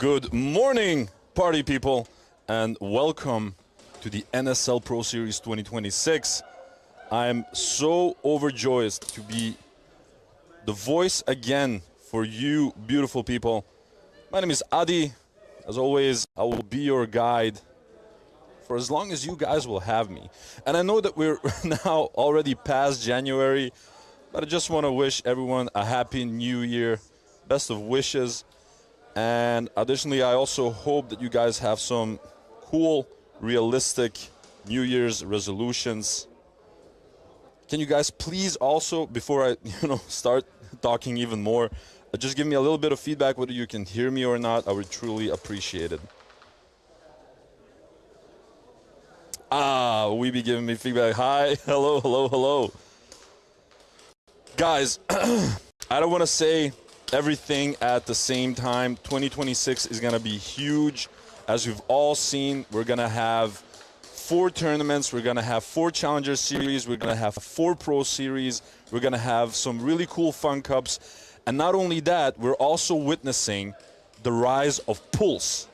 Good morning, party people, and welcome to the NSL Pro Series 2026. I'm so overjoyed to be the voice again for you beautiful people. My name is Adi. As always, I will be your guide for as long as you guys will have me. And I know that we're now already past January, but I just want to wish everyone a happy new year. Best of wishes. And additionally, I also hope that you guys have some cool, realistic New Year's resolutions. Can you guys please also, before I start talking even more, just give me a little bit of feedback whether you can hear me or not. I would truly appreciate it. We be giving me feedback. Hi, hello, hello, hello. Guys, I don't want to say everything at the same time. 2026 is going to be huge. As we've all seen, we're going to have 4 tournaments. We're going to have 4 Challenger Series. We're going to have 4 Pro Series. We're going to have some really cool Fun Cups. And not only that, we're also witnessing the rise of Pulse.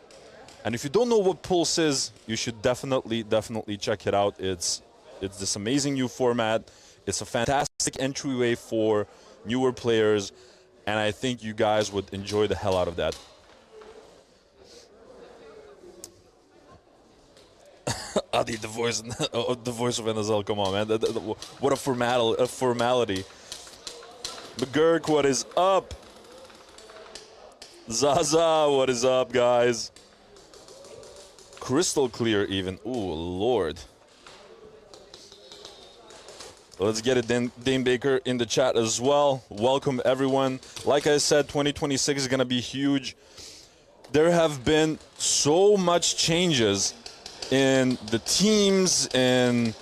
And if you don't know what Pulse is, you should definitely check it out. It's this amazing new format. It's a fantastic entryway for newer players. And I think you guys would enjoy the hell out of that. Adi, the voice of NSL, come on, man. What a formality. McGurk, what is up? Zaza, what is up, guys? Crystal clear even. Ooh, Lord. Let's get it, Dane Baker in the chat as well. Welcome, everyone. Like I said, 2026 is going to be huge. There have been so much changes in the teams and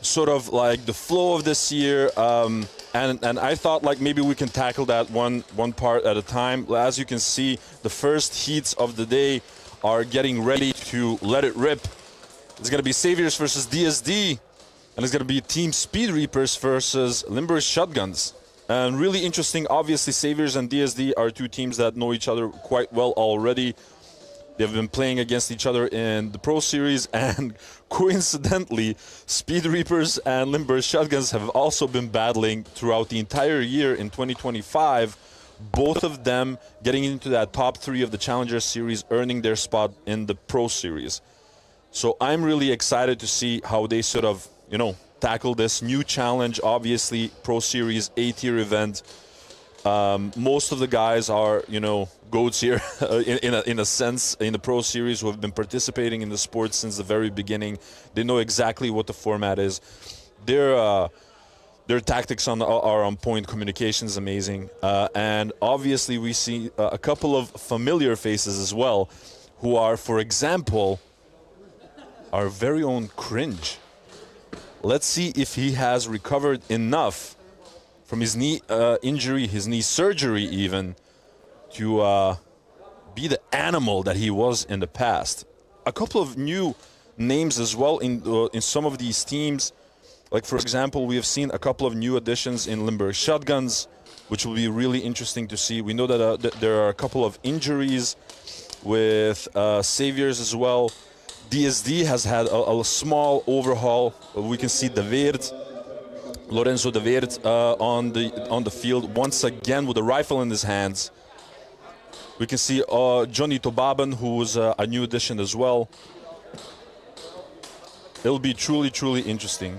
sort of like the flow of this year. And I thought like maybe we can tackle that one part at a time. As you can see, the first heats of the day are getting ready to let it rip. It's going to be Saviors versus DSD. And it's going to be Team Speed Reapers versus Limber Shotguns. And really interesting, obviously, Saviors and DSD are 2 teams that know each other quite well already. They've been playing against each other in the Pro Series, and coincidentally, Speed Reapers and Limber Shotguns have also been battling throughout the entire year in 2025, both of them getting into that top 3 of the Challenger Series, earning their spot in the Pro Series. So I'm really excited to see how they sort of tackle this new challenge. Obviously, Pro Series A-tier event. Most of the guys are, goats here in a sense in the Pro Series who have been participating in the sport since the very beginning. They know exactly what the format is. Their tactics are on point. Communication is amazing. And obviously, we see a couple of familiar faces as well who are, for example, our very own Cringe. Let's see if he has recovered enough from his knee injury, his knee surgery even, to be the animal that he was in the past. A couple of new names as well in some of these teams. Like, for example, we have seen a couple of new additions in Limber Shotguns, which will be really interesting to see. We know that there are a couple of injuries with Saviors as well. DSD has had a small overhaul. We can see Lorenzo De Weert on the field once again with a rifle in his hands. We can see Johnny Tobaban, who's a new addition as well. It'll be truly interesting.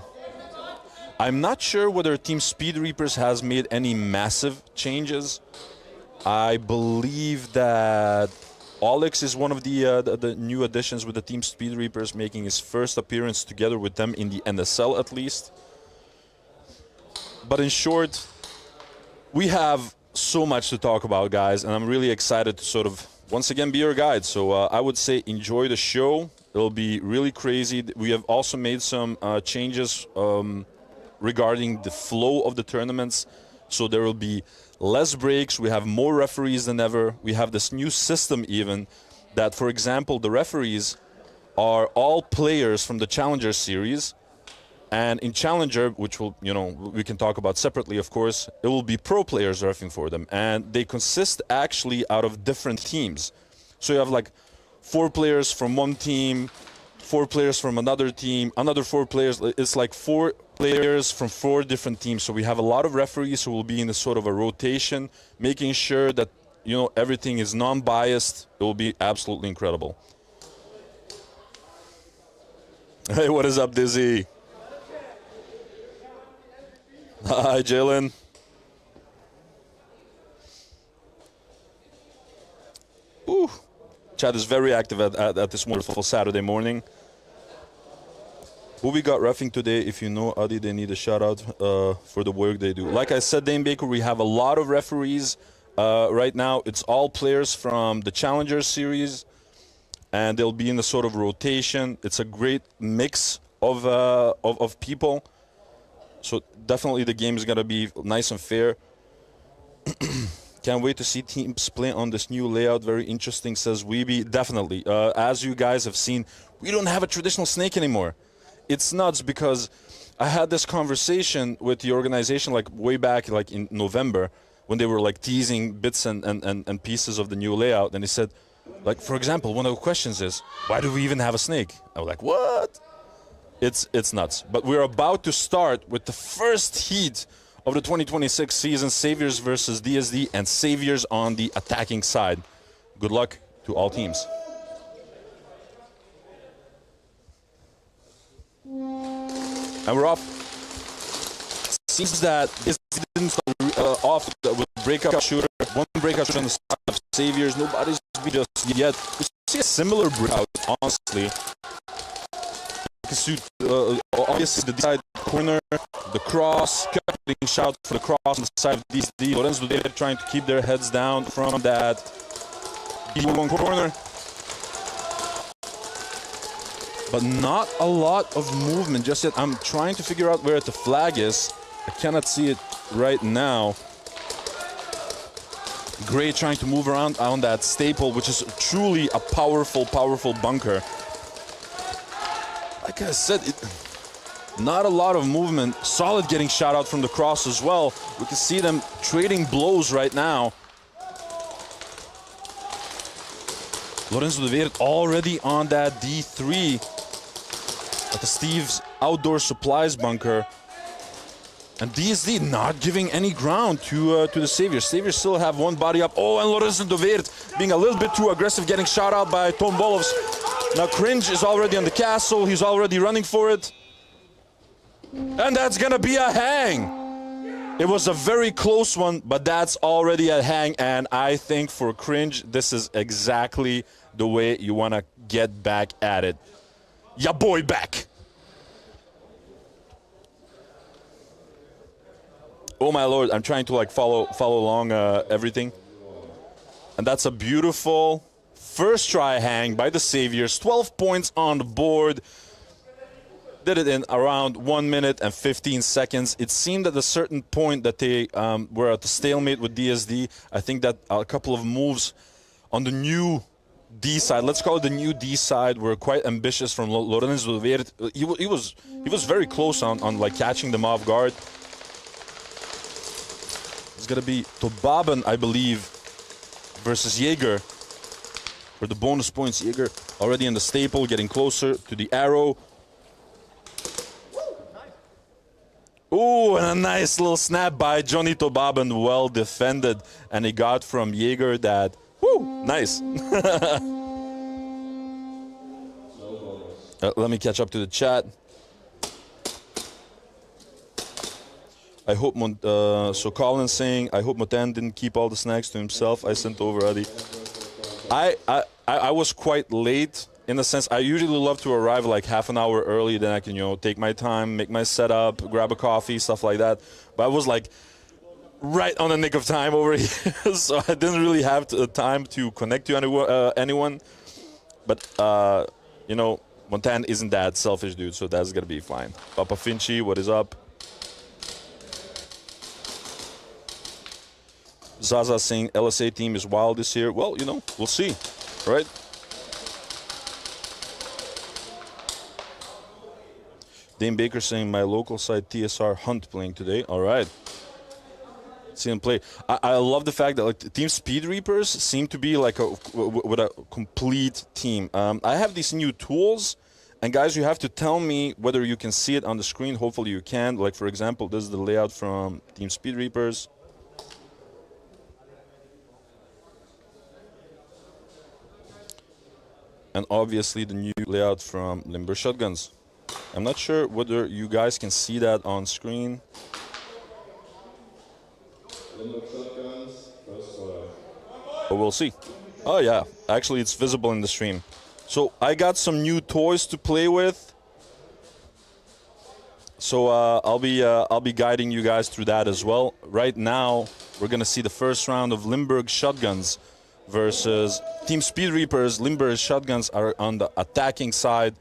I'm not sure whether Team Speed Reapers has made any massive changes. I believe that Alex is one of the new additions with the Team Speed Reapers, making his first appearance together with them in the NSL at least. But in short, we have so much to talk about, guys, and I'm really excited to sort of once again be your guide. So I would say enjoy the show. It'll be really crazy. We have also made some changes regarding the flow of the tournaments. So there will be less breaks. We have more referees than ever. We have this new system even that, for example, the referees are all players from the Challenger Series. And in Challenger, which will, we can talk about separately, of course, it will be pro players reffing for them. And they consist actually out of different teams. So you have like 4 players from one team, 4 players from another team, another 4 players. It's like 4 players from 4 different teams. So we have a lot of referees who will be in a sort of a rotation, making sure that, you know, everything is non-biased. It will be absolutely incredible. Hey, what is up, Dizzy? Hi, Jalen. Ooh. Chat is very active at this wonderful Saturday morning. Who we got reffing today? If you know Adi, they need a shout out for the work they do. Like I said, Dane Baker, we have a lot of referees right now. It's all players from the Challenger Series, and they'll be in a sort of rotation. It's a great mix of people. So definitely the game is gonna be nice and fair. Can't wait to see teams play on this new layout. Very interesting, says Weeby. Definitely. As you guys have seen, we don't have a traditional snake anymore. It's nuts because I had this conversation with the organization like way back like in November when they were like teasing bits and pieces of the new layout. And they said, like, for example, one of the questions is, why do we even have a snake? I was like, what? It's nuts. But we're about to start with the first heat of the 2026 season, Saviors versus DSD, and Saviors on the attacking side. Good luck to all teams. And we're off. Seems that this didn't start off with breakout shooter. One breakout shooter on the side of Saviors. Nobody's beat us yet. We see a similar breakout, honestly. Obviously, the side corner, the cross, kept getting shot for the cross on the side of DSD. Lorenzo they're trying to keep their heads down from that D1 corner. But not a lot of movement just yet. I'm trying to figure out where the flag is. I cannot see it right now. Gray trying to move around on that staple, which is truly a powerful, powerful bunker. Like I said, not a lot of movement. Solid getting shot out from the cross as well. We can see them trading blows right now. Lorenzo de Weert already on that D3 at the Steve's outdoor supplies bunker. And DSD not giving any ground to the Saviors. Saviors still have one body up. Oh, and Lorenzo de Weert being a little bit too aggressive, getting shot out by Tom Bolovs. Now Cringe is already on the castle. He's already running for it. And that's gonna be a hang. It was a very close one, but that's already a hang. And I think for Cringe, this is exactly the way you wanna get back at it. Ya boy back. Oh my lord, I'm trying to like follow along everything. And that's a beautiful first try hang by the Saviors. 12 points on the board. Did it in around 1 minute and 15 seconds. It seemed at a certain point that they were at the stalemate with DSD. I think that a couple of moves on the new D side, let's call it the new D side, were quite ambitious from Lorenzo de Weert. He was very close on like catching them off guard. It's gonna be Tobaben, I believe, versus Jaeger. For the bonus points, Jaeger already in the staple, getting closer to the arrow. Ooh, and a nice little snap by Johnny Tobaben, well defended. And he got from Jaeger that, woo, nice. Let me catch up to the chat. I hope, so Colin's saying, I hope Motan didn't keep all the snacks to himself. I sent over Adi. I was quite late in the sense I usually love to arrive like half an hour early, then I can, you know, take my time, make my setup, grab a coffee, stuff like that. But I was like right on the nick of time over here, so I didn't really have time to connect to anyone. But, you know, Montan isn't that selfish, dude, so that's gonna be fine. Papa Finchi, what is up? Zaza saying LSA team is wild this year. Well, you know, we'll see, right? Dane Baker saying my local side TSR Hunt playing today. All right. see them play. I love the fact that like Team Speed Reapers seem to be like with a complete team. I have these new tools, and guys, you have to tell me whether you can see it on the screen. Hopefully you can. Like for example, this is the layout from Team Speed Reapers. And obviously the new layout from Limber Shotguns. I'm not sure whether you guys can see that on screen. But we'll see. Oh yeah, actually it's visible in the stream. So I got some new toys to play with. So I'll be guiding you guys through that as well. Right now we're gonna see the first round of Limburg Shotguns versus Team Speed Reapers. Limburg Shotguns are on the attacking side.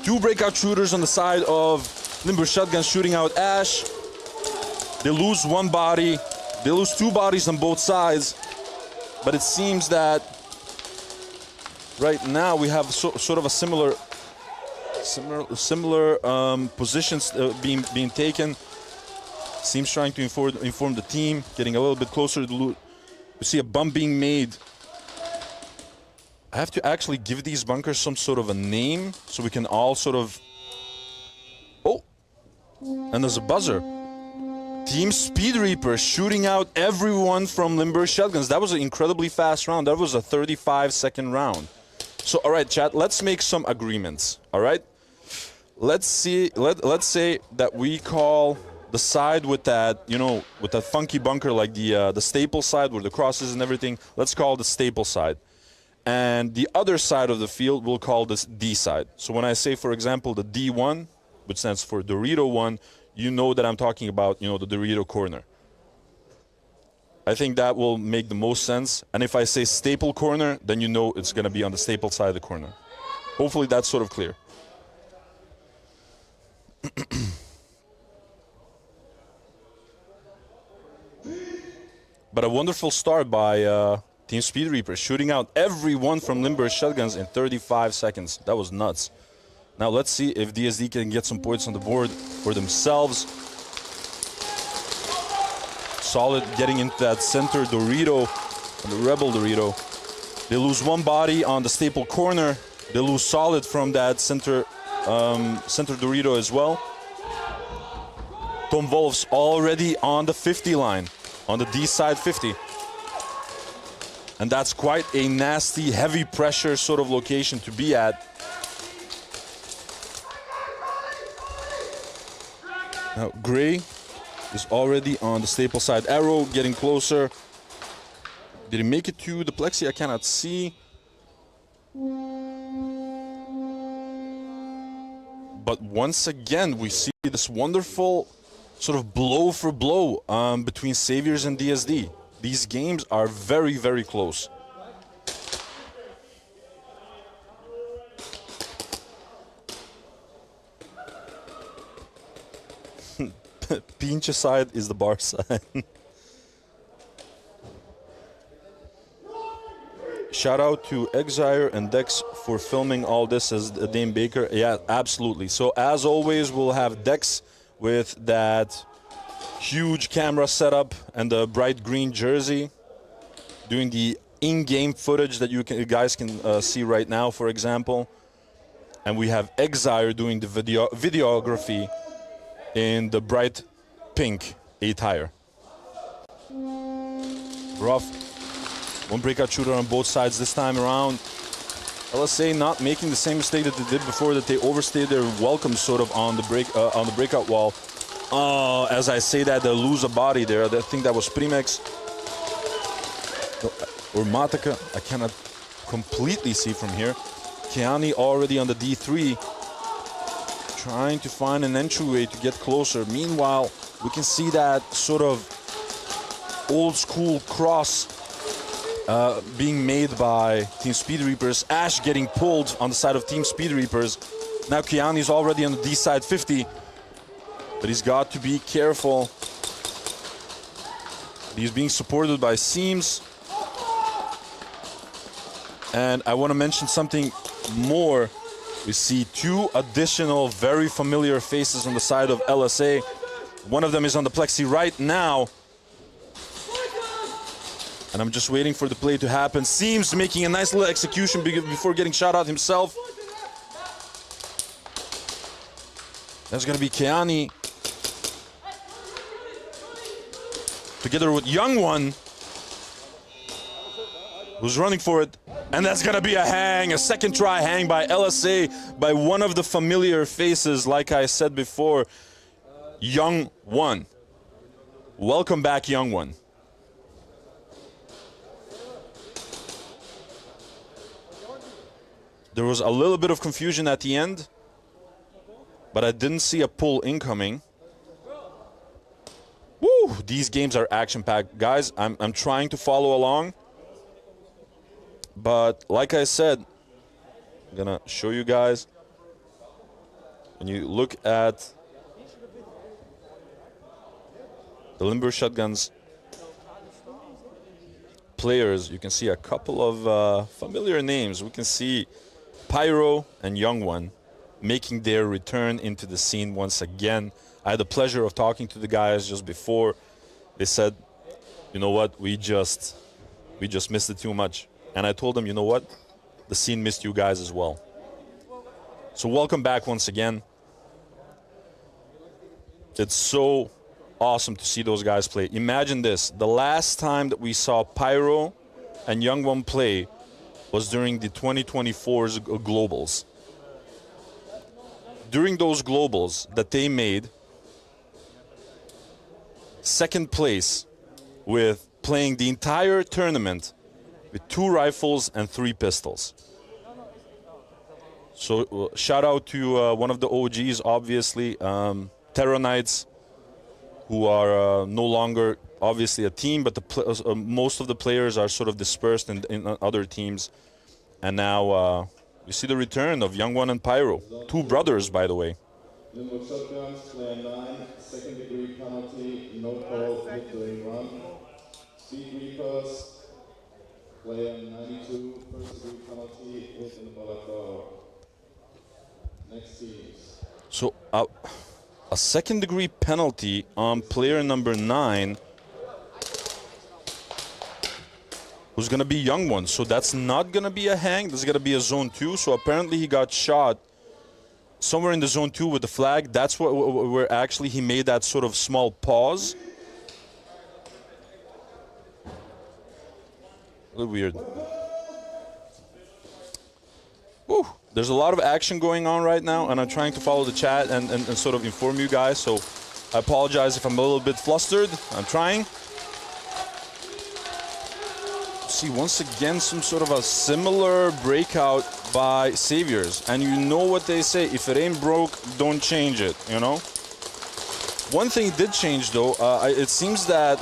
Two breakout shooters on the side of Limburg Shotguns shooting out Ash. They lose one body. They lose two bodies on both sides. But it seems that right now we have sort of a similar positions being taken. Seems trying to inform the team, getting a little bit closer to the loot. We see a bump being made. I have to actually give these bunkers some sort of a name so we can all sort of... Oh! And there's a buzzer. Team Speed Reaper shooting out everyone from Limburg Shotguns. That was an incredibly fast round. That was a 35-second round. So, all right, chat, let's make some agreements, all right? Let's say that we call the side with that, you know, with that funky bunker, like the staple side where the crosses and everything, let's call the staple side. And the other side of the field, we'll call this D side. So when I say, for example, the D1, which stands for Dorito 1, you know that I'm talking about, you know, the Dorito corner. I think that will make the most sense. And if I say staple corner, then you know it's going to be on the staple side of the corner. Hopefully that's sort of clear. But a wonderful start by Team Speed Reaper, shooting out everyone from Limburg Shotguns in 35 seconds. That was nuts. Now let's see if DSD can get some points on the board for themselves. Solid getting into that center Dorito, the Rebel Dorito. They lose one body on the staple corner. They lose Solid from that center Dorito as well. Tom Wolf's already on the 50 line, on the D side 50. And that's quite a nasty, heavy pressure sort of location to be at. Now, Gray is already on the staple side. Arrow getting closer. Did he make it to the plexi? I cannot see. But once again, we see this wonderful sort of blow for blow between Saviors and DSD. These games are very, very close. Pinche side is the bar side. Shout out to Exire and Dex for filming all this as Dame Baker. Yeah, absolutely. So as always, we'll have Dex with that huge camera setup and the bright green jersey, doing the in-game footage that you guys can see right now, for example. And we have Exire doing the videography in the bright pink attire. Rough. One breakout shooter on both sides this time around. LSA not making the same mistake that they did before, that they overstayed their welcome sort of on the breakout wall. As I say that, they lose a body there. I think that was Primex or Mataka. I cannot completely see from here. Kiani already on the D3, trying to find an entryway to get closer. Meanwhile, we can see that sort of old school cross being made by Team Speed Reapers. Ash getting pulled on the side of Team Speed Reapers. Now Kiani's already on the D side 50. But he's got to be careful. He's being supported by Seams. And I want to mention something more. We see two additional very familiar faces on the side of LSA. One of them is on the plexi right now. And I'm just waiting for the play to happen. Seems making a nice little execution before getting shot out himself. That's going to be Keani. Together with Young One, who's running for it. And that's going to be a hang, a second try hang by LSA, by one of the familiar faces, like I said before, Young One. Welcome back, Young One. There was a little bit of confusion at the end, but I didn't see a pull incoming. Woo! These games are action-packed. Guys, I'm trying to follow along. But like I said, I'm gonna show you guys. When you look at the Limber Shotguns players, you can see a couple of familiar names. We can see Pyro and Young One making their return into the scene once again. I had the pleasure of talking to the guys just before. They said, you know what, we just missed it too much. And I told them, you know what, the scene missed you guys as well. So welcome back once again. It's so awesome to see those guys play. Imagine this, the last time that we saw Pyro and Young One play was during the 2024's Globals. During those Globals that they made second place with playing the entire tournament with 2 rifles and 3 pistols. So shout out to one of the OGs, obviously, Terra Knights, who are no longer obviously a team, but most of the players are sort of dispersed in other teams. And now we see the return of Young One and Pyro, 2 brothers, by the way. Limbo Shotguns, player 9, second degree penalty, no call, victory run. Speed Reapers, player 92, first degree penalty, hit in the bullet door. Next teams. So a second degree penalty on player number 9, who's going to be Young One. So that's not going to be a hang. This is going to be a zone 2. So apparently he got shot somewhere in the zone 2 with the flag. That's where actually he made that sort of small pause. A little weird. Woo. There's a lot of action going on right now, and I'm trying to follow the chat and sort of inform you guys. So I apologize if I'm a little bit flustered. I'm trying. See, once again, some sort of a similar breakout by Saviors. And you know what they say, if it ain't broke, don't change it, you know? One thing did change, though. It seems that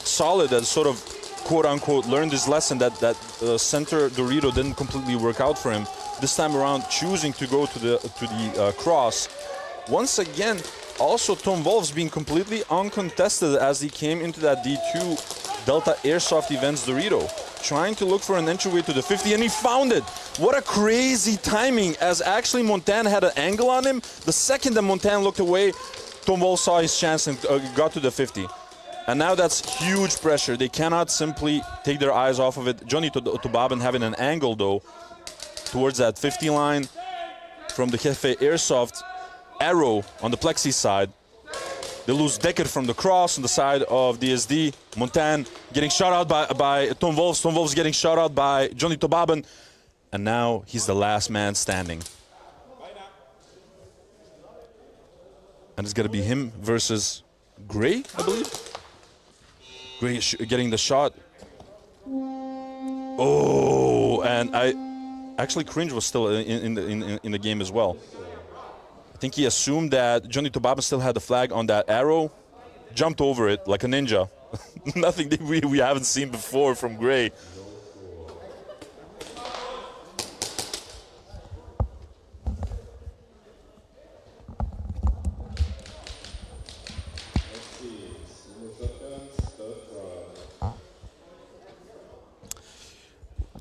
Solid has sort of, quote-unquote, learned his lesson that center Dorito didn't completely work out for him. This time around, choosing to go to the cross. Once again, also Tom Wolf's being completely uncontested as he came into that D2 Delta Airsoft Events Dorito, trying to look for an entryway to the 50, and he found it. What a crazy timing, as actually Montana had an angle on him. The second that Montana looked away, Tom Wolf saw his chance and got to the 50. And now that's huge pressure. They cannot simply take their eyes off of it. Johnny Tobabin having an angle, though, towards that 50 line from the Cafe Airsoft. Arrow on the plexi side. They lose Decker from the cross on the side of DSD. Montan getting shot out by Tom Wolfs. Tom Wolfs getting shot out by Johnny Tobabin. And now he's the last man standing. And it's going to be him versus Gray, I believe. Gray getting the shot. Oh, and actually Cringe was still in the game as well. I think he assumed that Johnny Tobabin still had the flag on that arrow, jumped over it like a ninja. Nothing that we haven't seen before from Gray.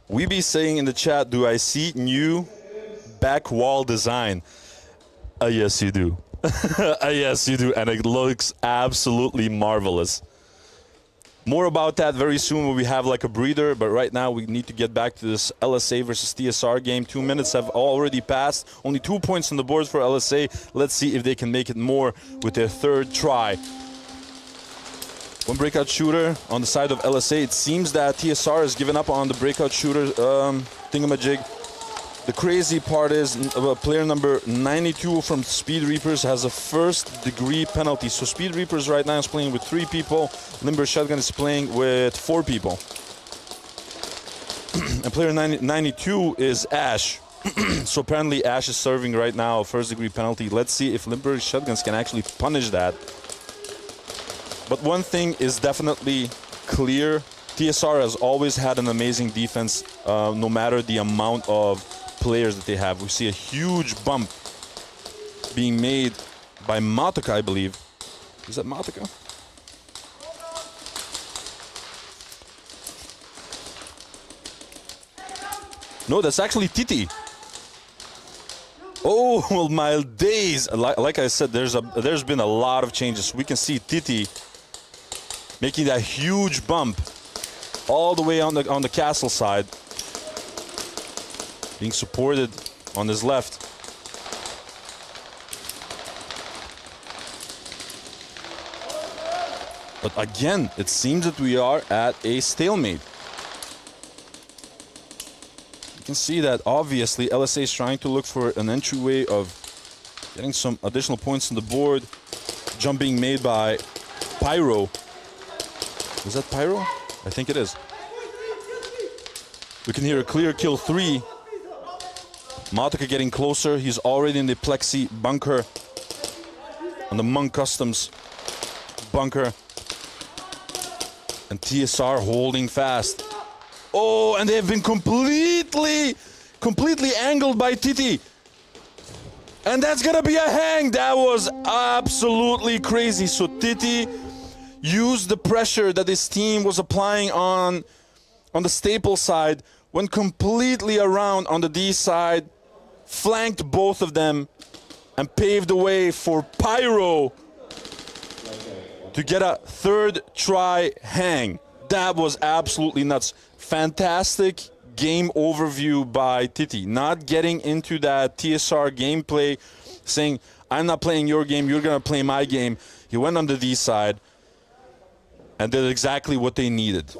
We be saying in the chat, do I see new back wall design? Yes, you do. Yes, you do, and it looks absolutely marvelous. More about that very soon when we have like a breather, but right now we need to get back to this LSA versus TSR game. 2 minutes have already passed. Only 2 points on the board for LSA. Let's see if they can make it more with their third try. One breakout shooter on the side of LSA. It seems that TSR has given up on the breakout shooter thingamajig. The crazy part is player number 92 from Speed Reapers has a first-degree penalty. So Speed Reapers right now is playing with 3 people. Limber Shotgun is playing with 4 people. And player 92 is Ash. So apparently Ash is serving right now a first-degree penalty. Let's see if Limber Shotguns can actually punish that. But one thing is definitely clear. TSR has always had an amazing defense, no matter the amount of players that they have. We see a huge bump being made by Matoka, I believe. Is that Matoka? No, that's actually Titi. Oh, well, my days. Like I said, there's been a lot of changes. We can see Titi making that huge bump all the way on the castle side, being supported on his left. But again, it seems that we are at a stalemate. You can see that obviously LSA is trying to look for an entryway of getting some additional points on the board. Jump being made by Pyro. Is that Pyro? I think it is. We can hear a clear kill 3. Matoka getting closer. He's already in the Plexi bunker. On the Monk Customs bunker. And TSR holding fast. Oh, and they've been completely angled by Titi. And that's gonna be a hang. That was absolutely crazy. So Titi used the pressure that his team was applying on the staple side, went completely around on the D side, flanked both of them, and paved the way for Pyro to get a third try hang. That was absolutely nuts. Fantastic game overview by Titi. Not getting into that TSR gameplay, saying, I'm not playing your game, you're gonna play my game. He went on the D side and did exactly what they needed.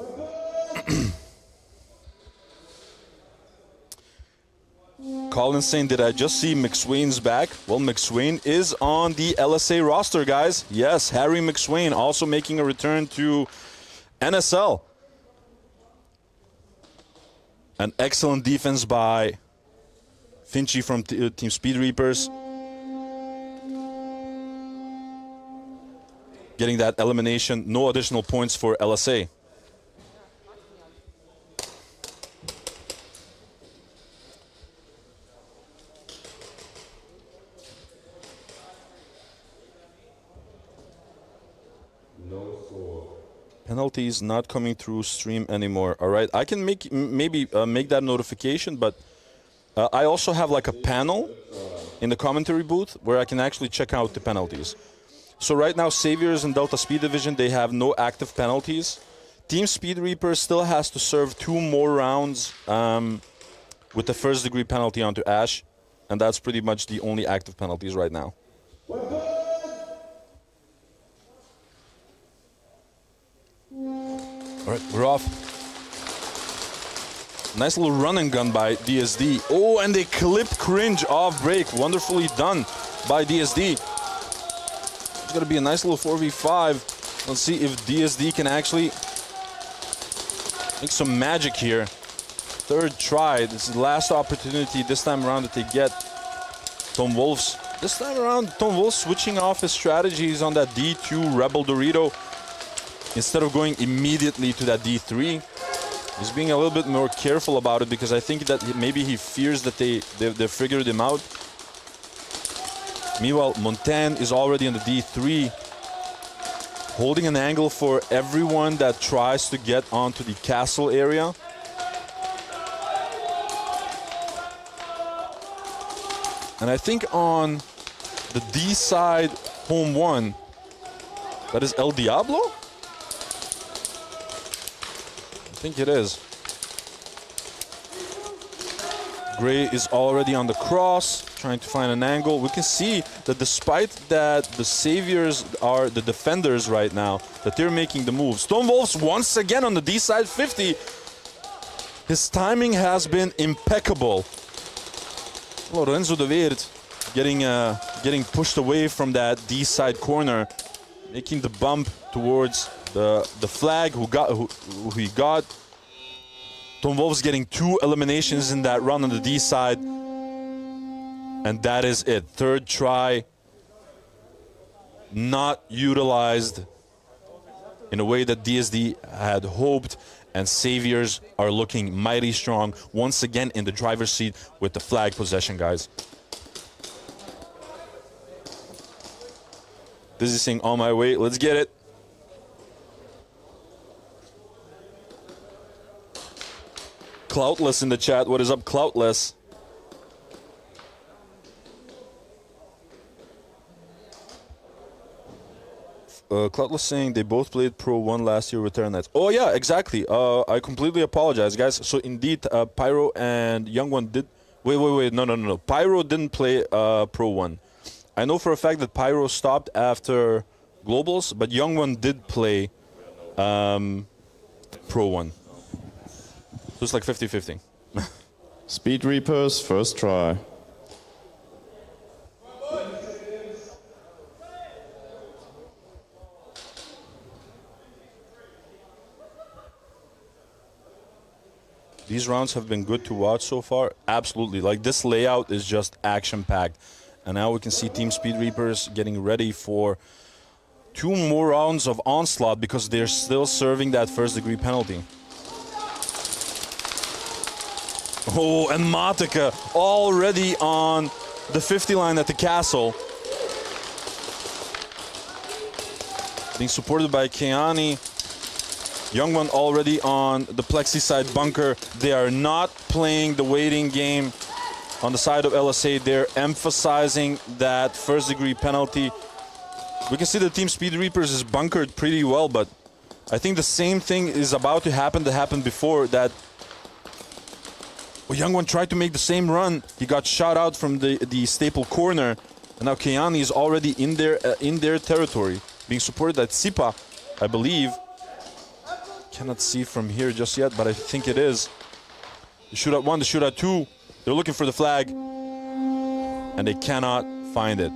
Colin saying, did I just see McSwain's back? Well, McSwain is on the LSA roster, guys. Yes, Harry McSwain also making a return to NSL. An excellent defense by Finchy from Team Speed Reapers. Getting that elimination, no additional points for LSA. Penalties not coming through stream anymore. All right, I can maybe make that notification, but I also have like a panel in the commentary booth where I can actually check out the penalties. So right now, Saviors and Delta Speed Division, they have no active penalties. Team Speed Reaper still has to serve 2 more rounds with the first degree penalty onto Ash, and that's pretty much the only active penalties right now. All right, we're off. Nice little run and gun by DSD. Oh, and they clipped Cringe off break. Wonderfully done by DSD. It's going to be a nice little 4v5. Let's see if DSD can actually make some magic here. Third try. This is the last opportunity this time around that they get. Tom Wolf's. This time around, Tom Wolf switching off his strategies on that D2 Rebel Dorito. Instead of going immediately to that D3, he's being a little bit more careful about it because I think that maybe he fears that they figured him out. Meanwhile, Montaigne is already on the D3, holding an angle for everyone that tries to get onto the castle area. And I think on the D side home one. That is El Diablo? I think it is. Gray is already on the cross, trying to find an angle. We can see that despite that the saviors are the defenders right now, that they're making the moves. Tom Wolfs once again on the D side 50. His timing has been impeccable. Lorenzo de Weert getting pushed away from that D side corner, making the bump towards the flag who he got. Tom Wolfs getting 2 eliminations in that run on the D side. And that is it. Third try not utilized in a way that DSD had hoped. And Saviors are looking mighty strong once again in the driver's seat with the flag possession, guys. This is saying on my way. Let's get it. Cloutless in the chat. What is up, Cloutless? Cloutless saying they both played Pro 1 last year with Terranites. Oh, yeah, exactly. I completely apologize, guys. So, indeed, Pyro and Young One did... Wait. No. Pyro didn't play Pro 1. I know for a fact that Pyro stopped after Globals, but Young One did play Pro 1. So it's like 50-50. Speed Reapers, first try. These rounds have been good to watch so far. Absolutely. Like, this layout is just action-packed. And now we can see Team Speed Reapers getting ready for 2 more rounds of onslaught because they're still serving that first-degree penalty. Oh, and Matica already on the 50 line at the castle. Being supported by Keani. Young One already on the plexi side bunker. They are not playing the waiting game on the side of LSA. They're emphasizing that first-degree penalty. We can see the Team Speed Reapers is bunkered pretty well, but I think the same thing is about to happen that happened before, that Young One tried to make the same run. He got shot out from the staple corner, and now Keani is already in their territory, being supported at Sipa, I believe. Cannot see from here just yet, but I think it is. The shootout 1, the shootout 2. They're looking for the flag, and they cannot find it.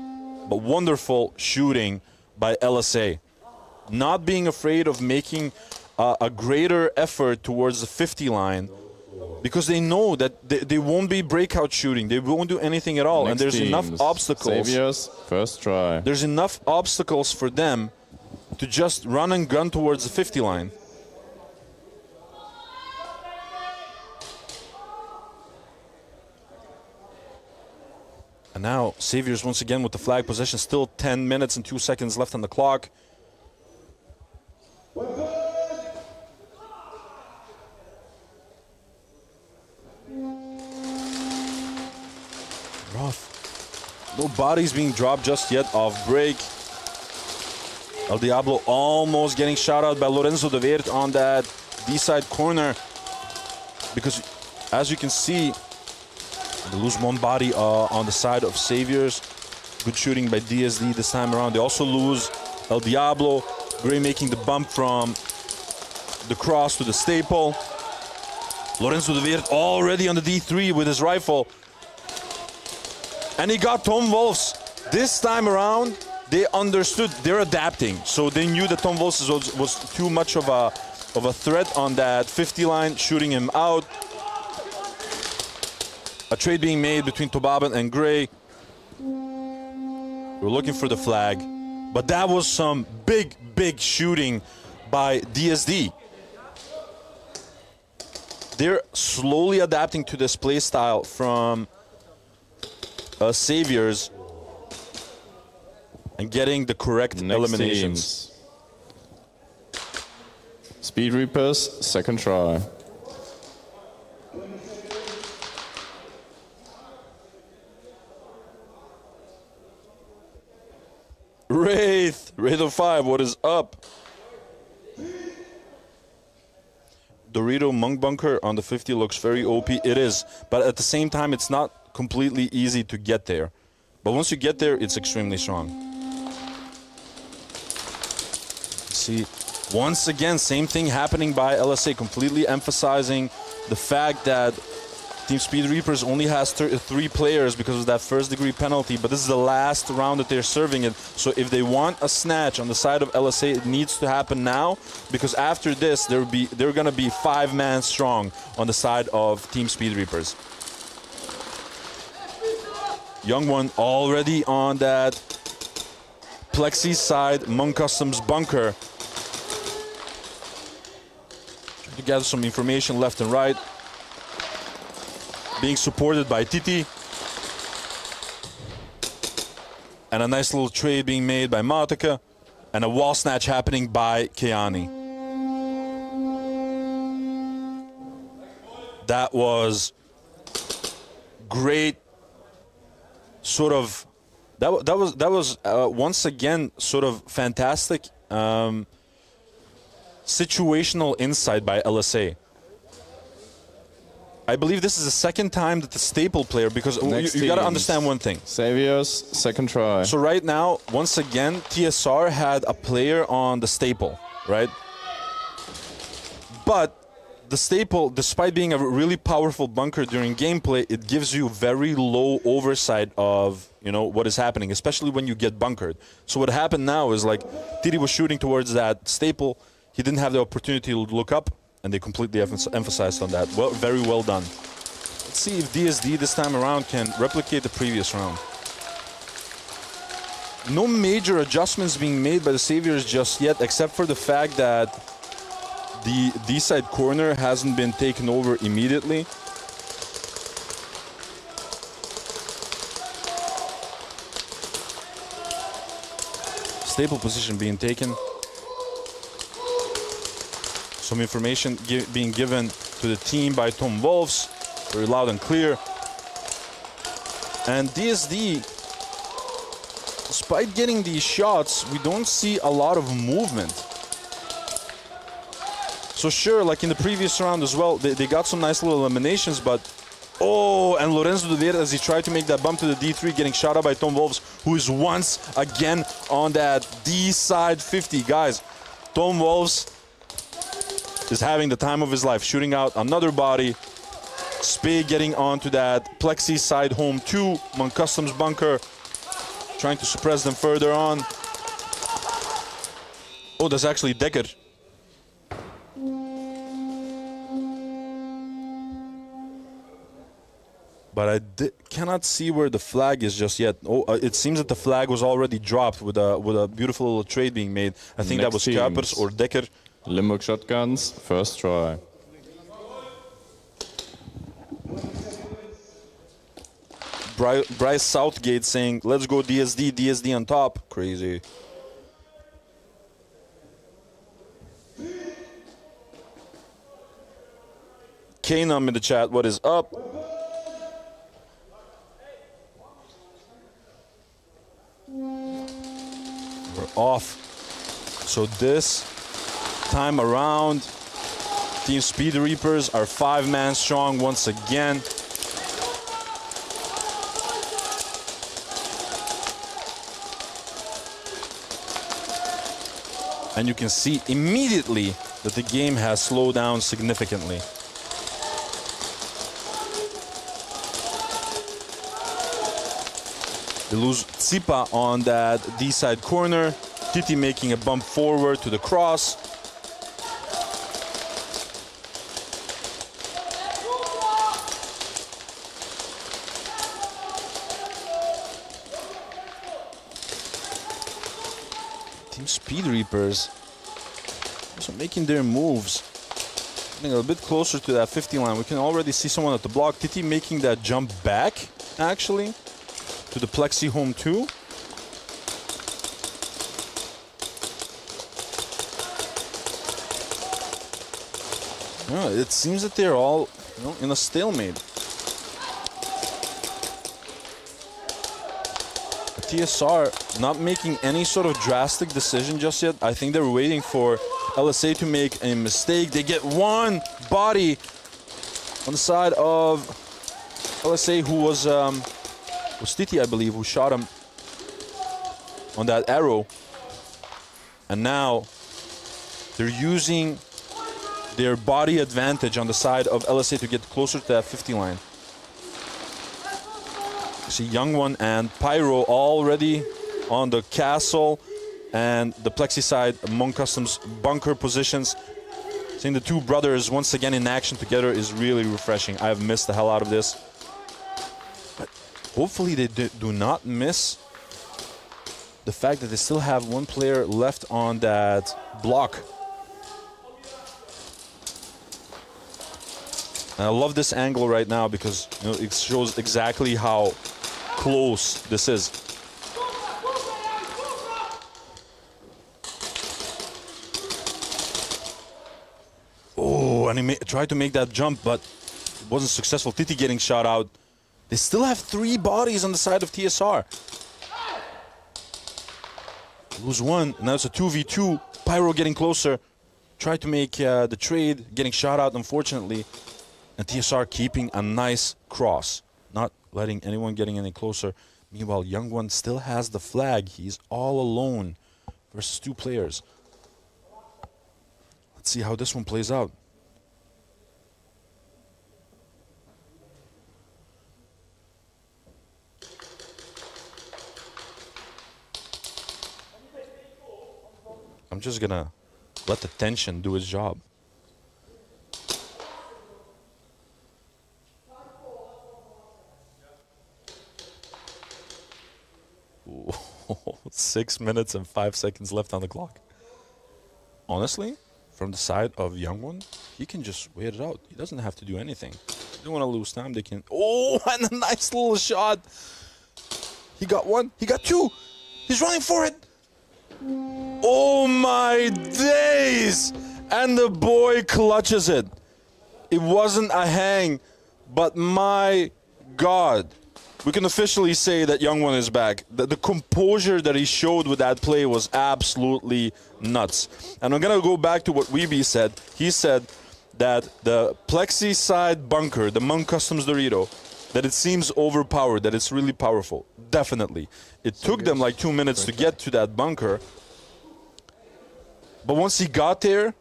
But wonderful shooting by LSA. Not being afraid of making a greater effort towards the 50 line, because they know that they won't be breakout shooting. They won't do anything at all. Next and there's enough obstacles. Saviors, first try. There's enough obstacles for them to just run and gun towards the 50 line. And now, Saviors once again with the flag possession. Still 10 minutes and 2 seconds left on the clock. Rough. No bodies being dropped just yet off break. El Diablo almost getting shot out by Lorenzo de Weert on that D-side corner. Because, as you can see, they lose one body on the side of Saviors. Good shooting by DSD this time around. They also lose El Diablo. Gray making the bump from the cross to the staple. Lorenzo de Weert already on the D3 with his rifle. And he got Tom Wolfs. This time around, they understood. They're adapting. So they knew that Tom Wolfs was too much of a threat on that 50 line, shooting him out. A trade being made between Tobaban and Gray. We're looking for the flag. But that was some big shooting by DSD. They're slowly adapting to this play style from Saviors and getting the correct eliminations. Speed Reapers, second try. Wraith of 5, what is up? Dorito Monk Bunker on the 50 looks very OP. It is, but at the same time, it's not completely easy to get there. But once you get there, it's extremely strong. See, once again, same thing happening by LSA, completely emphasizing the fact that Team Speed Reapers only has 3 players because of that first degree penalty, but this is the last round that they're serving it. So if they want a snatch on the side of LSA, it needs to happen now, because after this, they're gonna be 5-man strong on the side of Team Speed Reapers. Young one already on that Plexi side, Monk Customs bunker. Trying to gather some information left and right. Being supported by Titi. And a nice little trade being made by Matika. And a wall snatch happening by Keani. That was great. Sort of, that was once again sort of fantastic situational insight by LSA. I believe this is the second time that the staple player, because you got to understand one thing. Saviors, second try. So right now, once again, TSR had a player on the staple, right? But the staple, despite being a really powerful bunker during gameplay, it gives you very low oversight of, you know, what is happening, especially when you get bunkered. So what happened now is, like, Titi was shooting towards that staple. He didn't have the opportunity to look up, and they completely emphasized on that. Well, very well done. Let's see if DSD this time around can replicate the previous round. No major adjustments being made by the Saviors just yet, except for the fact that the D-side corner hasn't been taken over immediately. Staple position being taken. Some information being given to the team by Tom Wolfs. Very loud and clear. And DSD, despite getting these shots, we don't see a lot of movement. So sure, like in the previous round as well, they got some nice little eliminations, but... Oh, and Lorenzo De Vera, as he tried to make that bump to the D3, getting shot out by Tom Wolfs, who is once again on that D-side 50. Guys, Tom Wolfs is having the time of his life, shooting out another body. Spade getting onto that Plexi side home 2, Monk Customs bunker, trying to suppress them further on. Oh, that's actually Decker. But I cannot see where the flag is just yet. Oh, it seems that the flag was already dropped with a beautiful little trade being made. I think that was Kapers or Decker. Limburg shotguns, first try. Bryce Southgate saying, let's go DSD, DSD on top. Crazy. Kanum in the chat, what is up? We're off. So this time around, Team Speed Reapers are 5-man strong once again. And you can see immediately that the game has slowed down significantly. They lose Tsipa on that D-side corner. Titi making a bump forward to the cross. Team Speed Reapers also making their moves. Getting a bit closer to that 50 line. We can already see someone at the block. Titi making that jump back, actually, to the Plexi home 2. Yeah, it seems that they're all, you know, in a stalemate. TSR not making any sort of drastic decision just yet. I think they're waiting for LSA to make a mistake. They get one body on the side of LSA, who was Titi, I believe, who shot him on that arrow. And now they're using their body advantage on the side of LSA to get closer to that 50 line. You see Young One and Pyro already on the castle and the plexi side among Customs bunker positions. Seeing the two brothers once again in action together is really refreshing. I have missed the hell out of this. But hopefully they do not miss the fact that they still have one player left on that block. And I love this angle right now because it shows exactly how close this is. Oh, and he tried to make that jump, but it wasn't successful. Titi getting shot out. They still have 3 bodies on the side of TSR. Lose one, and now it's a 2v2. Pyro getting closer. Tried to make the trade, getting shot out, unfortunately. And TSR keeping a nice cross, not letting anyone getting any closer. Meanwhile, Young One still has the flag. He's all alone versus 2 players. Let's see how this one plays out. I'm just gonna let the tension do its job. Ooh, 6 minutes and 5 seconds left on the clock. Honestly, from the side of Young One, he can just wait it out. He doesn't have to do anything. They don't want to lose time. They can. Oh, and a nice little shot. He got 1. He got 2. He's running for it. Oh my days! And the boy clutches it. It wasn't a hang, but my God. We can officially say that Young One is back. The composure that he showed with that play was absolutely nuts. And I'm going to go back to what Weeby said. He said that the plexi side bunker, the Monk Customs Dorito, that it seems overpowered, that it's really powerful. Definitely. It took them like 2 minutes to get to that bunker. But once he got there,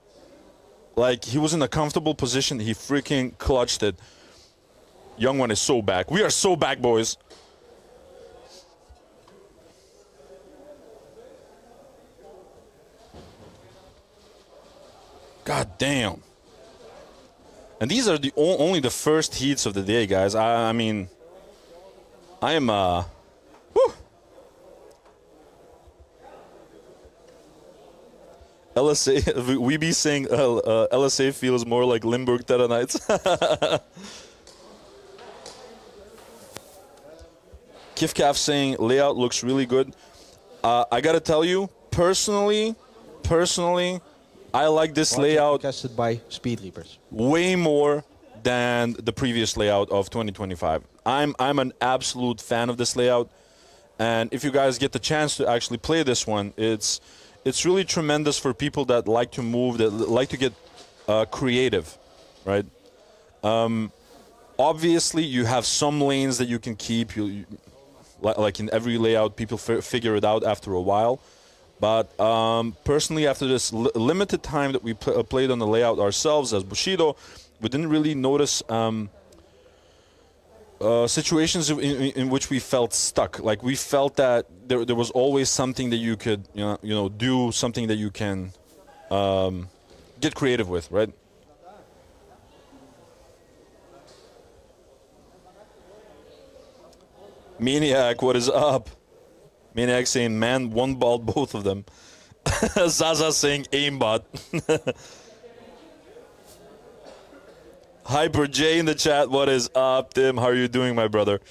like he was in a comfortable position, he freaking clutched it. Young One is so back. We are so back, boys. God damn. And these are the only the first heats of the day, guys. I mean, I am whew. LSA, we be saying LSA feels more like Limburg Terra Knights. Kifcaf saying layout looks really good. I gotta tell you, personally, I like this layout Casted by Speed Reapers. way more than the previous layout of 2025. I'm an absolute fan of this layout, and if you guys get the chance to actually play this one, it's really tremendous for people that like to move, that like to get creative, right? Obviously, you have some lanes that you can keep. Like in every layout, people figure it out after a while. But personally, after this limited time that we played on the layout ourselves as Bushido, we didn't really notice situations in which we felt stuck. Like we felt that there was always something that you could do, something that you can get creative with, right? Maniac, what is up? Maniac saying, man, one balled both of them. Zaza saying, aimbot. Hyper J in the chat, what is up, Tim? How are you doing, my brother?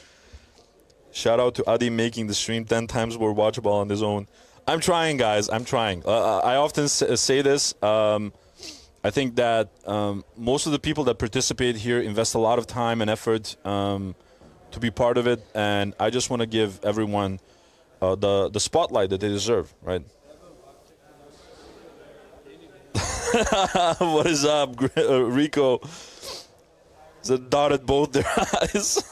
Shout out to Adi making the stream 10 times more watchable on his own. I'm trying, guys. I'm trying. I often say this. I think that most of the people that participate here invest a lot of time and effort to be part of it, and I just want to give everyone the spotlight that they deserve, right? What is up, Rico? It's a dot at both their eyes.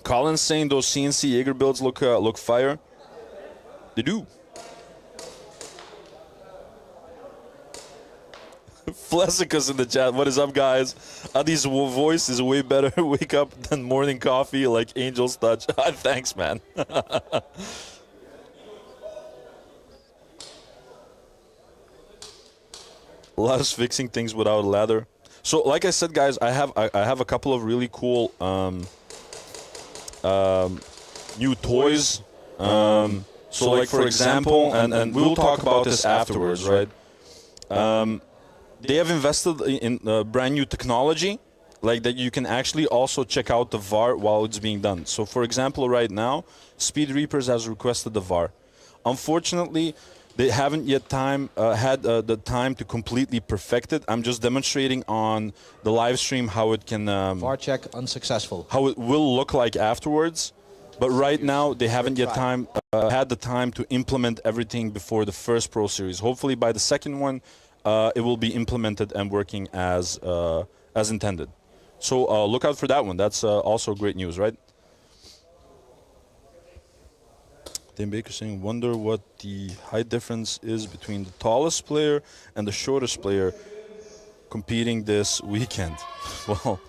Colin's saying those CNC Jaeger builds look fire. They do. Flessicus in the chat. What is up, guys? Adi's voice is way better wake up than morning coffee, like Angel's touch. Thanks, man. Lars fixing things without a ladder. So, like I said, guys, I have a couple of really cool new toys. So, like for example, and we'll talk about this afterwards, right? They have invested in brand new technology, like that you can actually also check out the VAR while it's being done. So, for example, right now, Speed Reapers has requested the VAR. Unfortunately, they haven't yet had the time to completely perfect it. I'm just demonstrating on the live stream how it can... VAR check unsuccessful. How it will look like afterwards. But right now, they haven't yet had the time to implement everything before the first Pro Series. Hopefully, by the second one, it will be implemented and working as intended. So look out for that one. That's also great news, right? Tim Baker saying, wonder what the height difference is between the tallest player and the shortest player competing this weekend. Well,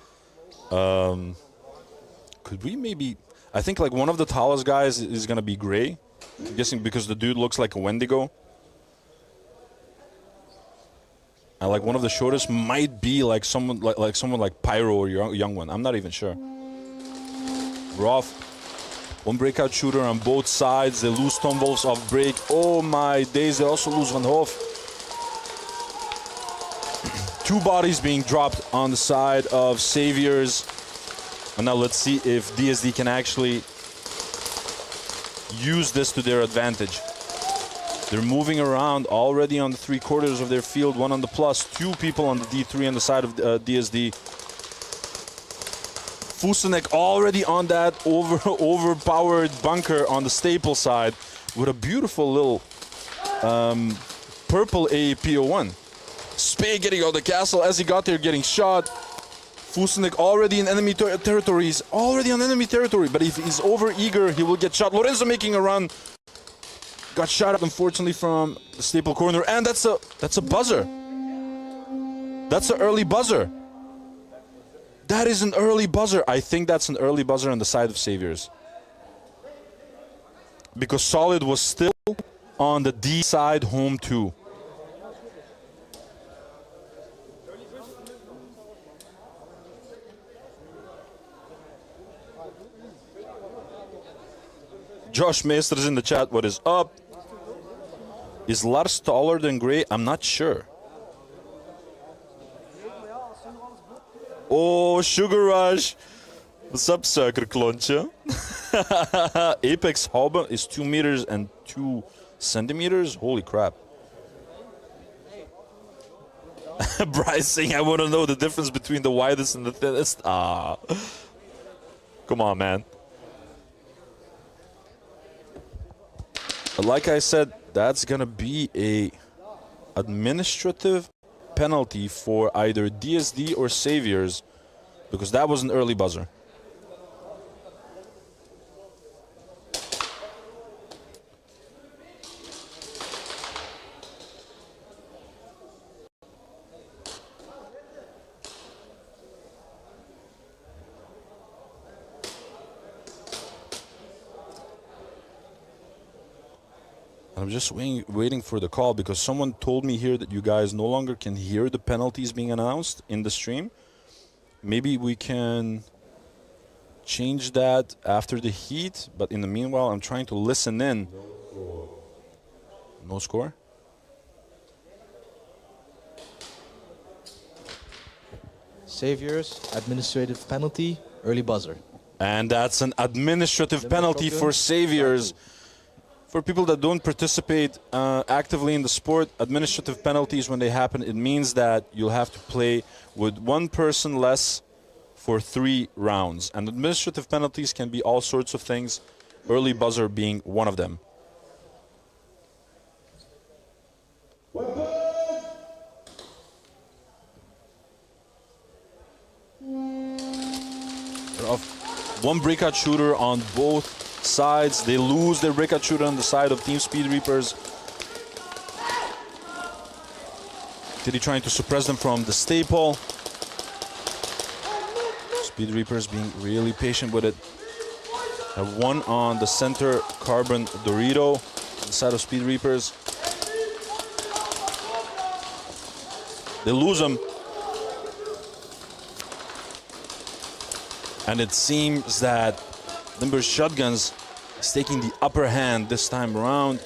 could we maybe... I think like one of the tallest guys is going to be Gray. I'm guessing because the dude looks like a Wendigo. And like one of the shortest might be like someone like Pyro or young one. I'm not even sure. Roth. One breakout shooter on both sides. They lose Tom Wolf's off break. Oh my days, they also lose Van Hoof. Two bodies being dropped on the side of Saviors. And now let's see if DSD can actually use this to their advantage. They're moving around already on the 3/4 of their field. One on the plus, two people on the D3 on the side of DSD. Fusenek already on that overpowered bunker on the staple side with a beautiful little purple AAPO1. Spey getting out of the castle as he got there, getting shot. Fusenek already in enemy territory. He's already on enemy territory, but if he's over eager, he will get shot. Lorenzo making a run. Got shot up, unfortunately, from the staple corner, and that's a buzzer. That's an early buzzer. That is an early buzzer. I think that's an early buzzer on the side of Saviors. Because Solid was still on the D side, home 2. Josh Meester is in the chat. What is up? Is Lars taller than Gray? I'm not sure. Oh, Sugar Rush. What's up, suikerklontje? Apex Haube is 2 meters and 2 centimeters. Holy crap. Bryce saying, I want to know the difference between the widest and the thinnest. Ah. Come on, man. But like I said, that's going to be a administrative penalty for either DSD or Saviors, because that was an early buzzer. I'm just waiting for the call, because someone told me here that you guys no longer can hear the penalties being announced in the stream. Maybe we can change that after the heat, but in the meanwhile, I'm trying to listen in. No score? Saviors, administrative penalty, early buzzer. And that's an administrative penalty for Saviors. For people that don't participate actively in the sport, administrative penalties, when they happen, it means that you'll have to play with one person less for 3 rounds. And administrative penalties can be all sorts of things, early buzzer being one of them. One breakout shooter on both sides. They lose their breakout shooter on the side of Team Speed Reapers. Diddy trying to suppress them from the staple. Speed Reapers being really patient with it. Have one on the center Carbon Dorito on the side of Speed Reapers. They lose them. And it seems that Limber Shotguns is taking the upper hand this time around.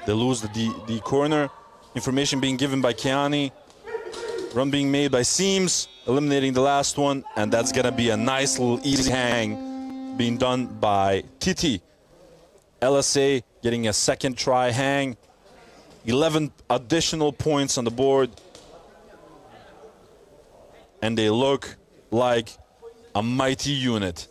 They lose the corner. Information being given by Kiani. Run being made by Seams, eliminating the last one. And that's going to be a nice little easy hang being done by TT. LSA getting a second try hang. 11 additional points on the board. And they look like a mighty unit.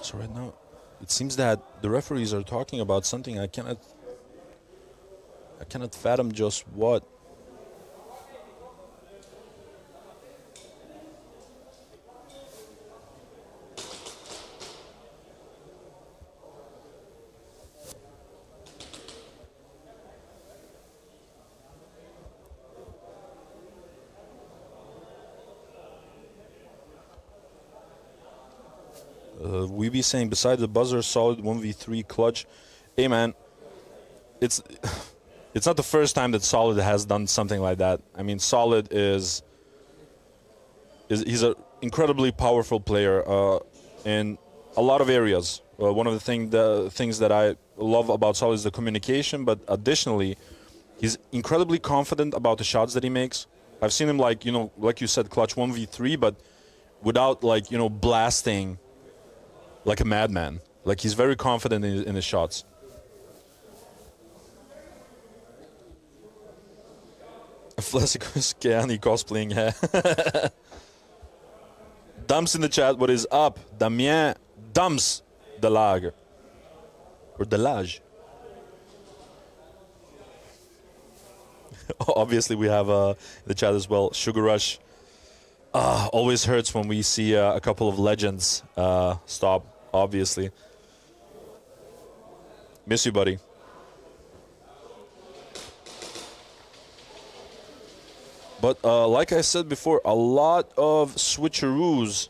So right now, it seems that the referees are talking about something I cannot fathom just what. We be saying besides the buzzer, solid 1v3 clutch. Hey man, it's not the first time that Solid has done something like that. I mean, Solid is he's an incredibly powerful player in a lot of areas. One of the things that I love about Solid is the communication, but additionally, he's incredibly confident about the shots that he makes. I've seen him like you said, clutch 1v3, but without like blasting like a madman. Like he's very confident in his shots. Flesicus Kiani cosplaying. Dumps in the chat, what is up? Damien Dumps Delag. Or Delage. Obviously we have the chat as well. Sugar Rush. Always hurts when we see a couple of legends stop, obviously. Miss you, buddy. But like I said before, a lot of switcheroos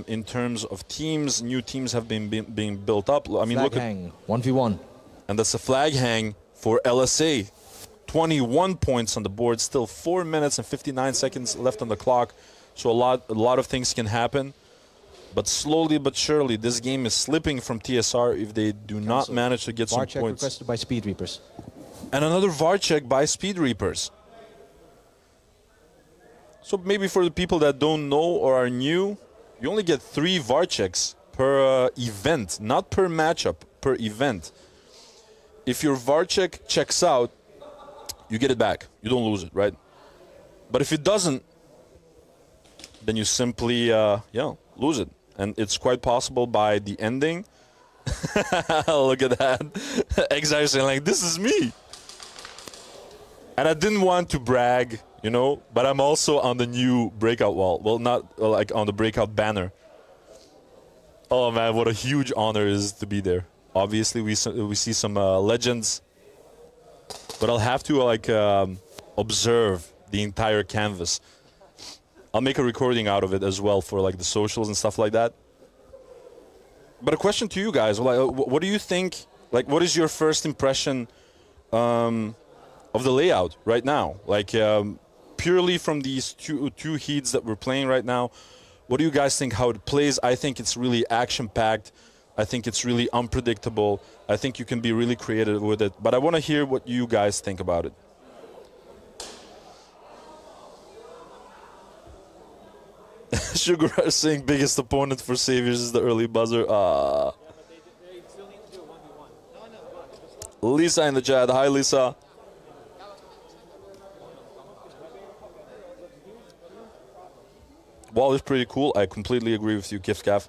in terms of teams. New teams have been being built up. I mean, flag hang, 1v1. And that's a flag hang for LSA. 21 points on the board. Still 4 minutes and 59 seconds left on the clock. So a lot of things can happen. But slowly but surely, this game is slipping from TSR if they do not manage to get some VAR check points. requested by Speed Reapers. And another VAR check by Speed Reapers. So maybe for the people that don't know or are new, you only get 3 VAR checks per event, not per matchup, per event. If your VAR check checks out, you get it back. You don't lose it, right? But if it doesn't, then you simply, lose it. And it's quite possible by the ending. Look at that. Exile saying like, this is me. And I didn't want to brag, but I'm also on the new breakout wall. Well, not like on the breakout banner. Oh man, what a huge honor it is to be there. Obviously, we see some legends. But I'll have to observe the entire canvas. I'll make a recording out of it as well for like the socials and stuff like that. But a question to you guys, what do you think, what is your first impression of the layout right now? Purely from these two heats that we're playing right now, What do you guys think how it plays? I think it's really action-packed. I think it's really unpredictable. I think you can be really creative with it. But I want to hear what you guys think about it. Sugar Rush saying biggest opponent for Saviors is the early buzzer. Lisa in the chat. Hi, Lisa. Wall is pretty cool. I completely agree with you, Kifcaf.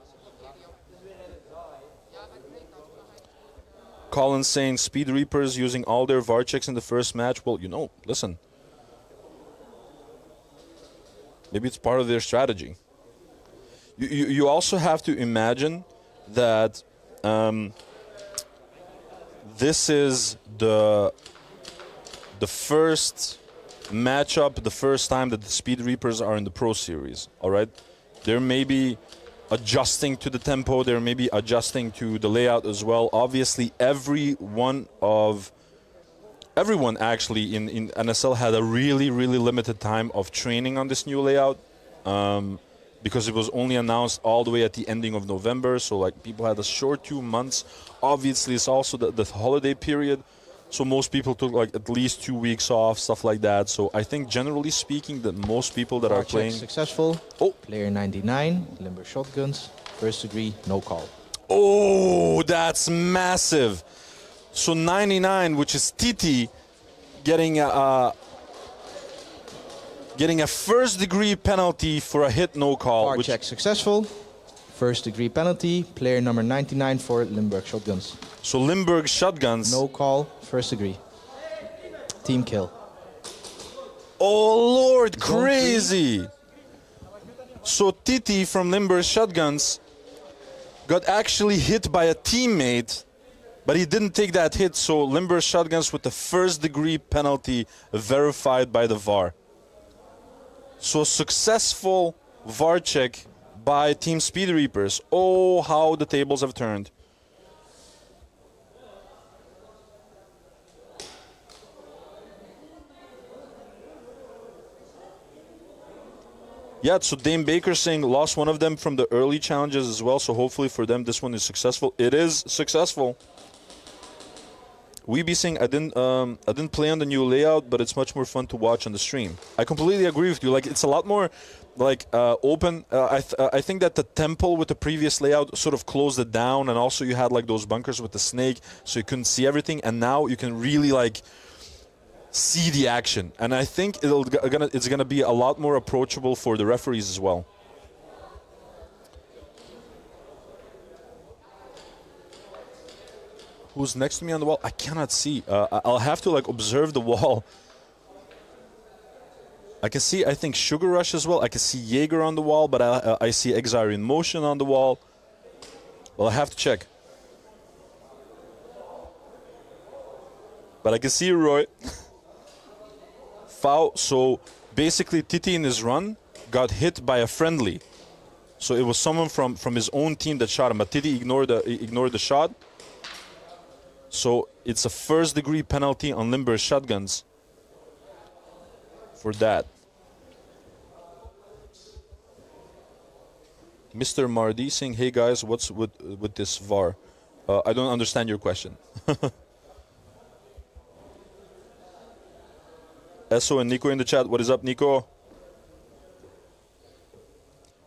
Colin saying Speed Reapers using all their VAR checks in the first match. Well, you know, listen. Maybe it's part of their strategy. You also have to imagine that this is the first matchup, the first time that the Speed Reapers are in the Pro Series, all right? They're maybe adjusting to the tempo, they're maybe adjusting to the layout as well. Obviously, everyone actually in NSL had a really, really limited time of training on this new layout because it was only announced all the way at the ending of November, so like people had a short 2 months. Obviously, it's also the holiday period. So most people took like at least 2 weeks off, stuff like that. So I think generally speaking that most people that are playing... successful. Oh. Player 99, Limber Shotguns, first degree, no call. Oh, that's massive. So 99, which is TT, getting a first degree penalty for a hit, no call. VAR check successful. First degree penalty, player number 99 for Limburg Shotguns. So Limburg Shotguns. No call, first degree. Team kill. Oh Lord, crazy. So Titi from Limburg Shotguns got actually hit by a teammate, but he didn't take that hit. So Limburg Shotguns with the first degree penalty verified by the VAR. So successful VAR check by Team Speed Reapers. Oh, how the tables have turned. Yeah, so Dame Baker saying lost one of them from the early challenges as well, so hopefully for them this one is successful. It is successful. Weeby saying I didn't play on the new layout, but it's much more fun to watch on the stream. I completely agree with you. Like it's a lot more like open. I think that the temple with the previous layout sort of closed it down, and also you had like those bunkers with the snake, so you couldn't see everything. And now you can really like see the action, and I think it's gonna be a lot more approachable for the referees as well. Who's next to me on the wall? I cannot see. I'll have to like observe the wall. I can see, I think, Sugar Rush as well. I can see Jaeger on the wall, but I see Exire in Motion on the wall. Well, I have to check. But I can see Roy. Foul. So basically, Titi in his run got hit by a friendly. So it was someone from his own team that shot him, but Titi ignored the shot. So it's a first degree penalty on Limber Shotguns for that. Mr. Mardi saying, hey guys, what's with this VAR? I don't understand your question. Esso and Nico in the chat. What is up, Nico?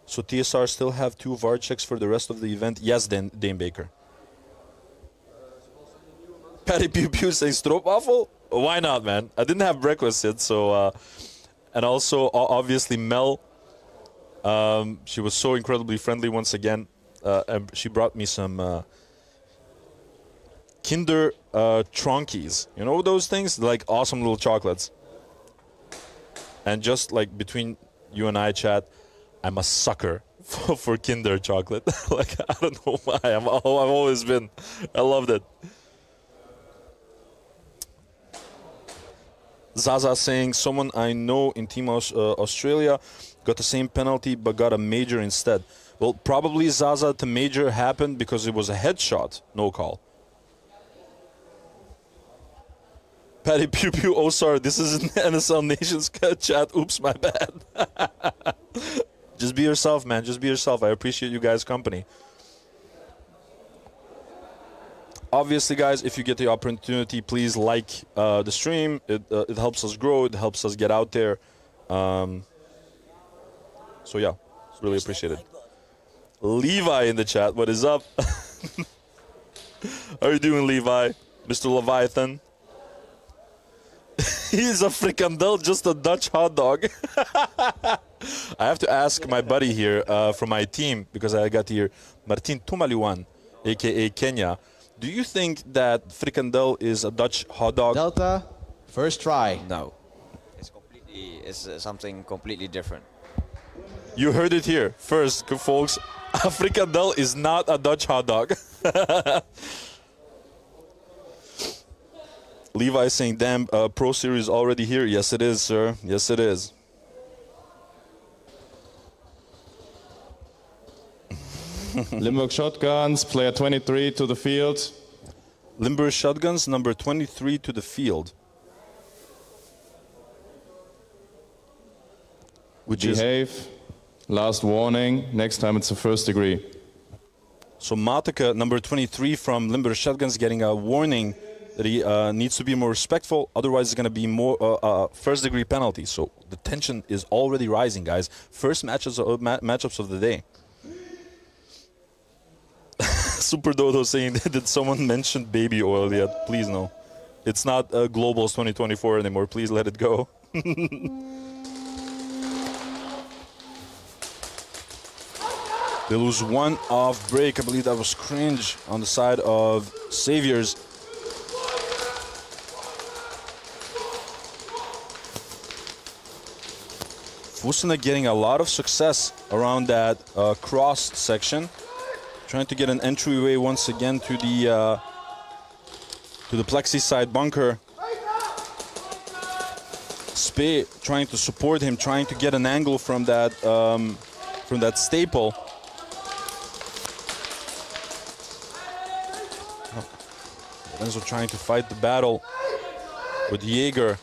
So TSR still have 2 VAR checks for the rest of the event? Yes, Dame Baker. Patty Pew Pew saying stroopwafel? Why not, man? I didn't have breakfast yet, so... and also, obviously, Mel. She was so incredibly friendly once again. And she brought me some Kinder Tronkies. You know those things? Like awesome little chocolates. And just like between you and I, chat, I'm a sucker for Kinder chocolate. Like, I don't know why. I've always been. I loved it. Zaza saying, someone I know in Team Australia got the same penalty but got a major instead. Well, probably, Zaza, the major happened because it was a headshot, no call. Patty Pew Pew, oh sorry, this is an NSL Nations chat. Oops, my bad. Just be yourself, man. Just be yourself. I appreciate you guys' company. Obviously, guys, if you get the opportunity, please like the stream. It helps us grow. It helps us get out there. So yeah, it's really appreciated. Levi in the chat. What is up? How are you doing, Levi? Mr. Leviathan. He's a frikandel, just a Dutch hot dog. I have to ask my buddy here from my team, because I got here, Martin Tumaliwan, a.k.a. Kenya. Do you think that frikandel is a Dutch hot dog? Delta, first try. No, it's something completely different. You heard it here first, folks. A frikandel is not a Dutch hot dog. Levi saying, damn, Pro Series already here. Yes, it is, sir. Yes, it is. Limburg Shotguns, player 23 to the field. Limburg Shotguns, number 23 to the field. Which is... Behave. Last warning. Next time it's a first degree. So Mateka, number 23 from Limburg Shotguns, getting a warning that he needs to be more respectful, otherwise it's going to be more first-degree penalty. So the tension is already rising, guys. First matchups of the day. Super Dodo saying, did someone mention baby oil yet? Please no. It's not Globals 2024 anymore. Please let it go. They lose one off break. I believe that was Cringe on the side of Saviors. Fusina getting a lot of success around that cross section, trying to get an entryway once again to the plexi side bunker. Spey trying to support him, trying to get an angle from that staple. Lorenzo trying to fight the battle with Jaeger.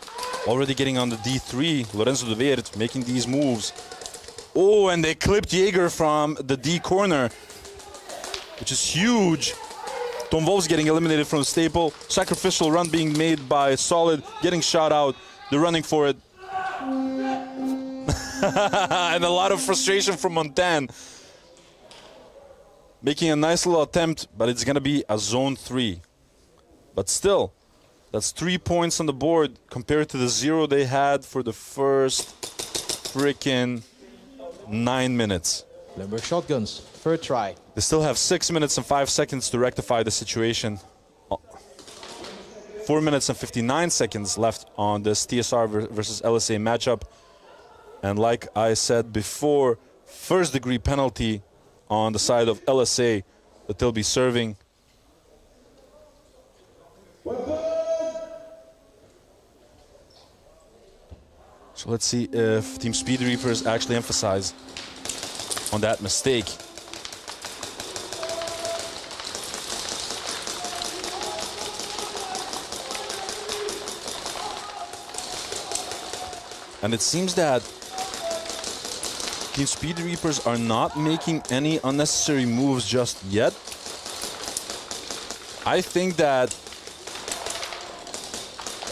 Already getting on the D3. Lorenzo de Weert making these moves. Oh, and they clipped Jaeger from the D corner, which is huge. Tom Wolf's getting eliminated from the staple. Sacrificial run being made by Solid, getting shot out. They're running for it. And a lot of frustration from Montan. Making a nice little attempt, but it's going to be a zone 3. But still, that's 3 points on the board compared to the 0 they had for the first freaking 9 minutes. Limburg Shotguns, third try. They still have 6 minutes and 5 seconds to rectify the situation. 4 minutes and 59 seconds left on this TSR versus LSA matchup. And like I said before, first degree penalty on the side of LSA that they'll be serving. So let's see if Team Speed Reapers actually emphasize on that mistake. And it seems that Team Speed Reapers are not making any unnecessary moves just yet. I think that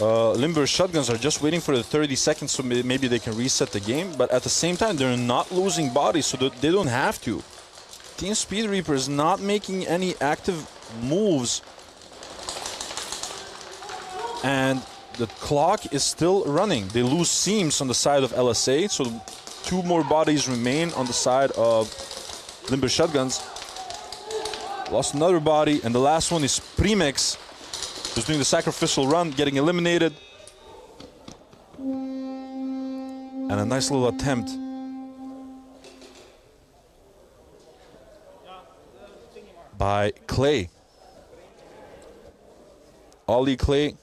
Limburg Shotguns are just waiting for the 30 seconds so maybe they can reset the game. But at the same time, they're not losing bodies, so that they don't have to. Team Speed Reapers not making any active moves. And the clock is still running. They lose seams on the side of LSA, so 2 more bodies remain on the side of Limburg Shotguns. Lost another body, and the last one is Premix, who's doing the sacrificial run, getting eliminated. And a nice little attempt. By Clay. Ollie Clay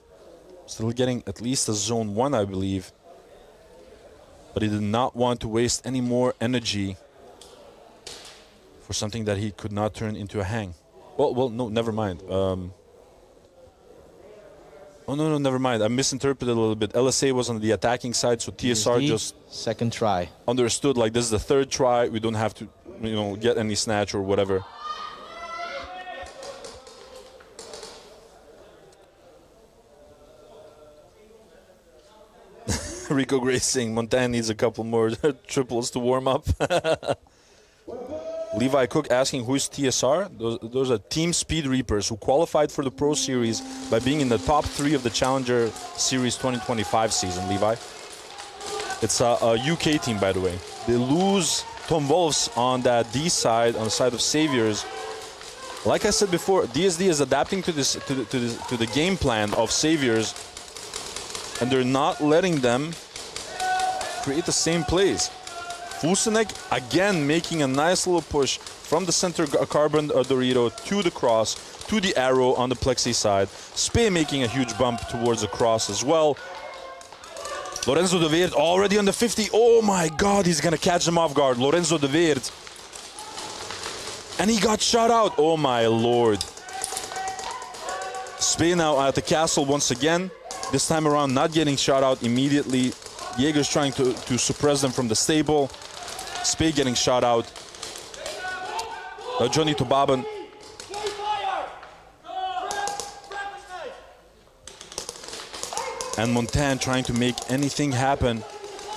still getting at least a zone 1, I believe. But he did not want to waste any more energy for something that he could not turn into a hang. Well, no, never mind. Oh, no, never mind. I misinterpreted a little bit. LSA was on the attacking side, so TSR TSD, just second try. understood, like, this is the third try. We don't have to, you know, get any snatch or whatever. Rico Gray saying Montana needs a couple more triples to warm up. Levi Cook asking who's TSR? Those are Team Speed Reapers who qualified for the Pro Series by being in the top 3 of the Challenger Series 2025 season, Levi. It's a UK team, by the way. They lose Tom Wolfs on that D side, on the side of Saviors. Like I said before, DSD is adapting to this to the game plan of Saviors, and they're not letting them create the same plays. Fusenek again making a nice little push from the center Carbon Dorito to the cross, to the arrow on the Plexi side. Spey making a huge bump towards the cross as well. Lorenzo de Weert already on the 50. Oh my God, he's gonna catch them off guard. Lorenzo de Weert. And he got shot out. Oh my Lord. Spey now at the castle once again. This time around not getting shot out immediately. Jaeger's trying to suppress them from the stable. Spey getting shot out. Johnny Tobaban. And Montan trying to make anything happen.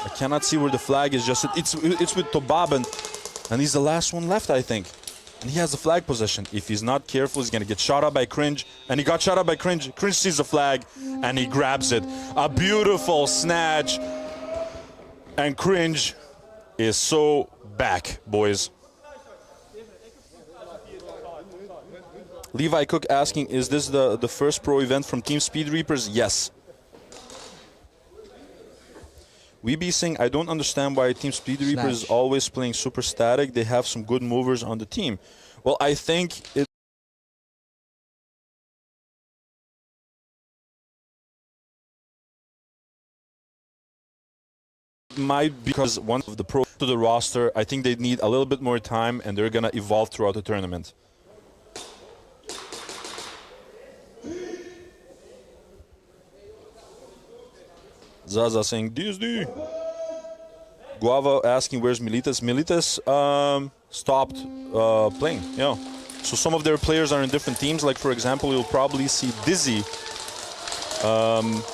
I cannot see where the flag is. Just it's with Tobaban, and he's the last one left, I think. And he has the flag possession. If he's not careful, he's gonna get shot out by Cringe. And he got shot out by Cringe. Cringe sees the flag and he grabs it. A beautiful snatch. And Cringe is so back, boys. Levi Cook asking, is this the first pro event from Team Speed Reapers? Yes. Weeby saying, I don't understand why Team Speed Reapers is always playing super static. They have some good movers on the team. Well, I think it might be because one of the pro to the roster, I think they need a little bit more time and they're gonna evolve throughout the tournament. Zaza saying DSD. Guava asking where's Militas. Militas stopped playing. Yeah. So some of their players are in different teams. Like for example, you'll probably see Dizzy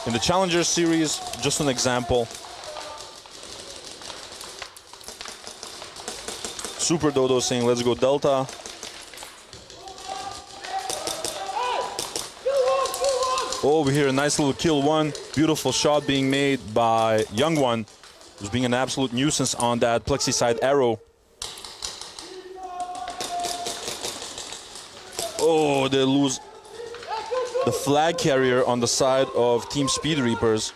in the Challenger Series. Just an example. Super Dodo saying let's go Delta. Oh, we hear a nice little kill one. Beautiful shot being made by Young One, who's being an absolute nuisance on that Plexi side arrow. Oh, they lose the flag carrier on the side of Team Speed Reapers.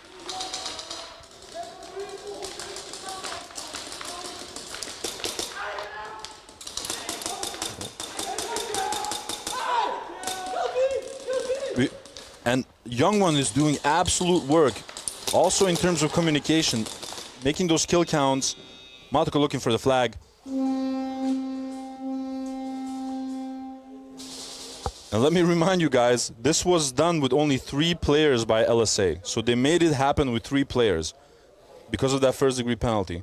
And Young One is doing absolute work, also in terms of communication, making those kill counts. Matoko looking for the flag. And let me remind you guys, this was done with only 3 players by LSA. So they made it happen with 3 players because of that first degree penalty.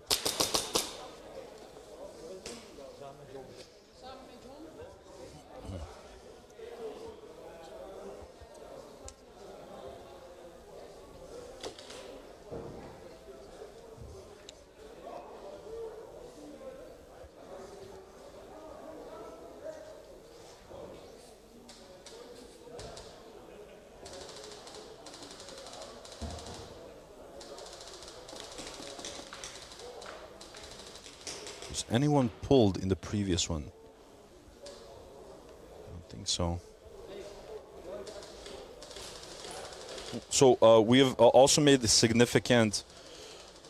Anyone pulled in the previous one? I don't think so. So we have also made the significant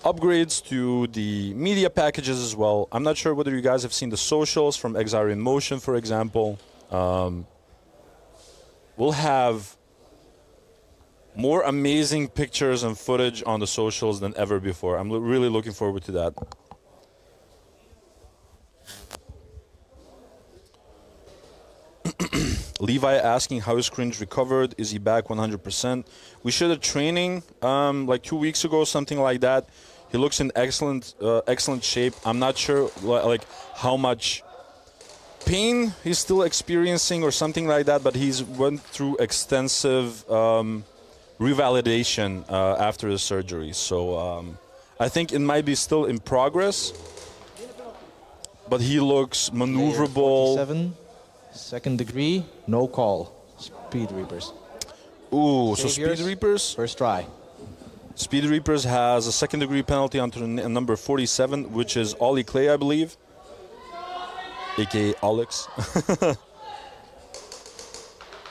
upgrades to the media packages as well. I'm not sure whether you guys have seen the socials from XR in Motion, for example. We'll have more amazing pictures and footage on the socials than ever before. I'm really looking forward to that. Levi asking how is Cringe recovered? Is he back 100%? We shared a training like 2 weeks ago, something like that. He looks in excellent shape. I'm not sure like how much pain he's still experiencing or something like that, but he's went through extensive revalidation after the surgery. So I think it might be still in progress, but he looks maneuverable. 47, second degree, no call. Speed Reapers. Ooh, so Saviors, Speed Reapers? First try. Speed Reapers has a second degree penalty onto number 47, which is Ollie Clay, I believe. AKA Alex.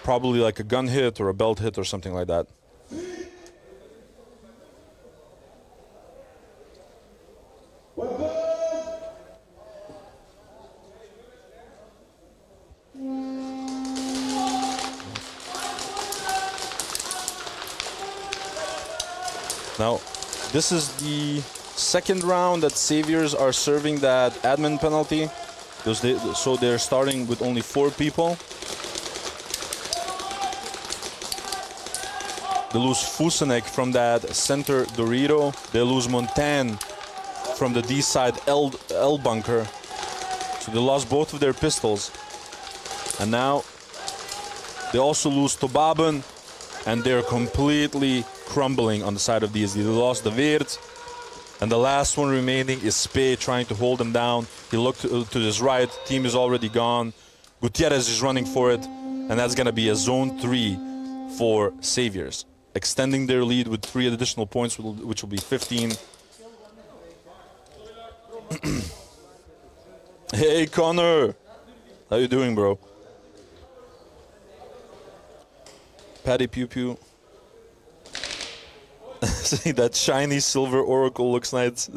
Probably like a gun hit or a belt hit or something like that. Now, this is the second round that Saviors are serving that admin penalty. So they're starting with only 4 people. They lose Fusenek from that center Dorito. They lose Montaigne from the D side L bunker. So they lost both of their pistols. And now they also lose Tobaben, and they're completely crumbling on the side of DSD. They lost the Weert. And the last one remaining is Spey trying to hold him down. He looked to his right. Team is already gone. Gutierrez is running for it. And that's going to be a zone 3 for Saviors, extending their lead with 3 additional points, which will be 15. Hey, Connor. How you doing, bro? Patty Pew Pew. See, that shiny silver oracle looks nice.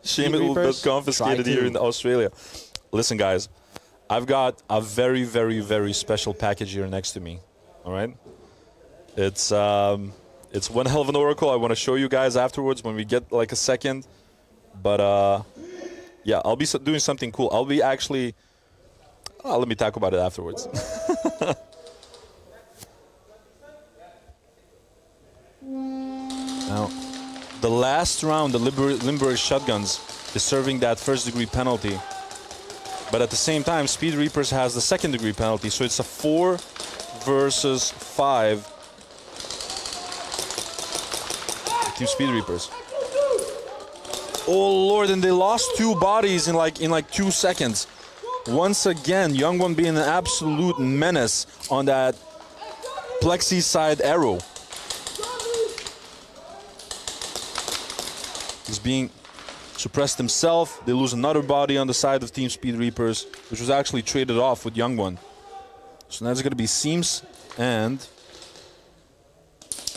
Shame it will get confiscated here in Australia. Listen, guys, I've got a very, very, very special package here next to me. All right, it's one hell of an oracle. I want to show you guys afterwards when we get like a second. But yeah, I'll be doing something cool. I'll be actually. Let me talk about it afterwards. Now, the last round, the Limburg Shotguns is serving that first-degree penalty. But at the same time, Speed Reapers has the second-degree penalty, so it's a 4 versus 5. Team Speed Reapers. Oh Lord! And they lost 2 bodies in like 2 seconds. Once again, Young One being an absolute menace on that plexi side arrow. He's being suppressed himself. They lose another body on the side of Team Speed Reapers, which was actually traded off with Young One. So now it's going to be Seams and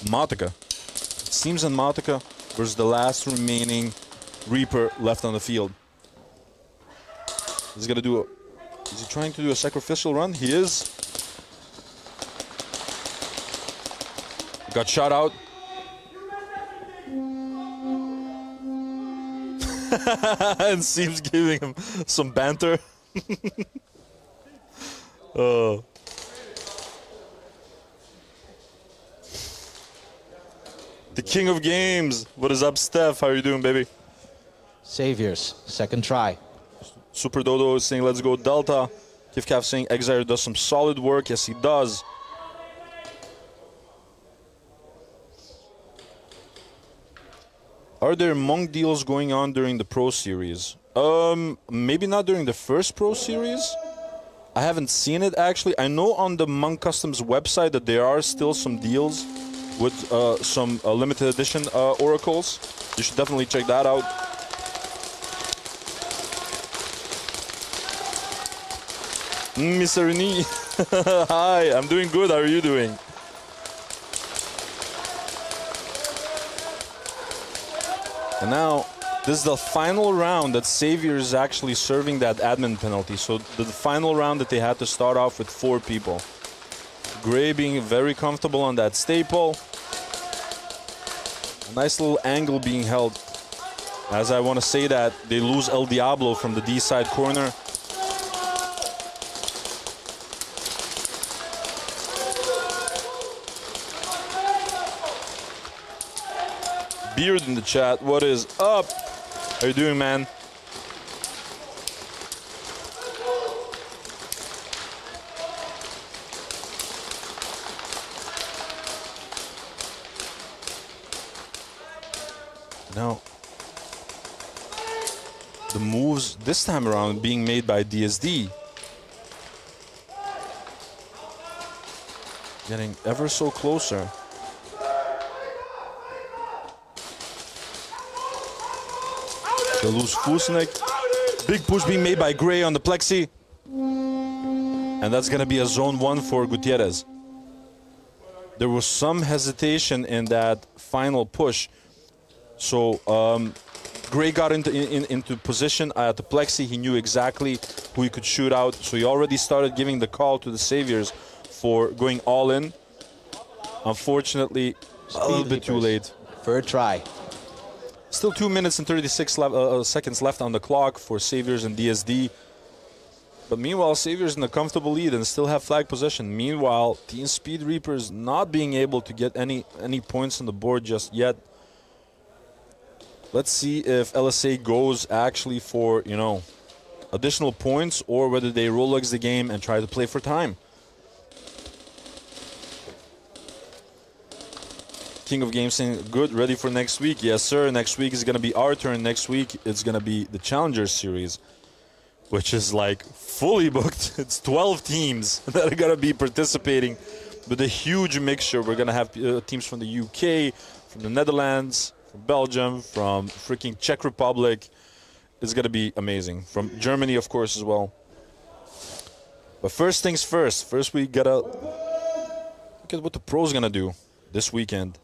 Matica. Seams and Matica versus the last remaining Reaper left on the field. He's going to do is he trying to do a sacrificial run? He is. Got shot out. And Seems giving him some banter. Oh. The king of games. What is up, Steph? How are you doing, baby? Saviors, second try. Super Dodo is saying, let's go Delta. Kivkav saying, Exire does some solid work. Yes, he does. Are there monk deals going on during the Pro Series? Maybe not during the first Pro Series. I haven't seen it, actually. I know on the Monk Customs website that there are still some deals with some limited edition oracles. You should definitely check that out. Mr. Rene. Hi, I'm doing good. How are you doing? And now, this is the final round that Savior is actually serving that admin penalty. So the final round that they had to start off with 4 people. Gray being very comfortable on that staple. A nice little angle being held. As I want to say that, they lose El Diablo from the D side corner. Beard in the chat. What is up? How you doing, man? Now, the moves this time around being made by DSD. Getting ever so closer. They lose Fusnik. Big push being made by Gray on the plexi. And that's going to be a zone 1 for Gutierrez. There was some hesitation in that final push. So Gray got into position at the plexi. He knew exactly who he could shoot out. So he already started giving the call to the Saviors for going all in. Unfortunately, a little bit too late. Third try. Still 2 minutes and 36 seconds left on the clock for Saviors and DSD. But meanwhile, Saviors in a comfortable lead and still have flag possession. Meanwhile, Team Speed Reapers not being able to get any points on the board just yet. Let's see if LSA goes actually for, you know, additional points or whether they Rolex the game and try to play for time. King of Games saying, good, ready for next week. Yes, sir. Next week is going to be our turn. Next week it's going to be the Challengers Series, which is like fully booked. It's 12 teams that are going to be participating with a huge mixture. We're going to have teams from the UK, from the Netherlands, from Belgium, from freaking Czech Republic. It's going to be amazing. From Germany, of course, as well. But first things first. First, we got to look at what the pros going to do this weekend.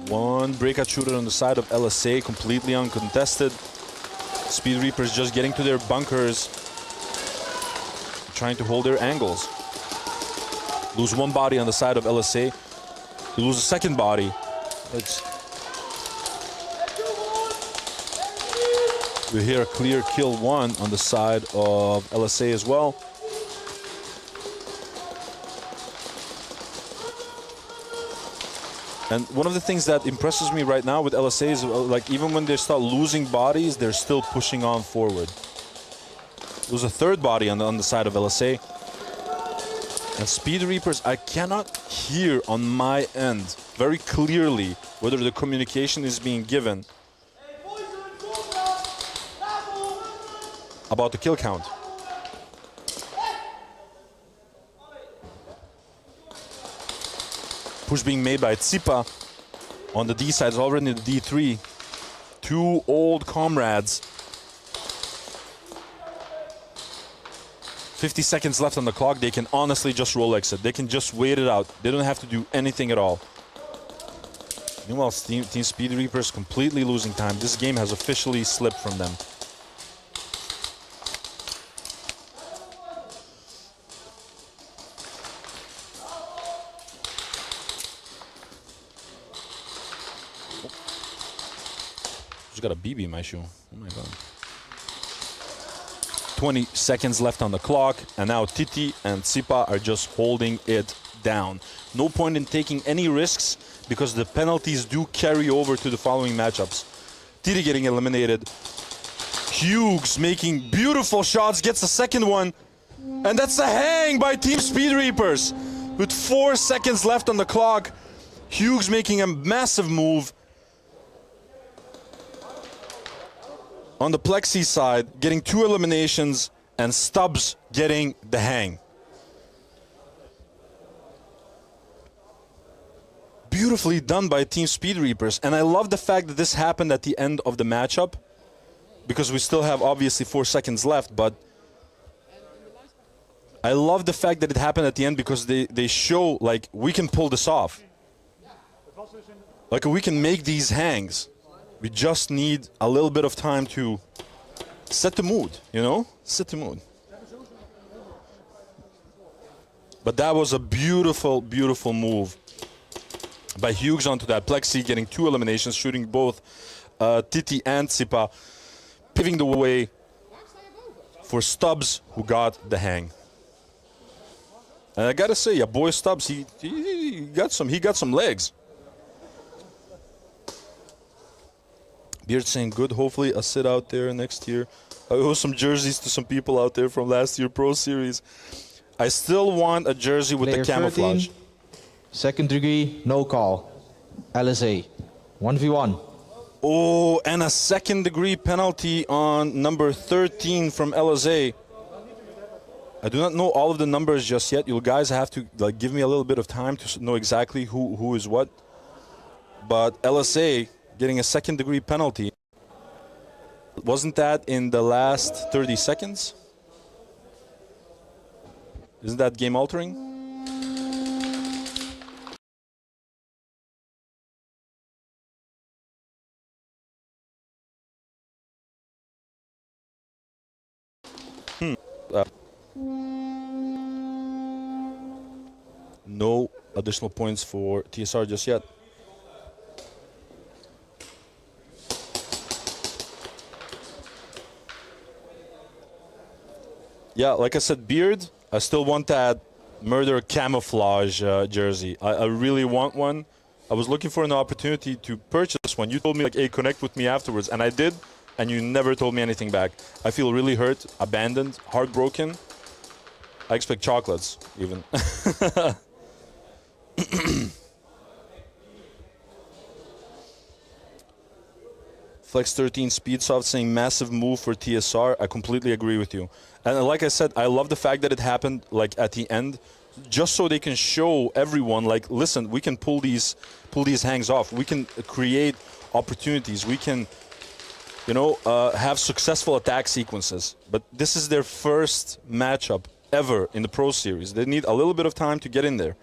One breakout shooter on the side of LSA, completely uncontested. Speed Reapers just getting to their bunkers, trying to hold their angles. Lose one body on the side of LSA. You lose a second body. We hear a clear kill one on the side of LSA as well. And one of the things that impresses me right now with LSA is like even when they start losing bodies, they're still pushing on forward. There's a third body on the side of LSA. And Speed Reapers, I cannot hear on my end very clearly whether the communication is being given about the kill count. Push being made by Tsipa on the D side, is already in the D3. Two old comrades. 50 seconds left on the clock. They can honestly just roll exit. They can just wait it out. They don't have to do anything at all. Meanwhile, Team Speed Reapers completely losing time. This game has officially slipped from them. Got a BB in my shoe. Oh my god. 20 seconds left on the clock, and now Titi and Tsipa are just holding it down. No point in taking any risks because the penalties do carry over to the following matchups. Titi getting eliminated. Hughes making beautiful shots, gets the second one, and that's a hang by Team Speed Reapers. With 4 seconds left on the clock, Hughes making a massive move. On the plexi side, getting 2 eliminations, and Stubbs getting the hang. Beautifully done by Team Speed Reapers, and I love the fact that this happened at the end of the matchup, because we still have obviously 4 seconds left, but I love the fact that it happened at the end because they show, like, we can pull this off. Like, we can make these hangs. We just need a little bit of time to set the mood, you know? Set the mood. But that was a beautiful, beautiful move by Hughes onto that plexi, getting 2 eliminations, shooting both Titi and Tsipa, paving the way for Stubbs, who got the hang. And I gotta say, yeah, boy Stubbs, he got some legs. Beard saying good. Hopefully a sit out there next year. I owe some jerseys to some people out there from last year Pro Series. I still want a jersey with Player the camouflage. 13, second degree, no call. LSA, 1v1. Oh, and a second degree penalty on number 13 from LSA. I do not know all of the numbers just yet. You guys have to like give me a little bit of time to know exactly who is what. But LSA getting a second degree penalty. Wasn't that in the last 30 seconds? Isn't that game altering? No additional points for TSR just yet. Yeah, like I said, Beard, I still want that murder camouflage jersey. I really want one. I was looking for an opportunity to purchase one. You told me, like, hey, connect with me afterwards, and I did, and you never told me anything back. I feel really hurt, abandoned, heartbroken. I expect chocolates, even. Flex 13 Speedsoft saying massive move for TSR. I completely agree with you. And like I said, I love the fact that it happened like at the end, just so they can show everyone, like, listen, we can pull these hangs off. We can create opportunities. We can, you know, have successful attack sequences. But this is their first matchup ever in the Pro Series. They need a little bit of time to get in there.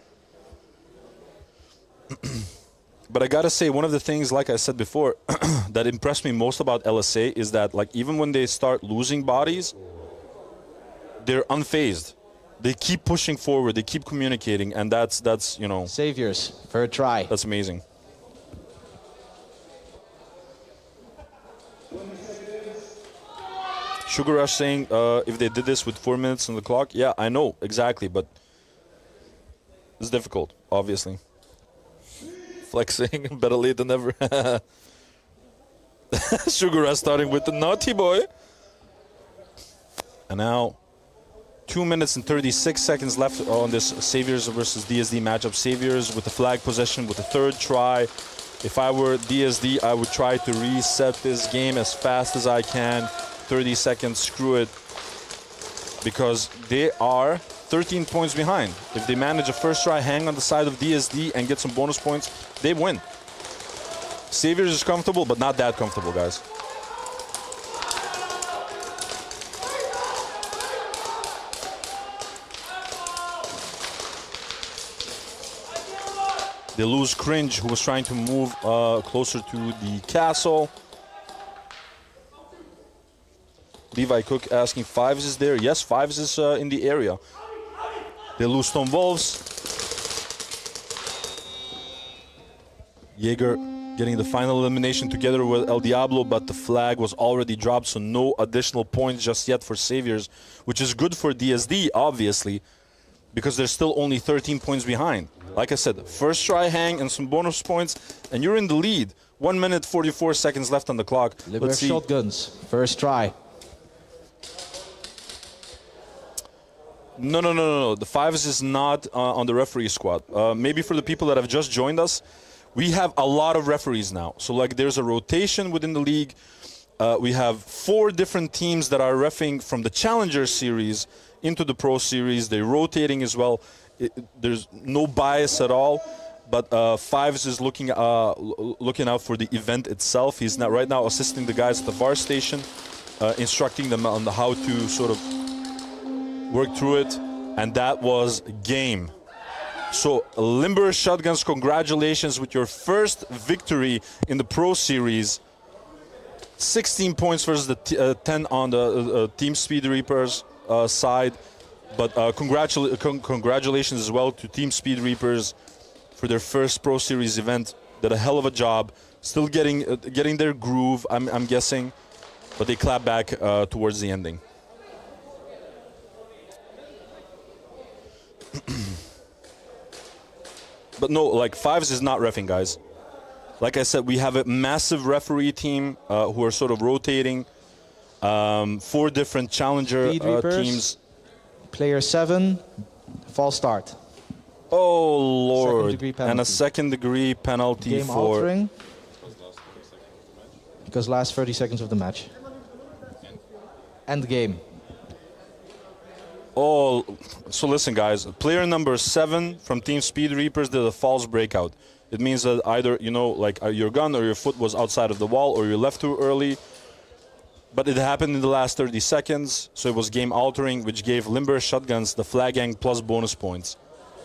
But I gotta say, one of the things, like I said before, that impressed me most about LSA is that, like, even when they start losing bodies, they're unfazed. They keep pushing forward. They keep communicating, and that's you know. Saviors for a try. That's amazing. Sugar Rush saying if they did this with 4 minutes on the clock, yeah, I know exactly, but it's difficult, obviously. Flexing, better late than never. Sugar Rush starting with the naughty boy. And now 2 minutes and 36 seconds left on this Saviors versus DSD matchup. Saviors with the flag possession with the third try. If I were DSD, I would try to reset this game as fast as I can. 30 seconds, screw it. Because they are 13 points behind. If they manage a first try hang on the side of DSD and get some bonus points, they win. Saviors is comfortable, but not that comfortable, guys. They lose Cringe, who was trying to move closer to the castle. Levi Cook asking, Fives is there? Yes, Fives is in the area. They lose Stone Wolves. Jaeger getting the final elimination together with El Diablo, but the flag was already dropped, so no additional points just yet for Saviors, which is good for DSD, obviously, because they're still only 13 points behind. Like I said, first try hang and some bonus points, and you're in the lead. 1 minute, 44 seconds left on the clock. Let's see. Shotguns, first try. No. The Fives is not on the referee squad. Maybe for the people that have just joined us, we have a lot of referees now. So, like, there's a rotation within the league. We have 4 different teams that are reffing from the Challenger Series into the Pro Series. They're rotating as well. There's no bias at all. But Fives is looking out for the event itself. He's not right now assisting the guys at the VAR station, instructing them on how to sort of work through it, and that was game. So, Limber Shotguns, congratulations with your first victory in the Pro Series. 16 points versus the 10 on the Team Speed Reapers side. But congratulations as well to Team Speed Reapers for their first Pro Series event. Did a hell of a job. Still getting their groove, I'm guessing, but they clap back towards the ending. But no, like, Fives is not reffing, guys. Like I said, we have a massive referee team who are sort of rotating. 4 different challenger Speed Reapers. teams. Player 7, false start. Oh, Lord. Second-degree And a penalty. second-degree penalty Game for... altering. Because last 30 seconds of the match. End game. Oh, so listen, guys. Player number 7 from Team Speed Reapers did a false breakout. It means that either, you know, like your gun or your foot was outside of the wall or you left too early. But it happened in the last 30 seconds, so it was game altering, which gave Limber Shotguns the flagging plus bonus points.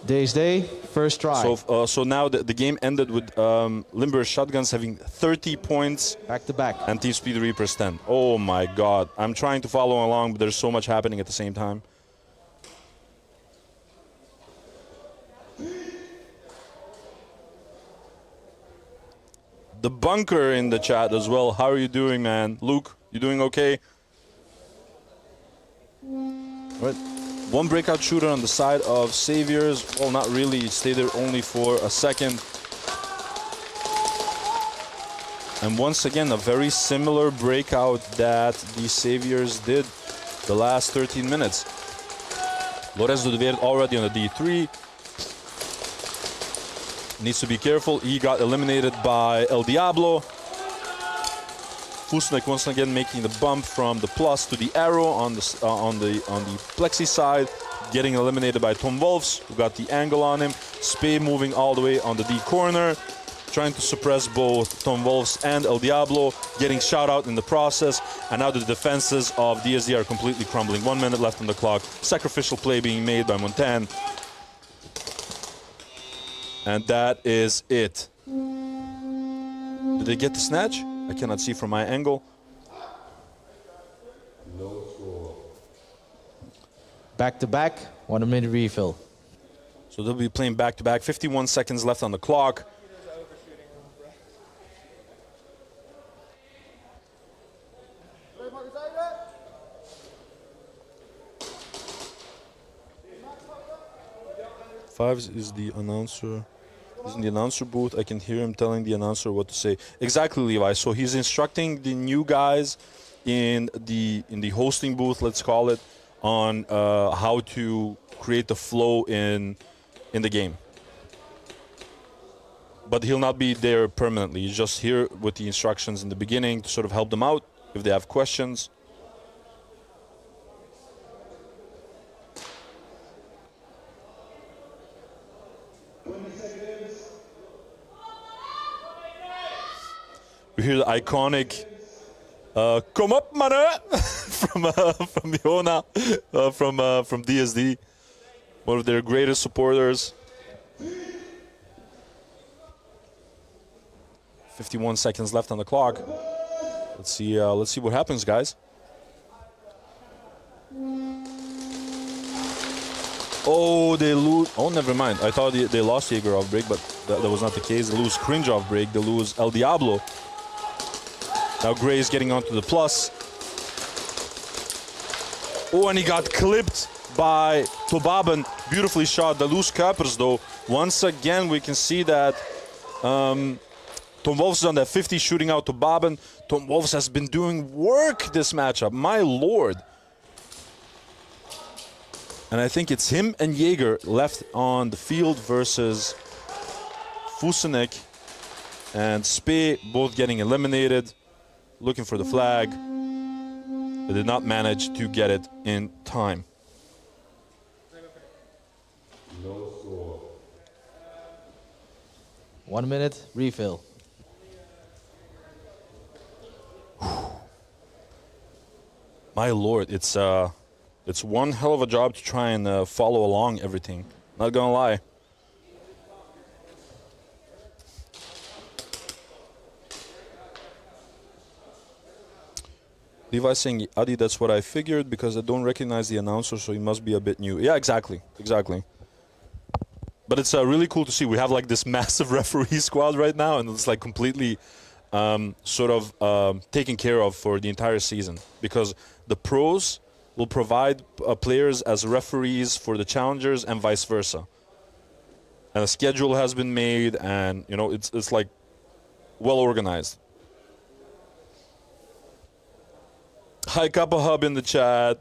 Day's day, first try. So now the game ended with Limber Shotguns having 30 points. Back to back. And Team Speed Reapers 10. Oh my God. I'm trying to follow along, but there's so much happening at the same time. The Bunker in the chat as well. How are you doing, man? Luke, you doing okay? Right. One breakout shooter on the side of Saviors. Well, not really. He stayed there only for a second. And once again, a very similar breakout that the Saviors did the last 13 minutes. Lorenzo de Weert already on the D3. Needs to be careful. He got eliminated by El Diablo. Fusnek once again making the bump from the plus to the arrow on the plexi side, getting eliminated by Tom Wolfs, who got the angle on him. Spey moving all the way on the D corner, trying to suppress both Tom Wolfs and El Diablo, getting shot out in the process. And now the defenses of DSD are completely crumbling. 1 minute left on the clock. Sacrificial play being made by Montan. And that is it. Did they get the snatch? I cannot see from my angle. Back to back, 1 minute refill. So they'll be playing back to back. 51 seconds left on the clock. Fives is the announcer. He's in the announcer booth. I can hear him telling the announcer what to say. Exactly, Levi. So he's instructing the new guys in the hosting booth, let's call it, on how to create the flow in the game. But he'll not be there permanently. He's just here with the instructions in the beginning to sort of help them out if they have questions. We hear the iconic "Come up, man!" from Yona, from DSD, one of their greatest supporters. 51 seconds left on the clock. Let's see what happens, guys. Oh, they lose. Oh, never mind. I thought they lost Jaeger off break, but that was not the case. They lose Cringe off break. They lose El Diablo. Now Gray is getting onto the plus. Oh, and he got clipped by Tobaben. Beautifully shot. The loose Kuipers, though. Once again, we can see that Tom Wolfs is on that 50 shooting out Tobaben. Tom Wolfs has been doing work this matchup. My lord. And I think it's him and Jaeger left on the field versus Fusenek and Spey both getting eliminated. Looking for the flag. They did not manage to get it in time. No score. 1 minute refill. My lord, it's one hell of a job to try and follow along everything. Not gonna lie. Levi saying, Adi, that's what I figured because I don't recognize the announcer, so he must be a bit new. Yeah, exactly. But it's really cool to see. We have like this massive referee squad right now, and it's like completely taken care of for the entire season because the pros will provide players as referees for the challengers and vice versa. And a schedule has been made, and you know it's like well organized. Hi, Kappa Hub in the chat.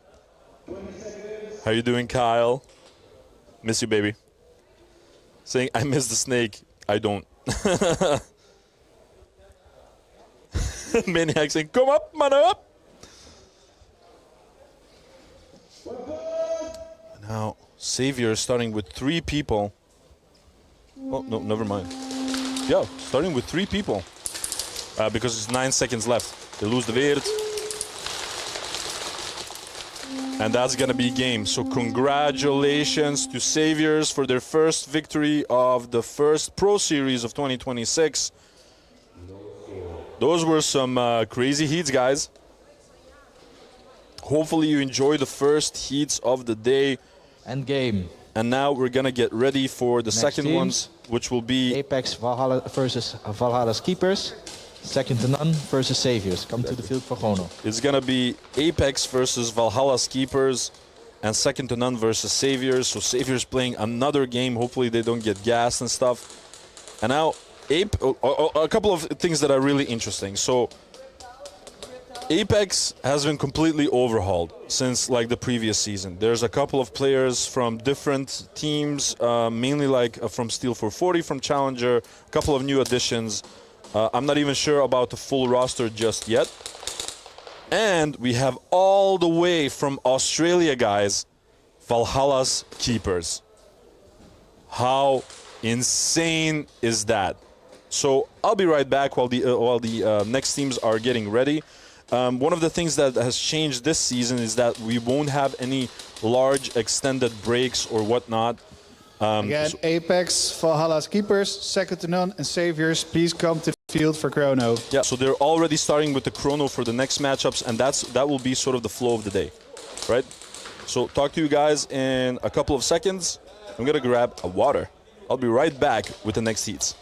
How you doing, Kyle? Miss you, baby. Saying, I miss the snake. I don't. Maniac saying, come up, man up. Now, Savior starting with 3 people. Oh, no, never mind. Yeah, starting with 3 people. Because it's 9 seconds left. They lose the Weert. And that's going to be game. So congratulations to Saviors for their first victory of the first Pro Series of 2026. Those were some crazy heats, guys. Hopefully you enjoy the first heats of the day. End game. And now we're going to get ready for the second teams. ones, which will be Apex Valhalla versus Valhalla's Keepers. Second to none versus Saviors. Come to the field for Chrono. It's going to be Apex versus Valhalla's Keepers and second to none versus Saviors. So Saviors playing another game. Hopefully they don't get gassed and stuff. And now a couple of things that are really interesting. So Apex has been completely overhauled since like the previous season. There's a couple of players from different teams, mainly like from Steel 440, from Challenger, a couple of new additions. I'm not even sure about the full roster just yet. And we have all the way from Australia, guys, Valhalla's Keepers. How insane is that? So I'll be right back while the next teams are getting ready. One of the things that has changed this season is that we won't have any large extended breaks or whatnot. Again, Apex, Valhalla's Keepers, second to none, and Saviors, please come to the field for Chrono. Yeah, so they're already starting with the Chrono for the next matchups, and that will be sort of the flow of the day, right? So talk to you guys in a couple of seconds. I'm gonna grab a water. I'll be right back with the next heats.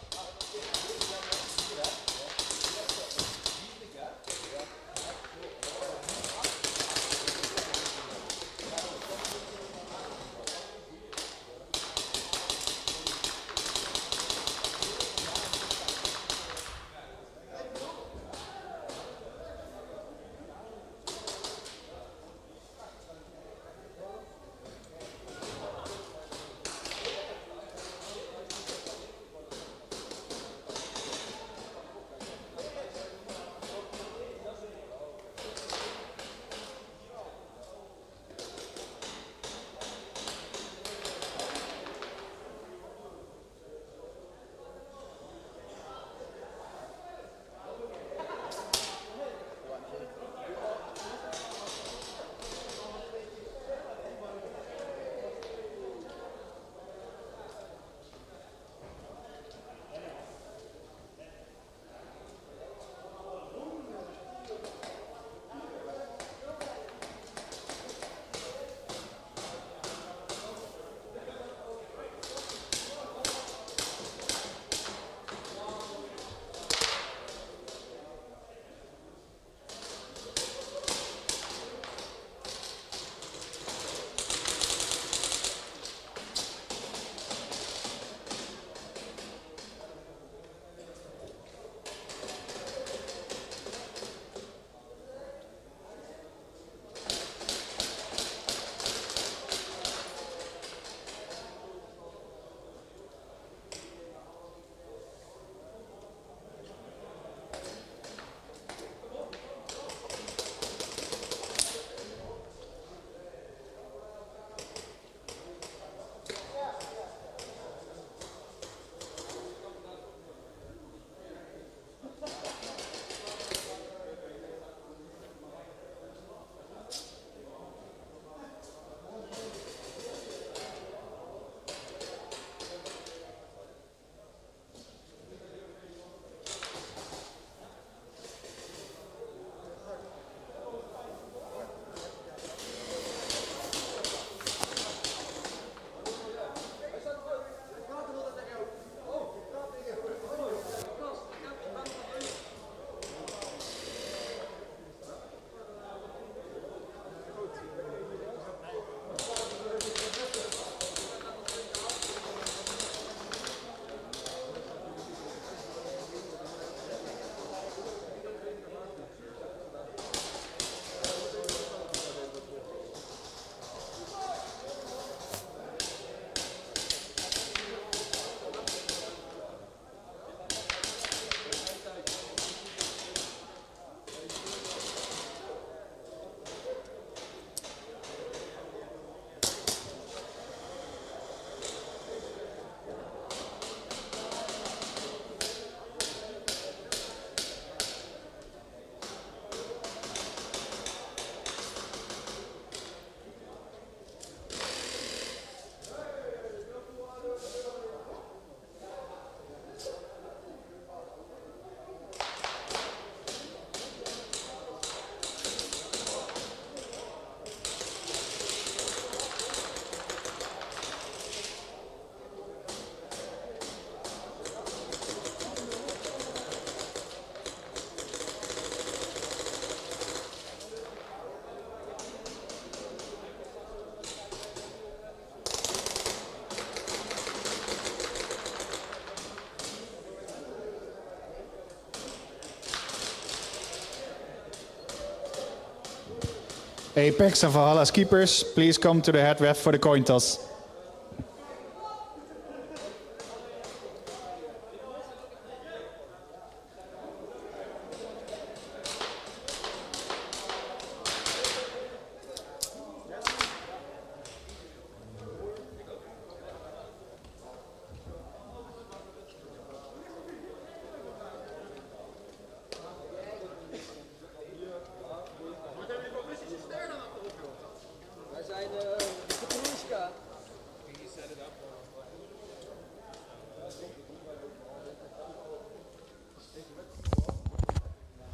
Apex and Valhalla's keepers, please come to the head ref for the coin toss.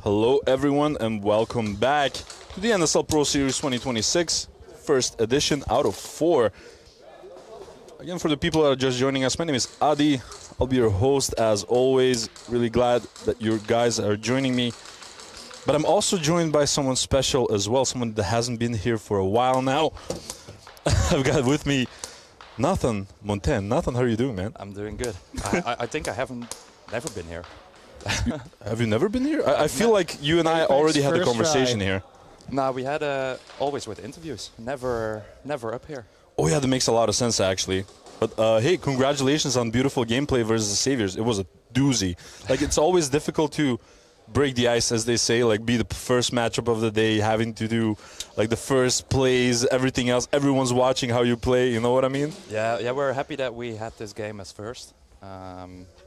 Hello everyone and welcome back to the NSL Pro Series 2026, first edition out of 4. Again, for the people that are just joining us, my name is Adi. I'll be your host as always. Really glad that you guys are joining me. But I'm also joined by someone special as well, someone that hasn't been here for a while now. I've got with me Nathan Montaigne. Nathan, how are you doing, man? I'm doing good. I think I haven't never been here. Have you never been here? I feel like you and I already had a conversation here. No, we had always with interviews. Never up here. Oh yeah, that makes a lot of sense actually. But hey, congratulations on beautiful gameplay versus the Saviors. It was a doozy. Like, it's always difficult to break the ice, as they say, like be the first matchup of the day, having to do like the first plays, everything else. Everyone's watching how you play, you know what I mean? Yeah, we're happy that we had this game as first.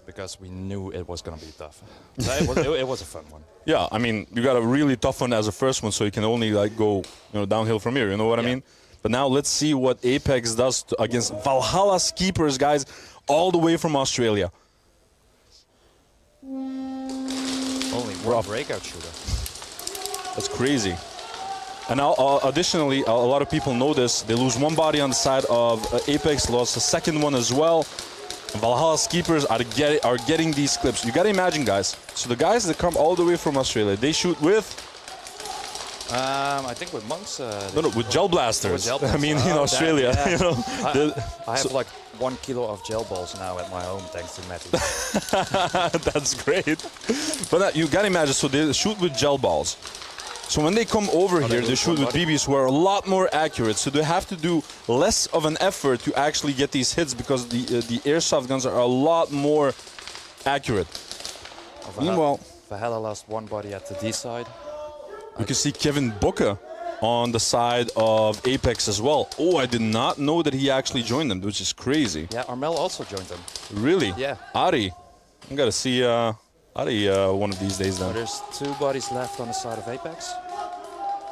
Because we knew it was going to be tough. So it was a fun one. Yeah, I mean, you got a really tough one as a first one, so you can only like go, downhill from here. You know what I mean? But now let's see what Apex does against Valhalla's keepers, guys, all the way from Australia. Only one breakout shooter. That's crazy. And now, additionally, a lot of people know this. They lose one body on the side of Apex, lost the second one as well. Valhalla's keepers are getting these clips. You gotta imagine, guys. So the guys that come all the way from Australia, they shoot with... I think with monks. No, with gel blasters. With gel blasters. I mean, in Australia, I have like 1 kilo of gel balls now at my home, thanks to Matty. That's great. But you gotta imagine, so they shoot with gel balls. So when they come over here, they shoot with BBs who are a lot more accurate. So they have to do less of an effort to actually get these hits because the airsoft guns are a lot more accurate. Meanwhile, Valhalla lost one body at the D side. You can see Kevin Booker on the side of Apex as well. Oh, I did not know that he actually joined them, which is crazy. Yeah, Armel also joined them. Really? Yeah. Ari. I gotta see Ari one of these days then. Oh, there's 2 bodies left on the side of Apex.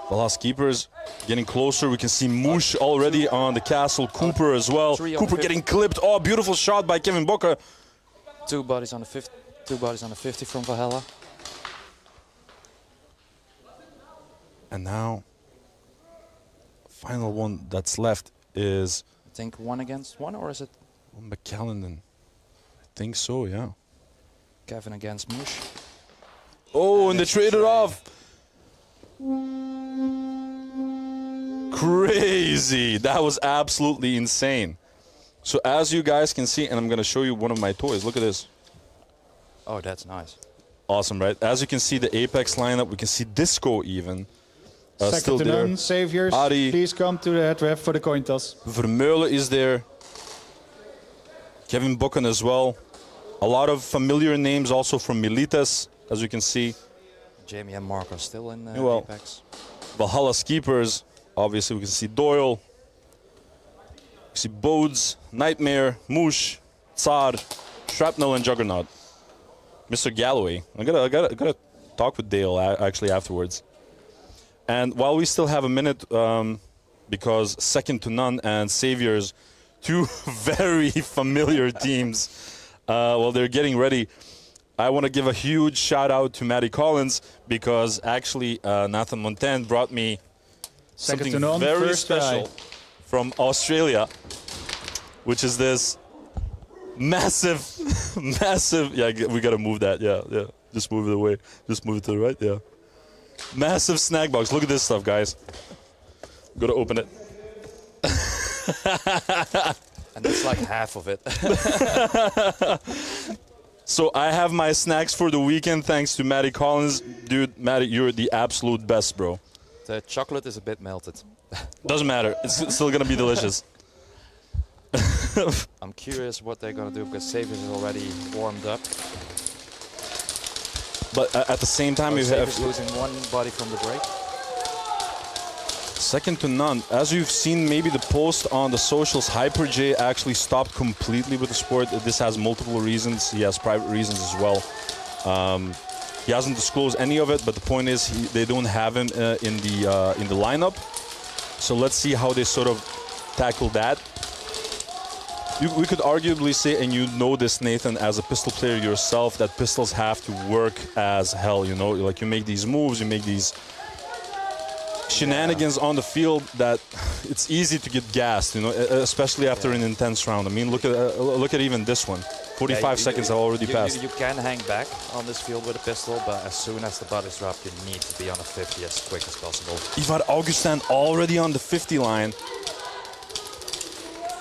Valhalla's keepers getting closer. We can see Moosh already on the castle. Cooper as well. Cooper getting clipped. Oh, beautiful shot by Kevin Booker. 2 bodies on the 50. 2 bodies on the 50 from Valhalla. And now, final one that's left is... I think 1 against 1, or is it? McCallendon. I think so, yeah. Kevin against Moosh. Oh, and they traded off. Crazy. That was absolutely insane. So as you guys can see, and I'm going to show you one of my toys. Look at this. Oh, that's nice. Awesome, right? As you can see the Apex lineup, we can see Disco even. Second still to there. none, Saviors, Adi. please come to the head ref for the coin toss. Vermeulen is there. Kevin Buchan as well. A lot of familiar names also from Milites, as you can see. Jamie and Mark are still in Apex. Valhalla's keepers, obviously we can see Doyle. We see Bodes, Nightmare, Moosh, Tsar, Shrapnel, and Juggernaut. Mr. Galloway. I gotta talk with Dale actually afterwards. And while we still have a minute, because Second to None and Saviors, 2 very familiar teams, while they're getting ready, I want to give a huge shout out to Matty Collins because actually Nathan Montaigne brought me something very special from Australia, which is this massive, yeah, we got to move that, yeah, just move it away, just move it to the right, yeah. Massive snack box. Look at this stuff, guys. Gotta open it. And it's like half of it. So I have my snacks for the weekend thanks to Matty Collins. Dude, Matty, you're the absolute best, bro. The chocolate is a bit melted. Doesn't matter. It's still gonna be delicious. I'm curious what they're gonna do because Saviors is already warmed up. But at the same time, you have Saviors losing one body from the break. second to none. As you've seen, maybe the post on the socials, HyperJ actually stopped completely with the sport. This has multiple reasons. He has private reasons as well. He hasn't disclosed any of it, but the point is they don't have him in the lineup. So let's see how they sort of tackle that. We could arguably say, and you know this, Nathan, as a pistol player yourself, that pistols have to work as hell, you know? Like, you make these moves, you make these shenanigans on the field that it's easy to get gassed, you know, especially after an intense round. I mean, look at even this one. 45 seconds have already passed. You can hang back on this field with a pistol, but as soon as the bodies drop, you need to be on a 50 as quick as possible. Ivar Augustin already on the 50 line.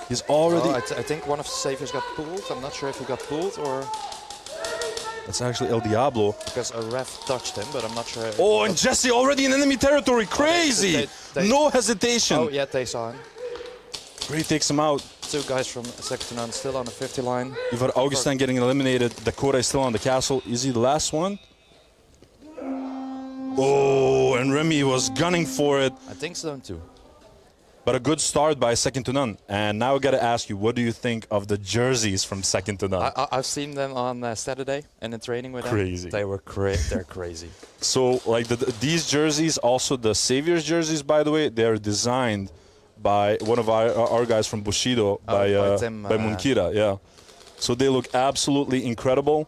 He's already... Oh, I think one of the Saviors got pulled. I'm not sure if he got pulled or... That's actually El Diablo. Because a ref touched him, but I'm not sure... Oh, and Jesse already in enemy territory. Crazy! No hesitation. Oh, yeah, they saw him. Ray takes him out. Two guys from second to none still on the 50 line. Ivar Augustin getting eliminated. Dakota is still on the castle. Is he the last one? Oh, and Remy was gunning for it. I think so too. But a good start by second to none. And now I got to ask you, what do you think of the jerseys from second to none? I've seen them on Saturday and in training with Crazy. them. They were they're crazy. So, like these jerseys, also the Saviors jerseys, by the way, they're designed by one of our guys from Bushido, by Munkira, yeah. So they look absolutely incredible.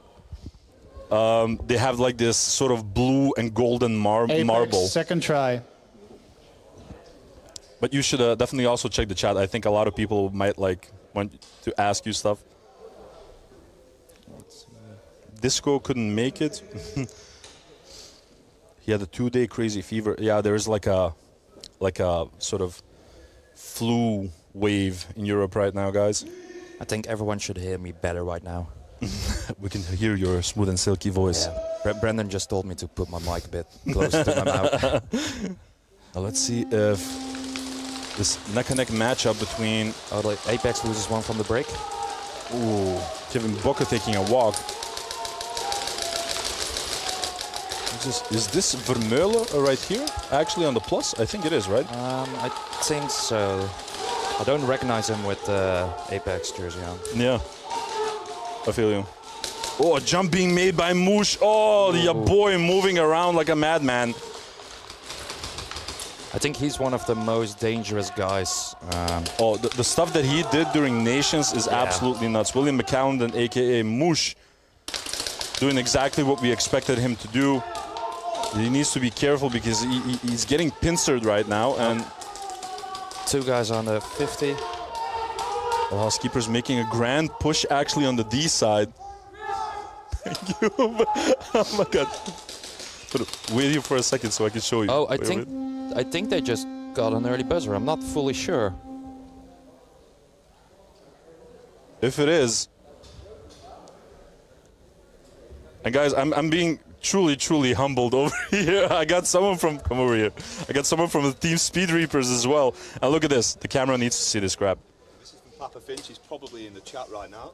They have like this sort of blue and golden marble. Second try. But you should definitely also check the chat. I think a lot of people might like want to ask you stuff. Disco couldn't make it. He had a 2-day crazy fever. Yeah, there is like a sort of flu wave in Europe right now, guys. I think everyone should hear me better right now. We can hear your smooth and silky voice. Yeah. Brendan just told me to put my mic a bit closer to my mouth. Now let's see if this neck-and-neck matchup between... Oh, like Apex loses one from the break. Ooh, Kevin Booker taking a walk. Is this Vermeulen right here? Actually on the plus? I think it is, right? I think so. I don't recognize him with the Apex jersey on. Yeah. I feel you. Oh, a jump being made by Moosh. Oh, your boy moving around like a madman. I think he's one of the most dangerous guys. The stuff that he did during Nations is absolutely nuts. William McCallendon, a.k.a. Moosh, doing exactly what we expected him to do. He needs to be careful because he's getting pincered right now. And two guys on the 50. The housekeeper's making a grand push actually on the D side. Thank you. Oh my god. Wait here for a second so I can show you. Oh, I think they just got an early buzzer. I'm not fully sure. If it is. And guys, I'm being truly humbled over here. I got someone from... Come over here. I got someone from the Team Speed Reapers as well. And look at this. The camera needs to see this crap. This is from Papa Finch. He's probably in the chat right now.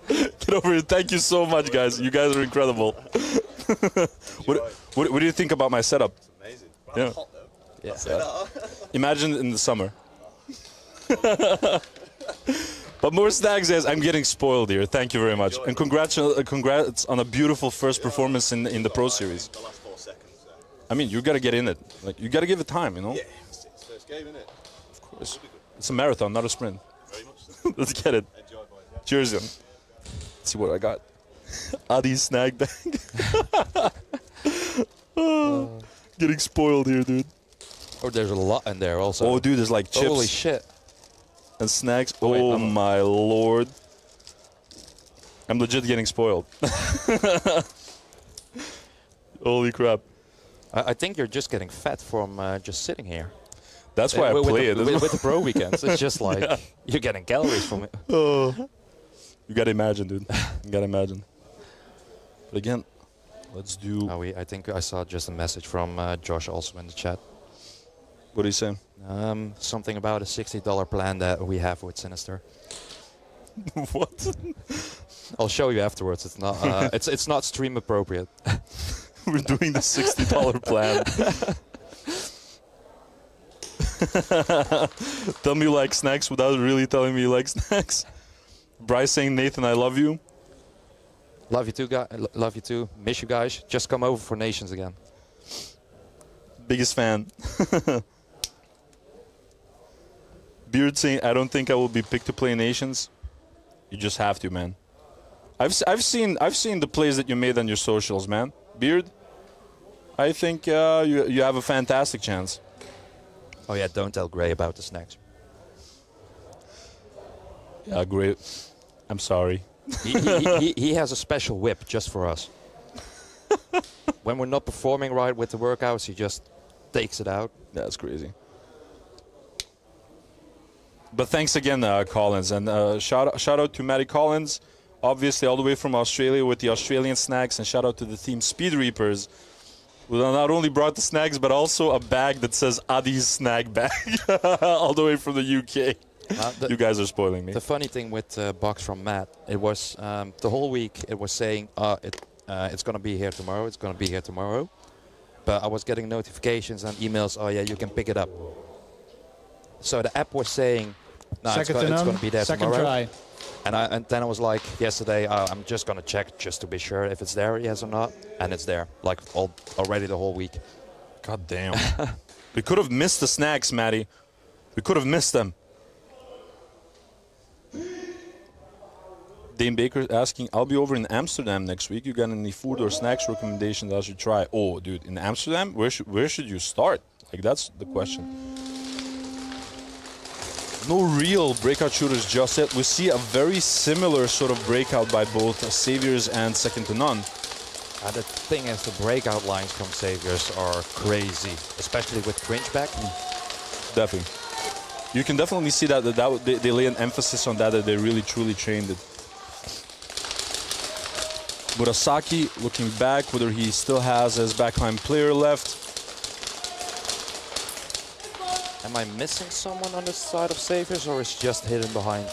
Get over here. Thank you so much, guys. You guys are incredible. What do you think about my setup? It's amazing. Yeah. Hot, though. Yeah. Imagine in the summer. But more snags as I'm getting spoiled here. Thank you very much. And congrats on a beautiful first performance in the Pro Series. The last 4 seconds. I mean, you got to get in it. Like, you got to give it time, you know? Yeah, it's his first game, isn't it? Of course. It's a marathon, not a sprint. Very much so. Let's get it. Enjoy, boys. Yeah. Cheers, Jan. Let's see what I got. Adi snag bag. Getting spoiled here, dude. Oh, there's a lot in there also. Oh, dude, there's like chips. Holy shit. And snacks. Oh, wait, oh my lord. I'm legit getting spoiled. Holy crap. I think you're just getting fat from just sitting here. That's why I play it. With the pro weekends, it's just like you're getting calories from it. Oh. You gotta imagine, dude. You gotta imagine. But again, Let's do... I think I saw just a message from Josh also in the chat. What do you say? Something about a $60 plan that we have with Sinister. What? I'll show you afterwards. It's not. It's not stream appropriate. We're doing the $60 plan. Tell me you like snacks without really telling me you like snacks. Bryce saying, Nathan, I love you. Love you too, guys. Love you too. Miss you guys. Just come over for Nations again. Biggest fan. Beard saying, I don't think I will be picked to play Nations. You just have to, man. I've seen the plays that you made on your socials, man. Beard, I think you have a fantastic chance. Oh yeah, don't tell Gray about the snacks. Yeah, great. I'm sorry. He has a special whip just for us. When we're not performing right with the workouts, he just takes it out. That's crazy. But thanks again, Collins, and shout out to Matty Collins, obviously all the way from Australia with the Australian snacks, and shout out to the team Speed Reapers, who not only brought the snacks but also a bag that says Adi's snack bag, all the way from the UK. You guys are spoiling me. The funny thing with the box from Matt, it was the whole week it was saying it's gonna be here tomorrow, it's gonna be here tomorrow, but I was getting notifications and emails. Oh yeah, you can pick it up. So the app was saying, no, it's gonna be there second tomorrow. try. And then I was like, yesterday, I'm just gonna check just to be sure if it's there, yes or not, and it's there, like already the whole week. God damn. We could have missed the snacks, Matty. We could have missed them. Dane Baker asking, I'll be over in Amsterdam next week. You got any food or snacks recommendations I should try? Oh, dude, in Amsterdam? Where should you start? Like, that's the question. No real breakout shooters just yet. We see a very similar sort of breakout by both Saviors and Second to None. The thing is, the breakout lines from Saviors are crazy, especially with cringe back. Definitely. You can definitely see that, they lay an emphasis on that they really truly trained it. Murasaki looking back, whether he still has his backline player left. Am I missing someone on the side of Saviors, or is just hidden behind?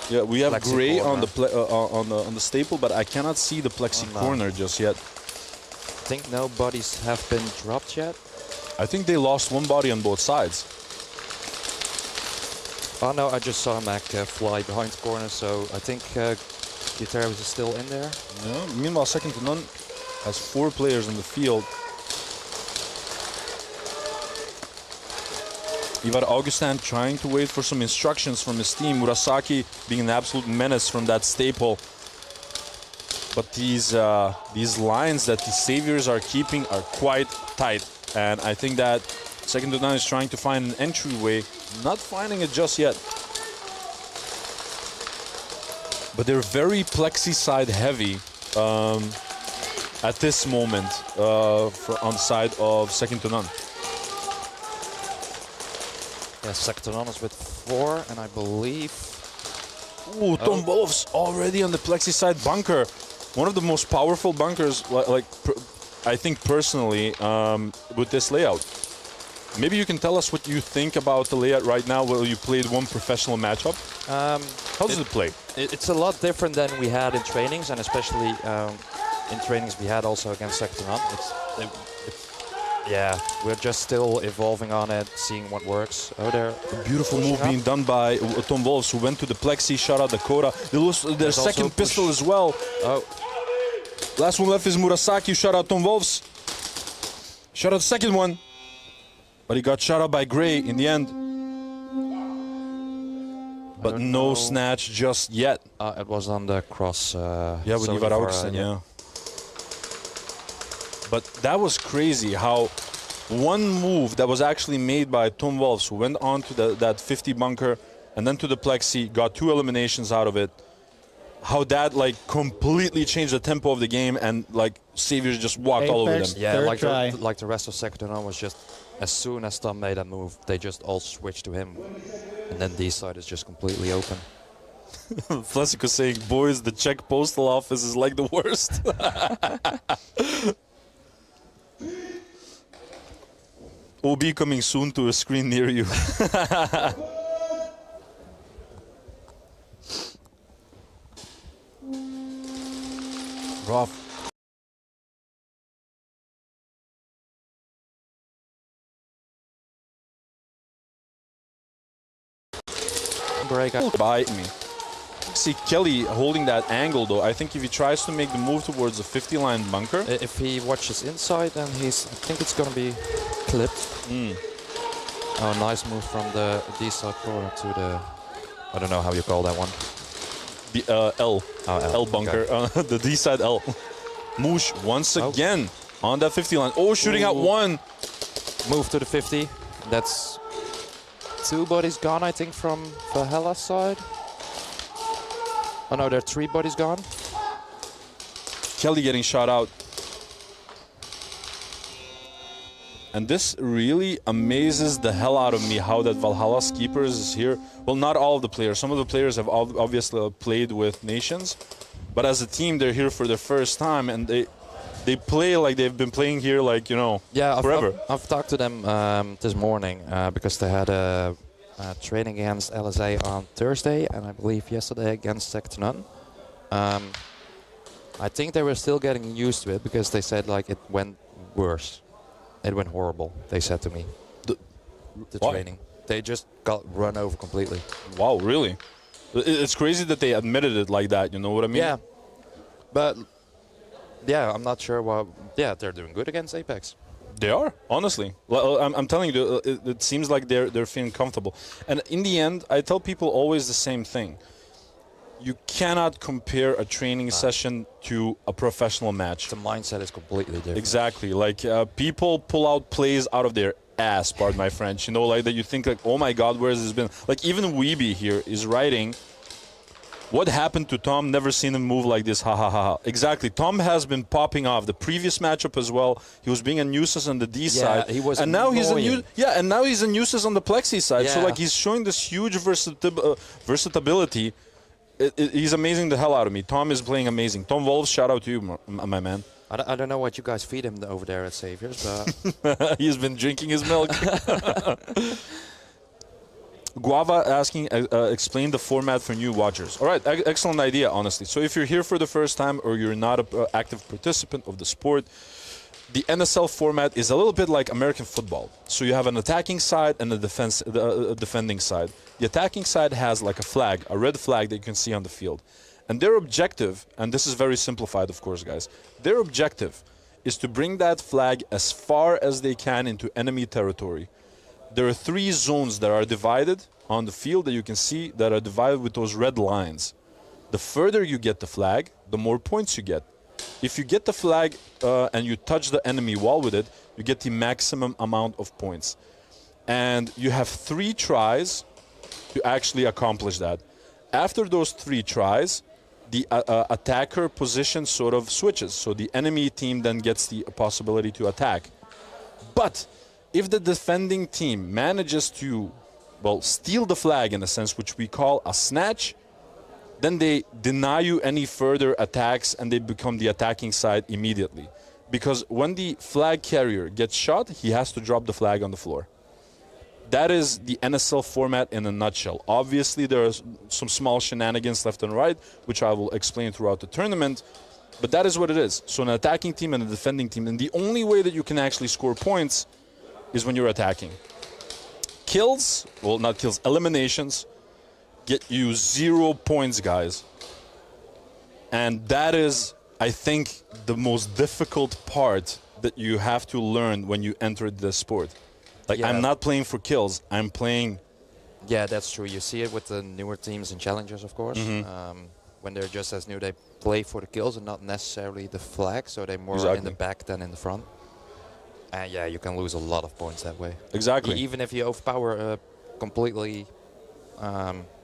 Yeah, we have Plexi Gray corner. on the staple, but I cannot see the Plexi corner just yet. I think no bodies have been dropped yet. I think they lost one body on both sides. Oh no, I just saw Mac fly behind the corner, so I think Gutierrez is still in there. Yeah. Meanwhile, Second to None has 4 players in the field. Ivar Augustin trying to wait for some instructions from his team. Murasaki being an absolute menace from that staple. But these lines that the Saviors are keeping are quite tight. And I think that Second to None is trying to find an entryway. Not finding it just yet. But they're very Plexi side heavy at this moment on the side of Second to None. Yeah, Second to None is with 4, and I believe... Ooh, Tom Wolf's already on the Plexi side bunker. One of the most powerful bunkers, I think personally, with this layout. Maybe you can tell us what you think about the layout right now while you played one professional matchup. How does it play? It's a lot different than we had in trainings, and especially in trainings we had also against Second to None. Yeah, we're just still evolving on it, seeing what works. Oh, there. A beautiful move being done by Tom Wolfs, who went to the Plexi, shot out Dakota. They lost their second pistol as well. Oh. Last one left is Murasaki, shot out Tom Wolfs. Shot out the second one. But he got shot out by Gray in the end. But no snatch just yet. It was on the cross. Yeah, with Ivar Augustin, yeah. But that was crazy how one move that was actually made by Tom Wolfs, who went on to that 50 bunker and then to the Plexi, got 2 eliminations out of it. How that completely changed the tempo of the game, and Saviors just walked all over them. Yeah, like the rest of Second to None was just, as soon as Tom made that move, they just all switched to him. And then D side is just completely open. Flesico saying, boys, the Czech postal office is like the worst. OB coming soon to a screen near you. Rough. Break. Bite me. See Kelly holding that angle though. I think if he tries to make the move towards the 50-line bunker. If he watches inside, then I think it's gonna be clipped. Oh, nice move from the D side corner to the, I don't know how you call that one. The L bunker, okay. the D side L. Moosh once again on that 50 line. Oh, shooting out one. Move to the 50. That's 2 bodies gone, I think, from Valhalla side. Oh no, there are 3 bodies gone. Kelly getting shot out. And this really amazes the hell out of me how that Valhalla Keepers is here. Well, not all of the players. Some of the players have obviously played with Nations. But as a team, they're here for their first time. And they play like they've been playing here, like, you know, forever. I've talked to them this morning because they had a training against LSA on Thursday. And I believe yesterday against Sector. I think they were still getting used to it because they said, like, it went worse. It went horrible, they said to me. The training. They just got run over completely. Wow, really? It's crazy that they admitted it like that, you know what I mean? Yeah. But, yeah, I'm not sure why. Yeah, they're doing good against Apex. They are, honestly. Well, I'm telling you, it seems like they're feeling comfortable. And in the end, I tell people always the same thing. You cannot compare a training session to a professional match. The mindset is completely different. Exactly. Like, people pull out plays out of their ass, pardon my French. You know, like that you think, like, oh my God, where has this been? Like, even Weeby here is writing, what happened to Tom? Never seen him move like this, ha ha ha. Exactly. Tom has been popping off. The previous matchup as well, he was being a nuisance on the D side. He was and now he's and now he's a nuisance on the Plexi side. Yeah. So, like, he's showing this huge versatility. He's amazing the hell out of me. Tom is playing amazing. Tom Wolf, shout out to you, my man. I don't know what you guys feed him over there at Saviors, but... He's been drinking his milk. Guava asking, explain the format for new watchers. All right, excellent idea, honestly. So if you're here for the first time or you're not an active participant of the sport, the NSL format is a little bit like American football. So you have an attacking side and a defending side. The attacking side has like a flag, a red flag that you can see on the field. And their objective, and this is very simplified, of course, guys, their objective is to bring that flag as far as they can into enemy territory. There are 3 zones that are divided on the field that you can see that are divided with those red lines. The further you get the flag, the more points you get. If you get the flag and you touch the enemy wall with it, you get the maximum amount of points. And you have 3 tries to actually accomplish that. After those 3 tries, the attacker position sort of switches. So the enemy team then gets the possibility to attack. But if the defending team manages to, well, steal the flag in a sense, which we call a snatch, then they deny you any further attacks and they become the attacking side immediately. Because when the flag carrier gets shot, he has to drop the flag on the floor. That is the NSL format in a nutshell. Obviously, there are some small shenanigans left and right, which I will explain throughout the tournament, but that is what it is. So an attacking team and a defending team, and the only way that you can actually score points is when you're attacking. Kills, well, not kills, eliminations, get you 0 points, guys. And that is, I think, the most difficult part that you have to learn when you enter the sport. Like, yeah. I'm not playing for kills, I'm playing... Yeah, that's true. You see it with the newer teams and challengers, of course. When they're just as new, they play for the kills and not necessarily the flag, so they're more in the back than in the front. And yeah, you can lose a lot of points that way. Exactly. Even if you overpower completely...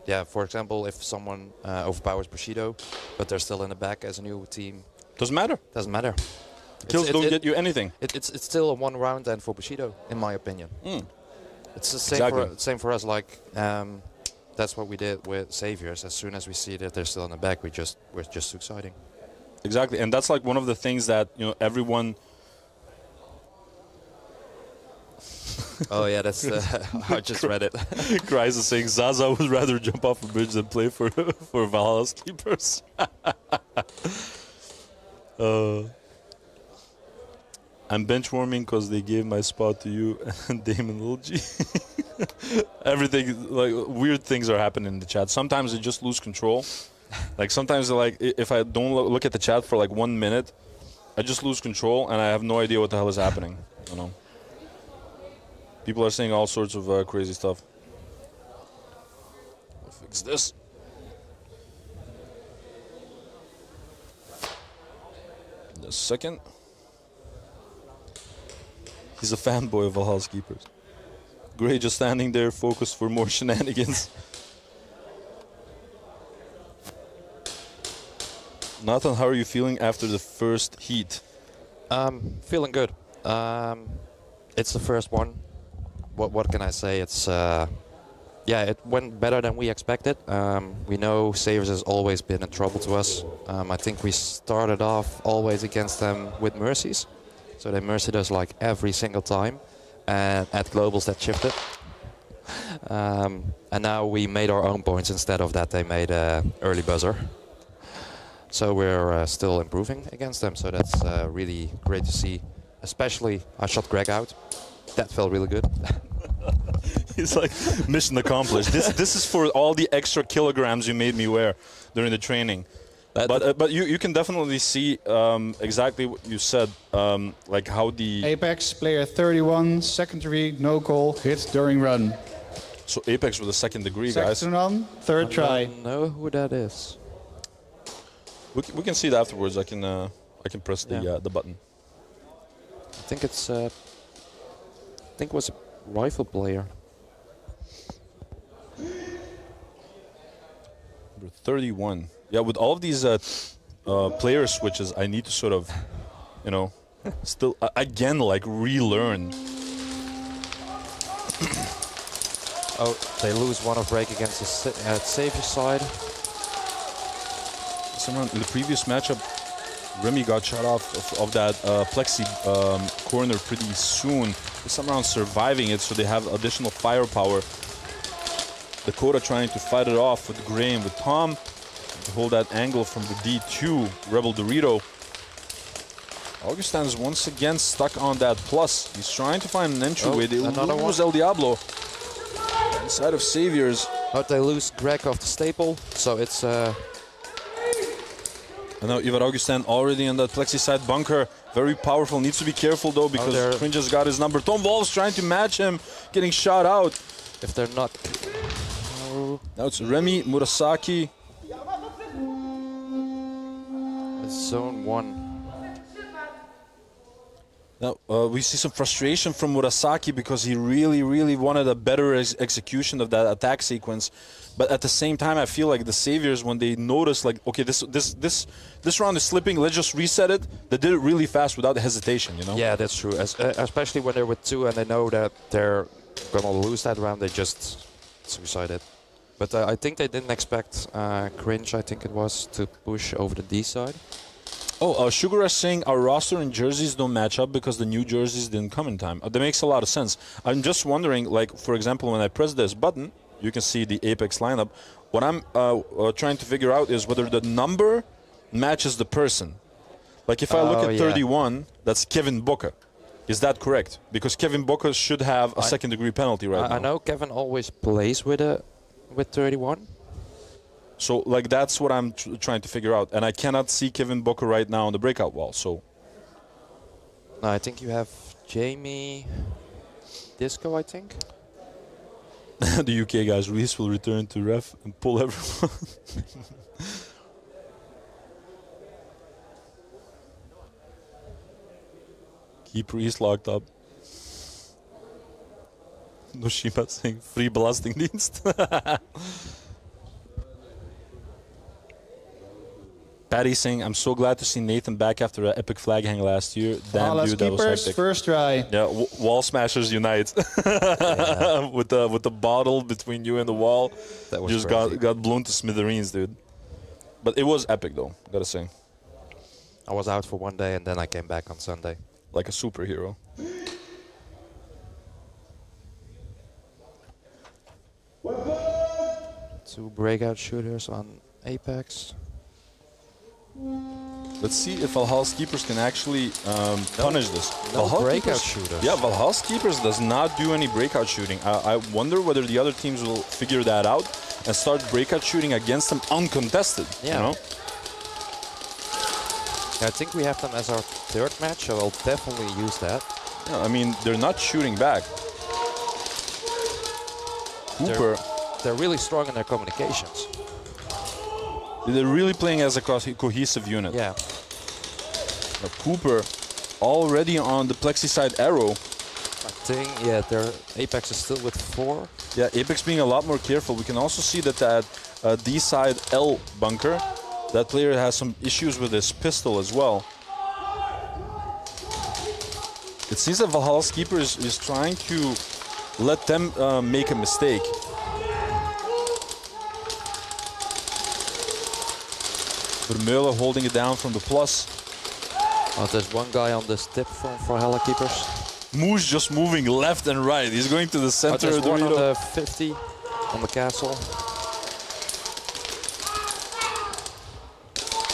yeah, for example, if someone overpowers Bushido, but they're still in the back as a new team... Doesn't matter. Doesn't matter. Kills don't get you anything. It's still a 1 round end for Bushido, in my opinion. It's the same, exactly. same for us. Like, that's what we did with Saviors. As soon as we see that they're still in the back, we're just succeeding. Exactly, and that's like one of the things that everyone. Oh yeah, that's I just read it. Kreis is saying Zaza would rather jump off a bridge than play for Valhalla Sleepers. I'm benchwarming because they gave my spot to you and Damon Lilji. Everything, like weird things are happening in the chat. Sometimes I just lose control. Like sometimes, like if I don't look at the chat for like 1 minute, I just lose control and I have no idea what the hell is happening. People are saying all sorts of crazy stuff. I'll fix this. The second. He's a fanboy of Valhalla Keepers. Gray just standing there, focused for more shenanigans. Nathan, how are you feeling after the first heat? Feeling good. It's the first one. What can I say? It's yeah, it went better than we expected. We know Saviors has always been a trouble to us. I think we started off always against them with mercies, so they mercied us like every single time. And at globals that shifted. And now we made our own points instead of that. They made early buzzer. So we're still improving against them. So that's really great to see. Especially I shot Greg out. That felt really good. He's like, mission accomplished. This is for all the extra kilograms you made me wear during the training. But you can definitely see exactly what you said, like how the... Apex, player 31, second degree, no call, hit during run. So Apex with a second degree, guys. Second run, third try. I don't know who that is. We can see it afterwards. I can press the button. I think it's it was a rifle player. Number 31. Yeah, with all of these player switches, I need to sort of, still again like relearn. Oh, they lose one of break against the Savior side. In the previous matchup, Remy got shot off of that plexi corner pretty soon. Somehow surviving it, so they have additional firepower. Dakota trying to fight it off with Gray and with Tom to hold that angle from the D2. Rebel Dorito. Augustin is once again stuck on that plus. He's trying to find an entryway. They lose El Diablo inside of Saviors. But they lose Greg off the staple, so it's... I know Ivar Augustin already in that plexi side bunker. Very powerful. Needs to be careful though because Quinn just got his number. Tom Wolf's trying to match him, getting shot out. If they're not... Now it's Remy, Murasaki. It's zone 1. Now we see some frustration from Murasaki because he really wanted a better execution of that attack sequence. But at the same time, I feel like the Saviors, when they notice, like, okay, this round is slipping, let's just reset it. They did it really fast without hesitation, Yeah, that's true. Especially when they're with 2 and they know that they're gonna lose that round, they just suicided. But I think they didn't expect Cringe, I think it was, to push over the D side. Oh, Sugar is saying our roster and jerseys don't match up because the new jerseys didn't come in time. That makes a lot of sense. I'm just wondering, like, for example, when I press this button, you can see the Apex lineup. What I'm trying to figure out is whether the number matches the person. Like if I look at 31, that's Kevin Booker. Is that correct? Because Kevin Booker should have a second degree penalty right now. I know Kevin always plays with 31. So like that's what I'm trying to figure out. And I cannot see Kevin Booker right now on the breakout wall. So no, I think you have Jamie Disco, I think. The UK guys, Reese will return to ref and pull everyone. Keep Reese locked up. Noshima saying free Belastingdienst. Patty saying, I'm so glad to see Nathan back after an epic flag hang last year. Damn, Valhalla's dude, that was keepers, hectic. first try. Yeah, wall smashers unite. with the bottle between you and the wall. That was just crazy. got blown to smithereens, dude. But it was epic, though, gotta say. I was out for one day and then I came back on Sunday. Like a superhero. Two breakout shooters on Apex. Let's see if Valhalla's keepers can actually punish this. No Valhalla breakout keepers, shooters. Yeah, Valhalla's keepers does not do any breakout shooting. I wonder whether the other teams will figure that out and start breakout shooting against them uncontested. Yeah. You know? I think we have them as our third match, so I'll definitely use that. Yeah, I mean, they're not shooting back. Cooper, They're really strong in their communications. they're really playing as a cohesive unit. Yeah. Cooper already on the plexi side arrow. I think, yeah, their Apex is still with 4. Yeah, Apex being a lot more careful. We can also see that D side L bunker, that player has some issues with his pistol as well. It seems that Valhalla's keeper is trying to let them make a mistake. Vermeulen holding it down from the plus. Oh, there's one guy on this tip from Valhalla keepers. Moose just moving left and right. He's going to the Oh, center there's of the one on arena. the 50 on the castle.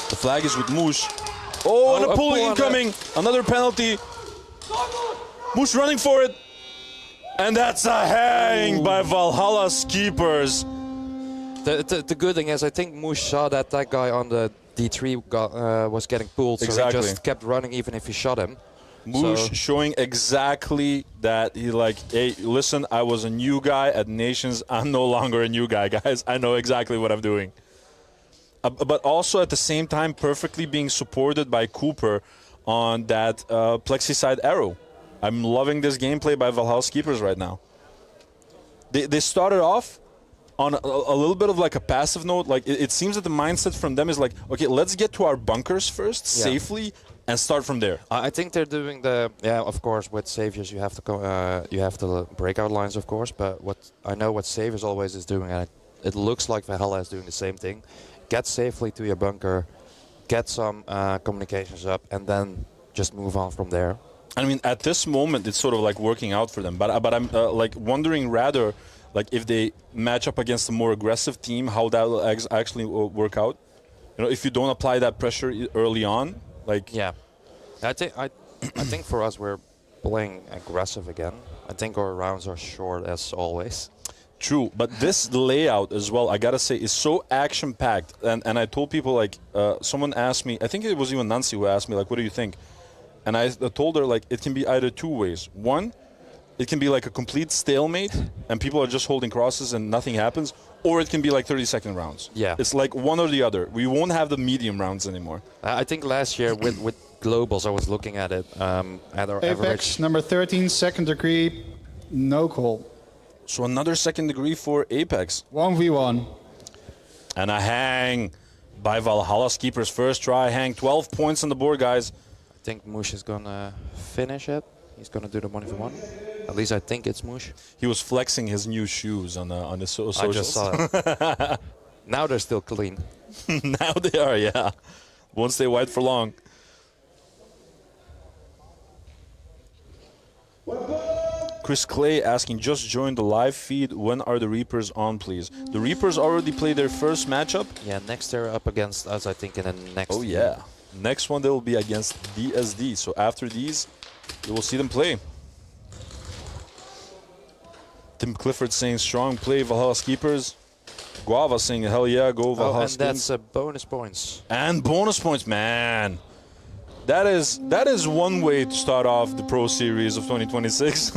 The flag is with Moose. Oh, and a a pull pull on incoming. Another penalty. Moose running for it. And that's a hang by Valhalla's keepers. The good thing is, I think Moose saw that guy on the D3 was getting pulled, so Exactly. he just kept running even if he shot him. Moose So- showing exactly that he like, hey, listen, I was a new guy at Nations. I'm no longer a new guy, guys. I know exactly what I'm doing. But also at the same time, perfectly being supported by Cooper on that plexi side arrow. I'm loving this gameplay by Valhalla's keepers right now. They started off on a little bit of like a passive note. Like it seems that the mindset from them is like, okay, let's get to our bunkers first safely and start from there. I think they're doing the of course, with Saviors you have to you have the breakout lines, of course. But what I know what Saviors always is doing, and it looks like Valhalla is doing the same thing. Get safely to your bunker, get some communications up, and then just move on from there. I mean, at this moment, it's sort of like working out for them. But I'm like wondering rather, like if they match up against a more aggressive team, how that will actually work out. You know, if you don't apply that pressure early on, like Yeah, I think for us we're playing aggressive again. I think our rounds are short as always. True, but this layout as well, I gotta say, is so action-packed. And I told people, like, someone asked me, I think it was even Nancy who asked me, like, what do you think? And I told her, like, it can be either two ways. One, it can be like a complete stalemate, and people are just holding crosses and nothing happens. Or it can be like 30-second rounds. Yeah. It's like one or the other. We won't have the medium rounds anymore. I think last year with globals, I was looking at it at our Apex average. number 13, second degree, no call. So another second degree for Apex. 1v1. And a hang by Valhalla's keepers. First try, hang. 12 points on the board, guys. I think Moosh is gonna finish it. He's gonna do the 1v1. At least I think it's Moosh. He was flexing his new shoes on the socials. I just saw it. Now they're still clean. Now they are, yeah. Won't stay white for long. Chris Clay asking, just join the live feed. When are the Reapers on, please? The Reapers already played their first matchup. Yeah, next they're up against us, I think, in the next. Oh, yeah. Next one, they will be against DSD. So after these, you will see them play. Tim Clifford saying, strong play, Valhalla's keepers. Guava saying, hell yeah, go Oh, Valhalla's and that's bonus points. And bonus points, man. That is one way to start off the Pro Series of 2026.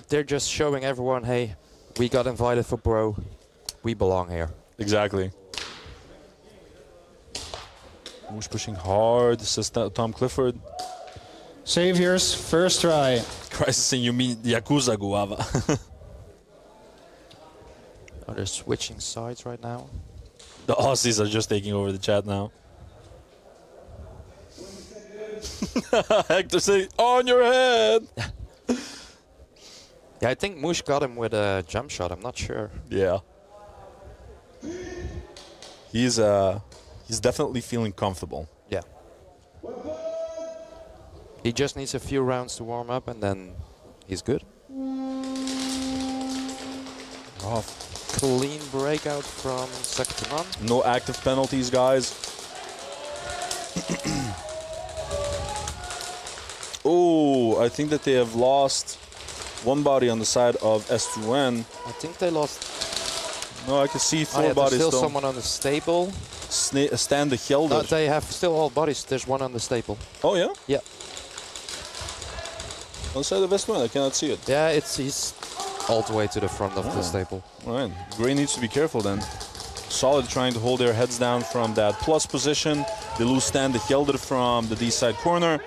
They're just showing everyone, hey, we got invited for Pro. We belong here. Exactly. Moose pushing hard, says Tom Clifford. Saviors, first try. Crisis saying, you mean Yakuza, Guava. Oh, they're switching sides right now. The Aussies are just taking over the chat now. Hector say, on your head! Yeah, I think Moosh got him with a jump shot. I'm not sure. Yeah. He's definitely feeling comfortable. Yeah. He just needs a few rounds to warm up and then he's good. Oh, Clean breakout from second to none. no active penalties, guys. Oh, I think that they have lost one body on the side of S2N. I think they lost. No, I can see four There's bodies still still. someone on the staple. Stand the Helder. No, they have still all bodies. There's one on the staple. Oh, yeah? Yeah. On the side of S2N, I cannot see it. Yeah, he's all the way to the front of the staple. All right. Gray needs to be careful then. Solid trying to hold their heads down from that plus position. They lose Stand the Helder from the D side corner.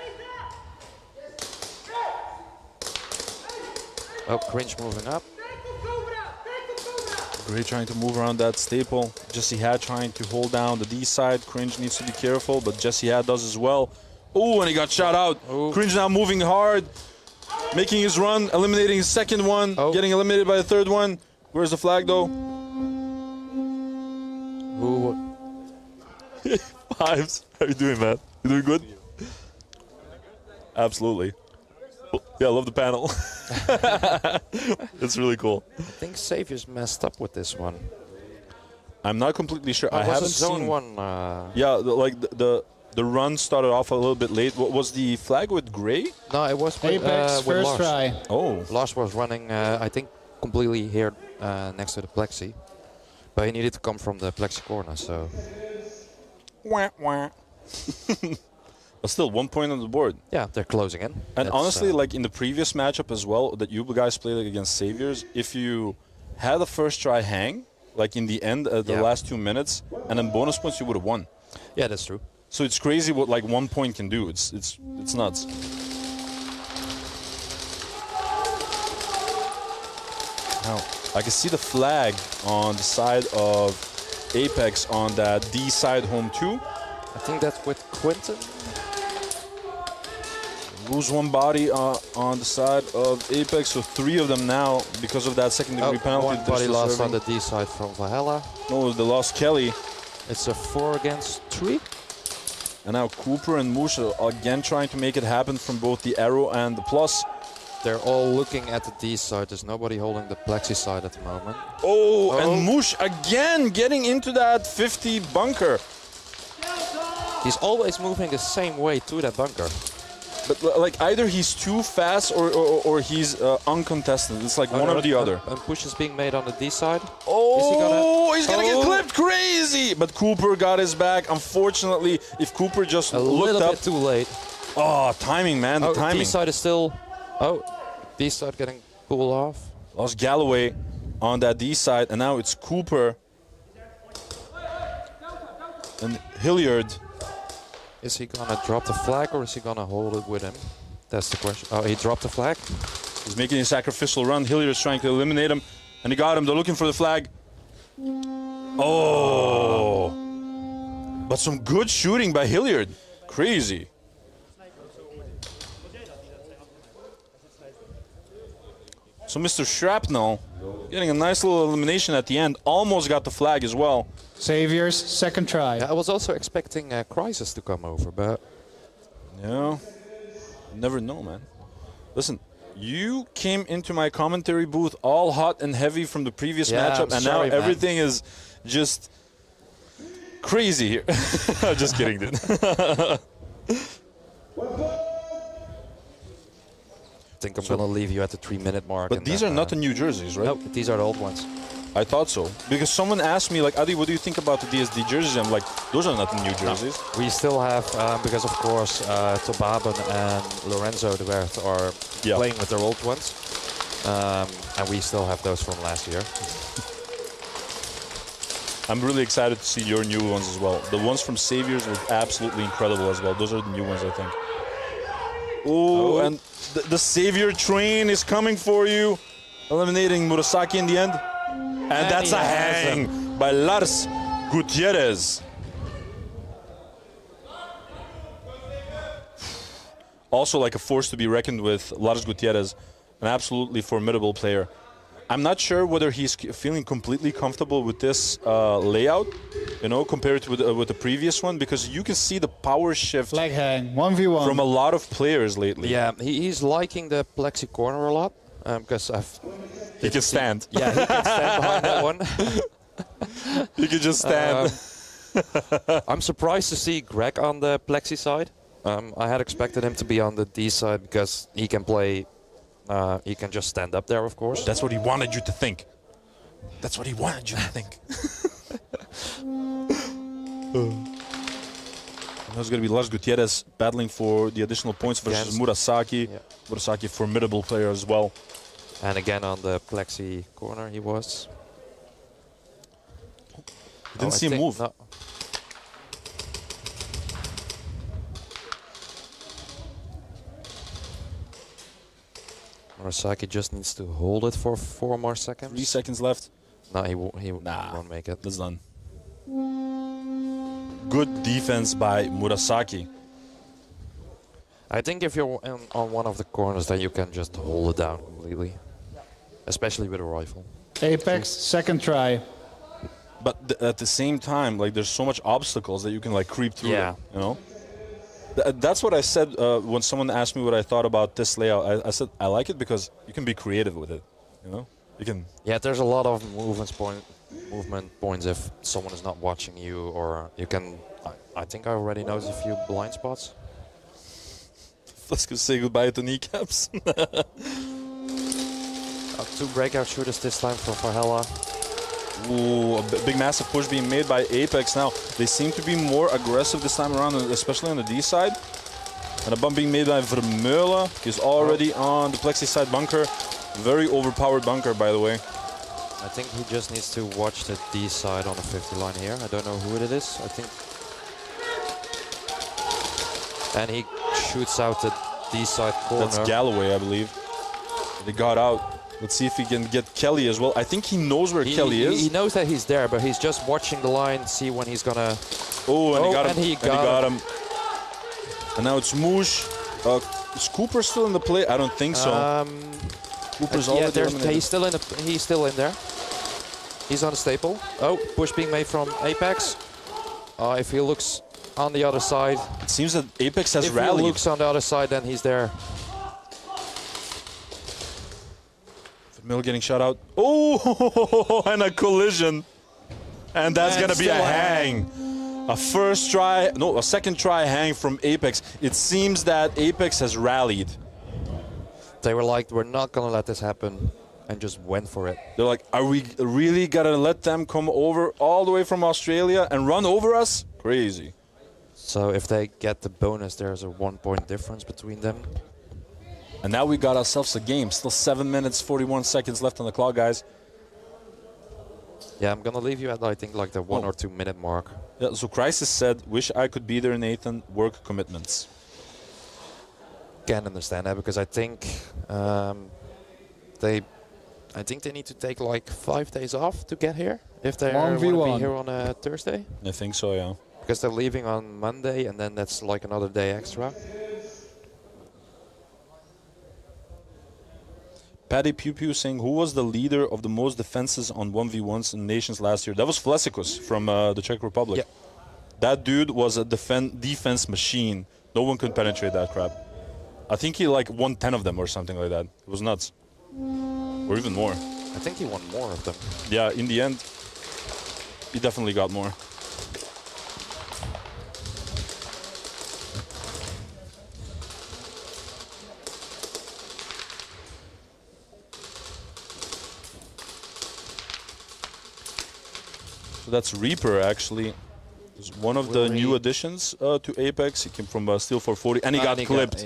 Oh, Cringe moving up. Gray trying to move around that staple. Jesse Had trying to hold down the D side. Cringe needs to be careful, but Jesse Had does as well. Oh, and he got shot out. Ooh. Cringe now moving hard, making his run, eliminating his second one, getting eliminated by the third one. Where's the flag though? Ooh. Fives. How you doing, man? You doing good? Absolutely. Yeah, I love the panel. It's really cool. I think Savior's messed up with this one. I'm not completely sure. I Was haven't it zone seen. one. Yeah, the run started off a little bit late. What was the flag with Gray? No, it was with, Apex, with first Lars. try. Oh, Lars was running, I think, completely here next to the plexi. But he needed to come from the plexi corner, so... wah, wah. But still, 1 point on the board. Yeah, they're closing in. And That's, honestly, like in the previous matchup as well, that you guys played against Saviors, if you had a first try hang, like in the end, the last 2 minutes, and then bonus points, you would have won. Yeah, that's true. So it's crazy what like 1 point can do. It's nuts. Now I can see the flag on the side of Apex on that D side home 2. I think that's with Quinton. Lose one body on the side of Apex, so 3 of them now because of that second degree penalty. One they're body still lost on serving. the D side from Valhalla. No, they lost Kelly. It's a 4 against 3. And now Cooper and Moosh are again trying to make it happen from both the arrow and the plus. They're all looking at the D side. There's nobody holding the plexi side at the moment. Oh, and Moosh again getting into that 50 bunker. He's always moving the same way to that bunker. But like either he's too fast or he's uncontested. It's like one or the other. And push is being made on the D side. Oh, he's gonna get clipped crazy! But Cooper got his back. Unfortunately, if Cooper just A looked little up. bit too late. Oh, timing, man, the timing. D side is still... Oh, D side getting pulled off. Lost Galloway on that D side, and now it's Cooper and Hilliard. Is he gonna drop the flag or is he gonna hold it with him? That's the question. Oh, he dropped the flag. He's making a sacrificial run. Hilliard's trying to eliminate him, and he got him. They're looking for the flag. Oh! But some good shooting by Hilliard. Crazy. So Mr. Shrapnel getting a nice little elimination at the end. Almost got the flag as well. Saviors, second try. Yeah, I was also expecting Crisis to come over, but... Yeah, never know, man. Listen, you came into my commentary booth all hot and heavy from the previous matchup, I'm and sorry, now man. everything is just crazy here. Just kidding, dude. I think I'm gonna leave you at the 3-minute mark. But and these then, are not the new jerseys, right? No, these are the old ones. I thought so. Because someone asked me, like, Adi, what do you think about the DSD jerseys? I'm like, those are not the new jerseys. We still have, because of course, Tobaben and Lorenzo de Wert are playing with their old ones. And we still have those from last year. I'm really excited to see your new ones as well. The ones from Saviors were absolutely incredible as well. Those are the new ones, I think. Ooh, and the Savior train is coming for you. Eliminating Murasaki in the end. And that's a hang by Lars Gutierrez. Also like a force to be reckoned with. Lars Gutierrez, an absolutely formidable player. I'm not sure whether he's feeling completely comfortable with this layout, you know, compared to with the previous one, because you can see the power shift Leg hang, 1v1. from a lot of players lately. Yeah, he's liking the plexi corner a lot because He can stand. Yeah, he can stand behind that one. He can just stand. I'm surprised to see Greg on the plexi side. I had expected him to be on the D side because he can play. He can just stand up there, of course. That's what he wanted you to think. That's what he wanted you to think. That's going to be Lars Gutierrez battling for the additional points versus Murasaki. Yeah. Murasaki, formidable player as well. And again on the plexi corner he was. Didn't see him move. No. Murasaki just needs to hold it for 4 more seconds. 3 seconds left. No, he won't make it. That's done. Good defense by Murasaki. I think if you're on one of the corners, then you can just hold it down completely. Especially with a rifle. Apex, second try. But at the same time, like, there's so much obstacles that you can like creep through. Yeah. It, you know. That's what I said when someone asked me what I thought about this layout. I said I like it because you can be creative with it. You know, you can. Yeah, there's a lot of movement points if someone is not watching you, or you can. I think I already noticed a few blind spots. Let's go say goodbye to kneecaps. 2 breakout shooters this time for Valhalla. Ooh, a big massive push being made by Apex now. They seem to be more aggressive this time around, especially on the D side. And a bump being made by Vermeulen. He's already on the plexi side bunker. Very overpowered bunker, by the way. I think he just needs to watch the D side on the 50 line here. I don't know who it is. I think. And he shoots out the D side corner. That's Galloway, I believe. They got out. Let's see if he can get Kelly as well. I think he knows where Kelly is. He knows that he's there, but he's just watching the line, see when he's gonna. Oh, and he got him. And he got him. And now it's Moosh. Is Cooper still in the play? I don't think so. Cooper's already eliminated. He's still in there. He's on the staple. Oh, push being made from Apex. If he looks on the other side. It seems that Apex has if rallied. If he looks on the other side, then he's there. Mill getting shot out. Oh, and a collision. And that's going to be a hang. A second try hang from Apex. It seems that Apex has rallied. They were like, we're not going to let this happen, and just went for it. They're like, are we really going to let them come over all the way from Australia and run over us? Crazy. So if they get the bonus, there's a 1 point difference between them. And now we got ourselves a game. Still 7 minutes, 41 seconds left on the clock, guys. Yeah, I'm going to leave you at, I think, like the 1 or 2 minute mark. Yeah, so Crisis said, wish I could be there, Nathan. Work commitments. Can't understand that, because I think they need to take like 5 days off to get here. If they want to be here on a Thursday. I think so, yeah. Because they're leaving on Monday, and then that's like another day extra. Paddy Pew Pew saying, who was the leader of the most defenses on 1v1s in Nations last year? That was Vlasikus from the Czech Republic. Yeah. That dude was a defense machine. No one could penetrate that crap. I think he like won 10 of them or something like that. It was nuts. Or even more. I think he won more of them. Yeah, in the end, he definitely got more. So that's Reaper, actually. It's one of the new additions to Apex. He came from Steel 440, and he got clipped.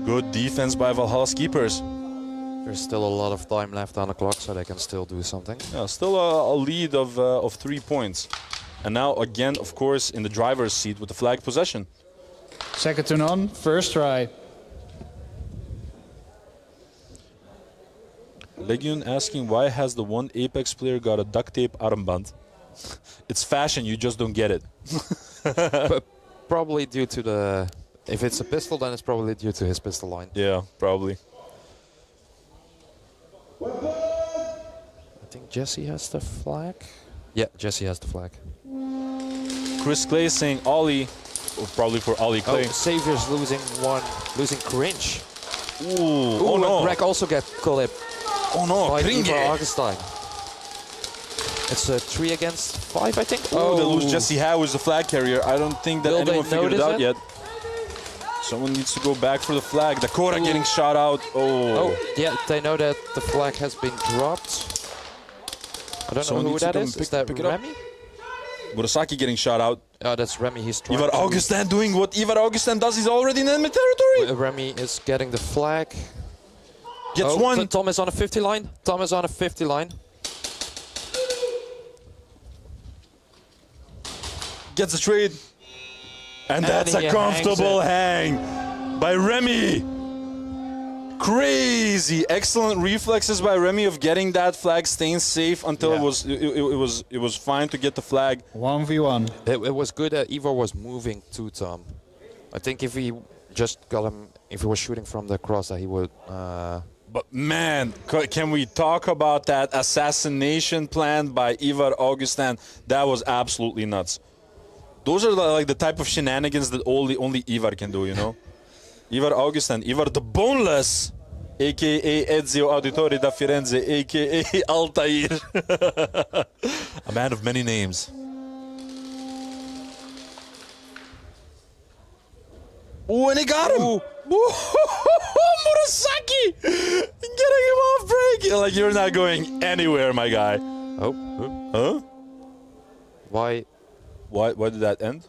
Good defense by Valhalla Keepers. There's still a lot of time left on the clock, so they can still do something. Yeah, still a lead of 3 points. And now, again, of course, in the driver's seat with the flag possession. Second to none, first try. Legion asking, why has the one Apex player got a duct tape armband? It's fashion, you just don't get it. probably due to the... If it's a pistol, then it's probably due to his pistol line. Yeah, probably. I think Jesse has the flag. Yeah, Jesse has the flag. Chris Clay saying Ollie, or probably for Ollie Oh, Clay. Savior's losing cringe. Ooh, oh no. Greg also get clipped Oh no, by Kringe. Ivar Augustine. It's a 3 against 5, I think. Oh, they lose Jesse Howe as the flag carrier. I don't think that Will anyone they figured it notice out it? yet. Someone needs to go back for the flag. Dakota getting shot out. Oh. Oh, yeah, they know that the flag has been dropped. I don't Someone know who needs to that come is. pick- Is that pick it up. Remy? Murasaki getting shot out. Oh, that's Remy. He's trying Ivar to... Augustin doing what Ivar Augustin does. He's already in enemy territory. Remy is getting the flag. Gets Oh, one. Tom is on a 50 line. Tom is on a 50 line. Gets a trade. And that's he a hangs comfortable it. hang by Remy. Crazy. Excellent reflexes by Remy of getting that flag, staying safe until Yeah. it was fine to get the flag. 1v1. It was good that Ivar was moving to Tom. I think if he just got him, if he was shooting from the cross, that he would... But man, can we talk about that assassination plan by Ivar Augustin? That was absolutely nuts. Those are like the type of shenanigans that only Ivar can do, you know? Ivar Augustin, Ivar the Boneless, a.k.a. Ezio Auditore da Firenze, a.k.a. Altair. A man of many names. Ooh, and he got him! Murasaki! Getting him off break! Like, you're not going anywhere, my guy. Oh. Huh? Why? Why did that end?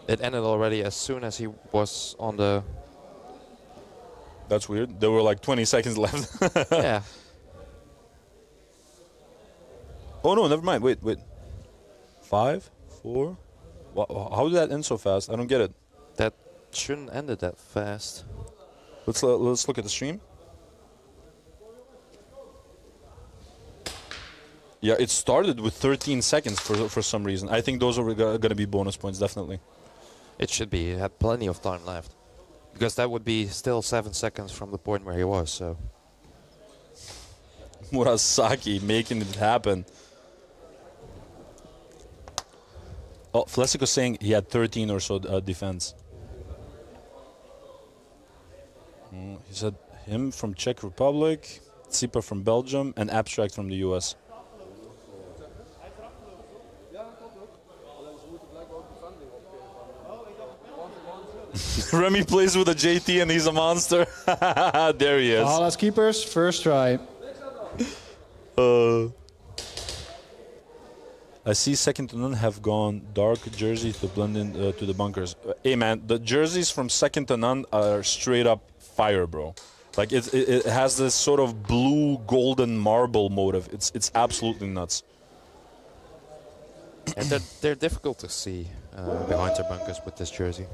It ended already as soon as he was on the... That's weird. There were like 20 seconds left. Yeah. Oh no, never mind. Wait. 5, 4. How did that end so fast? I don't get it. That shouldn't end it that fast. Let's look at the stream. Yeah, it started with 13 seconds for some reason. I think those are going to be bonus points, definitely. It should be. He had plenty of time left. Because that would be still 7 seconds from the point where he was, so... Murasaki making it happen. Oh, Flesico saying he had 13 or so defense. He said him from Czech Republic, Tsipa from Belgium, and Abstract from the US. Remy plays with a JT and he's a monster. There he is. Valhalla's keepers, first try. I see second to none have gone dark jersey to blend in to the bunkers. Hey man, the jerseys from second to none are straight up fire, bro. Like it has this sort of blue golden marble motive. It's absolutely nuts. And they're difficult to see behind their bunkers with this jersey.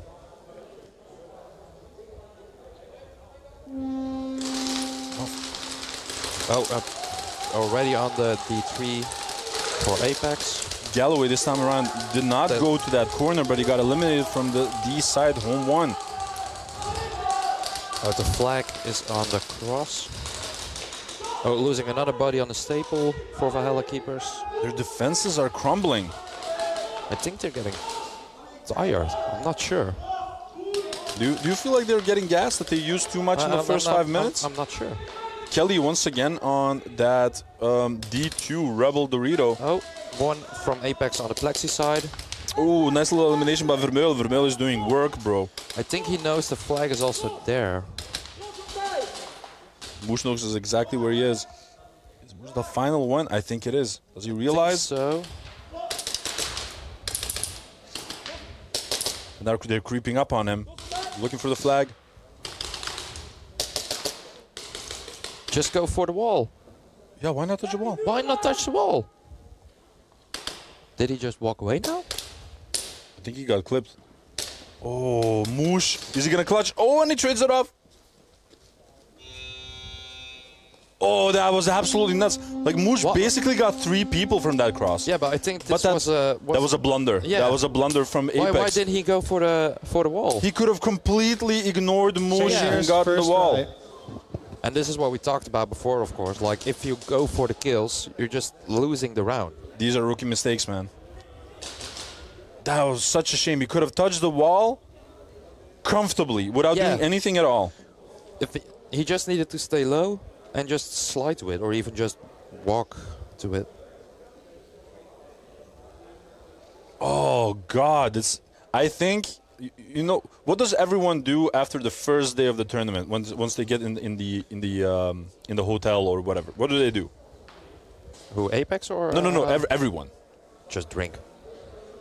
Already on the D3 for Apex. Galloway this time around did not go to that corner, but he got eliminated from the D side, home one. The flag is on the cross. Oh, losing another body on the staple for Valhalla keepers. Their defenses are crumbling. I think they're getting tired. I'm not sure. Do you feel like they're getting gassed, that they used too much in the first 5 minutes? I'm not sure. Kelly once again on that D2 Rebel Dorito. Oh, one from Apex on the Plexi side. Ooh, nice little elimination by Vermeul. Vermeul is doing work, bro. I think he knows the flag is also there. Moose knows exactly where he is. Is Moose the final one? I think it is. Does he realize? So. And they're creeping up on him. Looking for the flag. Just go for the wall. Yeah, why not touch the wall? Why not touch the wall? Did he just walk away now? I think he got clipped. Oh, Moosh. Is he gonna clutch? Oh, and he trades it off. Oh, that was absolutely nuts. Like, Moosh basically got 3 people from that cross. Yeah, but I think this But was that was a blunder. Yeah. That was a blunder from Apex. Why didn't he go for the wall? He could have completely ignored Moosh Saviors and gotten the first wall. try. And this is what we talked about before, of course. Like, if you go for the kills, you're just losing the round. These are rookie mistakes, man. That was such a shame. He could have touched the wall comfortably without doing anything at all. If he just needed to stay low and just slide to it, or even just walk to it. Oh God, I think you know what does everyone do after the first day of the tournament once they get in the hotel or whatever? What do they do? Who, Apex or? No. Everyone. Just drink.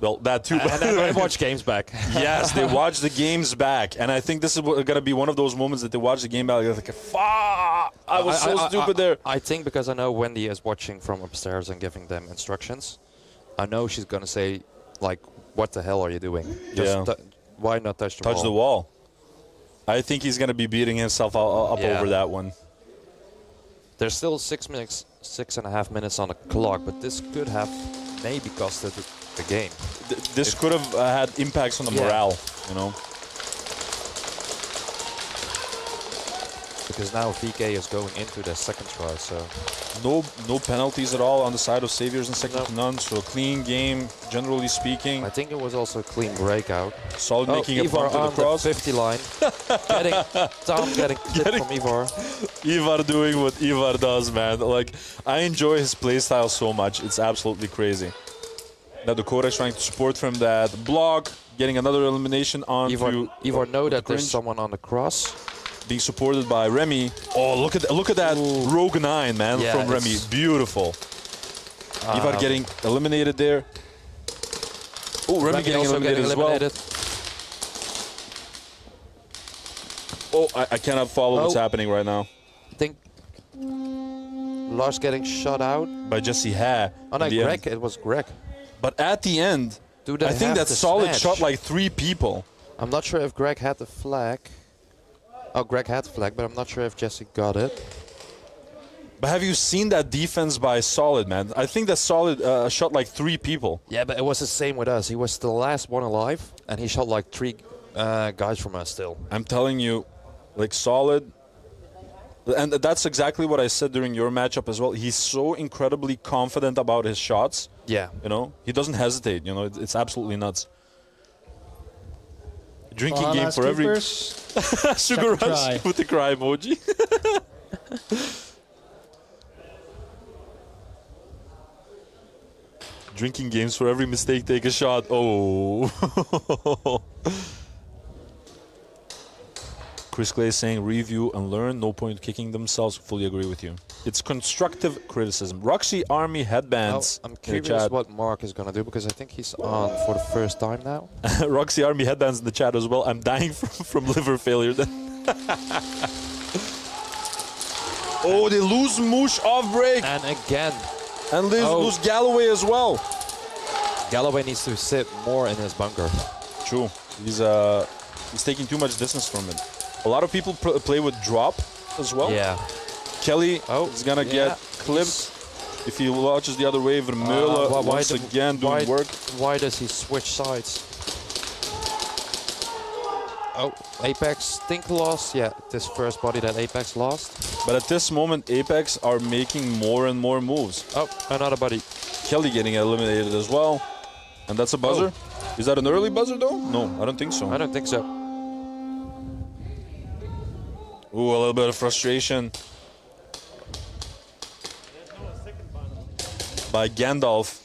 Well, that too. And then I watch games back. Yes, they watch the games back, and I think this is going to be one of those moments that they watch the game back. They're like, "Fuck! I was so stupid there." I think because I know Wendy is watching from upstairs and giving them instructions, I know she's going to say, like, "What the hell are you doing? Just why not touch the wall?" Touch the wall. I think he's going to be beating himself up over that one. There's still 6.5 minutes on the clock, but this could have maybe costed the game. This could have had impacts on the morale, you know. Because now VK is going into the second try, so no penalties at all on the side of Saviors and second to none. So a clean game, generally speaking. I think it was also a clean breakout. Solid making a Ivar bump to the on cross. 50 line. getting clipped from Ivar. Ivar doing what Ivar does, man. Like, I enjoy his playstyle so much. It's absolutely crazy. Now the Korax trying to support from that block, getting another elimination on Ivar know that there's someone on the cross. Being supported by Remy. Oh, look at that Rogue 9, man, from Remy. Beautiful. Ivar getting eliminated there. Oh, Remy getting eliminated as well. Oh, I cannot follow what's happening right now. I think Lars getting shot out. By Jesse Ha. Oh no, Greg. It was Greg. But at the end, I think that Solid shot like 3 people. I'm not sure if Greg had the flag. Oh, Greg had the flag, but I'm not sure if Jesse got it. But have you seen that defense by Solid, man? I think that Solid shot like 3 people. Yeah, but it was the same with us. He was the last one alive, and he shot like 3 guys from us still. I'm telling you, like Solid, and that's exactly what I said during your matchup as well. He's so incredibly confident about his shots. Yeah. You know, he doesn't hesitate. You know, it's absolutely nuts. Drinking game for every Sugar Rush with the cry emoji. Drinking games for every mistake, take a shot. Oh. Chris Clay saying review and learn, no point kicking themselves. Fully agree with you. It's constructive criticism. Roxy Army headbands. I'm curious what Mark is going to do because I think he's on for the first time now. Roxy Army headbands in the chat as well. I'm dying from liver failure. Oh, they lose Moosh off break. And again. And lose Galloway as well. Galloway needs to sit more in his bunker. True. He's taking too much distance from it. A lot of people play with drop as well. Yeah. Kelly is going to get clipped. If he watches the other way, Vermeulen once again doing work. Why does he switch sides? Oh, Apex think lost. Yeah, this first body that Apex lost. But at this moment, Apex are making more and more moves. Oh, another body. Kelly getting eliminated as well. And that's a buzzer. Oh. Is that an early buzzer though? No, I don't think so. I don't think so. Ooh, a little bit of frustration by Gandalf.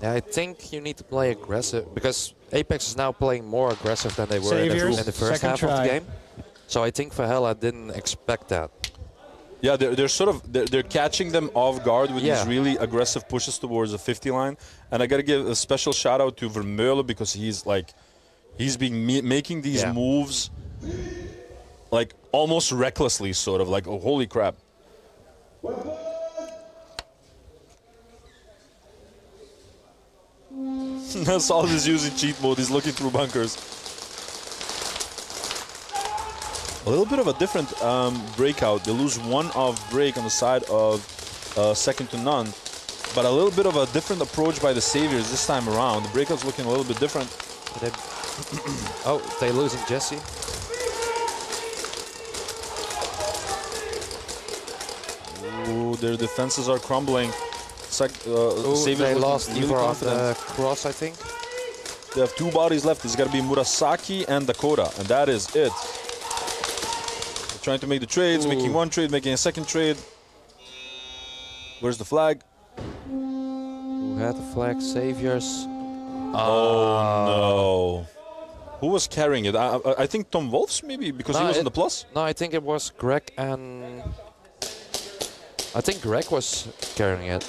Yeah, I think you need to play aggressive because Apex is now playing more aggressive than they were in the first half of the game. So I think Valhalla didn't expect that. Yeah, they're catching them off guard with these really aggressive pushes towards the 50 line. And I gotta give a special shout out to Vermeulen because he's been making these moves like almost recklessly, sort of like, oh, holy crap. Solid is using cheat mode. He's looking through bunkers. A little bit of a different breakout. They lose one off break on the side of second to none, but a little bit of a different approach by the Saviors this time around. The breakout's looking a little bit different. Oh, they're losing Jesse. Ooh, their defenses are crumbling. Ooh, they lost really Ivor on confident. the cross, I think. They have two bodies left. It's got to be Murasaki and Dakota, and that is it. They're trying to make the trades, making one trade, making a second trade. Where's the flag? Who had the flag? Saviors. Oh no. Who was carrying it? I think Tom Wolfs maybe, because he was in the plus? No, I think it was Greg and... I think Greg was carrying it.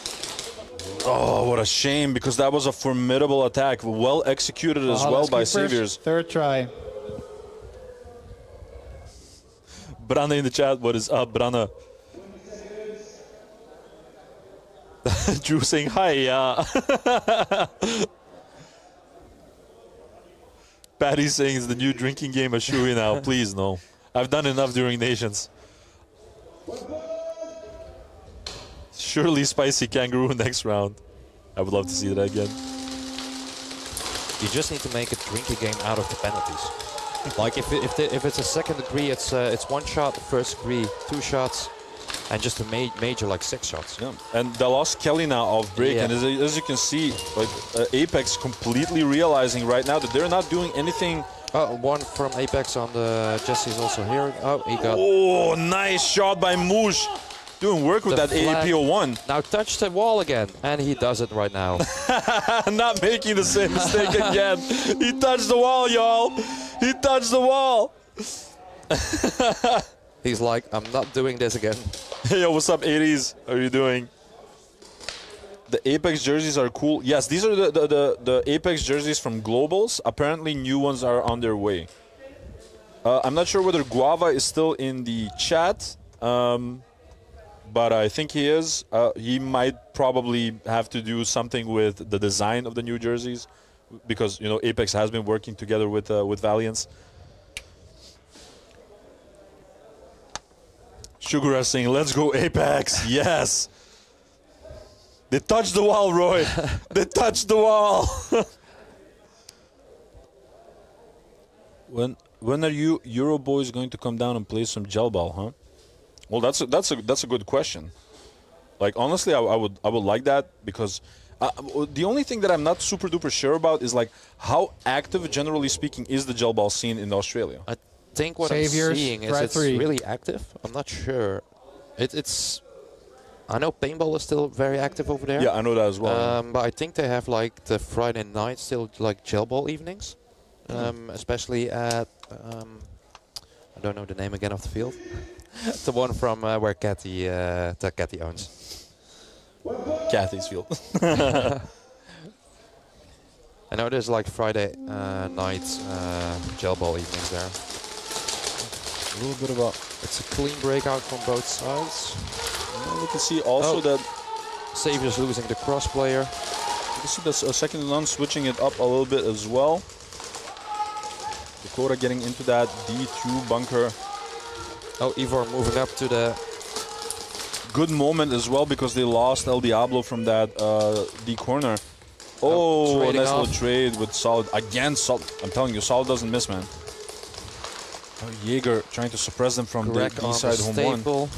Oh, what a shame, because that was a formidable attack. Well executed as well by Saviors. Third try. Brana in the chat, what is up, Brana? Drew saying hi. Patty's saying it's the new drinking game of Shui now. Please, no. I've done enough during Nations. Surely spicy kangaroo next round. I would love to see that again. You just need to make a drinking game out of the penalties. Like if it's a second degree, it's one shot. First degree, 2 shots, and just a major like 6 shots. Yeah. And they lost Kelly now off break, Yeah. and as you can see, like Apex completely realizing right now that they're not doing anything. One from Apex on the Jesse's also here. Oh, he got. Oh, nice shot by Moosh. Doing work with The that flag. AAPO1. Now touch the wall again, and he does it right now. Not making the same mistake again. He touched the wall, y'all. He touched the wall. He's like, I'm not doing this again. Hey, yo, what's up, 80s? How are you doing? The Apex jerseys are cool. Yes, these are the Apex jerseys from Globals. Apparently, new ones are on their way. I'm not sure whether Guava is still in the chat. But I think he is. He might probably have to do something with the design of the new jerseys, because Apex has been working together with Valiance. Sugura saying, "Let's go Apex!" Yes. They touched the wall, Roy. They touched the wall. When are you Euro boys going to come down and play some gel ball, huh? Well, that's a good question. Like, honestly, I would like that, because the only thing that I'm not super duper sure about is like how active, generally speaking, is the gel ball scene in Australia. I think what Saviors, I'm seeing is try it's 3. really active. I'm not sure. It's. I know paintball is still very active over there. Yeah, I know that as well. But I think they have like the Friday night still like gel ball evenings, especially at I don't know the name again of the field. The one from where Cathy owns. Cathy's field. I know there's like Friday night gel ball evenings there. A little bit about. It's a clean breakout from both sides. You can see also that Saviors losing the cross player. you can see the second none switching it up a little bit as well. Dakota getting into that D2 bunker. Oh, Ivor moving up to the. Good moment as well, because they lost El Diablo from that D corner. Oh, a nice little trade with Solid. Again, Solid. I'm telling you, Solid doesn't miss, man. Oh, Jaeger trying to suppress them from the B side home one.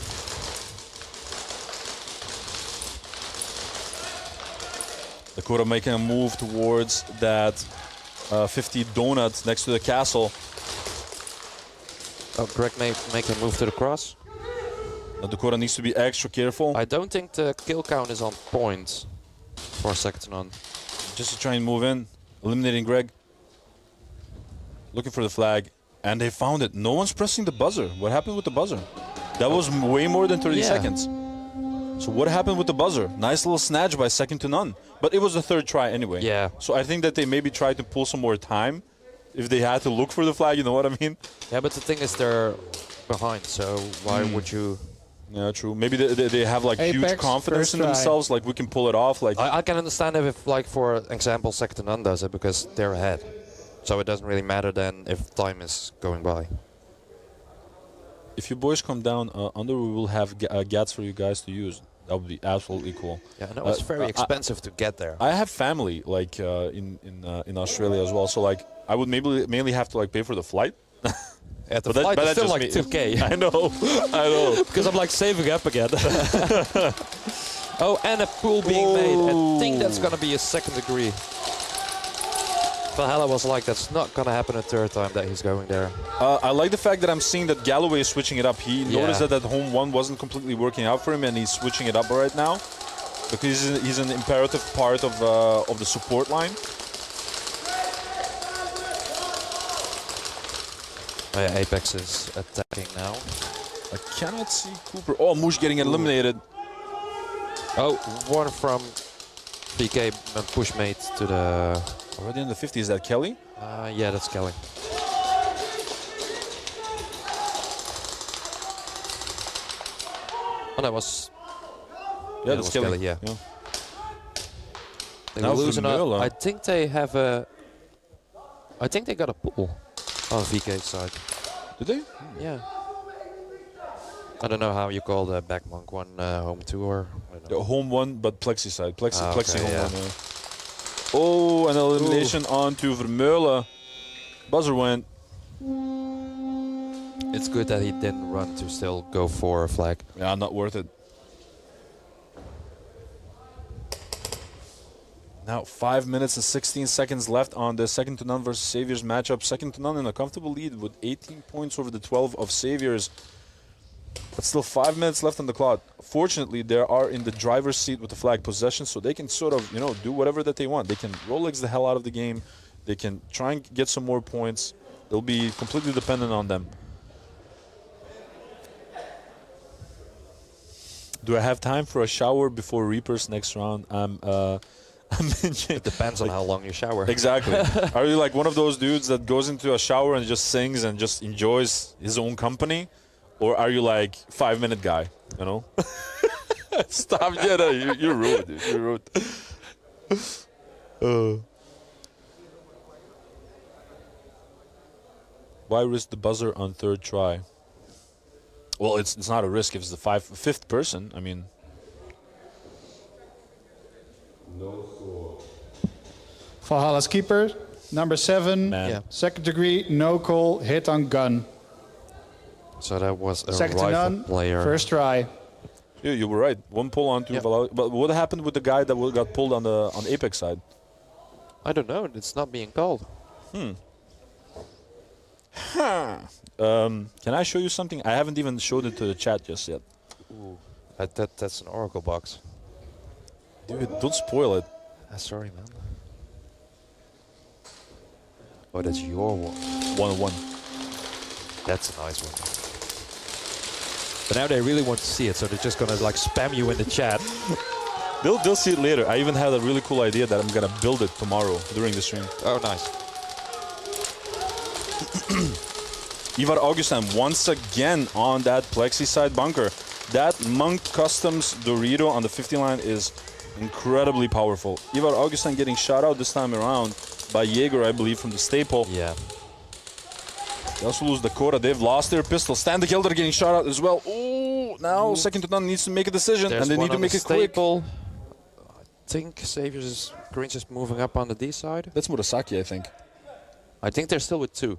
Dakota making a move towards that 50 donut next to the castle. Oh, Greg making a move to the cross. Now Dakota needs to be extra careful. I don't think the kill count is on point for second to none. Just to try and move in, eliminating Greg. Looking for the flag, and they found it. No one's pressing the buzzer. What happened with the buzzer? That was way more than 30 seconds. So what happened with the buzzer? Nice little snatch by second to none. But it was the third try anyway. Yeah. So I think that they maybe tried to pull some more time if they had to look for the flag, you know what I mean? Yeah, but the thing is they're behind, so why would you... Yeah, true. Maybe they have like Apex, huge confidence in first try. themselves, like we can pull it off. Like I can understand if, like, for example, second to none does it because they're ahead. So it doesn't really matter then if time is going by. If you boys come down under, we will have gats for you guys to use. That would be absolutely cool. Yeah, and it was very expensive to get there. I have family like in Australia as well, so like I would mainly have to like pay for the flight. At the flight, it's still like 2K. I know, I know. Because I'm like saving up again. Oh, and a pool being made. I think that's gonna be a second degree. Valhalla was like, that's not gonna happen a third time that he's going there. I like the fact that I'm seeing that Galloway is switching it up. He noticed that home one wasn't completely working out for him, and he's switching it up right now because he's an imperative part of the support line. Apex is attacking now. I cannot see Cooper. Oh, Moosh getting eliminated. Oh, one from PK pushmate to the... Already in the 50s, is that Kelly? Yeah, that's Kelly. Oh, that was... Yeah, that's Kelly. Yeah. They Now were losing Vermeulen. I think they have a... I think they got a pull on VK's side. Did they? Yeah. I don't know how you call the back monk one, home two or... The home one, but Plexi side. Plexi home yeah. one, yeah. Oh, an elimination onto Vermeulen. Buzzer went. It's good that he didn't run to still go for a flag. Yeah, not worth it. Now 5 minutes and 16 seconds left on the second to none versus Saviors matchup. Second to none in a comfortable lead with 18 points over the 12 of Saviors. But still 5 minutes left on the clock. Fortunately, they are in the driver's seat with the flag possession, so they can sort of, you know, do whatever that they want. They can Rolex the hell out of the game. They can try and get some more points. They'll be completely dependent on them. Do I have time for a shower before Reapers next round? It depends on how long you shower. Exactly. Are you like one of those dudes that goes into a shower and just sings and just enjoys his own company? Or are you like 5 minute guy, you know? Stop, you're rude, dude. You're rude. Why risk the buzzer on third try? Well, it's not a risk if it's the fifth person. I mean, Valhalla's keeper, number 7. man. Yeah. Second degree, no call, hit on gun. So that was a Second to rifle none, player. first try. Yeah, you were right. One pull onto Valhalla. But what happened with the guy that got pulled on the Apex side? I don't know. It's not being called. Can I show you something? I haven't even showed it to the chat just yet. Ooh. That's an Oracle box. Dude, don't spoil it. Sorry, man. Oh, that's your one. 1-1. That's a nice one. But now they really want to see it, so they're just gonna like spam you in the chat. They'll see it later. I even had a really cool idea that I'm gonna build it tomorrow during the stream. Oh, nice. Ivar Augustin once again on that Plexi side bunker. That Monk Customs Dorito on the 50 line is incredibly powerful. Ivar Augustin getting shot out this time around by Jaeger, I believe, from the staple. Yeah. They also lose Dakota. They've lost their pistol. Stan the Gilder getting shot out as well. Ooh, now second to none needs to make a decision, There's and they one need to on make the it quick. staple. I think Saviors is Green's just moving up on the D side. That's Murasaki, I think. I think they're still with 2.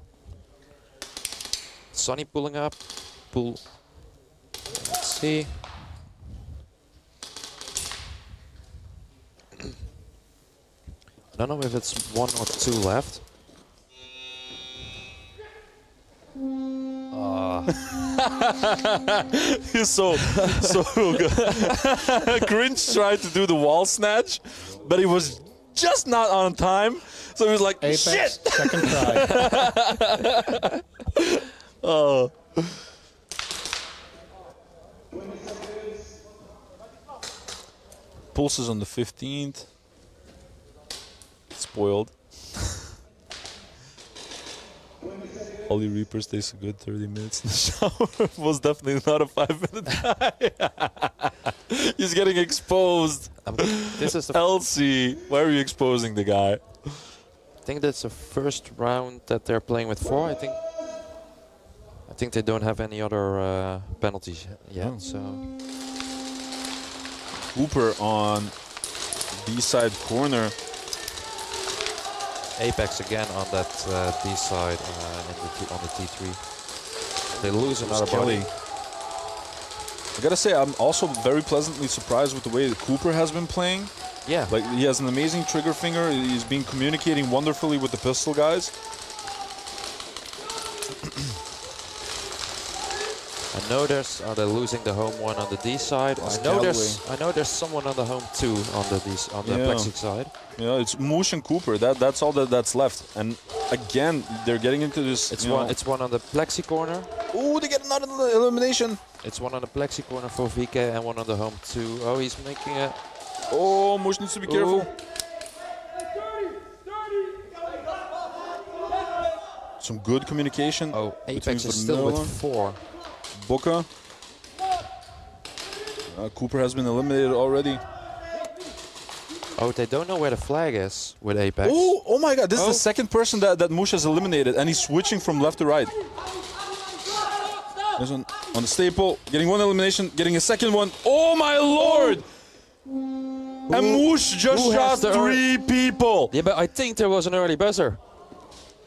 Sonny pulling up. Pull. Let's see. I don't know if it's 1 or 2 left. He's so good. Grinch tried to do the wall snatch, but he was just not on time. So he was like, Apex, shit! second try. Oh. Pulses on the 15th. Spoiled. Holy Reapers takes a good 30 minutes in the shower. Was definitely not a 5-minute guy. He's getting exposed. This is the Elsie, why are you exposing the guy? I think that's the first round that they're playing with 4. I I think they don't have any other penalties yet, so... Cooper on B-side corner. Apex again on that D side on the T3. They lose another body. I gotta say, I'm also very pleasantly surprised with the way that Cooper has been playing. Yeah. Like, he has an amazing trigger finger. He's been communicating wonderfully with the pistol guys. I know they're losing the home one on the D side. I know there's someone on the home two on the Plexi side. Yeah, it's Moosh and Cooper. That's all that's left. And again, they're getting into this. It's one on the Plexi corner. Oh, they get another elimination. It's one on the Plexi corner for VK and one on the home two. Oh, he's making it. Oh, Moosh needs to be careful. Some good communication. Oh, Apex is still with 4. Boca. Cooper has been eliminated already. Oh, they don't know where the flag is with Apex. Oh my god, this is the second person that Moosh has eliminated, and he's switching from left to right. There's one on the staple, getting one elimination, getting a second one. Oh my lord! And Moosh just shot 3 people! Yeah, but I think there was an early buzzer.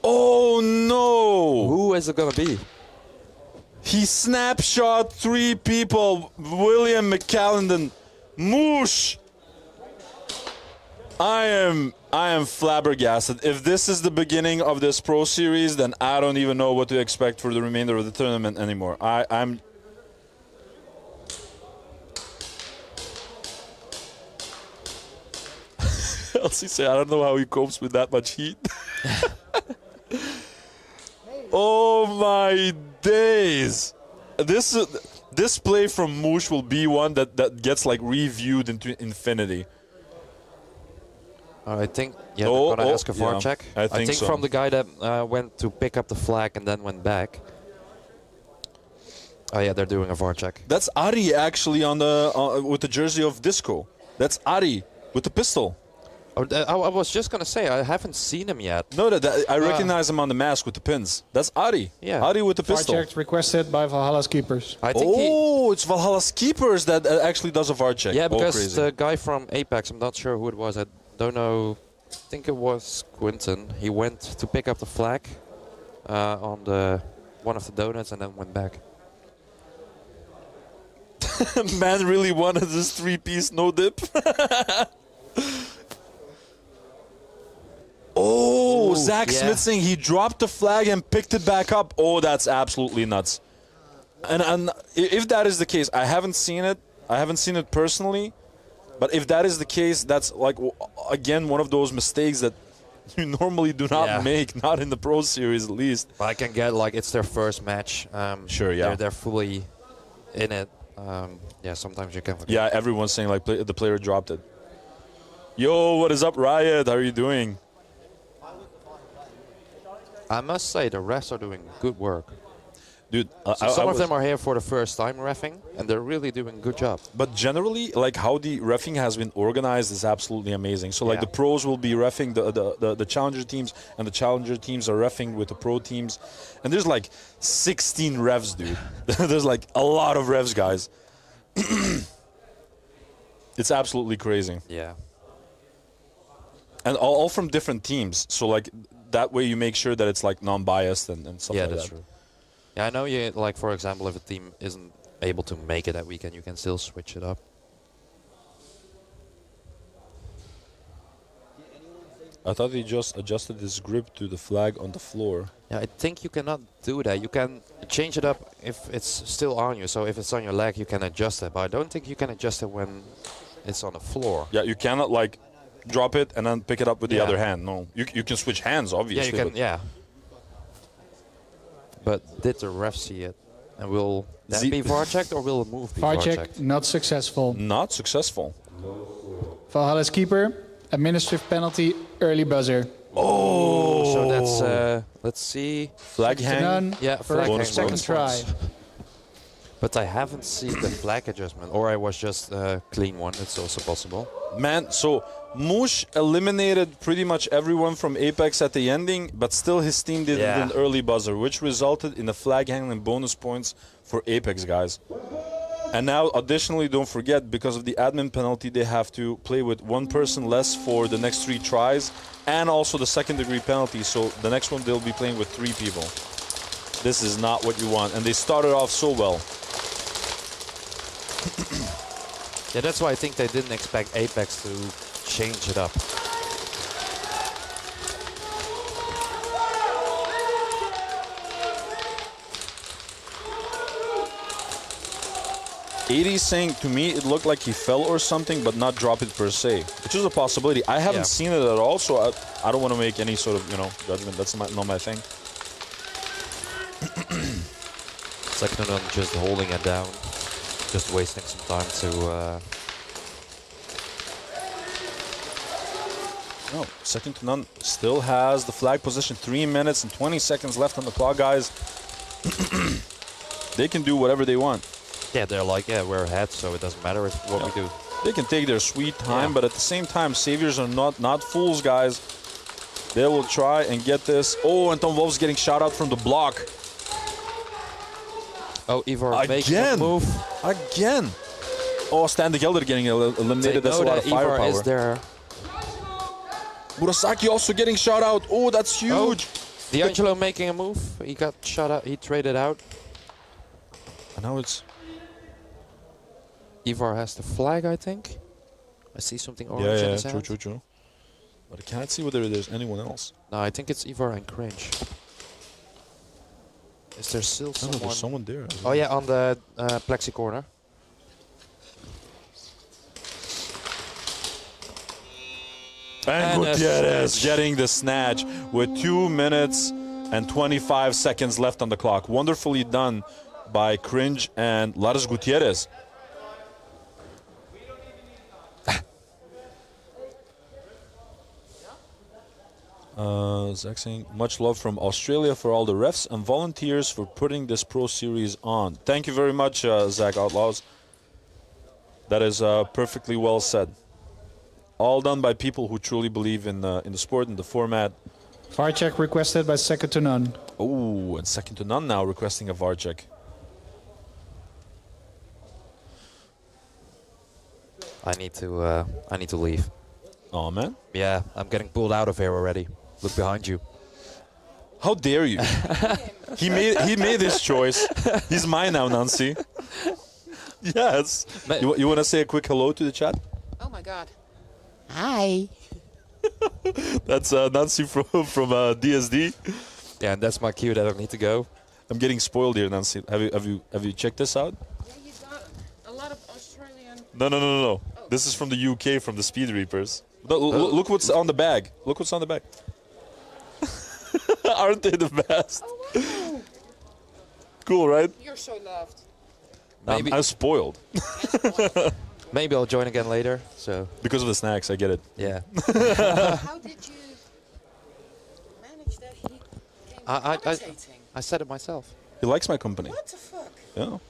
Oh no! Who is it gonna be? He snapshot 3 people. William McCallendon. Moosh! I am flabbergasted. If this is the beginning of this Pro Series, then I don't even know what to expect for the remainder of the tournament anymore. I'm... Elsie say, I don't know how he copes with that much heat. Oh my days! This play from Moosh will be one that gets like reviewed into infinity. I think they're gonna ask a VAR check. I think so. From the guy that went to pick up the flag and then went back. Oh yeah, they're doing a VAR check. That's Ari actually on the with the jersey of Disco. That's Ari with the pistol. Oh, I was just gonna say I haven't seen him yet. No, I recognize him on the mask with the pins. That's Ari. Yeah. Ari with the pistol. VAR check requested by Valhalla's keepers. I think it's Valhalla's keepers that actually does a VAR check. Yeah, because the guy from Apex, I'm not sure who it was. I don't know. I think it was Quinton. He went to pick up the flag on one of the donuts and then went back. Man really wanted this 3-piece no dip. Oh, ooh, Zach Smith saying he dropped the flag and picked it back up. Oh, that's absolutely nuts. And if that is the case, I haven't seen it. I haven't seen it personally. But if that is the case, that's like, again, one of those mistakes that you normally do not make, not in the Pro Series at least. But I can get, like, it's their first match. Sure, yeah. They're fully in it. Yeah, sometimes you can forget. Yeah, everyone's saying, like, the player dropped it. Yo, what is up, Riot? How are you doing? I must say, the refs are doing good work. Dude, some of them are here for the first time reffing, and they're really doing a good job. But generally, like how the reffing has been organized is absolutely amazing. So like the pros will be reffing the challenger teams, and the challenger teams are reffing with the pro teams. And there's like 16 refs, dude. There's like a lot of refs, guys. It's absolutely crazy. Yeah. And all from different teams. So like that way you make sure that it's like non-biased and stuff like that. Yeah, that's true. Yeah, I know you, like, for example, if a team isn't able to make it that weekend, you can still switch it up. I thought he just adjusted his grip to the flag on the floor. Yeah, I think you cannot do that. You can change it up if it's still on you. So if it's on your leg, you can adjust it. But I don't think you can adjust it when it's on the floor. Yeah, you cannot, like, drop it and then pick it up with the other hand. No, you can switch hands, obviously. Yeah, you can, yeah. But did the ref see it? And will that be VAR checked or will the move be VAR checked? Not successful. Not successful. Valhalla's keeper, administrative penalty, early buzzer. Oh! So that's, let's see. Flag hang? None. Yeah, flag hang. Second try. But I haven't seen the flag adjustment, or I was just clean one. It's also possible. Man, so Moosh eliminated pretty much everyone from Apex at the ending, but still his team did an early buzzer, which resulted in the flag handling bonus points for Apex, guys. And now, additionally, don't forget, because of the admin penalty, they have to play with one person less for the next 3 tries, and also the second-degree penalty. So the next one, they'll be playing with 3 people. This is not what you want. And they started off so well. Yeah, that's why I think they didn't expect Apex to change it up. '80's saying, to me, it looked like he fell or something, but not drop it per se, which is a possibility. I haven't seen it at all, so I don't want to make any sort of, judgment. That's not my thing. Second one just holding it down, just wasting some time to... No, second to none still has the flag position. 3 minutes and 20 seconds left on the clock, guys. They can do whatever they want. Yeah, they're like, yeah, we're ahead, so it doesn't matter what we do. They can take their sweet time, but at the same time, Saviors are not fools, guys. They will try and get this. Oh, and Tom Wolf's getting shot out from the block. Oh, Ivar making a move. Again. Oh, Stan de Gelder getting eliminated. That's a lot of firepower. Ivar is there. Murasaki also getting shot out. Oh, that's huge. Oh, D'Angelo making a move. He got shot out. He traded out. And now it's... Ivar has the flag, I think. I see something orange in his hand. True. But I can't see whether there's anyone else. No, I think it's Ivar and Cringe. Is there still someone? No, there's someone there. Oh yeah, on the plexi corner. And Gutierrez getting the snatch with 2 minutes and 25 seconds left on the clock. Wonderfully done by Cringe and Lars Gutierrez. Zach saying, much love from Australia for all the refs and volunteers for putting this pro series on. Thank you very much, Zach Outlaws. That is perfectly well said. All done by people who truly believe in the sport and the format. VAR check requested by second to none. Oh, and second to none now requesting a VAR check. I need to leave. Oh man. Yeah, I'm getting pulled out of here already. Look behind you. How dare you? he made his choice. He's mine now, Nancy. Yes. You want to say a quick hello to the chat? Oh my God. Hi. That's Nancy from DSD. Yeah, and that's my cue that I need to go. I'm getting spoiled here, Nancy. Have you checked this out? Yeah, you got a lot of Australian. No. Oh. This is from the UK, from the Speed Reapers. No, look what's on the bag. Look what's on the bag. Aren't they the best? Oh, wow. Cool, right? You're so loved. I'm spoiled. Maybe I'll join again later. So because of the snacks, I get it. Yeah. How did you manage that? He came I said it myself. He likes my company. What the fuck? Yeah. No.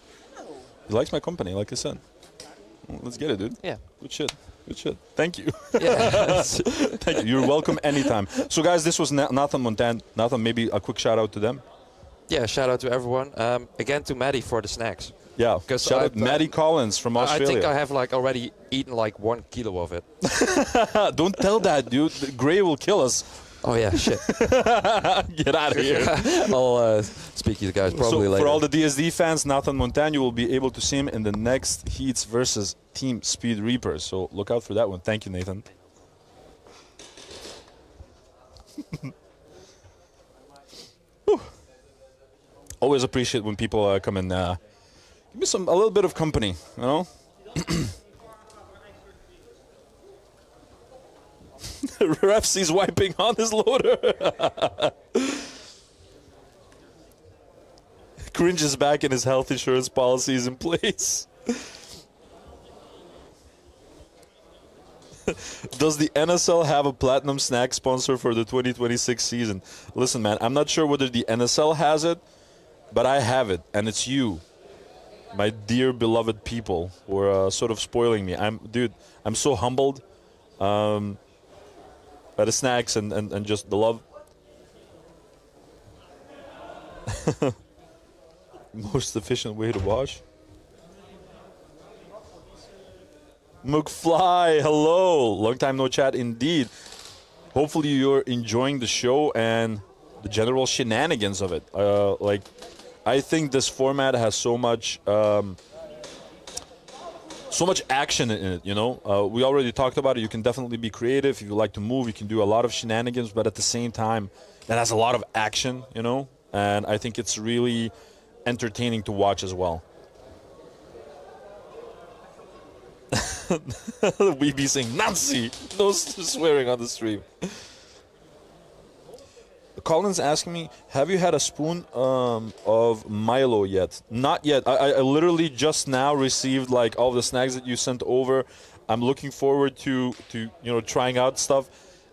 He likes my company, like I said. Well, let's get it, dude. Yeah. Good shit. Good shit. Thank you. Yeah. Thank you. You're welcome anytime. So, guys, this was Nathan Montan. Nathan, maybe a quick shout out to them. Yeah, shout out to everyone. Again to Maddie for the snacks. Yeah, shout out Maddie Collins from Australia. I think I have already eaten 1 kilo of it. Don't tell that, dude. The Gray will kill us. Oh yeah, shit. Get out of here. I'll speak to you guys probably later. For all the DSD fans, Nathan Montan, you will be able to see him in the next heats versus Team Speed Reapers. So look out for that one. Thank you, Nathan. Always appreciate when people come and give me a little bit of company, you know. Ref sees wiping on his loader. Cringe is back and his health insurance policy is in place. Does the NSL have a platinum snack sponsor for the 2026 season? Listen, man, I'm not sure whether the NSL has it, but I have it, and it's you. my dear beloved people who are sort of spoiling me. I'm so humbled by the snacks and just the love. Most efficient way to wash. McFly, hello. Long time no chat indeed. Hopefully you're enjoying the show and the general shenanigans of it. Like, I think this format has so much action in it, you know? We already talked about it. You can definitely be creative. If you like to move, you can do a lot of shenanigans, but at the same time, it has a lot of action, you know? And I think it's really entertaining to watch as well. We be saying Nazi. No swearing on the stream. Colin's asking me, have you had a spoon of Milo yet? Not yet. I literally just now received like all the snacks that you sent over. I'm looking forward to trying out stuff,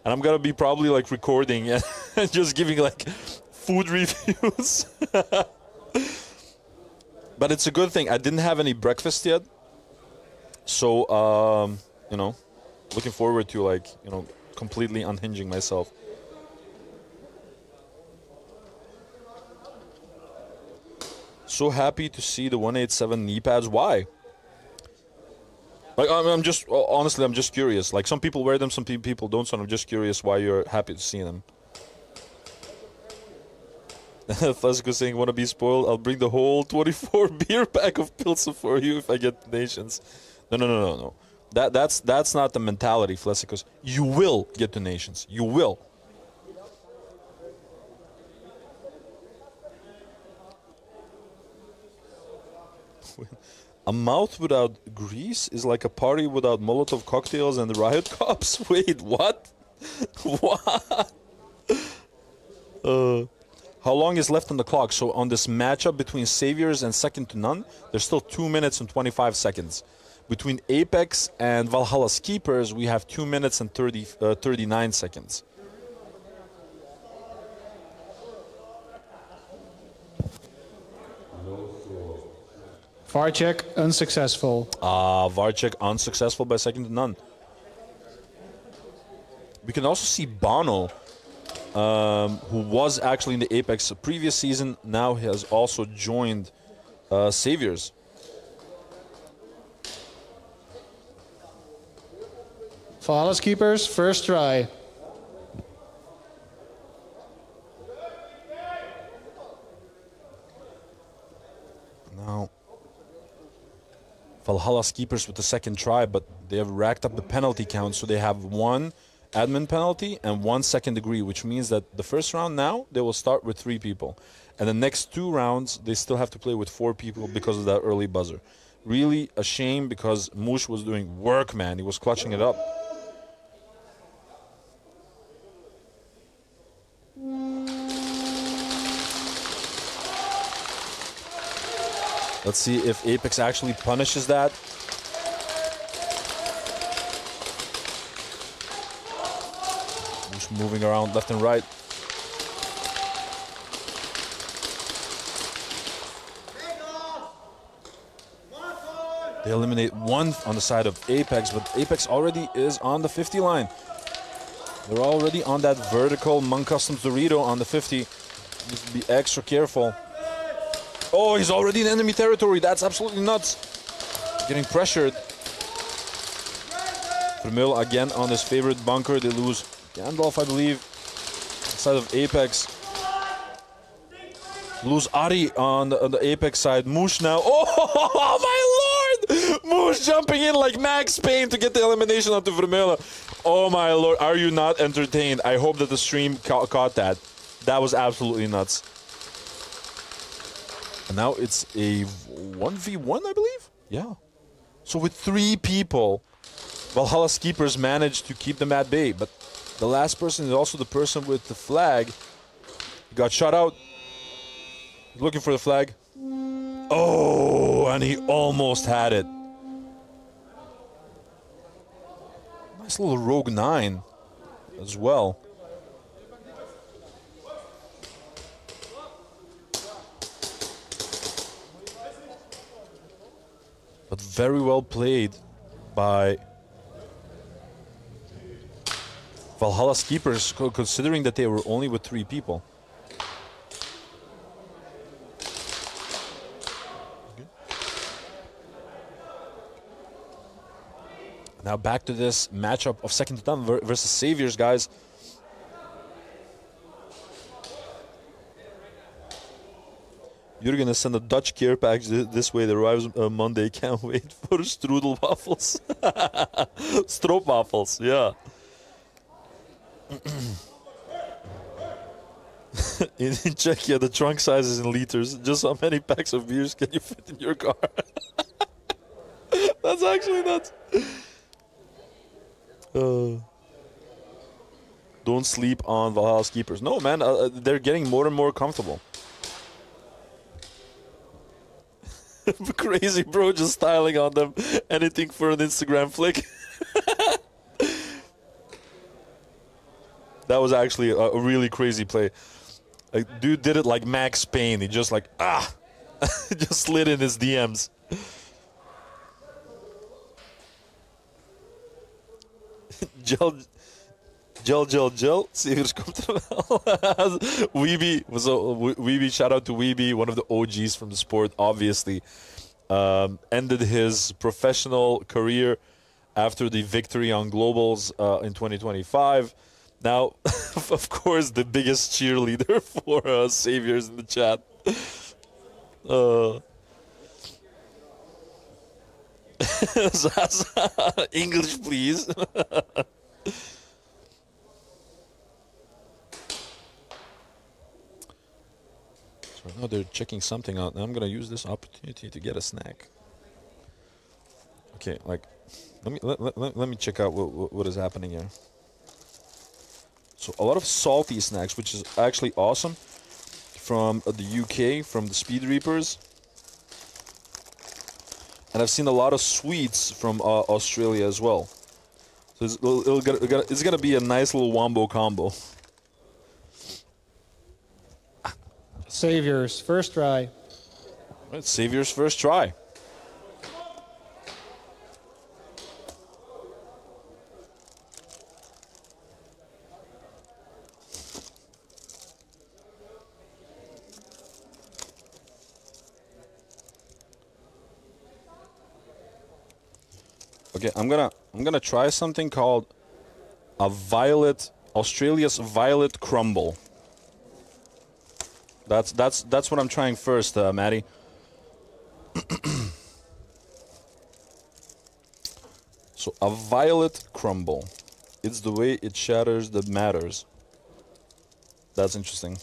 and I'm gonna be probably like recording and just giving like food reviews. But it's a good thing. I didn't have any breakfast yet. So, looking forward to completely unhinging myself. So happy to see the 187 knee pads. Why? Like, I'm just, honestly, I'm just curious. Like, some people wear them, some people don't, so I'm just curious why you're happy to see them. Flesko saying, wanna be spoiled? I'll bring the whole 24 beer pack of Pilsen for you if I get donations. No. That's not the mentality, Flesikos. You will get donations. You will. A mouth without grease is like a party without Molotov cocktails and riot cops. Wait, what? What? How long is left on the clock? So on this matchup between Saviors and Second to None, there's still 2 minutes and 25 seconds. Between Apex and Valhalla's Keepers, we have 2 minutes and 39 seconds. VAR check unsuccessful. VAR check unsuccessful by Second to None. We can also see Bono, who was actually in the Apex previous season, now has also joined Saviors. Valhalla's Keepers, first try. Now, Valhalla's Keepers with the second try, but they have racked up the penalty count, so they have 1 admin penalty and 1 second degree, which means that the first round now, they will start with 3 people. And the next 2 rounds, they still have to play with 4 people because of that early buzzer. Really a shame because Mush was doing work, man. He was clutching it up. Let's see if Apex actually punishes that. Just moving around left and right. They eliminate 1 on the side of Apex, but Apex already is on the 50 line. They're already on that vertical Monk Customs Dorito on the 50. Need to be extra careful. Oh, he's already in enemy territory. That's absolutely nuts. Getting pressured. Vermeul again on his favorite bunker. They lose Gandalf, I believe. Side of Apex. Lose Ari on the Apex side. Moosh now. Oh, my lord! Moosh jumping in like Max Payne to get the elimination onto Vermeul. Oh, my lord. Are you not entertained? I hope that the stream caught that. That was absolutely nuts. And now it's a 1v1, I believe? Yeah. So with 3 people, Valhalla's Keepers managed to keep them at bay. But the last person is also the person with the flag. He got shot out. He's looking for the flag. Oh, and he almost had it. Nice little Rogue 9 as well. But very well played by Valhalla's keepers, considering that they were only with 3 people. Now back to this matchup of second to none versus Saviors, guys. You're gonna send a Dutch care package this way that arrives Monday. Can't wait for strudel waffles. Stroopwafels, yeah. In Czechia, the trunk size is in liters. Just how many packs of beers can you fit in your car? That's actually nuts. Don't sleep on Valhalla's keepers. No, man, they're getting more and more comfortable. Crazy bro, just styling on them. Anything for an Instagram flick. That was actually a really crazy play. Like, dude did it like Max Payne. He just like, just slid in his DMs. Gel. Saviors come to Weeby was Weeby. Shout out to Weeby, one of the OGs from the sport. Obviously, ended his professional career after the victory on Globals in 2025. Now, of course, the biggest cheerleader for Saviors in the chat. English, please. So now they're checking something out, and I'm gonna use this opportunity to get a snack. Okay, like, let me check out what is happening here. So a lot of salty snacks, which is actually awesome, from the UK, from the Speed Reapers. And I've seen a lot of sweets from Australia as well. So it's gonna be a nice little wombo combo. Saviors, first try. Right, Saviors first try. Okay, I'm gonna try something called a Australia's violet crumble. That's what I'm trying first, Maddie. So a violet crumble. It's the way it shatters that matters. That's interesting.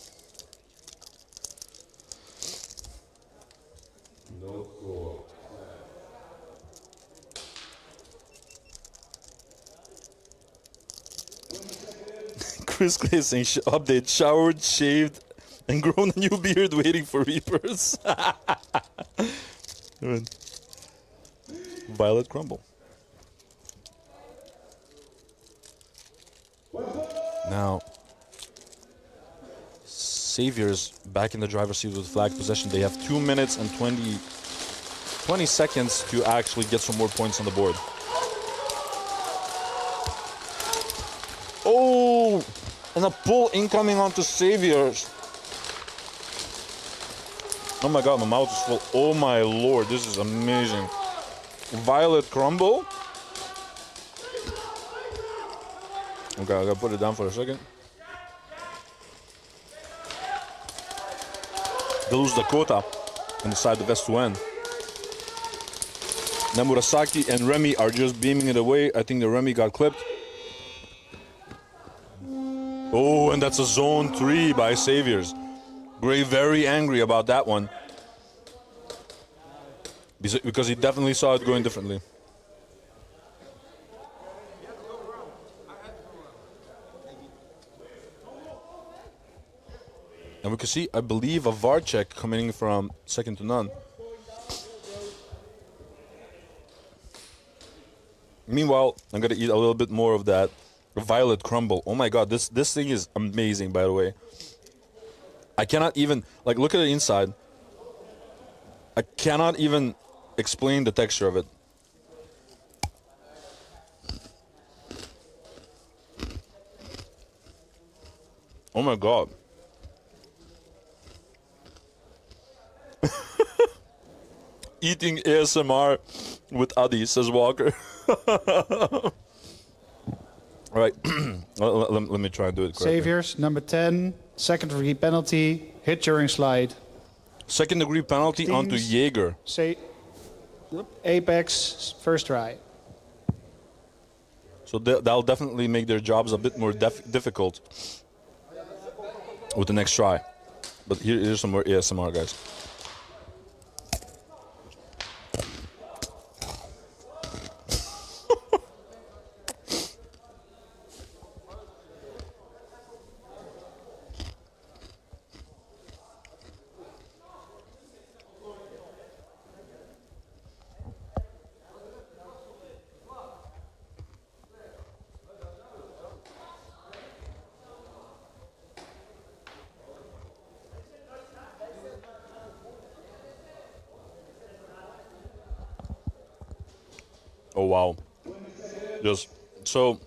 Chris Clay saying update, showered, shaved, and grown a new beard waiting for Reapers. Violet crumble. Now, Saviors back in the driver's seat with flag possession. They have 2 minutes and 20 seconds to actually get some more points on the board. Oh, and a pull incoming onto Saviors. Oh my god, my mouth is full. Oh my lord, this is amazing. Violet crumble. Okay, I gotta put it down for a second. They lose Dakota inside the vest to end. Now Murasaki and Remy are just beaming it away. I think the Remy got clipped. Oh, and that's a zone 3 by Saviors. Gray very angry about that one. Because he definitely saw it going differently. And we can see, I believe, a VAR check coming from second to none. Meanwhile, I'm gonna eat a little bit more of that violet crumble. Oh my god, this thing is amazing, by the way. I cannot even, like, look at the inside. I cannot even explain the texture of it. Oh my god. Eating ASMR with Adi, says Walker. All right, let me try and do it correctly. Saviors, number 10, second degree penalty, hit during slide. Second degree penalty onto Teams. Jaeger. Apex, first try. So that'll definitely make their jobs a bit more difficult with the next try. But here's some more ASMR, guys. Oh wow. Just so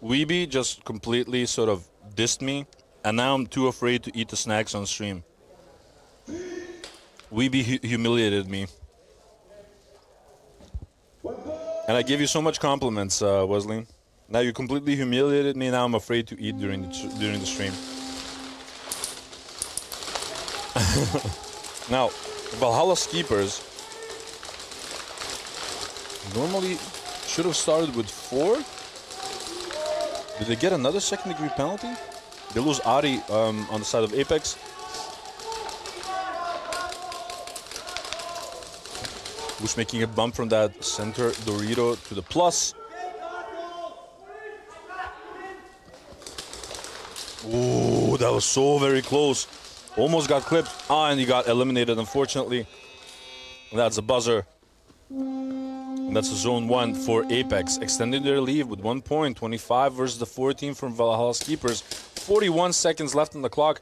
Weeby just completely sort of dissed me, and now I'm too afraid to eat the snacks on stream. Weeby humiliated me. And I gave you so much compliments, Wesley. Now you completely humiliated me, now I'm afraid to eat during the stream. Now, Valhalla Keepers normally should have started with 4. Did they get another second degree penalty? They lose Ari on the side of Apex. Who's making a bump from that center Dorito to the plus. Ooh, that was so very close. Almost got clipped. And he got eliminated, unfortunately. That's a buzzer. And that's a zone 1 for Apex, extending their lead with 1 point, 25 versus the 14 from Valhalla Keepers. 41 seconds left on the clock.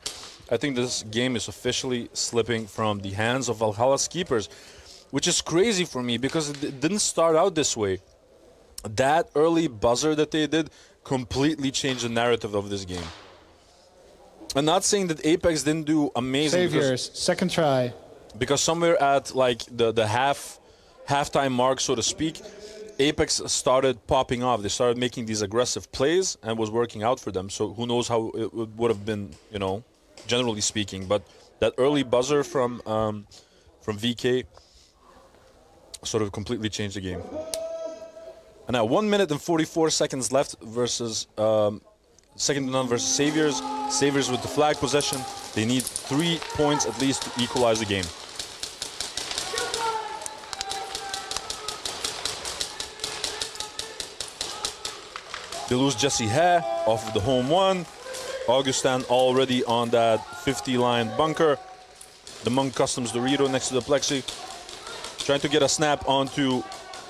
I think this game is officially slipping from the hands of Valhalla Keepers, which is crazy for me because it didn't start out this way. That early buzzer that they did completely changed the narrative of this game. I'm not saying that Apex didn't do amazing. Saviors, second try. Because somewhere at like the halftime mark, so to speak, Apex started popping off. They started making these aggressive plays and was working out for them. So who knows how it would have been, you know, generally speaking. But that early buzzer from VK sort of completely changed the game. And now 1 minute and 44 seconds left versus second to none versus Saviors. Saviors with the flag possession. They need 3 points at least to equalize the game. They lose Jesse Hare off of the home 1. Augustin already on that 50-line bunker. The Monk Customs Dorito next to the plexi. Trying to get a snap onto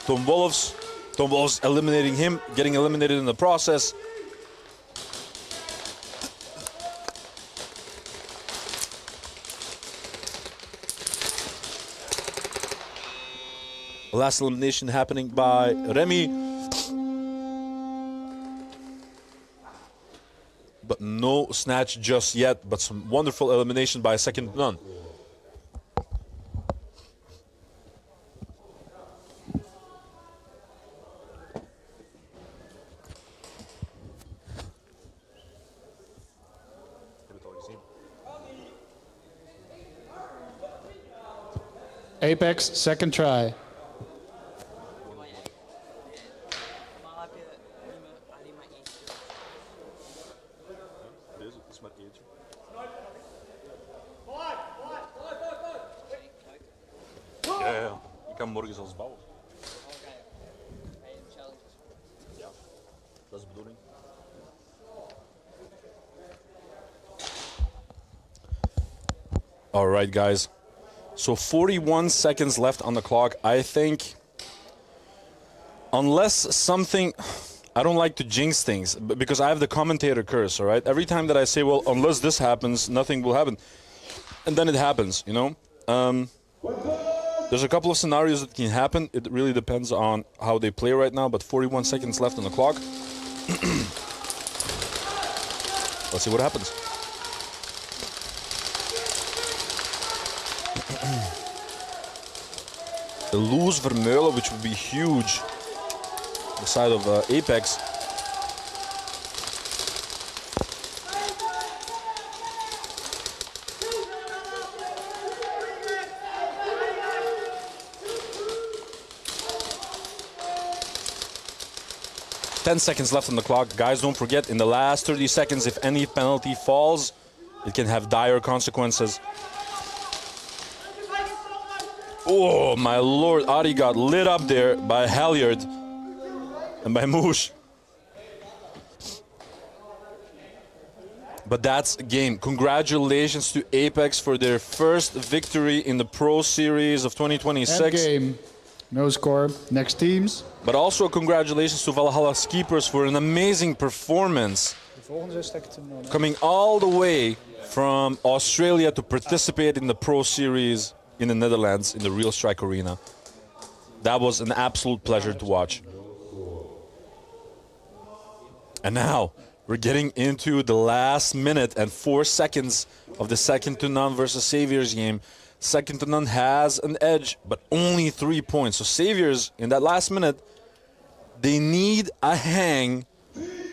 Tom Wolfs. Tom Wolfs eliminating him, getting eliminated in the process. Last elimination happening by Remy. But no snatch just yet, but some wonderful elimination by second to none. Apex, second try. Ja. Ik kan morgen zelfs bouwen. Ja, dat is de bedoeling. All right, guys. So 41 seconds left on the clock. I think, unless something, I don't like to jinx things because I have the commentator curse, all right? Every time that I say, well, unless this happens, nothing will happen. And then it happens, you know? There's a couple of scenarios that can happen. It really depends on how they play right now, but 41 seconds left on the clock. Let's see what happens. They lose Vermeulen, which would be huge. The side of Apex. Ten seconds left on the clock. Guys, don't forget, in the last 30 seconds, if any penalty falls, it can have dire consequences. Oh, my lord. Ari got lit up there by Halyard and by Moosh. But that's a game. Congratulations to Apex for their first victory in the Pro Series of 2026. End game. No score. Next teams. But also congratulations to Valhalla Keepers for an amazing performance. Coming all the way from Australia to participate in the Pro Series in the Netherlands in the Real Strike Arena. That was an absolute pleasure to watch. And now we're getting into the last minute and 4 seconds of the second to none versus Saviors game. Second to none has an edge, but only 3 points. So Saviors, in that last minute, they need a hang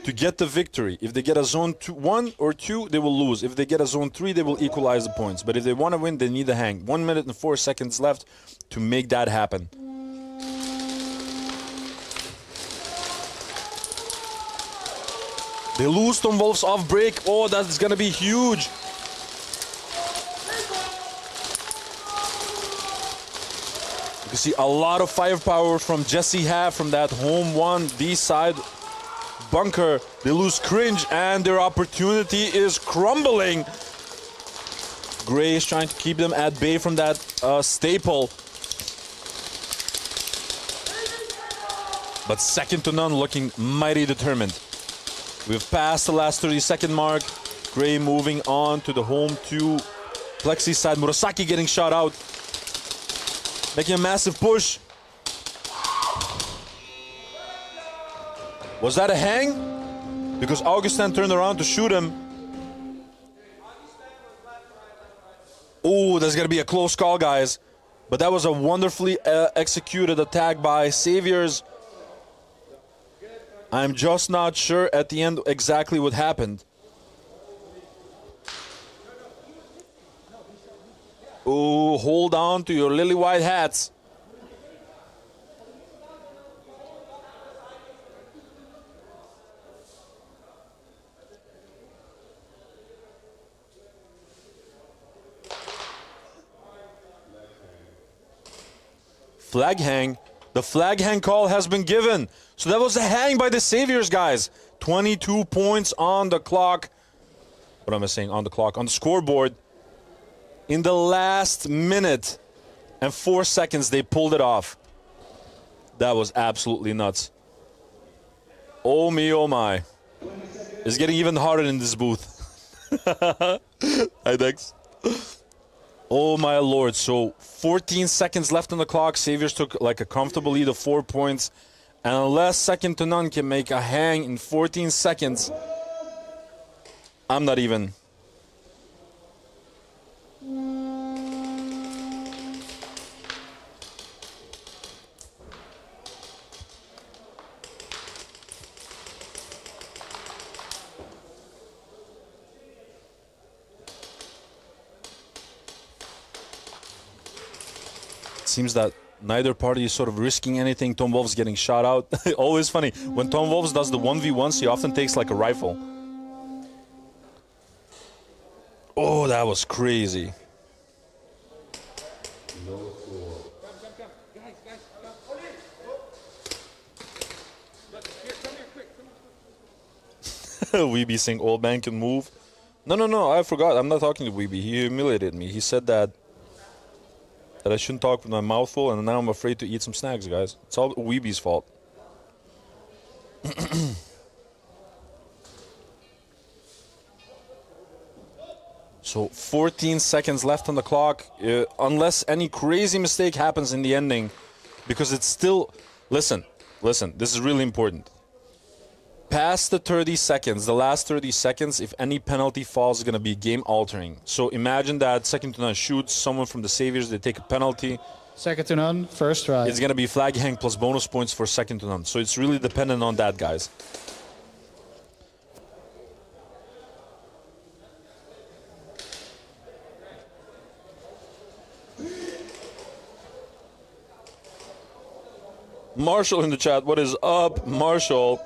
to get the victory. If they get a zone 1 or 2, they will lose. If they get a zone 3, they will equalize the points. But if they want to win, they need a hang. 1 minute and 4 seconds left to make that happen. They lose Tom Wolf's off break. Oh, that's going to be huge. You can see a lot of firepower from Jesse Half from that home one, D side bunker. They lose Cringe and their opportunity is crumbling. Gray is trying to keep them at bay from that staple. But second to none looking mighty determined. We've passed the last 30-second mark. Gray moving on to the home 2 Plexi side. Murasaki getting shot out. Making a massive push. Was that a hang? Because Augustin turned around to shoot him. Oh, that's going to be a close call, guys. But that was a wonderfully executed attack by Saviors. I'm just not sure at the end exactly what happened. Oh, hold on to your lily white hats. Flag hang. The flag hang call has been given. So that was a hang by the Saviors, guys. 22 points on the clock. What am I saying? On the clock. On the scoreboard. In the last minute and 4 seconds, they pulled it off. That was absolutely nuts. Oh me, oh my. It's getting even harder in this booth. Hi, Dex. Oh my lord. So 14 seconds left on the clock. Saviors took like a comfortable lead of 4 points. And unless second to none can make a hang in 14 seconds, I'm not even. Seems that neither party is sort of risking anything. Tom Wolf's getting shot out. Always funny. When Tom Wolf's does the 1v1s, he often takes like a rifle. Oh, that was crazy. Weeby saying old man can move. No, I forgot. I'm not talking to Weeby. He humiliated me. He said that I shouldn't talk with my mouth full, and now I'm afraid to eat some snacks, guys. It's all Weeby's fault. So 14 seconds left on the clock, unless any crazy mistake happens in the ending, because it's still, listen, this is really important. Past the 30 seconds, the last 30 seconds, if any penalty falls, is going to be game altering. So imagine that second to none shoots someone from the Saviors, they take a penalty. Second to none, first try. It's going to be flag hang plus bonus points for second to none. So it's really dependent on that, guys. Marshall in the chat, what is up, Marshall?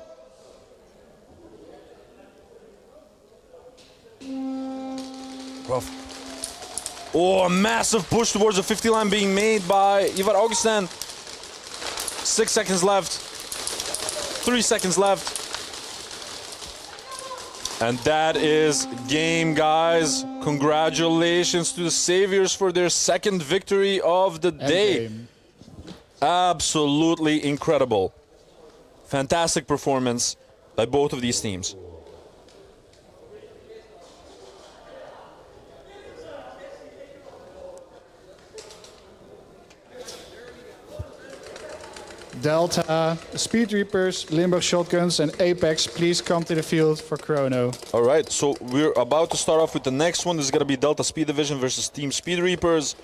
Rough. Oh, a massive push towards the 50 line being made by Ivar Augustin. 6 seconds left. 3 seconds left. And that is game, guys. Congratulations to the Saviors for their second victory of the day. Endgame. Absolutely incredible. Fantastic performance by both of these teams. Delta, Speed Reapers, Limburg Shotguns, and Apex, please come to the field for Chrono. All right, so we're about to start off with the next one. This is going to be Delta Speed Division versus Team Speed Reapers.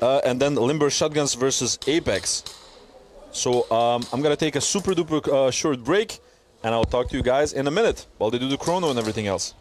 And then Limburg Shotguns versus Apex. So I'm going to take a super duper short break, and I'll talk to you guys in a minute while they do the chrono and everything else.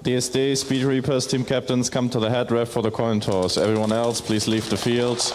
DSD, Speed Reapers, team captains, come to the head ref for the coin toss. Everyone else, please leave the field.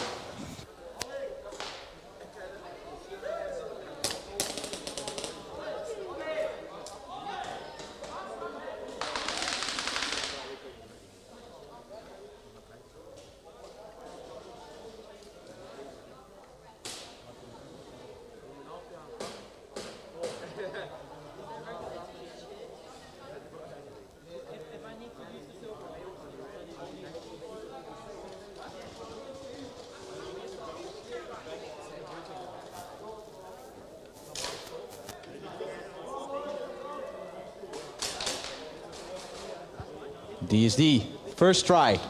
DSD, first try.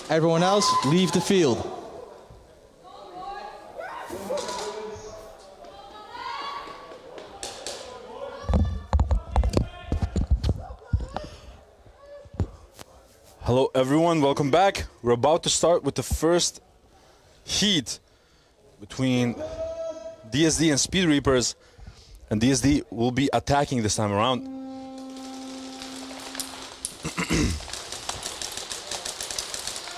Everyone else, leave the field. Hello everyone, welcome back. We're about to start with the first heat between DSD and Speed Reapers, and DSD will be attacking this time around.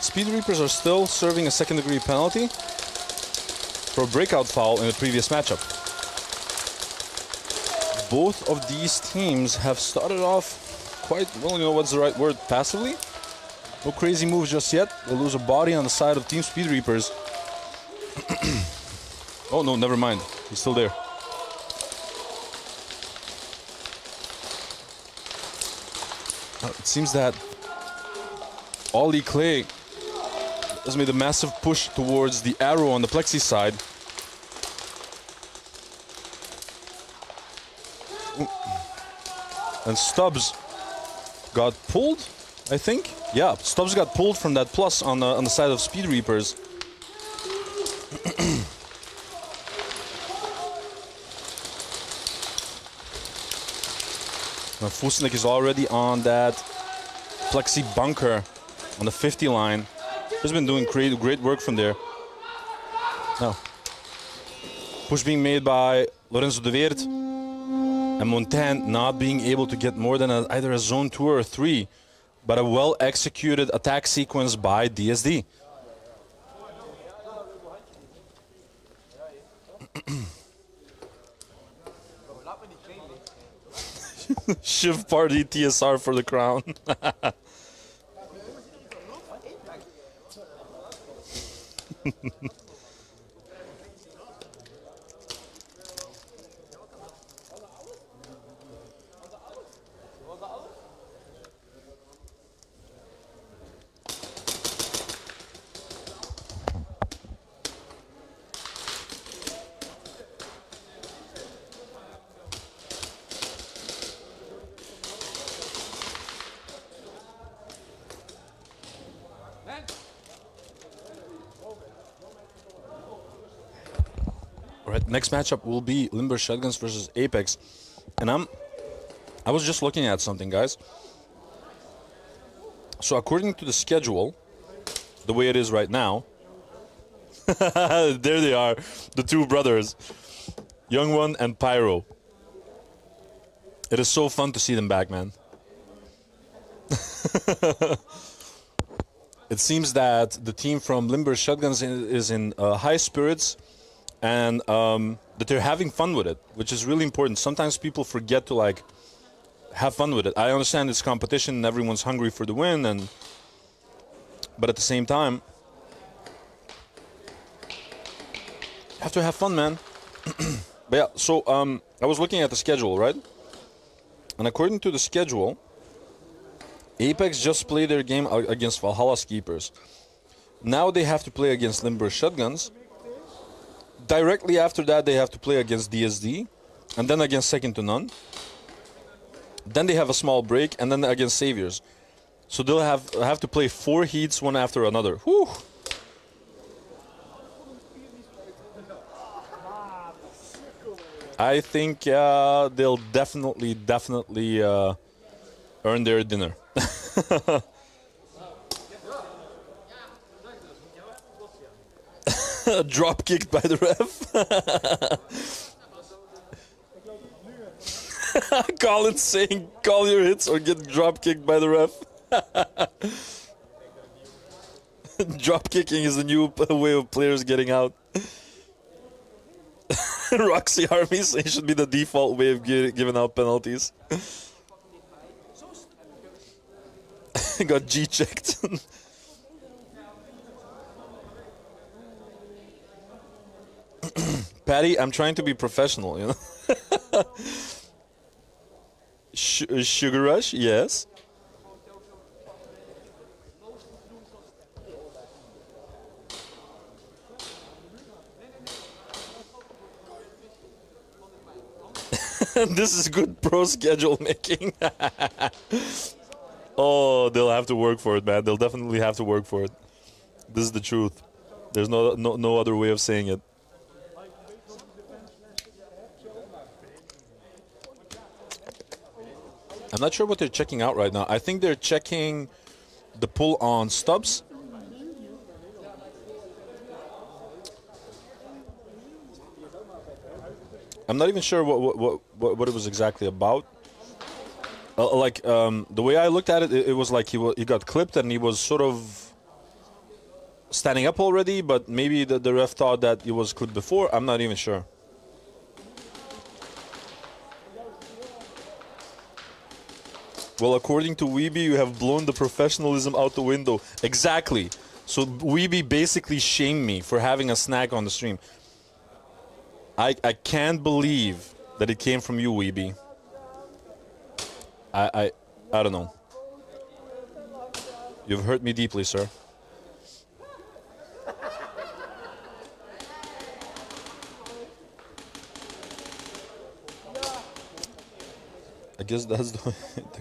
Speed Reapers are still serving a second-degree penalty for a breakout foul in the previous matchup. Both of these teams have started off quite well, you know what's the right word, passively. No crazy moves just yet. They lose a body on the side of Team Speed Reapers. Oh no, never mind. He's still there. It seems that Ollie Clay has made a massive push towards the arrow on the plexi side. And Stubbs got pulled, I think. Yeah, Stubbs got pulled from that plus on the side of Speed Reapers. Now Fusnik is already on that plexi bunker on the 50 line. He's been doing great work from there. Now, push being made by Lorenzo de Weert. And Montaigne not being able to get more than either a zone 2 or a 3. But a well-executed attack sequence by DSD. Shiv party TSR for the crown. Alright, next matchup will be Limber Shotguns versus Apex. And I was just looking at something, guys. So according to the schedule, the way it is right now, there they are, the two brothers, Young One and Pyro. It is so fun to see them back, man. It seems that the team from Limber Shotguns is in high spirits, and that they're having fun with it, which is really important. Sometimes people forget to like have fun with it. I understand it's competition and everyone's hungry for the win, but at the same time, you have to have fun, man. But yeah, so I was looking at the schedule, right? And according to the schedule, Apex just played their game against Valhalla Keepers. Now they have to play against Limber Shotguns. Directly after that, they have to play against DSD, and then against Second to None. Then they have a small break, and then against Saviors. So they'll have to play 4 heats, one after another. Whew. I think they'll definitely earn their dinner. Drop kicked by the ref. Colin saying, call your hits or get drop kicked by the ref. Drop kicking is the new way of players getting out. Roxy Army saying it should be the default way of giving out penalties. Got G-checked. Patty, I'm trying to be professional, you know. Sugar Rush, yes. This is good pro schedule making. Oh, they'll have to work for it, man. They'll definitely have to work for it. This is the truth. There's no other way of saying it. I'm not sure what they're checking out right now. I think they're checking the pull on stubs. I'm not even sure what it was exactly about. The way I looked at it, it was like he got clipped and he was sort of standing up already, but maybe the ref thought that he was clipped before. I'm not even sure. Well, according to Weeby, you have blown the professionalism out the window. Exactly. So Weeby basically shamed me for having a snack on the stream. I can't believe that it came from you, Weeby. I don't know. You've hurt me deeply, sir. I guess that's the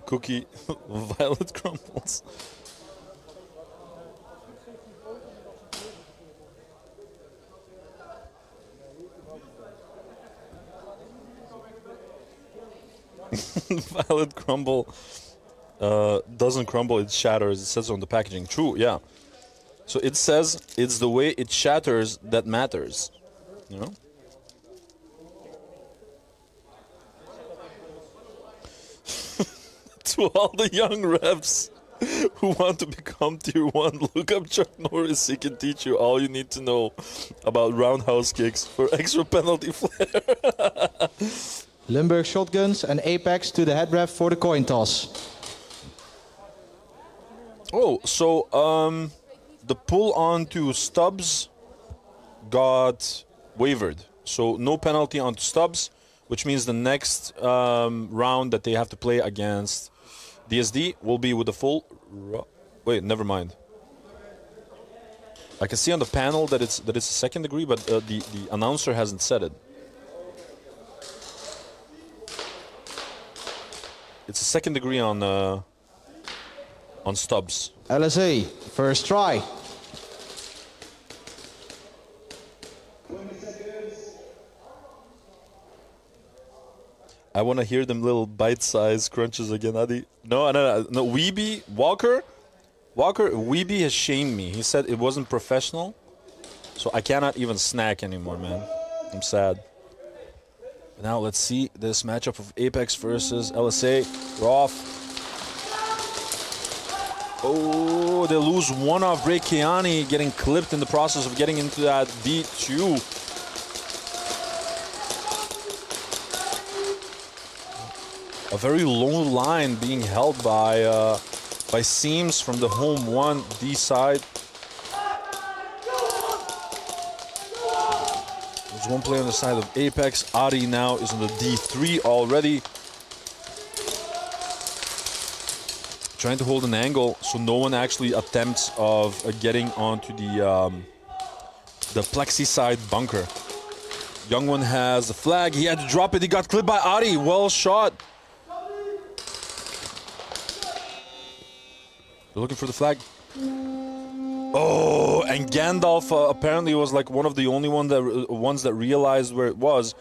cookie. Violet crumbles. Violet crumble doesn't crumble, it shatters. It says on the packaging. True, yeah. So it says it's the way it shatters that matters. You know? To all the young refs who want to become tier 1, look up Chuck Norris. He can teach you all you need to know about roundhouse kicks for extra penalty flair. Limburg Shotguns and Apex to the head ref for the coin toss. Oh, so the pull onto Stubbs got wavered. So no penalty onto Stubbs, which means the next round that they have to play against DSD will be with the full... Wait, never mind. I can see on the panel that it's a second degree, but the announcer hasn't said it. It's a second degree on Stubbs. LSA, first try. I want to hear them little bite-sized crunches again, Adi. No. Weeby, Walker, Weeby has shamed me. He said it wasn't professional, so I cannot even snack anymore, man. I'm sad. Now let's see this matchup of Apex versus LSA. We're off. Oh, they lose one off. Ray Keani getting clipped in the process of getting into that D2. A very low line being held by Seams from the home 1 D side. There's one player on the side of Apex. Adi now is on the D3 already. Trying to hold an angle so no one actually attempts of getting onto the plexi side bunker. Young one has the flag. He had to drop it. He got clipped by Adi. Well shot. They're looking for the flag. Oh, and Gandalf apparently was like one of the only ones that realized where it was.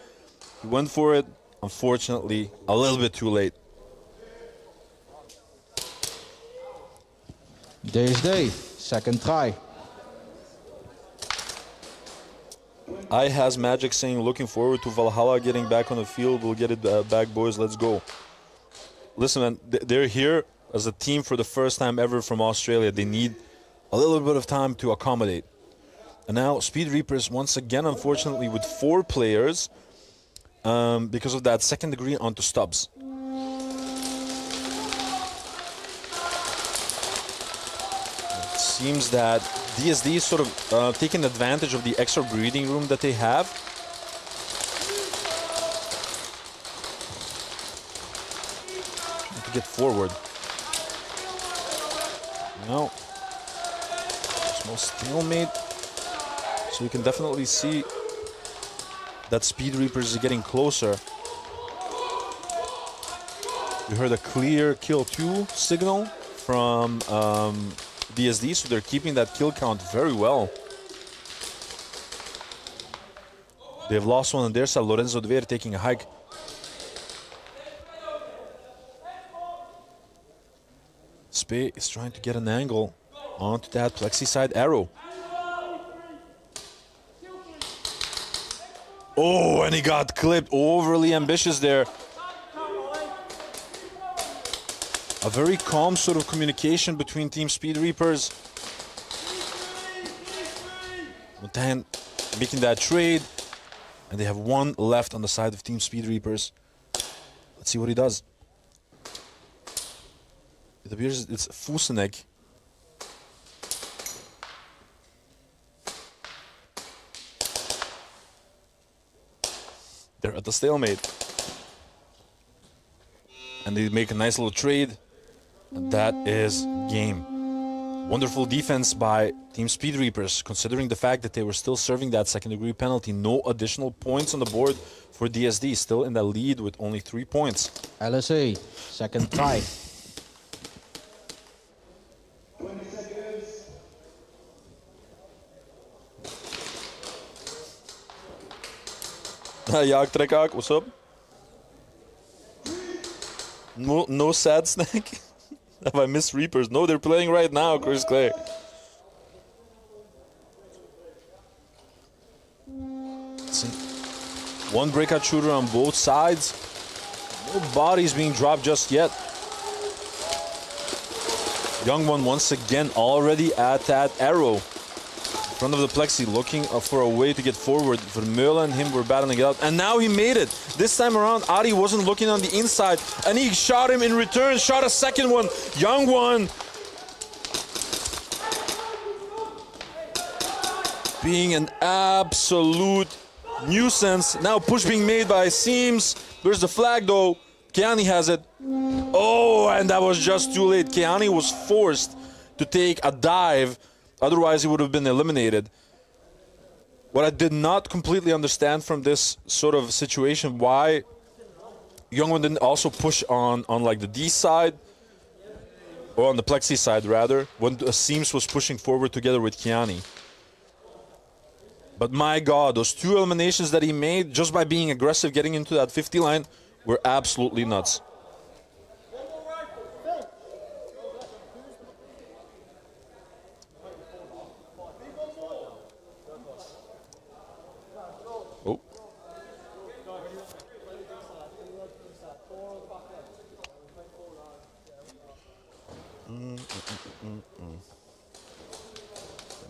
He went for it. Unfortunately, a little bit too late. DSD, second try. I has Magic saying, looking forward to Valhalla getting back on the field. We'll get it back, boys. Let's go. Listen, man, they're here as a team for the first time ever from Australia. They need a little bit of time to accommodate. And now Speed Reapers, once again, unfortunately, with 4 players because of that second degree onto Stubbs. It seems that DSD is sort of taking advantage of the extra breathing room that they have. Trying to get forward. No. Small stalemate. So you can definitely see that Speed Reapers is getting closer. You heard a clear kill 2 signal from DSD, so they're keeping that kill count very well. They've lost one on their side. Lorenzo Dver taking a hike. Spey is trying to get an angle onto that plexi side arrow. Oh, and he got clipped. Overly ambitious there. A very calm sort of communication between Team Speed Reapers. Montan making that trade. And they have one left on the side of Team Speed Reapers. Let's see what he does. It appears it's Fusenek. They're at the stalemate. And they make a nice little trade. And that is game. Wonderful defense by Team Speed Reapers, considering the fact that they were still serving that second-degree penalty. No additional points on the board for DSD, still in the lead with only 3 points. LSA, second try. 20 seconds. Jaak Trekhaak, what's up? No sad snack? Have I missed Reapers? No, they're playing right now, Chris Clay. See. One breakout shooter on both sides. No bodies being dropped just yet. Young one once again already at that arrow. In front of the plexi, looking for a way to get forward. Vermeulen and him were battling it out. And now he made it. This time around, Ari wasn't looking on the inside. And he shot him in return. Shot a second one. Young one. Being an absolute nuisance. Now push being made by Seams. There's the flag though. Keani has it. Oh, and that was just too late. Keani was forced to take a dive. Otherwise, he would have been eliminated. What I did not completely understand from this sort of situation, why Youngwon didn't also push on like the D side, or on the plexi side rather, when Seams was pushing forward together with Kiani. But my God, those two eliminations that he made just by being aggressive, getting into that 50 line, were absolutely nuts. Oh.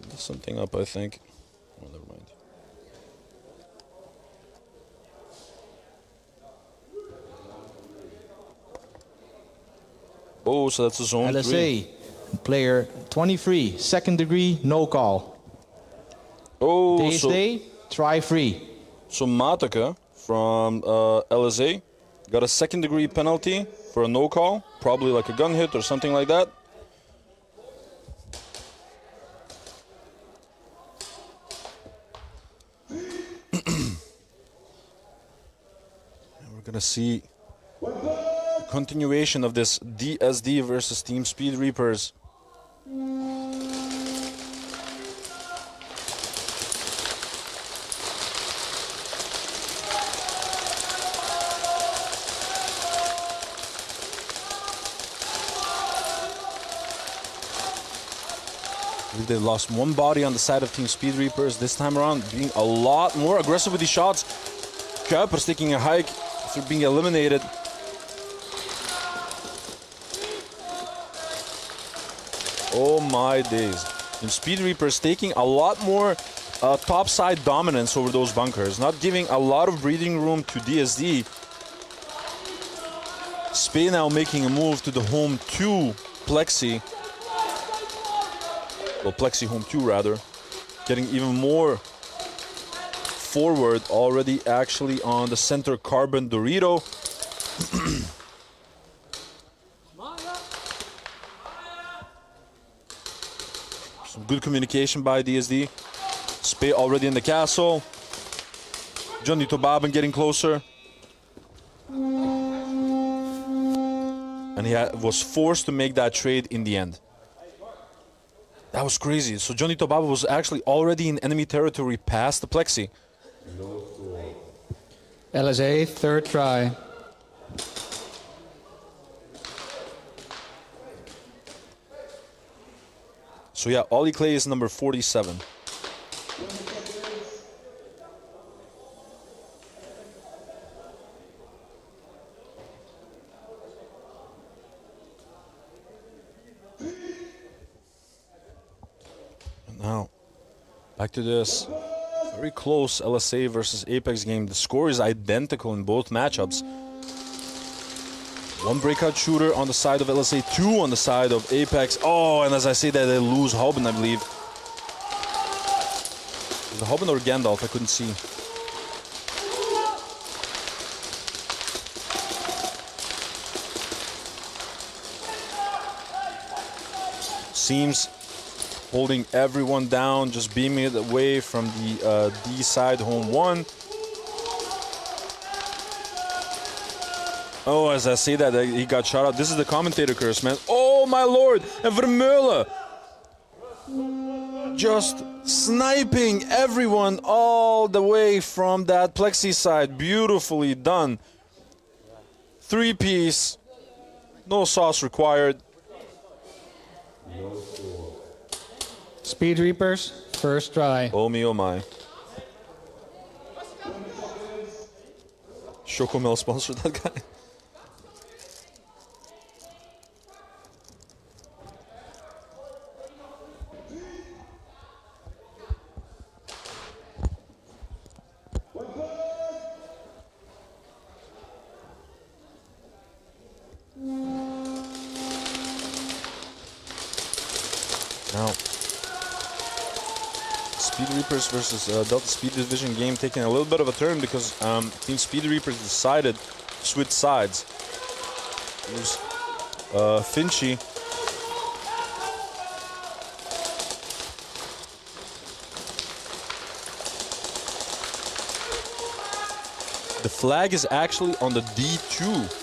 Messed something up, I think. Oh, never mind. Oh, so that's a zone LSA, 3. player 23, second degree, no call. Oh, DSD, try free. So Mataka from LSA got a second degree penalty for a no call, probably like a gun hit or something like that. We're gonna see a continuation of this DSD versus Team Speed Reapers. They've lost one body on the side of Team Speed Reapers this time around, being a lot more aggressive with these shots. Kuipers taking a hike after being eliminated. Oh my days. Team Speed Reapers taking a lot more top side dominance over those bunkers, not giving a lot of breathing room to DSD. Spey now making a move to the home 2 plexi. Well, plexi home 2 rather, getting even more forward, already actually on the center Crbn Dorito. Some good communication by DSD. Spey already in the castle. Johnny Tobaben getting closer. and he was forced to make that trade in the end. That was crazy. So Johnny Tobaba was actually already in enemy territory past the plexi. LSA, third try. So yeah, Ollie Clay is number 47. Now, back to this very close LSA versus Apex game. The score is identical in both matchups. One breakout shooter on the side of LSA, two on the side of Apex. Oh, and as I say that, they lose Hobben, I believe. Was it Hobben or Gandalf? I couldn't see. Seems holding everyone down, just beaming it away from the D side, home one. Oh, as I say that, he got shot out. This is the commentator curse, man. Oh, my lord. And Vermeulen just sniping everyone all the way from that plexi side. Beautifully done. Three-piece. No sauce required. Speed Reapers, first try. Oh me, oh my. Chocomel sponsored that guy. Now, Speed Reapers versus Delta Speed Division game taking a little bit of a turn because Team Speed Reapers decided to switch sides. It was Finchy. The flag is actually on the D2.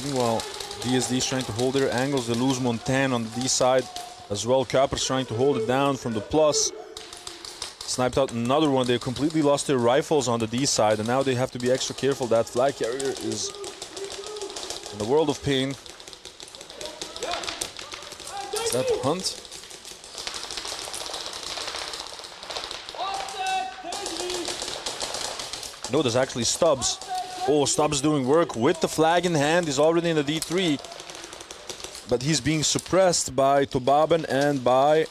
Meanwhile, DSD is trying to hold their angles. They lose Montaigne on the D side as well. Kuipers trying to hold it down from the plus. Sniped out another one. They completely lost their rifles on the D side, and now they have to be extra careful. That flag carrier is in the world of pain. Is that Hunt? No, there's actually Stubbs. Oh, Stubbs doing work with the flag in hand. He's already in the D3. But he's being suppressed by Tobaben and by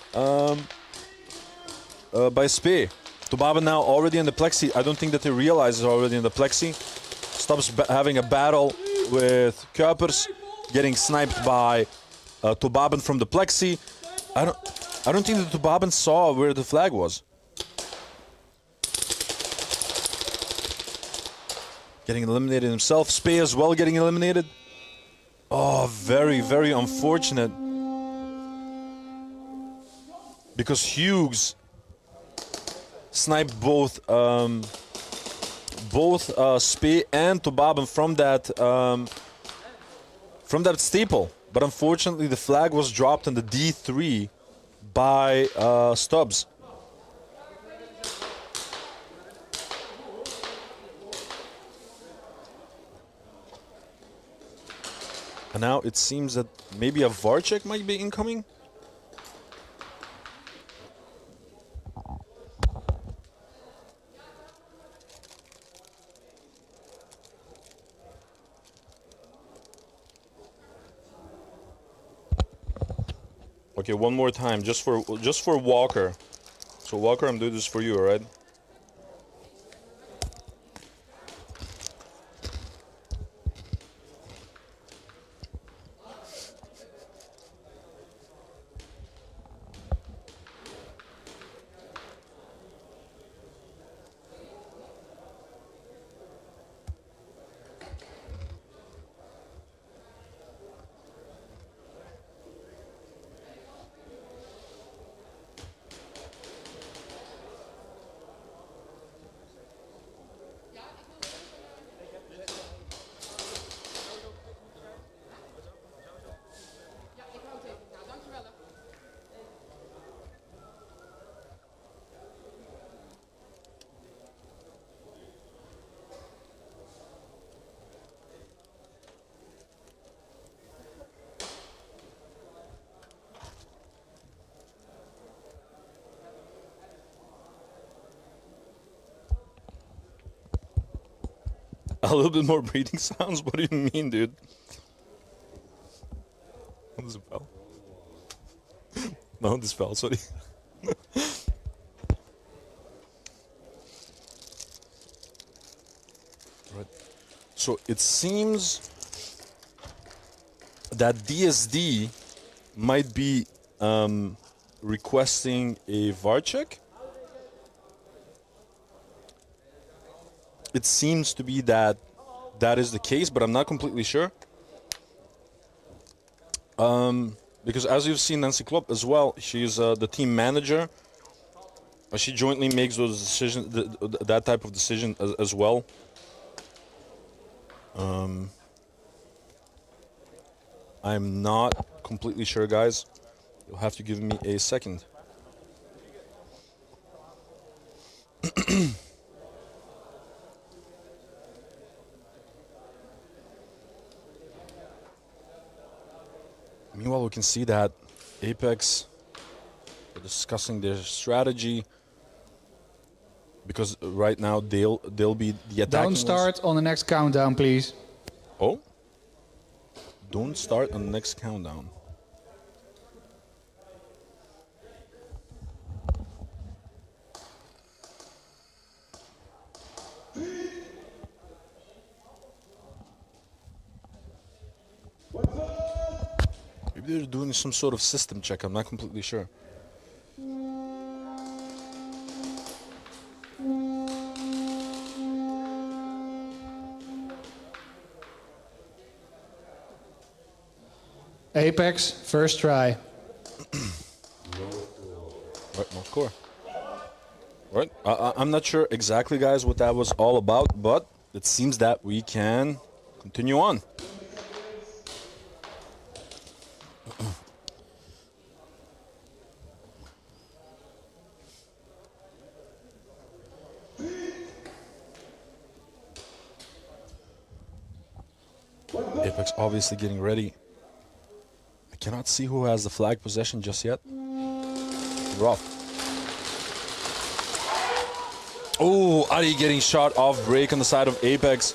Spee. Tobaben now already in the plexi. I don't think that they realize he's already in the plexi. Stubbs having a battle with Kuipers, getting sniped by Tobaben from the plexi. I don't think that Tobaben saw where the flag was. Getting eliminated himself. Spee as well getting eliminated. Oh, very, very unfortunate. Because Hughes sniped both Spee and Tobaben from that staple. But unfortunately, the flag was dropped in the D3 by Stubbs. And now it seems that maybe a VAR check might be incoming. Okay, one more time, just for Walker. So Walker, I'm doing this for you, all right? A little bit more breathing sounds? What do you mean, dude? What is it, pal? No, this fell, sorry. Right. So it seems that DSD might be requesting a VAR check. It seems to be that that is the case, but I'm not completely sure. Because as you've seen Nancy Klopp as well, she's the team manager. She jointly makes those decisions, that type of decision as well. I'm not completely sure, guys. You'll have to give me a second. Meanwhile, we can see that Apex are discussing their strategy, because right now they'll be the attacking. Don't start on the next countdown, please. Oh? Don't start on the next countdown. Maybe they're doing some sort of system check. I'm not completely sure. Apex, first try. Right, no score. Right, I'm not sure exactly, guys, what that was all about, but it seems that we can continue on. Apex obviously getting ready. I cannot see who has the flag possession just yet. Rough. Oh, Ari getting shot off break on the side of Apex.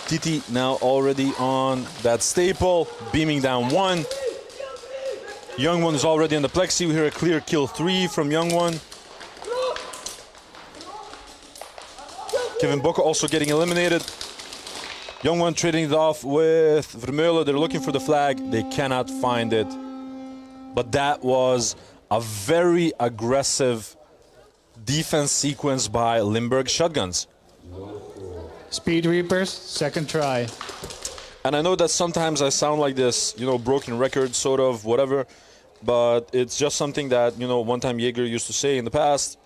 TT now already on that staple, beaming down one. Young One is already on the plexi. We hear a clear kill 3 from Young One. Kevin Bokka also getting eliminated. Young One trading it off with Vermeulen. They're looking for the flag. They cannot find it. But that was a very aggressive defense sequence by Limburg Shotguns. Speed Reapers, second try. And I know that sometimes I sound like this, you know, broken record, sort of, whatever. But it's just something that, you know, one time Jaeger used to say in the past.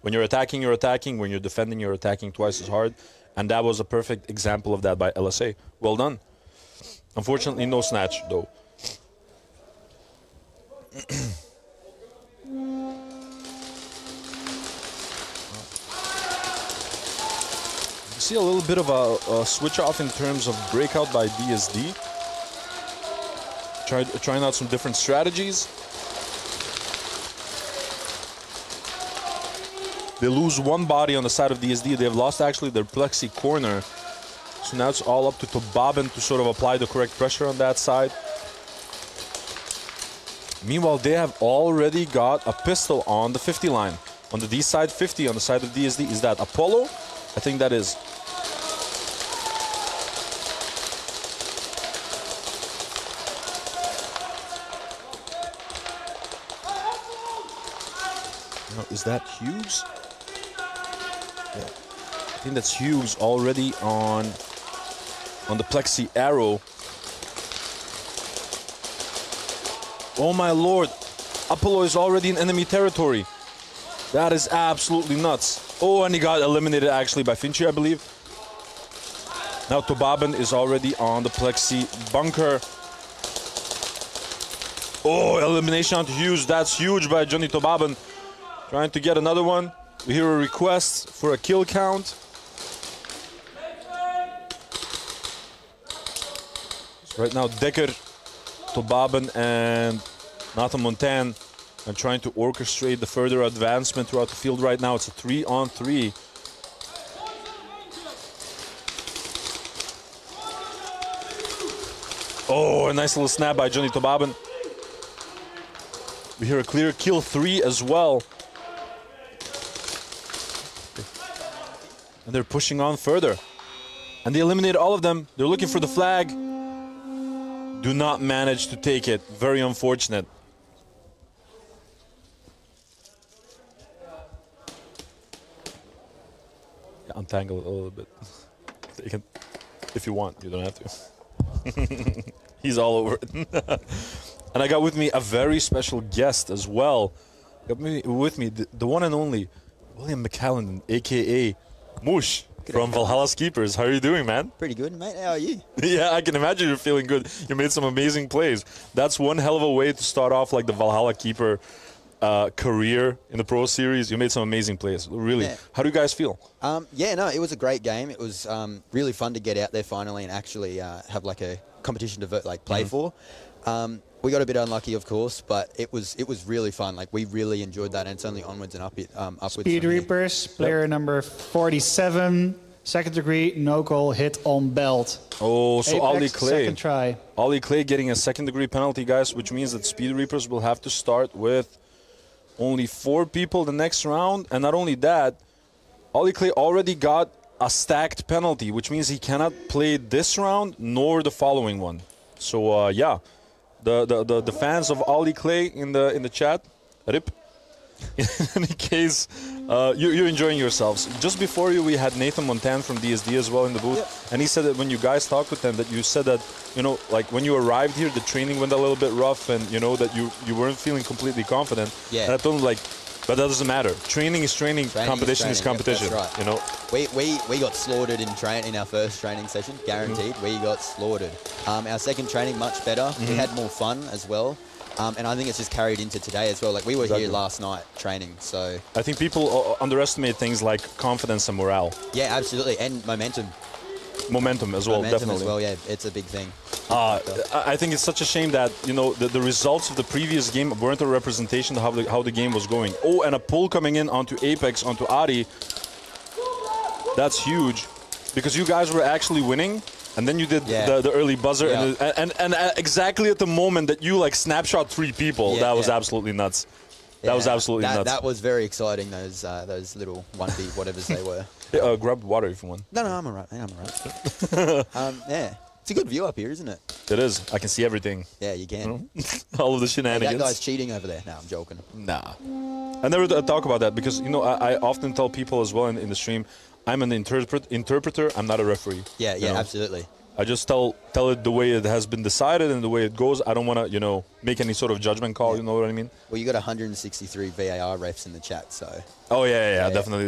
When you're attacking, you're attacking. When you're defending, you're attacking twice as hard. And that was a perfect example of that by LSA. Well done. Unfortunately, no snatch, though. You see a little bit of a switch off in terms of breakout by DSD. Trying out some different strategies. They lose one body on the side of DSD. They've lost actually their plexi corner. So now it's all up to Tobaben to sort of apply the correct pressure on that side. Meanwhile, they have already got a pistol on the 50 line. On the D side, 50 on the side of DSD. Is that Apollo? I think that is. No, is that Hughes? Yeah. I think that's Hughes already on the plexi arrow. Oh my lord, Apollo is already in enemy territory. That is absolutely nuts. Oh, and he got eliminated actually by Finchi, I believe. Now Tobaben is already on the plexi bunker. Oh, elimination onto Hughes. That's huge by Johnny Tobaben. Trying to get another one. We hear a request for a kill count. So right now, Dekker, Tobaben, and Nathan Montaigne are trying to orchestrate the further advancement throughout the field right now. It's a 3-on-3 Oh, a nice little snap by Johnny Tobaben. We hear a clear kill 3 as well. And they're pushing on further. And they eliminate all of them. They're looking for the flag. Do not manage to take it. Very unfortunate. Yeah, untangle it a little bit. You can, if you want, you don't have to. He's all over it. And I got with me a very special guest as well. Got with me the one and only William McCallan, aka Moosh from Valhalla Keepers. How are you doing, man? Pretty good, mate. How are you? Yeah, I can imagine you're feeling good. You made some amazing plays. That's one hell of a way to start off like the Valhalla Keeper career in the Pro Series. You made some amazing plays. Really. Yeah. How do you guys feel? Yeah, no, it was a great game. It was really fun to get out there finally and actually have like a competition to play for. We got a bit unlucky, of course, but it was really fun. Like, we really enjoyed that, and it's only onwards and upwards. Speed Reapers, player number 47, second degree, no goal, hit on belt. Oh, so Apex, Ollie Clay. second try. Ollie Clay getting a second degree penalty, guys, which means that Speed Reapers will have to start with only 4 people the next round. And not only that, Ollie Clay already got a stacked penalty, which means he cannot play this round nor the following one. So, yeah. The fans of Ollie Clay in the chat, rip. In any case, you're enjoying yourselves. Just before you, we had Nathan Montan from DSD as well in the booth, and he said that when you guys talked with him, that you said that, you know, like when you arrived here, the training went a little bit rough, and you know that you weren't feeling completely confident. Yeah. And I told him, like, but that doesn't matter. Training is training. Competition is competition. That's right. You know. We got slaughtered in our first training session, guaranteed. We got slaughtered. Our second training much better. We had more fun as well. And I think it's just carried into today as well. Like, we were here last night training, so I think people underestimate things like confidence and morale. yeah, absolutely, and momentum. Momentum as well, Momentum definitely. as well, yeah, it's a big thing. I think it's such a shame that, you know, the results of the previous game weren't a representation of how the game was going. Oh, and a pull coming in onto Apex, onto Ari. That's huge, because you guys were actually winning, and then you did the early buzzer, and exactly at the moment that you like snapshot 3 people, that was absolutely nuts. Yeah, that was absolutely nuts. That was very exciting. Those little 1v whatevers they were. Yeah, grab water if you want. No, I'm alright. I'm alright. Yeah, it's a good view up here, isn't it? It is. I can see everything. Yeah, you can. All of the shenanigans. Hey, that guy's cheating over there. No, I'm joking. Nah. I never talk about that because, you know, I often tell people as well in the stream, I'm an interpreter. I'm not a referee. Yeah, you know? absolutely. I just tell it the way it has been decided and the way it goes. I don't want to, you know, make any sort of judgment call. You know what I mean? Well, you got 163 VAR refs in the chat, so. Oh yeah, definitely.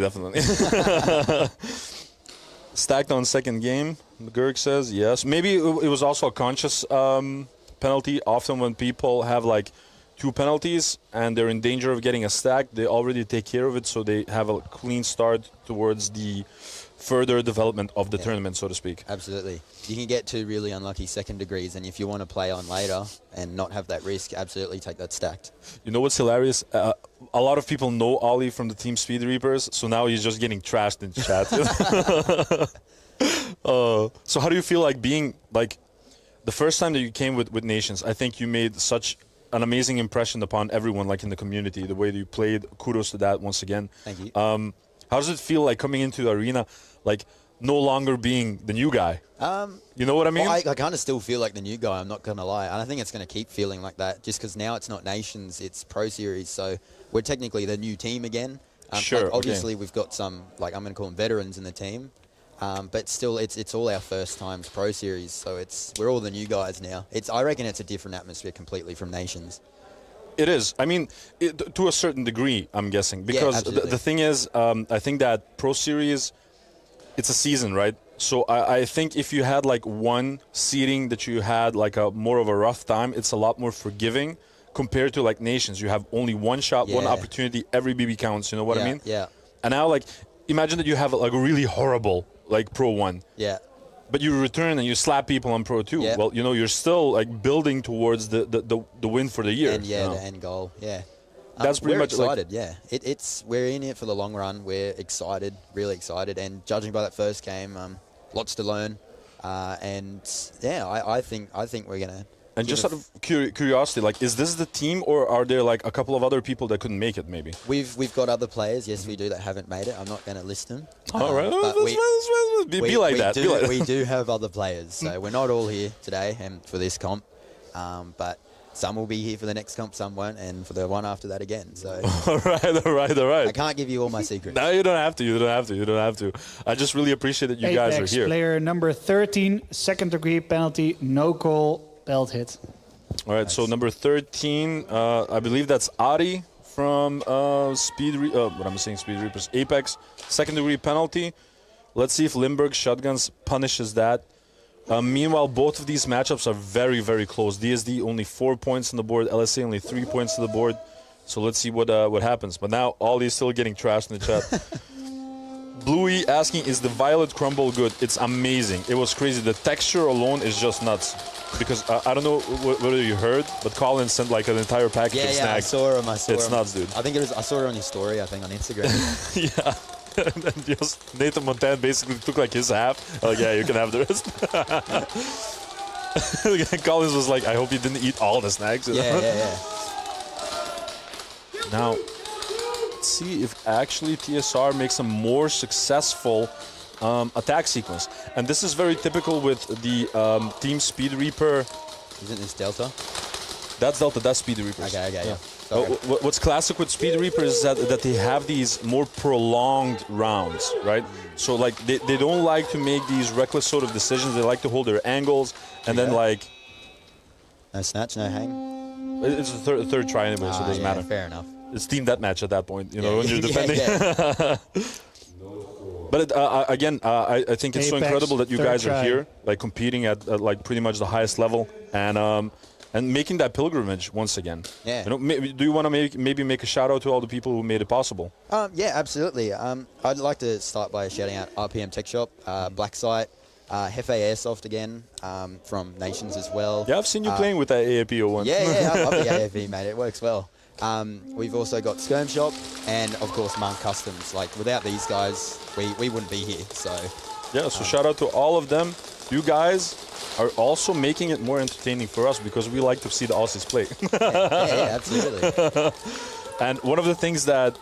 Stacked on second game, Gerg says yes. Maybe it was also a conscious penalty. Often when people have like 2 penalties and they're in danger of getting a stack, they already take care of it, so they have a clean start towards the further development of the tournament, so to speak. Absolutely. You can get 2 really unlucky second degrees, and if you want to play on later and not have that risk, absolutely take that stacked. You know what's hilarious? A lot of people know Ollie from the Team Speed Reapers, so now he's just getting trashed in chat. So how do you feel like being, like, the first time that you came with Nations, I think you made such an amazing impression upon everyone, like in the community, the way that you played. Kudos to that once again. Thank you. How does it feel like coming into the arena, like no longer being the new guy? You know what I mean? Well, I kind of still feel like the new guy, I'm not going to lie. And I think it's going to keep feeling like that just because now it's not Nations, it's Pro Series. So we're technically the new team again. Sure. Like, obviously, we've got some, like, I'm going to call them veterans in the team. But still, it's all our first times Pro Series. So we're all the new guys now. I reckon it's a different atmosphere completely from Nations. It is. I mean, to a certain degree, I'm guessing. Because the thing is, I think that Pro Series, it's a season, right? So I think if you had like one seeding that you had like a more of a rough time, it's a lot more forgiving compared to like Nations. You have only one shot, one opportunity, every BB counts, you know what I mean? Yeah. And now, like, imagine that you have like a really horrible like Pro 1. Yeah. But you return and you slap people on Pro 2. Yep. Well, you know, you're still like building towards the win for the year. And you know? the end goal. Yeah. That's pretty we're much excited. like, We're in it for the long run. We're excited, really excited. And judging by that first game, lots to learn. And yeah, I think we're gonna. And just out of curiosity, like, is this the team, or are there like a couple of other people that couldn't make it? Maybe we've got other players. Yes, we do, that haven't made it. I'm not going to list them. All right, be like that. We do have other players, so we're not all here today and for this comp, but some will be here for the next comp, some won't, and for the one after that again. So all right. I can't give you all my secrets. No, you don't have to. You don't have to. I just really appreciate that you guys are here. Player number 13, second degree penalty, no call, belt hit. All right, so number 13, I believe that's Ari from Speed Reapers, Apex, second degree penalty. Let's see if Limburg Shotguns punishes that. Meanwhile, both of these matchups are very, very close. DSD only 4 points on the board, LSA only 3 points on the board. So let's see what happens. But now Ollie is still getting trashed in the chat. Bluey asking, is the Violet Crumble good? It's amazing. It was crazy. The texture alone is just nuts. Because I don't know whether you heard, but Colin sent like an entire package of snacks. I saw him. It's nuts, dude. I think it was. I saw it on your story. I think on Instagram. Yeah. And then just Nathan Montan basically took like his half. Like, yeah, you can have the rest. Collins was like, I hope you didn't eat all the snacks. Yeah. Now, let's see if actually TSR makes a more successful attack sequence. And this is very typical with the Team Speed Reaper. Isn't this Delta? That's Delta, that's Speed Reapers. Okay, yeah. What's classic with Speed Reapers is that they have these more prolonged rounds, right? So like they don't like to make these reckless sort of decisions. They like to hold their angles and then like... No snatch, no hang? It's a third try anyway, so it doesn't matter. Fair enough. It's team deathmatch at that point, you know, when you're defending. But again, I think it's so incredible that you guys are here, like competing at like pretty much the highest level, and making that pilgrimage once again. Yeah. You know, do you want to maybe make a shout out to all the people who made it possible? Yeah, absolutely. I'd like to start by shouting out RPM Tech Shop, Black Site, Hefe Airsoft again, from Nations as well. Yeah, I've seen you playing with that AAP01. Yeah, I love the AAP, mate. It works well. We've also got Skirm Shop and, of course, Monk Customs. Like, without these guys, we wouldn't be here. So yeah, so shout out to all of them. You guys are also making it more entertaining for us because we like to see the Aussies play. yeah, absolutely. And one of the things that,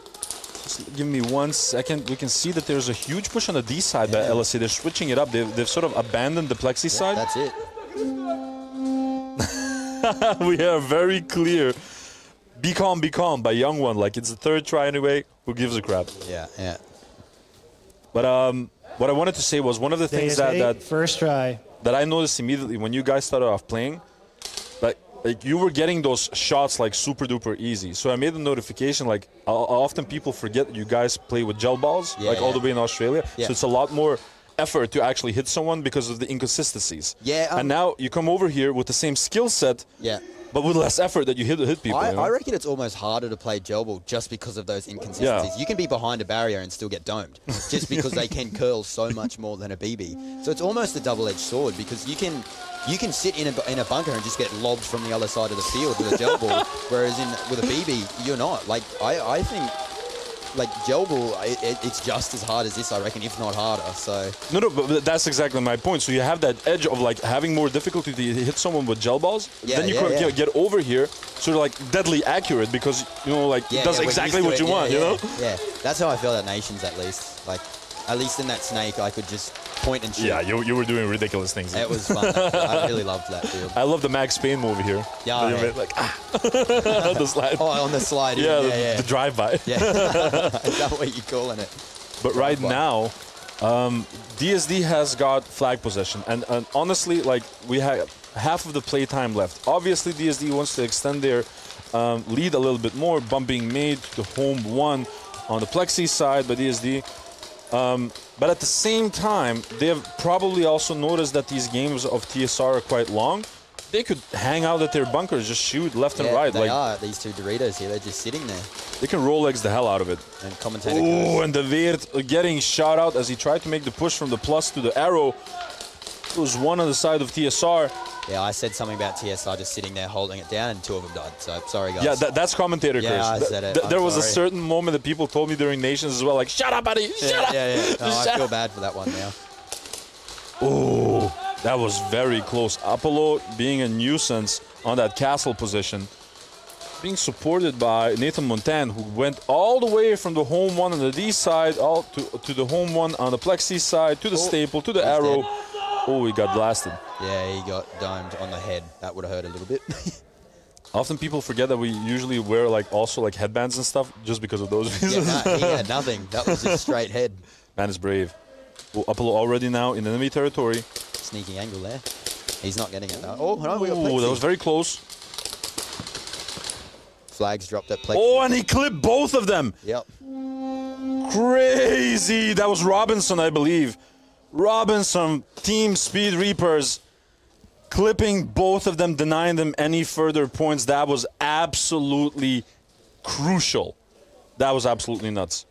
just give me 1 second, we can see that there's a huge push on the D side by LSA. They're switching it up. They've sort of abandoned the Plexi side. That's it. We are very clear. Be calm by Young One. Like, it's the third try anyway. Who gives a crap? Yeah. But what I wanted to say was one of the things that first try that I noticed immediately when you guys started off playing, like you were getting those shots like super duper easy. So I made a notification. Like often people forget that you guys play with gel balls, all the way in Australia. Yeah. So it's a lot more effort to actually hit someone because of the inconsistencies. Yeah. And now you come over here with the same skill set. Yeah. But with less effort that you hit people. I reckon it's almost harder to play gel ball just because of those inconsistencies. Yeah. You can be behind a barrier and still get domed just because they can curl so much more than a BB. So it's almost a double-edged sword because you can sit in a bunker and just get lobbed from the other side of the field with a gel ball, whereas with a BB, you're not. Like, I think... Like, gel ball, it's just as hard as this, I reckon, if not harder. So No, but that's exactly my point. So you have that edge of, like, having more difficulty to hit someone with gel balls. Yeah, then you can get over here, sort of, like, deadly accurate because, you know, like, it does exactly what you want, you know? Yeah, that's how I felt at Nations, at least. Like, at least in that snake, I could just point and shoot. Yeah, you were doing ridiculous things. It was fun. I really loved that field. I love the Max Payne movie here. Yeah, you made, like, the slide. Oh, on the slide. Yeah, the drive-by. Yeah. Is that what you're calling it? But right now, DSD has got flag possession. And honestly, like, we have half of the playtime left. Obviously, DSD wants to extend their lead a little bit more. Bump being made to home one on the Plexi side by DSD. But at the same time, they have probably also noticed that these games of TSR are quite long. They could hang out at their bunkers, just shoot left and right. They are. These two Doritos here, they're just sitting there. They can Rolex the hell out of it. And commentator Oh, and De Weert getting shot out as he tried to make the push from the plus to the arrow. It was one on the side of TSR. Yeah, I said something about TSR just sitting there holding it down, and two of them died. So, sorry, guys. Yeah, that's commentator curse. Yeah, I said it. There was a certain moment that people told me during Nations as well, like, shut up, buddy, shut up. Yeah. No, I feel bad for that one now. Oh, That was very close. Apollo being a nuisance on that castle position. Being supported by Nathan Montan, who went all the way from the home one on the D side, all to the home one on the plexi side, to the staple, to the arrow. Dead. Oh, he got blasted. Yeah, he got domed on the head. That would have hurt a little bit. Often people forget that we usually wear like also like headbands and stuff just because of those reasons. Yeah, he had nothing. That was just straight head. Man is brave. Oh, Apollo already now in enemy territory. Sneaky angle there. He's not getting it though. Oh, no, we got Oh, plexi. that was very close. Flags dropped at plexi. Oh, and he clipped both of them. Yep. Crazy. That was Robinson, I believe. Robinson, Team Speed Reapers, clipping both of them, denying them any further points. That was absolutely crucial. That was absolutely nuts.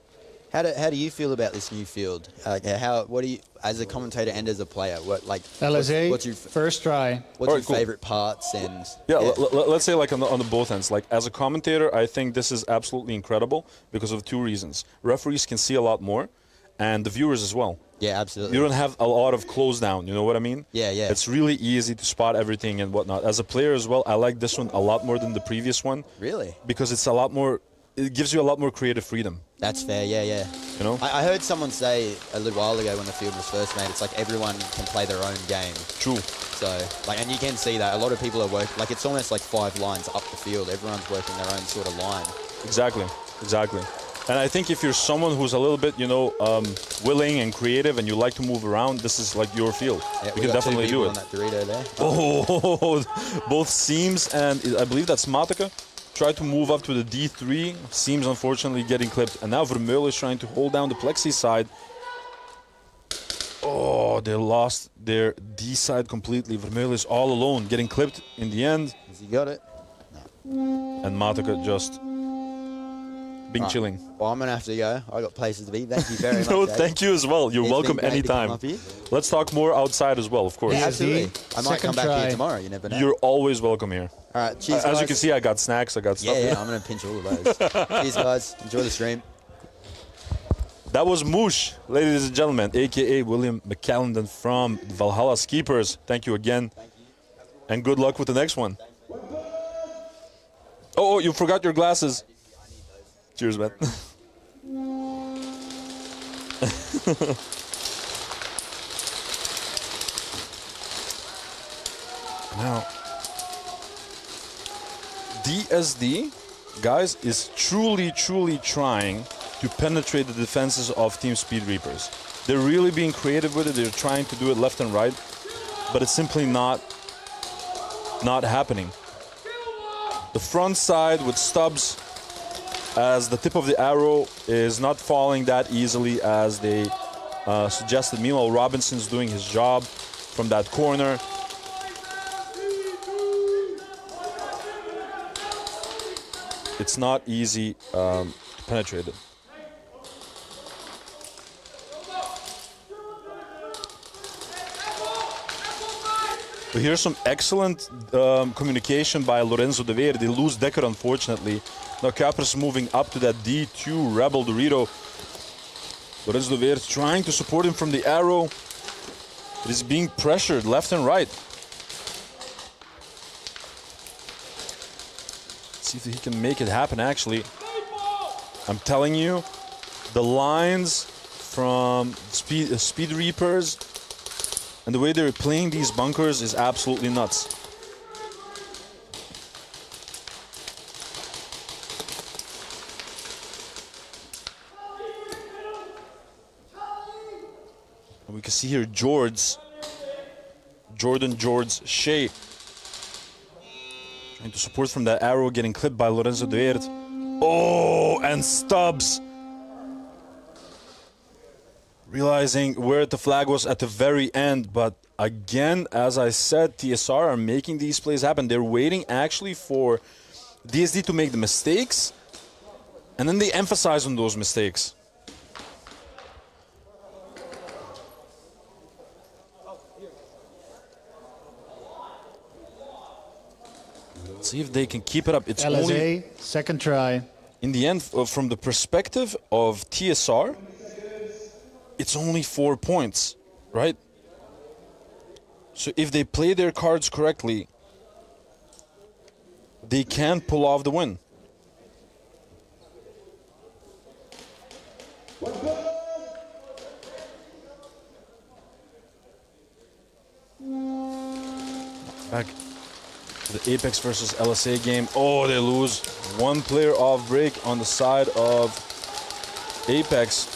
How do you feel about this new field? What do you, as a commentator and as a player, what like? LSA, what's your first try. What's All your right, cool. favorite parts and? Yeah, let's say like on the both ends. Like as a commentator, I think this is absolutely incredible because of two reasons. Referees can see a lot more, and the viewers as well. Yeah, absolutely. You don't have a lot of close down, you know what I mean? Yeah, yeah. It's really easy to spot everything and whatnot. As a player as well, I like this one a lot more than the previous one. Really? Because it's a lot more, it gives you a lot more creative freedom. That's fair, yeah, yeah. You know? I heard someone say a little while ago when the field was first made, it's like everyone can play their own game. True. So, like, and you can see that a lot of people are working, like it's almost like 5 lines up the field. Everyone's working their own sort of line. Exactly, exactly. And I think if you're someone who's a little bit, you know, willing and creative and you like to move around, this is like your field. Yeah, you can definitely do it. on that Dorito there. Oh, both Seams and I believe that's Matica tried to move up to the D3. Seams unfortunately getting clipped. And now Vermeulen is trying to hold down the plexi side. Oh, they lost their D side completely. Vermeulen is all alone, getting clipped in the end. Has he got it? And Matica just being chilling. Well, I'm going to have to go. I got places to be. Thank you very much. No, Dave. thank you as well. You're It's welcome been great to come anytime. up here. Let's talk more outside as well, of course. Yeah, absolutely. I might Second come back try. here tomorrow. You never know. You're always welcome here. All right, cheers, As you guys. can see, I got snacks, I got stuff. Yeah, I'm going to pinch all of those. Cheers, guys. Enjoy the stream. That was Moosh, ladies and gentlemen, a.k.a. William McCallendon from Valhalla Keepers. Thank you again. Thank you. And good luck with the next one. Oh, you forgot your glasses. Cheers, man. Now, DSD, guys, is truly trying to penetrate the defenses of Team Speed Reapers. They're really being creative with it. They're trying to do it left and right, but it's simply not happening. The front side with Stubbs as the tip of the arrow is not falling that easily as they suggested. Meanwhile, Robinson's doing his job from that corner. It's not easy to penetrate it. But here's some excellent communication by Lorenzo De Veer. They lose Decker, unfortunately. Now Capris moving up to that D2 Rebel Dorito. Lorenzo De Veer trying to support him from the arrow. It is being pressured left and right. See if he can make it happen, actually. I'm telling you, the lines from Speed Reapers and the way they're playing these bunkers is absolutely nuts. And we can see here Jordan Shea trying to support from that arrow, getting clipped by Lorenzo De Weert. Oh, and Stubbs realizing where the flag was at the very end. But again, as I said, TSR are making these plays happen. They're waiting actually for DSD to make the mistakes, and then they emphasize on those mistakes. Let's see if they can keep it up. It's LSA, only, second try. in the end, from the perspective of TSR, it's only 4 points, right? So if they play their cards correctly, they can pull off the win. Back to the Apex versus LSA game. Oh, they lose. One player off break on the side of Apex.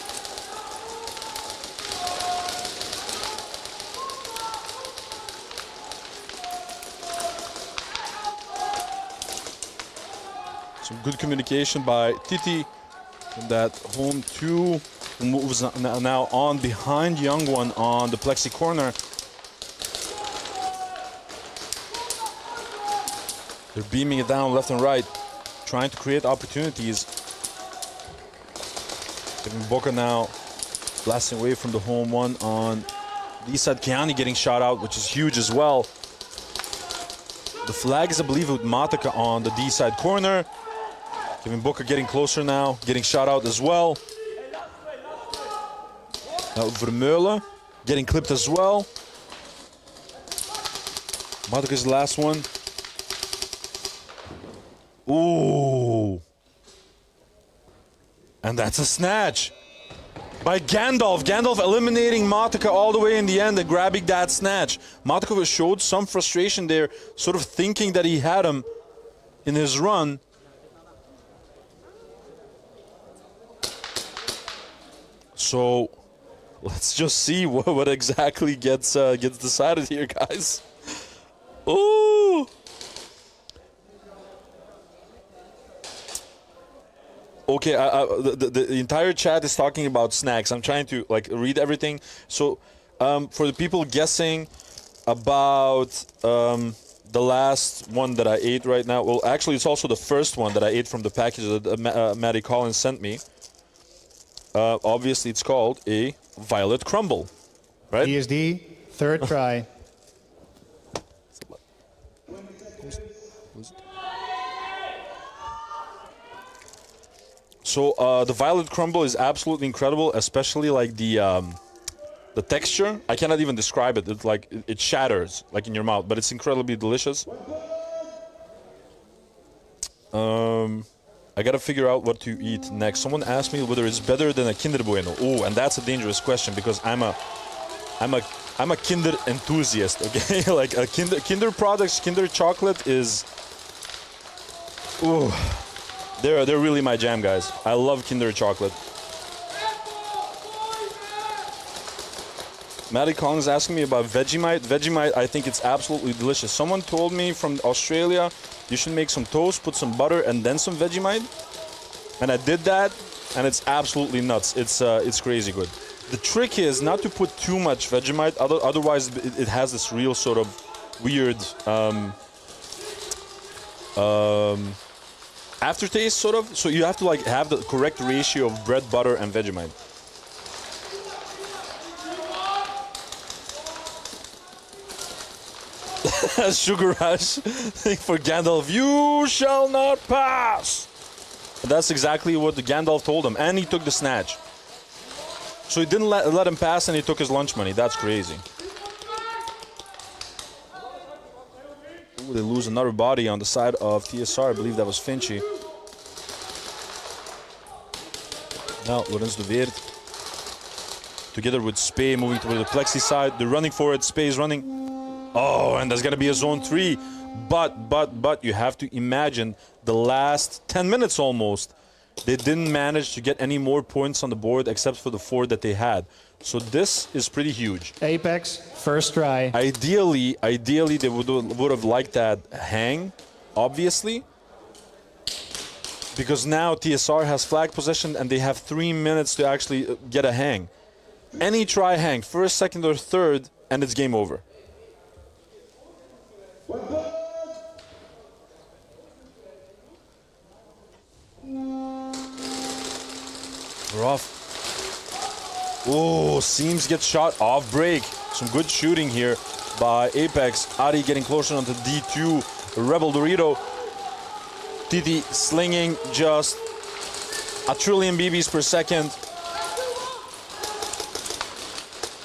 Some good communication by Titi in that home two, who moves now on behind Young One on the plexi corner. They're beaming it down left and right, trying to create opportunities. Kevin Boca now blasting away from the home one on the east side. Kiani getting shot out, which is huge as well. The flag is, I believe, with Mataka on the D side corner. Kevin Booker getting closer now, getting shot out as well. Now Vermeulen getting clipped as well. Mataka's the last one. Ooh. And that's a snatch by Gandalf. Gandalf eliminating Mataka all the way in the end and grabbing that snatch. Mataka showed some frustration there, sort of thinking that he had him in his run. So let's just see what exactly gets decided here, guys. Ooh. Okay, the entire chat is talking about snacks. I'm trying to like read everything. So for the people guessing about the last one that I ate right now, well, actually it's also the first one that I ate from the package that Maddie Collins sent me. Obviously it's called a Violet Crumble, right? ESD, third try. So the Violet Crumble is absolutely incredible, especially like the texture. I cannot even describe it. It's like it shatters like in your mouth, but it's incredibly delicious. I gotta figure out what to eat next. Someone asked me whether it's better than a Kinder Bueno. Oh, and that's a dangerous question because I'm a Kinder enthusiast. Okay, like a Kinder products, Kinder chocolate is. Ooh. They're really my jam, guys. I love Kinder chocolate. Maddie Collins is asking me about Vegemite. Vegemite, I think it's absolutely delicious. Someone told me from Australia, you should make some toast, put some butter, and then some Vegemite. And I did that, and it's absolutely nuts. It's crazy good. The trick is not to put too much Vegemite, otherwise it has this real sort of weird aftertaste, sort of. So you have to like have the correct ratio of bread, butter, and Vegemite. Sugar Rush for Gandalf. You shall not pass. And that's exactly what the Gandalf told him, and he took the snatch. So he didn't let him pass, and he took his lunch money. That's crazy. Ooh, they lose another body on the side of TSR. I believe that was Finchy. Now Lorenz de Weert together with Spey moving toward the plexi side. They're running for it. Spey is running. Oh, and there's gonna be a zone 3. But you have to imagine the last 10 minutes almost. They didn't manage to get any more points on the board except for the 4 that they had. So this is pretty huge. Apex, first try. Ideally they would have liked that hang, obviously. Because now TSR has flag possession and they have 3 minutes to actually get a hang. Any try hang, first, second, or third, and it's game over. We're off. Oh, Seams gets shot off break. Some good shooting here by Apex. Ari getting closer onto D2. Rebel Dorito. Titi slinging just 1 trillion BBs per second.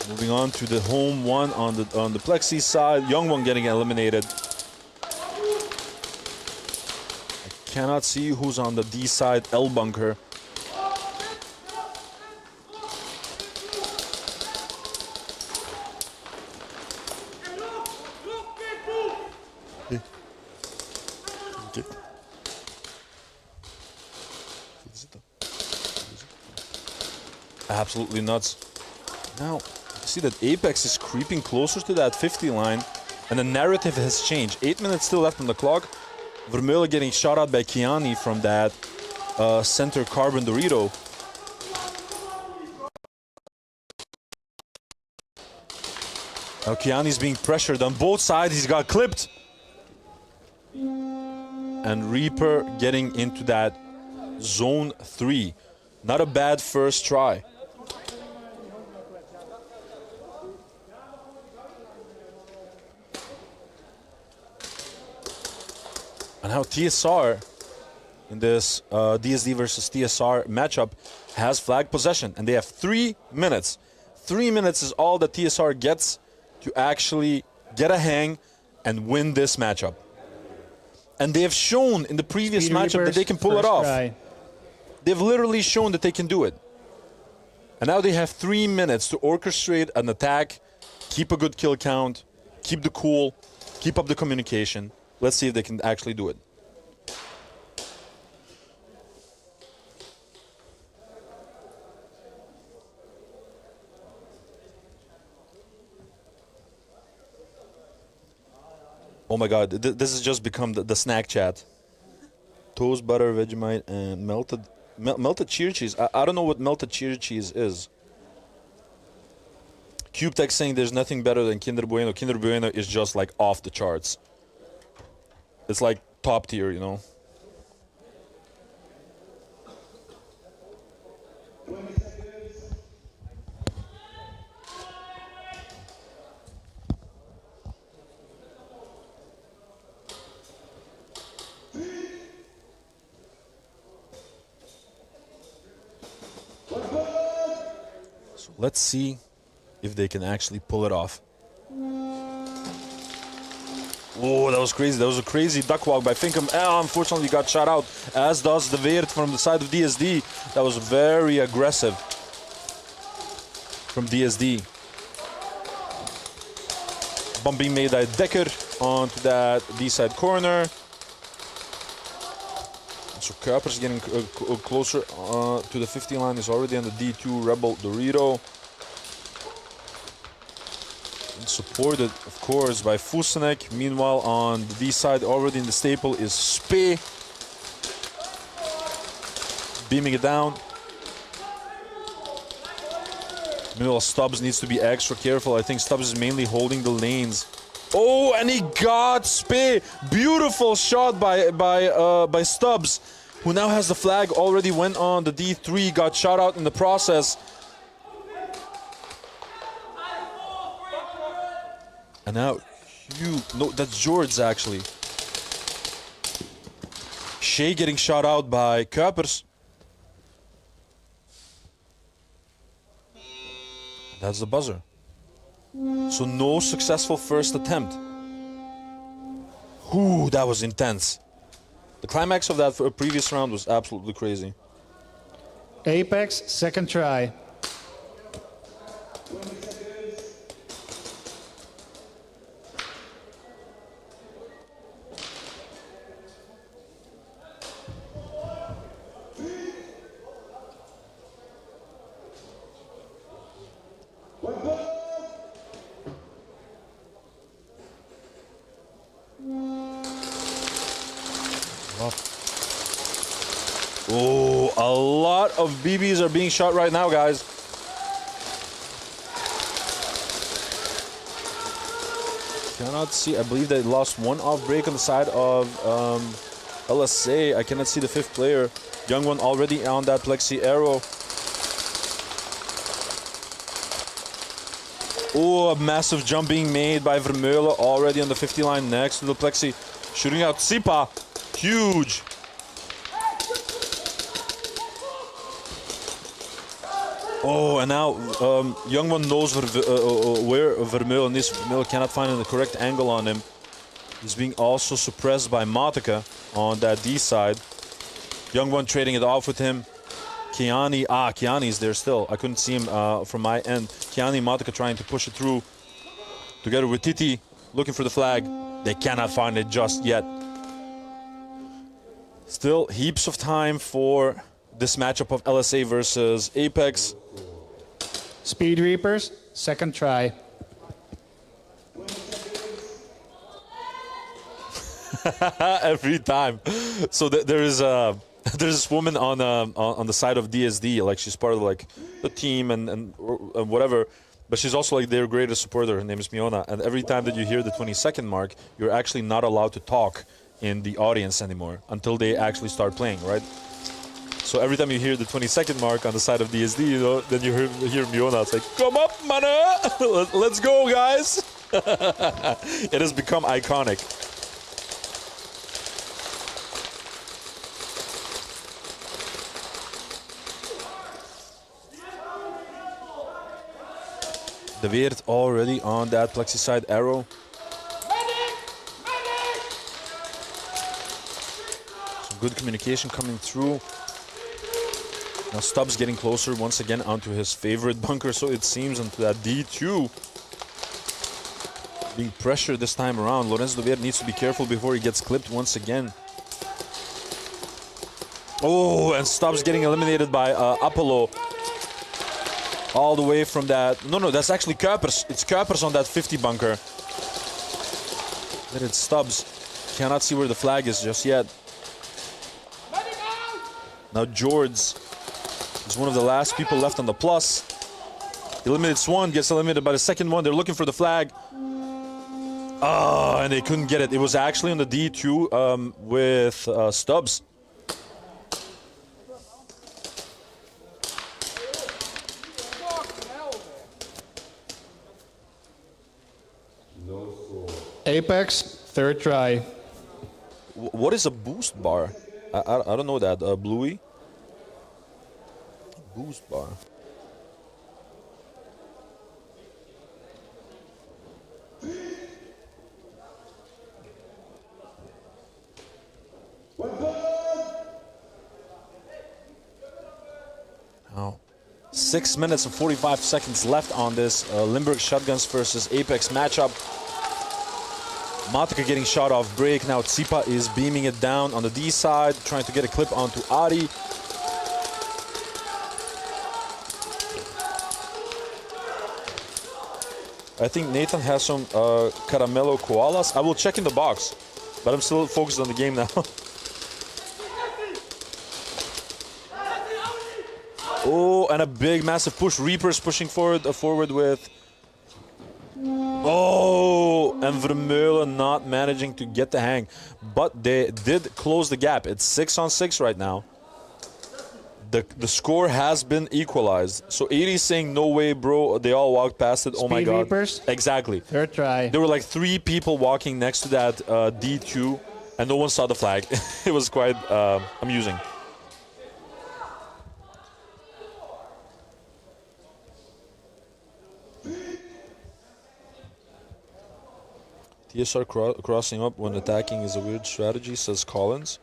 Moving on to the home one on the Plexi side. Young one getting eliminated. I cannot see who's on the D side. L bunker. Absolutely nuts. Now, you see that Apex is creeping closer to that 50 line, and the narrative has changed. 8 minutes still left on the clock. Vermeulen getting shot out by Kiani from that center Crbn Dorito. Now Kiani's being pressured on both sides. He's got clipped. And Reaper getting into that zone 3. Not a bad first try. And how TSR in this DSD versus TSR matchup has flag possession. And they have 3 minutes. 3 minutes is all that TSR gets to actually get a hang and win this matchup. And they have shown in the previous matchup that they can pull it off. They've literally shown that they can do it. And now they have 3 minutes to orchestrate an attack, keep a good kill count, keep the cool, keep up the communication. Let's see if they can actually do it. Oh my god, this has just become the snack chat. Toast, butter, Vegemite, and melted cheer cheese. I don't know what melted cheer cheese is. CubeTech saying there's nothing better than Kinder Bueno. Kinder Bueno is just like off the charts. It's like top tier, you know. So let's see if they can actually pull it off. Oh, that was crazy. That was a crazy duck walk by Finkum. Unfortunately, got shot out, as does the Weert from the side of DSD. That was very aggressive from DSD. Bumping made by Dekker onto that D-side corner. So Kuipers getting closer to the 50 line. Is already on the D2 Rebel Dorito. Supported, of course, by Fusenek. Meanwhile, on the D side, already in the staple is Spee. Beaming it down. Meanwhile, Stubbs needs to be extra careful. I think Stubbs is mainly holding the lanes. Oh, and he got Spee. Beautiful shot by Stubbs, who now has the flag. Already went on the D3, got shot out in the process. And now, no, that's George actually. Shea getting shot out by Kuipers. That's the buzzer. So no successful first attempt. Ooh, that was intense. The climax of that previous round was absolutely crazy. Apex, second try. Oh, a lot of BBs are being shot right now, guys. Cannot see. I believe they lost one off break on the side of LSA. I cannot see the 5th player. Young one already on that Plexi arrow. Oh, a massive jump being made by Vermeulen already on the 50 line next to the Plexi. Shooting out Sipa. Huge. Oh, and now Young One knows where Vermeulen is. Vermeulen cannot find the correct angle on him. He's being also suppressed by Matica on that D side. Young One trading it off with him. Kiani, Kiani's there still. I couldn't see him from my end. Kiani and Matica trying to push it through. Together with Titi, looking for the flag. They cannot find it just yet. Still heaps of time for this matchup of LSA versus Apex. Speed Reapers, second try. Every time. So there's this woman on the side of DSD, like she's part of like the team and whatever, but she's also like their greatest supporter. Her name is Miona, and every time that you hear the 20-second mark, you're actually not allowed to talk in the audience anymore until they actually start playing, right? So every time you hear the 20-second mark on the side of DSD, you know, then you hear Miona. It's like, come up, mana! Let's go, guys! It has become iconic. De Weert already on that plexi side arrow. Some good communication coming through. Now Stubbs getting closer once again onto his favorite bunker, so it seems, onto that D2. Being pressured this time around. Lorenzo De Weert needs to be careful before he gets clipped once again. Oh, and Stubbs getting eliminated by Apollo. All the way from that. No, that's actually Kuipers. It's Kuipers on that 50 bunker. Then it's Stubbs. Cannot see where the flag is just yet. Now George is one of the last people left on the plus. Eliminated Swan, gets eliminated by the second one. They're looking for the flag. And they couldn't get it. It was actually on the D2 with Stubbs. Apex, third try. What is a boost bar? I don't know that. Bluey? Boost bar. Now, 6 minutes and 45 seconds left on this Limburg Shotguns versus Apex matchup. Matica getting shot off break. Now Tsipa is beaming it down on the D side, trying to get a clip onto Ari. I think Nathan has some Caramello Koalas. I will check in the box, but I'm still focused on the game now. Oh, and a big, massive push. Reapers pushing forward with... Oh, and Vermeulen not managing to get the hang. But they did close the gap. It's 6-on-6 right now. The score has been equalized. So 80 saying, no way, bro. They all walked past it. Oh my God. Reapers. Exactly. Third try. There were like 3 people walking next to that D2, and no one saw the flag. It was quite amusing. TSR crossing up when attacking is a weird strategy, says Collins.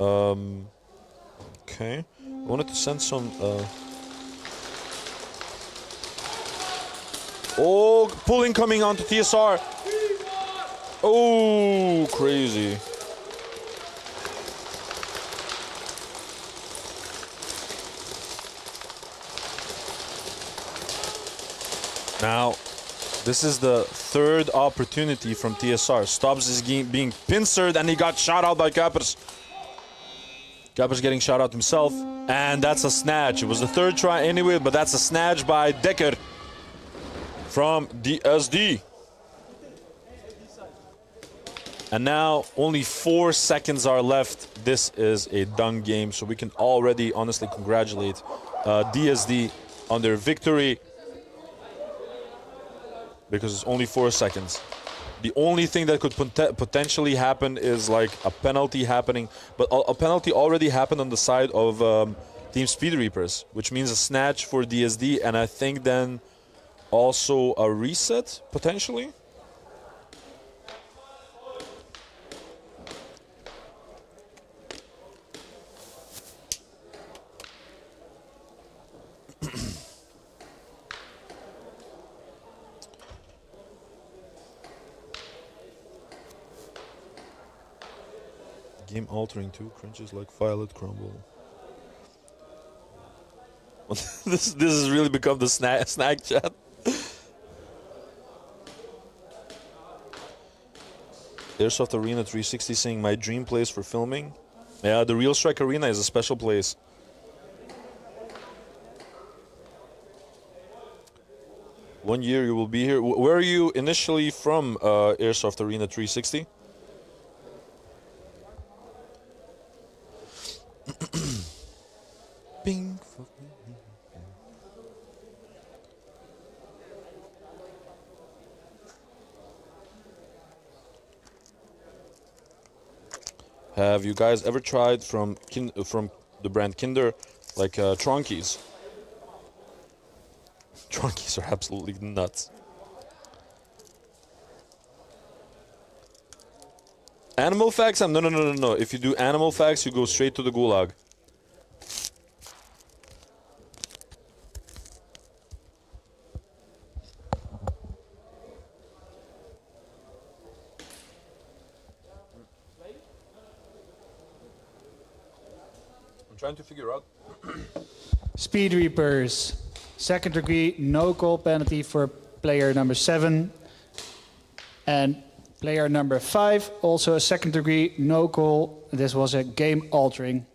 Okay. I wanted to send some... Oh, pulling coming onto TSR. Oh, crazy. Now, this is the third opportunity from TSR. Stubbs is being pincered and he got shot out by Kuipers. Kuipers getting shot out himself. And that's a snatch. It was the third try anyway, but that's a snatch by Dekker from DSD. And now only 4 seconds are left. This is a done game, so we can already honestly congratulate DSD on their victory. Because it's only 4 seconds. The only thing that could potentially happen is like a penalty happening, but a penalty already happened on the side of Team Speed Reapers, which means a snatch for DSD, and I think then also a reset, potentially? Game altering too, cringes like Violet Crumble. this has really become the snack chat. Airsoft Arena 360 saying my dream place for filming. Yeah, the Real Strike Arena is a special place. One year you will be here. Where are you initially from, Airsoft Arena 360? Bing. Have you guys ever tried from the brand Kinder, like Tronkies? Tronkies are absolutely nuts. Animal facts? No. If you do animal facts, you go straight to the gulag. I'm trying to figure out. Speed Reapers, second degree, no goal penalty for player number 7. And player number 5, also a second degree, no goal. This was a game altering.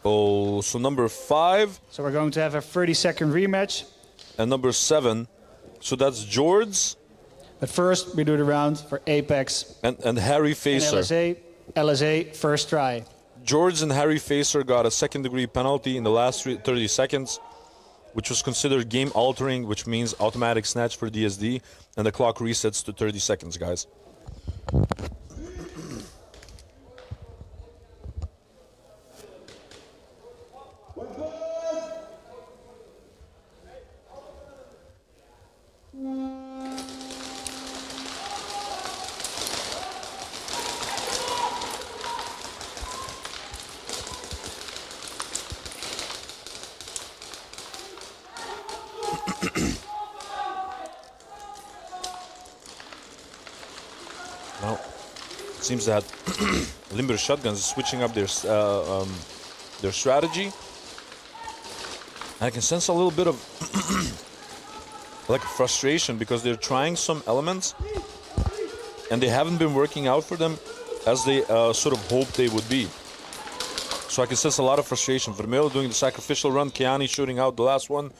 Oh, so number 5. So we're going to have a 30-second rematch. And number 7. So that's George. But first, we do the round for Apex. And Harry Facer. And LSA, first try. George and Harry Facer got a second degree penalty in the last 30 seconds, which was considered game altering, which means automatic snatch for DSD, and the clock resets to 30 seconds, guys. Well, it seems that Limber Shotguns is switching up their strategy. I can sense a little bit of like frustration because they're trying some elements and they haven't been working out for them as they sort of hoped they would be. So I can sense a lot of frustration. Vermeulen doing the sacrificial run, Kiani shooting out the last one.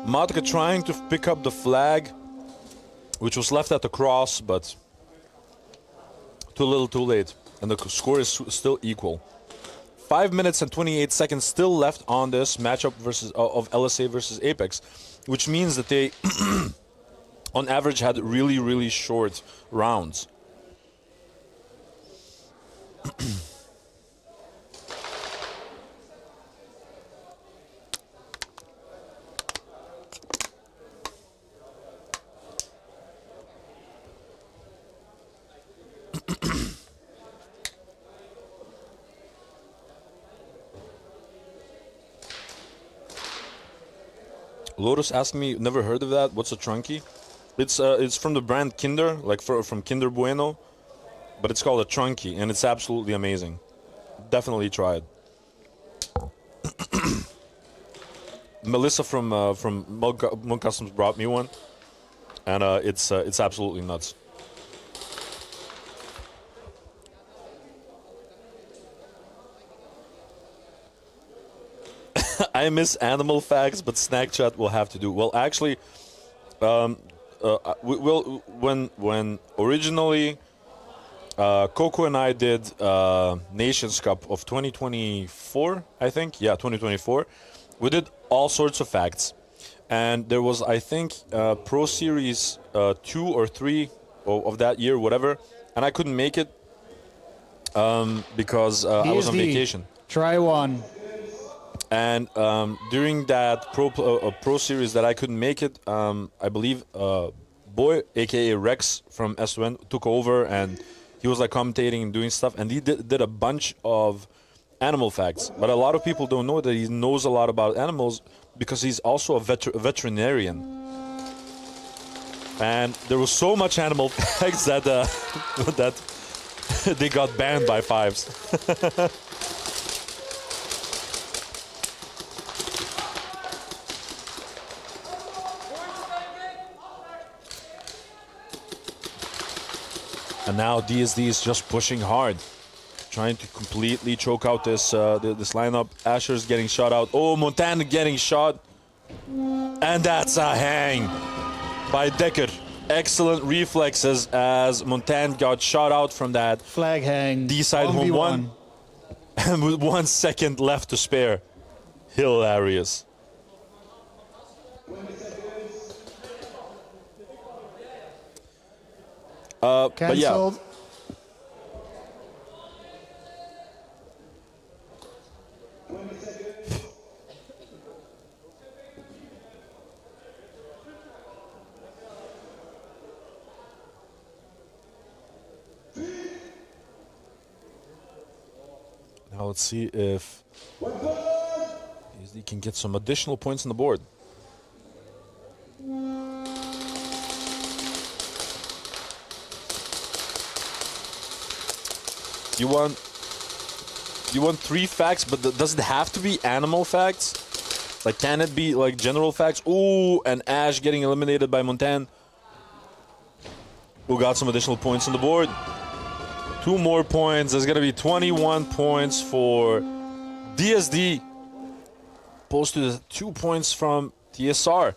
Matka trying to pick up the flag, which was left at the cross, but too little, too late. And the score is still equal. 5 minutes and 28 seconds still left on this matchup of LSA versus Apex, which means that they, on average, had really, really short rounds. Lotus asked me, never heard of that. What's a trunky? It's from the brand Kinder, like from Kinder Bueno, but it's called a trunky, and it's absolutely amazing. Definitely try it. Melissa from Mug Customs brought me one, and it's absolutely nuts. I miss animal facts, but Snack Chat will have to do. Well, actually, when originally Coco and I did Nations Cup of 2024, I think, yeah, 2024, we did all sorts of facts, and there was, I think, Pro Series 2 or 3 of that year, whatever, and I couldn't make it because I was on vacation. Try one. And during that pro series that I couldn't make it, I believe Boy, aka Rex from SON, took over, and he was like commentating and doing stuff, and he did a bunch of animal facts. But a lot of people don't know that he knows a lot about animals because he's also a veterinarian. And there was so much animal facts that that they got banned by fives. And now DSD is just pushing hard, trying to completely choke out this this lineup. Asher's getting shot out. Oh, Montana getting shot. And that's a hang by Decker. Excellent reflexes as Montana got shot out from that. Flag hang. D-side home one. And with 1 second left to spare. Hilarious. But yeah. Cancelled. Now let's see if he can get some additional points on the board. You want 3 facts, but does it have to be animal facts? Like, can it be like general facts? Ooh, and Ash getting eliminated by Montan, who got some additional points on the board. 2 more points. There's gonna be 21 points for DSD, opposed to the 2 points from TSR.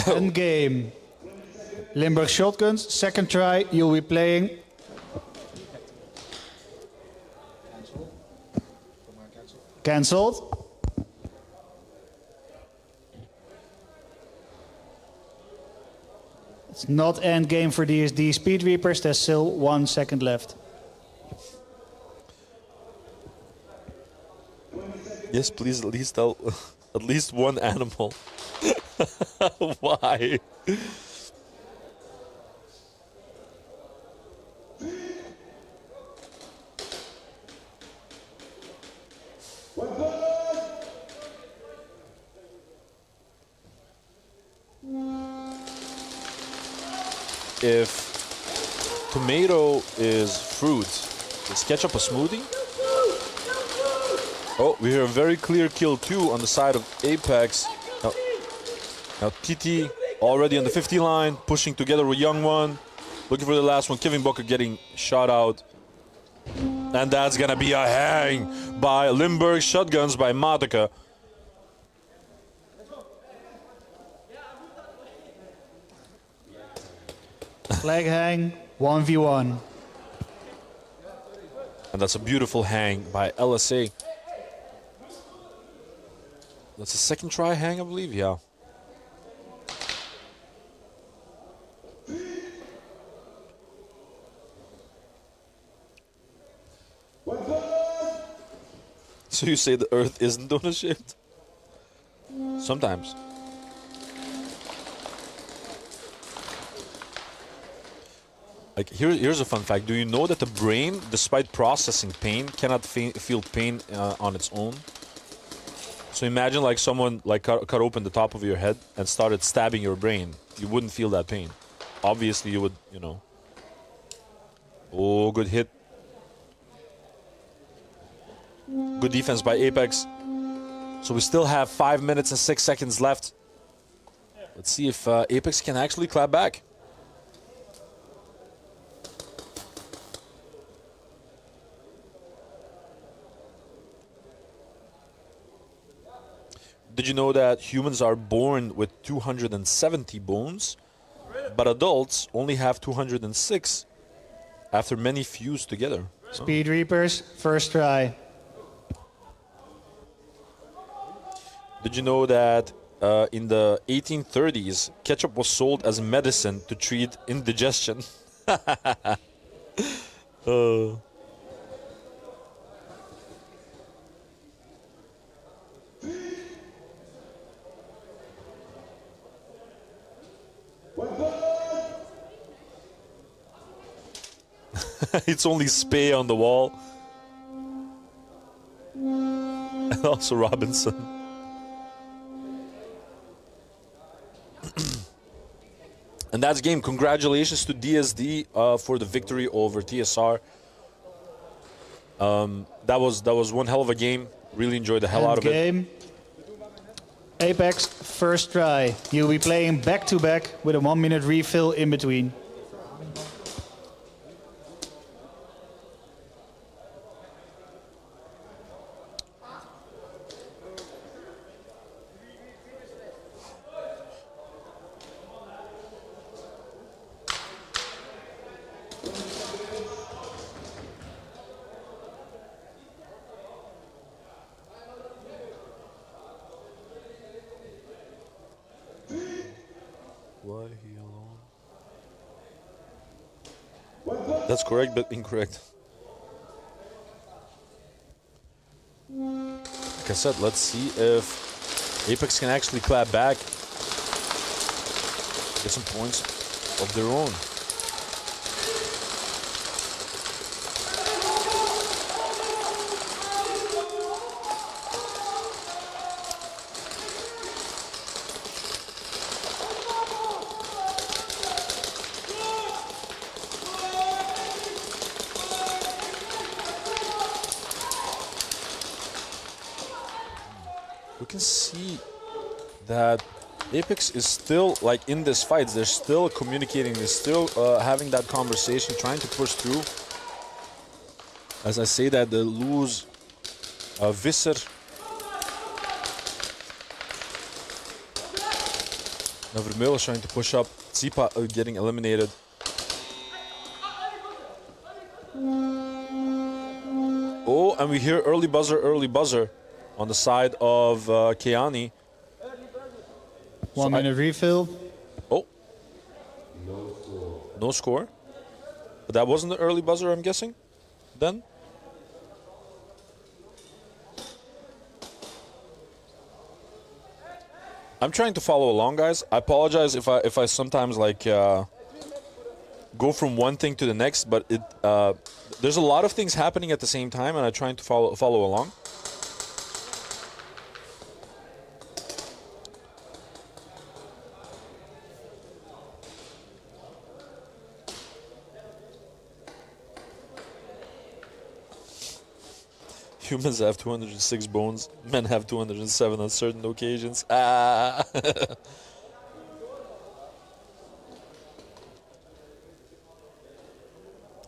End game. Limburg Shotguns, second try, you'll be playing. Cancelled. It's not end game for DSD Speed Reapers, there's still 1 second left. Yes, please, at least tell at least one animal. Why? If tomato is fruit, is ketchup a smoothie? Oh, we hear a very clear kill 2 on the side of Apex. Now TT already on the 50 line, pushing together with Young One. Looking for the last one. Kevin Booker getting shot out. And that's gonna be a hang by Limburg Shotguns by Matica. Flag hang, 1v1. And that's a beautiful hang by LSA. That's a second try hang, I believe, yeah. So you say the Earth isn't donut shaped? Sometimes. Like here's a fun fact. Do you know that the brain, despite processing pain, cannot feel pain on its own? So imagine like someone like cut open the top of your head and started stabbing your brain. You wouldn't feel that pain. Obviously, you would, you know. Oh, good hit. Good defense by Apex. So we still have 5 minutes and 6 seconds left. Let's see if Apex can actually clap back. Did you know that humans are born with 270 bones, but adults only have 206 after many fuse together? Speed Reapers, first try. Did you know that in the 1830s, ketchup was sold as medicine to treat indigestion? It's only Spay on the wall. And also Robinson. And that's game. Congratulations to DSD for the victory over TSR. That was one hell of a game. Really enjoyed the hell out of it. Game. Apex, first try. You'll be playing back-to-back with a 1 minute refill in between. Why he alone? That's correct, but incorrect. Like I said, let's see if Apex can actually clap back, get some points of their own. We can see that Apex is still like in this fight. They're still communicating. They're still having that conversation, trying to push through. As I say that, they lose Visser. Now Vermeil is trying to push up. Tsipa getting eliminated. Oh, and we hear early buzzer on the side of Keani. 1 minute refill. Oh. No score. But that wasn't the early buzzer, I'm guessing, then? I'm trying to follow along, guys. I apologize if I sometimes like go from one thing to the next, but it there's a lot of things happening at the same time, and I'm trying to follow along. Humans have 206 bones. Men have 207 on certain occasions. Ah.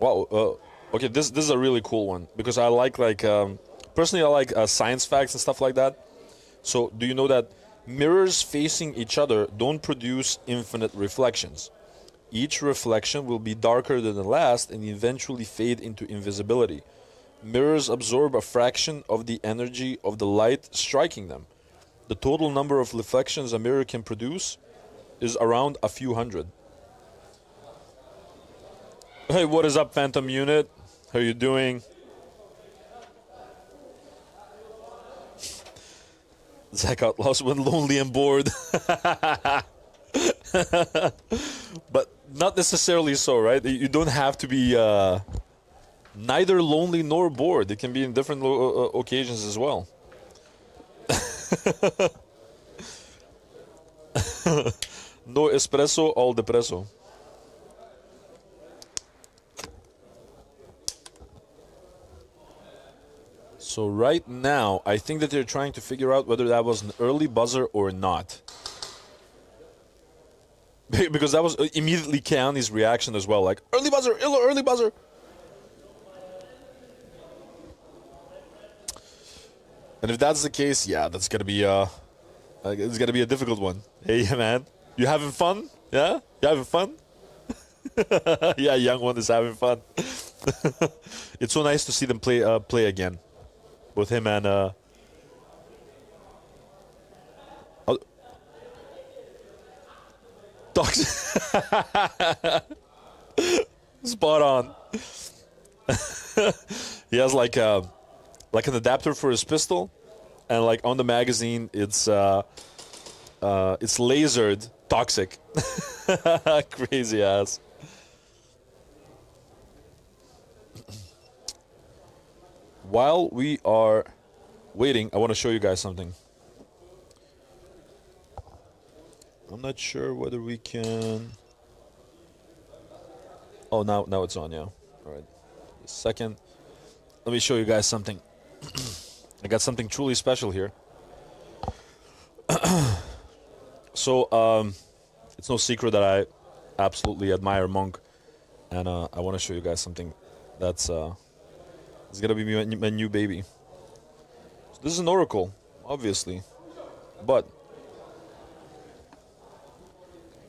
Wow. Okay, this is a really cool one because I like personally I like science facts and stuff like that. So do you know that mirrors facing each other don't produce infinite reflections? Each reflection will be darker than the last and eventually fade into invisibility. Mirrors absorb a fraction of the energy of the light striking them. The total number of reflections a mirror can produce is around a few hundred. Hey, what is up, Phantom Unit? How you doing? Zach Outlaws when lonely and bored. But not necessarily so, right? You don't have to be neither lonely nor bored. It can be in different occasions as well. No espresso, all depresso. So right now, I think that they're trying to figure out whether that was an early buzzer or not. Because that was immediately Keani's reaction as well, like, early buzzer, early buzzer. And if that's the case, yeah, that's gonna be it's gonna be a difficult one. Hey, man, you having fun? Yeah, you having fun? Yeah, young one is having fun. It's so nice to see them play again, both him and Docs. Spot on. He has like an adapter for his pistol, and like on the magazine, it's lasered toxic. Crazy ass. While we are waiting, I want to show you guys something. I'm not sure whether we can. Oh, now it's on, yeah. All right. A second. Let me show you guys something. I got something truly special here. So, it's no secret that I absolutely admire Monk, and I want to show you guys something that's it's gonna be my new baby. So this is an Oracle, obviously, but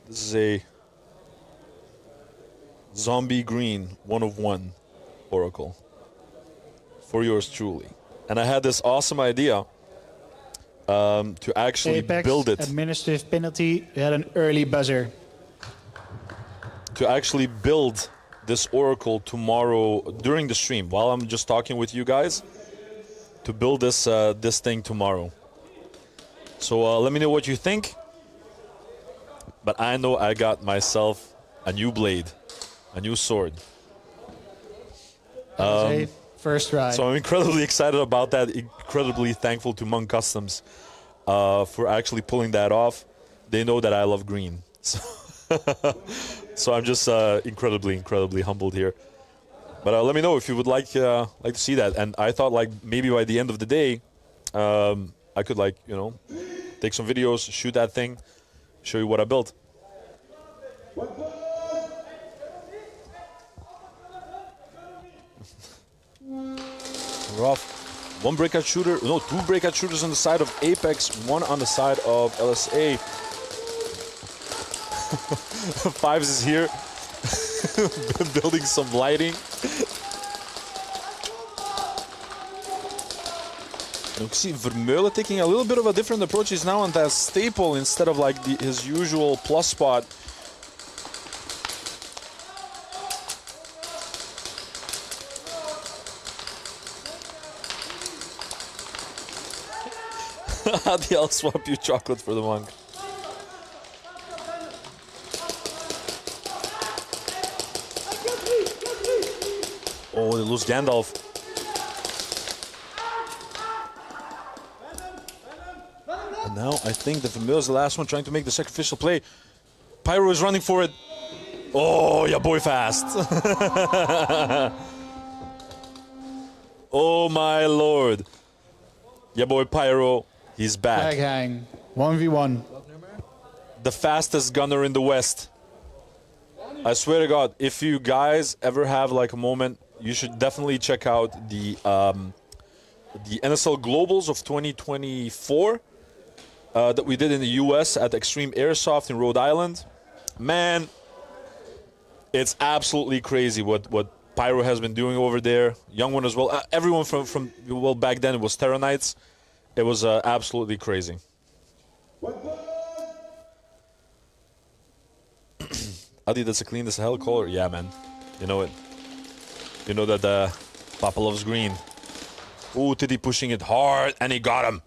this is a zombie green 1 of 1 Oracle for yours truly. And I had this awesome idea to actually Apex, build it. Administrative penalty. We had an early buzzer. To actually build this Oracle tomorrow during the stream, while I'm just talking with you guys, to build this this thing tomorrow. So let me know what you think. But I know I got myself a new blade, a new sword. First try. So I'm incredibly excited about that. Incredibly thankful to Monk Customs for actually pulling that off. They know that I love green. So I'm just incredibly humbled here. But let me know if you would like to see that. And I thought like maybe by the end of the day, I could like, you know, take some videos, shoot that thing, show you what I built. We're off. 1 breakout shooter, no, 2 breakout shooters on the side of Apex, 1 on the side of LSA. Fives is here, building some lighting. You see Vermeulen taking a little bit of a different approach. He's now on that staple instead of like his usual plus spot. Adi, I'll swap you chocolate for the Monk. Oh, they lose Gandalf. And now I think that Vermeulen is the last one trying to make the sacrificial play. Pyro is running for it. Oh, yeah, boy, fast. Oh, my lord. Yeah, boy, Pyro. He's back. Flag hang. 1v1. The fastest gunner in the West. I swear to God, if you guys ever have like a moment, you should definitely check out the NSL Globals of 2024 that we did in the US at Extreme Airsoft in Rhode Island. Man, it's absolutely crazy what Pyro has been doing over there. Young one as well. Everyone from well, back then it was Terra Knights. It was absolutely crazy. Adi, that's a clean as hell color. Yeah, man. You know it. You know that Papa loves green. Ooh, Titty pushing it hard, and he got him.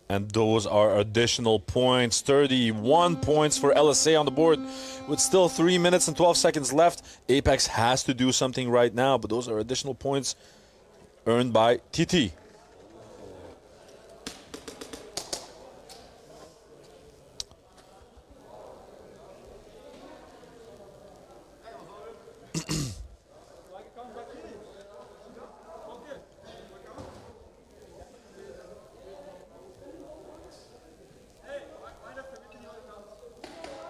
And those are additional points. 31 points for LSA on the board. With still 3 minutes and 12 seconds left, Apex has to do something right now, but those are additional points earned by TT.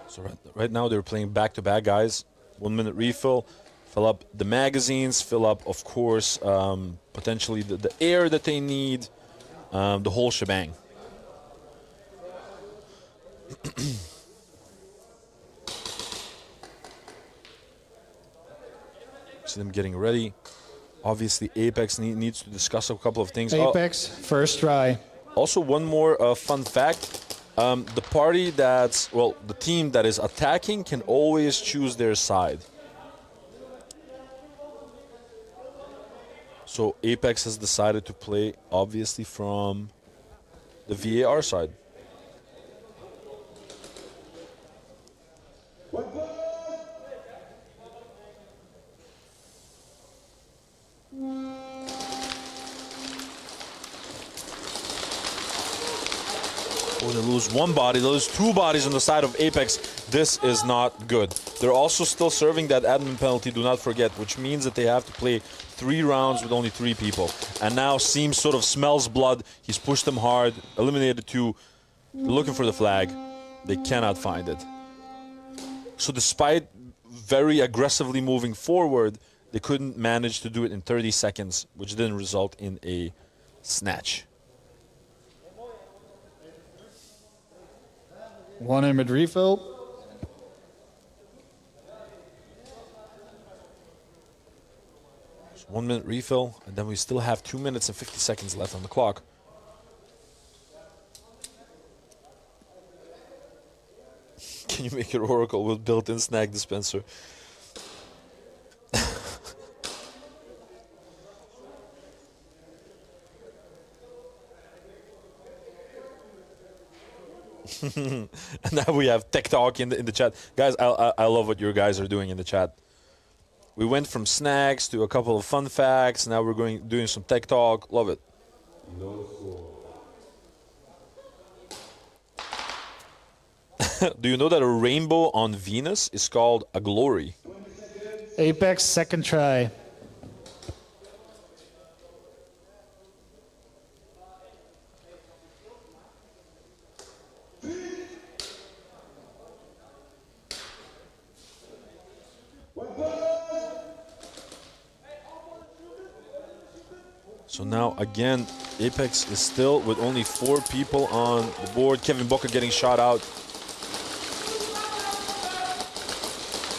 So right now they're playing back-to-back, guys. 1 minute refill. Fill up the magazines. Fill up, of course, potentially the air that they need. The whole shebang. See them getting ready. Obviously, Apex needs to discuss a couple of things. Apex, first try. Also, one more fun fact. The party that's, well, the team that is attacking can always choose their side. So Apex has decided to play, obviously, from the VAR side. Oh, they lose one body, they lose two bodies on the side of Apex. This is not good. They're also still serving that admin penalty, do not forget, which means that they have to play 3 rounds with only 3 people. And now Seams sort of smells blood. He's pushed them hard, eliminated 2, looking for the flag. They cannot find it. So despite very aggressively moving forward, they couldn't manage to do it in 30 seconds, which didn't result in a snatch. 1 minute refill. So 1 minute refill, and then we still have 2 minutes and 50 seconds left on the clock. Can you make your Oracle with built-in snack dispenser? And now we have tech talk in the chat, guys. I love what your guys are doing in the chat. We went from snacks to a couple of fun facts. Now we're doing some tech talk. Love it. Do you know that a rainbow on Venus is called a glory? Apex, second try. So now, again, Apex is still with only 4 people on the board. Kevin Booker getting shot out.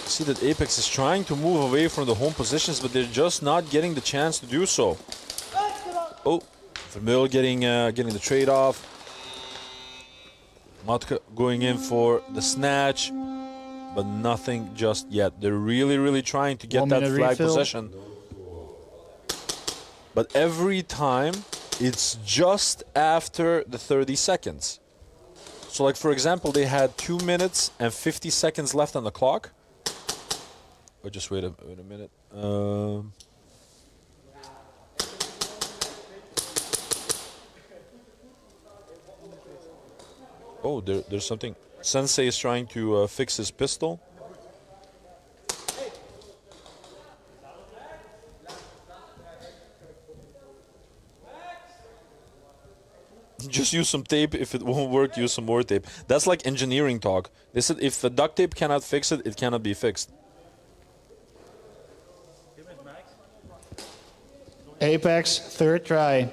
See that Apex is trying to move away from the home positions, but they're just not getting the chance to do so. Oh, Vermeil getting the trade off. Matka going in for the snatch, but nothing just yet. They're really trying to get that flag possession. But every time, it's just after the 30 seconds. So, like, for example, they had 2 minutes and 50 seconds left on the clock. Oh, just wait a minute. Oh, there's something. Sensei is trying to fix his pistol. Just use some tape. If it won't work, use some more tape. That's like engineering talk. They said if the duct tape cannot fix it, it cannot be fixed. Apex, third try.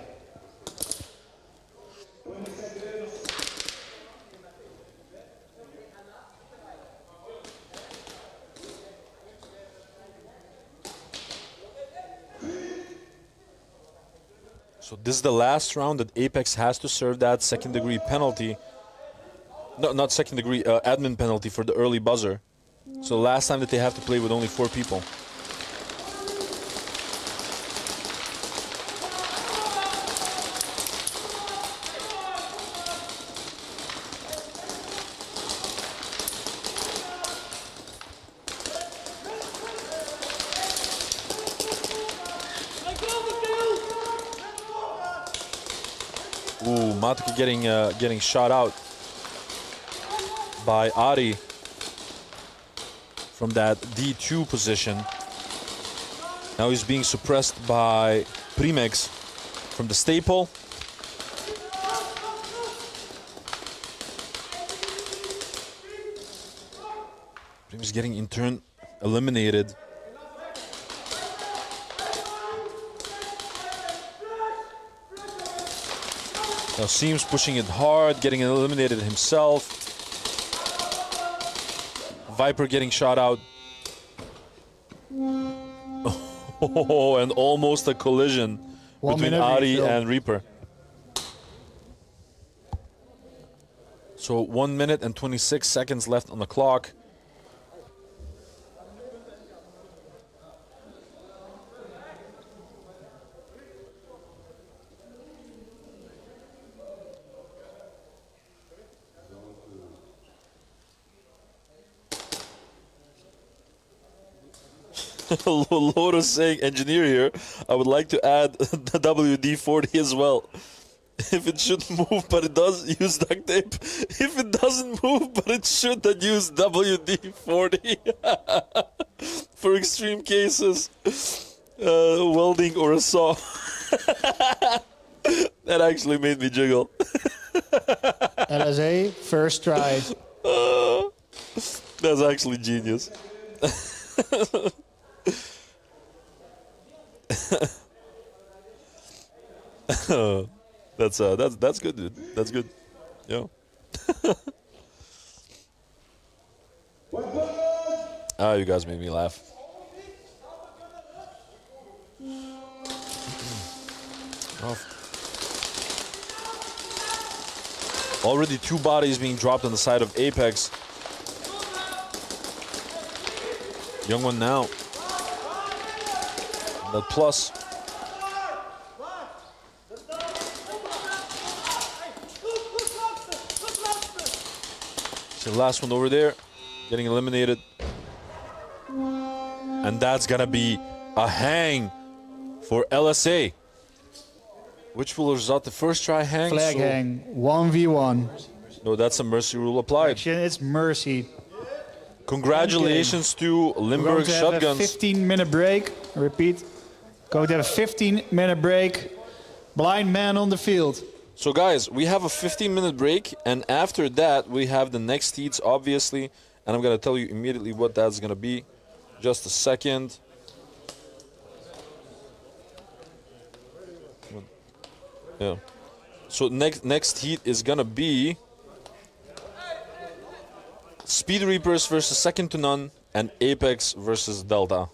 So this is the last round that Apex has to serve that second-degree penalty. No, not second-degree, admin penalty for the early buzzer. So last time that they have to play with only 4 people. Ooh, Matka getting shot out by Ari from that D2 position. Now he's being suppressed by Primex from the staple. Primex getting in turn eliminated. Now Seams pushing it hard, getting eliminated himself. Viper getting shot out. Oh, and almost a collision between Ari and Reaper. So 1 minute and 26 seconds left on the clock. Lotus saying, engineer here, I would like to add the WD-40 as well. If it should move, but it does, use duct tape. If it doesn't move, but it should, then use WD-40 for extreme cases, welding or a saw. That actually made me jiggle. LSA, first try. That's actually genius. That's good, dude. That's good. Yeah. You guys made me laugh. Already 2 bodies being dropped on the side of Apex. Young one now. That plus. So the last one over there, getting eliminated. And that's gonna be a hang for LSA. Which will result the first try hang? Flag hang, 1v1. No, that's a mercy rule applied. Actually, it's mercy. Congratulations to Limburg We're going to Shotguns. have a 15-minute break. I repeat, going to have a 15-minute break. Blind man on the field. So guys, we have a 15-minute break, and after that we have the next heats, obviously, and I'm gonna tell you immediately what that's gonna be. Just a second. Yeah. So next heat is gonna be Speed Reapers versus Second to None and Apex versus Delta.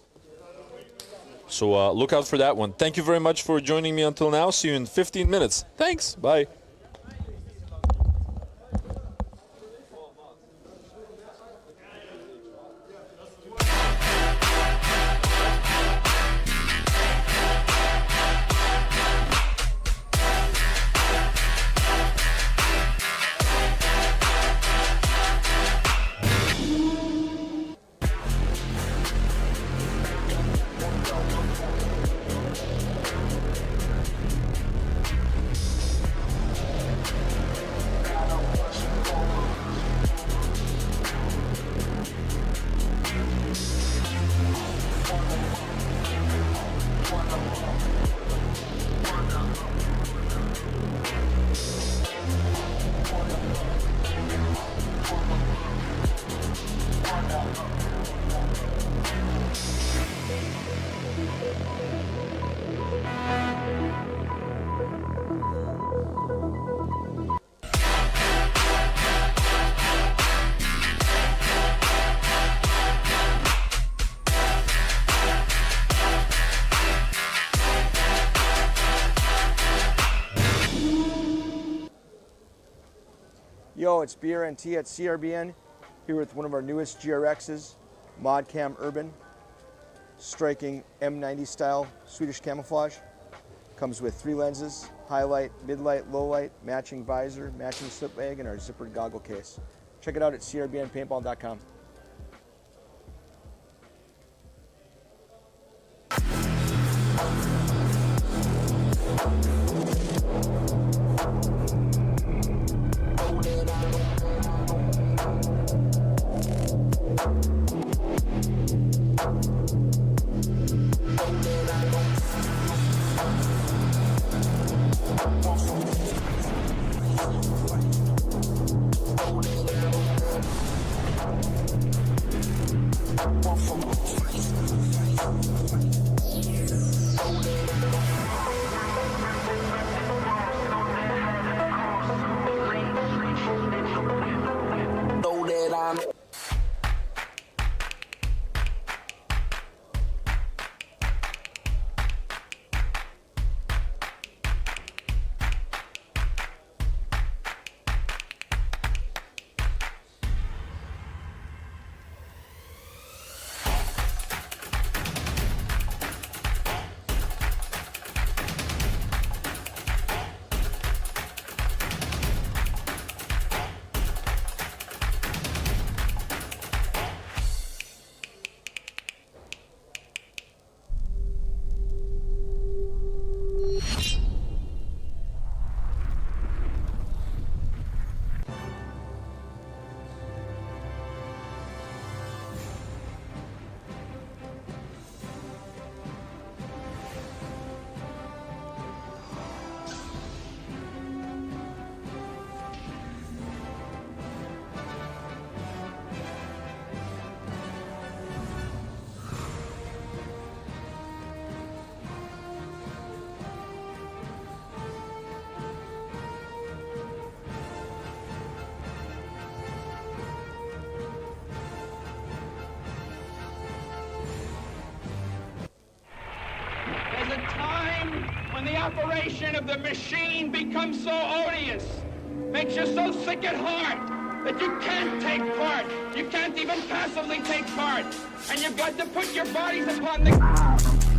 So look out for that one. Thank you very much for joining me until now. See you in 15 minutes. Thanks. Bye. Yo, it's BRNT at Crbn, here with one of our newest GRXs, ModCam Urban, striking M90 style Swedish camouflage. Comes with 3 lenses, highlight, mid-light, low-light, matching visor, matching slip bag, and our zippered goggle case. Check it out at crbnpaintball.com. operation of the machine becomes so odious, makes you so sick at heart that you can't take part. You can't even passively take part. And you've got to put your bodies upon the...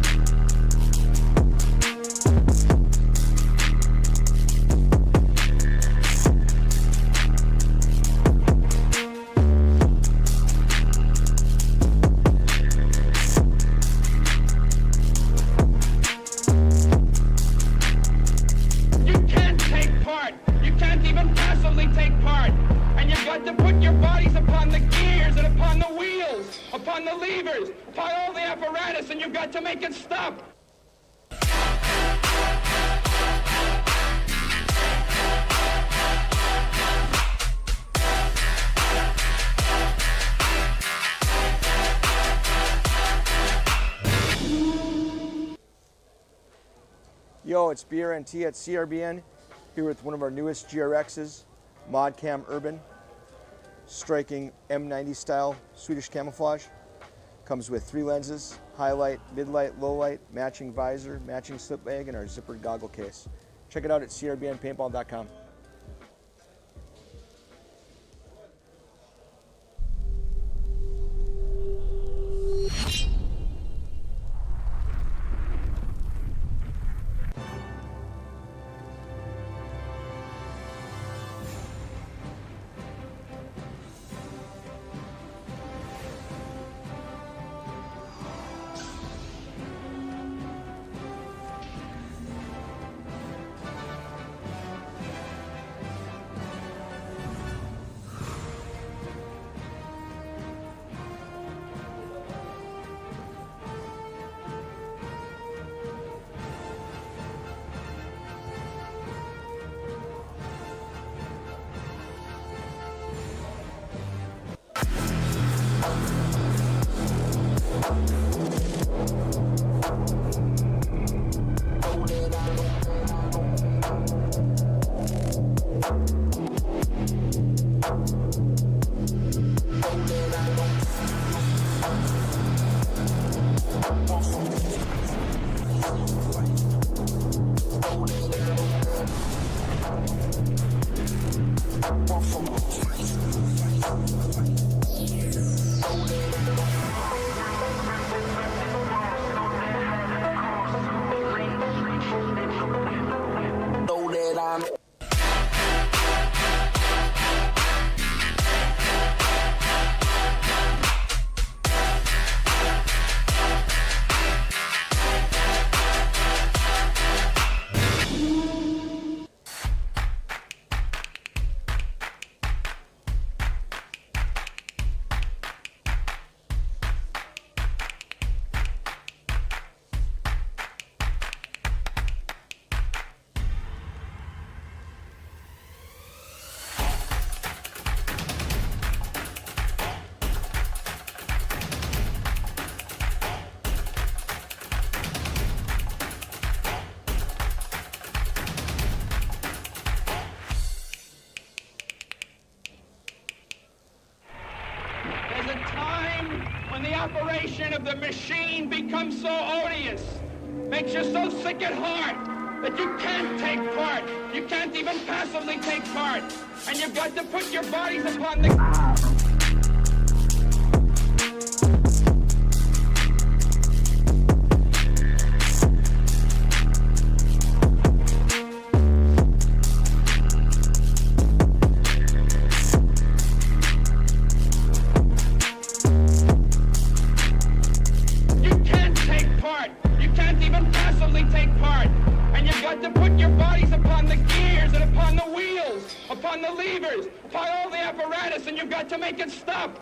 To put your bodies upon the gears and upon the wheels, upon the levers, upon all the apparatus, and you've got to make it stop. Yo, it's BRNT at Crbn, here with one of our newest GRXs, Modcam Urban. Striking M90 style Swedish camouflage. Comes with 3 lenses, highlight, mid-light, low-light, matching visor, matching slip bag, and our zippered goggle case. Check it out at crbnpaintball.com. Operation of the machine becomes so odious, makes you so sick at heart that you can't take part. You can't even passively take part. And you've got to put your bodies upon the... upon the levers, upon all the apparatus, and you've got to make it stop.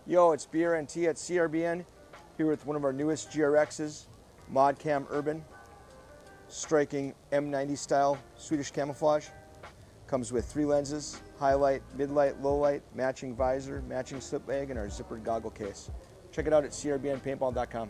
Yo, it's BRNT at Crbn, here with one of our newest GRXs, Modcam Urban, striking M90 style Swedish camouflage. Comes with 3 lenses, highlight, mid-light, low-light, matching visor, matching slip bag, and our zippered goggle case. Check it out at crbnpaintball.com.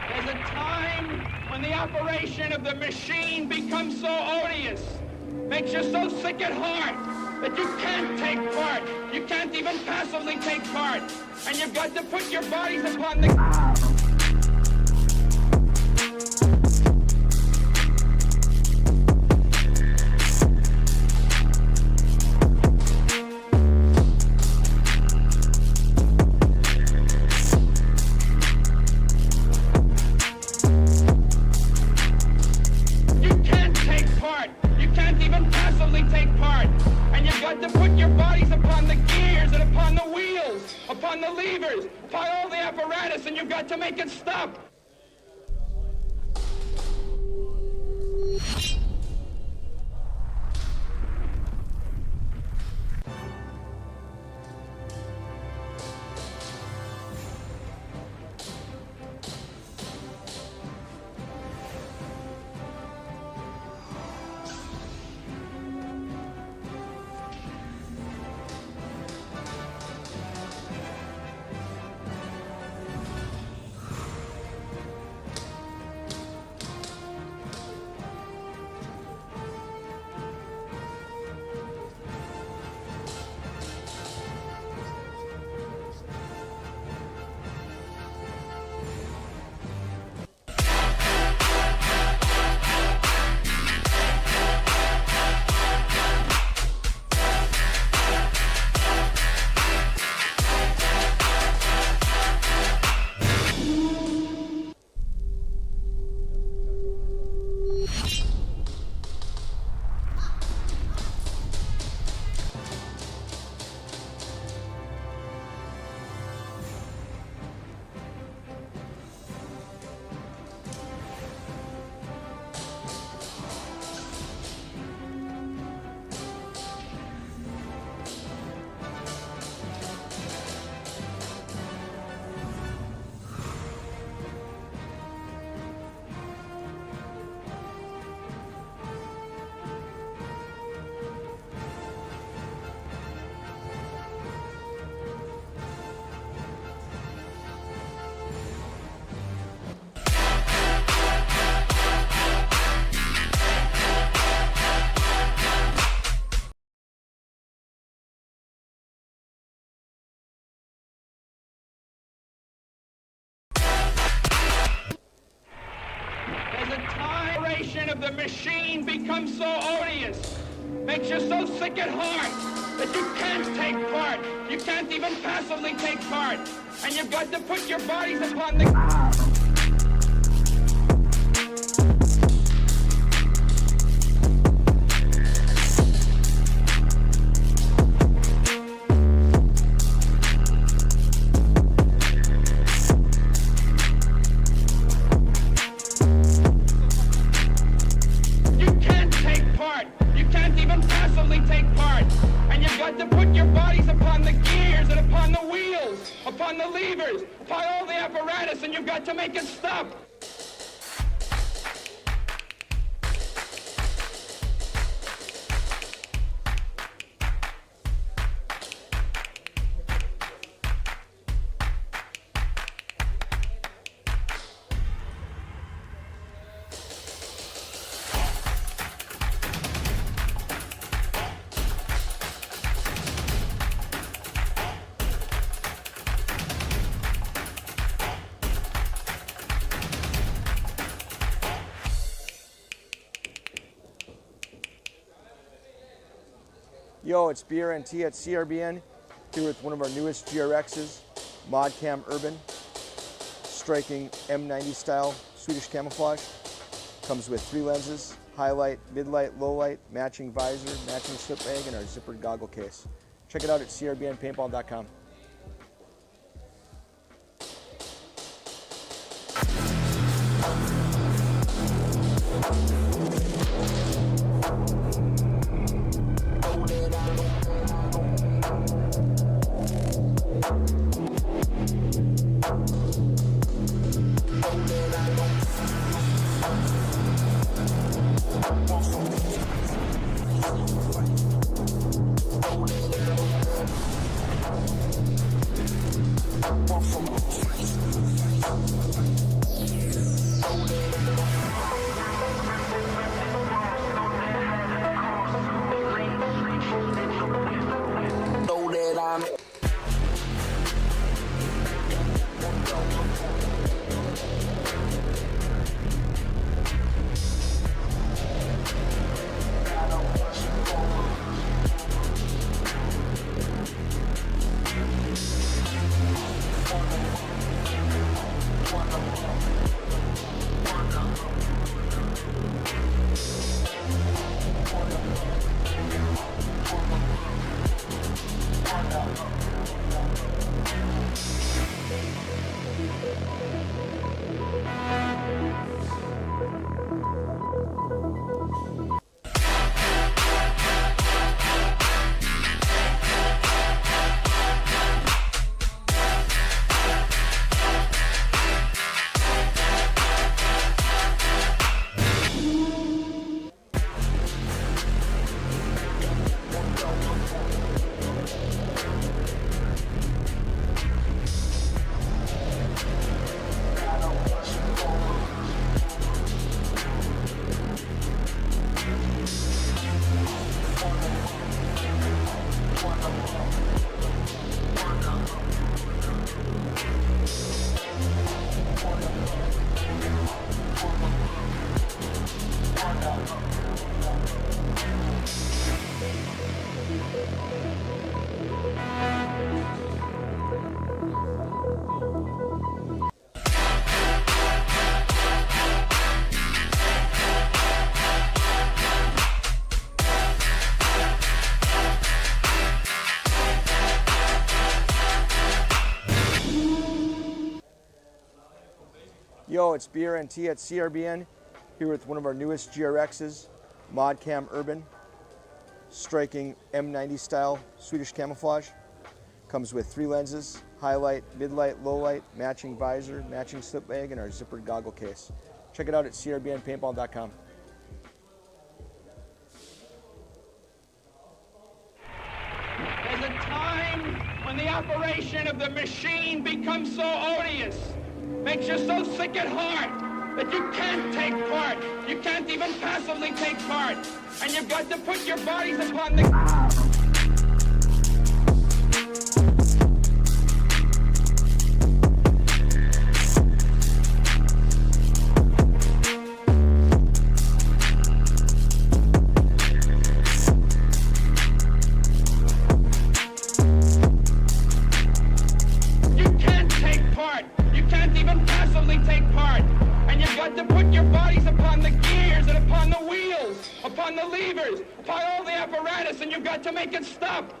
There's a time when the operation of the machine becomes so odious, makes you so sick at heart that you can't take part. You can't even passively take part. And you've got to put your bodies upon the... upon the levers, upon all the apparatus, and you've got to make it stop. becomes so odious, makes you so sick at heart that you can't take part. You can't even passively take part. And you've got to put your bodies upon the... To put your bodies upon the gears and upon the wheels, upon the levers, upon all the apparatus, and you've got to make it stop. Yo, it's BRNT at Crbn, here with one of our newest GRXs, Modcam Urban, striking M90 style Swedish camouflage. Comes with 3 lenses, highlight, midlight, low light, matching visor, matching slip bag, and our zippered goggle case. Check it out at crbnpaintball.com. Yo, it's BRNT at Crbn, here with one of our newest GRXs, Modcam Urban, striking M90 style Swedish camouflage. Comes with 3 lenses, highlight, midlight, low light, matching visor, matching slip bag, and our zippered goggle case. Check it out at crbnpaintball.com. There's a time when the operation of the machine becomes so odious, makes you so sick at heart that you can't take part. You can't even passively take part. And you've got to put your bodies upon the... to put your bodies upon the gears and upon the wheels, upon the levers, upon all the apparatus, and you've got to make it stop.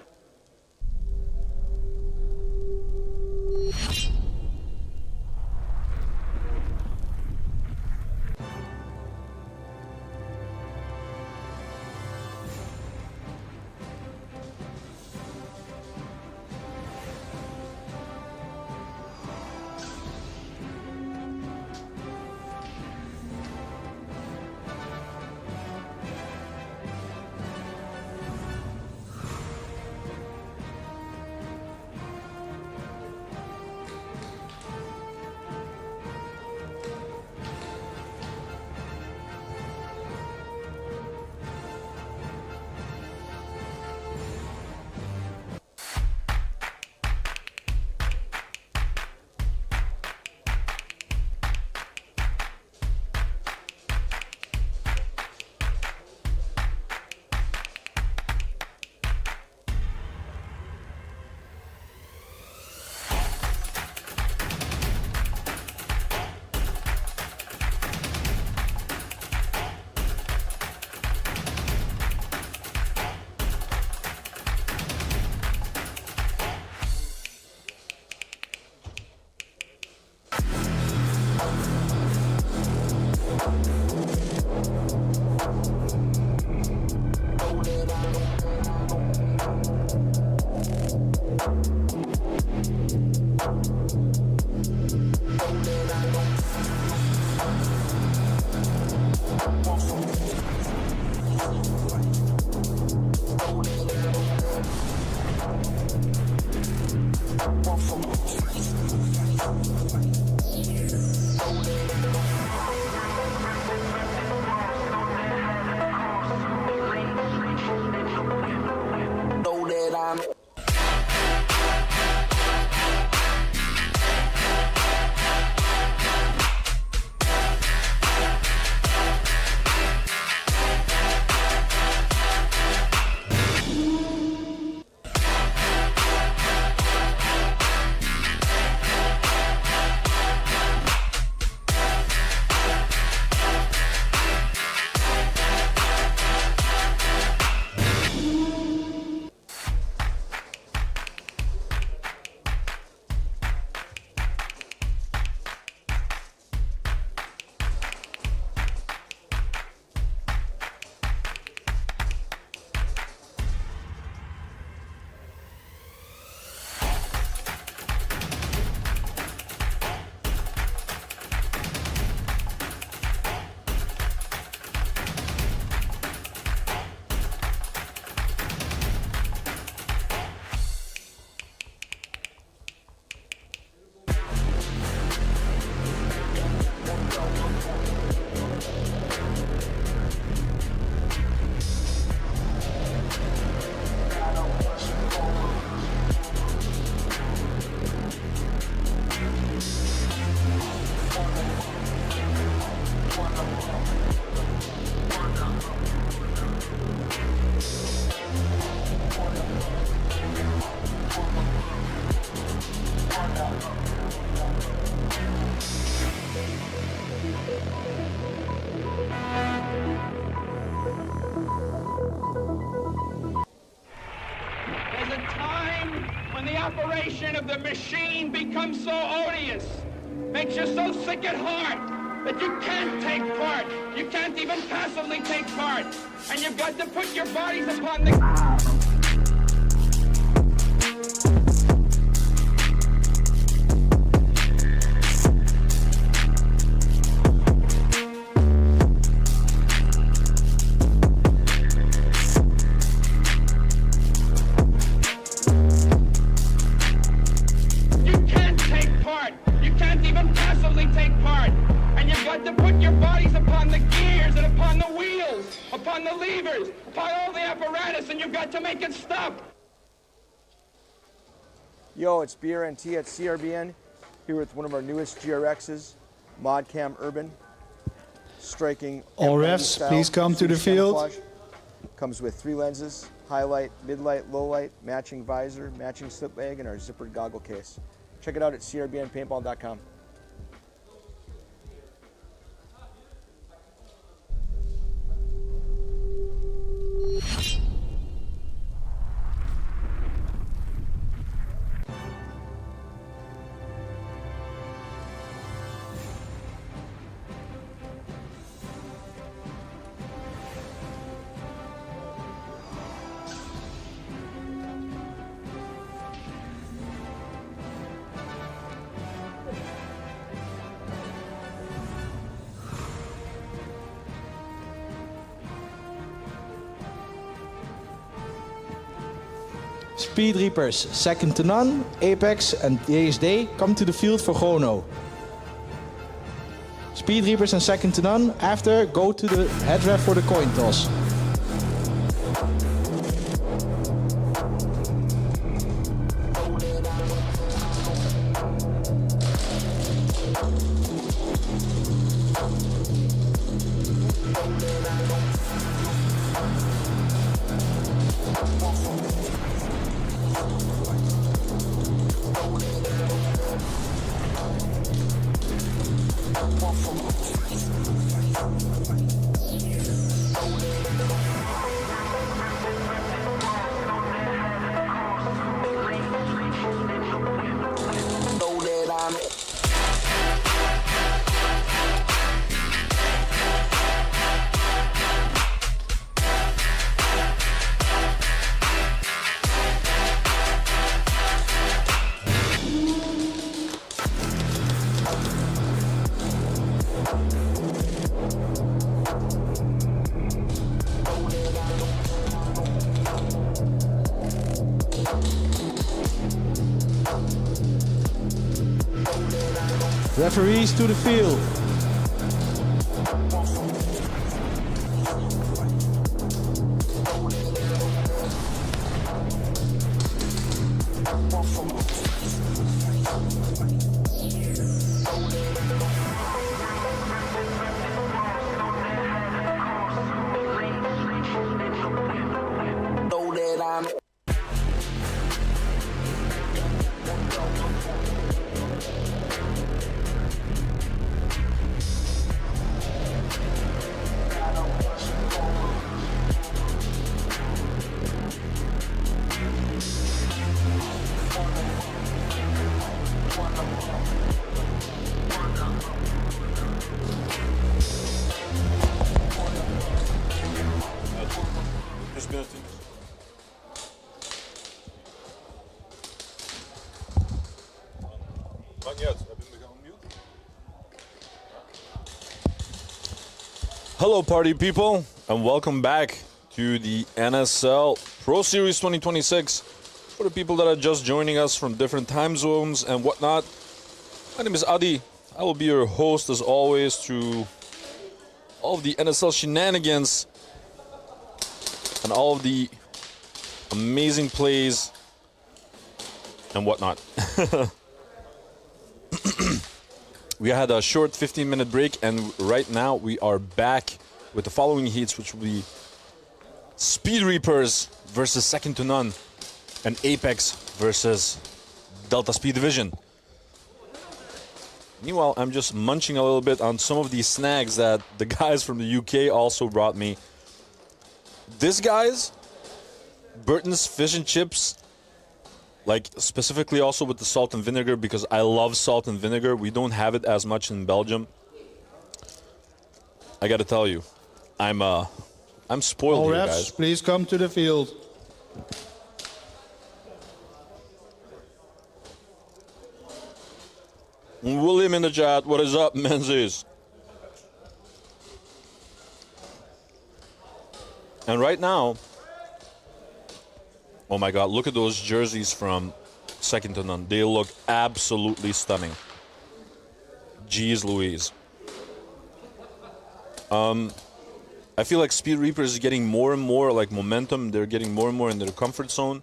operation of the machine becomes so odious, makes you so sick at heart that you can't take part. You can't even passively take part. And you've got to put your bodies upon the... Yo, it's BRNT at Crbn, here with one of our newest GRXs, ModCam Urban, striking all refs, please come to the field. Camouflage. Comes with 3 lenses, highlight, mid-light, low-light, matching visor, matching slip bag, and our zippered goggle case. Check it out at crbnpaintball.com. Speed Reapers, second to none. Apex and DSD come to the field for Chrono. Speed Reapers and second to none. After, go to the head ref for the coin toss. Referees to the field. Hello party people, and welcome back to the NSL Pro Series 2026. For the people that are just joining us from different time zones and whatnot, my name is Adi. I will be your host as always through all of the NSL shenanigans and all of the amazing plays and whatnot. We had a short 15-minute break, and right now we are back with the following heats, which will be Speed Reapers versus Second to None, and Apex versus Delta Speed Division. Meanwhile, I'm just munching a little bit on some of these snacks that the guys from the UK also brought me. This guy's Burton's Fish and Chips, like specifically also with the salt and vinegar, because I love salt and vinegar. We don't have it as much in Belgium. I gotta tell you, I'm spoiled All here, refs, guys. please come to the field. William in the chat, what is up, Menzies? And right now, oh my God, look at those jerseys from Second to None. They look absolutely stunning. Jeez Louise. I feel like Speed Reapers is getting more and more like momentum. They're getting more and more in their comfort zone.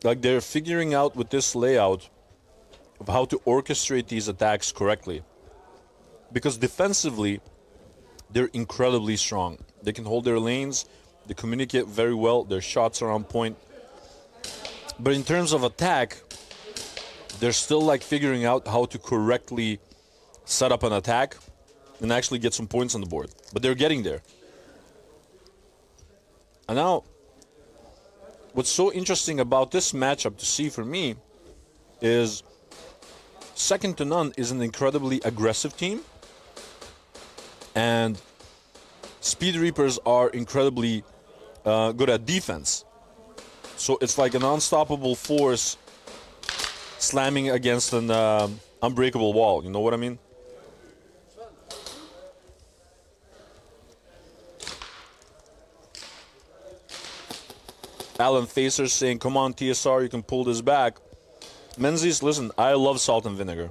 Like they're figuring out with this layout of how to orchestrate these attacks correctly. Because defensively, they're incredibly strong. They can hold their lanes, they communicate very well, their shots are on point. But in terms of attack, they're still like figuring out how to correctly set up an attack and actually get some points on the board. But they're getting there. And now, what's so interesting about this matchup to see for me is Second to None is an incredibly aggressive team, and Speed Reapers are incredibly good at defense. So it's like an unstoppable force slamming against an unbreakable wall. You know what I mean? Alan Facer saying, come on, TSR, you can pull this back. Menzies, listen, I love salt and vinegar.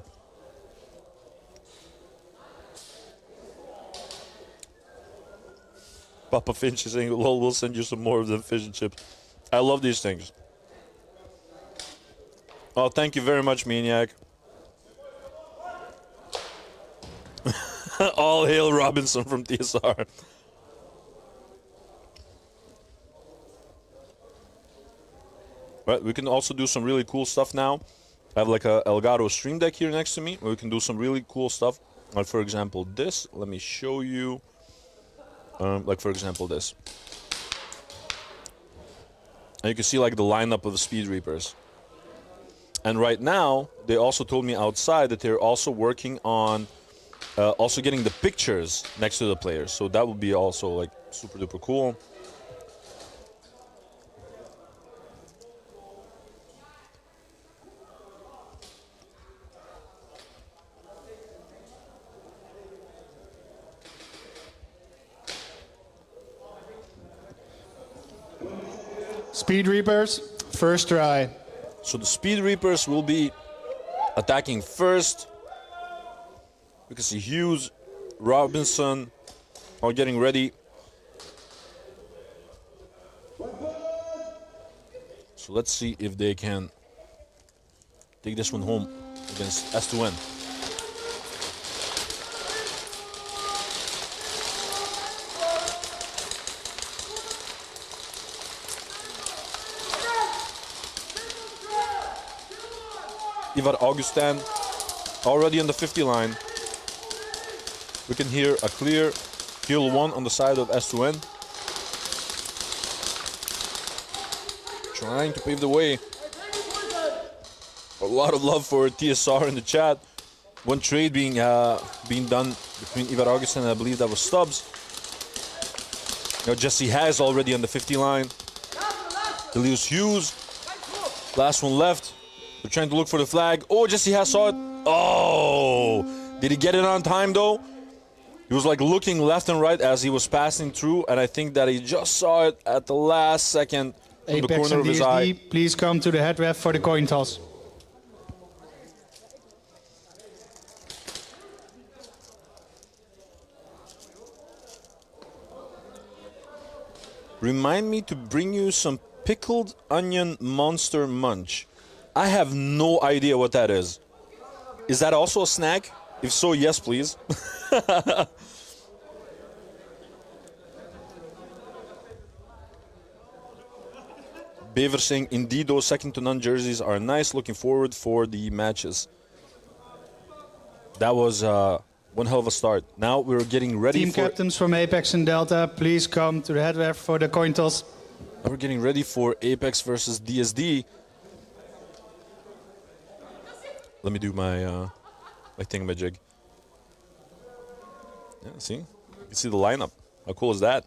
Papa Finch is saying, lol, we'll send you some more of the fish and chips. I love these things. Oh, thank you very much, Maniac. All hail Robinson from TSR. Right, we can also do some really cool stuff now. I have like a Elgato Stream Deck here next to me, where we can do some really cool stuff. Like for example, this. Let me show you. Like for example, this. And you can see like the lineup of the Speed Reapers. And right now, they also told me outside that they're also working on also getting the pictures next to the players. So that would be also like super duper cool. Speed Reapers, first try. So the Speed Reapers will be attacking first. We can see Hughes, Robinson are getting ready. So let's see if they can take this one home against S2N. Ivar Augustin already on the 50 line. We can hear a clear kill 1 on the side of S2N. Trying to pave the way. A lot of love for TSR in the chat. One trade being done between Ivar Augustin and I believe that was Stubbs. Now Jesse has already on the 50 line. Deleuze Hughes. Last one left. We're trying to look for the flag. Oh, Jesse has saw it. Oh! Did he get it on time though? He was like looking left and right as he was passing through, and I think that he just saw it at the last second from the corner of his eye. Please come to the head ref for the coin toss. Remind me to bring you some pickled onion monster munch. I have no idea what that is. Is that also a snack? If so, yes, please. Beaver saying, indeed, those second to none jerseys are nice. Looking forward for the matches. That was one hell of a start. Now we're getting ready Team captains from Apex and Delta, please come to the head ref for the coin toss. Now we're getting ready for Apex versus DSD. Let me do my thingamajig. Yeah, see? You can see the lineup. How cool is that?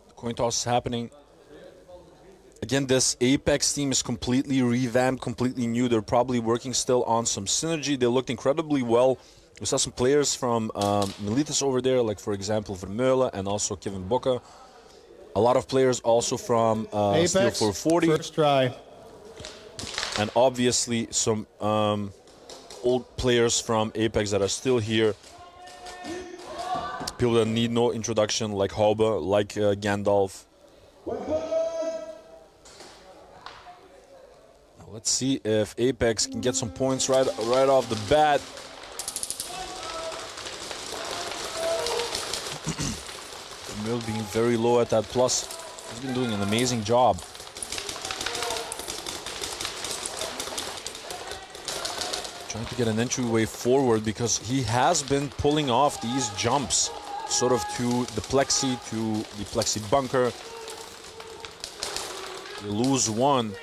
The coin toss is happening. Again, this Apex team is completely revamped, completely new. They're probably working still on some synergy. They looked incredibly well. We saw some players from Militas over there, like for example Vermeulen and also Kevin Bocca. A lot of players also from Apex, Steel 440. first try. And obviously some old players from Apex that are still here. People that need no introduction, like Haube, like Gandalf. Now let's see if Apex can get some points right off the bat. Mill being very low at that plus. He's been doing an amazing job. Trying to get an entryway forward because he has been pulling off these jumps sort of to the plexi, to the plexi bunker. You lose one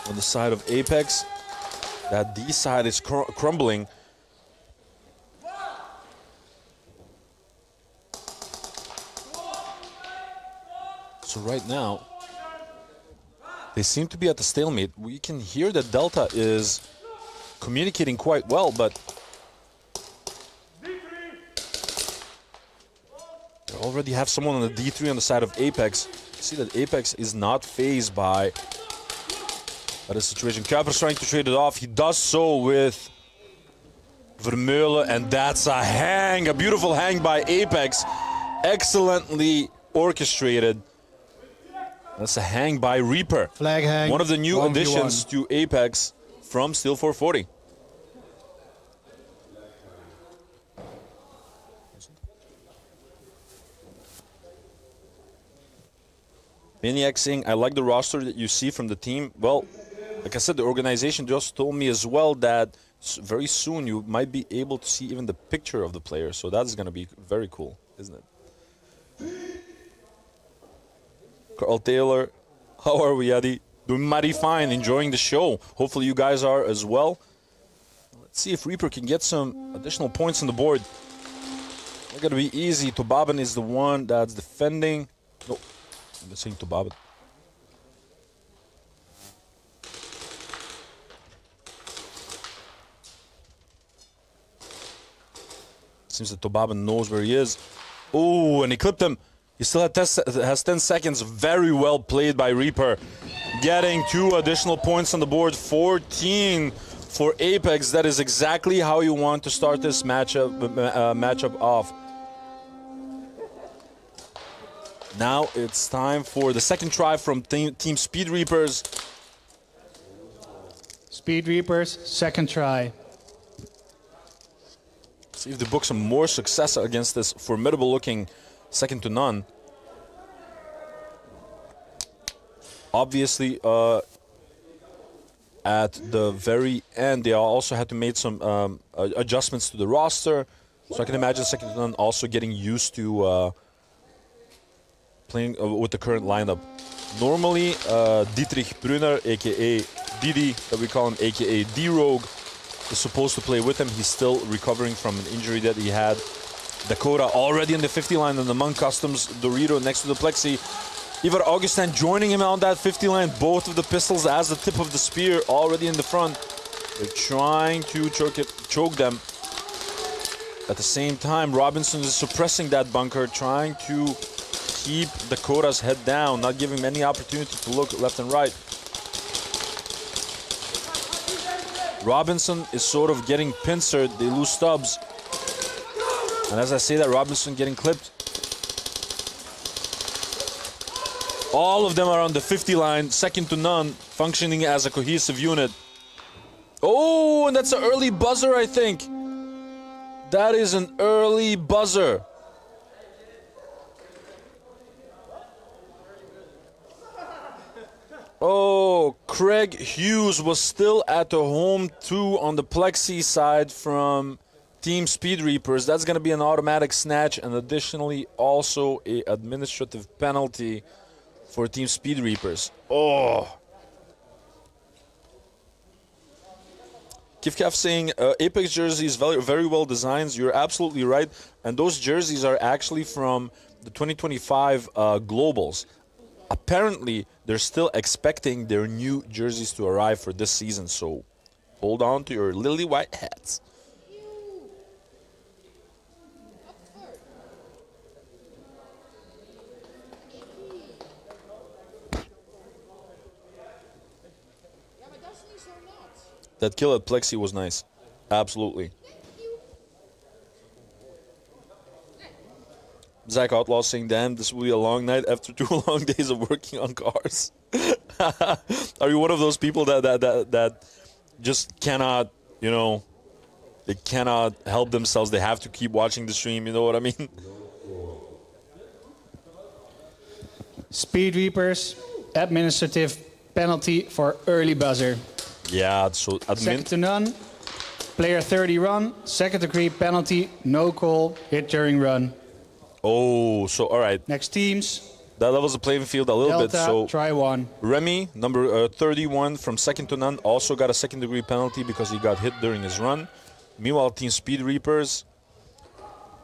on the side of Apex. That D side is crumbling. So right now, they seem to be at the stalemate. We can hear that Delta is communicating quite well, but they already have someone on the D3 on the side of Apex. See that Apex is not phased by the situation. Kuiper's trying to trade it off. He does so with Vermeulen, and that's a beautiful hang by Apex. Excellently orchestrated. That's a hang by Reaper. Flag hang. One of the new additions to Apex from Steel 440. Maniac saying, I like the roster that you see from the team. Well, like I said, the organization just told me as well that very soon you might be able to see even the picture of the player. So that's going to be very cool, isn't it? Carl Taylor, how are we, Eddie? Doing mighty fine, enjoying the show. Hopefully you guys are as well. Let's see if Reaper can get some additional points on the board. Not going to be easy. Tobaben is the one that's defending. No, I'm saying Tobaben. Seems that Tobaben knows where he is. Oh, and he clipped him. He still has 10 seconds. Very well played by Reaper. Getting 2 additional points on the board. 14 for Apex. That is exactly how you want to start this matchup off. Now it's time for the second try from Team Speed Reapers. Speed Reapers, second try. See if they book some more success against this formidable looking second to none. Obviously, at the very end, they also had to make some adjustments to the roster. So I can imagine second to none also getting used to playing with the current lineup. Normally, Dietrich Brunner, aka Didi, that we call him, aka D-Rogue, is supposed to play with him. He's still recovering from an injury that he had. Dakota already in the 50 line, and among Customs, Dorito next to the Plexi. Ivar Augustin joining him on that 50 line. Both of the pistols as the tip of the spear already in the front. They're trying to choke them. At the same time, Robinson is suppressing that bunker, trying to keep Dakota's head down, not giving him any opportunity to look left and right. Robinson is sort of getting pincered. They lose stubs. And as I say that, Robinson getting clipped. All of them are on the 50 line, second to none, functioning as a cohesive unit. Oh, and that's an early buzzer, I think. That is an early buzzer. Oh, Craig Hughes was still at the home two on the Plexi side from Team Speed Reapers. That's going to be an automatic snatch, and additionally also a administrative penalty for Team Speed Reapers. Oh. Kifkaf saying Apex jerseys very well designed. You're absolutely right. And those jerseys are actually from the 2025 Globals. Apparently, they're still expecting their new jerseys to arrive for this season. So hold on to your lily white hats. That kill at Plexi was nice. Absolutely. Zach Outlaw saying, damn, this will be a long night after 2 long days of working on cars. Are you one of those people that just cannot, you know, they cannot help themselves. They have to keep watching the stream, you know what I mean? Speed Reapers, administrative penalty for early buzzer. Yeah, so admin. Second to none, player 30 run, second degree penalty, no call, hit during run. Oh, so all right. Next teams. That levels the playing field a little Delta, bit. So try one. Remy, number 31 from second to none, also got a second degree penalty because he got hit during his run. Meanwhile, Team Speed Reapers,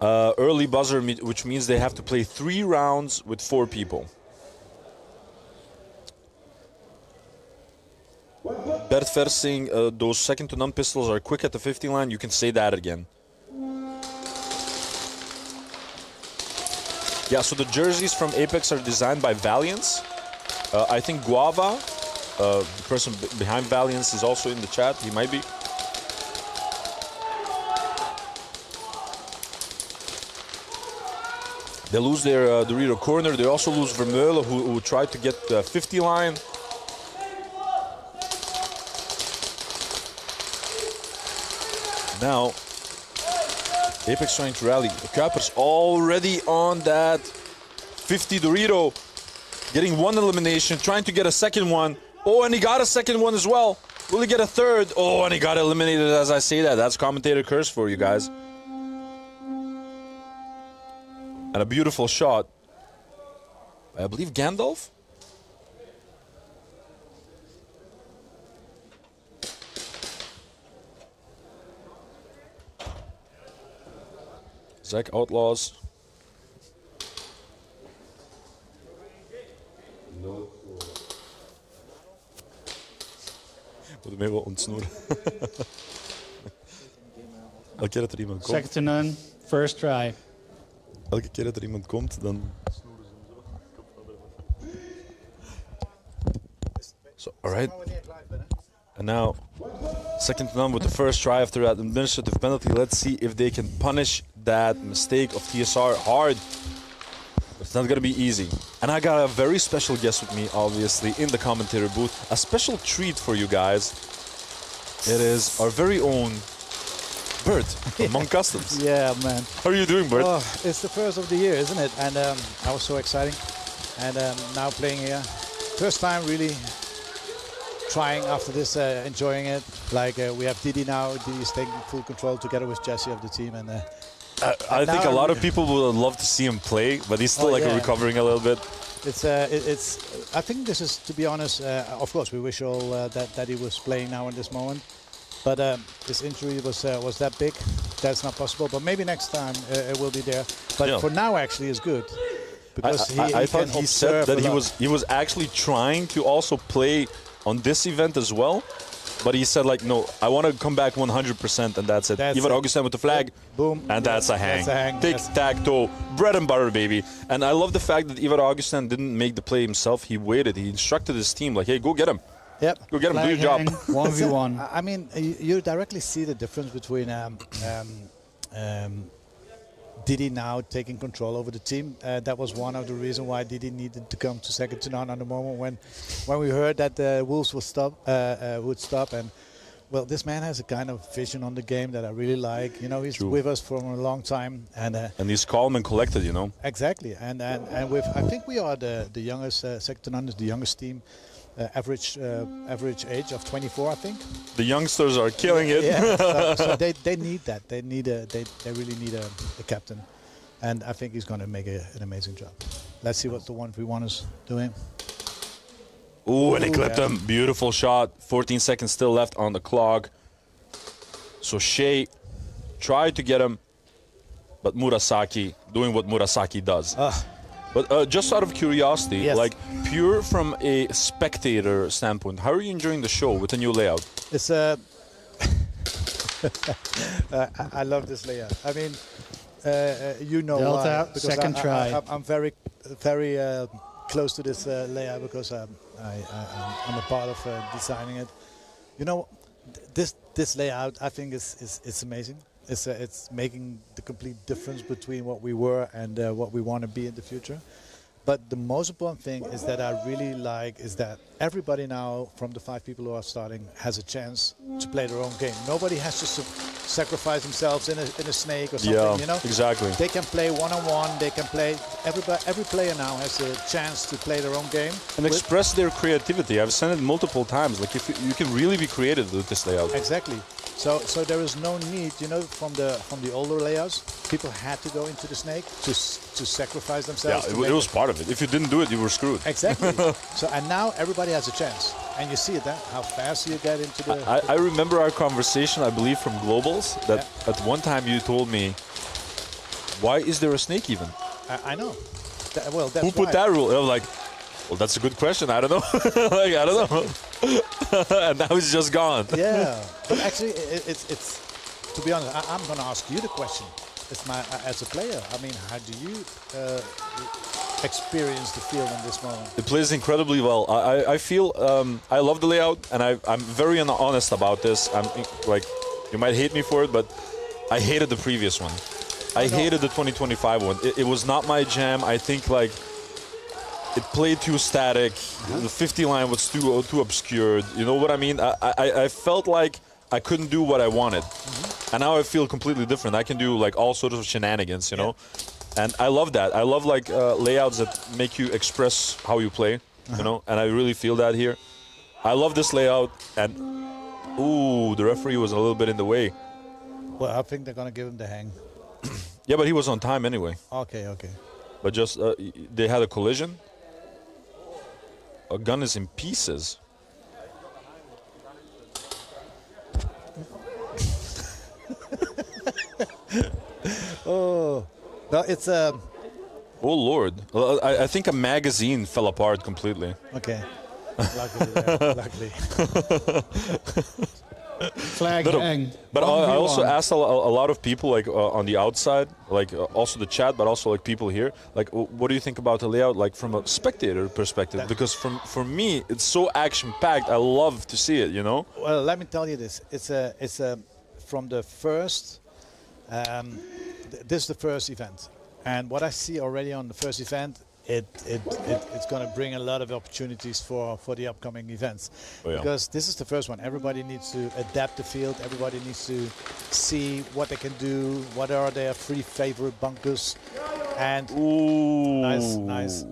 early buzzer, which means they have to play 3 rounds with 4 people. Bert Ver saying those second to none pistols are quick at the 50 line. You can say that again. Yeah, so the jerseys from Apex are designed by Valiance. I think Guava, the person behind Valiance, is also in the chat. He might be. They lose their Dorito corner. They also lose Vermeulen, who tried to get the 50 line. Now, Apex trying to rally. The Kuipers already on that 50 Dorito. Getting one elimination, trying to get a second one. Oh, and he got a second one as well. Will he get a third? Oh, and he got eliminated as I say that. That's commentator curse for you guys. And a beautiful shot. I believe Gandalf? Zach Outlaws. Moet hem even ontsnoeren. Elke keer dat er iemand komt. Second to none, first try. Elke keer dat er iemand komt, dan. So, all right. And now, second to none with the first try after that administrative penalty. Let's see if they can punish that mistake of TSR hard. It's not going to be easy. And I got a very special guest with me, obviously, in the commentator booth. A special treat for you guys. It is our very own Bert from Monk Customs. Yeah, man. How are you doing, Bert? Oh, it's the first of the year, isn't it? And that was so exciting. And now playing here. First time really trying after this, enjoying it. Like we have Didi now. Didi's taking full control together with Jesse of the team. And I think a lot of people would love to see him play, but he's still recovering a little bit. It's I think this is, to be honest, of course we wish all that he was playing now in this moment, but his injury was that big. That's not possible, but maybe next time it will be there. But for now, actually, is good because I thought he said that he was actually trying to also play on this event as well. But he said, like, no, I want to come back 100%, and that's it. Ivar Augustin with the flag, boom, and that's a hang. That's a hang. Tic-tac-toe, bread and butter, baby. And I love the fact that Ivar Augustin didn't make the play himself. He waited. He instructed his team, like, hey, go get him. Yep. Go get him. Do your job. 1v1. I mean, you directly see the difference between Didi now taking control over the team. That was one of the reasons why Didi needed to come to second to none on the moment when we heard that the Wolves would stop. And well, this man has a kind of vision on the game that I really like. You know, he's with us for a long time, and he's calm and collected. You know. Exactly, and with I think we are the youngest second to none is the youngest team. Average age of 24, I think. The youngsters are killing it. Yeah, so they need that. They really need a captain, and I think he's going to make an amazing job. Let's see what the 1v1 is doing. Ooh, and he clipped him. Beautiful shot. 14 seconds still left on the clock. So Shea tried to get him, but Murasaki doing what Murasaki does. But just out of curiosity, like pure from a spectator standpoint, how are you enjoying the show with the new layout? It's I love this layout. I mean, you know Delta, why? Because second try. I'm very close to this layout because I'm a part of designing it. You know, this layout I think it's amazing. It's making the complete difference between what we were and what we want to be in the future. But the most important thing is that I really like is that everybody now, from the 5 people who are starting, has a chance to play their own game. Nobody has to sacrifice themselves in a snake or something. Yeah, you know, exactly. They can play one-on-one. They can play. Every player now has a chance to play their own game and express their creativity. I've said it multiple times. Like if you can really be creative with this layout. Exactly. So there is no need, you know, from the older layouts, people had to go into the snake to sacrifice themselves. Yeah, it was part of it. If you didn't do it, you were screwed. Exactly. So and now everybody has a chance, and you see that how fast you get into the. I remember our conversation, I believe, from Globals. That at one time you told me, "Why is there a snake even?" I know. Well, that's who put that rule? And I'm like, well, that's a good question. I don't know. Like, I don't know. And now it's just gone. Yeah, but actually, it's to be honest, I'm going to ask you the question. as a player. I mean, how do you experience the field in this moment? It plays incredibly well. I feel I love the layout, and I'm very honest about this. I'm like, you might hate me for it, but I hated the previous one. I hated the 2025 one. It was not my jam. I think like it played too static. The 50 line was too obscured. You know what I mean? I felt like I couldn't do what I wanted, and now I feel completely different. I can do like all sorts of shenanigans, you know, and I love that. I love like layouts that make you express how you play, you know, and I really feel that here. I love this layout, and ooh, the referee was a little bit in the way. Well, I think they're gonna give him the hang. Yeah, but he was on time anyway. Okay. But just they had a collision. A gun is in pieces. Oh, no, it's a. Oh Lord! I think a magazine fell apart completely. Okay. Luckily. Flag hang. But I also asked a lot of people, like on the outside, like also the chat, but also like people here, like what do you think about the layout, like from a spectator perspective? Because for me, it's so action-packed. I love to see it, you know. Well, let me tell you this. It's a from the first. This is the first event, and what I see already on the first event, it's going to bring a lot of opportunities for the upcoming events. Oh, yeah. Because this is the first one. Everybody needs to adapt the field. Everybody needs to see what they can do. What are their three favorite bunkers? And ooh, nice.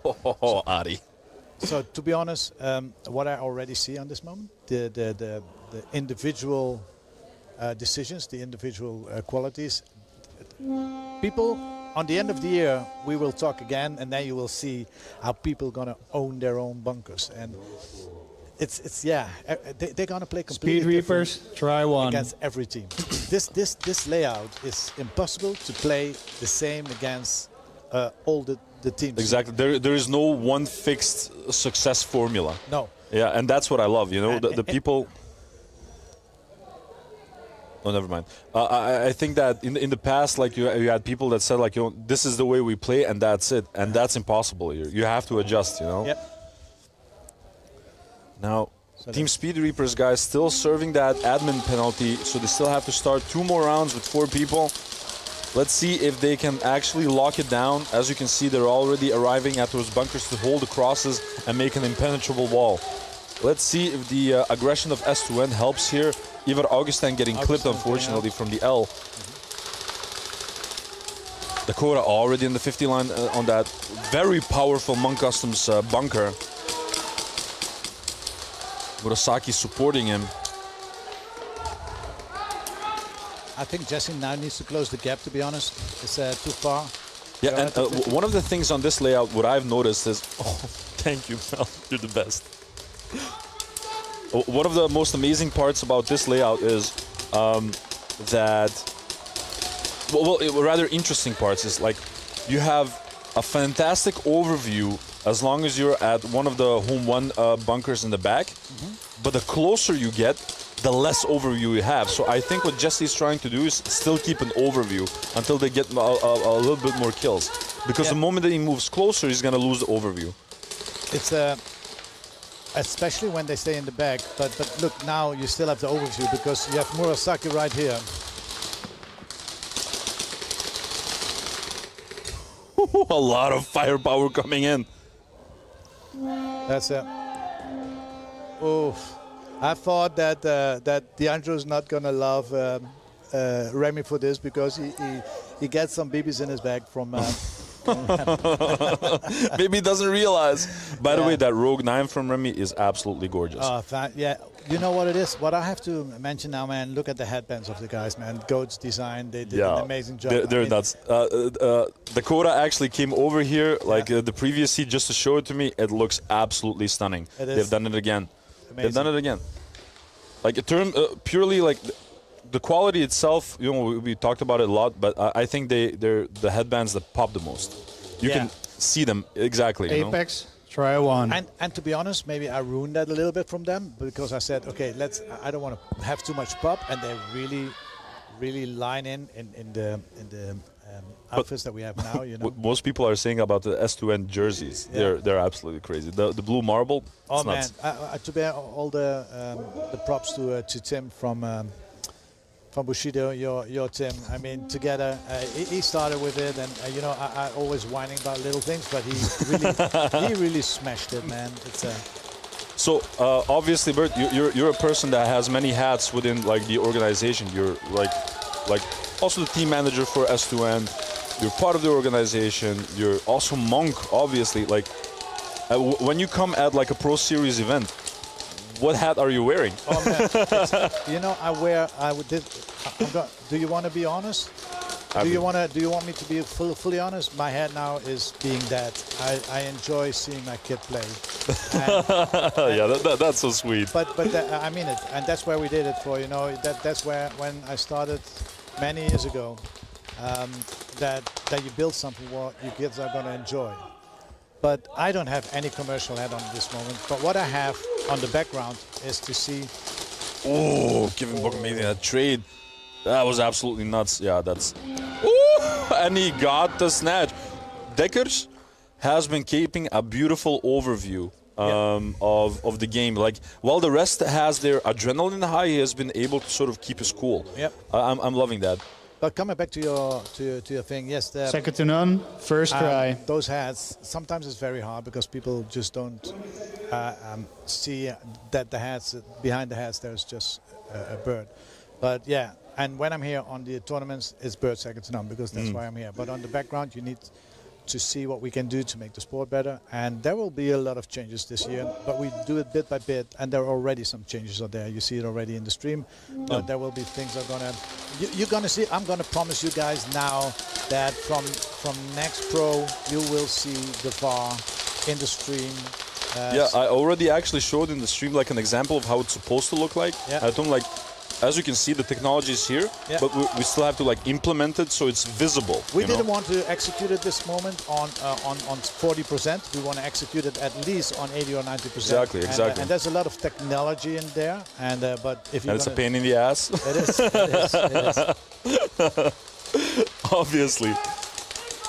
Oh, Adi. So to be honest, what I already see on this moment, the individual decisions, the individual qualities, people. On the end of the year, we will talk again, and then you will see how people gonna own their own bunkers, and they're gonna play completely Speed Reapers, try one against every team. This layout is impossible to play the same against all the teams. Exactly. There is no one fixed success formula. No. Yeah, and that's what I love. You know, the people. Oh, never mind. I think that in the past, like you had people that said, like, you know, this is the way we play, and that's it, and that's impossible. You have to adjust, you know. Yep. Now, Team Speed Reapers guys still serving that admin penalty, so they still have to start 2 more rounds with 4 people. Let's see if they can actually lock it down. As you can see, they're already arriving at those bunkers to hold the crosses and make an impenetrable wall. Let's see if the aggression of S2N helps here. Ivar Augustin getting clipped, unfortunately, from the L. Dakota already in the 50 line on that very powerful Monk Customs bunker. Murasaki supporting him. I think Jesse now needs to close the gap, to be honest. It's too far. Yeah, and one of the things on this layout, what I've noticed is... Oh, thank you, Mel. You're the best. One of the most amazing parts about this layout is that, rather interesting parts is like you have a fantastic overview as long as you're at one of the home 1 bunkers in the back, but the closer you get, the less overview you have. So I think what Jesse's trying to do is still keep an overview until they get a little bit more kills. Because the moment that he moves closer, he's going to lose the overview. It's especially when they stay in the back, but look, now you still have the overview because you have Murasaki right here. A lot of firepower coming in. That's it. Oh, I thought that that DeAndre's not gonna love Remy for this because he gets some BBs in his bag from. Maybe he doesn't realize. By the way, that Rogue 9 from Remy is absolutely gorgeous. Yeah, you know what it is? What I have to mention now, man, look at the headbands of the guys, man. Goat's design, they did an amazing job. They're nuts. Dakota actually came over here, like the previous heat, just to show it to me. It looks absolutely stunning. They've done it again. Amazing. They've done it again. Like, purely, like, the quality itself, you know, we talked about it a lot, but I think they're the headbands that pop the most. You can see them exactly. Apex, you know? try one. And to be honest, maybe I ruined that a little bit from them because I said, okay, I don't want to have too much pop, and they really, really line in the outfits that we have now. You know. What most people are saying about the S2N jerseys, they're absolutely crazy. The blue marble. Oh it's man! nuts. To bear all the props to Tim from Bushido, your Tim. I mean, together he started with it, and you know I always whining about little things, but he really smashed it, man. It's So obviously, Bert, you're a person that has many hats within like the organization. You're like also the team manager for S2N. You're part of the organization. You're also Monk, obviously. Like when you come at like a Pro Series event, what hat are you wearing? Oh man, you know do you want to be honest? Do you want me to be fully honest? My hat now is being that. I enjoy seeing my kid play. Yeah, that's so sweet. But I mean it, and that's where we did it for. You know, that's where when I started many years ago, that you build something what your kids are going to enjoy. But I don't have any commercial hat on this moment. But what I have on the background is to see. Oh, Kevin Booker making that trade. That was absolutely nuts. Yeah, that's. Ooh, and he got the snatch. Dekkers has been keeping a beautiful overview of the game. Like while the rest has their adrenaline high, he has been able to sort of keep his cool. Yep. I'm loving that. But coming back to your thing, yes. Second to none, first try. Those hats, sometimes it's very hard because people just don't see that the hats, behind the hats, there's just a bird. But yeah, and when I'm here on the tournaments, it's bird second to none because that's why I'm here. But on the background, you need to see what we can do to make the sport better. And there will be a lot of changes this year, but we do it bit by bit. And there are already some changes out there. You see it already in the stream. But there will be things that are gonna. You're gonna see. I'm gonna promise you guys now that from next Pro, you will see the VAR in the stream. Yeah, I already actually showed in the stream like an example of how it's supposed to look like. Yeah. I told him, like, as you can see, the technology is here, but we still have to like implement it so it's visible. We didn't want to execute it this moment on 40%. We want to execute it at least on 80 or 90%. Exactly. And there's a lot of technology in there. And but if you it's a pain in the ass. It is. It is. Obviously.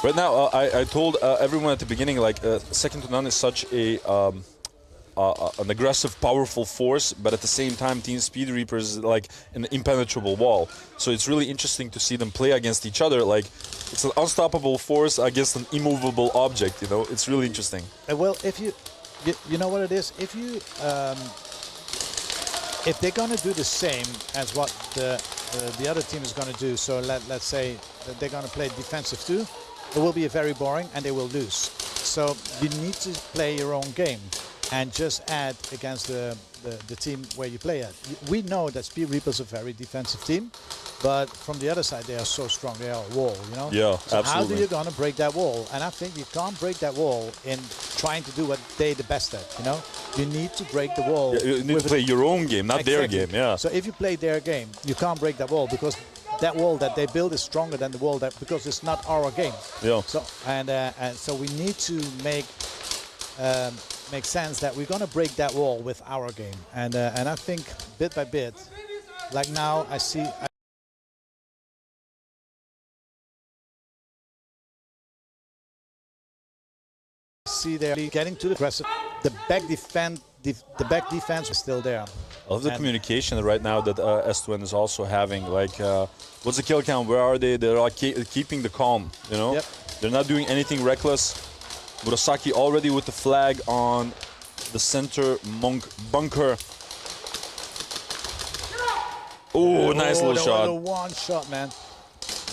Right now, I told everyone at the beginning, like, second to none is such an aggressive, powerful force, but at the same time, Team Speed Reaper is like an impenetrable wall. So it's really interesting to see them play against each other. Like, it's an unstoppable force against an immovable object. You know, it's really interesting. Well, if you know what it is, if they're gonna do the same as what the other team is gonna do, so let's say that they're gonna play defensive too, it will be very boring and they will lose. So you need to play your own game and just add against the team where you play at. We know that Speed Reapers are a very defensive team, but from the other side they are so strong, they are a wall, you know? Yeah, so absolutely. how do you gonna break that wall? And I think you can't break that wall in trying to do what they're the best at, you know? You need to break the wall. Yeah, you need to play your own game, not their game, yeah. So if you play their game, you can't break that wall because that wall that they build is stronger than the wall because it's not our game. Yeah. So and so we need to make sense that we're gonna break that wall with our game, and I think bit by bit, like now I see they're getting to the aggressive. The back defense is still there. I love the communication right now that S2N is also having. Like, what's the kill count? Where are they? They're like keeping the calm, you know? Yep. They're not doing anything reckless. Murasaki already with the flag on the center Monk bunker. Oh, nice little shot. Was a one shot, man.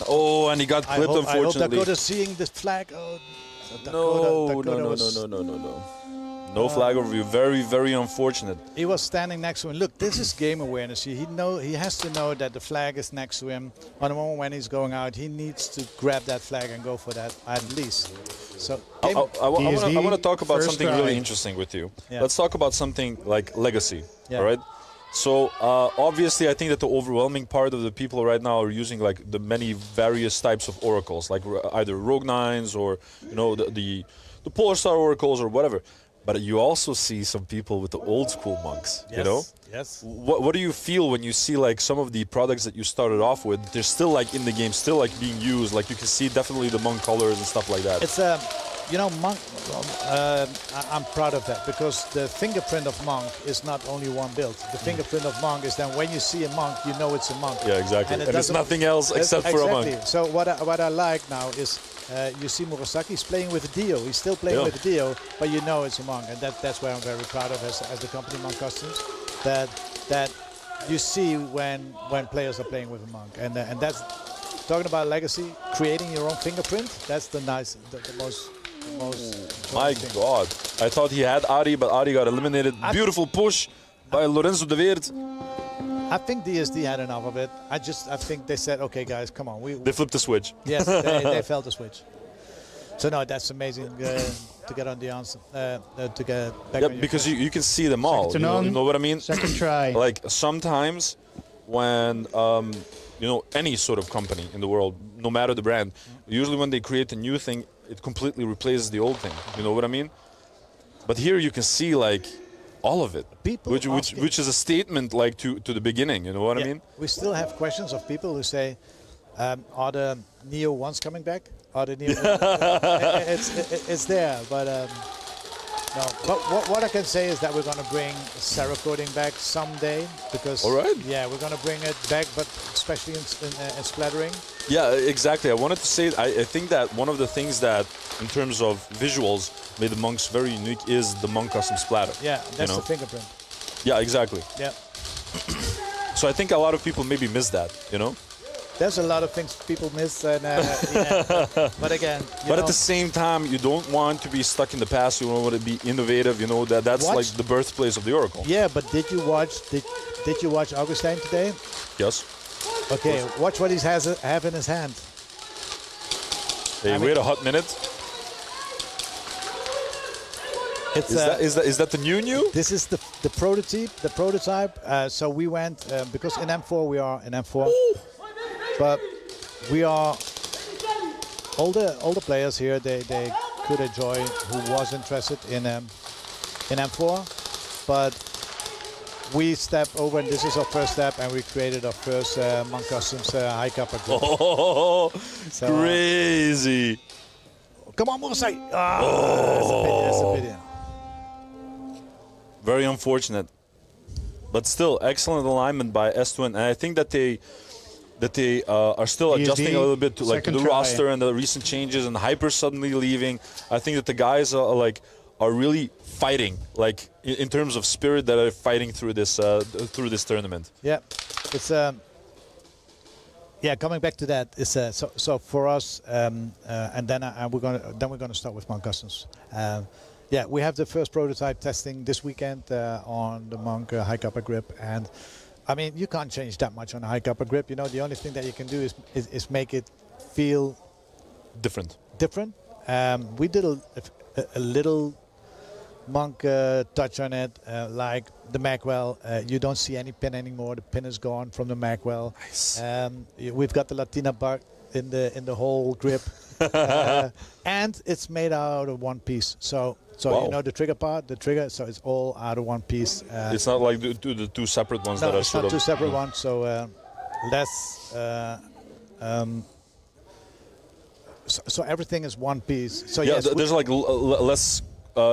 Oh, and he got clipped, unfortunately. I hope Dakota seeing the flag. Oh, No. No flag overview. Very, very unfortunate. He was standing next to him. Look, this is game awareness. He has to know that the flag is next to him. On the moment when he's going out, he needs to grab that flag and go for that at least. So I want to talk about something really interesting with you. Yeah. Let's talk about something like legacy. Yeah. All right. So obviously, I think that the overwhelming part of the people right now are using like the many various types of oracles, like either Rogue Nines or the Polar Star oracles or whatever. But you also see some people with the old school monks, you know? Yes. What do you feel when you see like some of the products that you started off with? They're still like in the game, still like being used. Like you can see definitely the Monk colors and stuff like that. It's you know, Monk. I'm proud of that because the fingerprint of Monk is not only one build. The fingerprint of Monk is then when you see a Monk, you know it's a Monk. Yeah, exactly. And it's nothing else except for a Monk. So what I like now is you see Murasaki's playing with a Dio. He's still playing with a Dio, but you know it's a Monk, and that's where I'm very proud of as the company Monk Customs. That you see when players are playing with a Monk, and that's talking about legacy, creating your own fingerprint. That's the most. My God, I thought he had Ari, but Ari got eliminated. Beautiful push by Lorenzo de Weert. I think DSD had enough of it. I think they said, okay, guys, come on. They flipped the switch. Yes, they felt the switch. So no, that's amazing to get on the answer, to get back. Yeah, because you can see them all. You know what I mean? Second try. Like sometimes when you know, any sort of company in the world, no matter the brand, usually when they create a new thing, it completely replaces the old thing. You know what I mean? But here you can see like all of it, which is a statement like to the beginning. You know what I mean? We still have questions of people who say, are the Neo ones coming back? Are the Neo? it's there, but no. But what I can say is that we're going to bring Cerakoting back someday because yeah, we're going to bring it back, but especially in splattering. Yeah, exactly. I wanted to say, I think that one of the things that, in terms of visuals, made the Monks very unique is the Monk Custom Splatter. Yeah, that's the fingerprint. Yeah, exactly. Yeah. So I think a lot of people maybe miss that, you know? There's a lot of things people miss, and but again. But at the same time, you don't want to be stuck in the past. You want to be innovative. You know that's like the birthplace of the Oracle. Yeah, but did you watch Augustine today? Yes. Okay, watch what he have in his hand. Hey, wait a hot minute. Is that the new? This is the prototype. So we went because in M4 we are in M4, but we are all the players here. They could enjoy who was interested in M4, but we step over, and this is our first step, and we created our first Monk Customs high kappa group. Oh, so, crazy! Come on, Murasaki! That's a pity. Very unfortunate, but still excellent alignment by S2, and I think that they are still adjusting a little bit to like the roster and the recent changes, and Hyper suddenly leaving. I think that the guys are really fighting, like in terms of spirit, that are fighting through this tournament. Yeah, it's yeah. Coming back to that, is so for us, and then we're gonna start with Monk Customs. Yeah, we have the first prototype testing this weekend on the Monk high kappa grip, and I mean you can't change that much on a high kappa grip. You know, the only thing that you can do is make it feel different. We did a little Monk touch on it, like the Magwell. You don't see any pin anymore. The pin is gone from the Magwell. Nice. We've got the Latina bar in the whole grip, and it's made out of one piece. So wow. You know the trigger part, the trigger. So it's all out of one piece. It's not like the two separate ones that are sort of. No, it's not two separate ones. So less. So everything is one piece. So yeah, yes, there's like less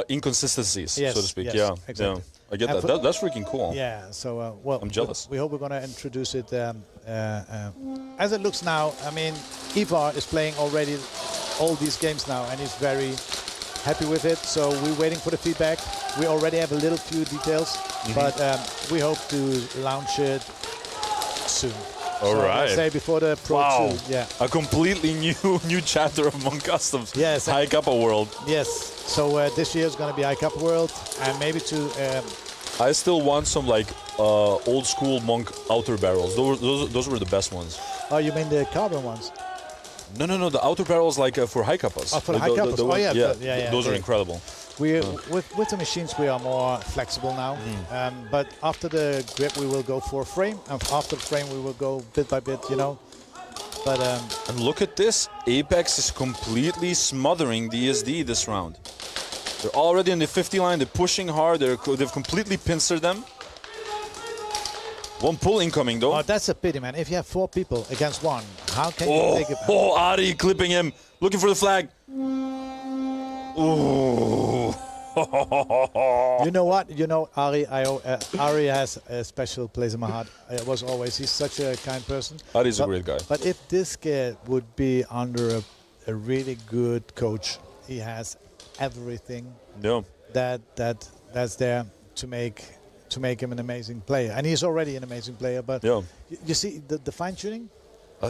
inconsistencies, yes, so to speak. Yes, yeah, exactly. I get that. That's freaking cool. Yeah. So well, I'm jealous. We hope we're going to introduce it as it looks now. I mean, Ivar is playing already all these games now, and he's very happy with it. So we're waiting for the feedback. We already have a little few details, but we hope to launch it soon. All right. Let's say before the Pro 2. Yeah. A completely new chapter of Monk Customs. Yes. High Kappa World. Yes. So this year is going to be High Kappa World, and maybe to. I still want some like old school Monk outer barrels. Those were the best ones. Oh, you mean the carbon ones? No. The outer barrels like for high kappas. Oh, for the high kappas. Those are incredible. With the machines we are more flexible now, but after the grip we will go for frame, and after the frame we will go bit by bit, you know. But and look at this, Apex is completely smothering DSD this round. They're already in the 50 line. They're pushing hard. They've completely pincered them. One pull incoming, though. Oh, that's a pity, man. If you have 4 people against 1, how can you take it? Oh, Ari clipping him. Looking for the flag. Ooh. You know what? You know, Ari has a special place in my heart. It was always. He's such a kind person. Ari's a great guy. But if this kid would be under a really good coach, he has everything that's there to make him an amazing player. And he's already an amazing player. But you see, the fine-tuning?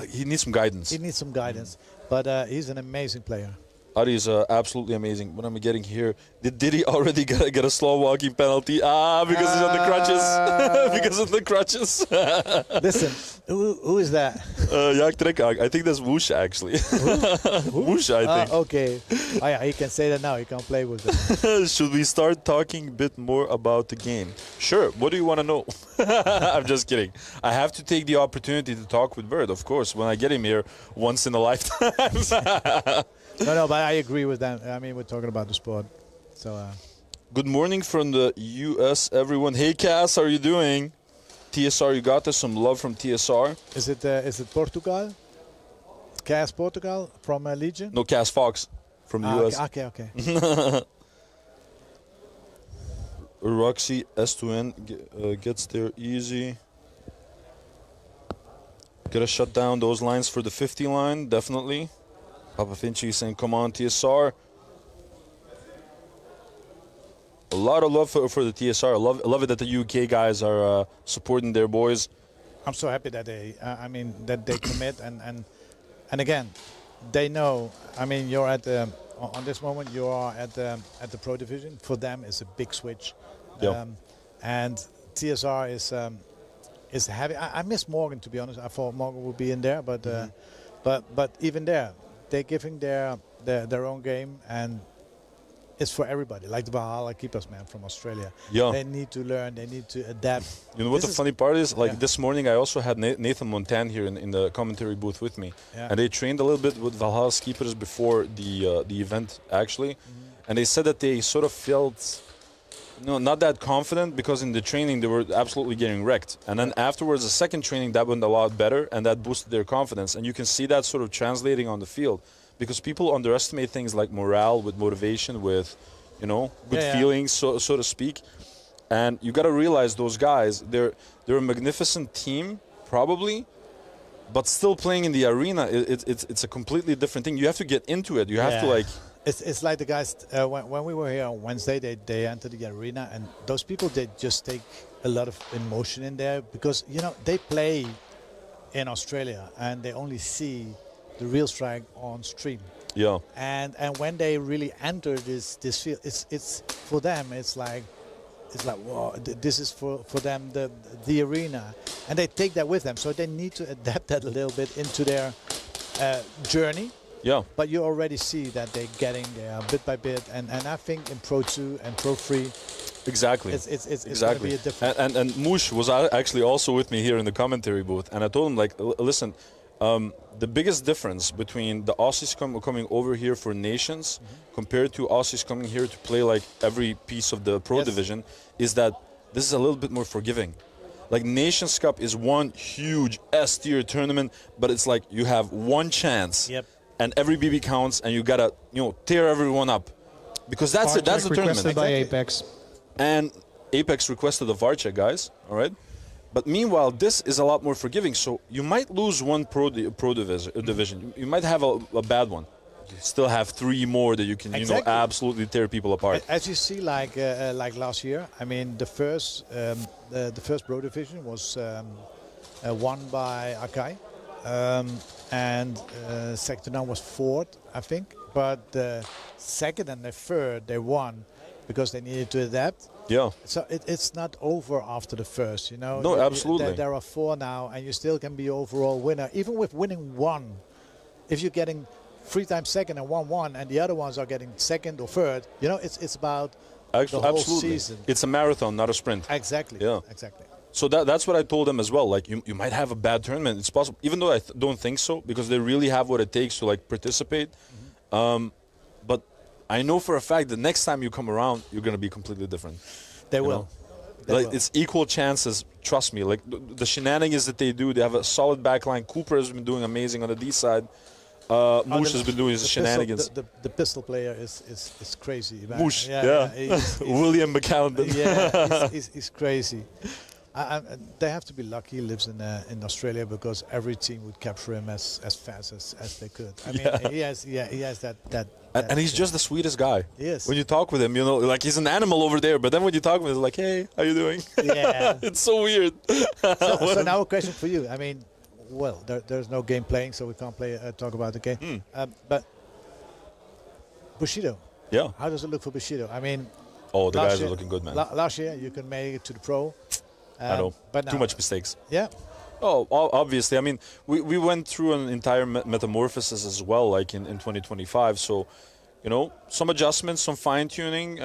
He needs some guidance. He needs some guidance. But he's an amazing player. Ari is absolutely amazing. What am I getting here? Did he already get a slow walking penalty? Because he's on the crutches. Because of the crutches. Listen, who is that? Jaak Trekhaak. I think that's Woosh, actually. Woosh, I think. Okay. Oh, yeah, he can say that now. He can't play with it. Should we start talking a bit more about the game? Sure. What do you want to know? I'm just kidding. I have to take the opportunity to talk with Bird, of course, when I get him here once in a lifetime. No, but I agree with that. I mean, we're talking about the sport. So. Good morning from the US, everyone. Hey, Cass, how are you doing? TSR, you got us some love from TSR. Is it Portugal? Cass Portugal from Legion? No, Cass Fox from the US. Okay. Roxy S2N gets there easy. Gotta shut down those lines for the 50 line, definitely. Papa Finchi saying, come on, TSR. A lot of love for the TSR. I love it that the UK guys are supporting their boys. I'm so happy that they commit and again, they know. I mean, you're at on this moment you are at the pro division. For them, it's a big switch. And TSR is heavy. I miss Morgan, to be honest. I thought Morgan would be in there, but even there, they're giving their own game, and it's for everybody. Like the Valhalla keepers, man, from Australia. Yeah. They need to learn. They need to adapt. You know what the funny part is? Like this morning, I also had Nathan Montan here in the commentary booth with me, and they trained a little bit with Valhalla keepers before the event actually, and they said that they sort of felt. No, not that confident because in the training they were absolutely getting wrecked. And then afterwards, the second training, that went a lot better and that boosted their confidence. And you can see that sort of translating on the field because people underestimate things like morale, with motivation, with, you know, good feelings, so to speak. And you got to realize those guys, they're a magnificent team, probably, but still playing in the arena, it's a completely different thing. You have to get into it. You have to like... It's like the guys, when we were here on Wednesday, they entered the arena, and those people, they just take a lot of emotion in there because, you know, they play in Australia and they only see the real strike on stream. Yeah. And when they really enter this field, it's for them, it's like wow, this is for them the arena, and they take that with them. So they need to adapt that a little bit into their journey. Yeah. But you already see that they're getting there bit by bit, and I think in Pro 2 and Pro 3, exactly, it's exactly. going to be a different. And Moosh was actually also with me here in the commentary booth, and I told him, like, listen, the biggest difference between the Aussies coming over here for Nations compared to Aussies coming here to play like every piece of the Pro division is that this is a little bit more forgiving. Like Nations Cup is one huge S-tier tournament, but it's like you have one chance. Yep. And every BB counts, and you gotta, you know, tear everyone up, because that's it. That's the tournament. Requested by Apex. And Apex requested the VAR check, guys. All right. But meanwhile, this is a lot more forgiving. So you might lose one pro division. You might have a bad one. You still have 3 more that you can, you know, absolutely tear people apart. As you see, like last year, I mean, the first pro division was won by Akai. And Sector was 4th, I think. But the second and the third, they won because they needed to adapt. Yeah. So it's not over after the first, you know. No, absolutely. There are 4 now, and you still can be overall winner. Even with winning 1, if you're getting 3 times second and 1-1, and the other ones are getting second or third, you know, it's about the whole season. It's a marathon, not a sprint. Exactly. Yeah. Exactly. So that's what I told them as well. Like, you might have a bad tournament. It's possible, even though I don't think so, because they really have what it takes to, like, participate. But I know for a fact that next time you come around, you're going to be completely different. They will. Like, it's equal chances. Trust me. Like the shenanigans that they do, they have a solid backline. Cooper has been doing amazing on the D side. Moosh has been doing his shenanigans. The pistol player is crazy. Man. Moosh, he's William McCallum. Yeah, he's crazy. They have to be lucky he lives in Australia, because every team would capture him as fast as they could. I mean, he has that. And he's just the sweetest guy. Yes. When you talk with him, you know, like he's an animal over there, but then when you talk with him, it's like, hey, how you doing? Yeah. It's so weird. So now a question for you. I mean, well, there's no game playing, so we can't talk about the game. But Bushido. Yeah. How does it look for Bushido? I mean, the guys are looking good, man. Last year you could make it to the pro. I know. But now, too much mistakes. Yeah. Oh, obviously. I mean, we went through an entire metamorphosis as well, like in 2025. So, you know, some adjustments, some fine-tuning.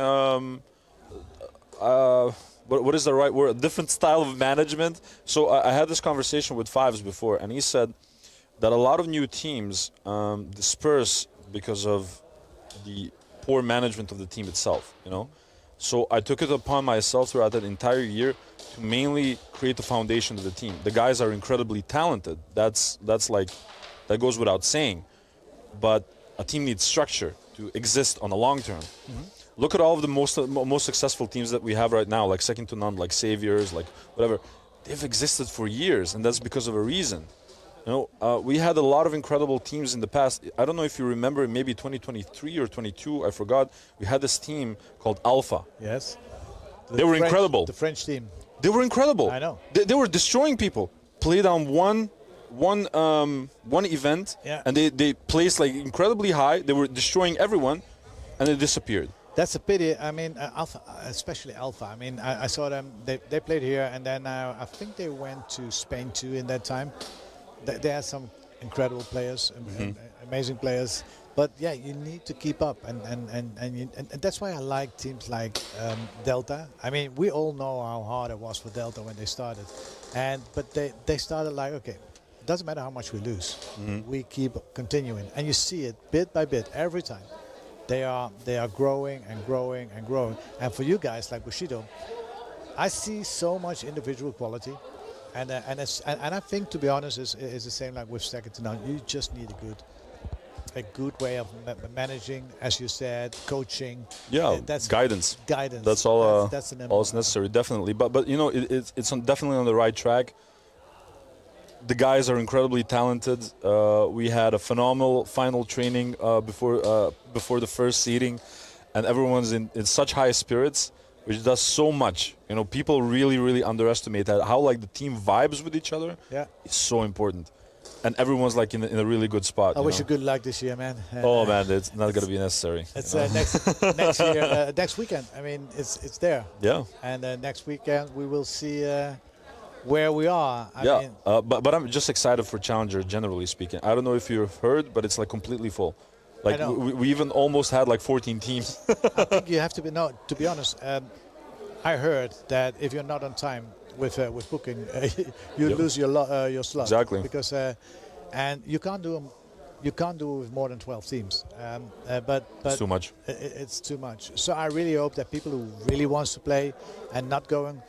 What is the right word? A different style of management. So I had this conversation with Fives before, and he said that a lot of new teams disperse because of the poor management of the team itself, you know. So I took it upon myself throughout that entire year to mainly create the foundation of the team. The guys are incredibly talented. That's like, that goes without saying. But a team needs structure to exist on the long term. Look at all of the most successful teams that we have right now, like second to none, like Saviors, like whatever. They've existed for years, and that's because of a reason. You know, we had a lot of incredible teams in the past. I don't know if you remember, maybe 2023 or 22, I forgot. We had this team called Alpha. Yes. They were incredible. The French team. They were incredible. I know. They were destroying people. Played on one event, and they placed like incredibly high. They were destroying everyone, and they disappeared. That's a pity. I mean, Alpha, especially Alpha. I mean, I saw them. They played here, and then I think they went to Spain too in that time. They had some incredible players, amazing players. But yeah, you need to keep up, and that's why I like teams like Delta. I mean, we all know how hard it was for Delta when they started, but they started like, okay, it doesn't matter how much we lose, we keep continuing, and you see it bit by bit every time. They are growing and growing and growing. And for you guys like Bushido, I see so much individual quality, and I think, to be honest, is the same like with second to none. You just need a good way of managing, as you said, coaching. Yeah, that's guidance. Guidance. That's all. That's all is necessary, definitely. But you know, it's definitely on the right track. The guys are incredibly talented. We had a phenomenal final training before the first seating, and everyone's in such high spirits, which does so much. You know, people really underestimate that, how like the team vibes with each other. Yeah, it's so important, and everyone's like in a really good spot. I wish you good luck this year, man. Oh man, it's not gonna be necessary. It's next year, next weekend. I mean, it's there. Yeah. And next weekend we will see where we are. I mean, but I'm just excited for Challenger, generally speaking. I don't know if you've heard, but it's like completely full. Like we even almost had like 14 teams. I think you have to be. No, to be honest, I heard that if you're not on time with booking, you lose your slot. Exactly. Because and you can't do them. You can't do it with more than 12 teams. But it's too much. It's too much. So I really hope that people who really wants to play and not going,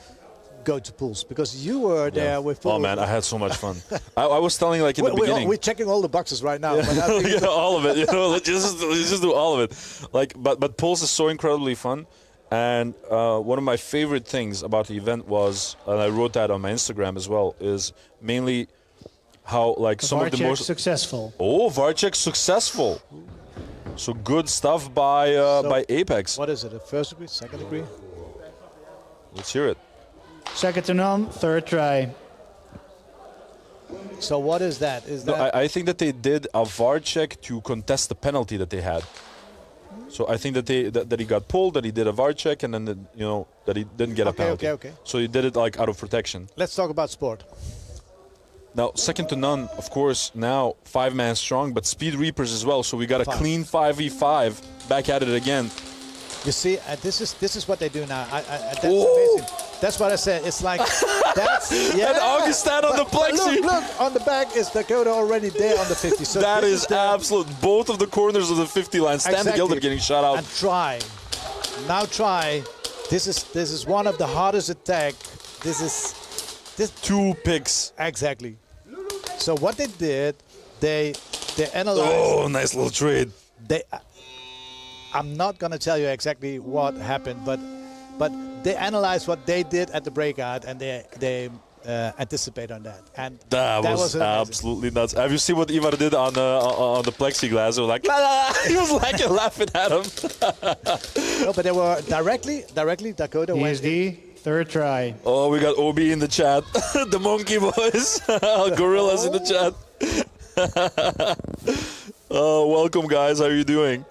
go to pools, because you were there with pools. Oh man, I had so much fun. I was telling like in the beginning. We're checking all the boxes right now. But I think all of it. You know, let's just do all of it. Like, but pools is so incredibly fun, and one of my favorite things about the event was, and I wrote that on my Instagram as well, is mainly how like some of the most successful. Oh, Varchek successful. So good stuff by Apex. What is it? A first degree, second degree? Let's hear it. Second to none, third try. So what is that? I think that they did a VAR check to contest the penalty that they had. So I think that he got pulled, that he did a VAR check, and then that he didn't get a penalty. Okay. So he did it like out of protection. Let's talk about sport. Now, second to none, of course, now 5-man strong, but Speed Reapers as well. So we got a clean 5v5 back at it again. You see, this is what they do now. That's amazing. That's what I said. It's like that's and Augustin on the plexi. Look, on the back is Dakota already there on the 50. So that is absolute. Both of the corners of the 50 line. Stan the Gilder getting shot out. And try This is one of the hardest attack. This 2 picks. Exactly. So what they did, they analyzed. Oh, nice little trade. I'm not gonna tell you exactly what happened, but they analyzed what they did at the breakout, and they anticipate on that. And That was absolutely nuts. Have you seen what Ivar did on the plexiglass? It was like, la, la, la. He was like laughing at him. No, but they were directly Dakota went. DSD, third try. Oh, we got OB in the chat. The monkey boys. Gorillas in the chat. Oh, welcome, guys. How are you doing?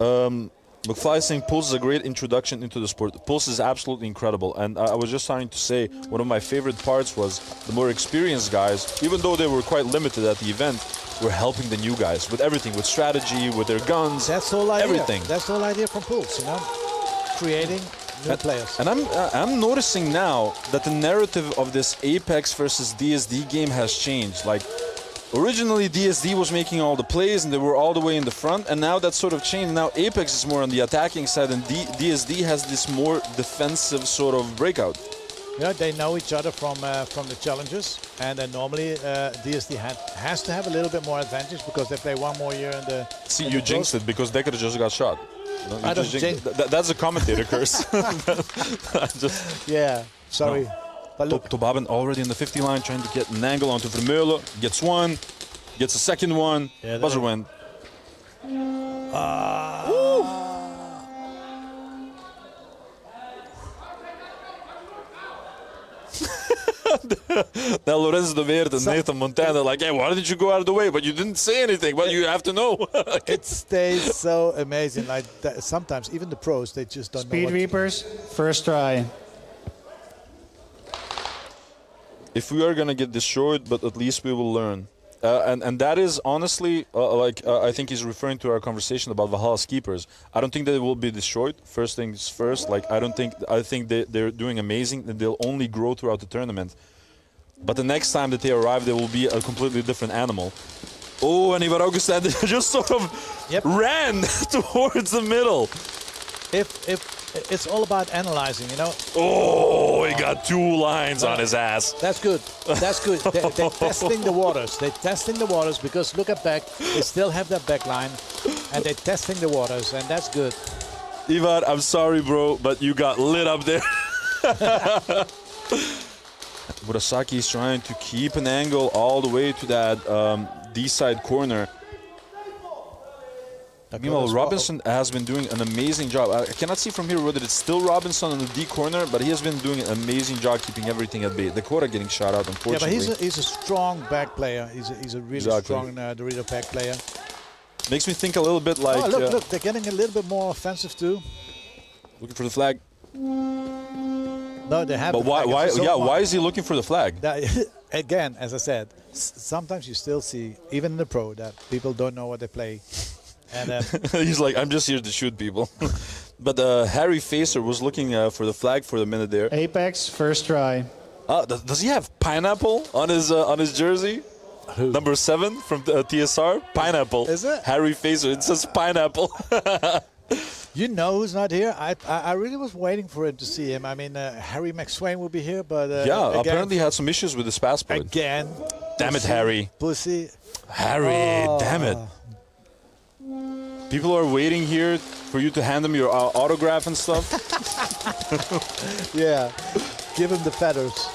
McFly is saying Pulse is a great introduction into the sport. Pulse is absolutely incredible, and I was just starting to say one of my favorite parts was the more experienced guys, even though they were quite limited at the event, were helping the new guys with everything, with strategy, with their guns. That's the whole idea. Everything. That's the whole idea from Pulse, you know, creating new players. And I'm noticing now that the narrative of this Apex versus DSD game has changed. Like, originally DSD was making all the plays and they were all the way in the front, and now that's sort of changed. Now Apex is more on the attacking side, and DSD has this more defensive sort of breakout. You know, they know each other from the challenges, and normally DSD has to have a little bit more advantage because they play one more year in the. See, you jinxed it because Decker just got shot. No, I don't jinx. That's a commentator curse. Yeah, sorry. No. But look, Tobaben already in the 50 line, trying to get an angle onto Vermeulen. Gets one, gets a second one. Yeah, buzzer win. Now Lorenzo de Weert and Nathan Montana like, hey, why did you go out of the way? But you didn't say anything. But you have to know. It stays so amazing. Like sometimes even the pros, they just don't know. Speed Reapers, first try. If we are gonna get destroyed, but at least we will learn. And that is honestly, I think he's referring to our conversation about Valhalla's keepers. I don't think they will be destroyed. First things first. Like I think they're doing amazing, and they'll only grow throughout the tournament. But the next time that they arrive, they will be a completely different animal. Oh, and Ivar Augustin just sort of ran towards the middle. If it's all about analyzing, you know. Oh, he got 2 lines on his ass. That's good. That's good. They're testing the waters. They're testing the waters because look at back. They still have that back line, and they're testing the waters, and that's good. Ivar, I'm sorry, bro, but you got lit up there. Murasaki is trying to keep an angle all the way to that D-side corner. Meanwhile, Robinson has been doing an amazing job. I cannot see from here whether it's still Robinson in the D corner, but he has been doing an amazing job keeping everything at bay. Dakota getting shot out, unfortunately. Yeah, but he's a strong back player. He's a really strong Dorito back player. Makes me think a little bit like... Oh, look, they're getting a little bit more offensive too. Looking for the flag. No, they have. But why is he looking for the flag? Again, as I said, sometimes you still see, even in the pro, that people don't know what they play. And he's like, I'm just here to shoot people. But Harry Facer was looking for the flag for a minute there. Apex, first try. Does he have pineapple on his jersey? Who? Number 7 from TSR? Pineapple. Is it? Harry Facer. It says pineapple. You know who's not here? I really was waiting for him to see him. I mean, Harry McSwain will be here, but... yeah, again, apparently he had some issues with his passport. Again. Damn it, Harry. Pussy. Harry, damn it. People are waiting here for you to hand them your autograph and stuff. Yeah, give him the feathers.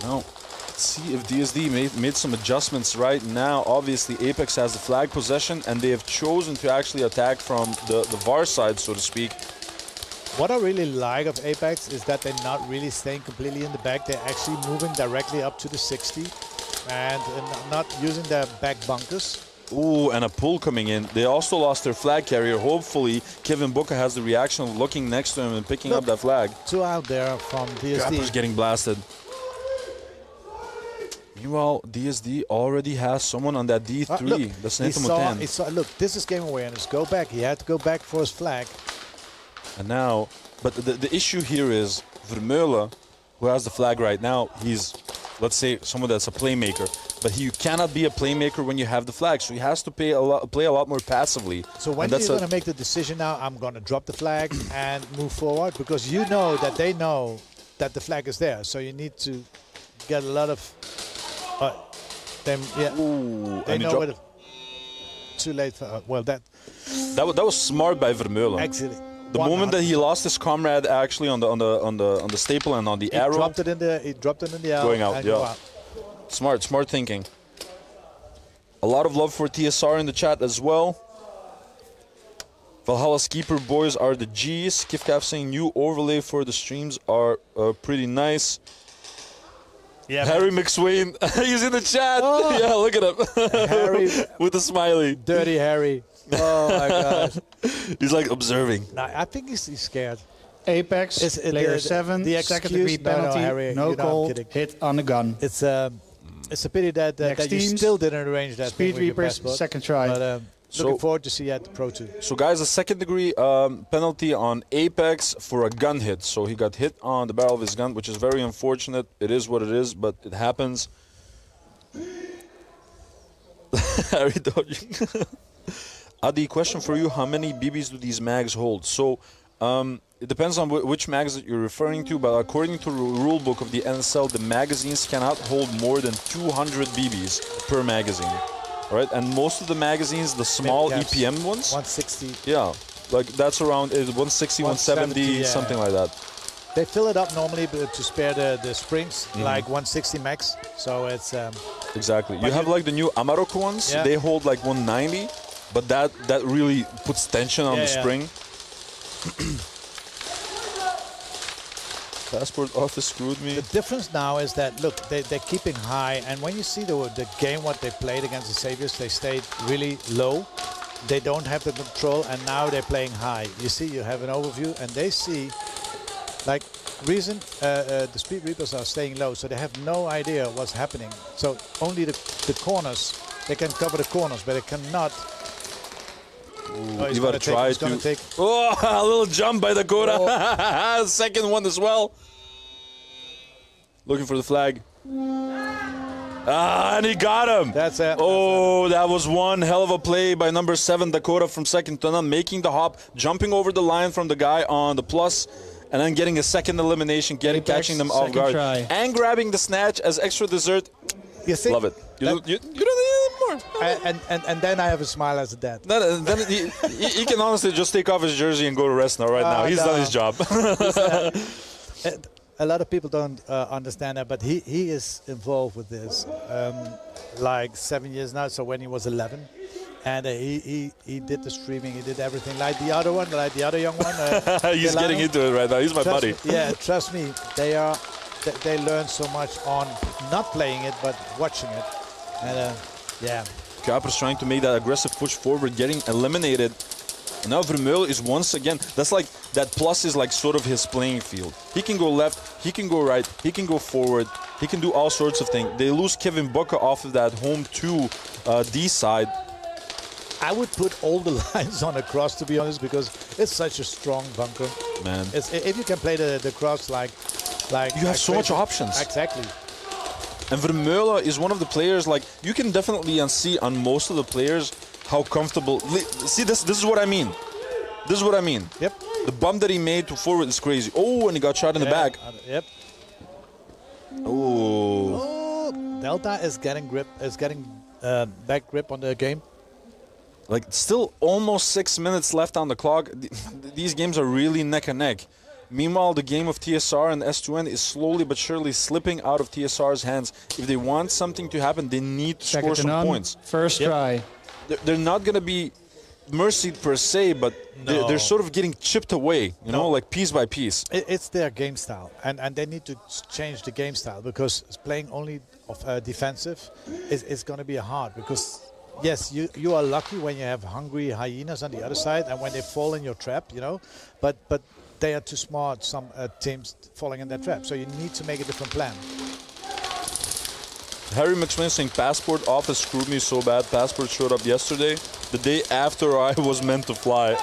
No. Let's see if DSD made some adjustments right now. Obviously, Apex has the flag possession, and they have chosen to actually attack from the VAR side, so to speak. What I really like of Apex is that they're not really staying completely in the back. They're actually moving directly up to the 60 and not using their back bunkers. Ooh, and a pull coming in. They also lost their flag carrier. Hopefully, Kevin Booker has the reaction of looking next to him and picking up that flag. 2 out there from DSD. Grapper's getting blasted. Meanwhile, DSD already has someone on that D3. Look, That's Nathan Motan. Look, this is game awareness. Go back. He had to go back for his flag. And now, but the issue here is Vermeulen, who has the flag right now, he's let's say someone that's a playmaker, but you cannot be a playmaker when you have the flag. So he has to play a lot more passively. So when are you going to make the decision now? I'm going to drop the flag and move forward, because you know that they know that the flag is there. So you need to get a lot of them. Yeah, Ooh, they know what. Too late for well that was smart by Vermeulen. Actually, the moment that he lost his comrade actually on the staple and on the arrow, he dropped it in the air. Going out, yeah. Smart thinking. A lot of love for TSR in the chat as well. Valhalla Keeper boys are the G's. Kifkaf saying new overlay for the streams are pretty nice. Yeah, Harry McSwain, he's in the chat. Oh. Yeah, look at him. Harry with a smiley. Dirty Harry. Oh my gosh. He's like observing. No, I think he's scared. Apex, player 7, the second degree penalty, Harry, no goal, hit on the gun. It's a pity that, that you still didn't arrange that. Speed Reapers, second try. But, looking forward to see you at the Pro 2. So guys, a second degree penalty on Apex for a gun hit. So he got hit on the barrel of his gun, which is very unfortunate. It is what it is, but it happens. Harry dodging. Adi, question for you. How many BBs do these mags hold? So it depends on which mags that you're referring to, but according to the rule book of the NSL, the magazines cannot hold more than 200 BBs per magazine. Right, and most of the magazines, the small EPM ones, 160. Yeah, like that's around 160, 170, yeah. something like that. They fill it up normally to spare the springs, like 160 max. So it's exactly. You have like the new Amarok ones. Yeah. They hold like 190, but that really puts tension on the spring. Passport office screwed me. The difference now is that, look, they're keeping high, and when you see the game, what they played against the Saviors, they stayed really low. They don't have the control, and now they're playing high. You see, you have an overview, and they see, like, reason the Speed Reapers are staying low, so they have no idea what's happening. So only the corners, they can cover the corners, but they cannot. Ooh, he's going to try to. Oh, a little jump by Dakota. Oh. Second one as well. Looking for the flag. And he got him. That's it. Oh, that was one hell of a play by number 7, Dakota from second to none, making the hop, jumping over the line from the guy on the plus, and then getting a second elimination, catching them off guard, and grabbing the snatch as extra dessert. You see? Love it. You don't need more. And then I have a smile as a dad. Then he can honestly just take off his jersey and go to rest now. Now he's done his job. A lot of people don't understand that, but he is involved with this like 7 years now. So when he was 11, and he did the streaming, he did everything like the other one, like the other young one. He's Delano. getting into it right now. He's my buddy. Yeah, trust me, they learn so much on not playing it but watching it, and yeah. Kaper's trying to make that aggressive push forward, getting eliminated. Now Vermeulen is once again, that's like, that plus is like sort of his playing field. He can go left, he can go right, he can go forward, he can do all sorts of things. They lose Kevin Bucke off of that home 2 D side. I would put all the lines on a cross, to be honest, because it's such a strong bunker. Man. If you can play the cross like you have so much options. Exactly. And Vermeulen is one of the players, like, you can definitely see on most of the players how comfortable. See, this is what I mean. This is what I mean. Yep. The bump that he made to forward is crazy. Oh, and he got shot in the back. Yep. Oh. Delta is getting back grip on the game. Like, still almost 6 minutes left on the clock. These games are really neck and neck. Meanwhile, the game of TSR and S2N is slowly but surely slipping out of TSR's hands. If they want something to happen, they need to score some points. First try. They're not going to be mercied per se, but they're sort of getting chipped away, you know, like piece by piece. It's their game style, and they need to change the game style, because playing only defensive is going to be hard, because yes, you are lucky when you have hungry hyenas on the other side and when they fall in your trap, you know, but they are too smart, some teams falling in that trap, so you need to make a different plan. Harry McSwain saying Passport office screwed me so bad. Passport showed up yesterday, the day after I was meant to fly.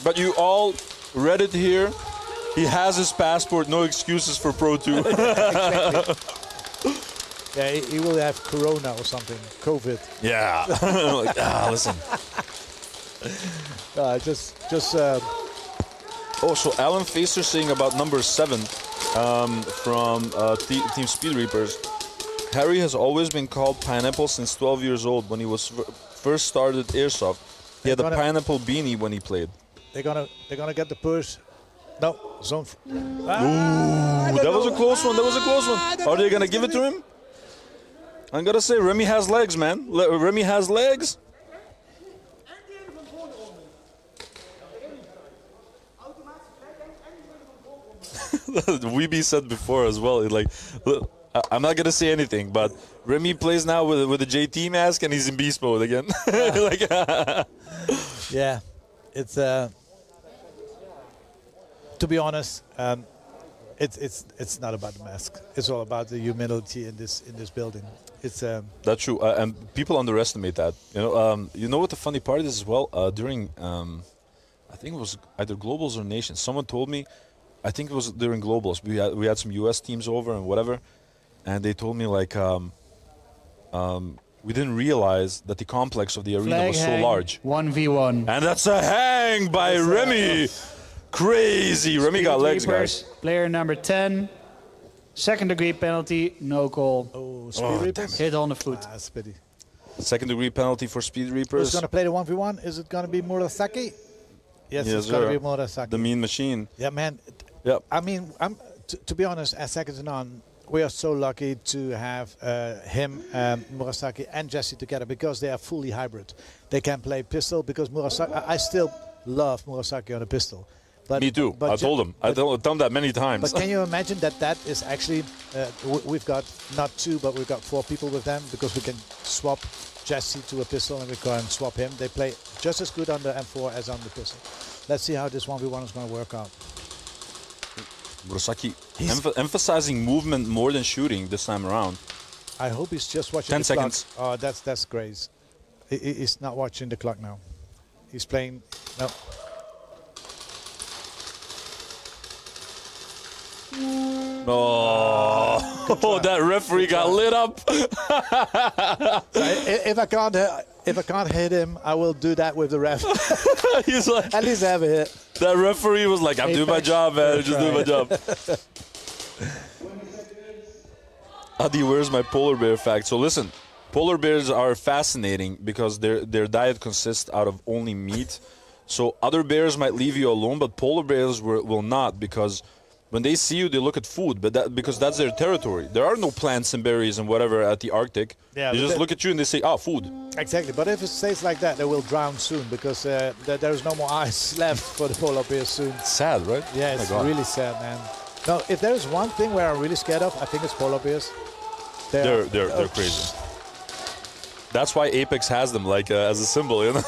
But you all read it here. He has his passport. No excuses for Pro 2. Exactly. Yeah, he will have Corona or something. COVID. Yeah. Like, listen. Oh, so Alan Facer saying about number 7 from Team Speed Reapers. Harry has always been called Pineapple since 12 years old. When he was first started Airsoft, he had a pineapple beanie when he played. They're gonna get the push. No, zone. Ooh, that was a close one. That was a close one. Are they gonna give it to him? I'm gonna say Remy has legs, man. Remy has legs. Weeby said before as well. Like, look, I'm not gonna say anything, but Remy plays now with a JT mask and he's in beast mode again. Like, yeah, it's to be honest, it's not about the mask. It's all about the humility in this building. It's that's true, and people underestimate that. You know what the funny part is as well. During I think it was either Globals or Nations. Someone told me, I think it was during Globals. We had some US teams over and whatever, and they told me like we didn't realize that the complex of the arena Flag was so hang, large. 1v1. And that's a hang by Remy. Crazy. Remy got legs, guys. Player number 10. Second degree penalty, no goal. Oh, Speed Reapers? Hit on the foot. That's pity. Second degree penalty for Speed Reapers. Who's going to play the 1v1? Is it going to be Murasaki? Yes, it's going to be Murasaki. The mean machine. Yeah, man. Yep. I mean, to be honest, as second to none, we are so lucky to have him, Murasaki, and Jesse together because they are fully hybrid. They can play pistol because Murasaki. I still love Murasaki on a pistol. But, me too. I told him. I've done that many times. But can you imagine that is actually, we've got not 2, but we've got 4 people with them because we can swap Jesse to a pistol and we can swap him. They play just as good on the M4 as on the pistol. Let's see how this 1v1 is going to work out. Murasaki emphasizing movement more than shooting this time around. I hope he's just watching 10 the seconds. clock. Oh, that's great. He's not watching the clock now. He's playing. No. Oh, that referee got lit up. If I can't hit him, I will do that with the ref. He's like, at least I have a hit. That referee was like, I'm doing my job, man. Just doing my job. Adi, where's my polar bear fact? So listen, polar bears are fascinating because their diet consists out of only meat. So other bears might leave you alone, but polar bears will not, because when they see you, they look at food, because that's their territory. There are no plants and berries and whatever at the Arctic. Yeah, they just look at you and they say, food. Exactly, but if it stays like that, they will drown soon because there is no more ice left for the polar bears soon. Sad, right? Yeah, it's really sad, man. No, if there is one thing where I'm really scared of, I think it's polar bears. They're crazy. That's why Apex has them, like as a symbol, you know.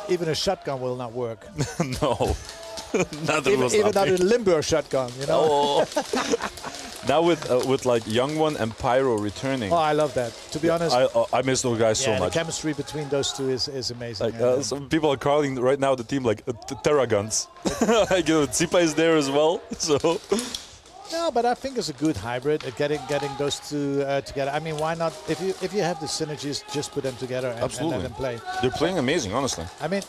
even a shotgun will not work. No. Even not a Limburg shotgun, you know. Oh. Now with like Young One and Pyro returning. Oh, I love that. To be honest, I miss those guys so much. The chemistry between those two is amazing. Like some people are calling right now the team like Terra Guns. Like, Tsipa is there as well. So. No, but I think it's a good hybrid at getting those two together. I mean, why not? If you have the synergies, just put them together and let them play. They're playing amazing, honestly. I mean,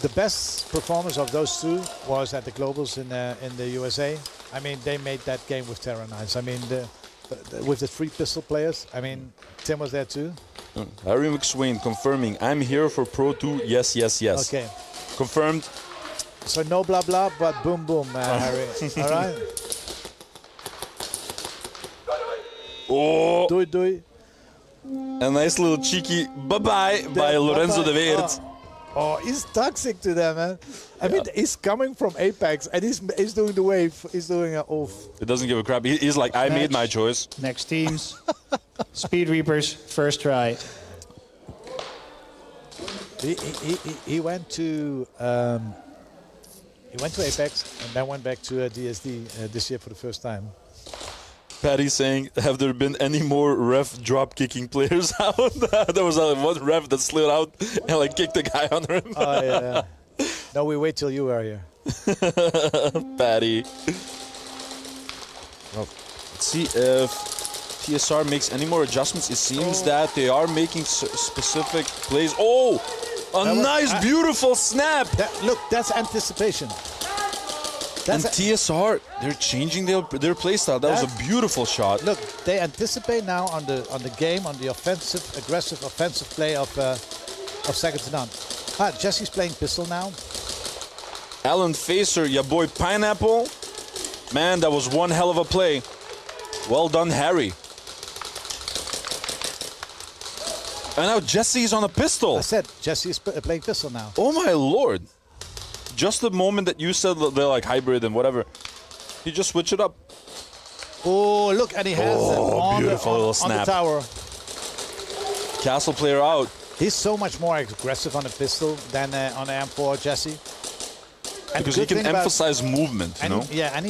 the best performance of those two was at the Globals in the USA. I mean, they made that game with Terra nice. I mean, with the 3 pistol players. I mean, Tim was there too. Harry McSwain confirming, I'm here for Pro 2. Yes, yes, yes. Okay. Confirmed. So no blah blah, but boom boom, Harry. All right. Oh. Doei doei. A nice little cheeky bye-bye by Lorenzo de Weert. Oh, he's toxic to them, man. I mean, he's coming from Apex, and he's doing the wave. He's doing an off. He doesn't give a crap. He's like, I made my choice. Next teams. Speed Reapers, first try. He went to Apex and then went back to DSD this year for the first time. Patty saying, have there been any more ref drop kicking players out? There was one ref that slid out and like kicked the guy under him. Oh, yeah. No, we wait till you are here. Patty. Well, let's see if TSR makes any more adjustments. It seems that they are making specific plays. Oh, nice, beautiful snap. Look, that's anticipation. And TSR, they're changing their play style. That was a beautiful shot. Look, they anticipate now on the game, on the offensive, aggressive offensive play of second to none. Jesse's playing pistol now. Alan Facer, your boy Pineapple. Man, that was one hell of a play. Well done, Harry. And now Jesse's on a pistol. I said Jesse's playing pistol now. Oh my lord. Just the moment that you said that they're like hybrid and whatever, he just switched it up. Oh, look, and he has it on the tower. Castle player out. He's so much more aggressive on the pistol than on the M4, Jesse. And because he can emphasize movement, you know? Yeah, and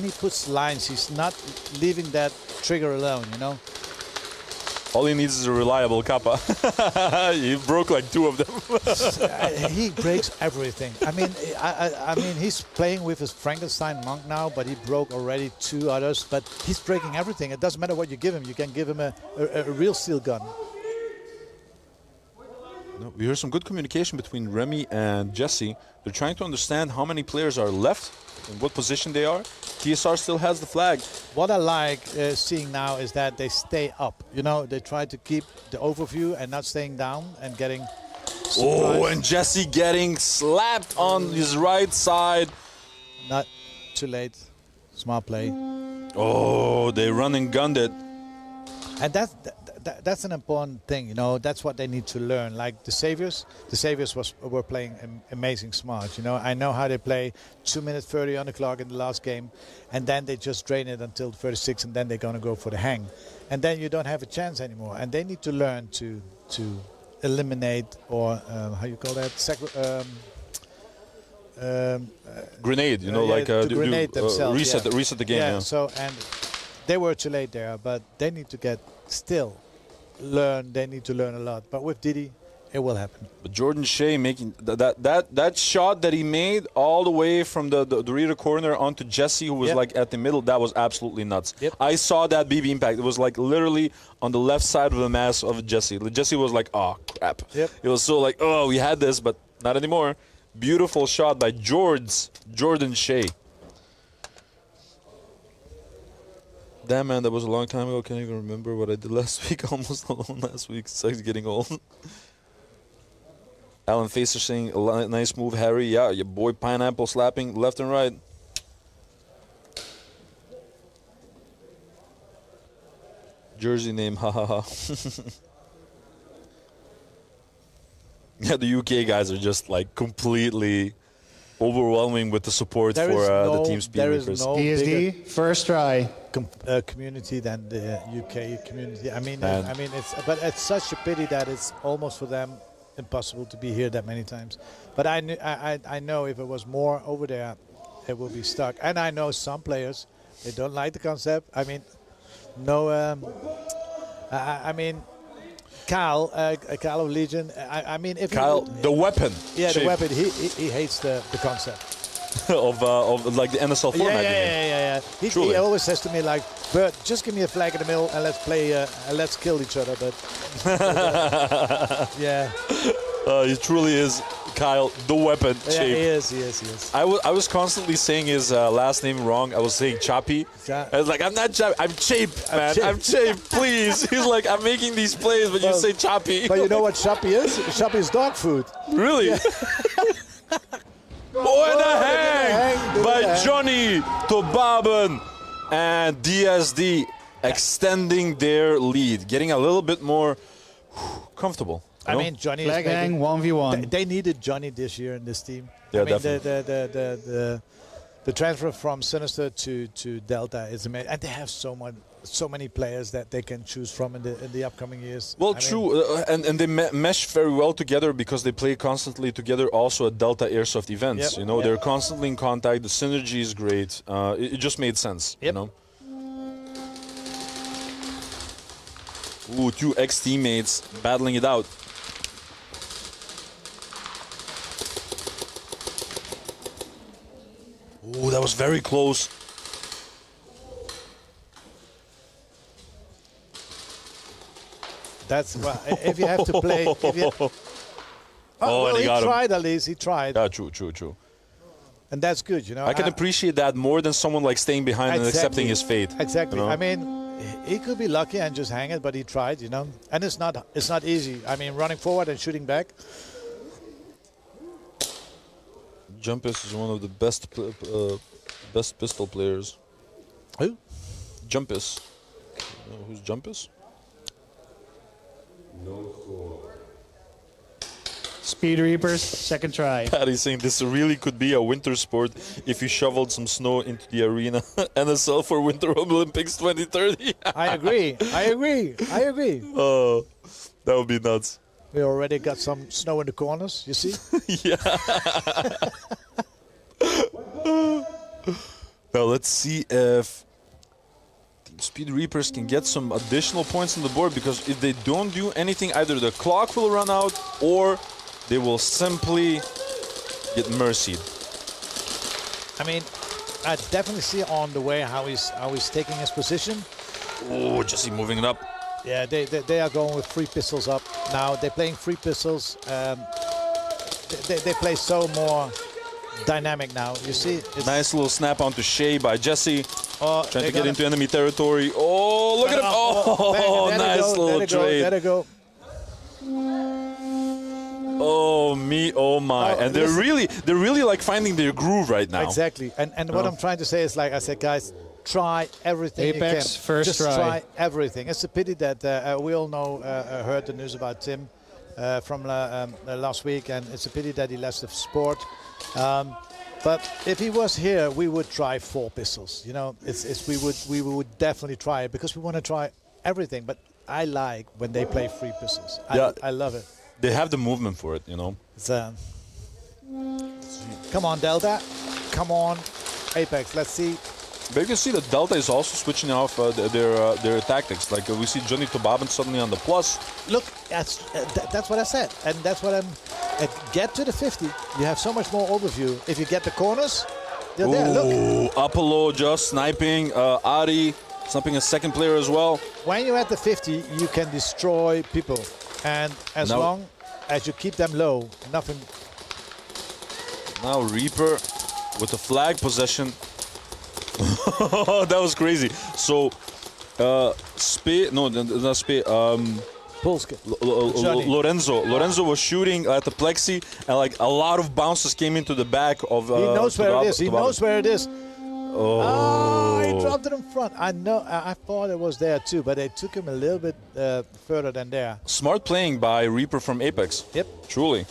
he puts lines. He's not leaving that trigger alone, you know? All he needs is a reliable kappa. He broke like 2 of them. He breaks everything. I mean, he's playing with his Frankenstein monk now, but he broke already 2 others. But he's breaking everything. It doesn't matter what you give him. You can give him a real steel gun. No, we heard some good communication between Remy and Jesse. They're trying to understand how many players are left and what position they are. TSR still has the flag. What I like seeing now is that they stay up. You know, they try to keep the overview and not staying down and getting surprised. Oh, and Jesse getting slapped on his right side. Not too late. Smart play. Oh, they run and gunned it. And that's an important thing, you know. That's what they need to learn. Like the Saviors were playing amazing smart. You know, I know how they play. 2 minutes 30 on the clock in the last game, and then they just drain it until 36, and then they're gonna go for the hang, and then you don't have a chance anymore. And they need to learn to eliminate, or how you call that? Grenade, you know, like grenade themselves. Reset the game. Yeah. So, and they were too late there, but they need to get still. They need to learn a lot, but with Didi it will happen. But Jordan Shea making that shot that he made all the way from the rear corner onto Jesse, who was like at the middle, that was absolutely nuts. I saw that BB impact. It was like literally on the left side of the mass of Jesse. Jesse was like, oh crap. It was so like, oh, we had this, but not anymore. Beautiful shot by Jordan Shea. Damn, man, that was a long time ago. Can't even remember what I did last week. Almost alone last week. It's getting old. Alan Facer saying, a nice move, Harry. Yeah, your boy Pineapple slapping left and right. Jersey name, ha ha ha. Yeah, the UK guys are just like completely overwhelming with the support for the team speed. There is no DSD, first try. Community than the UK community. I mean, it's such a pity that it's almost for them impossible to be here that many times. But I know if it was more over there, it will be stuck. And I know some players, they don't like the concept. I mean, no. I mean, Kyle of Legion. I mean, if Kyle, the weapon. Yeah, the weapon. He hates the concept. of like the NSL format. Yeah. He always says to me like, "Bert, just give me a flag in the middle and let's play and let's kill each other." But yeah, he truly is, Kyle, the weapon. Yeah, he is. I was constantly saying his last name wrong. I was saying Chappy. I was like, I'm not Chappy. I'm Chape, man. I'm Chape, please. He's like, I'm making these plays, but you say Chappy. But you know what Chappy is? Chappy is dog food. Really? Yeah. Oh, and a hang by Johnny to Baben, and DSD extending their lead, getting a little bit more comfortable. I mean, Johnny flag hang 1v1. They needed Johnny this year in this team. Yeah, I mean, definitely. The transfer from Sinister to Delta is amazing, and they have so many players that they can choose from in the upcoming years. Well, true, and they mesh very well together because they play constantly together also at Delta Airsoft events. You know, they're constantly in contact. The synergy is great. It just made sense. You know. Ooh, 2 ex-teammates battling it out. Ooh, that was very close. That's well, if you have to play. If you, well, and he got him. tried at least. He tried. Yeah, true. And that's good, you know. I can appreciate that more than someone like staying behind and accepting his fate. Exactly. You know? I mean, he could be lucky and just hang it, but he tried, you know. And it's not easy. I mean, running forward and shooting back. Jumpus is one of the best pistol players. Who? Jumpus. You know who's Jumpus? Speed Reapers, second try. Patty's saying this really could be a winter sport if you shoveled some snow into the arena. NSL for Winter Olympics 2030. I agree. Oh, that would be nuts. We already got some snow in the corners, you see? Yeah. Now let's see if Team Speed Reapers can get some additional points on the board, because if they don't do anything, either the clock will run out or they will simply get mercied. I mean, I definitely see on the way how he's taking his position. Oh, Jesse moving it up. Yeah, they are going with 3 pistols up now. They're playing 3 pistols. They play so more dynamic now. You see, Nice little snap onto Shea by Jesse. Oh, trying to get into enemy territory. Oh, look at him! Oh, nice little trade. There they go. Oh me, oh my! Oh, and they're really like finding their groove right now. Exactly. And what I'm trying to say is, like I said, guys, try everything Apex, you can. first Just try everything. It's a pity that we all know, heard the news about Tim from last week, and it's a pity that he left the sport. But if he was here, we would try 4 pistols. You know, we would definitely try it, because we want to try everything. But I like when they play 3 pistols. I love it. They have the movement for it, you know. It's, come on, Delta. Come on, Apex. Let's see. But you can see that Delta is also switching off their tactics. Like we see Johnny Tobaban suddenly on the plus. Look, that's what I said, and that's what I'm. Get to the 50. You have so much more overview. If you get the corners, they're there. Look. Apollo just sniping. Ari sniping a second player as well. When you're at the 50, you can destroy people, and as long as you keep them low, nothing. Now Reaper with the flag possession. That was crazy. So, not Spe. Lorenzo was shooting at the plexi, and like a lot of bounces came into the back of. He knows where it is. He knows where it is. Oh, he dropped it in front. I know. I thought it was there too, but they took him a little bit further than there. Smart playing by Reaper from Apex. Yep. Truly.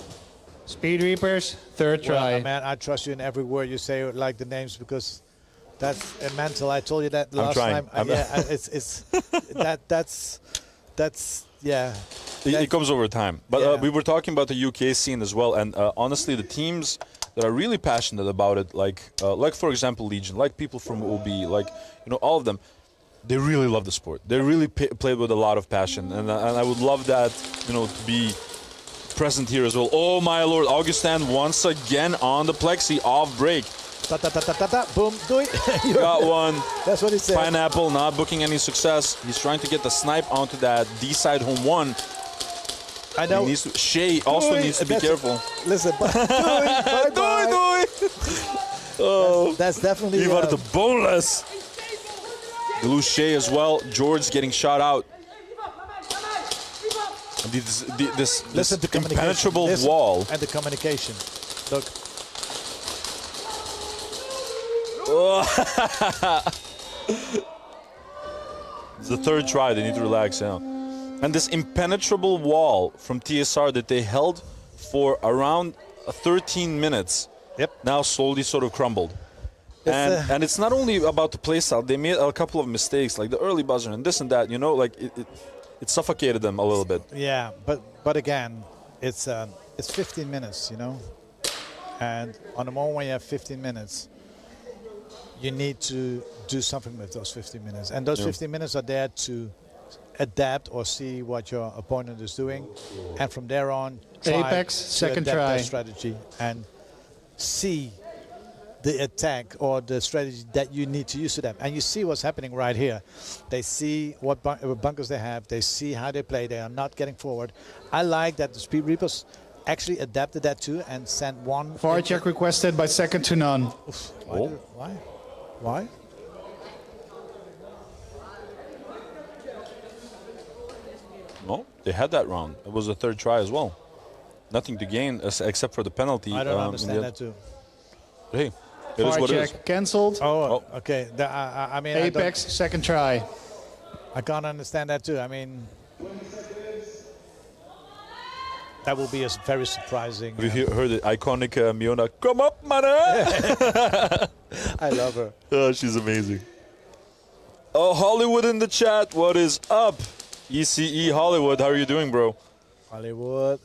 Speed Reapers, third try. Well, man, I trust you in every word you say, like the names, because that's mental. I told you that last time. Yeah. It comes over time. But we were talking about the UK scene as well, and honestly, the teams that are really passionate about it, like for example Legion, like people from OB, like all of them, they really love the sport. They really play with a lot of passion, and I would love that to be present here as well. Oh my lord, Augustin once again on the plexi off break. Boom, do it. Got one. That's what he said. Pineapple not booking any success. He's trying to get the snipe onto that D side home one. I know. Shea also needs to be careful. Listen, do it. Oh, that's definitely. Leave out the boneless. They lose Shea as well. George getting shot out. This impenetrable wall. And the communication. Look. It's the third try. They need to relax now. And this impenetrable wall from TSR that they held for around 13 minutes. Yep. Now slowly sort of crumbled. And it's not only about the playstyle. They made a couple of mistakes, like the early buzzer and this and that. Like it suffocated them a little bit. Yeah, but again, it's 15 minutes. And on the moment when you have 15 minutes, you need to do something with those 15 minutes. And those 15 minutes are there to adapt or see what your opponent is doing. And from there on, try Apex, second to adapt try. their strategy and see the attack or the strategy that you need to use to them. And you see what's happening right here. They see what bunkers they have. They see how they play. They are not getting forward. I like that the Speed Reapers actually adapted that too and sent one. VAR check requested by second to none. Why? No, they had that round. It was the third try as well. Nothing to gain except for the penalty. I don't understand that too. Hey, it is what it is. Cancelled. Oh, okay. I mean, Apex, second try. I can't understand that too. I mean, that will be a very surprising. Have you heard the iconic Miona? Come up, man! I love her. Oh, she's amazing. Oh, Hollywood in the chat. What is up? ECE Hollywood. How are you doing, bro? Hollywood.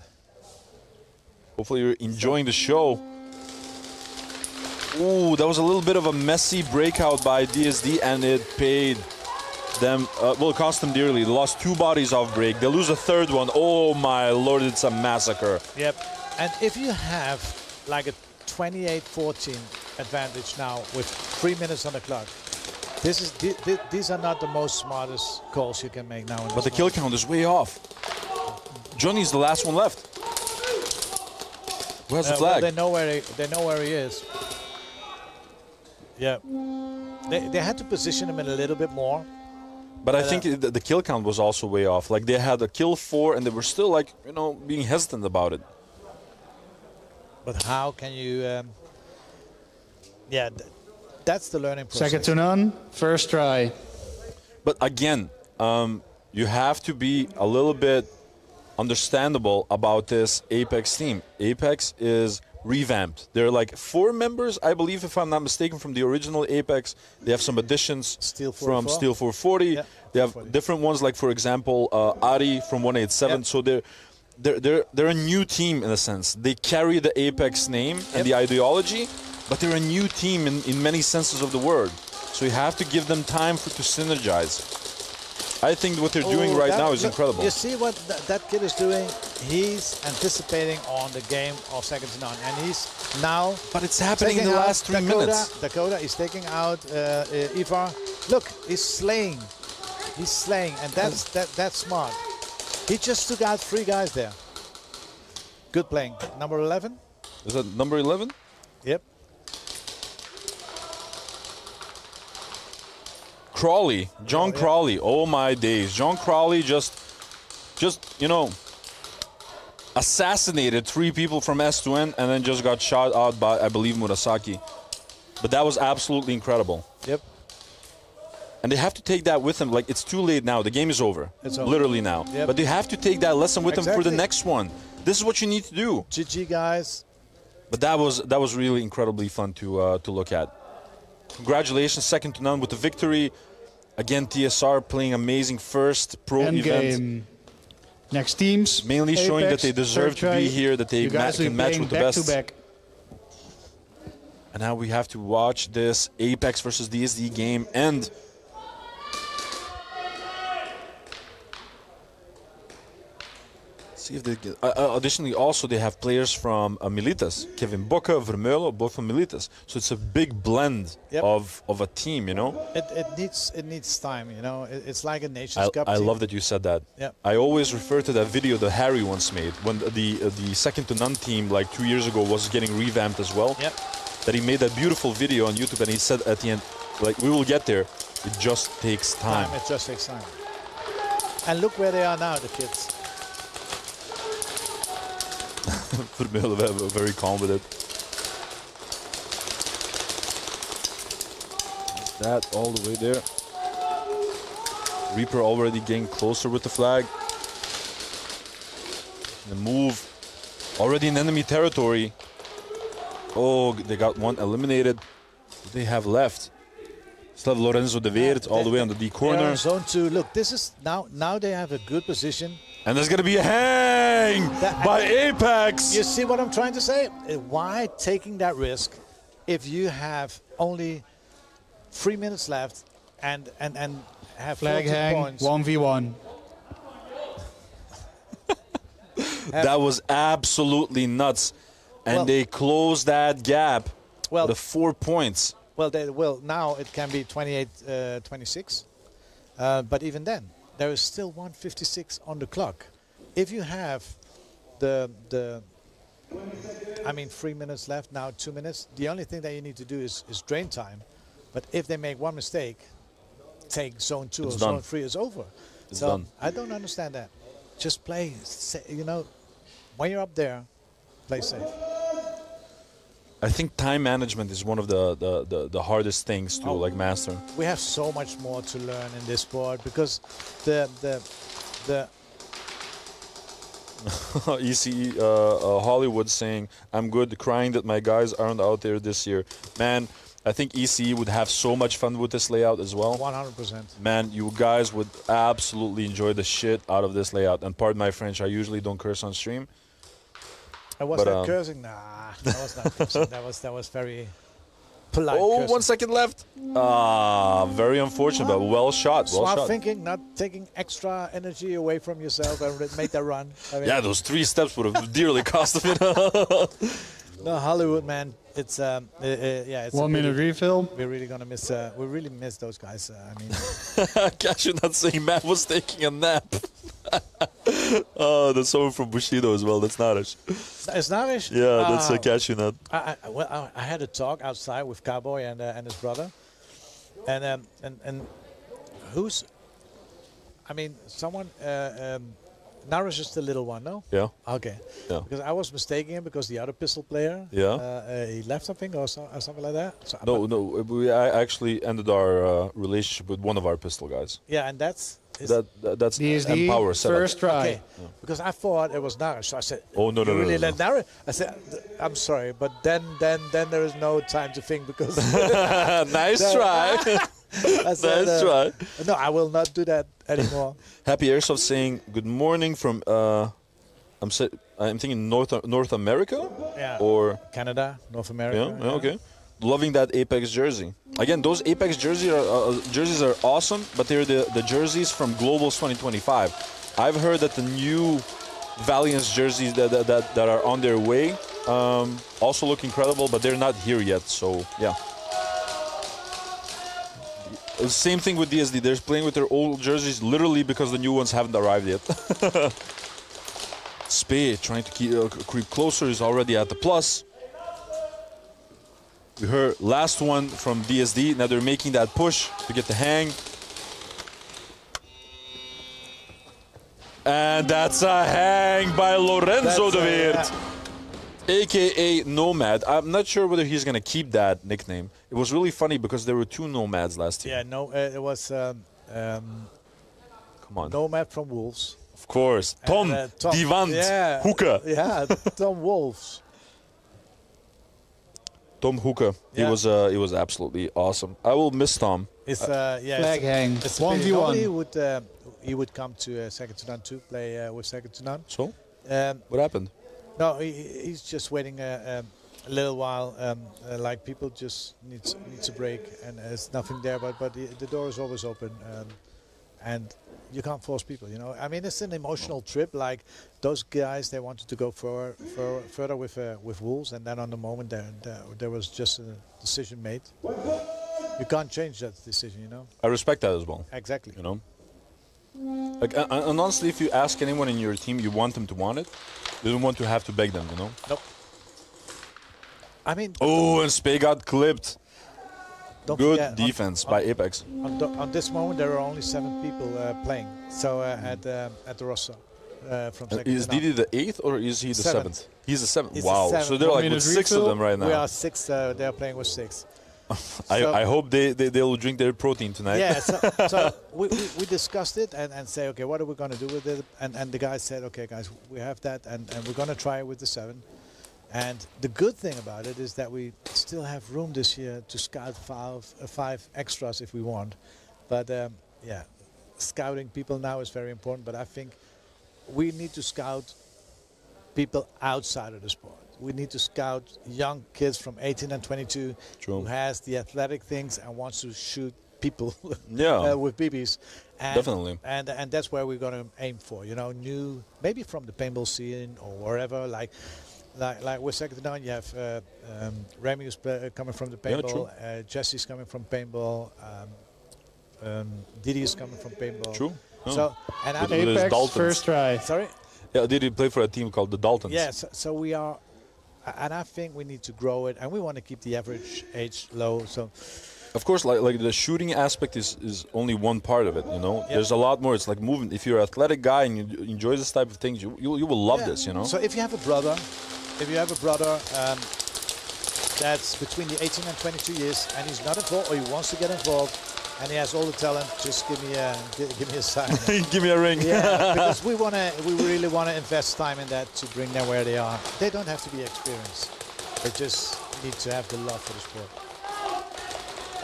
Hopefully you're enjoying the show. Ooh, that was a little bit of a messy breakout by DSD, and it paid them, well, it cost them dearly. They lost 2 bodies off break. They lose a third one. Oh my lord, it's a massacre. Yep. And if you have like a 28-14 advantage now with 3 minutes on the clock, these are not the most smartest calls you can make now. But the kill count is way off. Johnny's the last one left. Where's the flag? Well, they know where he is. Yeah. They had to position him in a little bit more. But I think the kill count was also way off. Like they had a kill 4 and they were still like, you know, being hesitant about it. But how can you... yeah, that's the learning process. Second to none, first try. But again, you have to be a little bit understandable about this Apex team. Apex is revamped. There are like 4 members, I believe, if I'm not mistaken, from the original Apex. They have some additions from Steel 440. Yeah, they have 440. Different ones, like for example, Ari from 187. Yep. So they're a new team in a sense. They carry the Apex name and the ideology, but they're a new team in many senses of the word. So you have to give them time to synergize. I think what they're doing right now is incredible. You see what that kid is doing? He's anticipating on the game of second to none, and he's now. But it's happening in the last 3 minutes. Dakota is taking out Ivar. Look, he's slaying. He's slaying, and that's smart. He just took out 3 guys there. Good playing. Number 11. Is that number 11? Yep. Crawley, John Crawley. Oh my days, John Crawley just you know, assassinated 3 people from S2N and then just got shot out by, I believe, Murasaki. But that was absolutely incredible. Yep. And they have to take that with them. Like, it's too late now. The game is over. It's over. Literally now. Yep. But they have to take that lesson with them for the next one. This is what you need to do. GG, guys. But that was really incredibly fun to look at. Congratulations, second to none with the victory. Again, TSR playing amazing first pro event. Next teams. Mainly Apex, showing that they deserve to be here, that they can match with the best. And now we have to watch this Apex versus DSD game end. See if they get. Additionally, also they have players from Militas, Kevin Bocca, Vermeulen, both from Militas. So it's a big blend of a team, you know. It needs time, you know. It's like a Nations Cup. I team. love that you said that. Yep. I always refer to that video that Harry once made when the second to none team like 2 years ago was getting revamped as well. Yep. That he made that beautiful video on YouTube and he said at the end, like, we will get there. It just takes time. It just takes time. And look where they are now, the kids. Vermeulen very calm with it. That all the way there. Reaper already getting closer with the flag. The move already in enemy territory. Oh, they got one eliminated. What do they have left? Still have Lorenzo de Weert all the way on the D corner. Zone 2. Look, this is now they have a good position. And there's going to be a hang by Apex. You see what I'm trying to say? Why taking that risk if you have only 3 minutes left and have flag 14 hang, points? 1v1. That was absolutely nuts. And they closed that gap. Well, the 4 points. Well, now it can be 28-26. But even then, there is still 1:56 on the clock. If you have the 3 minutes left, now 2 minutes, the only thing that you need to do is drain time. But if they make one mistake, take zone 2 It's or done. zone 3 is over. It's so done. I don't understand that. Just play, when you're up there, play safe. I think time management is one of the hardest things to like master. We have so much more to learn in this sport because the ECE Hollywood saying, I'm good, crying that my guys aren't out there this year. Man, I think ECE would have so much fun with this layout as well. 100%. Man, you guys would absolutely enjoy the shit out of this layout. And pardon my French, I usually don't curse on stream. Was that cursing? Nah, that was not cursing. that was very polite. Oh, cursing. 1 second left. Very unfortunate, but well shot. Well Smart shot. thinking, not taking extra energy away from yourself and make that run. Yeah, those 3 steps would have dearly cost him. No, Hollywood, man. It's it's 1 minute refill. We're really gonna miss. We really miss those guys. Cashew not saying Matt was taking a nap. Oh, that's someone from Bushido as well. That's Narish. It's Narish? Yeah, that's a Cashew nut. I had a talk outside with Cowboy and his brother, and who's? I mean, someone. Narish is the little one, no? Yeah. Okay. Yeah. Because I was mistaking him because the other pistol player. Yeah. He left something or something like that. So No. I actually ended our relationship with one of our pistol guys. Yeah, and that's. That's DSD Empower setup. first try. Okay. Yeah. Because I thought it was Narish, so I said, "Oh no, you no, really no, let Narish?" I said, "I'm sorry, but then there is no time to think because." Nice try. I said, nice try. No, I will not do that anymore. Happy Airsoft saying good morning from. I'm thinking North America. Yeah. Or Canada, North America. Yeah. Okay. Loving that Apex jersey. Again, those Apex jerseys are awesome, but they're the jerseys from Globals 2025. I've heard that the new Valiance jerseys that are on their way also look incredible, but they're not here yet. So yeah. Same thing with DSD. They're playing with their old jerseys literally because the new ones haven't arrived yet. Spade trying to creep closer. He's already at the plus. We heard last one from DSD. Now they're making that push to get the hang. And that's a hang by Lorenzo de Weert, a.k.a. Nomad. I'm not sure whether he's going to keep that nickname. It was really funny because there were 2 Nomads last year. Yeah, no, it was Come on. Nomad from Wolves. Of course. Tom, Divant, yeah, Hoeke. Yeah, Tom Wolves. Tom Hoeke. Yeah. He was absolutely awesome. I will miss Tom. It's flag hang. 1v1. He would come to Second to None to play with Second to None. So, what happened? No, he's just waiting a little while. Like people just needs a break, and there's nothing there. But the door is always open, and you can't force people. You know, I mean, it's an emotional trip. Like those guys, they wanted to go further with Wolves, and then on the moment there was just a decision made. You can't change that decision, you know. I respect that as well. Exactly. You know. Like, and honestly, if you ask anyone in your team, you want them to want it. You don't want to have to beg them, you know. Nope. I mean. Oh, and Spey got clipped. Good forget, defense by Apex. On this moment, there are only 7 people playing. So at the roster from second. Is Didi the 8th or is he the 7th? He's the 7th. He's wow. the 7th. So they're like with 6 of them right now. We are 6. They are playing with 6. I hope they'll drink their protein tonight. Yeah, so we discussed it and say, okay, what are we going to do with it? And the guys said, okay, guys, we have that, and we're going to try it with the 7. And the good thing about it is that we still have room this year to scout 5 extras if we want. But yeah, scouting people now is very important. But I think we need to scout people outside of the sport. We need to scout young kids from 18 and 22 who has the athletic things and wants to shoot people with BBs. And, definitely. And that's where we're going to aim for, you know, new, maybe from the paintball scene or wherever, like like with second to none, you have Remy who's coming from the paintball, Jesse's coming from paintball, Didi is coming from paintball. True. So and I Apex first try. Sorry. Yeah, Didi play for a team called the Daltons. Yes. So we are, and I think we need to grow it, and we want to keep the average age low. So. Of course, like the shooting aspect is only one part of it, you know. Yep. There's a lot more. It's like movement. If you're an athletic guy and you enjoy this type of things, you will love this, you know. So if you have a brother, that's between the 18 and 22 years, and he's not involved or he wants to get involved, and he has all the talent, just give me a sign. Give me a ring. Yeah, because we really want to invest time in that to bring them where they are. They don't have to be experienced. They just need to have the love for the sport.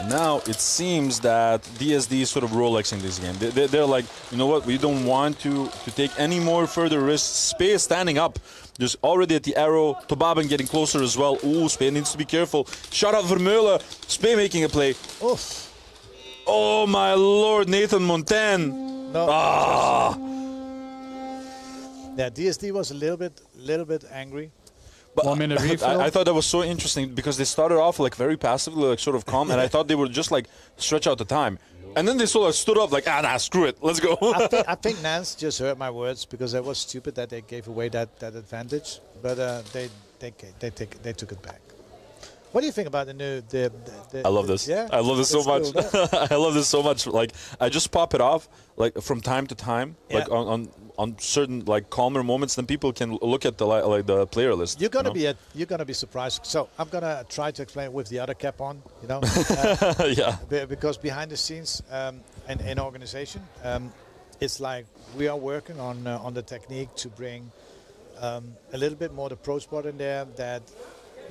Now it seems that DSD is sort of Rolexing this game. They're like, you know what? We don't want to take any more further risks. Spey is standing up. Just already at the arrow. Tobaben getting closer as well. Ooh, Spey needs to be careful. Shout out Vermeulen. Spey making a play. Oof. Oh my lord, Nathan Montaigne. No. Ah. Yeah, DSD was a little bit angry. But 1 minute refill. I thought that was so interesting because they started off like very passively, like sort of calm, and I thought they would just like stretch out the time. And then they sort of stood up like, nah, screw it, let's go. I think Nance just heard my words because it was stupid that they gave away that advantage, but they took it back. What do you think about the new? I love this. Yeah, I love this so much. Cool, yeah. I love this so much. Like I just pop it off like from time to time, Yeah. like on certain like calmer moments. Then people can look at the like the player list. You're gonna be surprised. So I'm gonna try to explain it with the other cap on. You know, yeah. Because behind the scenes in organization, it's like we are working on the technique to bring a little bit more the pro sport in there. That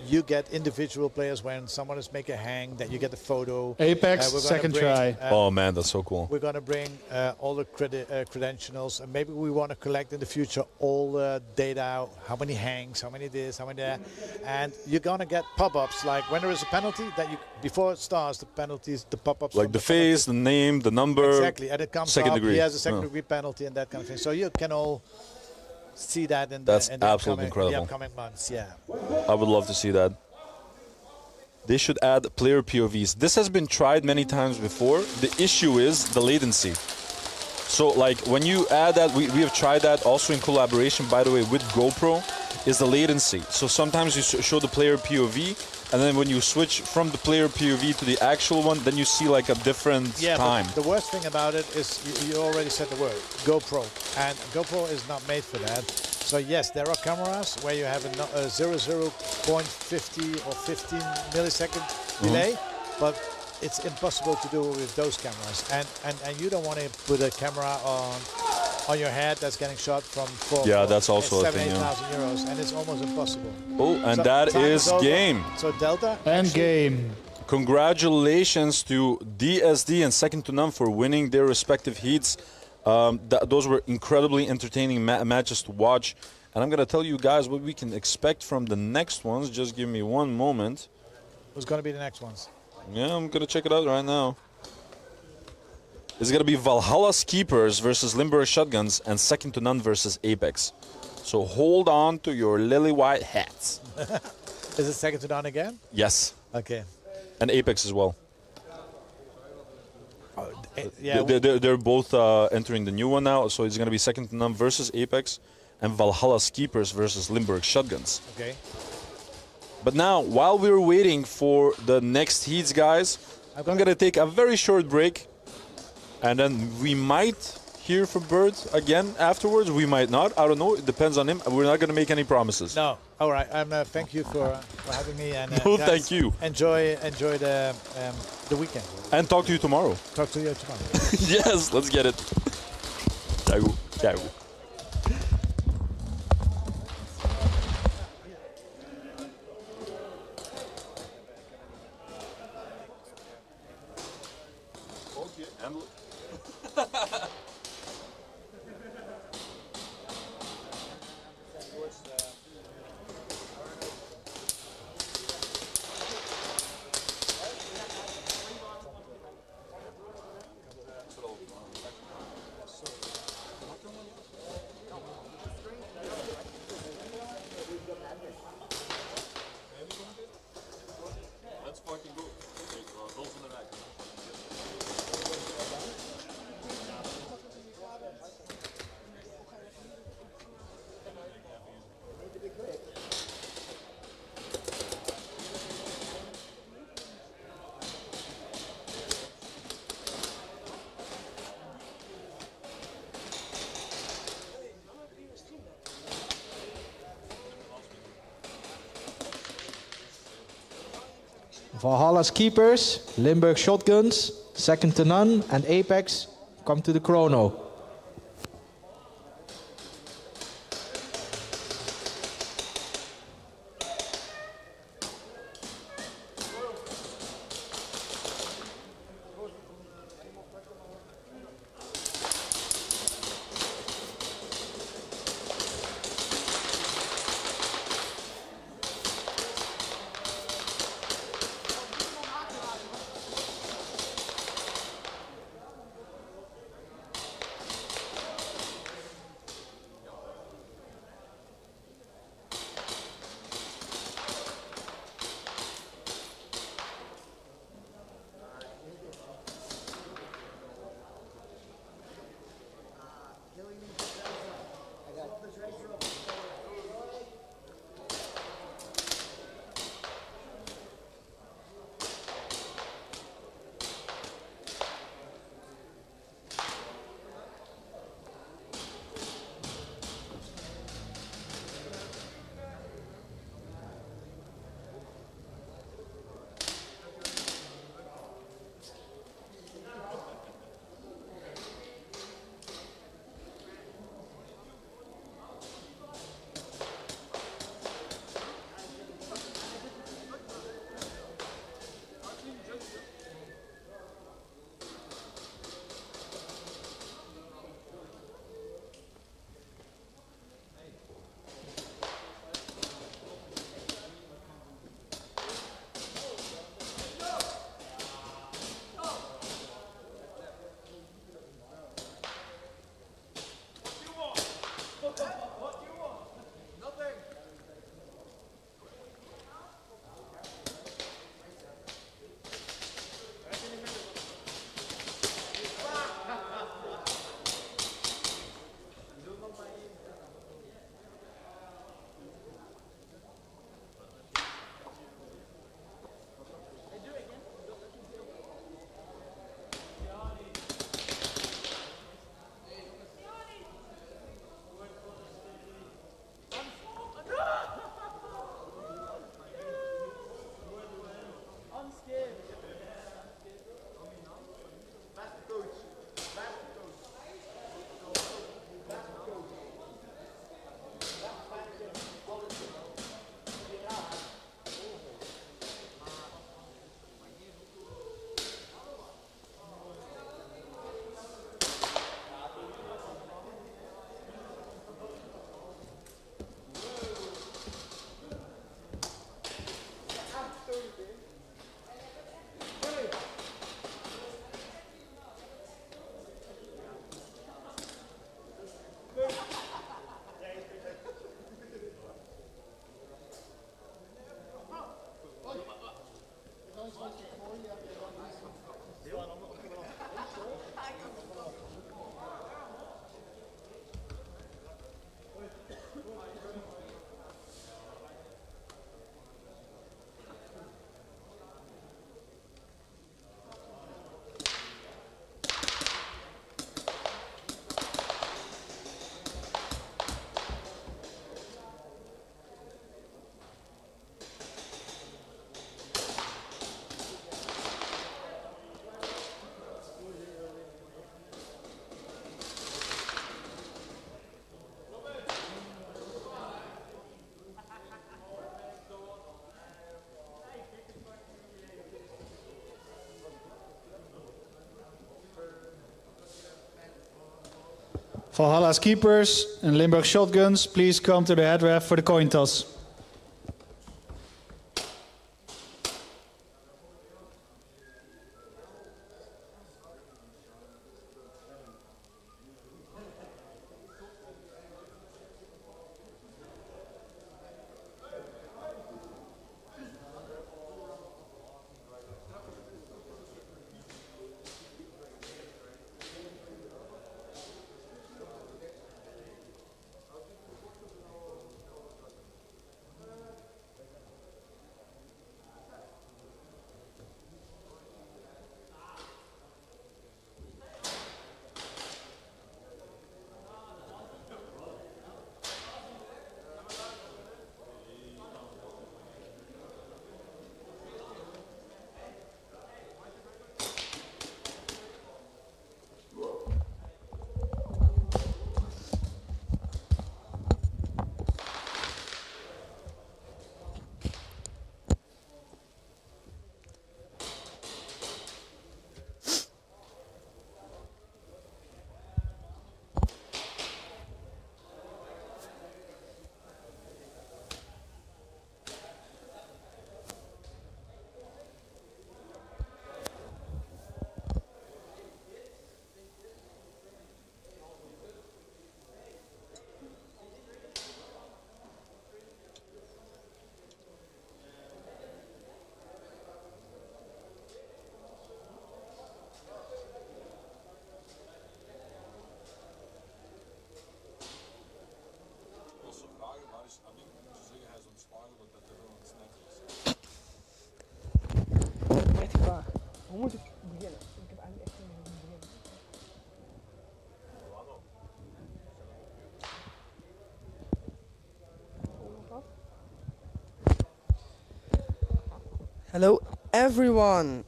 you get individual players when someone is making a hang, that you get the photo. Apex, second try. Oh man, that's so cool. We're going to bring all the credentials, and maybe we want to collect in the future all the data, how many hangs, how many this, how many that. And you're going to get pop-ups, like when there is a penalty, that you before it starts, the penalties, the pop-ups. Like the face, the name, the number. Exactly, and it comes second up, degree. he has a second degree penalty and that kind of thing. So you can all see that in the, That's in the absolutely upcoming, incredible. the upcoming months, yeah. I would love to see that. They should add player POVs. This has been tried many times before. The issue is the latency. So like when you add that, we have tried that also in collaboration, by the way, with GoPro, is the latency. So sometimes you show the player POV, and then when you switch from the player POV to the actual one, then you see like a different time. But the worst thing about it is you already said the word, GoPro. And GoPro is not made for that. So yes, there are cameras where you have a 0.50 or 15 millisecond delay, but it's impossible to do with those cameras. And you don't want to put a camera on your head that's getting shot from that's also a thing. 7,000 euros, and it's almost impossible. Oh, and So that time is over. game. So Delta And game. Congratulations to DSD and Second to None for winning their respective heats. Those were incredibly entertaining matches to watch. And I'm going to tell you guys what we can expect from the next ones. Just give me one moment. Who's going to be the next ones? Yeah, I'm going to check it out right now. It's going to be Valhalla Keepers versus Limburg Shotguns and Second to None versus Apex. So hold on to your lily white hats. Is it Second to None again? Yes. Okay. And Apex as well. Yeah. They're both entering the new one now, so it's going to be Second to None versus Apex and Valhalla Keepers versus Limburg Shotguns. Okay. But now, while we're waiting for the next heats, guys, I'm going to take a very short break, and then we might hear from Bird again afterwards. We might not. I don't know. It depends on him. We're not going to make any promises. No. All right. Thank you for having me. And No, guys, thank you. Enjoy the weekend. And talk to you tomorrow. Talk to you tomorrow. Yes, let's get it. Ciao. Ciao. Valhalla's keepers, Limburg Shotguns, second to none, and Apex come to the chrono. Valhalla's keepers and Limburg Shotguns, please come to the head ref for the coin toss. Hoe moet ik beginnen? Ik heb eigenlijk echt geen idee hoe ik begin. Hello everyone.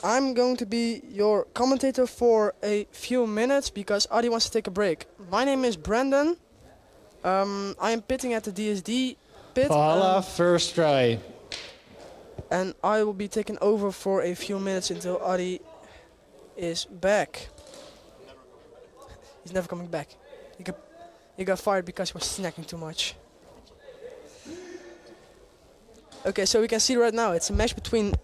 I'm going to be your commentator for a few minutes because Adi wants to take a break. My name is Brandon. I am pitting at the DSD pit. Valhalla, first try. And I will be taking over for a few minutes until Adi is back. He's never coming back. He got fired because he was snacking too much. Okay, so we can see right now it's a match between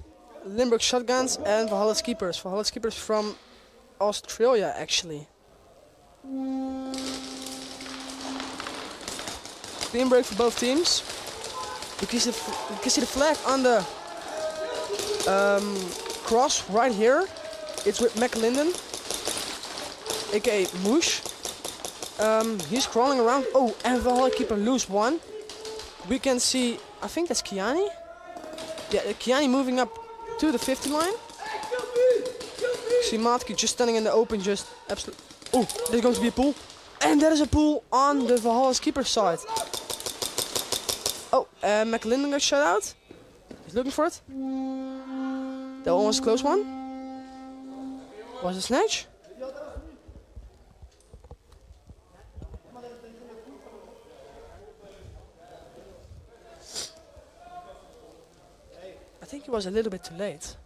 Limburg Shotguns and Valhalla Keepers. Valhalla Keepers from Australia, actually. Clean break for both teams. You can see the flag on the cross right here. It's with McLinden, aka Moosh. He's crawling around. Oh, and Valhalla Keeper lose one. We can see, I think that's Kiani. Yeah, Kiani moving up to the 50 line. See Matke just standing in the open, just absolutely. Oh, there's going to be a pull. And there is a pull on the Valhalla Keeper side. Oh, McLinden got shut out. He's looking for it. That one was a close one. Was it snatch? I think he was a little bit too late.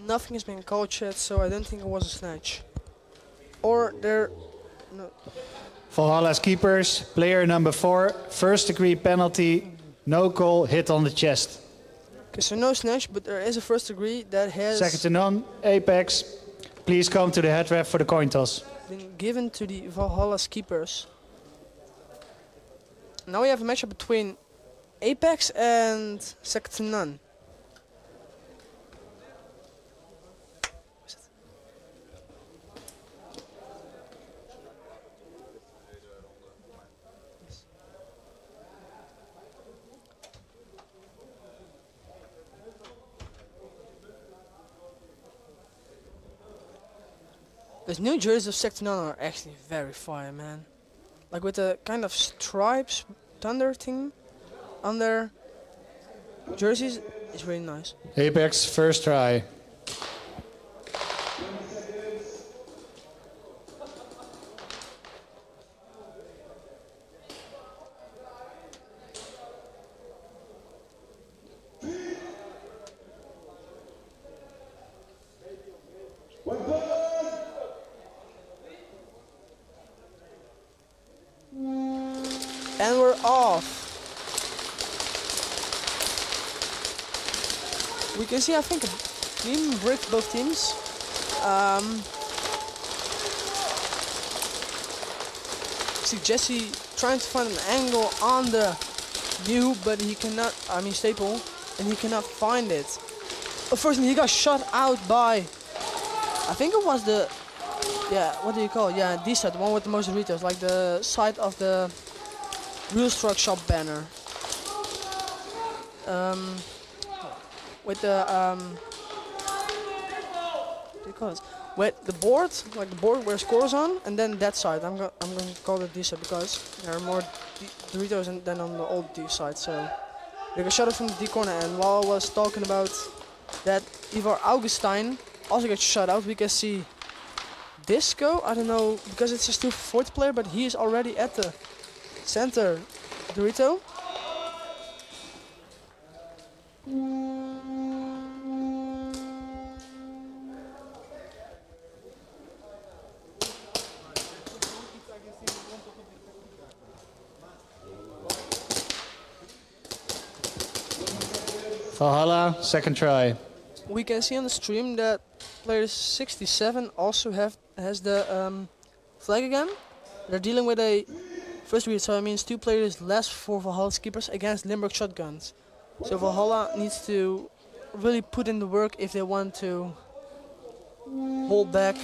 Nothing has been called yet, so I don't think it was a snatch. Or there... No. Valhalla's Keepers, player number 4, first degree penalty, no call, hit on the chest. Okay, so no snatch, but there is a first degree that has... Second to none, Apex, please come to the head ref for the coin toss. Been given to the Valhalla's Keepers. Now we have a matchup between Apex and second to none. Those new jerseys of Sector None are actually very fire, man. Like with the kind of stripes, thunder thing on their jerseys, it's really nice. Apex, first try. And we're off. We can see, I think, a clean break for both teams. See Jesse trying to find an angle on the U, but he cannot, I mean staple, and he cannot find it. First, he got shot out by, I think it was the, yeah, what do you call it? Yeah, this side, the one with the most retails, like the side of the Real Struck Shop banner. With the what do you call it? With the board, like the board where scores on, and then that side. I'm going to call it this side because there are more Doritos than on the old D side. So we got shot out from the D corner, and while I was talking about that, Ivar Augustine also got shut out. We can see Disco. I don't know because it's a still fourth player, but he is already at the center Dorito. Valhalla, second try. We can see on the stream that player 67 also has the flag again. They're dealing with a first read, so it means 2 players less for Valhalla's Keepers against Limburg Shotguns. So Valhalla needs to really put in the work if they want to hold back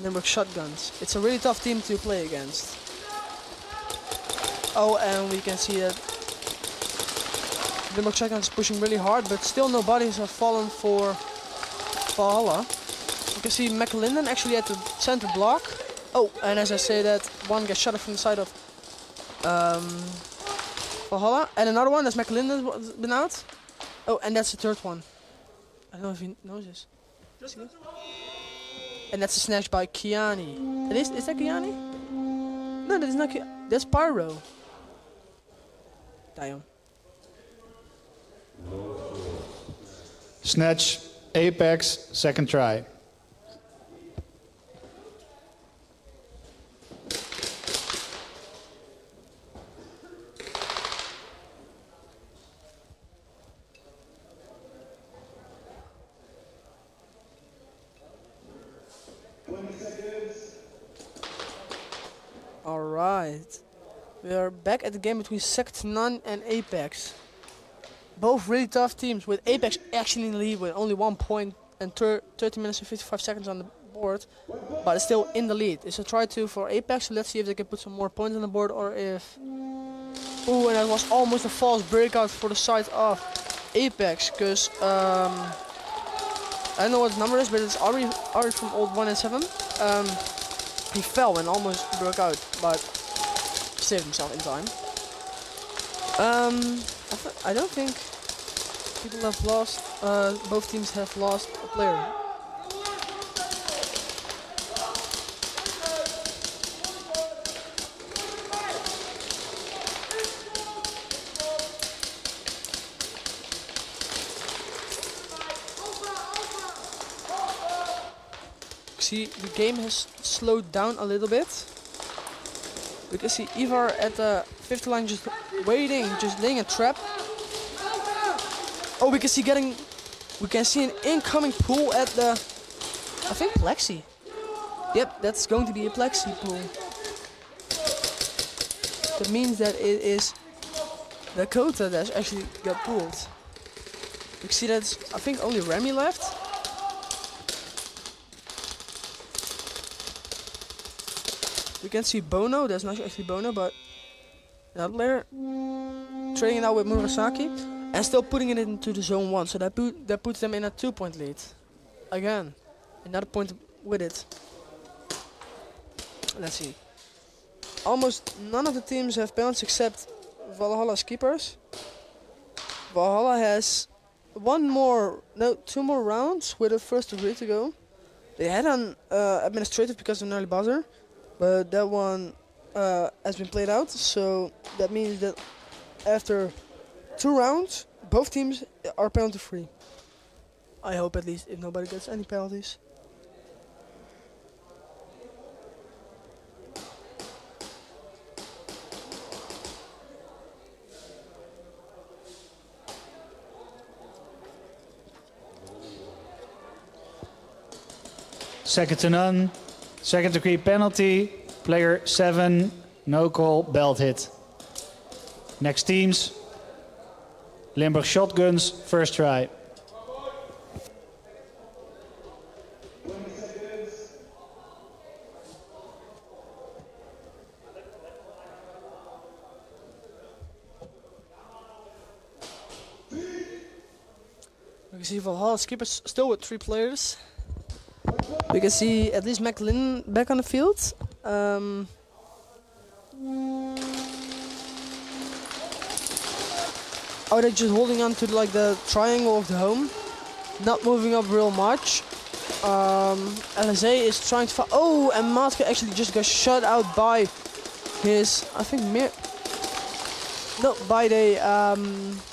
Limburg Shotguns. It's a really tough team to play against. Oh, and we can see that Limburg Shotguns is pushing really hard, but still no bodies have fallen for Valhalla. You can see McLinden actually at the center block. Oh, and as I say that, one gets shot from the side of Valhalla, and another one, that's McLinden's been out. Oh, and that's the third one. I don't know if he knows this. See this? And that's a snatch by Kiani. Is that Kiani? No, that is not Kiani. That's Pyro. Damn. Snatch, Apex, second try. Alright. We are back at the game between Sector9 and Apex. Both really tough teams, with Apex actually in the lead with only 1 point and 30 minutes and 55 seconds on the board, but it's still in the lead. It's a try-2 for Apex, so let's see if they can put some more points on the board, or if... Ooh, and that was almost a false breakout for the side of Apex, because I don't know what the number is, but it's Ari from Old 1 and 7. He fell and almost broke out, but saved himself in time. I don't think people have lost, both teams have lost a player. See, the game has slowed down a little bit. We can see Ivar at the 50 line just waiting, just laying a trap. Oh, we can see an incoming pool at the, I think Plexi. Yep, that's going to be a Plexi pool. That means that it is the Kota that actually got pulled. You can see that's, I think, only Remy left. We can see Bono, that's not actually Bono, but another player trading it out with Murasaki and still putting it into the zone 1, so that puts them in a 2-point lead. Again, another point with it. Let's see. Almost none of the teams have penalties except Valhalla's keepers. Valhalla has two more rounds with the first degree to go. They had an administrative because of an early buzzer, but that one has been played out, so that means that after 2 rounds, both teams are penalty free. I hope, at least, if nobody gets any penalties. Second to none. Second degree penalty. Player 7, no call, belt hit. Next teams. Limburg Shotguns, first try. We can see Valhalla skippers still with 3 players. We can see at least McLinn back on the field. Oh, they're just holding on to like the triangle of the home, not moving up real much. LSA is trying to oh, and Matka actually just got shut out by his, I think, by the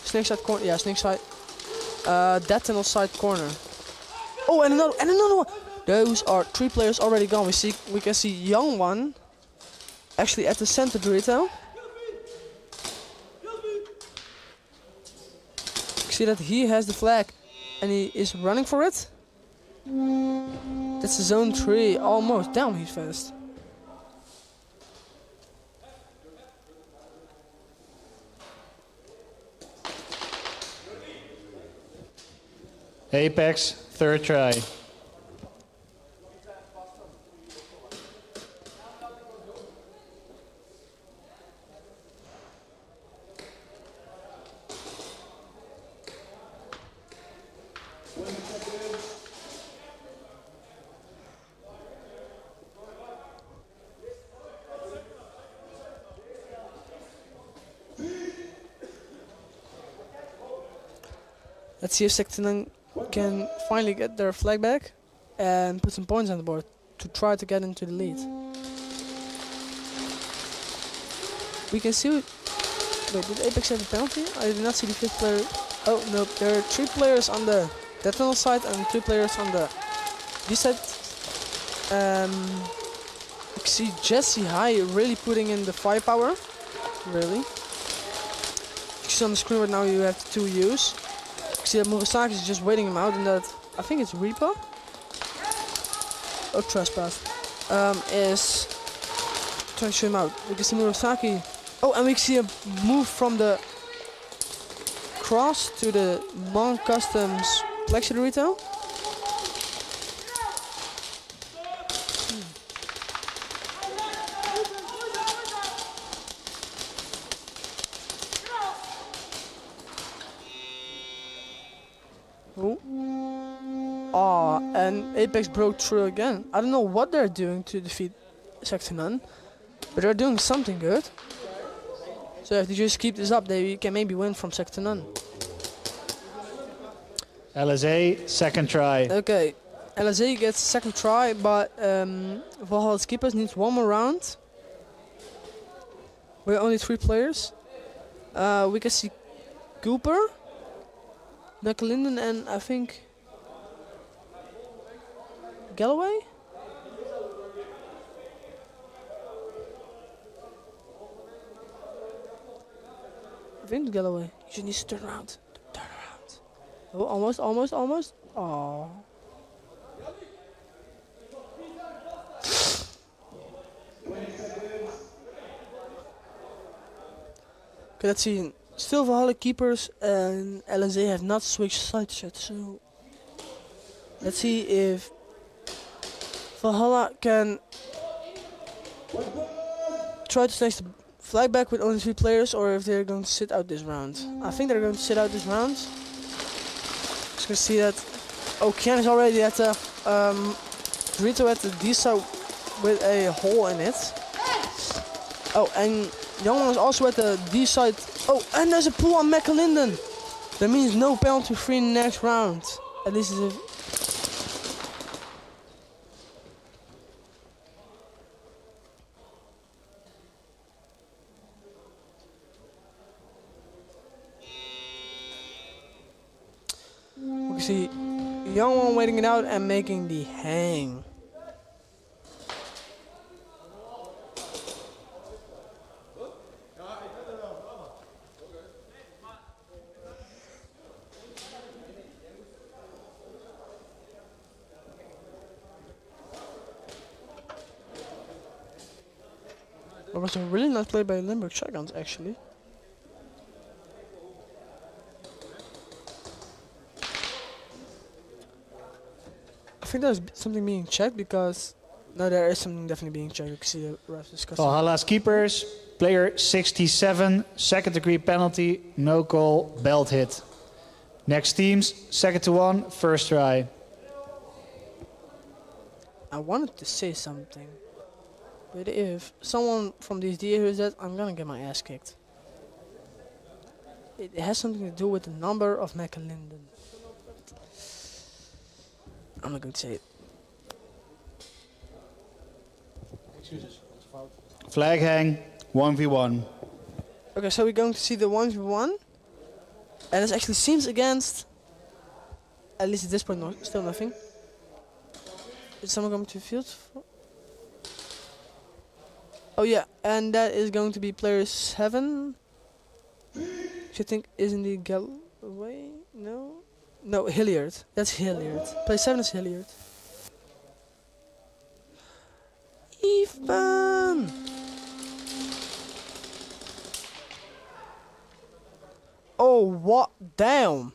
snake side corner. Yeah, snake side. That tunnel side corner. Oh, and another one. Those are 3 players already gone. We can see young one actually at the center Dorito. See that he has the flag and he is running for it. That's the zone 3 almost. Damn, he's fast. Apex, third try. Let's see if Sectonon can finally get their flag back and put some points on the board to try to get into the lead. We can see... Wait, did Apex have a penalty? I did not see the fifth player. Oh, no, there are 3 players on the Detonal side and 2 players on the this side. You can see Jesse High really putting in the firepower. Really. You see on the screen right now you have 2 U's. You see that Murasaki is just waiting him out and that, I think it's Reaper. Oh, Trespass. Is trying to show him out. We can see Murasaki. Oh, and we can see a move from the cross to the non-customs Flexi retail. Oh, and Apex broke through again. I don't know what they're doing to defeat Sector None, but they're doing something good. So if they just keep this up, they can maybe win from Sector None. LSA, second try. Okay, LSA gets second try, but Valhalla's keepers needs 1 more round. We're only 3 players. We can see Cooper, McLinden, and I think Galloway? I think it's Galloway. You just need to turn around. Turn around. Oh, almost, almost, almost. Oh. Okay, let's see. Still Valhalla keepers and LSA have not switched sides yet, so let's see if Valhalla can try to snatch the flag back with only 3 players, or if they're going to sit out this round. I think they're going to sit out this round. Just gonna see that. Oh, Kian is already at the Dorito at the D side with a hole in it. Oh, and Youngman is also at the D side. Oh, and there's a pull on McAlinden. That means no penalty free in the next round. At least it's a we can see Young One waiting it out and making the hang. That was a really nice play by Limburg Shotguns, actually. I think there's something being checked because... No, there is something definitely being checked. You can see the refs discussing. Valhalla's keepers, player 67, second degree penalty, no goal, belt hit. Next teams, 2nd to 1, first try. I wanted to say something, but if someone from these D hears that, I'm gonna get my ass kicked. It has something to do with the number of McAlinden. I'm not going to say it. Flag hang, 1v1. Okay, so we're going to see the 1v1. And it actually seems against... At least at this point, no, still nothing. Is someone going to the field? Oh yeah, and that is going to be player 7. Which I think is indeed Galloway? No? No, Hilliard. That's Hilliard. Player 7 is Hilliard. Ethan! Oh, what? Damn!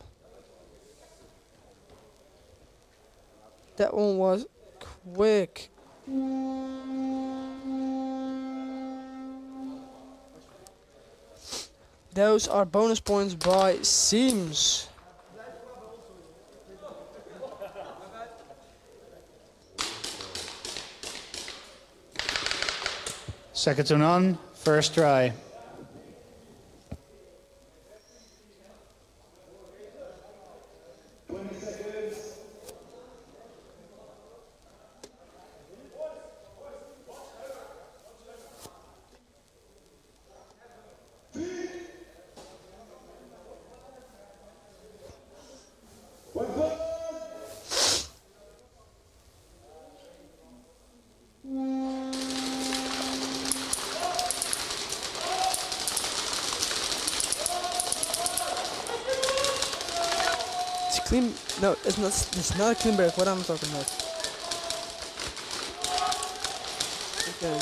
That one was quick. Those are bonus points by Seams. Second to none, first try. Clean, no, it's not a clean break. What I'm talking about. Okay.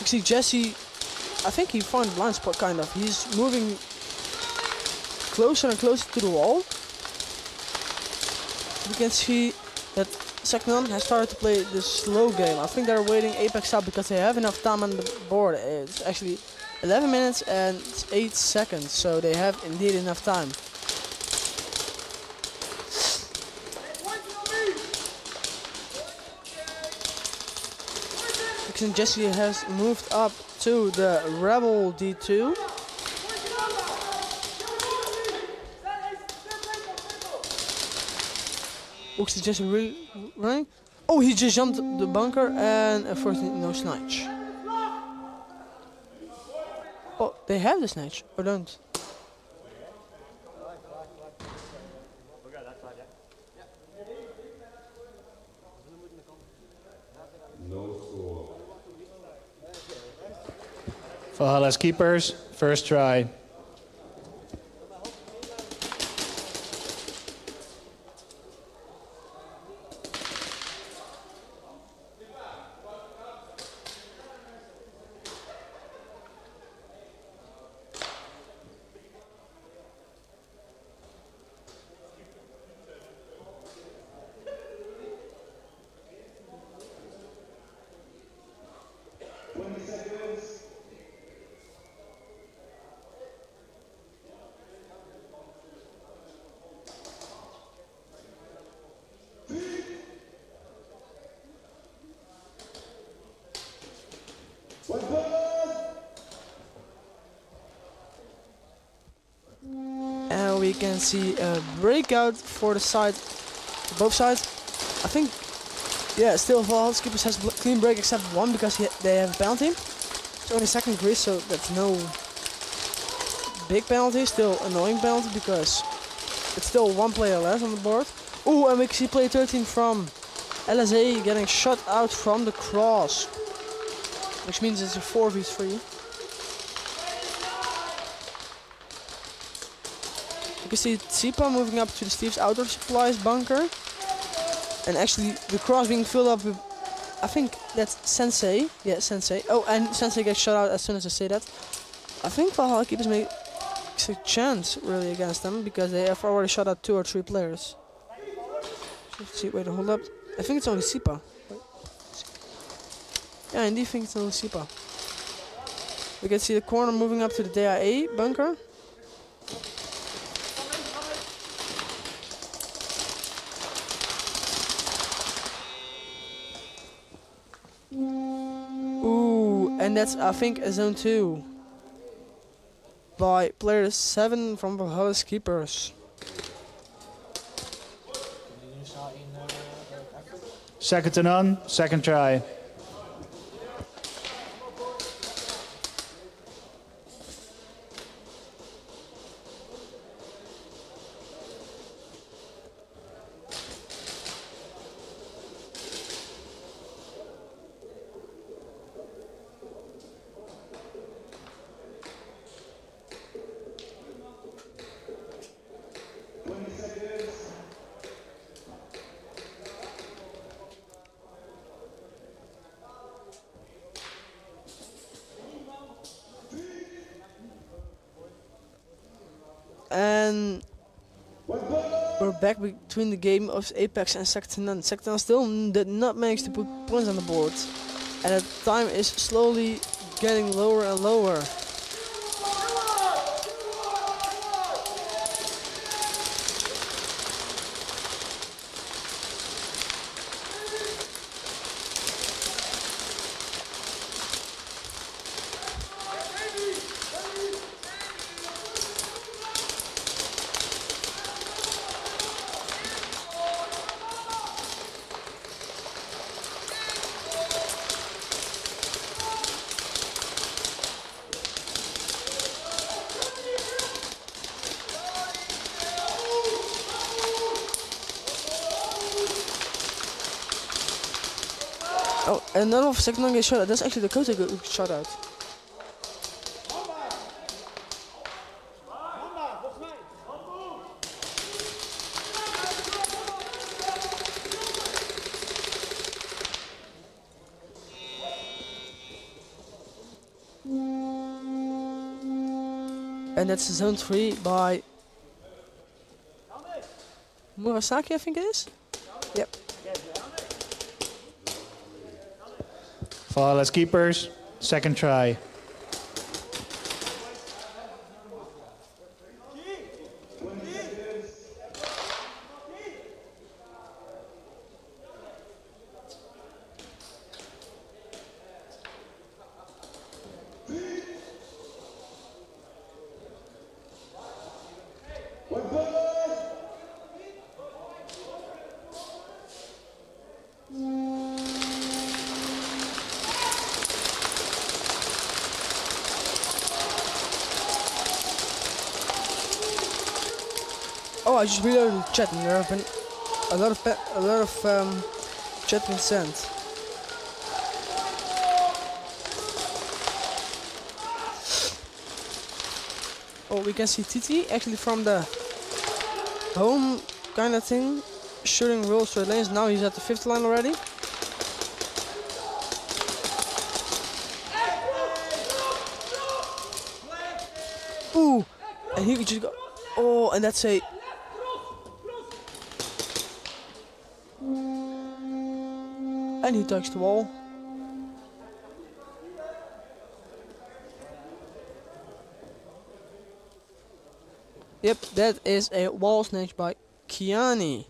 You see Jesse, I think he found a blind spot kind of. He's moving closer and closer to the wall. You can see that Second has started to play this slow game. I think they're waiting Apex out because they have enough time on the board. It's actually 11 minutes and 8 seconds, so they have indeed enough time. And Jesse has moved up to the Rebel D2. Oops, is Jesse really running? Oh, he just jumped the bunker and unfortunately no snatch. Oh, they have the snatch or don't? Valhalla's keepers, first try. And we can see a breakout for the side, both sides. I think, yeah, still Valhalla's keepers has clean break except one because they have a penalty. It's only second degree, so that's no big penalty. Still annoying penalty because it's still one player less on the board. Ooh, and we can see player 13 from LSA getting shot out from the cross, which means it's a 4v3. You can see Tsipa moving up to the Steve's outdoor supplies bunker. And actually the cross being filled up with, I think that's Sensei. Yeah, Sensei. Oh, and Sensei gets shot out as soon as I say that. I think Valhalla keepers make a chance really against them because they have already shot out 2 or 3 players. Let's see, wait, hold up. I think it's only Tsipa. Yeah, indeed, I think it's only Tsipa. We can see the corner moving up to the DIA bunker. Ooh, and that's, I think, a zone 2 by player 7 from Valhalla's keepers. Second to none, second try. And we're back between the game of Apex and Sector None. Sector None still did not manage to put points on the board, and the time is slowly getting lower and lower. Oh, and none of Sector None gets shot out. That's actually the coach that got shot out. And that's zone 3 by Murasaki, I think it is. Yep. Valhalla's keepers, second try. Oh, I just reloaded the chat, and there have been a lot of chat been sent. Oh, we can see TT actually from the home kind of thing, shooting real straight lanes. Now he's at the 5th line already. Ooh, and he just got. Oh, and that's a. And he touched the wall. Yep, that is a wall snatch by Kiani.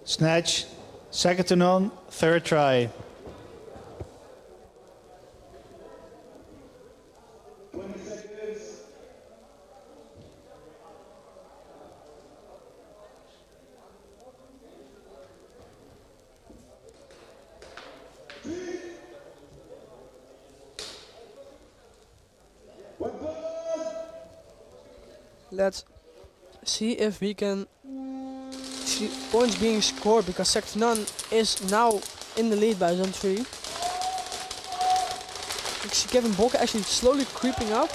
Snatch, second to none, third try. Let's see if we can see points being scored, because Sector None is now in the lead by zone 3. You see Kevin Bokke actually slowly creeping up.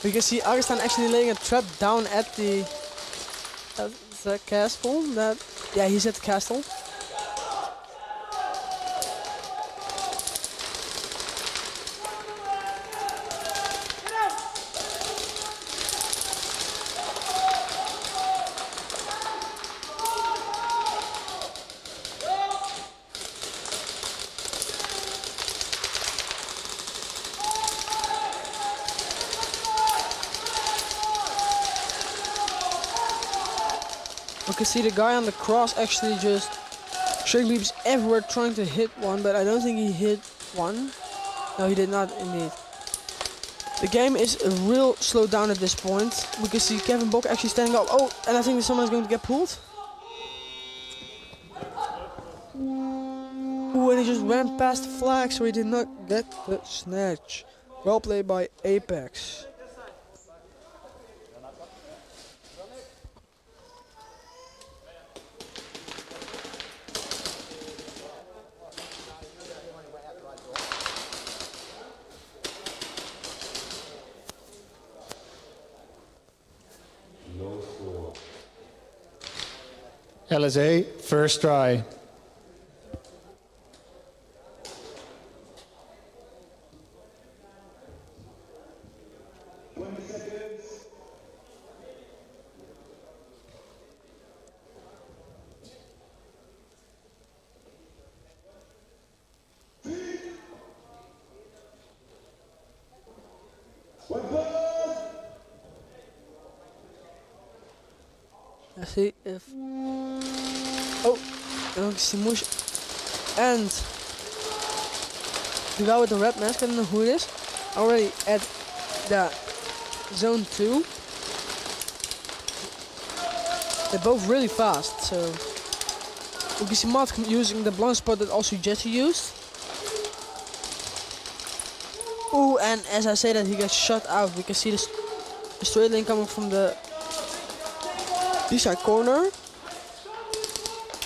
We can see Augustin actually laying a trap down at the castle. Yeah, he's at the castle. You can see the guy on the cross actually just shooting beams everywhere trying to hit one, but I don't think he hit one. No, he did not indeed. The game is real slowed down at this point. We can see Kevin Bok actually standing up. Oh, and I think that someone is going to get pulled. Ooh, and he just ran past the flag, so he did not get the snatch. Well played by Apex. LSA, first try. Let's see if... Oh, dan is Simush. And the guy with the red mask, I don't know who it is, already at the zone 2. They're both really fast, so we can see Matt using the blind spot that also Jesse used. Oh, and as I say that, he gets shut out. We can see the straight lane coming from the B-side corner.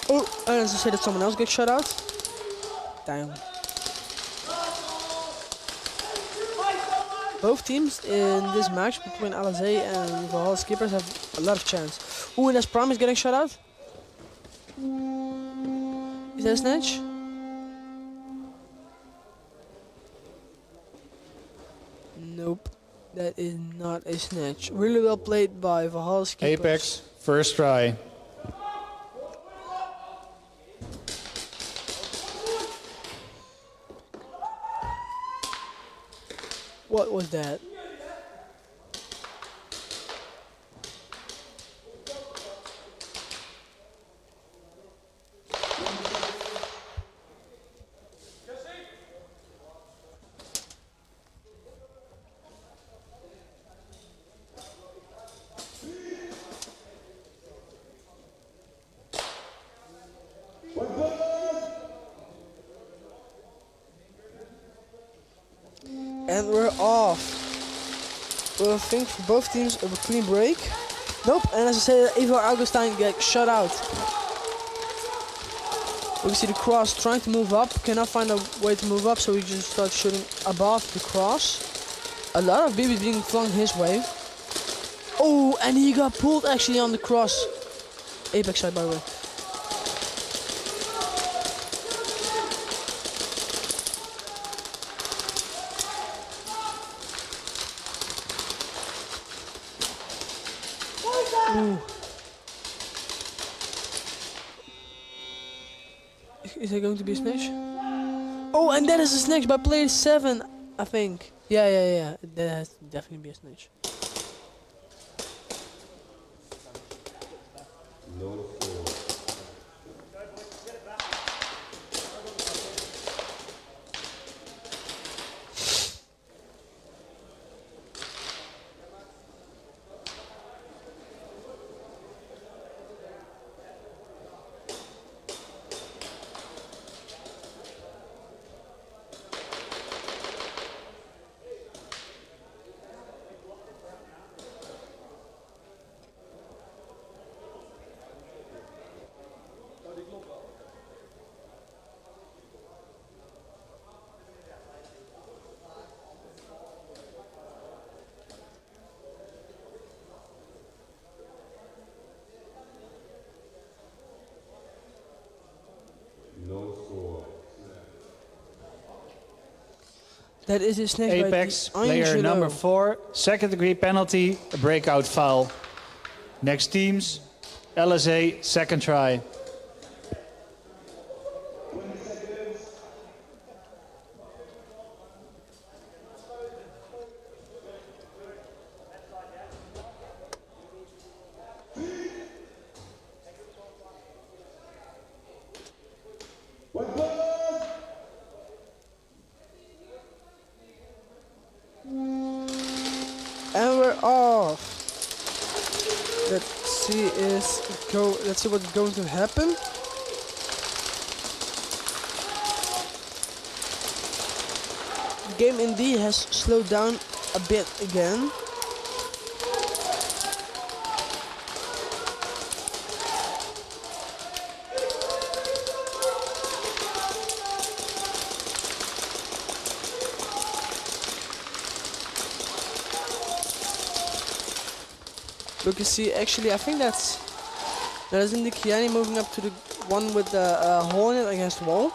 Oh, and as I say that, someone else gets shut out. Damn. Both teams in this match between LSA and Valhalla Skippers have a lot of chance. Ooh, and as Prime is getting shut out. Is that a snatch? Nope, that is not a snatch. Really well played by Valhalla Skippers. Apex, first try. What was that? And we're off. Well, I think for both teams a clean break. Nope, and as I said, Ivar Augustine gets shut out. We can see the cross trying to move up, cannot find a way to move up, so he just starts shooting above the cross. A lot of BBs being flung his way. Oh, and he got pulled actually on the cross. Apex side, by the way. Ooh. Is there going to be a snatch? Oh, and that is a snatch by player 7, I think. Yeah. That has to definitely be a snatch. That is a snatch Apex, by player number 4, second degree penalty, a breakout foul. Next teams, LSA, second try. off. Let's see what's going to happen. The game indeed has slowed down a bit again. You can see, actually, I think that is in the Crbn moving up to the one with the hole in it against the wall.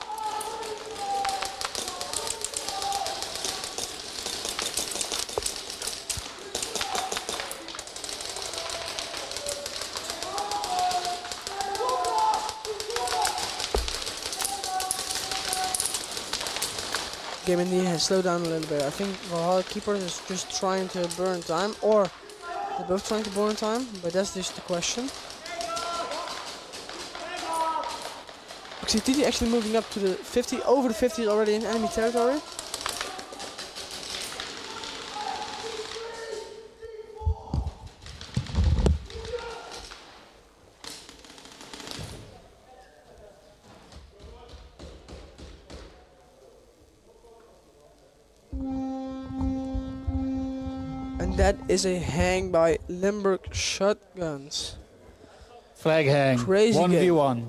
Game indeed has slowed down a little bit. I think Valhalla keeper is just trying to burn time, or they're both trying to burn time, but that's just the question. TT actually moving up to the 50, over the 50 is already in enemy territory. And that is a hang by Limburg Shotguns. Flag hang. Crazy 1v1.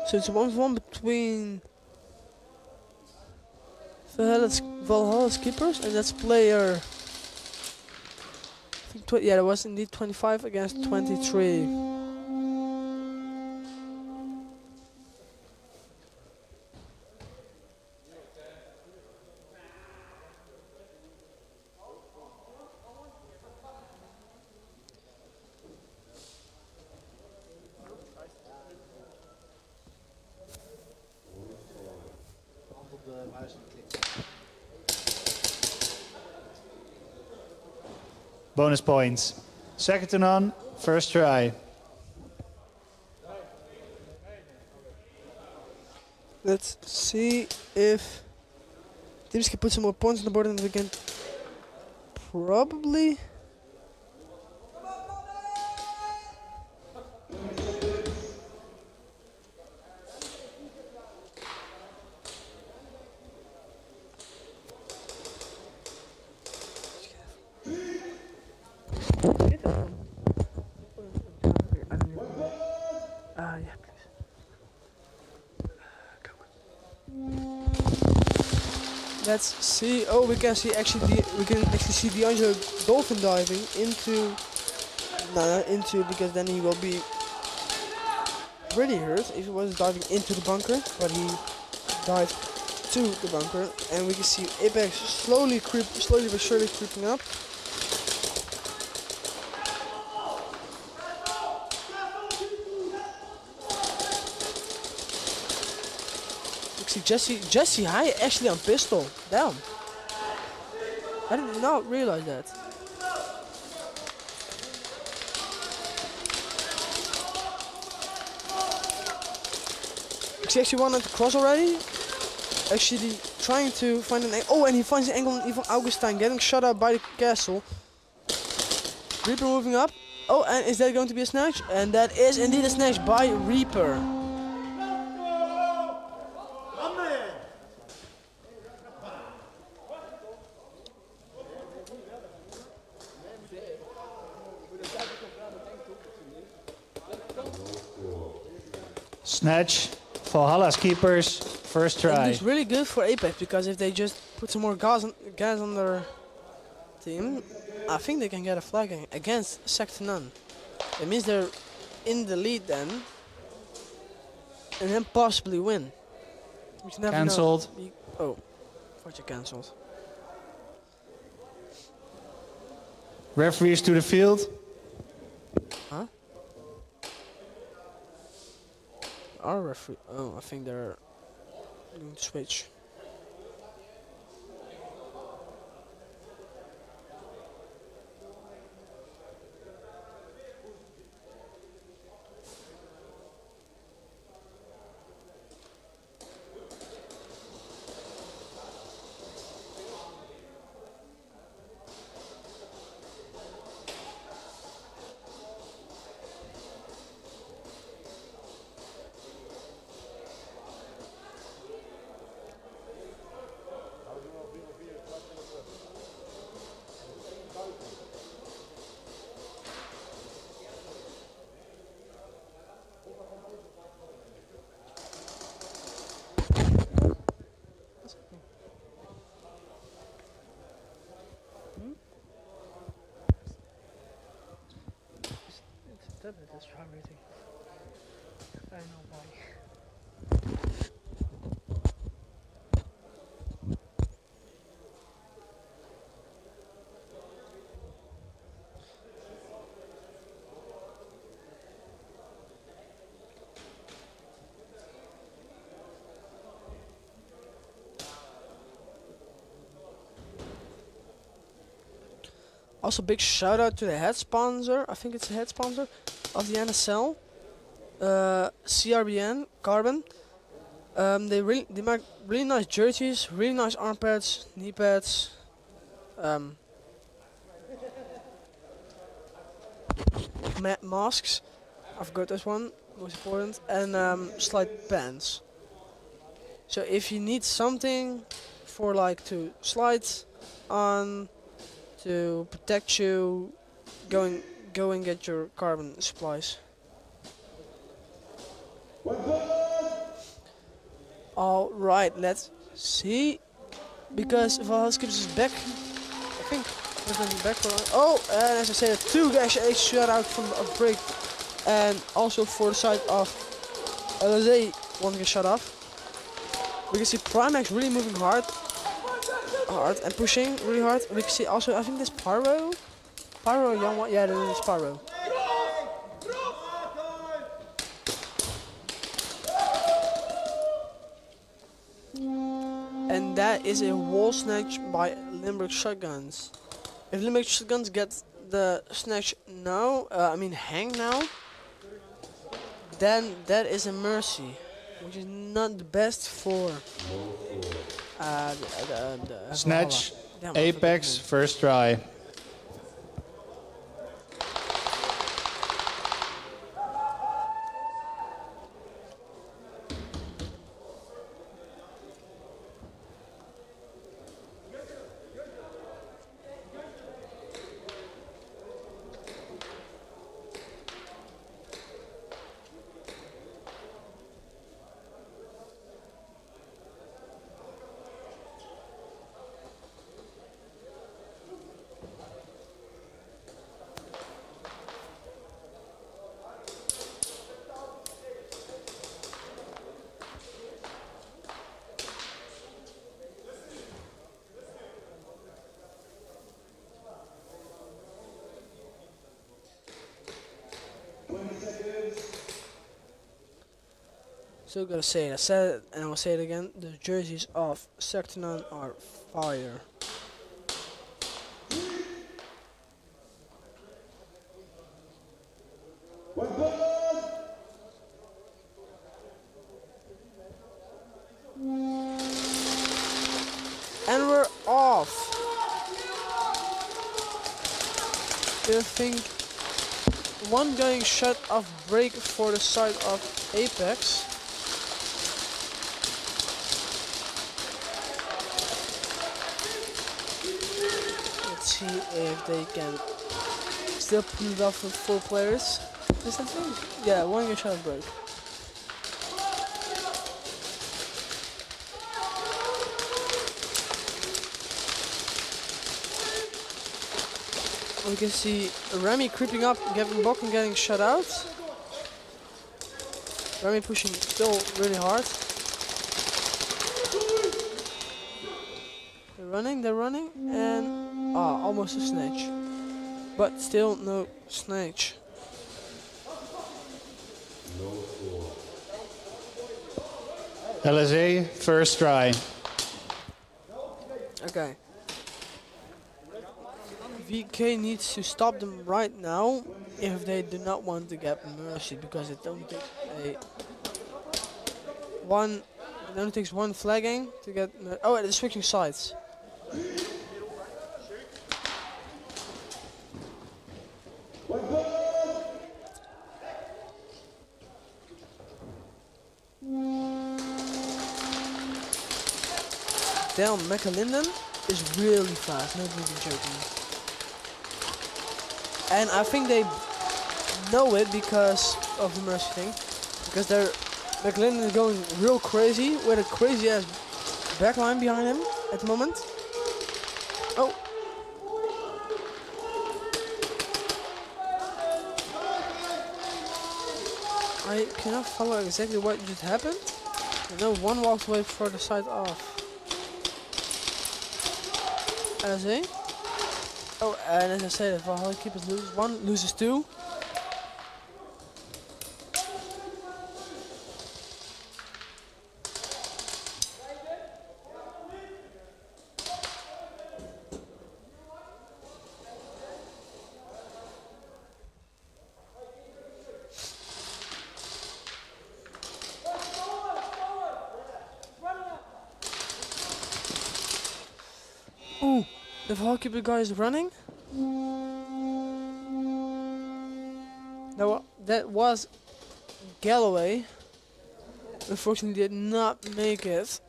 So it's 1v1 between Valhalla's keepers, and that's player. I think yeah, that was indeed 25 against 23. Bonus points. Second to none, first try. Let's see if teams can put some more points on the board and we can probably. Yeah, please. Let's see. Oh, we can see actually we can actually see D'Angelo dolphin diving into. No, not into, because then he will be pretty hurt if he was diving into the bunker, but he dived to the bunker, and we can see Apex slowly but surely creeping up. See Jesse high actually on pistol. Damn. I did not realize that. He's actually one at the cross already. Actually trying to find an angle. Oh, and he finds the angle on Ivan Augustine, getting shot out by the castle. Reaper moving up. Oh, and is that going to be a snatch? And that is indeed a snatch by Reaper. Snatch, Valhalla's keepers, first try. It's really good for Apex, because if they just put some more gas on their team, I think they can get a flag against second to none. It means they're in the lead then. and then possibly win. We can never know. Cancelled. Oh, thought you cancelled. Referees to the field. Huh? Our referee. Oh, I think they're going to switch. That's vibrating. I don't know why. Also, big shout out to the head sponsor. I think it's the head sponsor of the NSL, Crbn, Crbn. They make really nice jerseys, really nice arm pads, knee pads. Masks. I forgot this one, most important, and slide pants. So if you need something for like to slide on, to protect you, go and get your carbon supplies. All right, let's see, because Valhalla is back. I think we're going to be back for. Oh, and as I said, 2-8 shutout from a break, and also for the side of LSA want to get shut off. We can see Climax really moving hard and pushing really hard. We can see also, I think this Pyro, young one, yeah, that is Pyro. And that is a wall snatch by Limburg Shotguns. If Limburg Shotguns get the snatch now, hang now, then that is a mercy, which is not the best for the Snatch, Valhalla. Apex, first try. Still gotta say it. I said it and I will say it again. The jerseys of Sector 9 are fire. And we're off. I think one going shut off break for the side of Apex. Let's see if they can still pull it off with 4 players. Is that thing? Yeah, one going shut off break. We can see Remy creeping up, Gavin Bokken getting shut out. Remy pushing still really hard. They're running, and almost a snatch. But still no snatch. LSA, first try. Okay. VK needs to stop them right now if they do not want to get mercy, because it only takes it only takes one flagging to get oh, and they're switching sides. Damn, McAlinden is really fast, not even joking. And I think they know it because of the mercy thing. Because McAlinden is going real crazy with a crazy ass backline behind him at the moment. Oh. I cannot follow exactly what just happened. I know one walked away for the side off. LSA. Oh, and as I said, if Valhalla keepers lose one, loses two. Ooh, the Valhalla keeper guy is running. No, that was Galloway. Unfortunately, did not make it.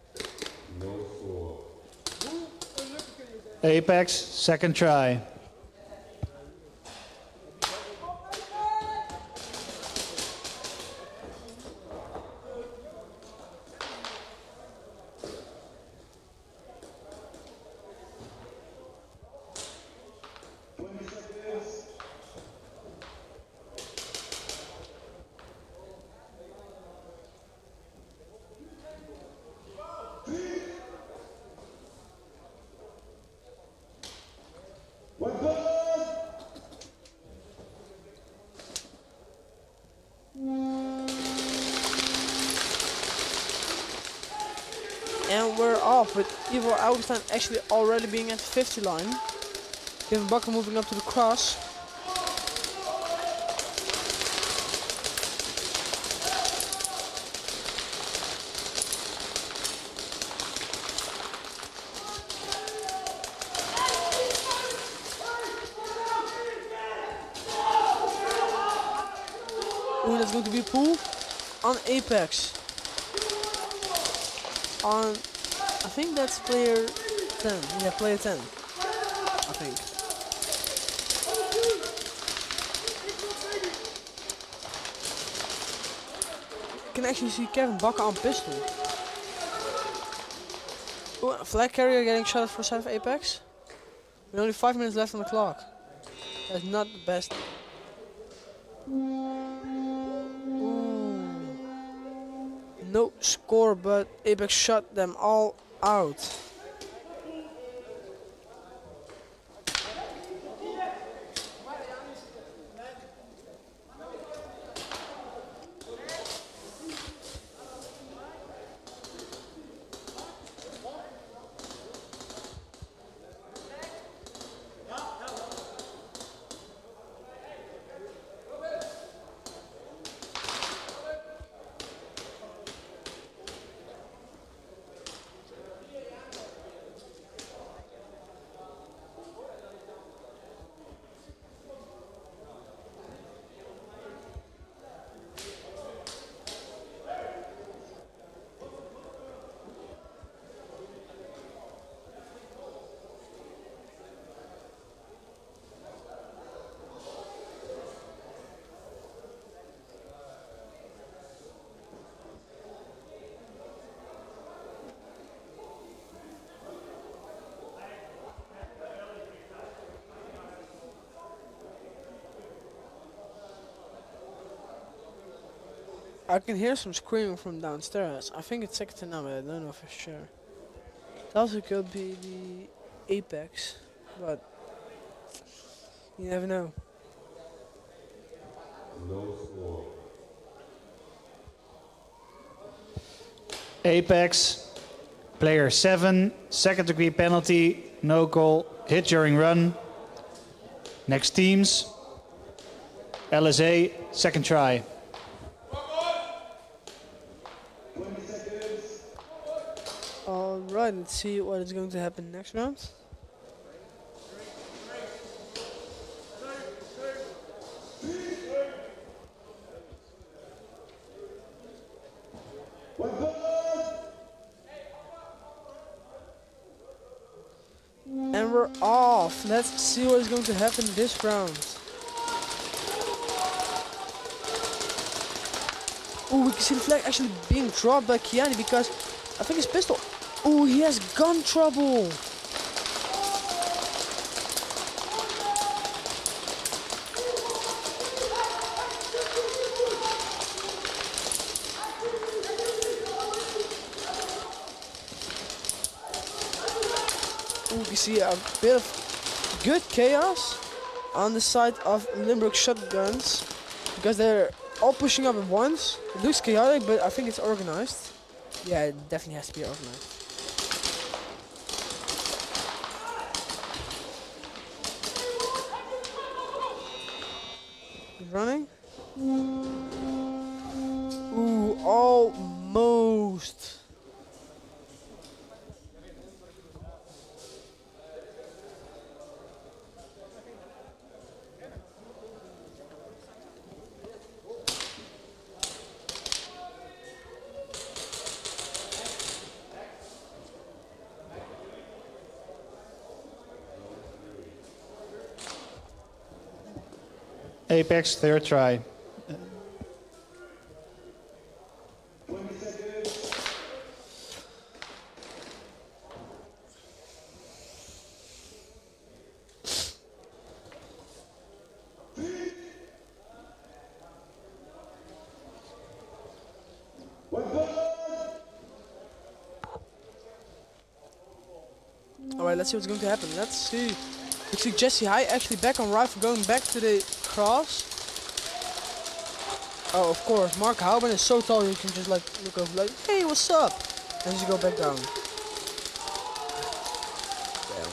Apex, second try. And we're off with Ivo Augustin actually already being at the 50 line. Kevin Bakker moving up to the cross. Ooh, that's going to be a pull on Apex. On, I think that's player 10. Yeah, player 10. I think. You can actually see Kevin Bakker on pistol. Ooh, flag carrier getting shot for side of Apex. With only 5 minutes left on the clock. That's not the best. No score, but Apex shut them all out. I can hear some screaming from downstairs. I think it's second to none, but I don't know for sure. It also could be the Apex, but you never know. Apex, player 7, second degree penalty, no goal, hit during run. Next teams, LSA, second try. Alright, let's see what is going to happen next round. And we're off. Let's see what is going to happen this round. Oh, we can see the flag actually being dropped by Kiani because I think his pistol. Oh, he has gun trouble. Oh, we see a bit of good chaos on the side of Limburg shotguns because they're all pushing up at once. It looks chaotic, but I think it's organized. Yeah, it definitely has to be organized. Running. Ooh, almost. Apex, third try. Alright, let's see what's going to happen. Let's see. We see Jesse High actually back on rifle, going back to the cross. Oh, of course, Mark Houben is so tall you can just like look over like, hey, what's up? And just go back down. Damn.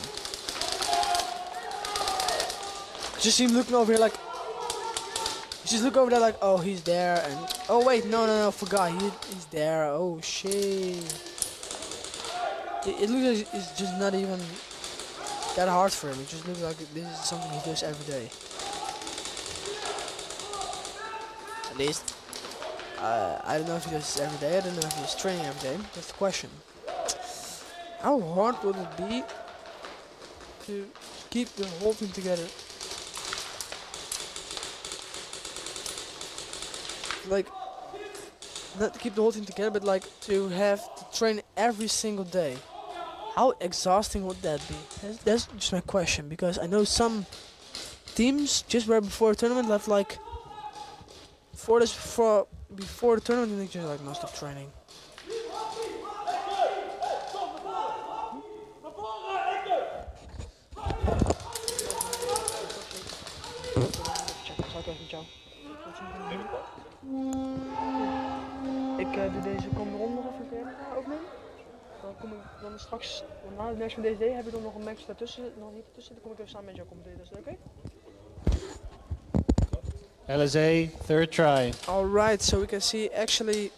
Just see him looking over here like, just look over there like, oh, he's there, and oh wait, no, forgot, he's there. Oh shit. It looks like it's just not even that hard for him. It just looks like this is something he does every day. At least, I don't know if he does this every day. I don't know if he's training every day. That's the question. How hard would it be to keep the whole team together? Like, not to keep the whole team together, but like to have to train every single day. How exhausting would that be? That's just my question, because I know some teams just right before a tournament left like before the tournament and they just like non-stop training. Ik doe deze komende ronde nog even opnemen. Dan kom ik dan straks, na de match van DSD heb je dan nog een match daartussen, nog niet ertussen, dan kom ik even samen met jou commenteren, is dat oké? LSA, third try. Alright, so we can see actually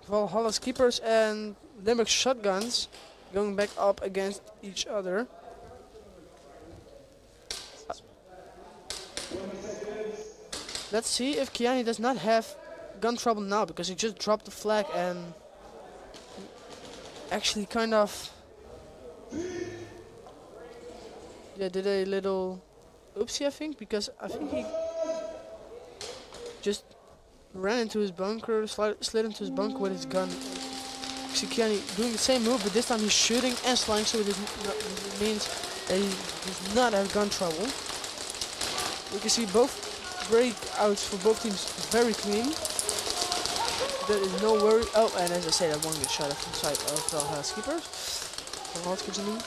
Valhalla's keepers and Limburg shotguns going back up against each other. Let's see if Kiani does not have gun trouble now, because he just dropped the flag and actually kind of did a little oopsie, I think, because I think he just ran into his bunker, slid into his bunker with his gun. You see Kiani doing the same move, but this time he's shooting and sliding, so it means that he does not have gun trouble. You can see both breakouts for both teams very clean. there is no worry. Oh, and as I said, I won't get shot at from the side of Valhalla's keepers. Valhalla's keepers, I mean.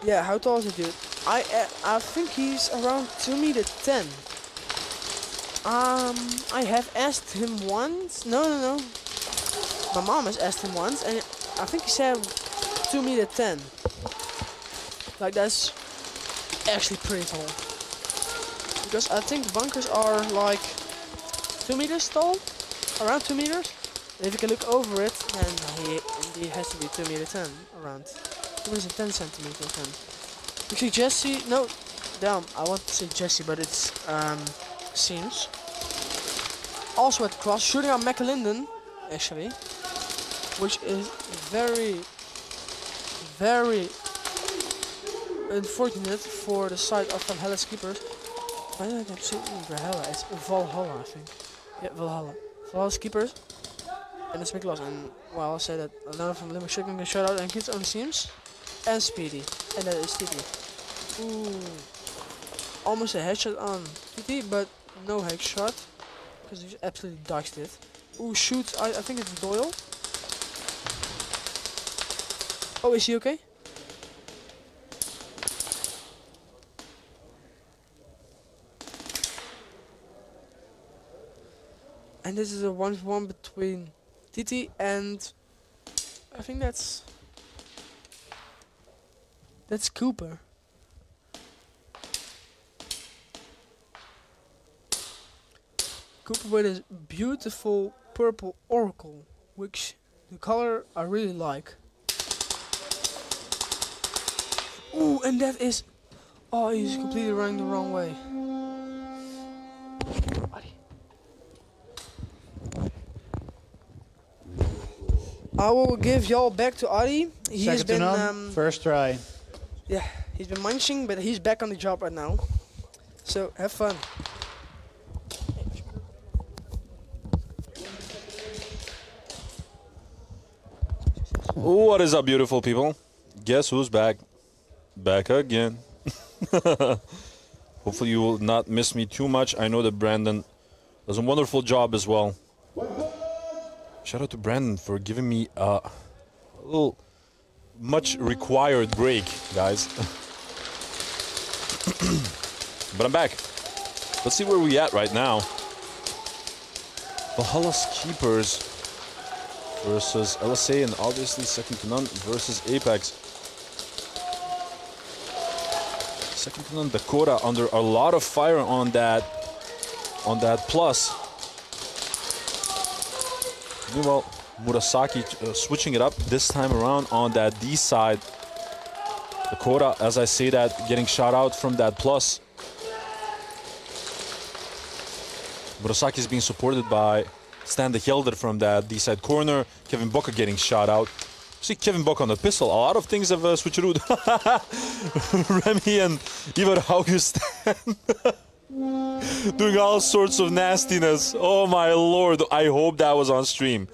Yeah, how tall is the dude? I think he's around 2m10. I have asked him once. No. My mom has asked him once, and I think he said 2m10. Like, that's actually pretty tall. Because I think bunkers are like 2 meters tall, around 2 meters. And if you can look over it, then he indeed has to be 2m10, around 210 centimeters. Then. Actually, Jesse, no, damn, I want to say Jesse, but it's Seams. Also at cross, shooting on McAlinden, actually, which is very, very unfortunate for the side of Valhalla's keepers. Why did I keep saying Valhalla? It's Valhalla, I think. Yeah, Valhalla. Valhalla's keepers. And it's big loss. And well, I'll say that another from Limerick Chicken can shut out and kids on Seams. And Speedy. And that is TT. Ooh. Almost a headshot on TT, but no headshot. Because he absolutely dodged it. Ooh, shoots. I think it's Doyle. Oh, is he okay? And this is a 1v1 between TT and I think that's Cooper. Cooper with his beautiful purple oracle, which the color I really like. Ooh, and that is, oh, he's completely running the wrong way. I will give y'all back to Adi. He has been first try. Yeah, he's been munching, but he's back on the job right now. So have fun. What is up, beautiful people? Guess who's back? Back again. Hopefully you will not miss me too much. I know that Brandon does a wonderful job as well. Shout out to Brandon for giving me a little much required break, guys. But I'm back. Let's see where we at right now. Valhalla's Keepers versus LSA, and obviously second to none versus Apex. Second to none Dakota under a lot of fire on that plus. Meanwhile, Murasaki switching it up this time around on that D side. Dakota, as I say that, getting shot out from that plus. Murasaki is being supported by Stan de Gelder from that D side corner. Kevin Bokke getting shot out. See Kevin Bokke on the pistol. A lot of things have switcherooed. Remy and Ivar Augustin doing all sorts of nastiness. Oh my lord. I hope that was on stream.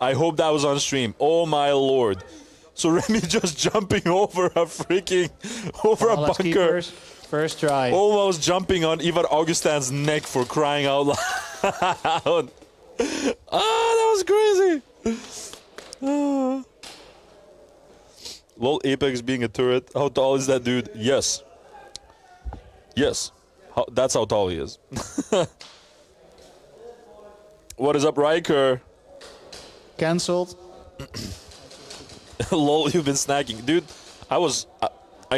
I hope that was on stream. Oh my lord. So Remy just jumping over a freaking a bunker. Keepers, first try. Almost jumping on Ivar Augustin's neck for crying out loud. Ah, that was crazy. Lol, Apex being a turret. How tall is that dude? Yes. Yes. That's how tall he is. What is up, Riker? Cancelled. Lol, you've been snacking. Dude, I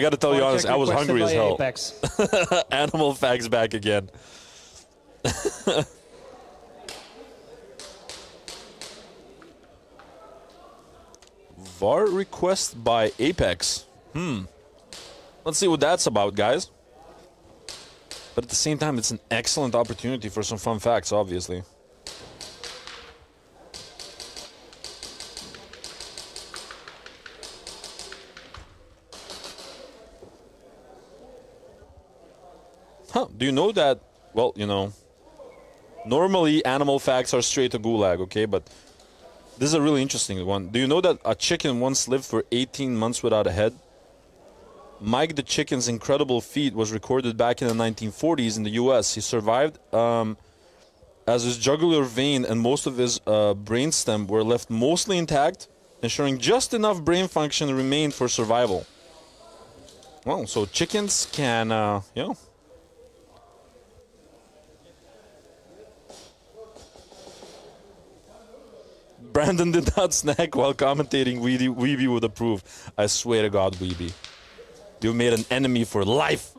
gotta tell you honestly, I was hungry as hell. Animal Facts back again. VAR request by Apex. Let's see what that's about, guys. But at the same time, it's an excellent opportunity for some fun facts, obviously. Huh, do you know that, well, you know, normally animal facts are straight to gulag, okay, but this is a really interesting one. Do you know that a chicken once lived for 18 months without a head? Mike the Chicken's incredible feat was recorded back in the 1940s in the US. He survived as his jugular vein and most of his brainstem were left mostly intact, ensuring just enough brain function remained for survival. Well, so chickens can, you know. Brandon did not snack while commentating. Weeby would approve. I swear to God, Weeby. You made an enemy for life.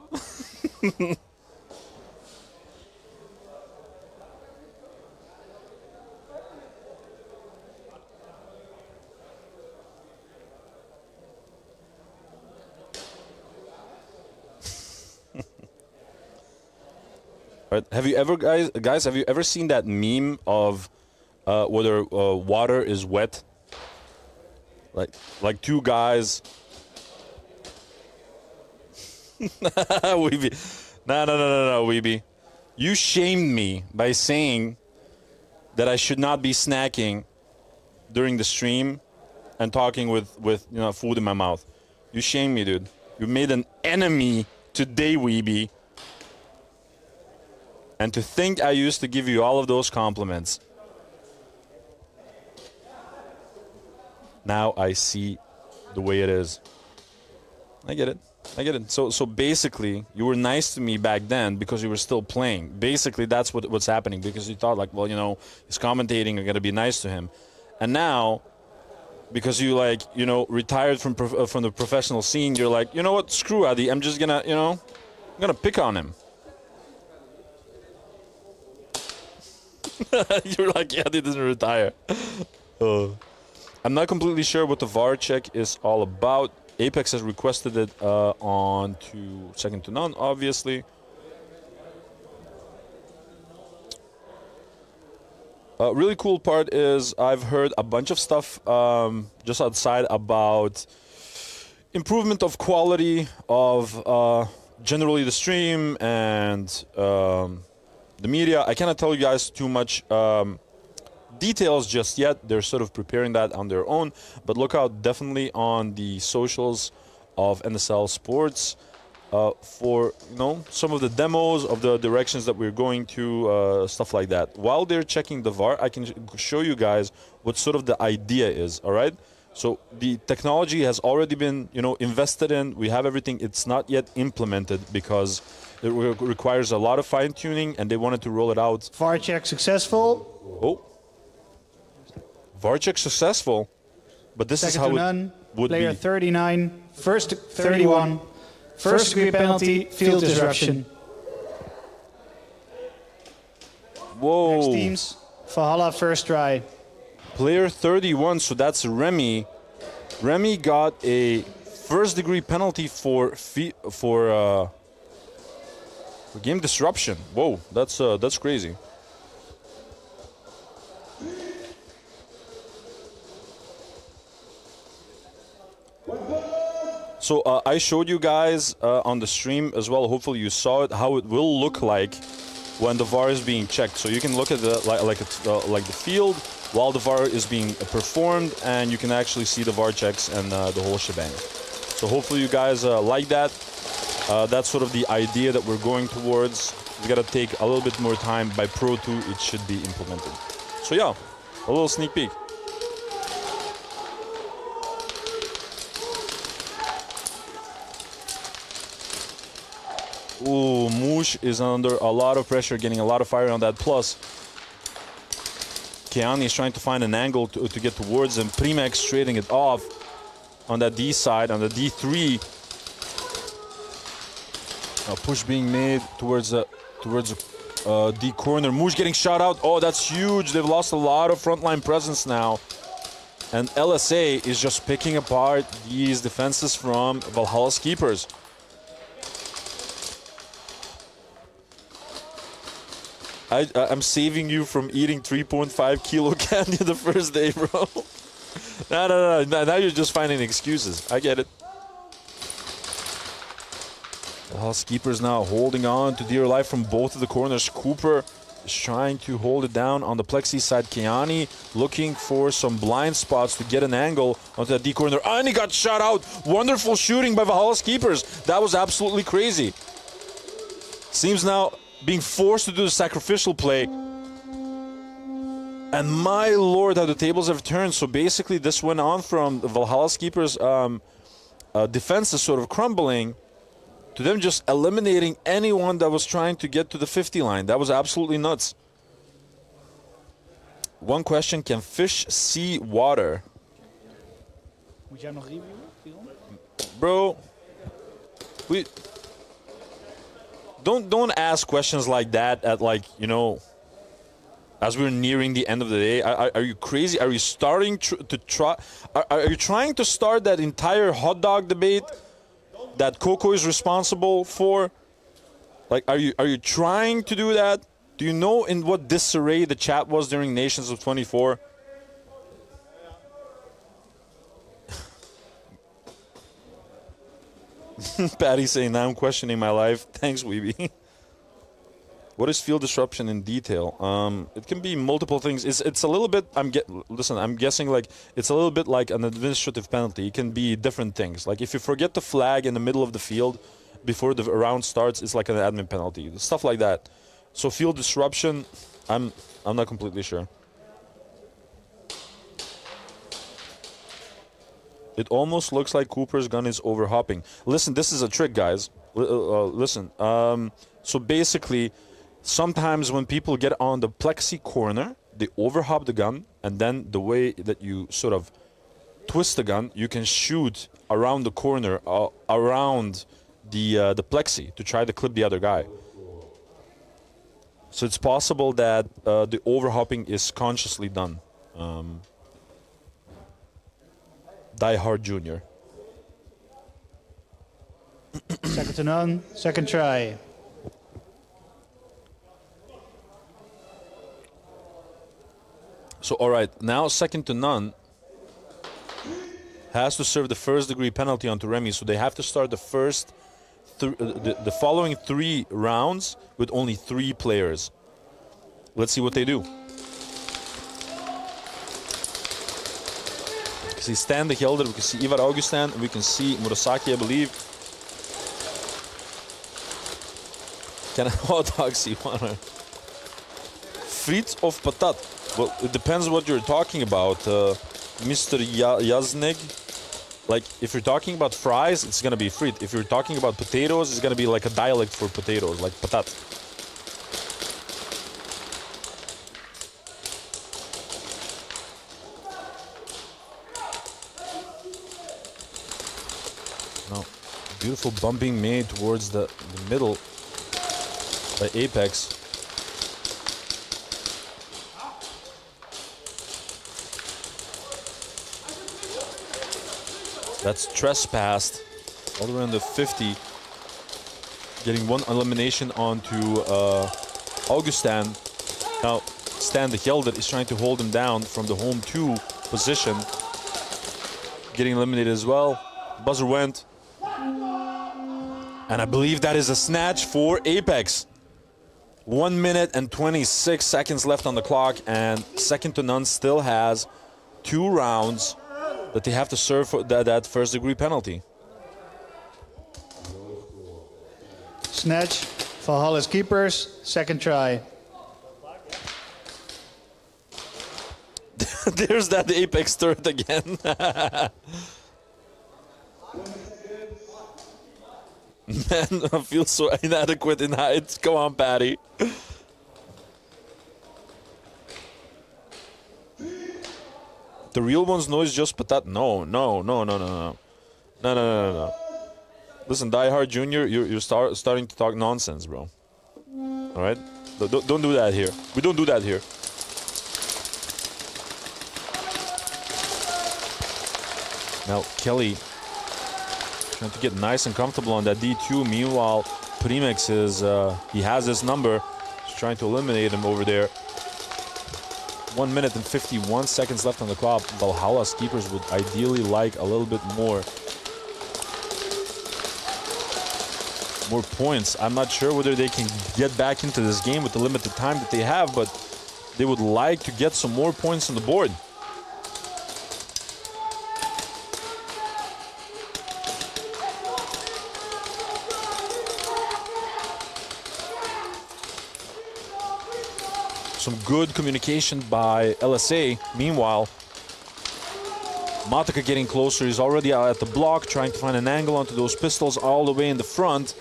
Right. Have you ever, guys, have you ever seen that meme of whether water is wet? Like two guys. Weeby. No, Weeby. You shamed me by saying that I should not be snacking during the stream and talking with you know, food in my mouth. You shamed me, dude. You made an enemy today, Weeby. And to think I used to give you all of those compliments. Now I see the way it is. I get it. I get it. So basically, you were nice to me back then because you were still playing. Basically, that's what's happening, because you thought, like, well, you know, he's commentating, I gotta be nice to him. And now, because you, like, you know, retired from the professional scene, you're like, you know what, screw Adi, I'm just gonna, you know, I'm gonna pick on him. You're like, yeah, he doesn't retire. I'm not completely sure what the VAR check is all about. Apex has requested it on to second to none, obviously. Really cool part is I've heard a bunch of stuff just outside about improvement of quality of generally the stream and the media. I cannot tell you guys too much details just yet. They're sort of preparing that on their own, but look out definitely on the socials of NSL Sports for, you know, some of the demos of the directions that we're going to, stuff like that. While they're checking the VAR, I can show you guys what sort of the idea is. All right, so the technology has already been, you know, invested in. We have everything. It's not yet implemented because it requires a lot of fine-tuning, and they wanted to roll it out. VAR check successful. Oh. VAR check successful, but this Second is how to it none. would Player be. 39, first 31, first degree penalty, field disruption. Whoa. Next teams, Valhalla first try. Player 31, so that's Remy. Remy got a first degree penalty for game disruption. Whoa, that's crazy. So I showed you guys on the stream as well. Hopefully you saw it, how it will look like when the VAR is being checked. So you can look at the like the field while the VAR is being performed, and you can actually see the VAR checks and the whole shebang. So hopefully you guys like that. That's sort of the idea that we're going towards. We gotta take a little bit more time. By Pro 2, it should be implemented. So yeah, a little sneak peek. Ooh, Moosh is under a lot of pressure, getting a lot of fire on that. Plus, Keani is trying to find an angle to get towards him. Climax trading it off on that D side, on the D3. A push being made towards D corner. Moosh getting shot out. Oh, that's huge. They've lost a lot of frontline presence now. And LSA is just picking apart these defenses from Valhalla's keepers. I'm saving you from eating 3.5 kilo candy the first day, bro. No. Now you're just finding excuses. I get it. Valhalla's keepers now holding on to dear life from both of the corners. Cooper is trying to hold it down on the plexi side. Kiani looking for some blind spots to get an angle onto that D corner. And he got shot out. Wonderful shooting by Valhalla's keepers. That was absolutely crazy. Seems now being forced to do the sacrificial play. And my lord, how the tables have turned. So basically this went on from the Valhalla's keepers' defense is sort of crumbling to them just eliminating anyone that was trying to get to the 50 line. That was absolutely nuts. One question, can fish see water? Moet jij nog reviewen, Fion? Bro, we don't ask questions like that at, like, you know, as we're nearing the end of the day. Are you crazy? Are you starting to try? Are you trying to start that entire hot dog debate that Coco is responsible for? Like, are you trying to do that? Do you know in what disarray the chat was during Nations of 24? Patty saying, now I'm questioning my life. Thanks, Weeby. What is field disruption in detail? It can be multiple things. It's a little bit. I'm guessing like it's a little bit like an administrative penalty. It can be different things. Like if you forget the flag in the middle of the field before the round starts, it's like an admin penalty. Stuff like that. So field disruption, I'm not completely sure. It almost looks like Cooper's gun is overhopping. Listen, this is a trick, guys. Listen. So basically, sometimes when people get on the plexi corner, they overhop the gun, and then the way that you sort of twist the gun, you can shoot around the corner, around the plexi to try to clip the other guy. So it's possible that the overhopping is consciously done. Die Hard Jr. Second to none, second try. So, all right, now second to none has to serve the first degree penalty onto Remy. So they have to start the first, the following 3 rounds with only 3 players. Let's see what they do. We can see Stan de Gelder, we can see Ivar Augustin, we can see Murasaki, I believe. Can a hot dog see one? Frites of patat. Well, it depends what you're talking about, Mr. Yaznig. Like, if you're talking about fries, it's gonna be frit. If you're talking about potatoes, it's gonna be like a dialect for potatoes, like patat. No, beautiful bumping made towards the middle by Apex. That's trespassed all the way on the 50. Getting one elimination onto Augustin. Now, Stan de Gelder is trying to hold him down from the home 2 position. Getting eliminated as well. Buzzer went. And I believe that is a snatch for Apex. 1 minute and 26 seconds left on the clock, and second to none still has 2 rounds that they have to serve for that first degree penalty. Snatch, Valhalla's keepers, second try. There's that Apex turret again. Man, I feel so inadequate in height. Come on, Patty. The real ones know it's just patat. No. Listen, Die Hard Jr., you're starting to talk nonsense, bro. All right? Don't do that here. We don't do that here. Now, Kelly trying to get nice and comfortable on that D2. Meanwhile, Premix is, he has his number. He's trying to eliminate him over there. 1 minute and 51 seconds left on the clock. Valhalla's keepers would ideally like a little bit more. more points. I'm not sure whether they can get back into this game with the limited time that they have, but they would like to get some more points on the board. Some good communication by LSA. Meanwhile, Matka getting closer. He's already out at the block, trying to find an angle onto those pistols all the way in the front.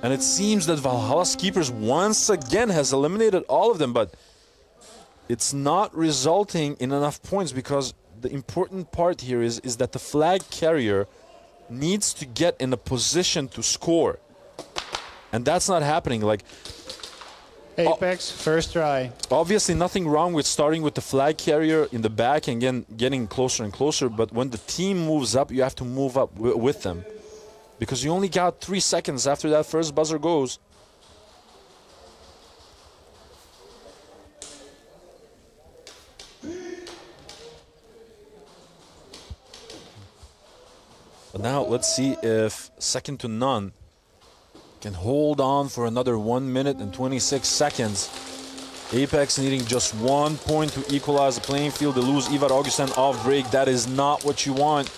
And it seems that Valhalla's keepers once again has eliminated all of them, but it's not resulting in enough points, because the important part here is that the flag carrier needs to get in a position to score. And that's not happening. Like, Apex, first try. Obviously, nothing wrong with starting with the flag carrier in the back and again getting closer and closer. But when the team moves up, you have to move up with them, because you only got 3 seconds after that first buzzer goes. But now let's see if second to none can hold on for another 1 minute and 26 seconds. Apex needing just 1 point to equalize the playing field. They lose Ivar Augustin off break. That is not what you want.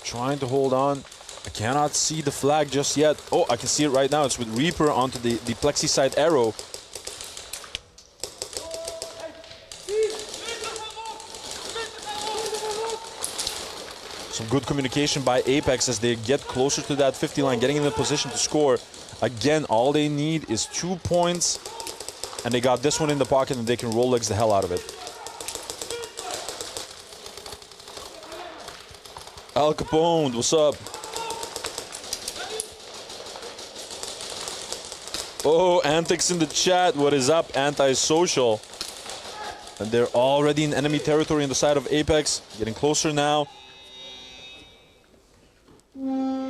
Trying to hold on. I cannot see the flag just yet. Oh, I can see it right now. It's with Reaper onto the plexi side arrow. Some good communication by Apex as they get closer to that 50 line, getting in the position to score. Again, all they need is 2 points, and they got this one in the pocket, and they can Rolex the hell out of it. Al Capone, what's up? Oh, Antics in the chat. What is up, Antisocial? And they're already in enemy territory on the side of Apex. Getting closer now.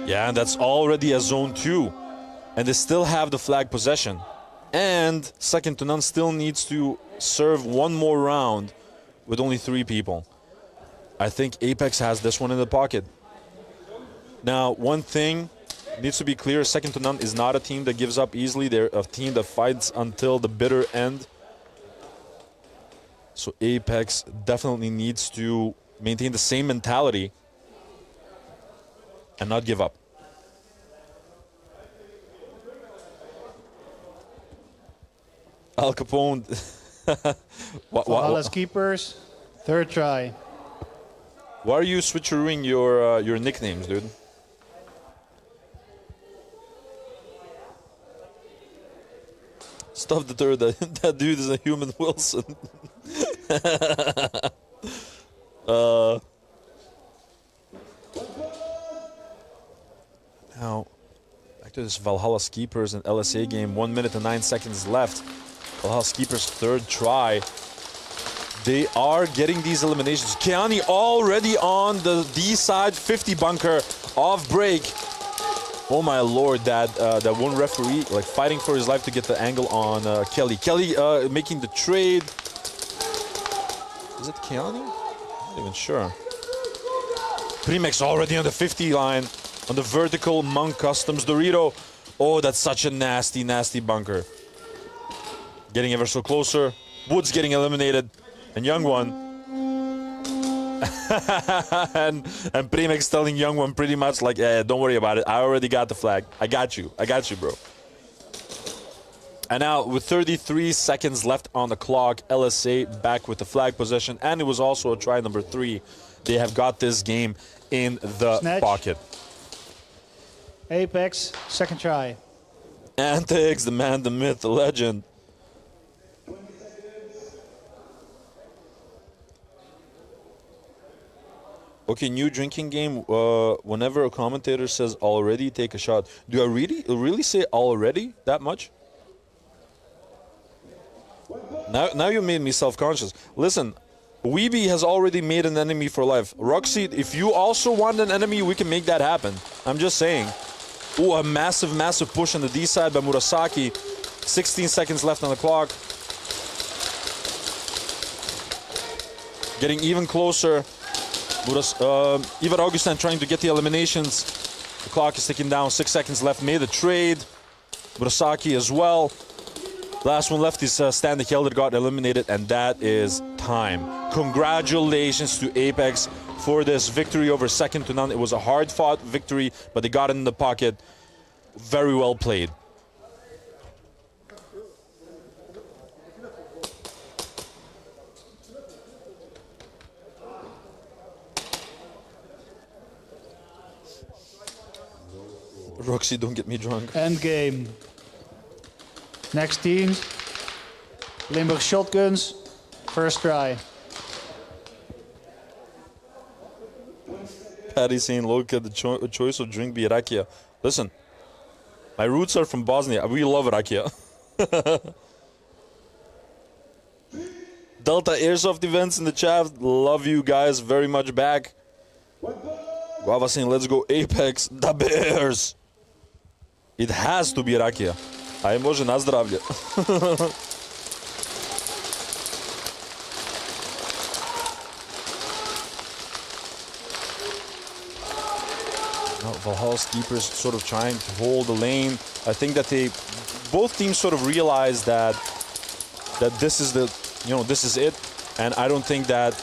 Yeah, and that's already a zone 2. And they still have the flag possession. And second to none still needs to serve one more round with only 3 people. I think Apex has this one in the pocket. Now, one thing needs to be clear. Second to none is not a team that gives up easily. They're a team that fights until the bitter end. So Apex definitely needs to maintain the same mentality and not give up. Al Capone. Valhalla's keepers, third try. Why are you switcherooing your nicknames, dude? Stuff the third. That dude is a human Wilson. Now, back to this Valhalla Keepers and LSA game. 1 minute and 9 seconds left. Valhalla Keepers' third try. They are getting these eliminations. Keani already on the D side, 50 bunker, off break. Oh my lord, that one referee like fighting for his life to get the angle on Kelly. Kelly making the trade. Is it Keani? I'm not even sure. Climax already on the 50 line. On the vertical, Monk Customs, Dorito. Oh, that's such a nasty, nasty bunker. Getting ever so closer. Woods getting eliminated. And Young One. and Primex telling Young One pretty much like, yeah, don't worry about it. I already got the flag. I got you, bro. And now with 33 seconds left on the clock, LSA back with the flag possession. And it was also a try number 3. They have got this game in the pocket. Apex, second try. Antics, the man, the myth, the legend. Okay, new drinking game. Whenever a commentator says already, take a shot. Do I really say already that much? Now you made me self-conscious. Listen, Weeby has already made an enemy for life. Roxy, if you also want an enemy, we can make that happen. I'm just saying. Ooh, a massive, massive push on the D side by Murasaki. 16 seconds left on the clock. getting even closer. Ivar Augustin trying to get the eliminations. The clock is ticking down, 6 seconds left. Made the trade. Murasaki as well. Last one left is Stan the Helder got eliminated, and that is time. Congratulations to Apex for this victory over second to none. It was a hard-fought victory, but they got it in the pocket. Very well played. Roxy, don't get me drunk. End game. Next team, Limburg Shotguns, first try. Patty saying, look at the choice of drink be rakia. Listen, my roots are from Bosnia. We love rakia. Delta Airsoft events in the chat. Love you guys very much back. Guava saying, let's go Apex, the Bears. It has to be rakia. Aj može na zdravlje. Valhalla's keepers sort of trying to hold the lane. I think that both teams sort of realize that this is this is it, and I don't think that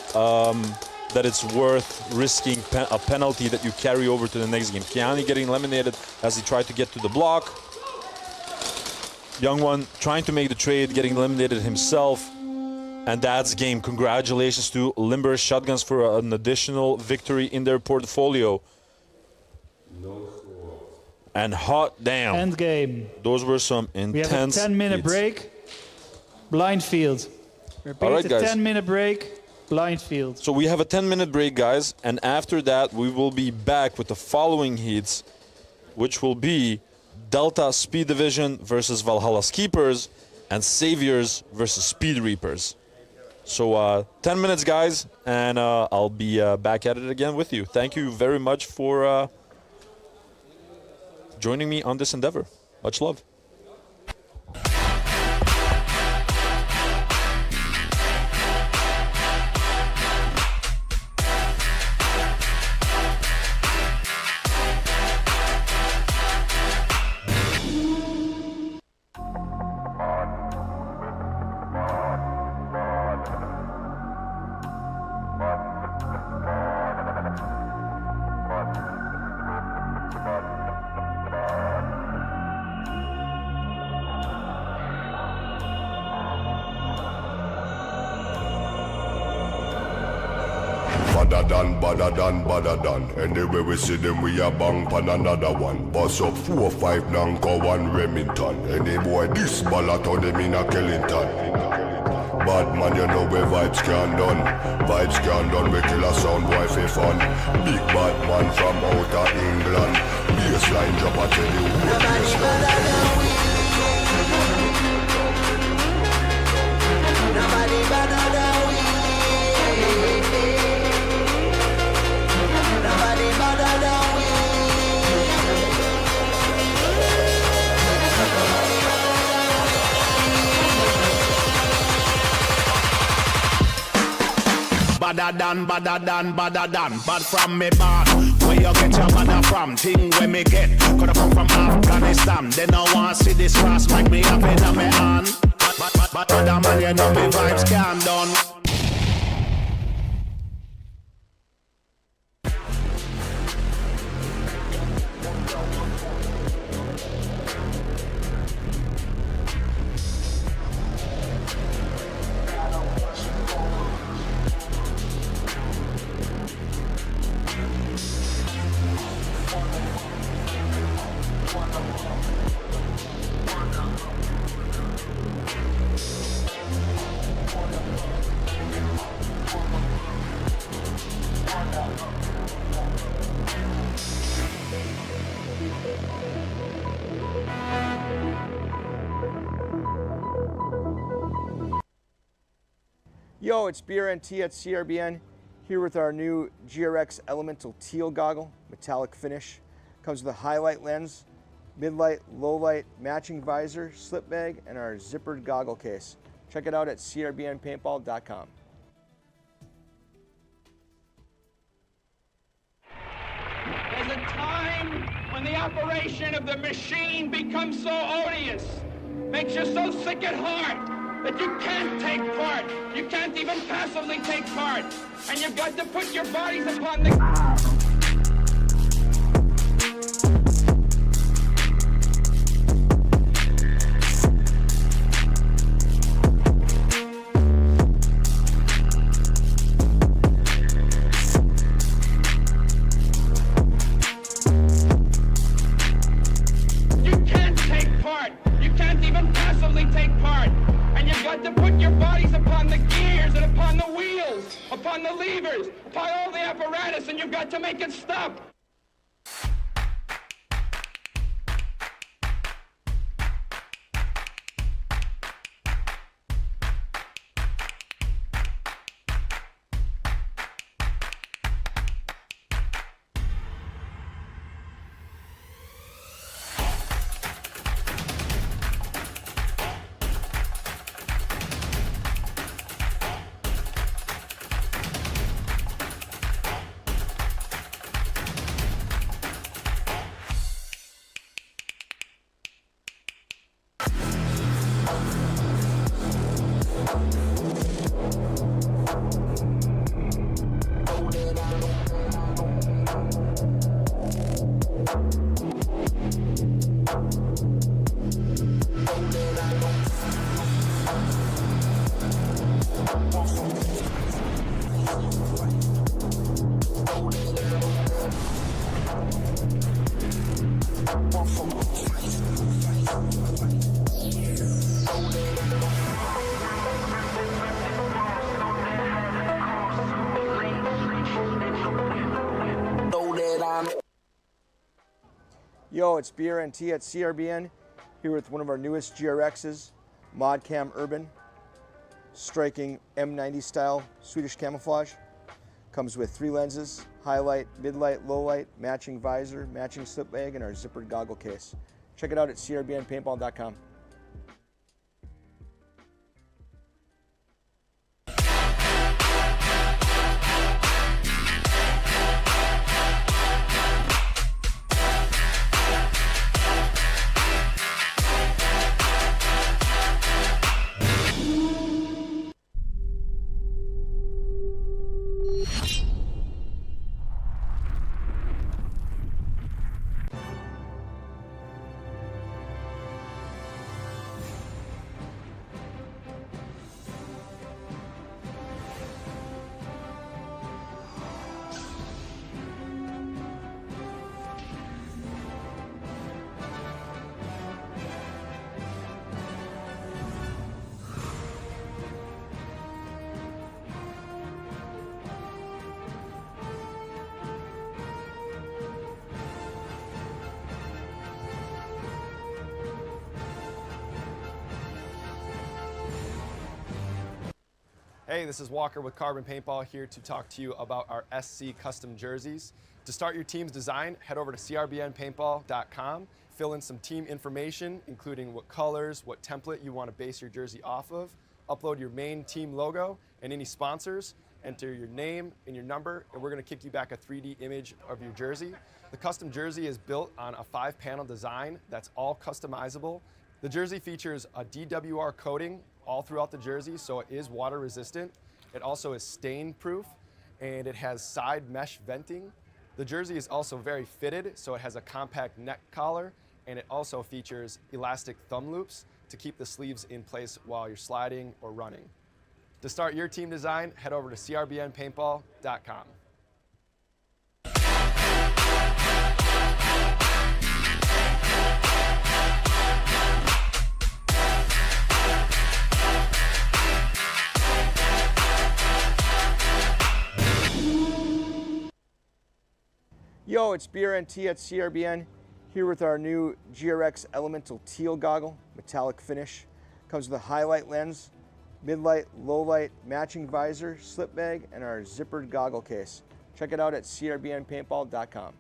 that it's worth risking a penalty that you carry over to the next game. Kiani getting eliminated as he tried to get to the block. Young one trying to make the trade, getting eliminated himself. And that's game. Congratulations to Limburg Shotguns for an additional victory in their portfolio. And hot damn. End game. Those were some intense. We have a 10-minute break. Blind field. Repeat, all right, guys. 10-minute break. Blind field. So we have a 10-minute break, guys. And after that, we will be back with the following heats, which will be Delta Speed Division versus Valhalla's Keepers and Saviors versus Speed Reapers. So 10 minutes, guys, and I'll be back at it again with you. Thank you very much for joining me on this endeavor. Much love. Badder done. Anyway we see them, we a bang pan another one. Bust up 4 5 Nanko 1 Remington. Any boy this ballot on them in a Kellington. Bad man, you know where vibes can done. Vibes can done, we kill a sound boy for fun. Big bad man from outer England. Baseline drop, I tell you what is Nobody better than we. Nobody better than we. Badder done. Bad from me bad. Where you get your badder from? Thing where me get. Coulda come from Afghanistan. They don't want see this cross like me up in my hand. But other man, you know me vibes can done. Yo, it's BRNT at Crbn, here with our new GRX Elemental Teal Goggle, metallic finish. Comes with a highlight lens, mid-light, low-light, matching visor, slip bag, and our zippered goggle case. Check it out at crbnpaintball.com. There's a time when the operation of the machine becomes so odious, makes you so sick at heart, that you can't take part. You can't even passively take part. And you've got to put your bodies upon the... To put your bodies upon the gears and upon the wheels, upon the levers, upon all the apparatus, and you've got to make it stop. Yo, it's BRNT at Crbn, here with one of our newest GRXs, Modcam Urban, striking M90 style Swedish camouflage. Comes with 3 lenses, highlight, mid-light, low-light, matching visor, matching slip bag, and our zippered goggle case. Check it out at crbnpaintball.com. Hey, this is Walker with Crbn Paintball here to talk to you about our SC custom jerseys. To start your team's design, head over to crbnpaintball.com, fill in some team information, including what colors, what template you want to base your jersey off of, upload your main team logo and any sponsors, enter your name and your number, and we're going to kick you back a 3D image of your jersey. The custom jersey is built on a 5-panel design that's all customizable. The jersey features a DWR coating all throughout the jersey, so it is water resistant. It also is stain proof, and it has side mesh venting. The jersey is also very fitted, so it has a compact neck collar, and it also features elastic thumb loops to keep the sleeves in place while you're sliding or running. To start your team design, head over to crbnpaintball.com. Yo, it's BRNT at Crbn, here with our new GRX Elemental Teal Goggle, metallic finish. Comes with a highlight lens, mid-light, low-light, matching visor, slip bag, and our zippered goggle case. Check it out at crbnpaintball.com.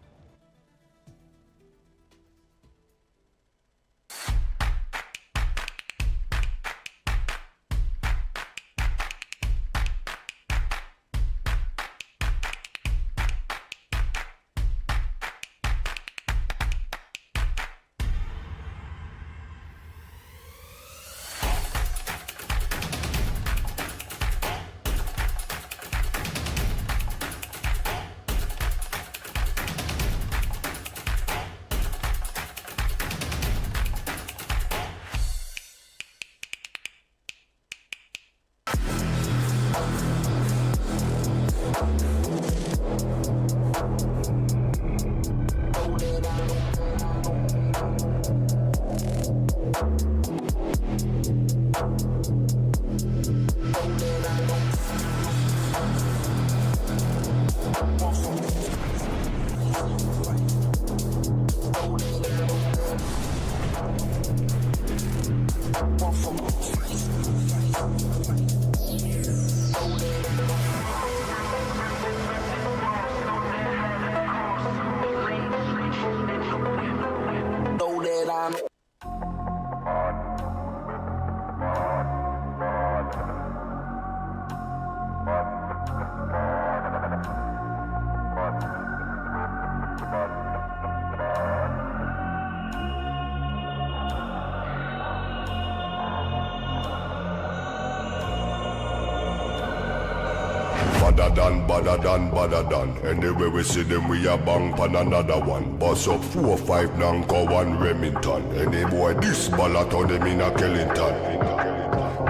badder than. Anyway we see them, we a bang pan another one. Bust up 4, 5 Nanko, 1 Remington. Any boy this ballot on them in a Kellington.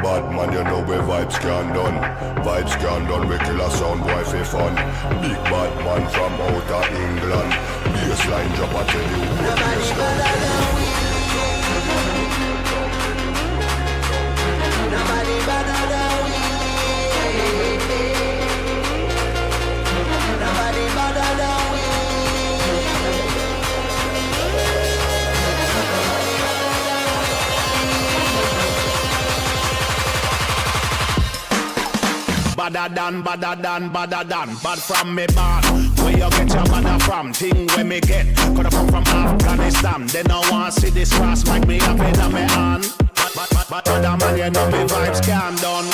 Bad man, you know where vibes can done. Vibes can done, we kill a sound boy for fun. Big bad man from outer England. Baseline drop, I tell you. Nobody better than we. Nobody better than we. Nobody better than we. Badder than. Bad from me bad. Where you get your badder from? Thing where me get. Coulda come from Afghanistan. They no want see this cross like me up in me hand. But other man, you know me vibes can done.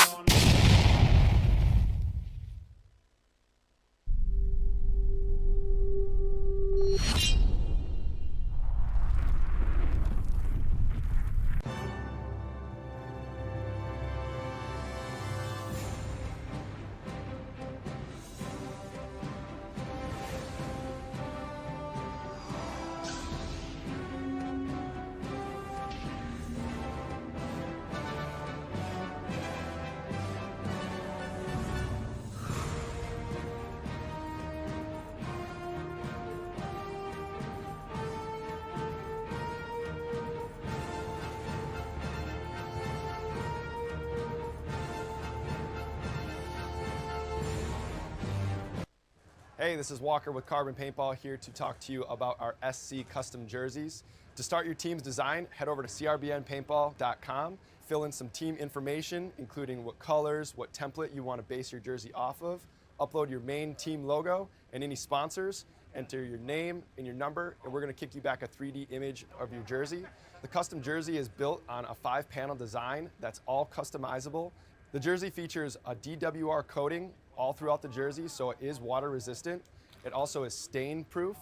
Hey, this is Walker with Crbn Paintball here to talk to you about our SC custom jerseys. To start your team's design, head over to crbnpaintball.com, fill in some team information, including what colors, what template you want to base your jersey off of, upload your main team logo and any sponsors, enter your name and your number, and we're going to kick you back a 3D image of your jersey. The custom jersey is built on a 5-panel design that's all customizable. The jersey features a DWR coating all throughout the jersey, so it is water resistant. It also is stain proof,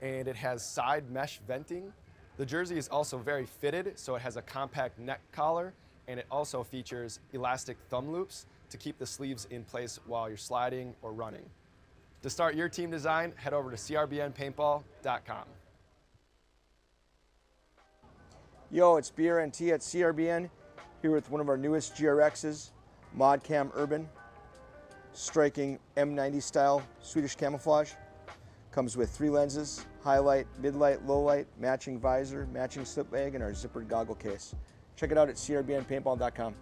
and it has side mesh venting. The jersey is also very fitted, so it has a compact neck collar, and it also features elastic thumb loops to keep the sleeves in place while you're sliding or running. To start your team design, head over to crbnpaintball.com. Yo, it's BRNT at Crbn, here with one of our newest GRXs, Modcam Urban, striking M90 style Swedish camouflage. Comes with 3 lenses, highlight, midlight, low light, matching visor, matching slip bag, and our zippered goggle case. Check it out at crbnpaintball.com.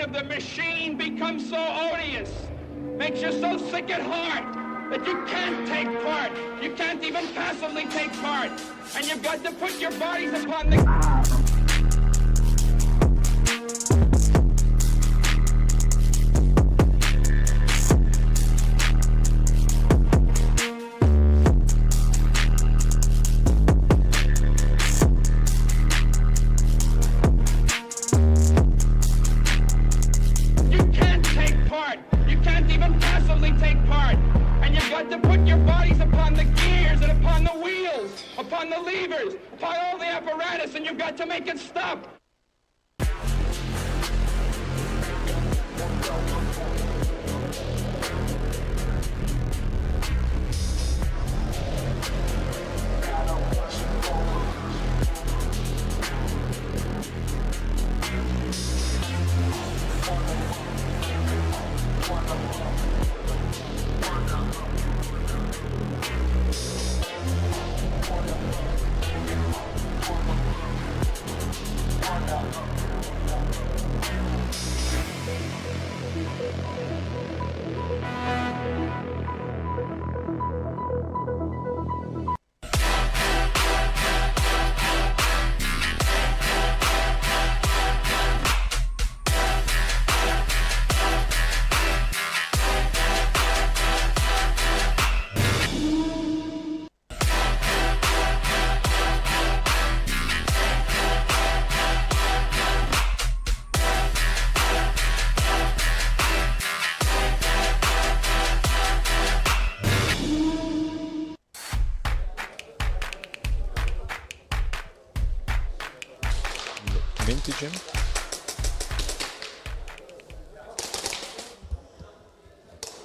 Of the machine becomes so odious, makes you so sick at heart that you can't take part. You can't even passively take part. And you've got to put your bodies upon the... upon the levers, upon all the apparatus, and you've got to make it stop.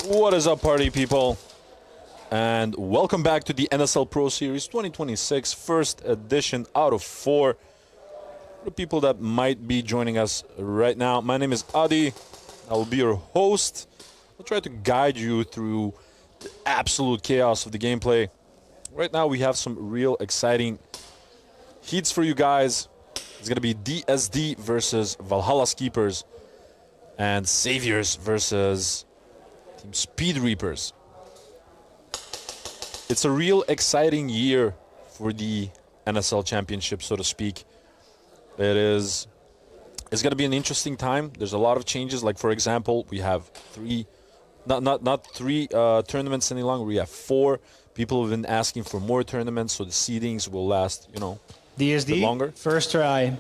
What is up, party people? And welcome back to the NSL Pro Series 2026, first edition out of 4. The people that might be joining us right now, my name is Adi. I will be your host. I'll try to guide you through the absolute chaos of the gameplay. Right now we have some real exciting heats for you guys. It's going to be DSD versus Valhalla Keepers and Saviors versus Team Speed Reapers. It's a real exciting year for the NSL Championship, so to speak. It's going to be an interesting time. There's a lot of changes. Like, for example, we have not three tournaments any longer. We have 4. People have been asking for more tournaments, so the seedings will last, a DSD, bit longer. First try.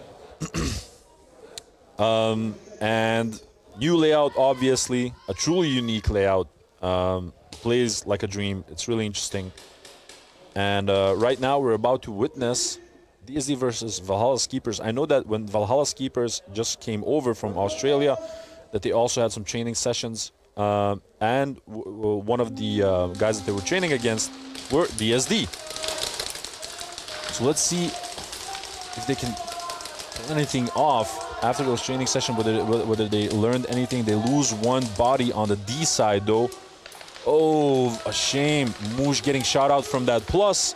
And new layout, obviously, a truly unique layout. Plays like a dream. It's really interesting. And right now we're about to witness DSD versus Valhalla Keepers. I know that when Valhalla Keepers just came over from Australia, that they also had some training sessions. And one of the guys that they were training against were DSD. So let's see if they can pull anything off after those training sessions, whether they learned anything. They lose one body on the D side, though. Oh, a shame. Moosh getting shot out from that plus.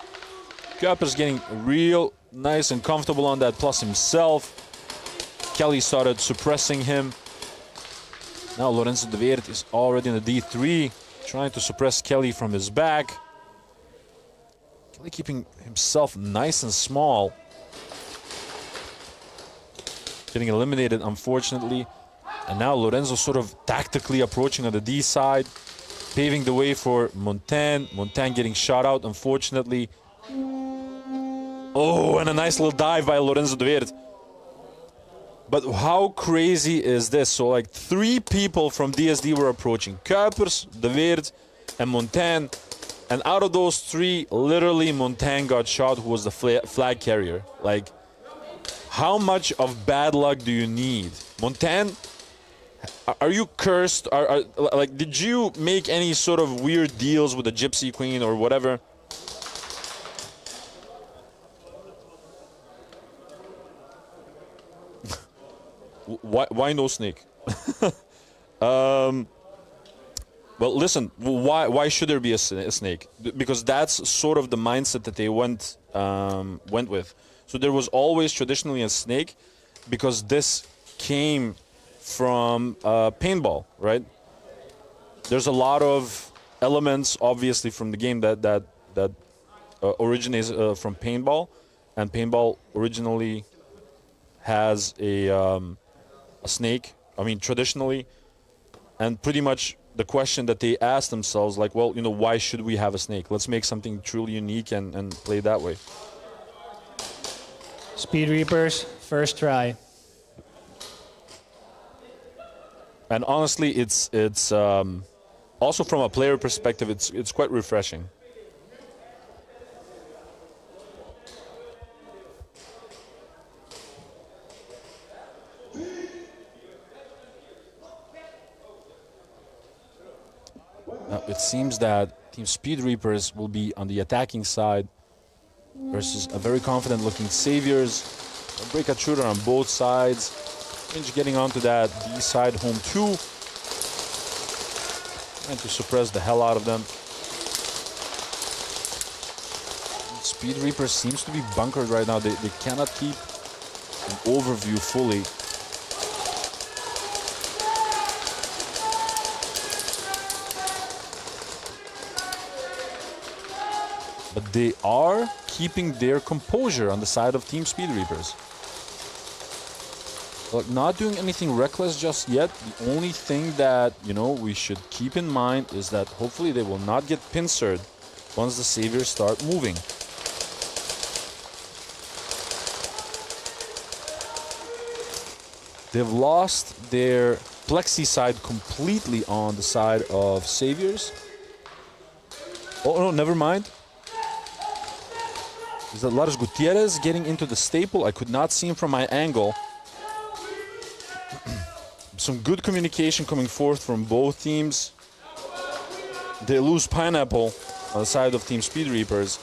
Kuiper's getting real nice and comfortable on that plus himself. Kelly started suppressing him. Now Lorenzo de Weert is already in the D3, trying to suppress Kelly from his back. Kelly keeping himself nice and small. Getting eliminated, unfortunately. And now Lorenzo sort of tactically approaching on the D side, paving the way for Montaigne. Montaigne getting shot out, unfortunately. Oh, and a nice little dive by Lorenzo de Weert. But how crazy is this? So, like, 3 people from DSD were approaching. Kuipers, de Weert, and Montaigne. And out of those 3, literally Montaigne got shot, who was the flag carrier. Like, how much of bad luck do you need? Montaigne, are you cursed? Like, did you make any sort of weird deals with the Gypsy Queen or whatever? Why no snake? Well, listen. Why should there be a snake? Because that's sort of the mindset that they went with. So there was always traditionally a snake, because this came from paintball, right? There's a lot of elements, obviously, from the game that originates from paintball, and paintball originally has a snake. I mean, traditionally, and pretty much the question that they asked themselves, like, well, why should we have a snake? Let's make something truly unique and play that way. Speed Reapers, first try. And honestly, it's also from a player perspective, it's quite refreshing. Now, it seems that Team Speed Reapers will be on the attacking side versus a very confident-looking Saviors. A breakout shooter on both sides. Finch getting onto that D side, home 2. Trying to suppress the hell out of them. Speed Reapers seems to be bunkered right now. They cannot keep an overview fully. But they are keeping their composure on the side of Team Speed Reapers. Look, not doing anything reckless just yet. The only thing that, we should keep in mind is that hopefully they will not get pincered once the Saviors start moving. They've lost their plexi side completely on the side of Saviors. Oh, no, never mind. Is that Lars Gutierrez getting into the staple? I could not see him from my angle. Some good communication coming forth from both teams. They lose Pineapple on the side of Team Speed Reapers.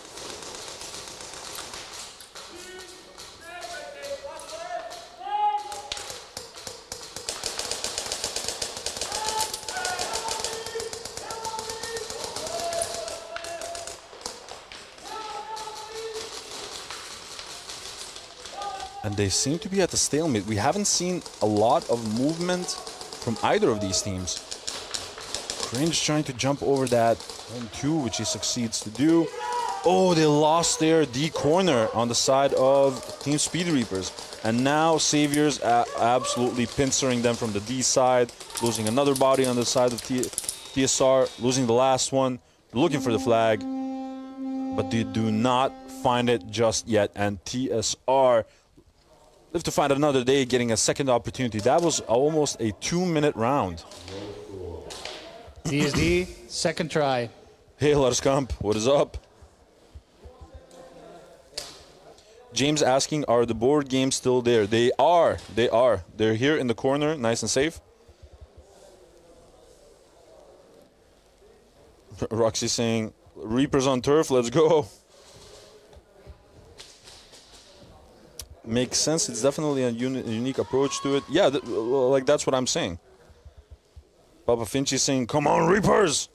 And they seem to be at a stalemate. We haven't seen a lot of movement from either of these teams. Cringe trying to jump over that 1-2, which he succeeds to do. Oh, they lost their D corner on the side of Team Speed Reapers. And now Saviors absolutely pincering them from the D side, losing another body on the side of TSR, losing the last one, looking for the flag. But they do not find it just yet. And TSR live to find another day, getting a second opportunity. That was almost a 2-minute round. DSD, second try. Hey, Larskamp, what is up? James asking, are the board games still there? They are. They are. They're here in the corner, nice and safe. Roxy saying, Reapers on turf, let's go. Makes sense. It's definitely a unique approach to it. Yeah, like that's what I'm saying. Papa Finchy saying, come on, Reapers!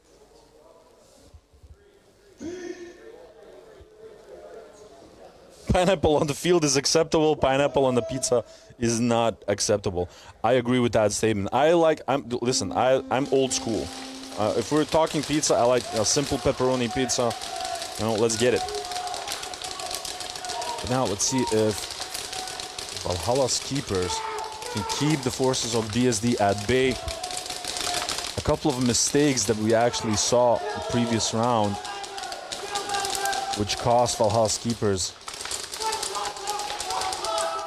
Pineapple on the field is acceptable. Pineapple on the pizza is not acceptable. I agree with that statement. Listen, I'm old school. If we're talking pizza, I like a simple pepperoni pizza. You know, let's get it. But now let's see if Valhalla's keepers can keep the forces of DSD at bay. A couple of mistakes that we actually saw the previous round, which cost Valhalla's keepers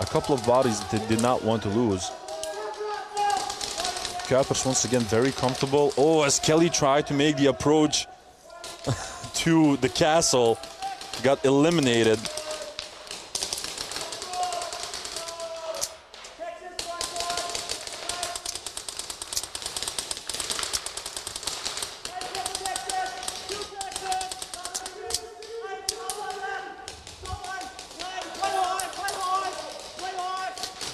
a couple of bodies that they did not want to lose. Kuipers once again very comfortable. Oh, as Kelly tried to make the approach to the castle, got eliminated.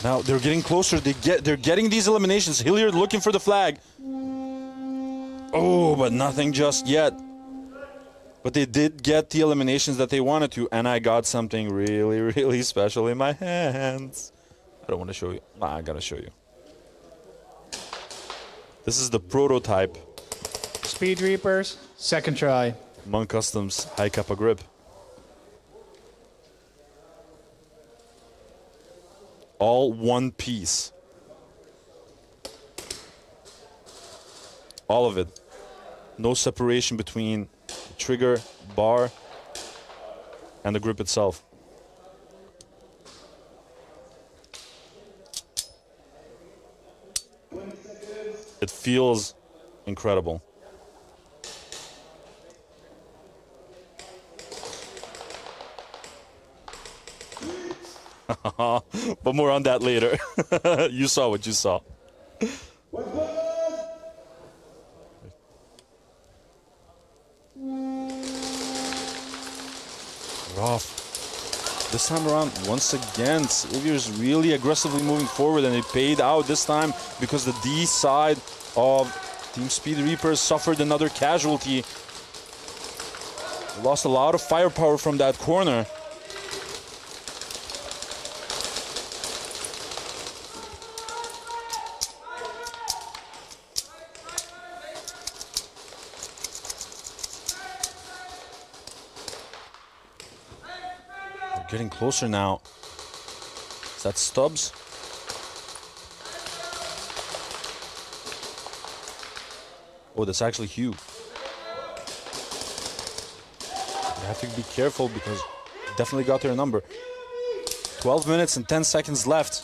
Now they're getting closer. They're getting these eliminations. Hilliard looking for the flag. Oh, but nothing just yet. But they did get the eliminations that they wanted to, and I got something really, really special in my hands. I don't want to show you. Nah, I gotta show you. This is the prototype. Speed Reapers, second try. Monk Customs High Kappa grip. All one piece. All of it. No separation between the trigger, bar, and the grip itself. It feels incredible. But more on that later. You saw what you saw. Rough. This time around, once again, Silvier's really aggressively moving forward, and it paid out this time because the D side of Team Speed Reapers suffered another casualty. Lost a lot of firepower from that corner. Getting closer now. Is that Stubbs? Oh, that's actually Hugh. You have to be careful because definitely got their number. 12 minutes and 10 seconds left.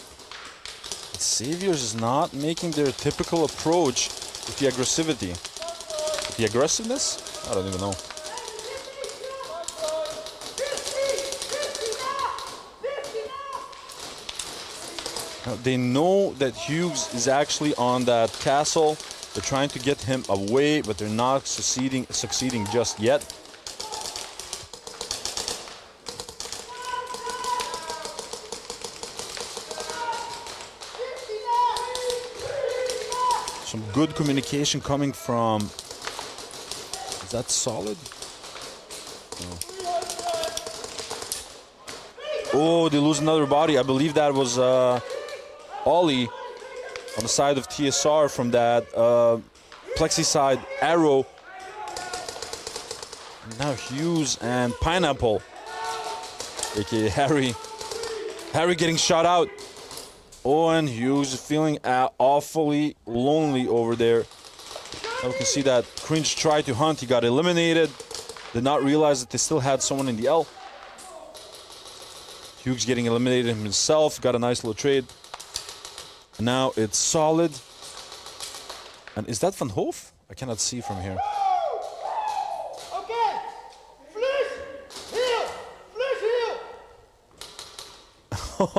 But Saviors is not making their typical approach with the aggressivity. With the aggressiveness? I don't even know. They know that Hughes is actually on that castle. They're trying to get him away, but they're not succeeding just yet. Some good communication coming from... Is that solid? No. Oh, they lose another body. I believe that was Ollie on the side of TSR from that plexi side arrow. Now Hughes and Pineapple, aka Harry. Harry getting shot out. Oh, and Hughes is feeling awfully lonely over there. Now we can see that Cringe tried to hunt. He got eliminated. Did not realize that they still had someone in the L. Hughes getting eliminated himself. Got a nice little trade. Now it's solid. And is that Van Hoof? I cannot see from here. Okay.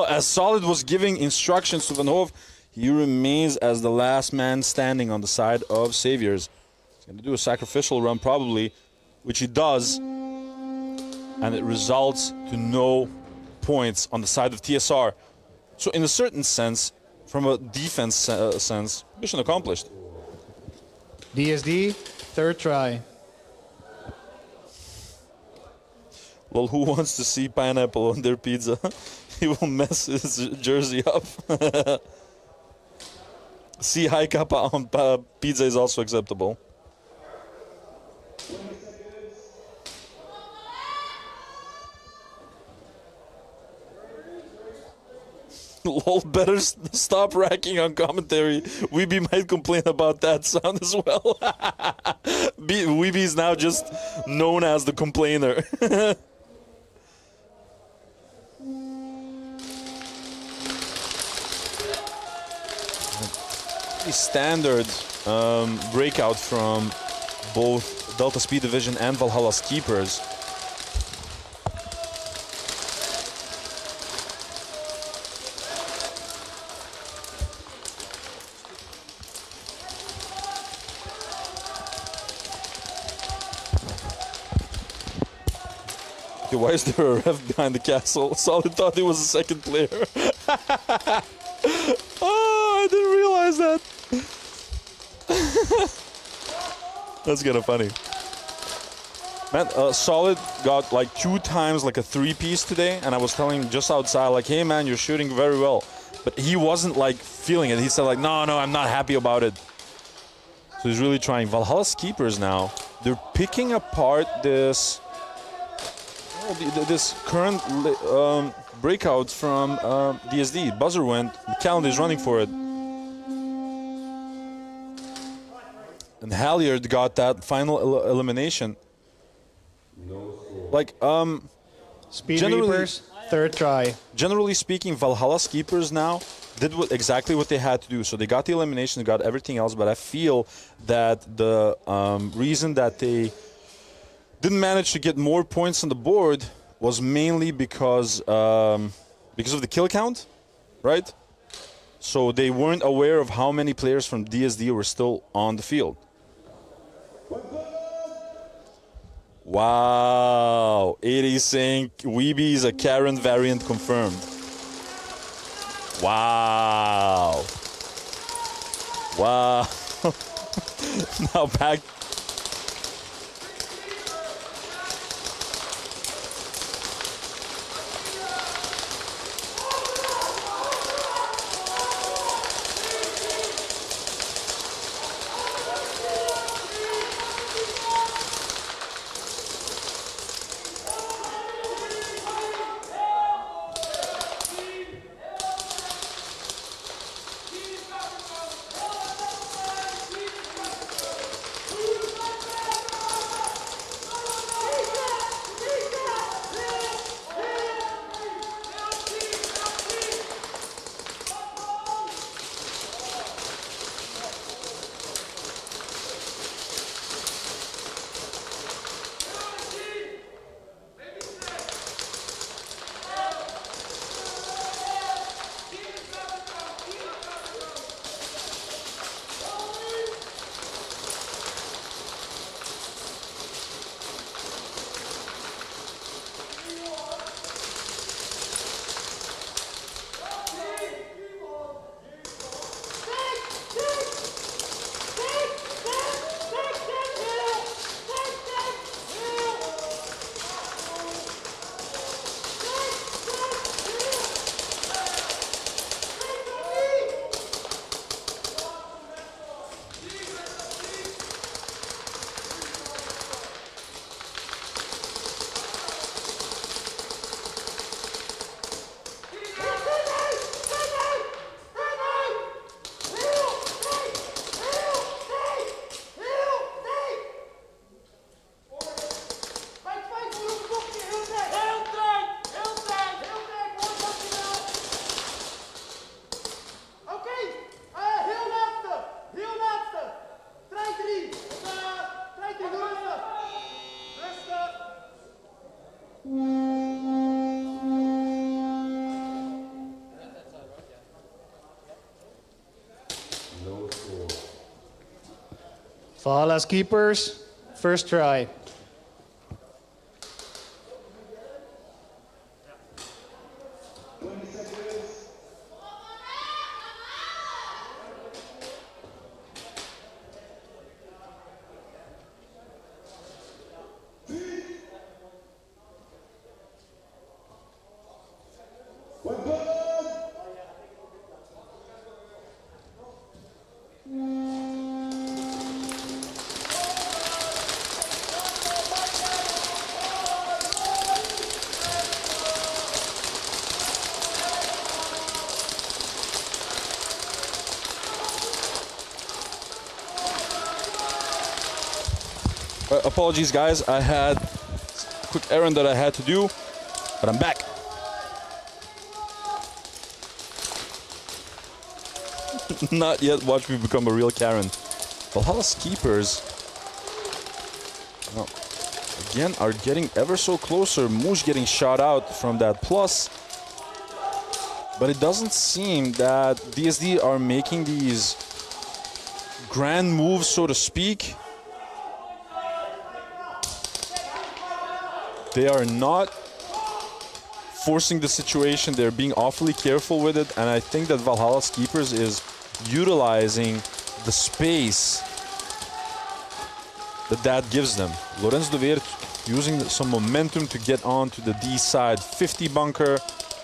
As Solid was giving instructions to Van Hoof, he remains as the last man standing on the side of Saviors. He's going to do a sacrificial run probably, which he does. And it results to no points on the side of TSR. So in a certain sense, from a defense sense, mission accomplished. DSD, third try. Well, who wants to see pineapple on their pizza? He will mess his jersey up. See high kappa on pizza is also acceptable. Lol, better stop racking on commentary. Weeby might complain about that sound as well. Weeby is now just known as the complainer. Standard breakout from both Delta Speed Division and Valhalla's keepers. Okay, why is there a ref behind the castle? Solid thought he was a second player. Oh, I didn't realize that. That's kind of funny. Man, Solid got like 2 times like a 3-piece today, and I was telling him just outside, like, hey man, you're shooting very well. But he wasn't like feeling it. He said like, no, I'm not happy about it. So he's really trying. Valhalla's keepers now, they're picking apart this current breakout from DSD. Buzzer went, Calendar is running for it. And Halyard got that final elimination. Like, Speed Reapers, third try. Generally speaking, Valhalla's keepers now did exactly what they had to do. So they got the elimination, they got everything else, but I feel that the reason that they didn't manage to get more points on the board was mainly because of the kill count, right? So they weren't aware of how many players from DSD were still on the field. Wow, 80 saying Weeby is a Karen variant confirmed. Wow. Wow. Now back. Valhalla's keepers, first try. Apologies, guys. I had a quick errand that I had to do, but I'm back. Not yet. Watch me become a real Karen. Valhalla's keepers, well, again, are getting ever so closer. Moosh getting shot out from that plus. But it doesn't seem that DSD are making these grand moves, so to speak. They are not forcing the situation. They're being awfully careful with it. And I think that Valhalla's keepers is utilizing the space that gives them. Lorenz de Weert using some momentum to get on to the D side 50 bunker,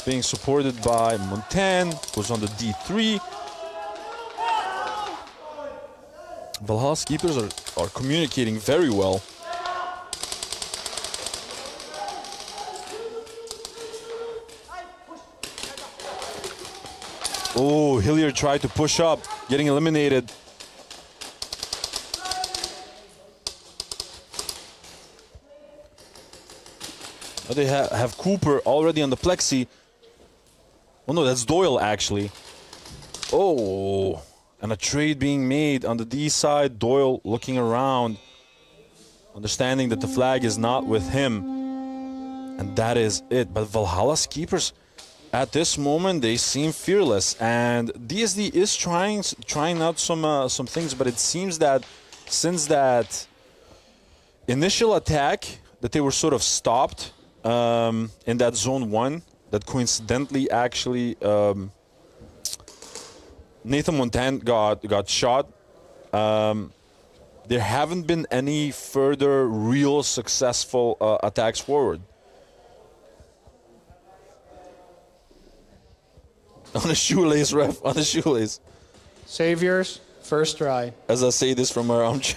being supported by Montaigne, who's on the D3. Valhalla's keepers are communicating very well. Oh, Hilliard tried to push up, getting eliminated. But they have Cooper already on the plexi. Oh no, that's Doyle actually. Oh, and a trade being made on the D side. Doyle looking around, understanding that the flag is not with him. And that is it. But Valhalla's keepers, at this moment, they seem fearless, and DSD is trying out some things, but it seems that since that initial attack that they were sort of stopped in that zone 1, that coincidentally actually Nathan Montaigne got shot. There haven't been any further real successful attacks forward. On a shoelace, ref. On a shoelace. Saviors, first try. As I say this from our armchair.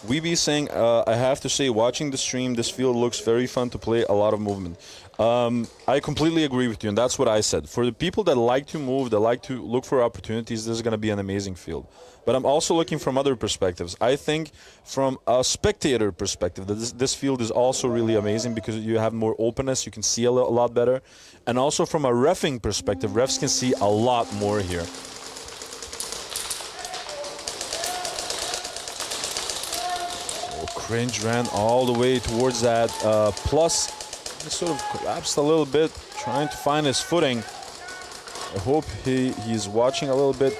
We be saying, I have to say, watching the stream, this field looks very fun to play, a lot of movement. I completely agree with you, and that's what I said. For the people that like to move, that like to look for opportunities, this is going to be an amazing field. But I'm also looking from other perspectives. I think from a spectator perspective, that this field is also really amazing because you have more openness, you can see a lot better. And also from a reffing perspective, refs can see a lot more here. Cringe ran all the way towards that plus. He sort of collapsed a little bit, trying to find his footing. I hope he's watching a little bit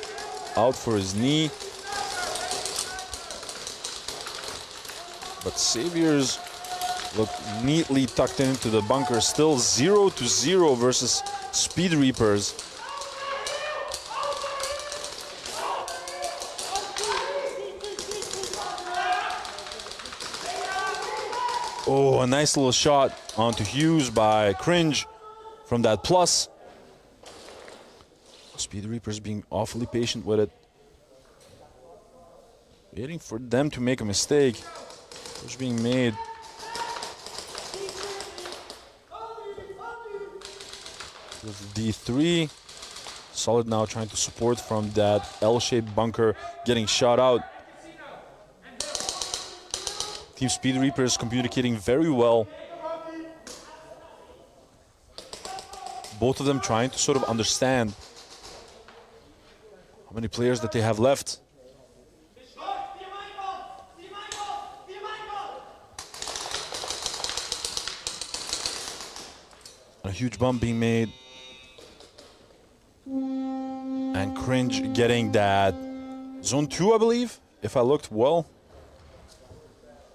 out for his knee. But Saviors look neatly tucked into the bunker. Still 0-0 versus Speed Reapers. Oh, a nice little shot onto Hughes by Cringe from that plus. Speed Reapers being awfully patient with it. Waiting for them to make a mistake. Push being made. With D3. Solid now trying to support from that L-shaped bunker, getting shot out. Team Speed Reapers communicating very well. Both of them trying to sort of understand how many players that they have left. A huge bump being made And Cringe getting that zone 2, I believe, if I looked well.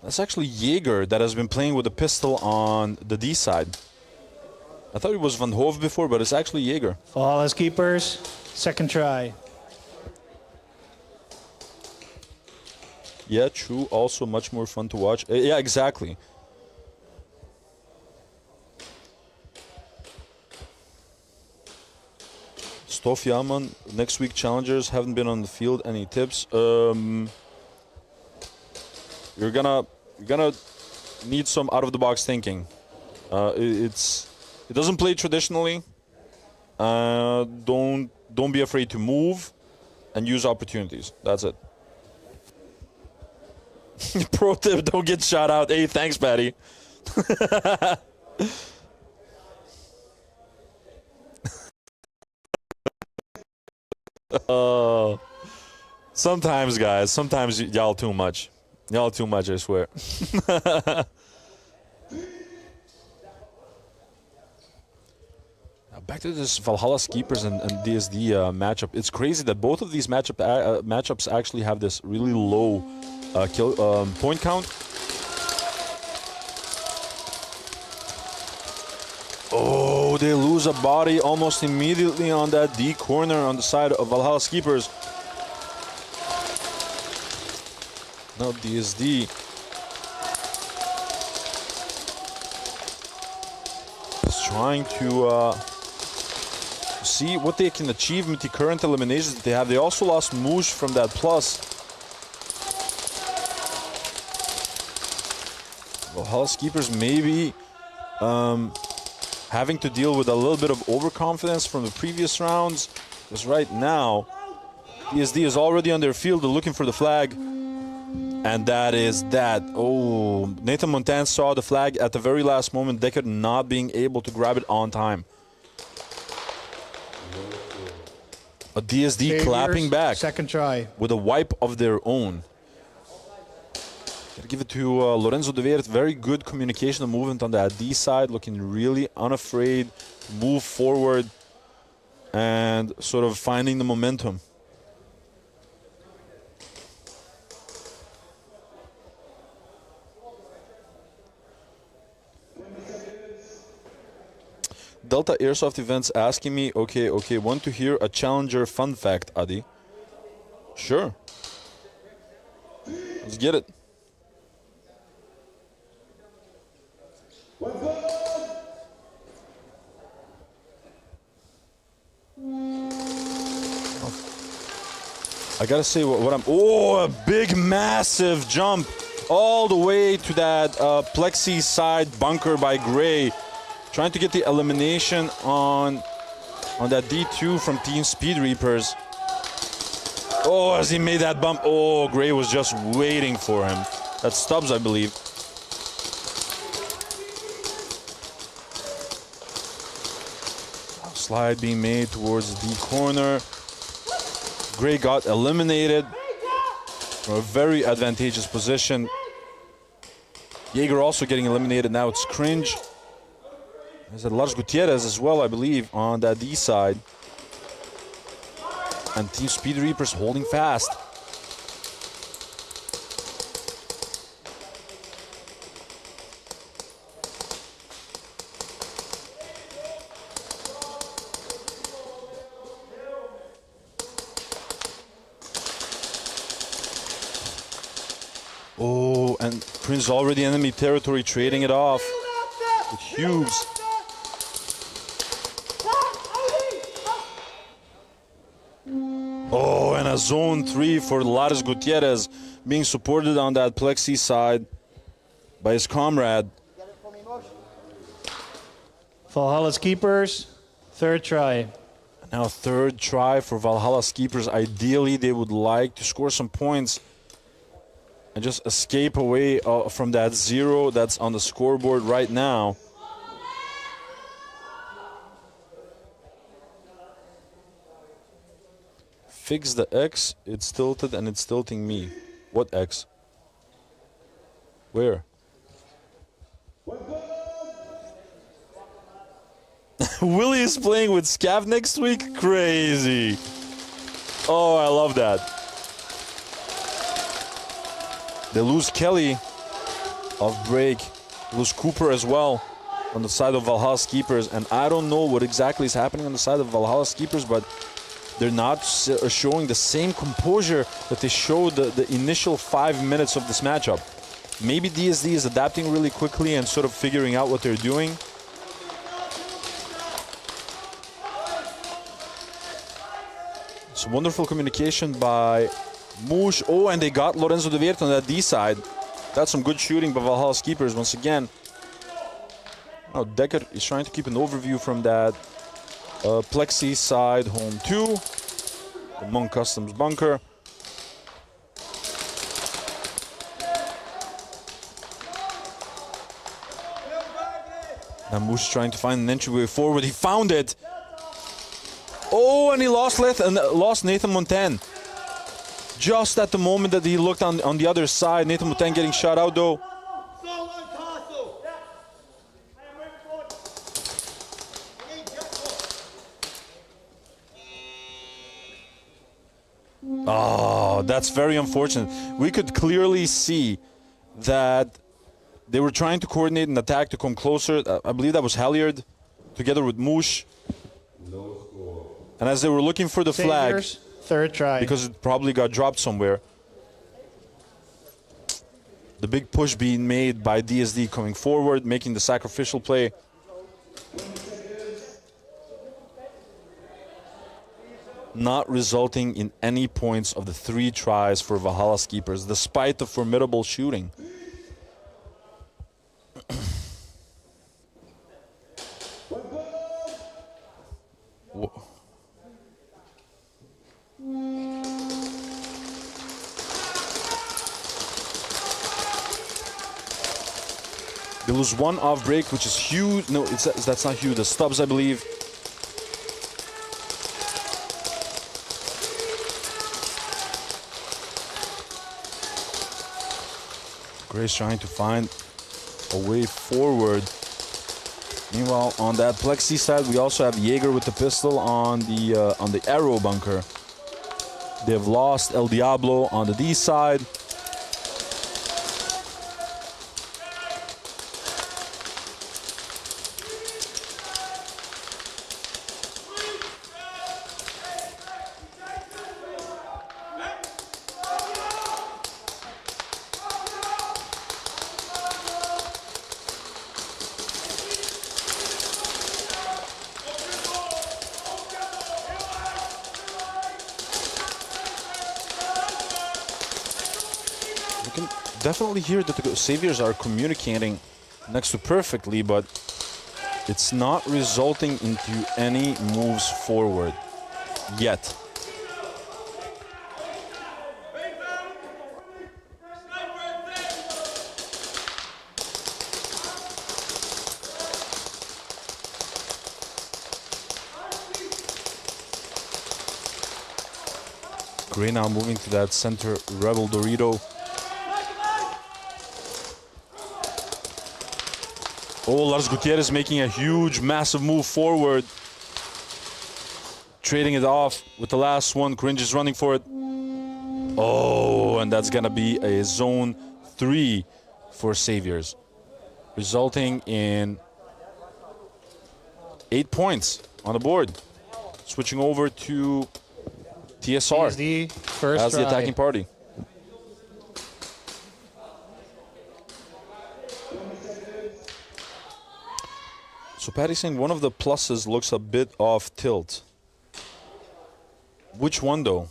That's actually Jaeger that has been playing with a pistol on the D side. I thought it was Van Hove before, but it's actually Jaeger. Valhalla's keepers, second try. Yeah, true. Also much more fun to watch. Yeah, exactly. Stoff Yaman, next week challengers haven't been on the field. Any tips? You're gonna need some out of the box thinking. It doesn't play traditionally. Don't be afraid to move and use opportunities. That's it. Pro tip: don't get shot out. Hey, thanks, Patty. Sometimes, guys. Sometimes y'all too much. Y'all too much, I swear. Back to this Valhalla Keepers and DSD matchup. It's crazy that both of these matchups actually have this really low point count. Oh, they lose a body almost immediately on that D corner on the side of Valhalla Keepers. Now DSD is trying to see what they can achieve with the current eliminations that they have. They also lost Moosh from that plus. Valhalla Keepers maybe having to deal with a little bit of overconfidence from the previous rounds, because right now DSD is already on their field. They're looking for the flag, and that is that. Oh, Nathan Montan saw the flag at the very last moment. Deckard not being able to grab it on time. A DSD Saviors, clapping back. Second try. With a wipe of their own. Gotta give it to Lorenzo De Weert. Very good communication and movement on that D side. Looking really unafraid. Move forward. And sort of finding the momentum. Delta Airsoft Events asking me, okay, want to hear a challenger fun fact, Adi? Sure. Let's get it. I gotta say what I'm... Oh, a big, massive jump all the way to that plexi side bunker by Gray. Trying to get the elimination on that D2 from Team Speed Reapers. Oh, as he made that bump. Oh, Gray was just waiting for him. That's Stubbs, I believe. Slide being made towards the D corner. Gray got eliminated from a very advantageous position. Jaeger also getting eliminated. Now it's Cringe. There's Lars Gutierrez as well, I believe, on that D side. And Team Speed Reapers holding fast. Oh, and Prince already enemy territory, trading it off with Hughes. Oh, and a zone 3 for Lars Gutierrez, being supported on that plexi side by his comrade. Valhalla's Keepers, third try. Now third try for Valhalla's Keepers. Ideally, they would like to score some points and just escape away from that 0 that's on the scoreboard right now. Fix the X, it's tilted and it's tilting me. What X? Where? Willie is playing with Scav next week? Crazy. Oh, I love that. They lose Kelly off break. They lose Cooper as well on the side of Valhalla's keepers. And I don't know what exactly is happening on the side of Valhalla's keepers, but they're not showing the same composure that they showed the initial 5 minutes of this matchup. Maybe DSD is adapting really quickly and sort of figuring out what they're doing. It's wonderful communication by Moosh. Oh, and they got Lorenzo De Weert on that D side. That's some good shooting by Valhalla's keepers once again. Oh, Decker is trying to keep an overview from that Plexi side home 2. The Monk Customs bunker. Now Moosh trying to find an entryway forward. He found it. Oh, and he lost Nathan Montagne. Just at the moment that he looked on the other side. Nathan Montagne getting shot out though. Oh, that's very unfortunate. We could clearly see that they were trying to coordinate an attack to come closer. I believe that was Halyard together with Moosh. And as they were looking for the flag, third try, because it probably got dropped somewhere, the big push being made by DSD coming forward, making the sacrificial play. Not resulting in any points of the 3 tries for Valhalla's keepers, despite the formidable shooting. They lose 1 off break, which is huge. No, that's not huge. The Stubbs, I believe. Grace trying to find a way forward. Meanwhile, on that Plexi side, we also have Jaeger with the pistol on the arrow bunker. They have lost El Diablo on the D side. Definitely hear that the Saviors are communicating next to perfectly, but it's not resulting into any moves forward yet. Gray now moving to that center Rebel Dorito. Oh, Lars Gutierrez making a huge, massive move forward. Trading it off with the last one. Cringe is running for it. Oh, and that's going to be a zone 3 for Saviors, resulting in 8 points on the board. Switching over to TSR as the attacking party. So Patty's saying one of the pluses looks a bit off tilt. Which one though?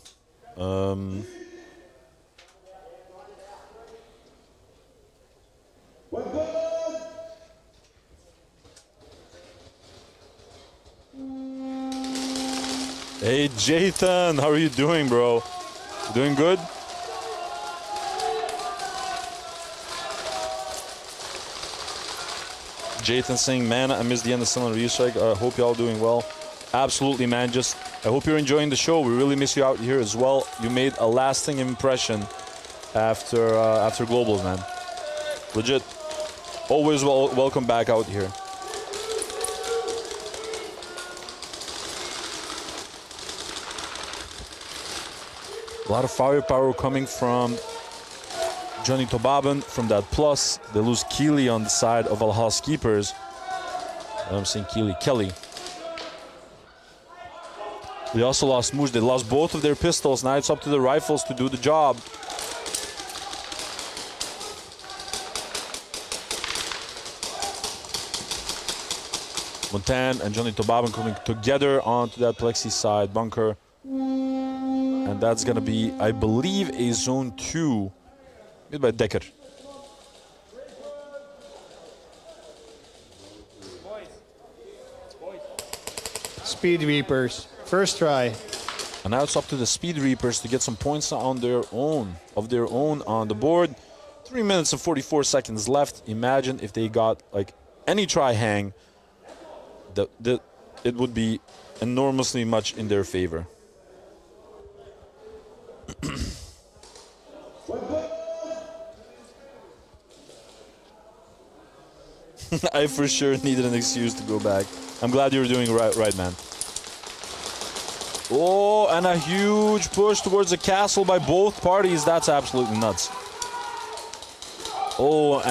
Hey Jathan, how are you doing, bro? Doing good? Jathan saying, man, I missed the end of Silent Restrike. I hope y'all doing well. Absolutely, man. Just, I hope you're enjoying the show. We really miss you out here as well. You made a lasting impression after Globals, man. Legit. Always welcome back out here. A lot of firepower coming from Johnny Tobaban from that plus. They lose Keely on the side of Valhalla Keepers. I'm saying Kelly. They also lost Moosh. They lost both of their pistols. Now it's up to the rifles to do the job. Montan and Johnny Tobaban coming together onto that plexi side bunker. And that's going to be, I believe, a zone 2 made by Decker. Speed Reapers, first try. And now it's up to the Speed Reapers to get some points on their own, on the board. 3 minutes and 44 seconds left. Imagine if they got like any try hang, it would be enormously much in their favor. I for sure needed an excuse to go back. I'm glad you're doing right, man. Oh, and a huge push towards the castle by both parties. That's absolutely nuts. Oh,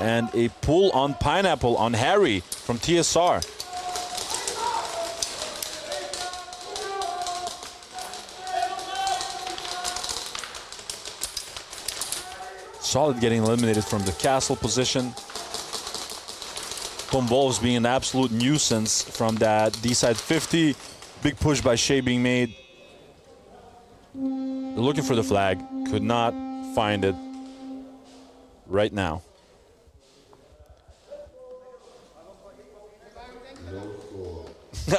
and a pull on Pineapple on Harry from TSR. Solid getting eliminated from the castle position. Tom Wolves being an absolute nuisance from that D-side 50. Big push by Shea being made. They're looking for the flag. Could not find it right now.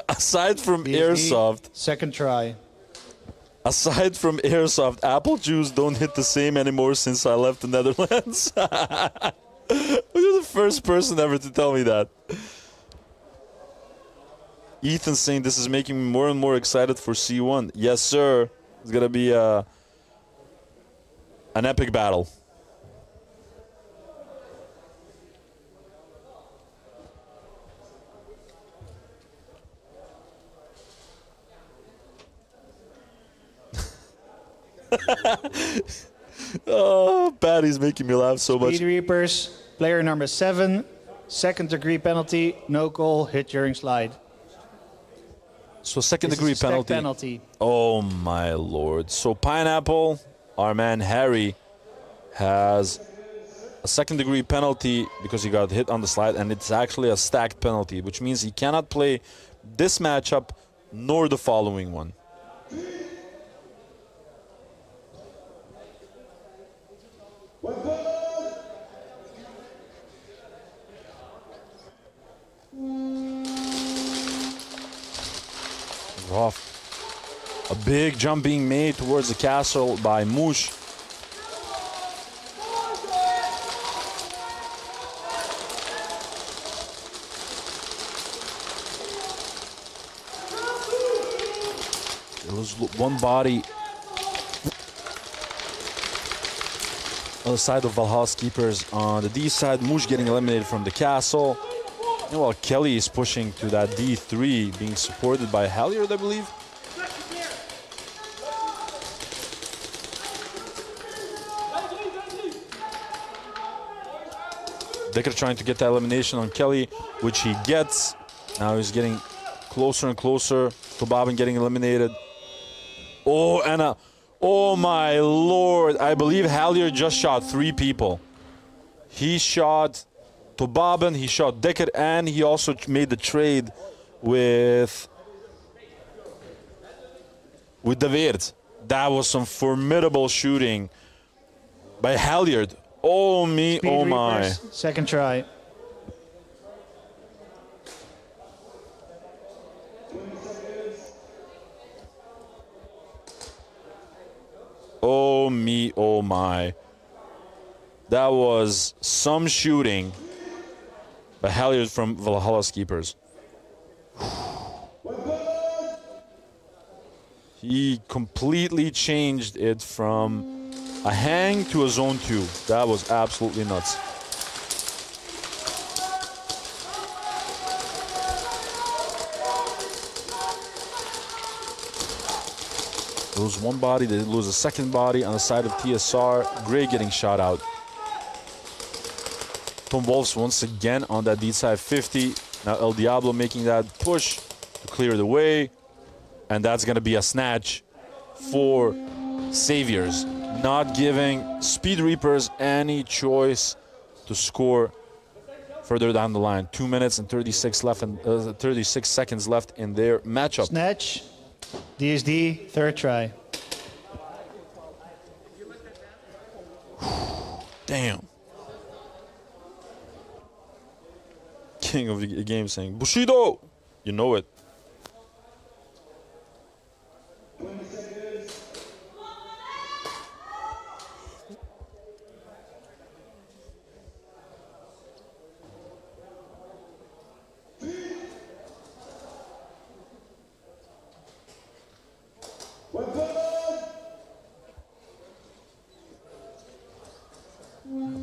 Aside from Airsoft. Second try. Aside from Airsoft, apple juice don't hit the same anymore since I left the Netherlands. You're the first person ever to tell me that. Ethan's saying this is making me more and more excited for C1. Yes, sir. It's going to be an epic battle. Oh, Patty's making me laugh so much. Speed Reapers, player number 7, second degree penalty, no goal, hit during slide. So second degree penalty. Oh my lord. So Pineapple, our man Harry, has a second degree penalty because he got hit on the slide, and it's actually a stacked penalty, which means he cannot play this matchup nor the following one. Rough. A big jump being made towards the castle by Moosh. There was one body on the side of Valhalla's keepers. On the D side, Moosh getting eliminated from the castle. And while Kelly is pushing to that D3, being supported by Halyard, I believe. Decker trying to get that elimination on Kelly, which he gets. Now he's getting closer and closer to Bobbin getting eliminated. Oh, and oh my lord. I believe Halyard just shot 3 people. He shot Tobaban, he shot Decker, and he also made the trade with De Weert. That was some formidable shooting by Halyard. Oh me, Speed oh my. Reapers, second try. Oh me, oh my. That was some shooting by Halyard from Valhalla's keepers. He completely changed it from a hang to a zone 2. That was absolutely nuts. Lose one body, they lose a second body on the side of TSR. Gray getting shot out. Tom Wolfs once again on that deep side 50. Now El Diablo making that push to clear the way. And that's going to be a snatch for Saviors. Not giving Speed Reapers any choice to score further down the line. 2 minutes and 36 left and 36 seconds left in their matchup. Snatch. DSD, third try. Damn. King of the game saying, Bushido! You know it.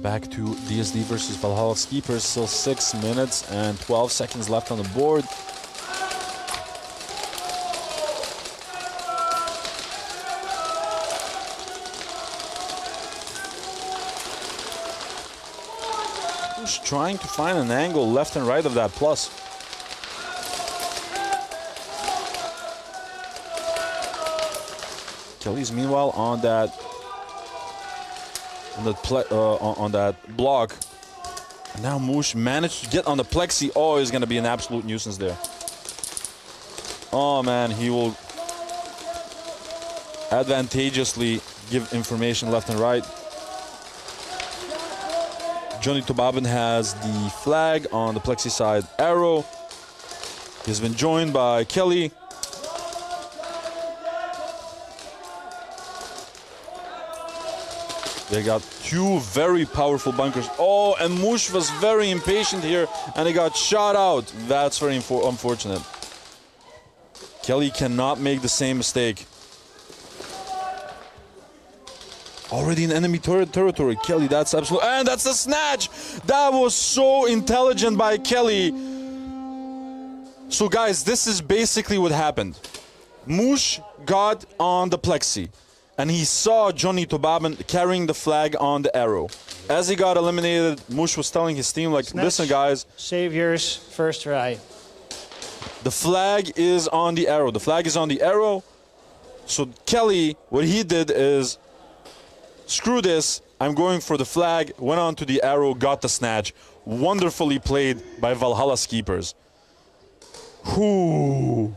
Back to DSD versus Valhalla Keepers. Still 6 minutes and 12 seconds left on the board. Just trying to find an angle left and right of that plus. Kelly's meanwhile on that on that block. Now Moosh managed to get on the plexi. Oh, he's going to be an absolute nuisance there. Oh man, he will advantageously give information left and right. Johnny Tobabin has the flag on the plexi side arrow. He's been joined by Kelly. They got two very powerful bunkers. Oh, and Moosh was very impatient here, and he got shot out. That's very unfortunate. Kelly cannot make the same mistake. Already in enemy territory. Kelly, that's absolute. And that's the snatch! That was so intelligent by Kelly. So, guys, this is basically what happened. Moosh got on the plexi. And he saw Johnny Tobabin carrying the flag on the arrow. As he got eliminated, Moosh was telling his team, like, Snatch. listen, guys. Saviors, first try. The flag is on the arrow. The flag is on the arrow. So Kelly, what he did is, screw this. I'm going for the flag. Went on to the arrow, got the snatch. Wonderfully played by Valhalla Keepers. Whoo.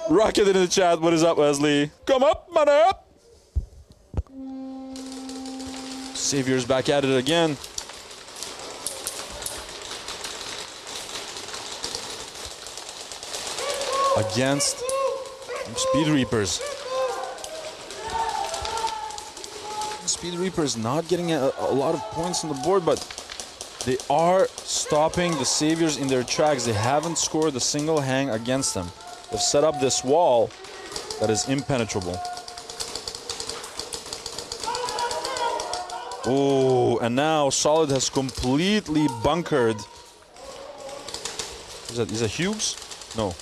Rocket in the chat, what is up, Wesley? Come up, man up! Savior's back at it again. Against Speed Reapers. Speed Reapers not getting a lot of points on the board, but they are stopping the Saviors in their tracks. They haven't scored a single hang against them. They've set up this wall that is impenetrable. Oh, and now Solid has completely bunkered. Is that Hughes? No.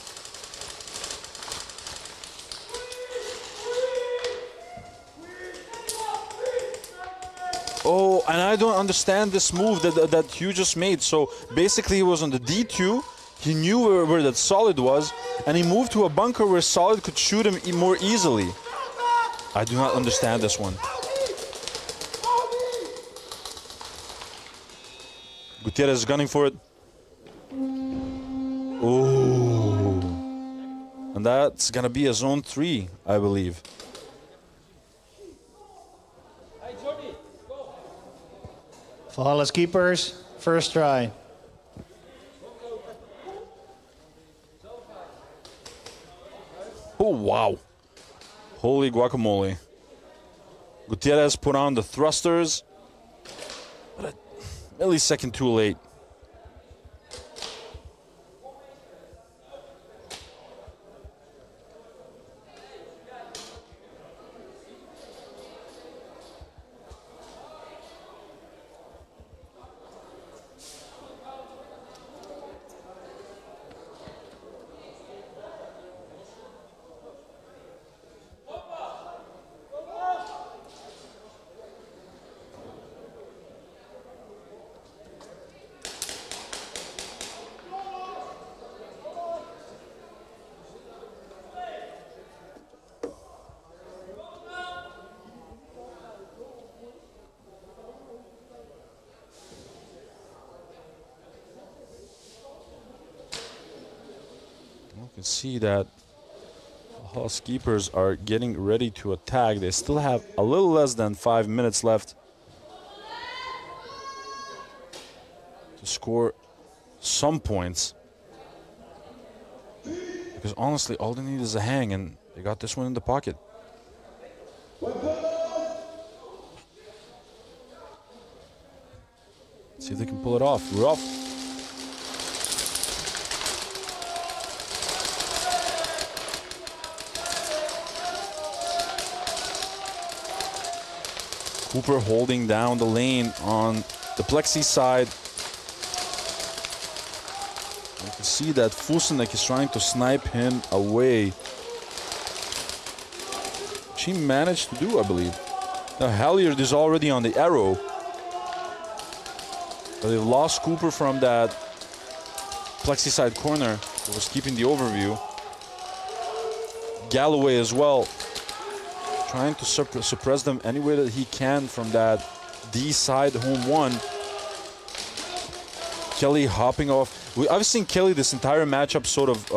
Oh, and I don't understand this move that Hughes just made. So basically he was on the D2. He knew where that Solid was, and he moved to a bunker where Solid could shoot him more easily. I do not understand this one. Gutierrez is gunning for it. Oh. And that's going to be a zone 3, I believe. Valhalla Keepers, first try. Oh, wow. Holy guacamole. Gutierrez put on the thrusters, but a millisecond too late. You can see that Valhalla's keepers are getting ready to attack. They still have a little less than 5 minutes left to score some points. Because honestly, all they need is a hang, and they got this one in the pocket. See if they can pull it off. We're off. Cooper holding down the lane on the Plexi side. You can see that Fusenek is trying to snipe him away. She managed to do, I believe. Now Halyard is already on the arrow. But they've lost Cooper from that Plexi side corner that was keeping the overview. Galloway as well, trying to suppress them any way that he can from that D side home one. Kelly hopping off. I've seen Kelly this entire matchup sort of,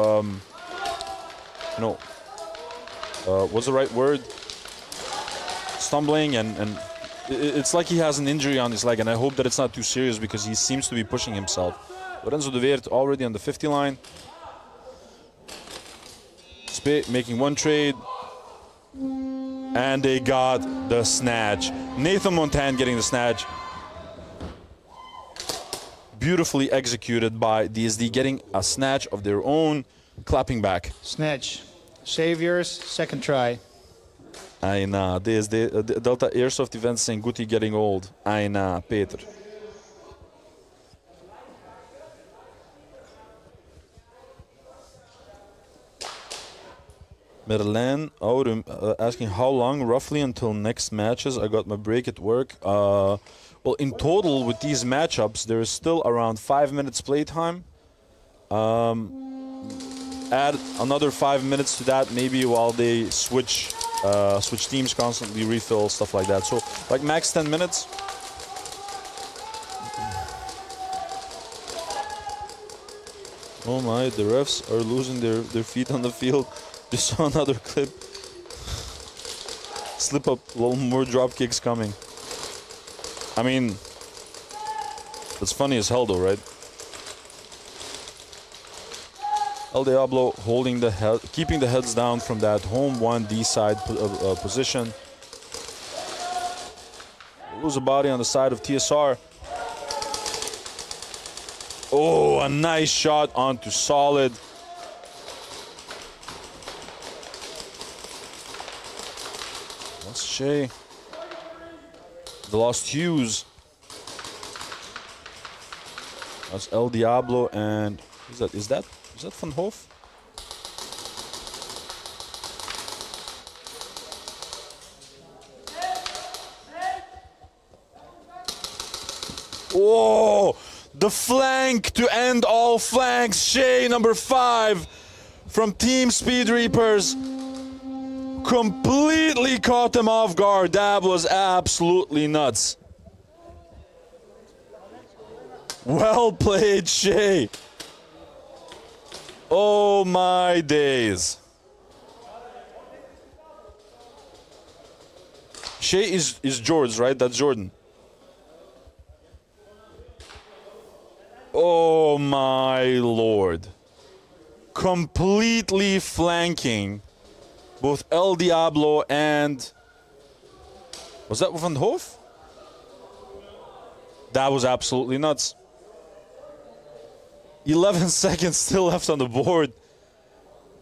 what's the right word? Stumbling and it's like he has an injury on his leg, and I hope that it's not too serious because he seems to be pushing himself. Lorenzo de Weert already on the 50 line. Spit making one trade. And they got the snatch. Nathan Montan getting the snatch. Beautifully executed by DSD, getting a snatch of their own, clapping back. Snatch. Saviors, second try. Aina, DSD, Delta Airsoft Events saying Guti getting old. Aina, Peter. Merlin Aurum asking how long roughly until next matches. I got my break at work. Well, in total with these matchups, there is still around 5 minutes playtime. Add another 5 minutes to that, maybe while they switch teams, constantly refill, stuff like that. So like max 10 minutes. Oh my, the refs are losing their feet on the field. Just saw another clip. Slip up, a little more drop kicks coming. I mean, that's funny as hell though, right? El Diablo holding the head, keeping the heads down from that home 1D side position. Lose a body on the side of TSR. Oh, a nice shot onto solid. That's Shea. The lost Hughes. That's El Diablo and is that Van Hoof? Whoa! The flank to end all flanks. Shea, number 5 from Team Speed Reapers. Completely caught them off guard. That was absolutely nuts. Well played, Shea. Oh my days. Shea is George, right? That's Jordan. Oh my lord. Completely flanking both El Diablo and... Was that Van Hoof? That was absolutely nuts. 11 seconds still left on the board.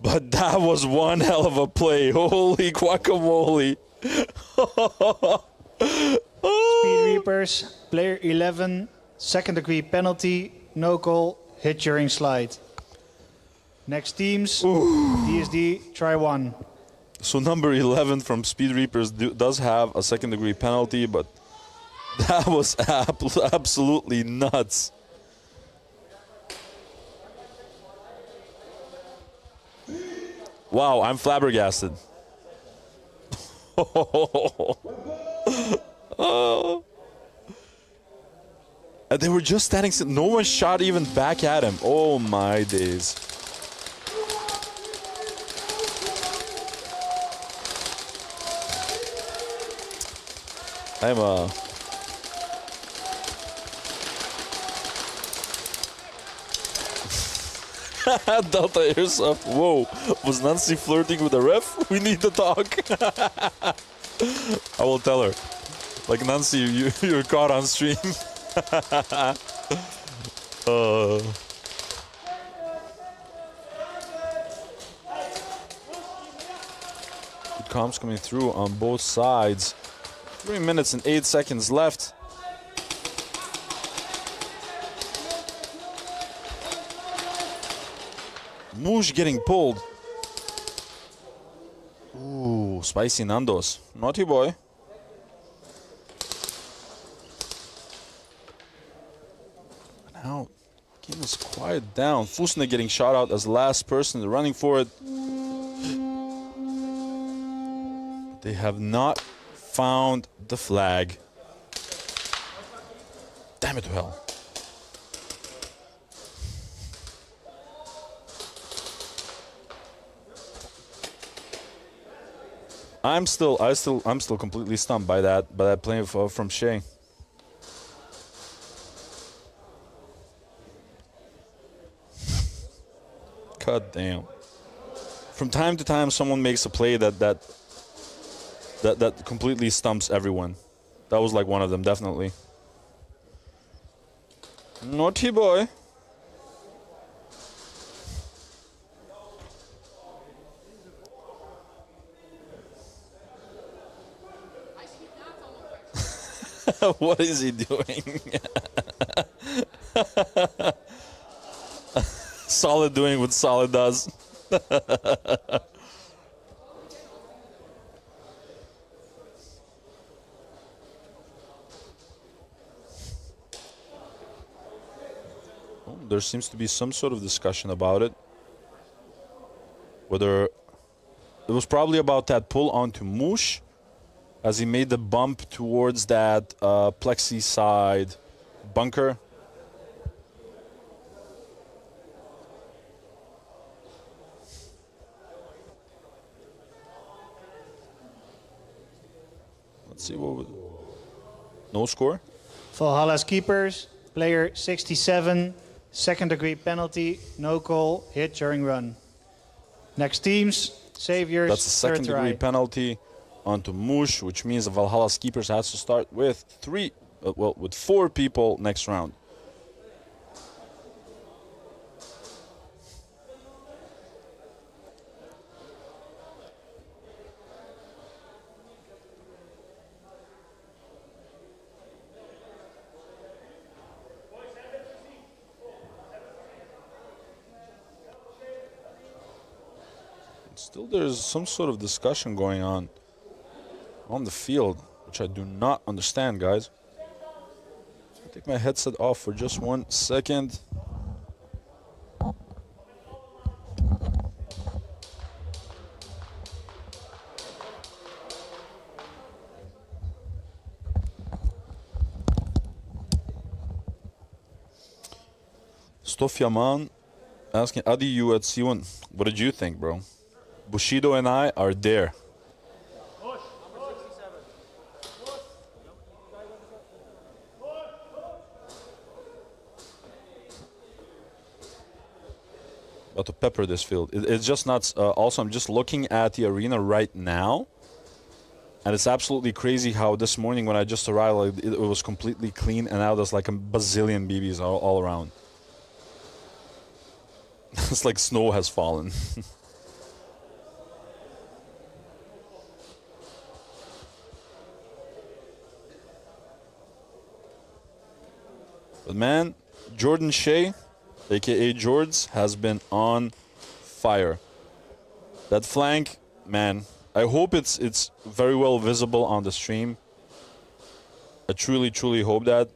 But that was one hell of a play. Holy guacamole. Speed Reapers, player 11, second degree penalty, no call, hit during slide. Next teams, DSD, try 1. So number 11 from Speed Reapers does have a second degree penalty, but that was absolutely nuts. Wow, I'm flabbergasted. Oh. And they were just standing still. No one shot even back at him. Oh my days. I'm Delta Airsoft. Whoa, was Nancy flirting with the ref? We need to talk. I will tell her. Like, Nancy, you're caught on stream. Good comms coming through on both sides. 3 minutes and 8 seconds left. Moosh getting pulled. Ooh, spicy Nandos. Naughty boy. Now, game is quiet down. Fusna getting shot out as the last person running for it. They have not found the flag. Damn it to hell. I'm still completely stunned by that play from Shea. God damn. From time to time, someone makes a play that completely stumps everyone. That was like one of them, definitely. Naughty boy. What is he doing? Solid doing what Solid does. There seems to be some sort of discussion about it. Whether it was probably about that pull onto Moosh as he made the bump towards that plexi side bunker. Let's see what would... No score? Valhalla's keepers, player 67, second degree penalty, no call, hit during run. Next teams, Saviors, That's a second third degree try. penalty onto Moosh, which means the Valhalla's keepers has to start with with 4 people next round. Still, there's some sort of discussion going on the field, which I do not understand, guys. I'll take my headset off for just 1 second. Stofyaman asking, Adi, you at C1. What did you think, bro? Bushido and I are there. About to pepper this field. It's just nuts. Also, I'm just looking at the arena right now, and it's absolutely crazy how this morning when I just arrived, like, it was completely clean, and now there's like a bazillion BBs all around. It's like snow has fallen. But man, Jordan Shea, aka Jords, has been on fire. That flank, man, I hope it's very well visible on the stream. I truly hope that.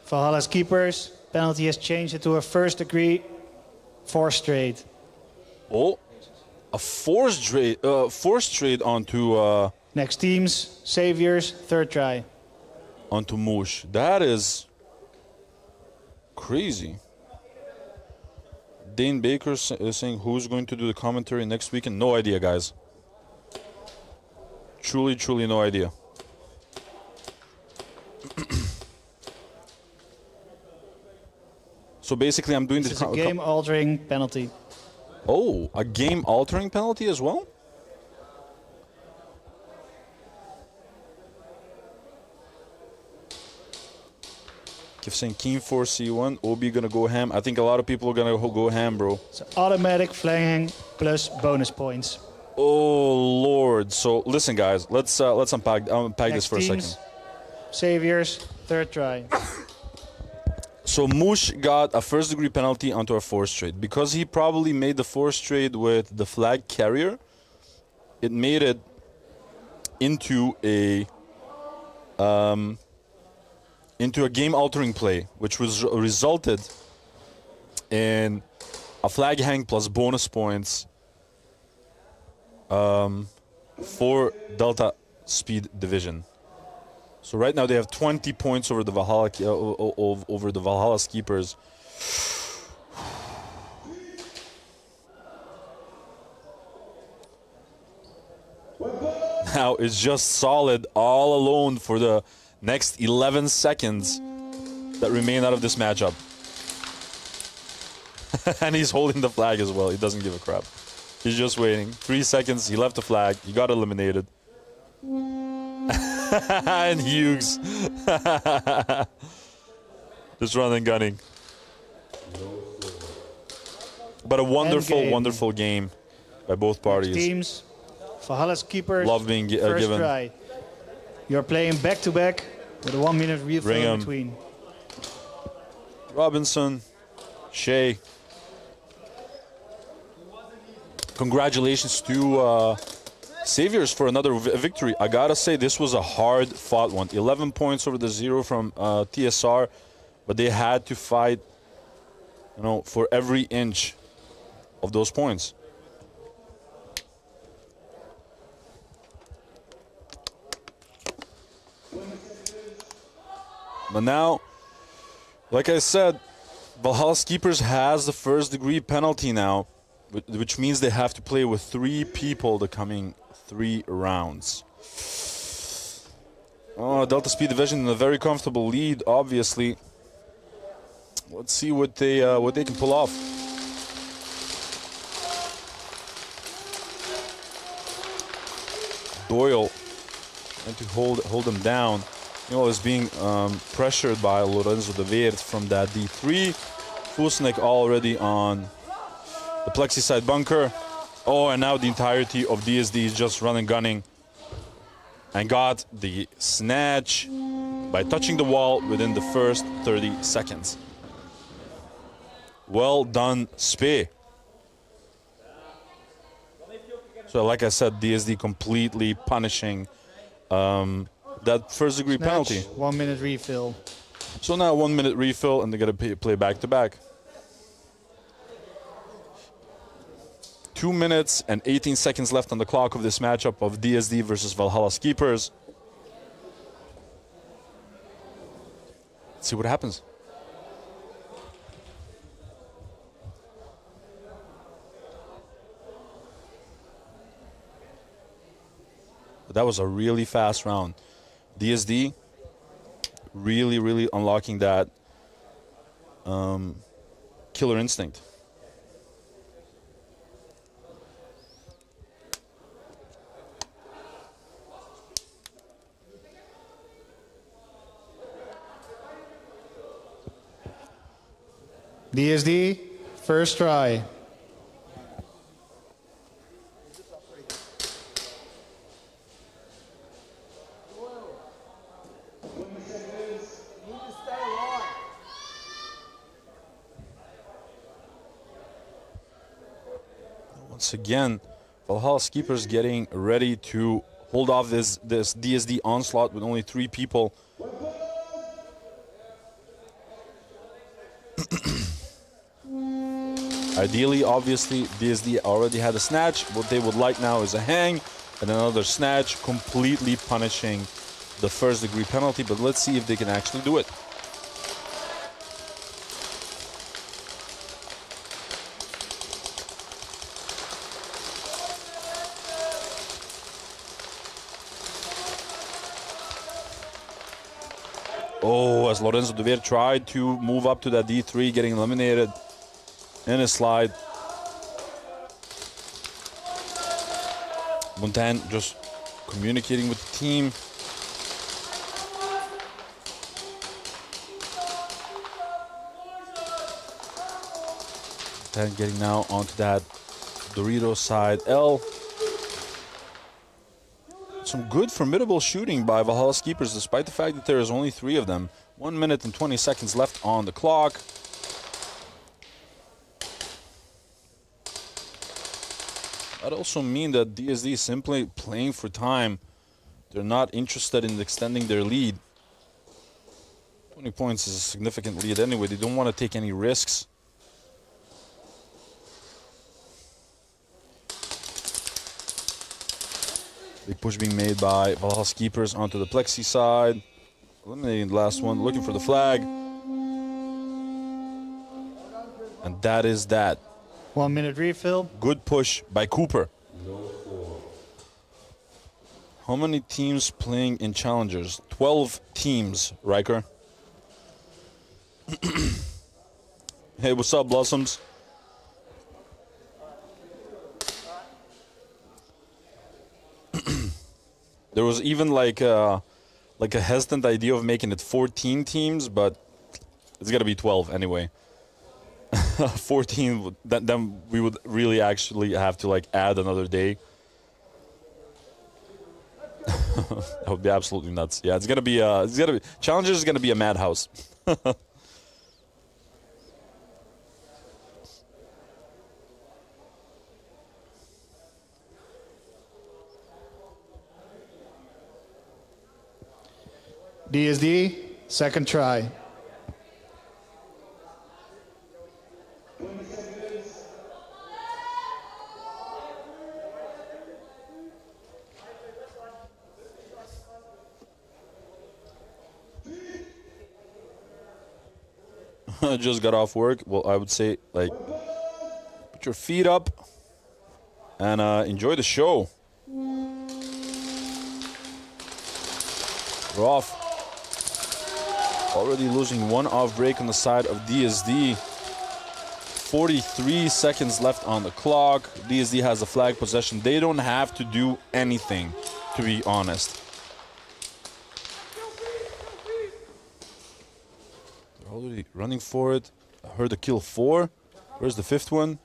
Valhalla's keepers, penalty has changed it to a first degree, 4 straight. Oh, a forced trade onto... Next teams, Saviors, third try. Onto Moosh. That is crazy. Dane Baker is saying who's going to do the commentary next weekend. No idea, guys. Truly, truly no idea. So basically, I'm doing this is a game-altering penalty. Oh, a game-altering penalty as well? Keep saying Keen for C1, Obi gonna go ham. I think a lot of people are gonna go ham, bro. It's automatic flanking plus bonus points. Oh Lord! So listen, guys, let's unpack this for a second. Saviors, third try. So Moosh got a first-degree penalty onto a force trade because he probably made the force trade with the flag carrier. It made it into a game-altering play, which was resulted in a flag hang plus bonus points for Delta Speed Division. So right now they have 20 points over the Valhalla Keepers. Now it's just solid all alone for the next 11 seconds that remain out of this matchup. And he's holding the flag as well. He doesn't give a crap. He's just waiting. 3 seconds. He left the flag. He got eliminated. And Hughes. Just running and gunning. But a wonderful, wonderful game by both parties. Teams. Valhalla's Keepers. Love being first given. Try. You're playing back-to-back with a 1 minute refill in between. Robinson. Shea. Congratulations to Saviors for another victory. I gotta say, this was a hard-fought one. 11 points over the 0 from TSR, but they had to fight, you know, for every inch of those points. But now, like I said, Valhalla's Keepers has the first-degree penalty now, which means they have to play with 3 people the coming 3 rounds. Oh, Delta Speed Division in a very comfortable lead, obviously. Let's see what they can pull off. Doyle trying to hold them down. You know, is being pressured by Lorenzo de Weert from that D3. Fusnik already on the plexi side bunker. Oh, and now the entirety of DSD is just running, gunning, and got the snatch by touching the wall within the first 30 seconds. Well done, Spe. So, like I said, DSD completely punishing that first-degree penalty. 1 minute refill. So now 1 minute refill, and they're gonna play back-to-back. 2 minutes and 18 seconds left on the clock of this matchup of DSD versus Valhalla's Keepers. Let's see what happens. But that was a really fast round. DSD really, really unlocking that killer instinct. DSD, first try. Once again, Valhalla's Keepers getting ready to hold off this DSD onslaught with only 3 people. Ideally, obviously, DSD already had a snatch. What they would like now is a hang and another snatch, completely punishing the first-degree penalty. But let's see if they can actually do it. Oh, as Lorenzo De Veer tried to move up to that D3, getting eliminated in a slide. Montan just communicating with the team. Montan getting now onto that Dorito side L. Some good, formidable shooting by Valhalla Keepers, despite the fact that there is only 3 of them. 1 minute and 20 seconds left on the clock. That also means that DSD is simply playing for time. They're not interested in extending their lead. 20 points is a significant lead anyway. They don't want to take any risks. Big push being made by Valhalla Keepers onto the Plexi side. Eliminating the last one, looking for the flag. And that is that. 1 minute refill. Good push by Cooper. How many teams playing in Challengers? 12 teams, Riker. Hey, what's up, Blossoms? There was even like a hesitant idea of making it 14 teams, but it's gonna be 12 anyway. 14, then we would really actually have to like add another day. That would be absolutely nuts. Yeah, it's gonna be Challengers is gonna be a madhouse. DSD, second try. Just got off work. Well, I would say, like, put your feet up and enjoy the show. We're off. Already losing 1 off break on the side of DSD. 43 seconds left on the clock. DSD has the flag possession. They don't have to do anything, to be honest. They're already running for it. I heard a kill 4. Where's the 5th one?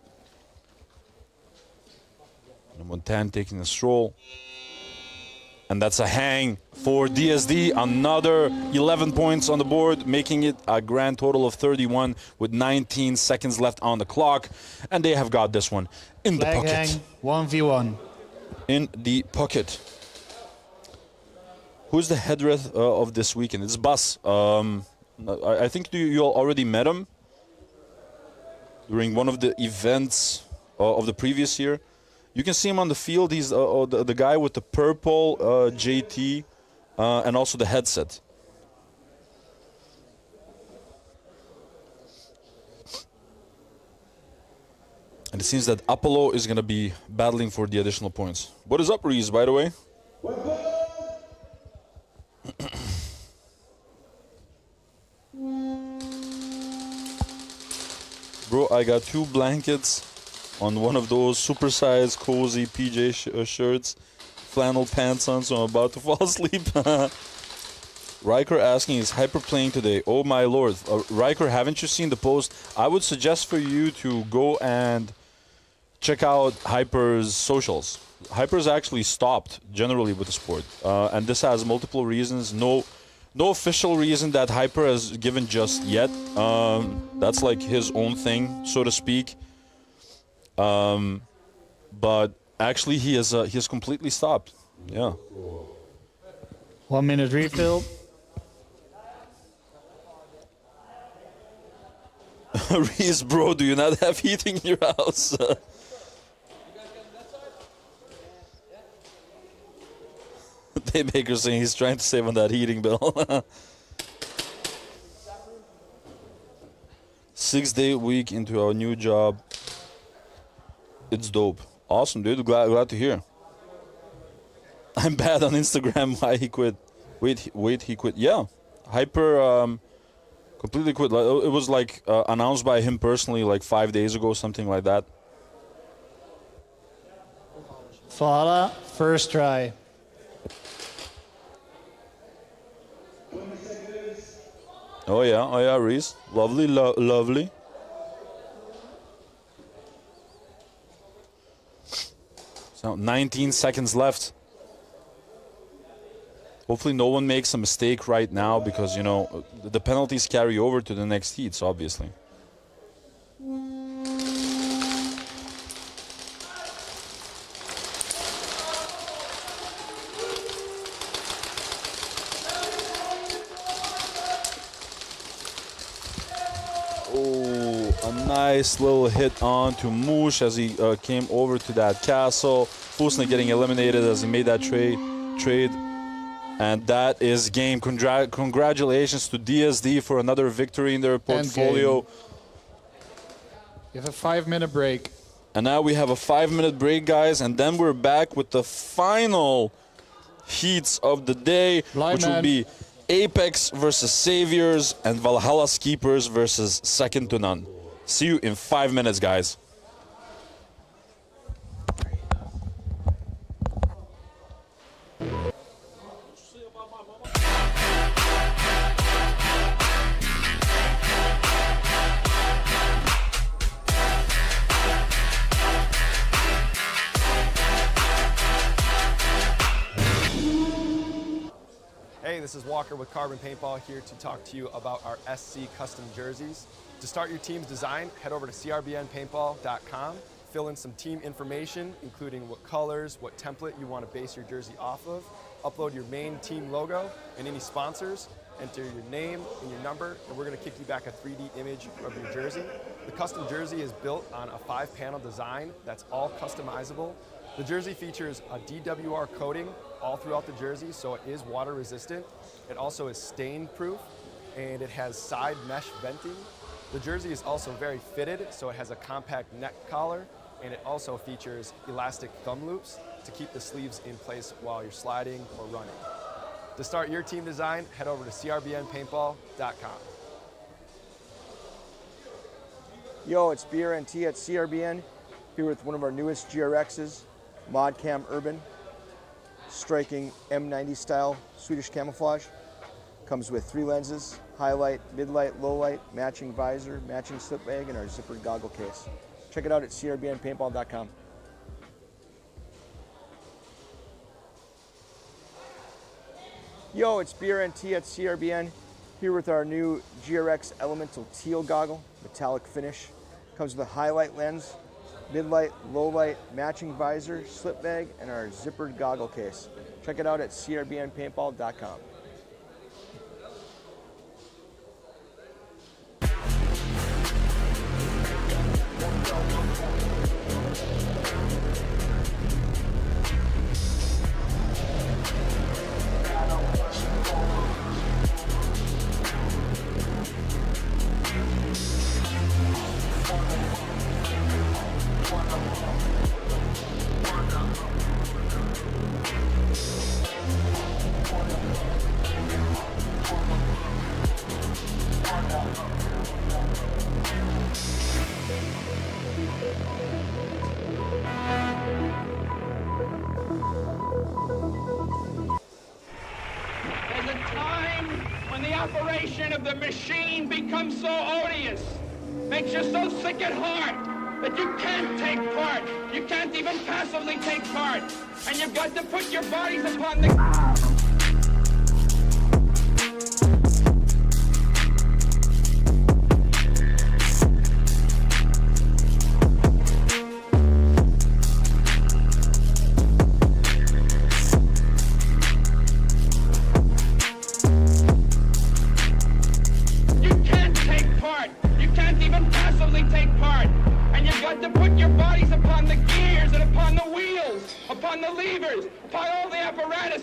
Number 10 taking a stroll. And that's a hang for DSD. Another 11 points on the board, making it a grand total of 31 with 19 seconds left on the clock. And they have got this one in the pocket. Hang, 1v1. In the pocket. Who's the head ref of this weekend? It's Bas. I think you all already met him during one of the events of the previous year. You can see him on the field. He's the guy with the purple JT and also the headset. And it seems that Apollo is going to be battling for the additional points. What is up, Reese, by the way? Bro, I got 2 blankets on one of those supersized, cozy PJ shirts, flannel pants on, so I'm about to fall asleep. Riker asking, is Hyper playing today? Oh my lord. Riker, haven't you seen the post? I would suggest for you to go and check out Hyper's socials. Hyper's actually stopped generally with the sport. And this has multiple reasons. No official reason that Hyper has given just yet. That's like his own thing, so to speak. But actually he has completely stopped. Yeah. 1 minute refill. Reese, bro, do you not have heating in your house? Daymaker saying he's trying to save on that heating bill. 6-day week into our new job. It's dope. Awesome, dude. Glad to hear. I'm bad on Instagram. Why he quit? Wait, he quit. Yeah. Hyper completely quit. It was like announced by him personally like 5 days ago, something like that. Valhalla, first try. Oh yeah, Reese. Lovely, lovely. So 19 seconds left. Hopefully no one makes a mistake right now because, you know, the penalties carry over to the next heats, obviously. Oh, a nice little hit on to Moosh as he came over to that castle. Fusna getting eliminated as he made that trade. And that is game. Congratulations to DSD for another victory in their portfolio. You have a 5-minute break. And now we have a 5-minute break, guys, and then we're back with the final heats of the day, which will be Apex versus Saviors and Valhalla Keepers versus Second to None. See you in 5 minutes, guys. Hey, this is Walker with Crbn Paintball here to talk to you about our SC custom jerseys. To start your team's design, head over to crbnpaintball.com, fill in some team information, including what colors, what template you want to base your jersey off of, upload your main team logo and any sponsors, enter your name and your number, and we're going to kick you back a 3D image of your jersey. The custom jersey is built on a 5-panel design that's all customizable. The jersey features a DWR coating all throughout the jersey, so it is water resistant. It also is stain proof, and it has side mesh venting. The jersey is also very fitted, so it has a compact neck collar, and it also features elastic thumb loops to keep the sleeves in place while you're sliding or running. To start your team design, head over to crbnpaintball.com. Yo, it's BRNT at CRBN, here with one of our newest GRXs, Modcam Urban, striking M90 style Swedish camouflage. Comes with 3 lenses, highlight, mid-light, low-light, matching visor, matching slip bag, and our zippered goggle case. Check it out at crbnpaintball.com. Yo, it's BRNT at CRBN, here with our new GRX Elemental Teal goggle, metallic finish. Comes with a highlight lens, mid-light, low-light, matching visor, slip bag, and our zippered goggle case. Check it out at crbnpaintball.com. There's a time when the operation of the machine becomes so odious, makes you so sick at heart that you can't take part. You can't even passively take part. And you've got to put your bodies upon the...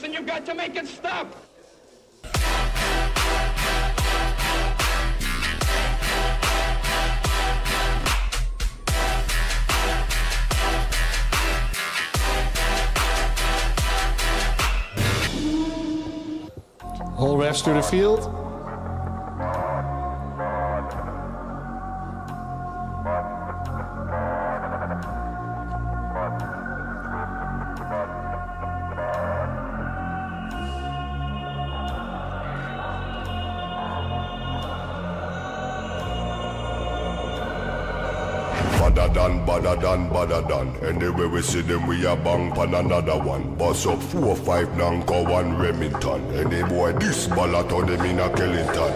And you've got to make it stop. All refs to the field. badder than. Anyway we see them, we a bang pan another one. Bust up 4-5 Nanko 1 Remington. Any boy this ballot on them in a Kellington.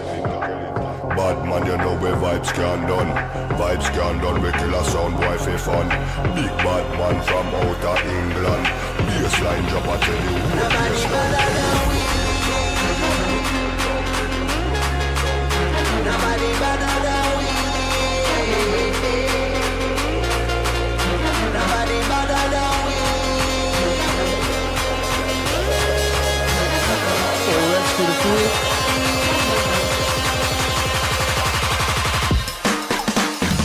Bad man, you know where vibes can done. Vibes can done, we kill a sound boy for fun. Big bad man from outer England. Baseline drop, I tell you what Nobody better than we. Nobody better than we. All reps to the field.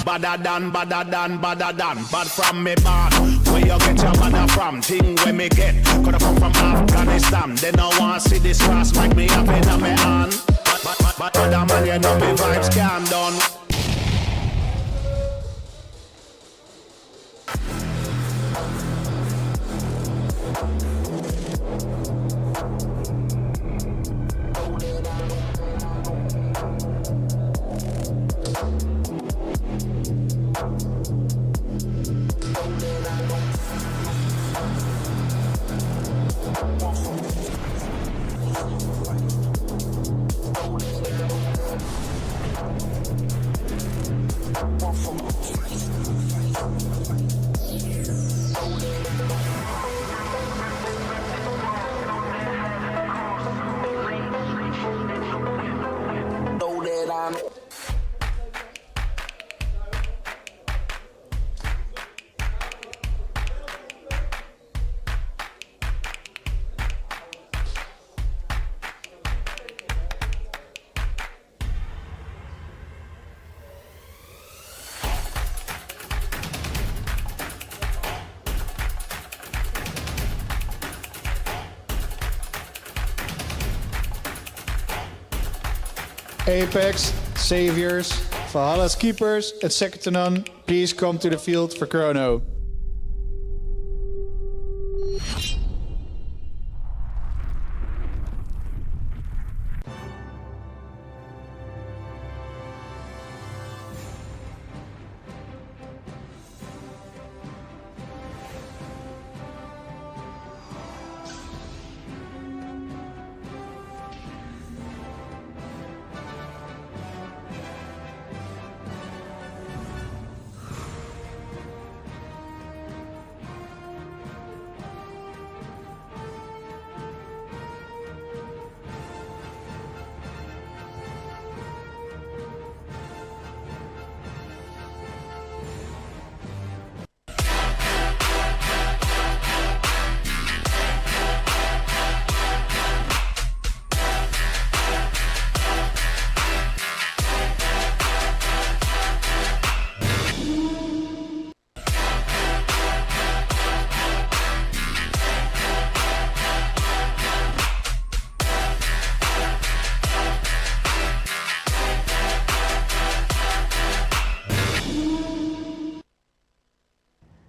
Badder than. Bad from me bad. Where you get your badder from? Thing where me get. Coulda come from Afghanistan. They don't want see this cross make me up in my hand. But other man, you know me vibes can done. Apex, Saviors, Valhalla's keepers, and second to none, please come to the field for chrono.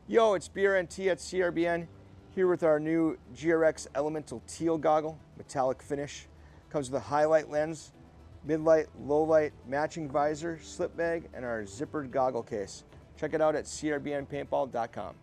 Yo, it's BRNT at Crbn, here with our new GRX Elemental Teal Goggle, metallic finish. Comes with a highlight lens, mid-light, low-light, matching visor, slip bag, and our zippered goggle case. Check it out at crbnpaintball.com.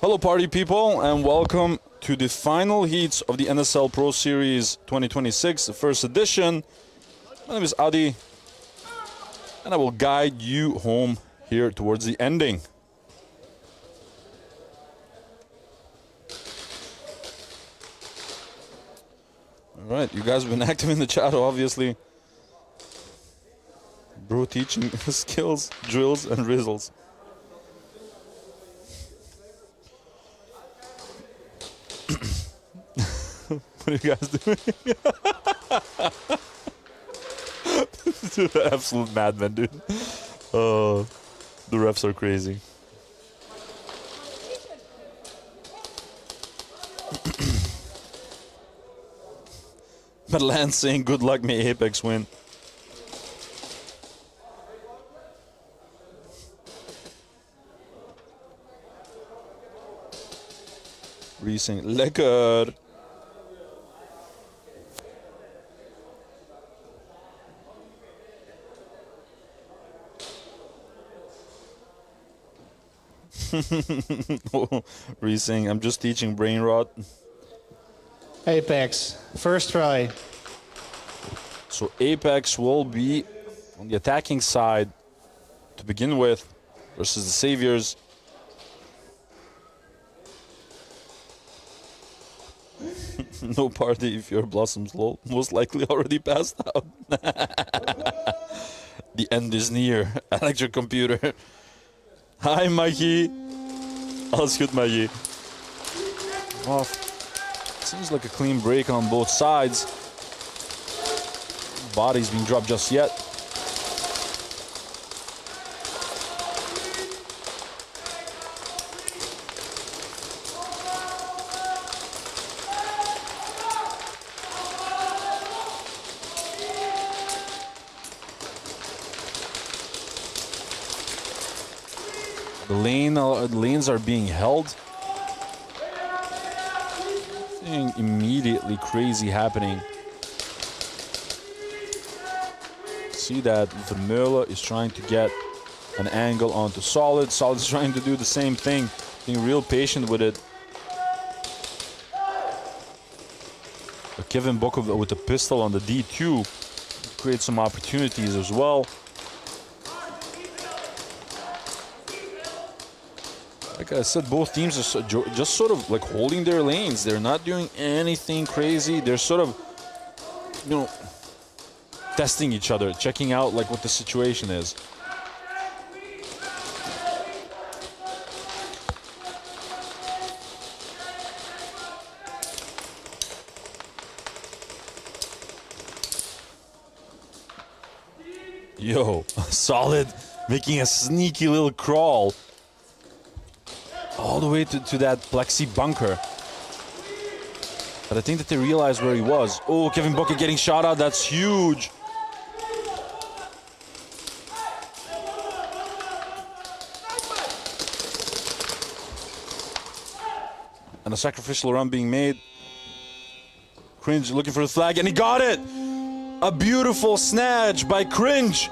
Hello party people, and welcome to the final heats of the NSL Pro Series 2026, the first edition. My name is Adi, and I will guide you home here towards the ending. All right, you guys have been active in the chat, obviously. Bro teaching skills, drills, and rizzles. What are you guys doing? Dude, absolute madman, dude. Oh, the refs are crazy. But Lance saying, good luck, may Apex win. Reesing, lekker. Reesing, I'm just teaching brain rot. Apex, first try. So Apex will be on the attacking side to begin with versus the Saviors. No party if your Blossoms lol. Most likely already passed out. The end is near. Electric computer. Hi, Mikey. Alles goed, Mikey. Well, seems like a clean break on both sides. Body's being dropped just yet. The lanes are being held. Something immediately crazy happening. See that Vermeulen is trying to get an angle onto Solid. Solid's trying to do the same thing, being real patient with it. But Kevin Bokov with the pistol on the D2 creates some opportunities as well. Like I said, both teams are just sort of like holding their lanes. They're not doing anything crazy. They're sort of, you know, testing each other, checking out like what the situation is. Yo, Solid making a sneaky little crawl all the way to that plexi bunker. But I think that they realized where he was. Oh, Kevin Bokeh getting shot out. That's huge. And a sacrificial run being made. Cringe looking for the flag, and he got it! A beautiful snatch by Cringe.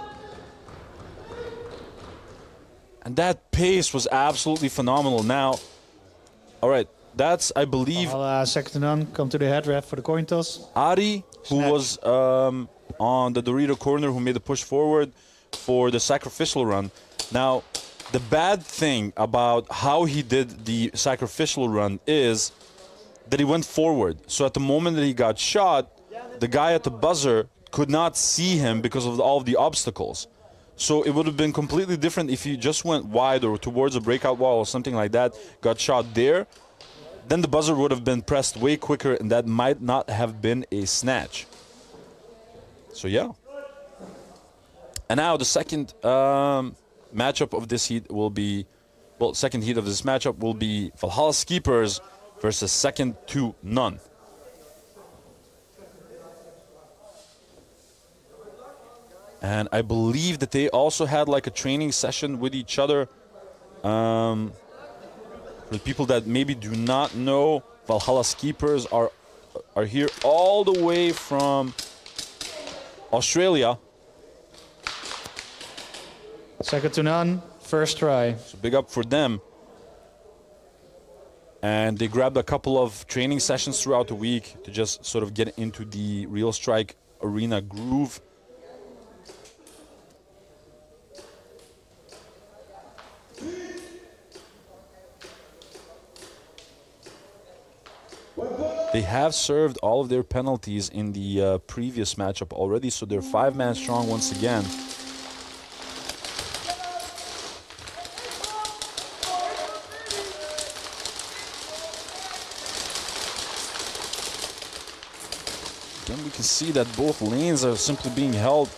And that pace was absolutely phenomenal. Now, all right, that's, I believe... Second to none, come to the head ref for the coin toss. Ari, who was on the Dorito corner, who made the push forward for the sacrificial run. Now, the bad thing about how he did the sacrificial run is that he went forward. So at the moment that he got shot, the guy at the buzzer could not see him because of all of the obstacles. So it would have been completely different if he just went wide or towards a breakout wall or something like that, got shot there. Then the buzzer would have been pressed way quicker, and that might not have been a snatch. So yeah. And now the second matchup of this heat will be, well, second heat of this matchup will be Valhalla Keepers versus second to none. And I believe that they also had like a training session with each other. For the people that maybe do not know, Valhalla Keepers are here all the way from Australia. Second to none, first try. So big up for them. And they grabbed a couple of training sessions throughout the week to just sort of get into the Real Strike arena groove. Weapon! They have served all of their penalties in the previous matchup already, so they're 5-man strong once again. Again, we can see that both lanes are simply being held.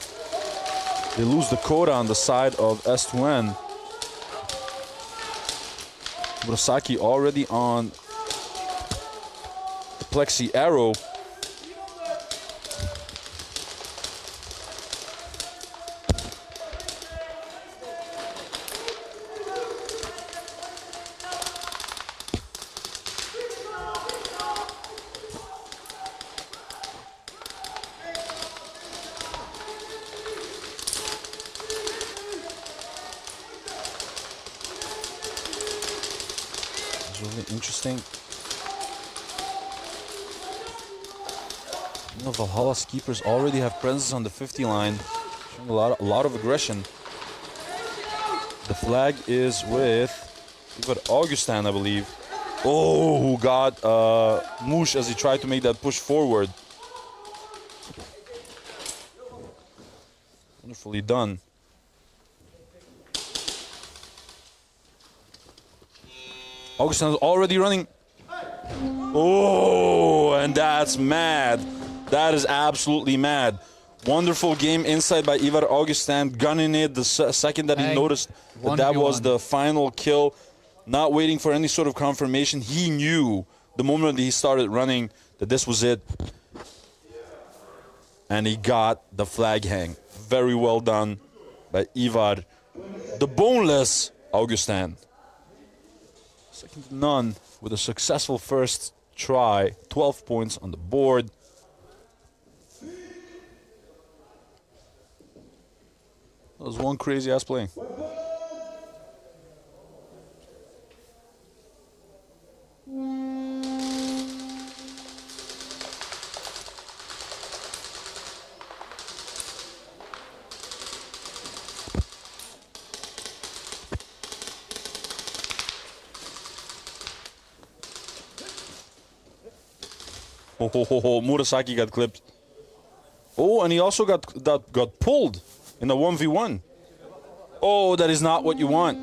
They lose the quota on the side of S2N. Murasaki already on the Plexi Arrow. Really interesting. You know, Valhalla's keepers already have presence on the 50 line, showing a lot of aggression. The flag is with Ivar Augustin, I believe. Oh, who got Moosh as he tried to make that push forward. Wonderfully done. Augustin is already running. Oh, and that's mad. That is absolutely mad. Wonderful game inside by Ivar Augustin, gunning it the second that he noticed that that was the final kill. Not waiting for any sort of confirmation. He knew the moment that he started running that this was it. And he got the flag hang. Very well done by Ivar, the boneless Augustin. Second to none with a successful first try. 12 points on the board. That was one crazy ass play. Murasaki got clipped. Oh, and he also got pulled in a 1v1. Oh, that is not what you want.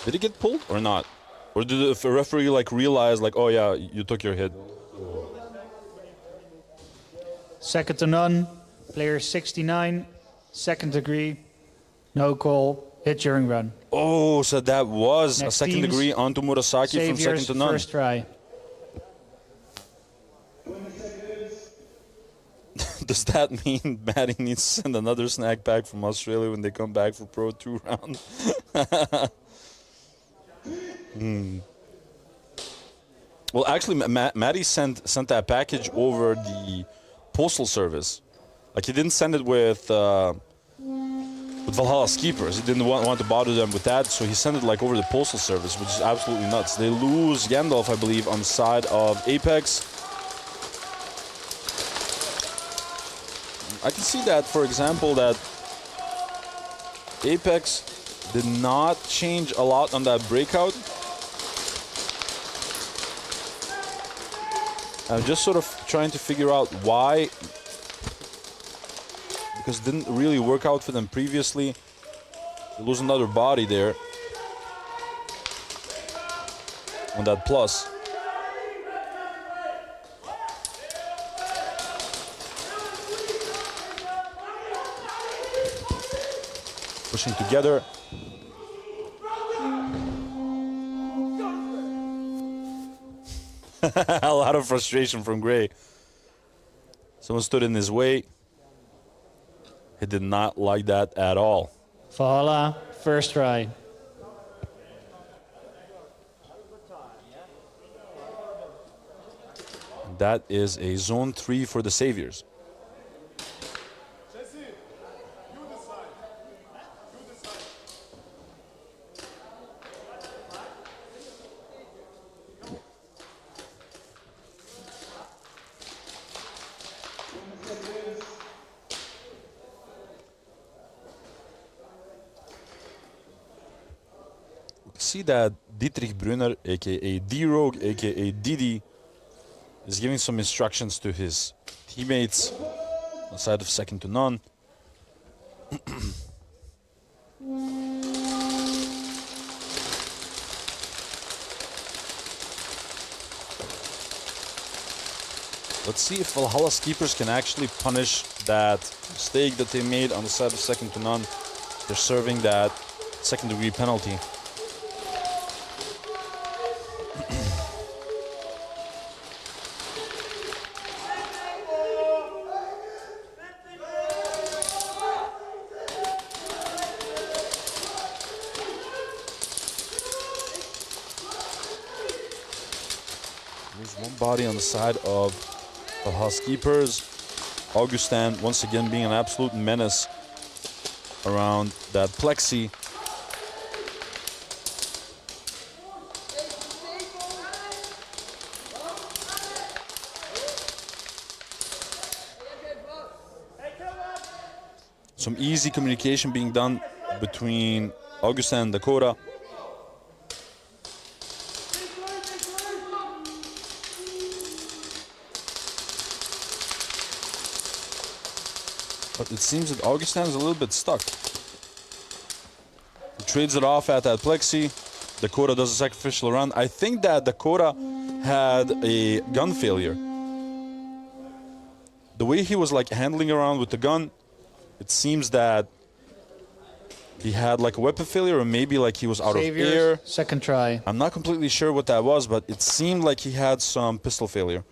Did he get pulled or not? Or did the referee like realize like, oh yeah, you took your hit? Second to none, player 69, second degree, no call, hit during run. Oh, so that was Next a second teams, degree onto Murasaki from second to none. First try. Does that mean Maddie needs to send another snack pack from Australia when they come back for Pro 2 round? Well, actually, Maddie sent that package over the postal service. Like, he didn't send it with Valhalla's keepers. He didn't want to bother them with that, so he sent it like over the postal service, which is absolutely nuts. They lose Gandalf, I believe, on the side of Apex. I can see that, for example, that Apex did not change a lot on that breakout. I'm just sort of trying to figure out why, because it didn't really work out for them previously. They lose another body there on that plus. Pushing together. A lot of frustration from Gray. Someone stood in his way. He did not like that at all. Valhalla, first try. That is a zone 3 for the Saviors. see that Dietrich Brunner, aka D-Rogue, aka Didi, is giving some instructions to his teammates on the side of second to none. Let's see if Valhalla's keepers can actually punish that mistake that they made on the side of second to none. They're serving that second degree penalty. There's one body on the side of Valhalla's keepers. Augustin once again being an absolute menace around that plexi. Some easy communication being done between Augustin and Dakota. But it seems that Augustin is a little bit stuck. He trades it off at that plexi. Dakota does a sacrificial run. I think that Dakota had a gun failure. The way he was like handling around with the gun, it seems that he had like a weapon failure, or maybe like he was out of air. Second try. I'm not completely sure what that was, but it seemed like he had some pistol failure.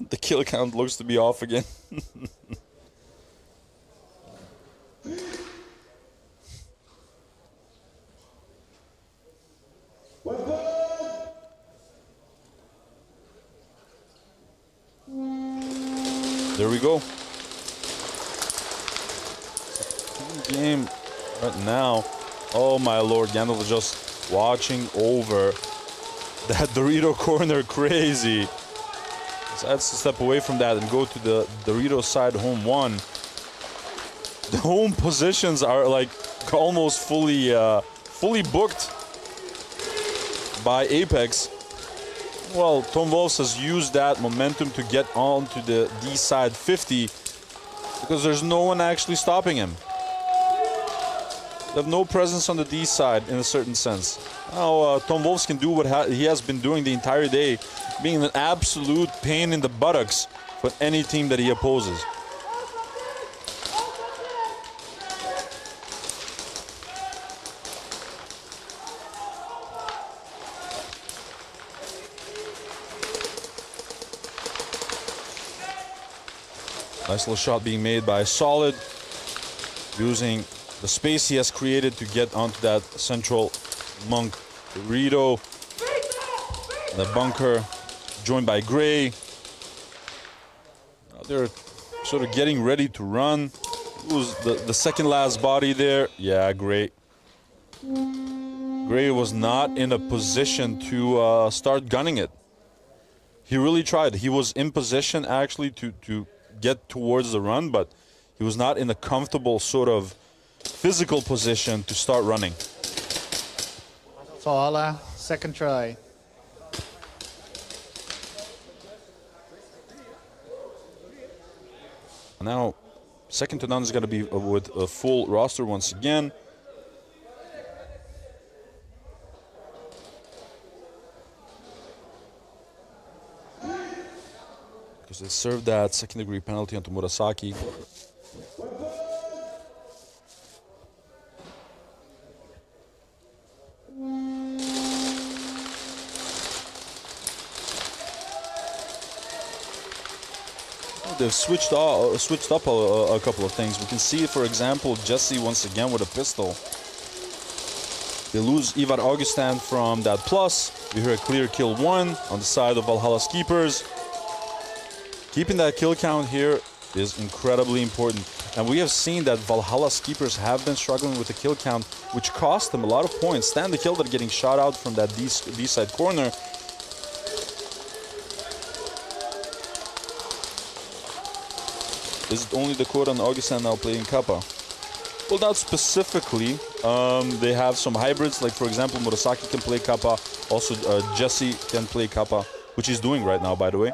The kill count looks to be off again. There we go. Game right now. Oh my lord, Gandalf is just watching over that Dorito corner. Crazy. Decides to step away from that and go to the Dorito side home one. The home positions are like almost fully booked by Apex. Well, Tom Wolfs has used that momentum to get onto the D side 50 because there's no one actually stopping him. They have no presence on the D side in a certain sense. Now Tom Wolfs can do what he has been doing the entire day, being an absolute pain in the buttocks for any team that he opposes. Nice little shot being made by Solid, using the space he has created to get onto that central monk Dorito. The bunker joined by Gray. Now they're sort of getting ready to run. Who's the second last body there? Yeah, Gray. Gray was not in a position to start gunning it. He really tried. He was in position actually to get towards the run, but he was not in a comfortable sort of physical position to start running. Valhalla, second try. Now, second to none is going to be with a full roster once again. Because they served that second degree penalty onto Murasaki. They've switched up a couple of things. We can see, for example, Jesse once again with a pistol. They lose Ivar Augustin from that plus. We hear a clear kill one on the side of Valhalla's keepers. Keeping that kill count here is incredibly important. And we have seen that Valhalla's keepers have been struggling with the kill count, which cost them a lot of points. Stan the Killer getting shot out from that D-side corner. Is it only Dakota and Augustin now playing Kappa? Well, not specifically. They have some hybrids, like for example, Murasaki can play Kappa. Also, Jesse can play Kappa, which he's doing right now, by the way.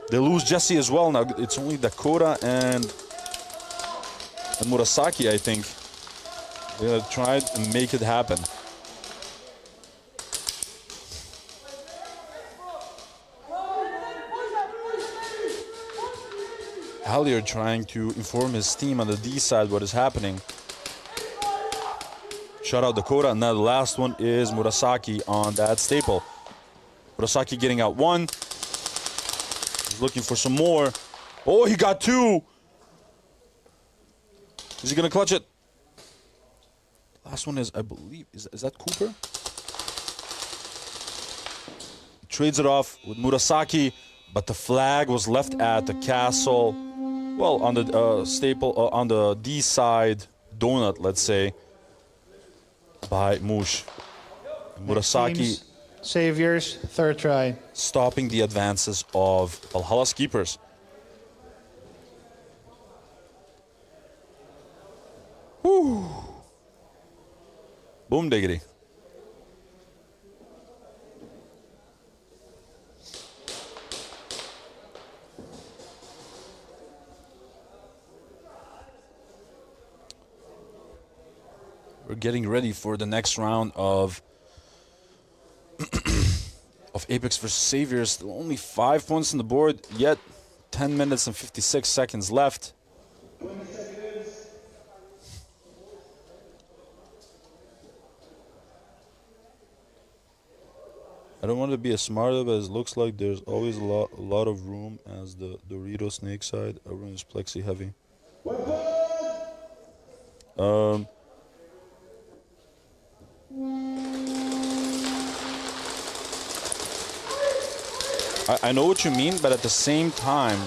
They lose Jesse as well now. It's only Dakota and Murasaki, I think. They're gonna try and make it happen. Hallier trying to inform his team on the D side what is happening. Shout out Dakota, and now the last one is Murasaki on that staple. Murasaki getting out one. He's looking for some more. Oh, he got two! Is he gonna clutch it? Last one is, I believe, is that Cooper? Trades it off with Murasaki, but the flag was left at the castle. Well, on the staple, on the D side donut, let's say, by Mush. Murasaki Saviors, third try. Stopping the advances of Valhalla's keepers. Whew. Boom diggity. We're getting ready for the next round of Apex vs Saviors. Still only 5 points on the board, yet 10 minutes and 56 seconds left. I don't want to be a smarter, but it looks like there's always a lot of room as the Dorito snake side. Everyone is plexi heavy. I know what you mean, but at the same time,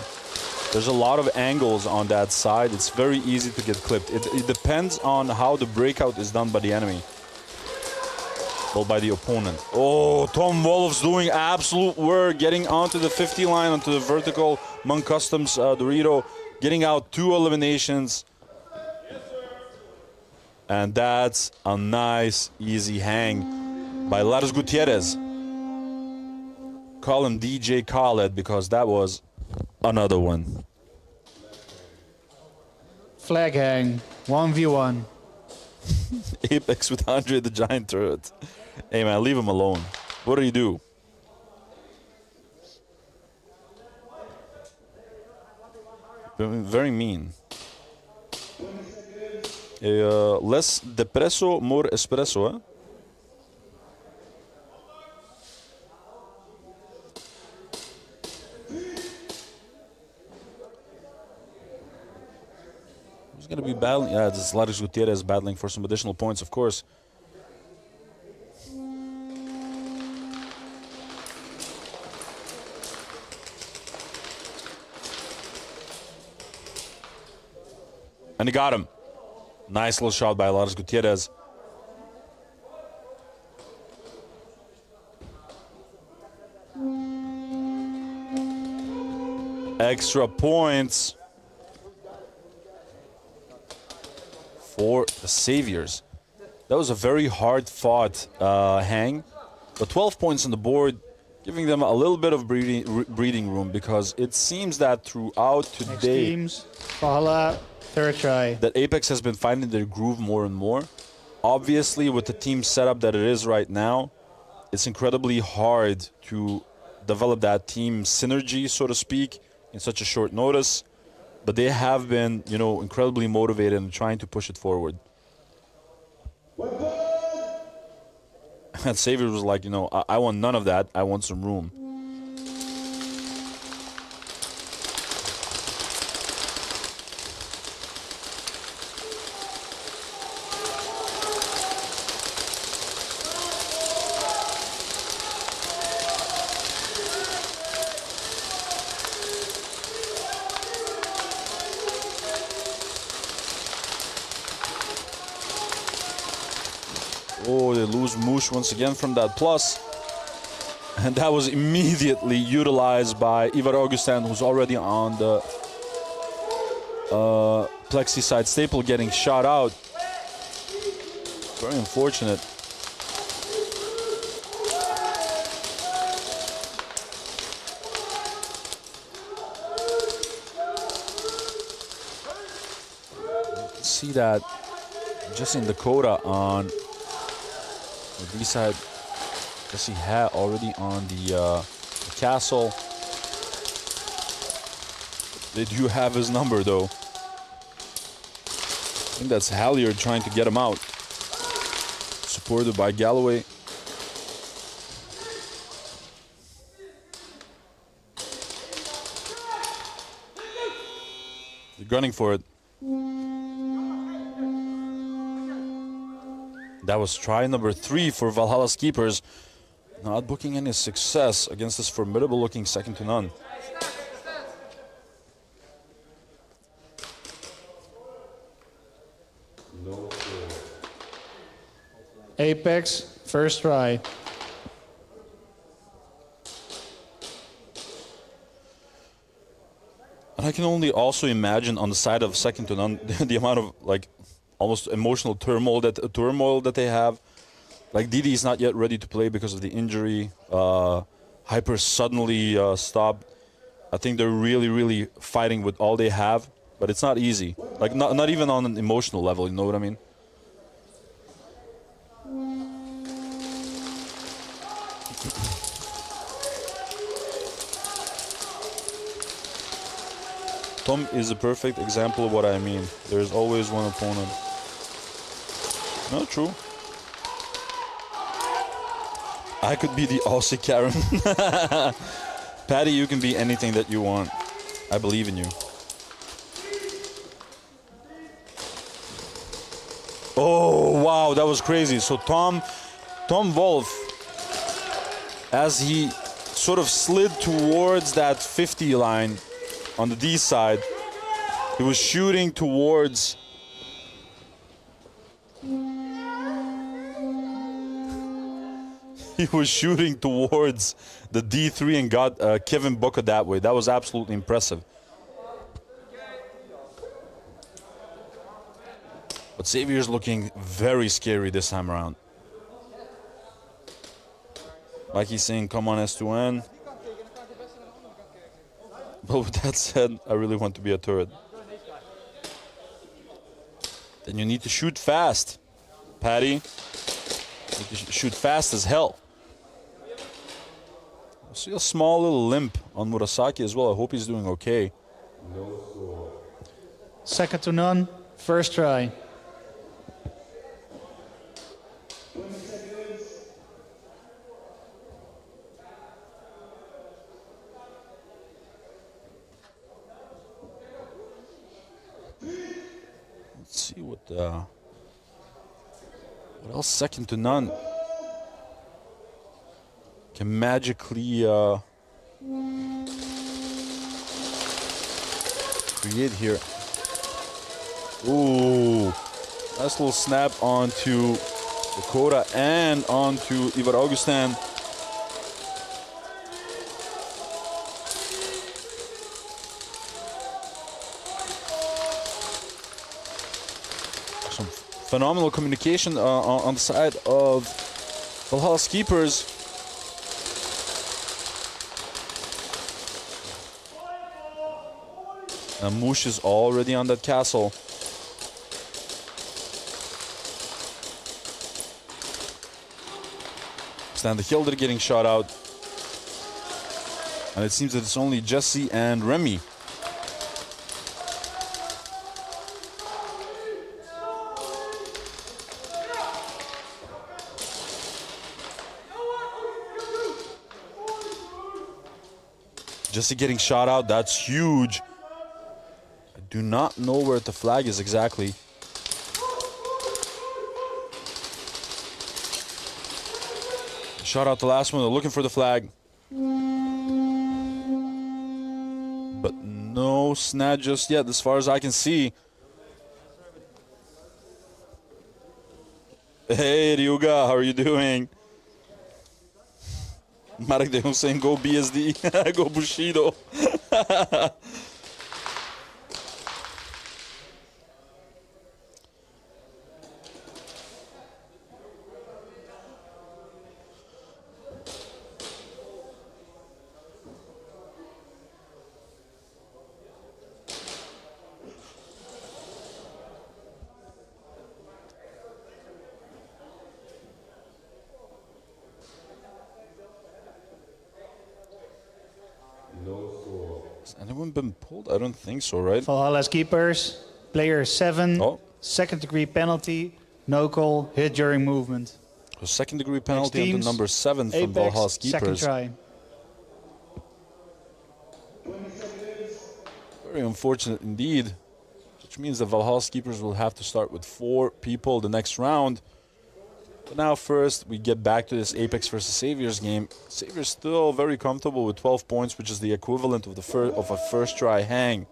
there's a lot of angles on that side. It's very easy to get clipped. It depends on how the breakout is done by the enemy. Well, by the opponent. Oh, Tom Wolf's doing absolute work, getting onto the 50 line, onto the vertical. Monk Customs Dorito, getting out 2 eliminations. And that's a nice, easy hang by Lares Gutierrez. Call him DJ Khaled because that was another one. Flag hang, 1v1. Apex with Andre the Giant Turret. Hey man, leave him alone. What do you do? Very mean. Less depresso, more espresso, eh? Who's going to be battling? Yeah, this is Lares Gutierrez battling for some additional points, of course. And he got him. Nice little shot by Lares Gutierrez. Extra points for the Saviors. That was a very hard-fought hang, but 12 points on the board, giving them a little bit of breathing room because it seems that throughout today, Next teams, Valhalla, third try. That Apex has been finding their groove more and more. Obviously, with the team setup that it is right now, it's incredibly hard to develop that team synergy, so to speak, in such a short notice. But they have been, you know, incredibly motivated and trying to push it forward. And Savior was like, you know, I want none of that. I want some room. Oh, they lose Moosh once again from that plus. And that was immediately utilized by Ivar Augustin, who's already on the plexi side staple getting shot out. Very unfortunate. See that just in Dakota on the D side. Jesse had already on the castle. They do have his number though. I think that's Halliard trying to get him out. Supported by Galloway. They're gunning for it. That was try number 3 for Valhalla's keepers. Not booking any success against this formidable looking second to none. Apex, first try. And I can only also imagine on the side of second to none the amount of like almost emotional turmoil that they have. Like Didi is not yet ready to play because of the injury. Hyper suddenly stopped. I think they're really fighting with all they have, but it's not easy. Like not even on an emotional level, you know what I mean? Tom is a perfect example of what I mean. There's always one opponent. No, true. I could be the Aussie Karen. Patty, you can be anything that you want. I believe in you. Oh, wow, that was crazy. So Tom Wolf, as he sort of slid towards that 50 line on the D side, he was shooting towards the D3 and got Kevin Booker that way. That was absolutely impressive. But Xavier's looking very scary this time around. Like he's saying, come on S2N. But with that said, I really want to be a turret. Then you need to shoot fast, Patty. You need to shoot fast as hell. I see a small little limp on Murasaki as well. I hope he's doing okay. Second to none, first try. Let's see what else second to none can magically create here. Ooh, nice little snap onto Dakota and onto Ivar Augustin. Some phenomenal communication on the side of Valhalla's keepers. Now Moosh is already on that castle. Stand the Hilder getting shot out. And it seems that it's only Jesse and Remy. Jesse getting shot out, that's huge. I do not know where the flag is exactly. Shot out the last one, they're looking for the flag. But no snag just yet, as far as I can see. Hey Ryuga, how are you doing? Marek de Hussein, go BSD, go Bushido. Has anyone been pulled? I don't think so, right? Valhalla's keepers, player 7, Oh. second degree penalty, no call, hit during movement. A second degree penalty on the teams, number 7 from Apex, Valhalla's second keepers. try. Very unfortunate indeed. Which means that Valhalla's keepers will have to start with 4 people the next round. But now first we get back to this Apex versus Saviors game. Saviors still very comfortable with 12 points, which is the equivalent of a first try hang.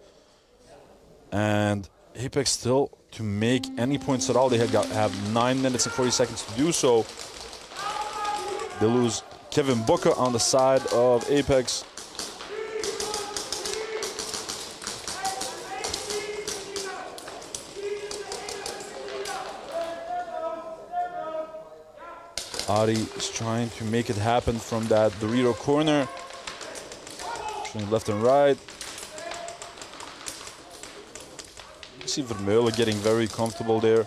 And Apex still, to make any points at all, they have 9 minutes and 40 seconds to do so. They lose Kevin Booker on the side of Apex. Ari is trying to make it happen from that Dorito corner. Showing left and right. You see Vermeulen getting very comfortable there.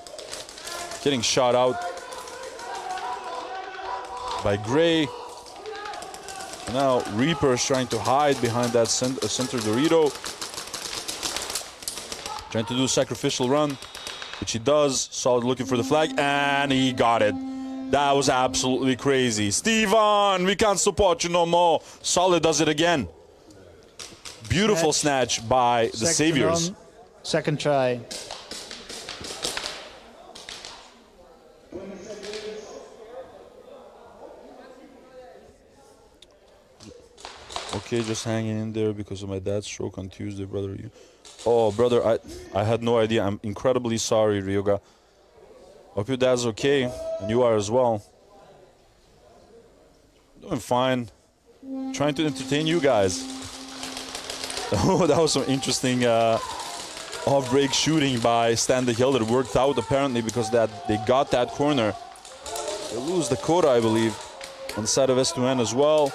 Getting shot out by Gray. Now Reaper is trying to hide behind that center Dorito. Trying to do a sacrificial run, which he does. Solid looking for the flag, and he got it. That was absolutely crazy. Steven, we can't support you no more. Solid does it again. Beautiful snatch by the Saviors. Second try. Okay, just hanging in there because of my dad's stroke on Tuesday, brother. Oh, brother, I had no idea. I'm incredibly sorry, Ryoga. Hope your dad's okay, and you are as well. Doing fine. Trying to entertain you guys. Oh, that was some interesting off-break shooting by Stan the Hill that worked out apparently because they got that corner. They lose Dakota, I believe, on the side of S2N as well.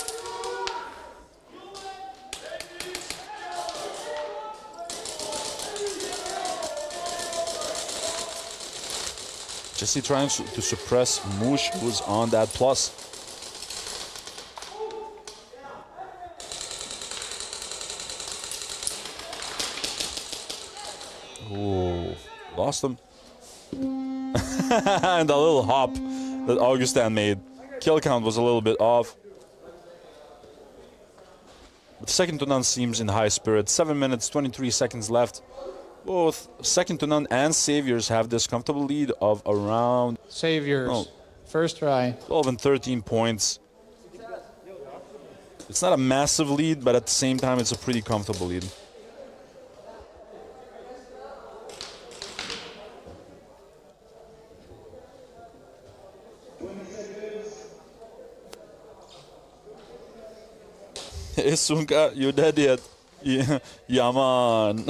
Jesse trying to suppress Moosh, who's on that plus. Oh, lost him. And a little hop that Augustin made. Kill count was a little bit off. But second to none seems in high spirit. 7 minutes, 23 seconds left. Both second to none and Saviors have this comfortable lead of around... Saviors, first try. 12 and 13 points. It's not a massive lead, but at the same time, it's a pretty comfortable lead. Hey, Sunka, you dead yet? Yeah, man.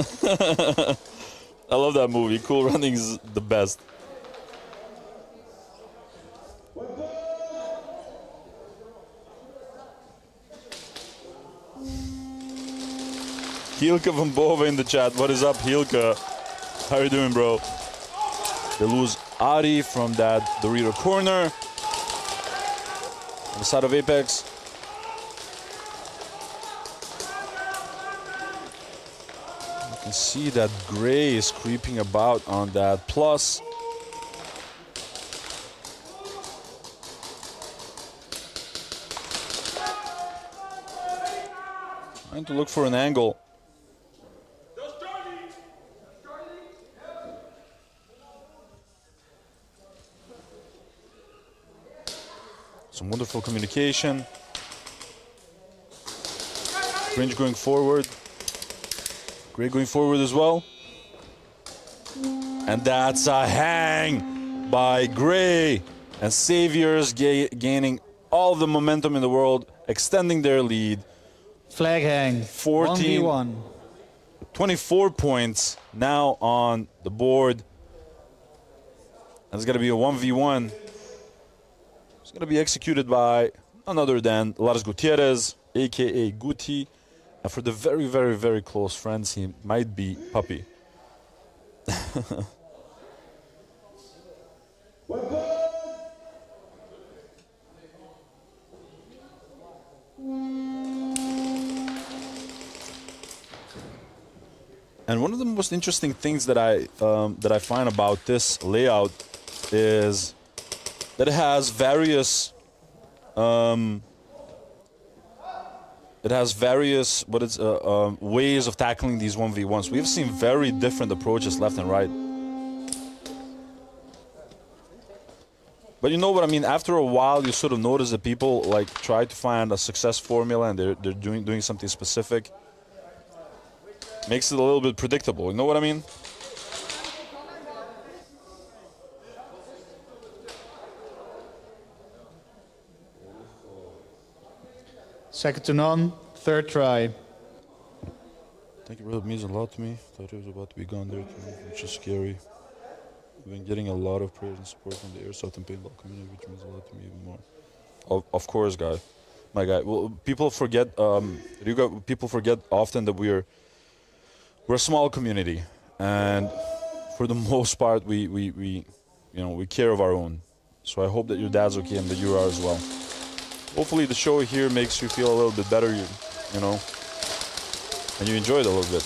I love that movie. Cool Running is the best. Hilke van Boven in the chat. What is up, Hilke? How are you doing, bro? They lose Ari from that Dorito corner. On the side of Apex. You can see that Gray is creeping about on that plus. Trying to look for an angle. Some wonderful communication. Fringe going forward. Gray going forward as well. And that's a hang by Gray. And Saviors gaining all the momentum in the world, extending their lead. Flag hang. 1v1. 24 points now on the board. And it's going to be a 1v1. It's going to be executed by none other than Lars Gutierrez, a.k.a. Guti. And for the very, very, very close friends, he might be Puppy. And one of the most interesting things that I find about this layout is that it has various ways of tackling these 1v1s. We've seen very different approaches left and right. But you know what I mean? After a while, you sort of notice that people like try to find a success formula, and they're doing something specific. Makes it a little bit predictable. You know what I mean? Second to none, third try. Thank you, brother. It means a lot to me. Thought it was about to be gone there too, which is scary. I've been getting a lot of praise and support from the airsoft and paintball community, which means a lot to me even more. Of course, my guy. Well, people forget. People forget often that we're a small community, and for the most part, we care of our own. So I hope that your dad's okay and that you are as well. Hopefully, the show here makes you feel a little bit better. You know, and you enjoy it a little bit.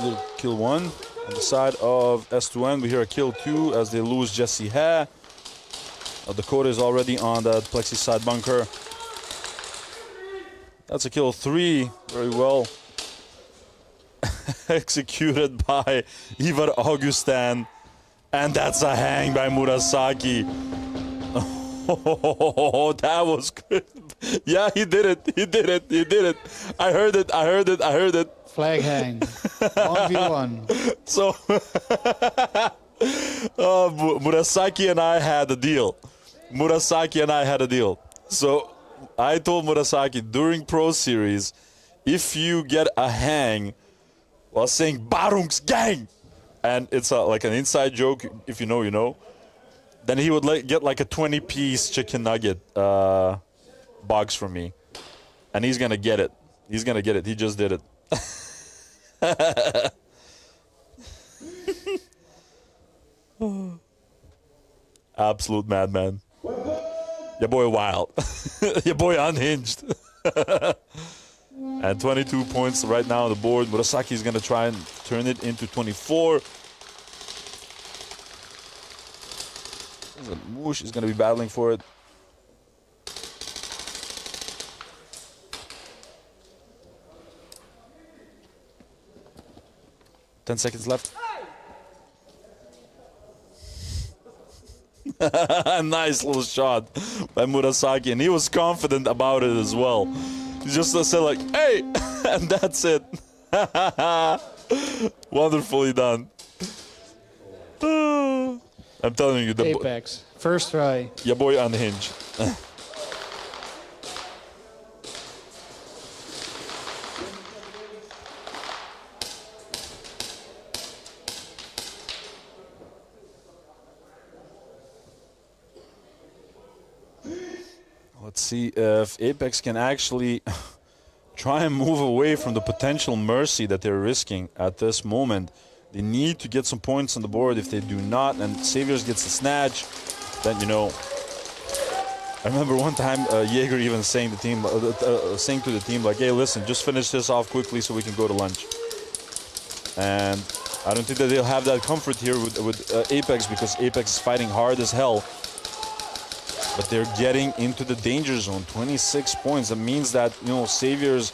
Little kill one on the side of S2N. We hear a kill two as they lose Jesse Hare. Dakota is already on that plexi side bunker. That's a kill three. Very well executed by Ivar Augustin. And that's a hang by Murasaki. Oh, that was good. Yeah, he did it. I heard it. Flag hang. 1v1. So, Murasaki and I had a deal. So, I told Murasaki during Pro Series, if you get a hang while saying Barungs gang, and it's like an inside joke, if you know, you know, then he would get like a 20-piece chicken nugget box from me. And he's going to get it. He just did it. Absolute madman. Your boy wild. Your boy unhinged. And 22 points right now on the board. Murasaki is going to try and turn it into 24. Moosh is going to be battling for it. Ten seconds left. Nice little shot by Murasaki, and he was confident about it as well. He just said like, hey, and that's it. Wonderfully done. I'm telling you, the Apex, first try. Your boy unhinged. Let's see if Apex can actually try and move away from the potential mercy that they're risking at this moment. They need to get some points on the board. If they do not, and Saviors gets the snatch, then, you know, I remember one time Jaeger even saying to the team, like, hey, listen, just finish this off quickly so we can go to lunch. And I don't think that they'll have that comfort here with Apex, because Apex is fighting hard as hell. But they're getting into the danger zone. 26 points. That means that, you know, Saviors,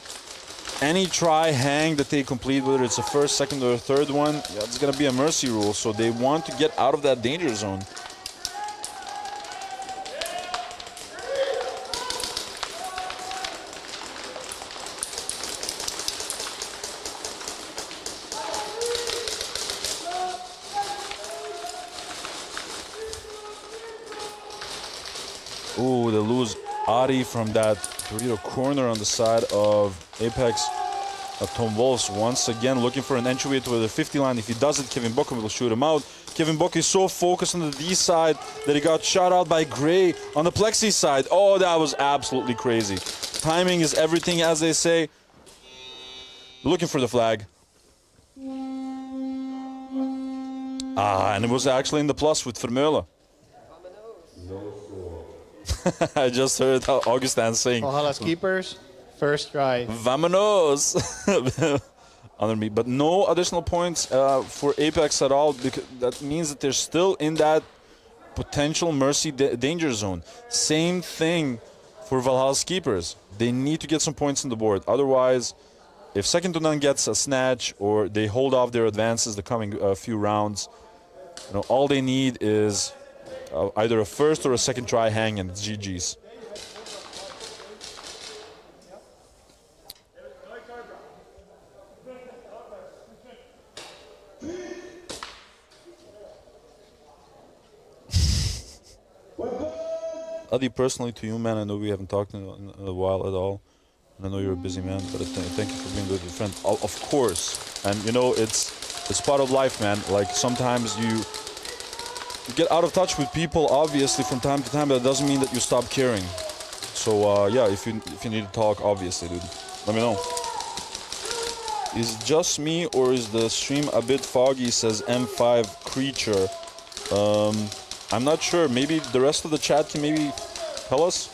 any try hang that they complete, whether it's a first, second, or a third one, yeah, it's going to be a mercy rule. So they want to get out of that danger zone. Ooh, they lose Ari from that Dorito corner on the side of Apex. Tom Wolfs once again looking for an entryway to the 50 line. If he doesn't, Kevin Bokke will shoot him out. Kevin Bokke is so focused on the D side that he got shot out by Gray on the Plexi side. Oh, that was absolutely crazy. Timing is everything, as they say. Looking for the flag. And it was actually in the plus with Vermeulen. I just heard Augustin saying. Valhalla's keepers, first try. Vamonos! Under me. But no additional points for Apex at all, because that means that they're still in that potential mercy danger zone. Same thing for Valhalla's keepers. They need to get some points on the board. Otherwise, if second to none gets a snatch or they hold off their advances the coming few rounds, you know, all they need is either a first or a second try hang, and it's GG's. Adi, personally to you, man, I know we haven't talked in a while at all. I know you're a busy man, but thank you for being with your friend. Of course. And, you know, it's part of life, man. Like, sometimes you get out of touch with people, obviously, from time to time, but it doesn't mean that you stop caring. So, yeah, if you need to talk, obviously, dude, let me know. Is it just me, or is the stream a bit foggy, says M5 Creature. I'm not sure. Maybe the rest of the chat can maybe tell us.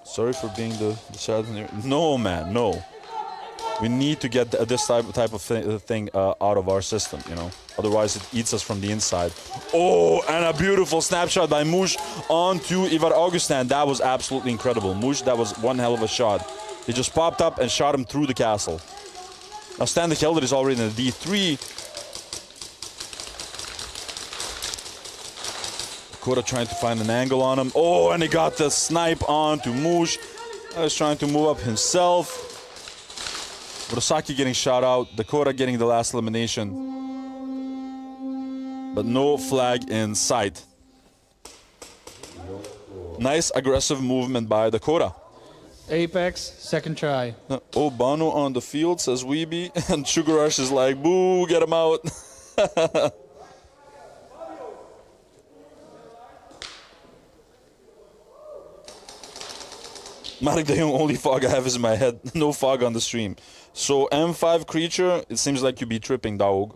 Sorry for being the chat in here. No, man, no. We need to get this type of thing out of our system, you know. Otherwise, it eats us from the inside. Oh, and a beautiful snapshot by Mush onto Ivar Augustin. That was absolutely incredible. Mush, that was one hell of a shot. He just popped up and shot him through the castle. Now, Stan the Kelder is already in the D3. Kora trying to find an angle on him. Oh, and he got the snipe on to Mush. I was trying to move up himself. Murasaki getting shot out. Dakota getting the last elimination. But no flag in sight. Nice aggressive movement by Dakota. Apex, second try. Oh, Bano on the field, says Weeby. And Sugar Rush is like, boo, get him out. Marek, the only fog I have is in my head. No fog on the stream. So, M5 Creature, it seems like you be tripping, dog.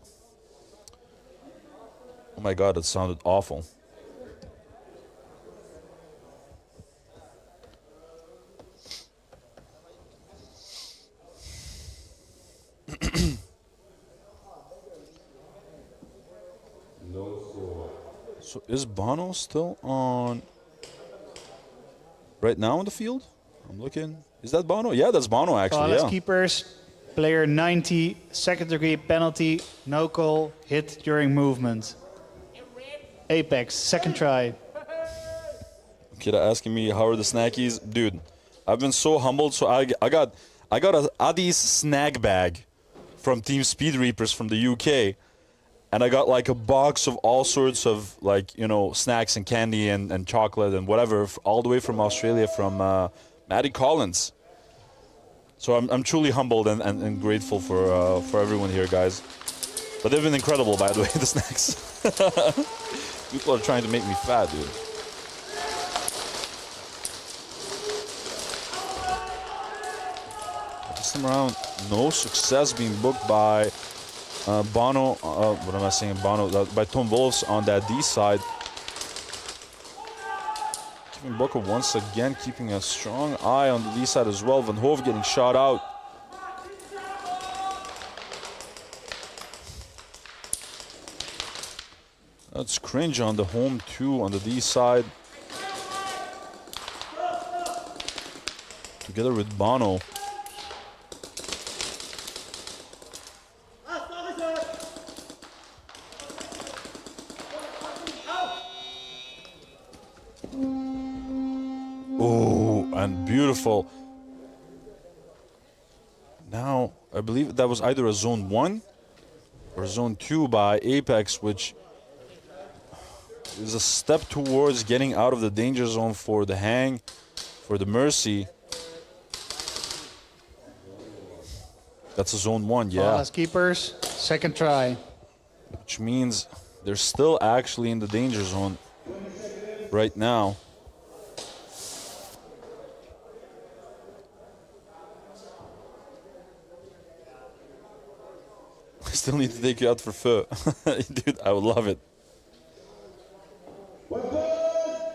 Oh my god, that sounded awful. So, is Bono still on right now in the field? I'm looking. Is that Bono? Yeah, that's Bono, actually. Valhalla's Yeah. keepers, player 90, second degree penalty, no call, hit during movement. Apex, second try. Kid asking me how are the snackies, dude. I've been so humbled. So I got a Adi's snack bag from Team Speed Reapers from the UK, and I got like a box of all sorts of, like, you know, snacks and candy and chocolate and whatever, all the way from Australia, from Maddie Collins. So I'm truly humbled and grateful for everyone here, guys. But they've been incredible, by the way, the snacks. People are trying to make me fat, dude. This time around, no success being booked by Bono. What am I saying? Bono, by Tom Wolfs on that D side. Kevin Booker once again keeping a strong eye on the D side as well. Van Hove getting shot out. That's cringe on the home two on the D side. Together with Bono. Oh, and beautiful. Now, I believe that was either a zone 1 or zone 2 by Apex, which is a step towards getting out of the danger zone for the hang, for the mercy. That's a zone 1, yeah. Valhalla's keepers, second try. Which means they're still actually in the danger zone right now. I still need to take you out for fur. Dude, I would love it.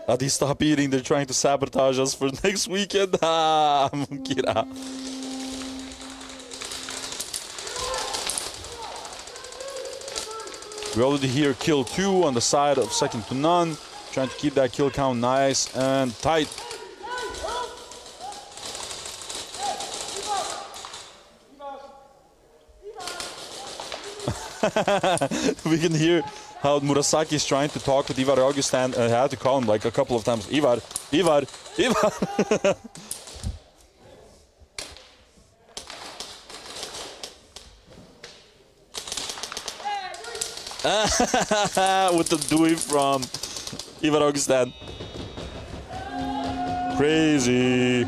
Adi, stop eating. They're trying to sabotage us for next weekend. Ah, Mukira. We already hear kill 2 on the side of second to none. Trying to keep that kill count nice and tight. We can hear how Murasaki is trying to talk with Ivar Augustin. I had to call him like a couple of times. Ivar. With the Dewey from Ivar Augustin. Crazy.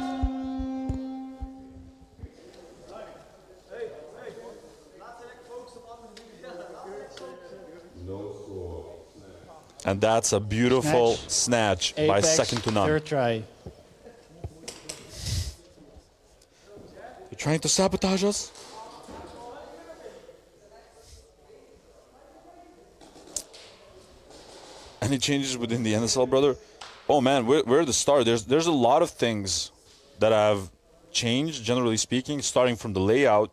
And that's a beautiful snatch by Apex, second to none. Third try. You're trying to sabotage us? Any changes within the NSL, brother? Oh man, we're at the start. There's a lot of things that have changed, generally speaking, starting from the layout.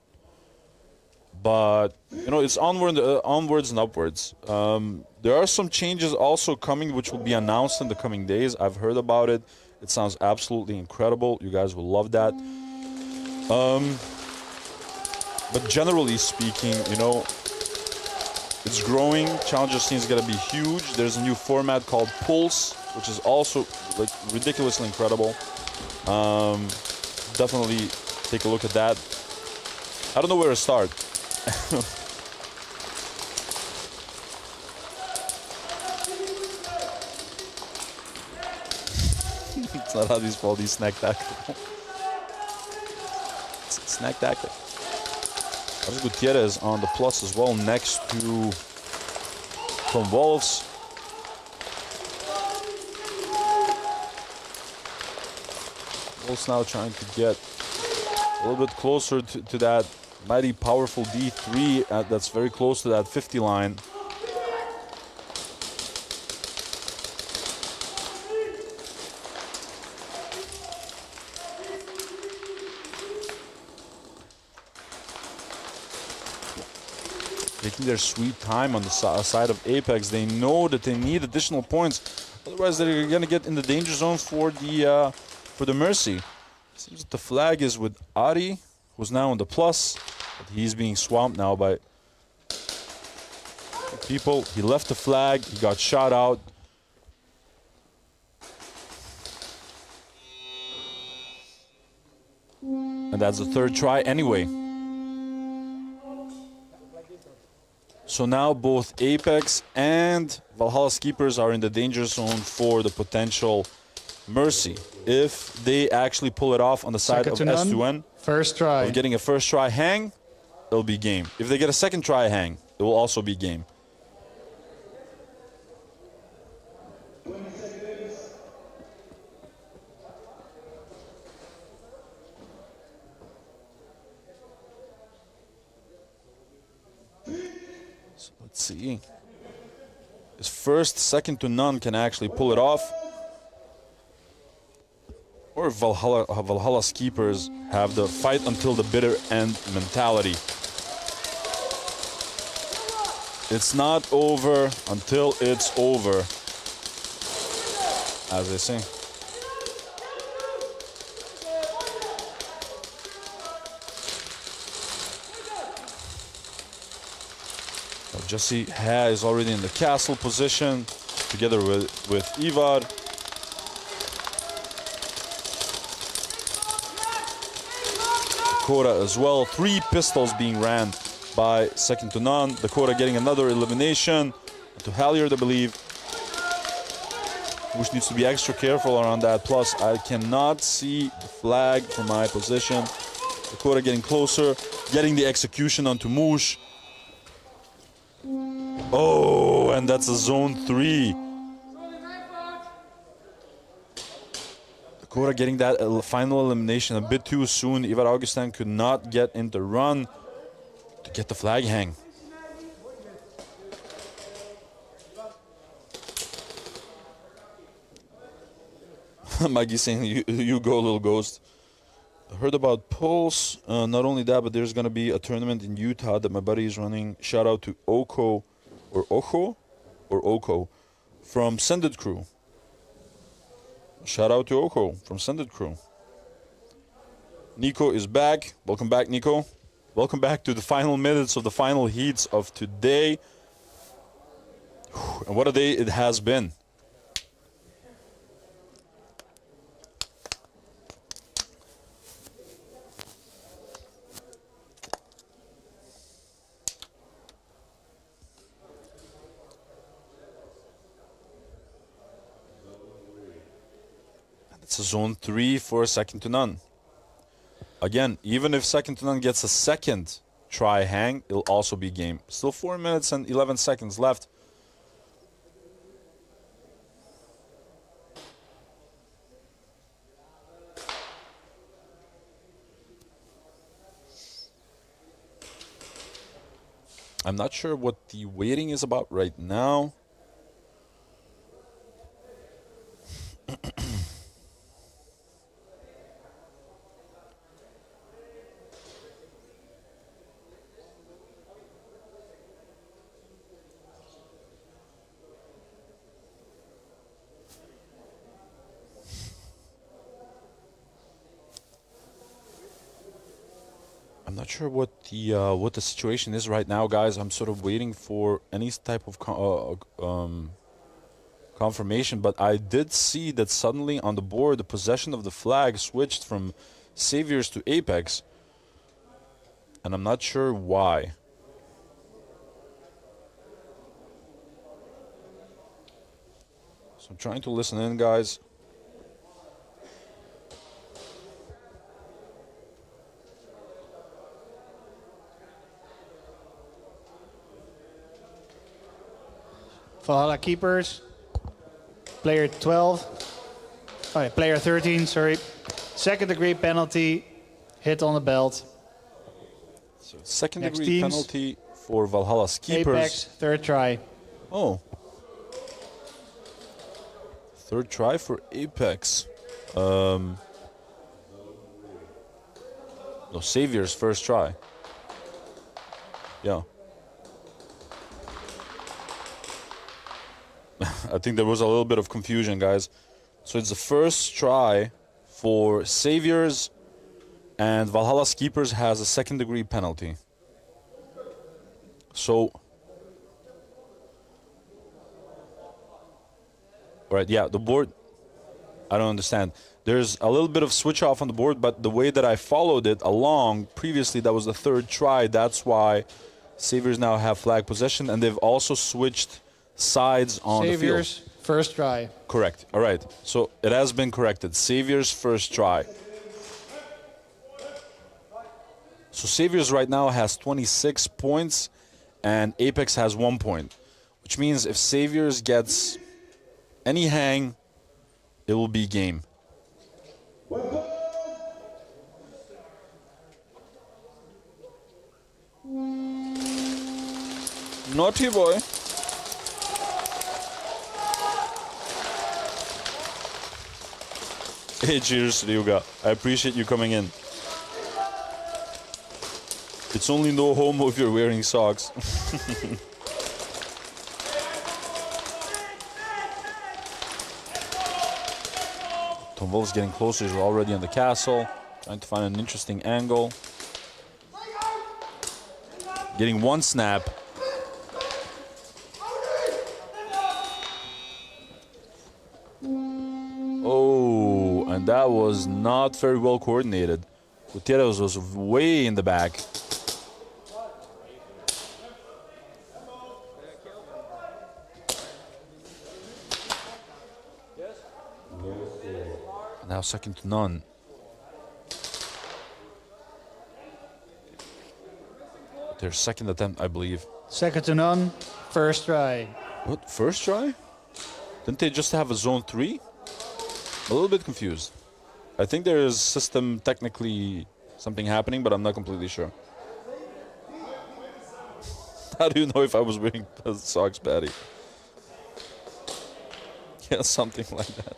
But you know, it's onwards and upwards. There are some changes also coming, which will be announced in the coming days. I've heard about it. It sounds absolutely incredible. You guys will love that. But generally speaking, you know, it's growing. Challenger scene is gonna be huge. There's a new format called Pulse, which is also like ridiculously incredible. Definitely take a look at that. I don't know where to start. It's not how these fall, these snack tactical. Snack tactic. Carlos Gutierrez on the plus as well, next to from Wolves. Wolves now trying to get a little bit closer to that mighty powerful D3 that's very close to that 50 line. Taking their sweet time on the side of Apex. They know that they need additional points, otherwise they're gonna get in the danger zone for the Mercy. Seems that the flag is with Ari, who's now on the plus, but he's being swamped now by people. He left the flag, he got shot out. And that's the third try anyway. So now both Apex and Valhalla Keepers are in the danger zone for the potential Mercy. If they actually pull it off on the side of S2N, first try, of getting a first try hang, it'll be game. If they get a second try hang, it will also be game. So let's see. His first second to none can actually pull it off. Or Valhalla's keepers have the fight until the bitter end mentality. It's not over until it's over, as they say. Jesse is already in the castle position, together with Ivar. Dakota as well. 3 pistols being ran by second to none. Dakota getting another elimination. To Halyard, I believe. Which needs to be extra careful around that. Plus, I cannot see the flag from my position. Dakota getting closer. Getting the execution onto Moosh. Oh, and that's a zone 3. Dakota getting that final elimination a bit too soon. Ivar Augustin could not get in the run to get the flag hang. Maggie saying, you go, little ghost. I heard about Pulse. Not only that, but there's going to be a tournament in Utah that my buddy is running. Shout out to Oko, or Ocho, or Oko, from Sended Crew. Shout out to Oko from Sended Crew. Nico is back. Welcome back, Nico. Welcome back to the final minutes of the final heats of today. And what a day it has been. It's a zone 3 for second to none. Again, even if second to none gets a second try hang, it'll also be game. Still 4 minutes and 11 seconds left. I'm not sure what the waiting is about right now. I'm not sure what the situation is right now, guys. I'm sort of waiting for any type of confirmation, but I did see that suddenly on the board the possession of the flag switched from Saviors to Apex, and I'm not sure why. So I'm trying to listen in, guys. Valhalla keepers. Player 12. Oh, yeah, player 13, sorry. Second degree penalty. Hit on the belt. So second Next degree teams. penalty for Valhalla's keepers. Apex, third try. Oh. Third try for Apex. No, Savior's first try. Yeah. I think there was a little bit of confusion, guys. So it's the first try for Saviors, and Valhalla's Keepers has a second degree penalty. So, right, yeah, the board, I don't understand. There's a little bit of switch off on the board, but the way that I followed it along, previously that was the third try. That's why Saviors now have flag possession, and they've also switched sides on Saviors, the field. first try. Correct. All right. So it has been corrected. Saviors first try. So Saviors right now has 26 points and Apex has 1 point, which means if Saviors gets any hang, it will be game. Naughty boy. Hey, cheers, Ryuga. I appreciate you coming in. It's only no homo if you're wearing socks. Tom Wolf's getting closer. He's already on the castle. Trying to find an interesting angle. Getting one snap. Oh, and that was not very well coordinated. Gutierrez was way in the back. Now second to none. Their second attempt, I believe. Second to none, first try. What, first try? Didn't they just have a zone 3? A little bit confused. I think there is system technically something happening, but I'm not completely sure. How do you know if I was wearing socks, Patty? Yeah, something like that.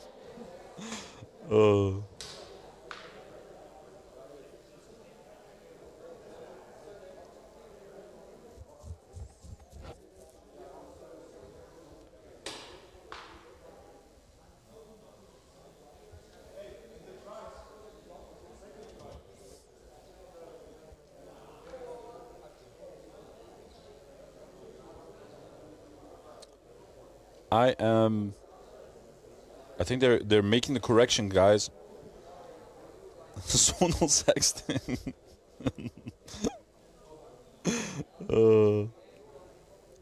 I think they're making the correction, guys. Zonal sexting.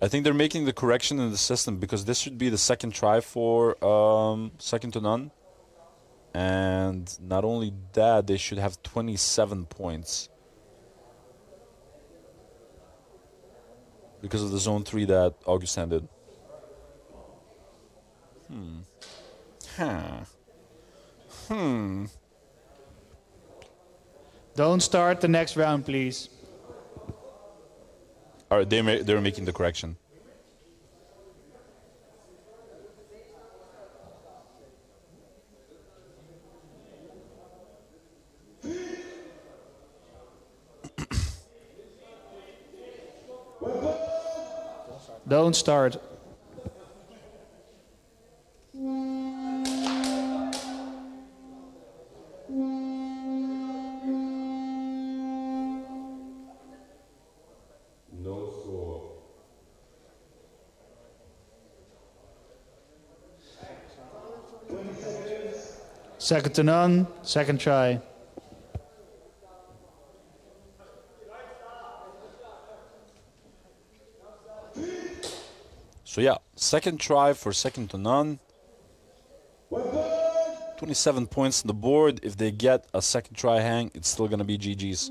I think they're making the correction in the system because this should be the second try for second to none. And not only that, they should have 27 points. Because of the zone 3 that Augustin did. Don't start the next round, please. All right, they're making the correction. Don't start. Second to none, second try. So yeah, second try for second to none. 27 points on the board. If they get a second try hang, it's still gonna be GG's.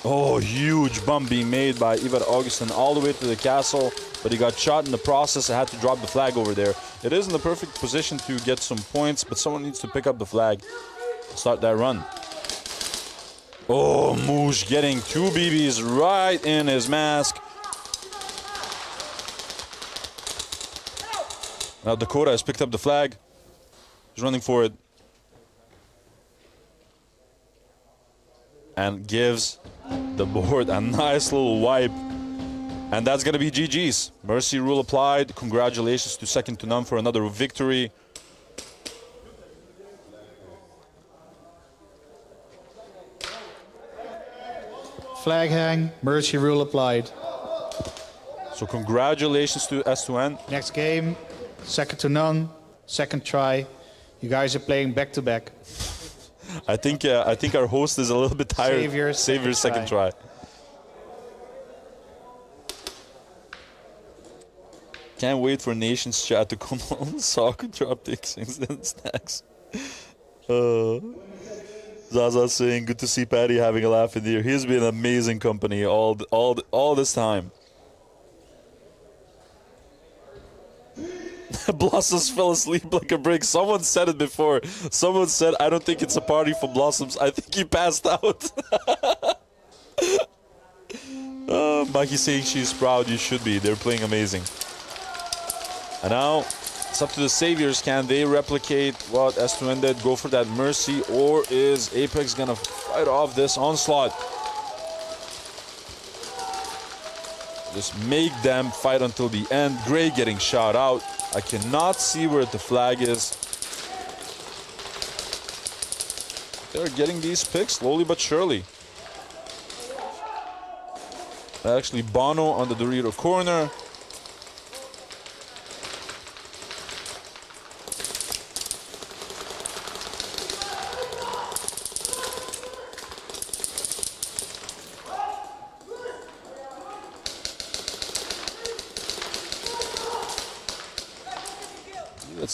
Oh, huge bump being made by Ivar Augustin all the way to the castle, but he got shot in the process. I had to drop the flag over there. It is in the perfect position to get some points, but someone needs to pick up the flag. Start that run. Oh, Moosh getting 2 BBs right in his mask. Now Dakota has picked up the flag. He's running for it. And gives the board a nice little wipe. And that's going to be GG's. Mercy rule applied. Congratulations to second to none for another victory. Flag hang, mercy rule applied. So congratulations to S2N. Next game, second to none, second try. You guys are playing back to back. I think our host is a little bit tired. Savior's second try. Can't wait for Nations chat to come on. Soccer drop dicks and snacks. Zaza saying, good to see Patty having a laugh in here. He's been amazing company all this time. Blossoms fell asleep like a brick. Someone said it before. Someone said, I don't think it's a party for Blossoms. I think he passed out. Maki saying she's proud. You should be. They're playing amazing. And now, it's up to the Saviors. Can they replicate what S2N did? Go for that Mercy? Or is Apex going to fight off this onslaught? Just make them fight until the end. Gray getting shot out. I cannot see where the flag is. They're getting these picks slowly but surely. Actually, Bono on the Dorito corner.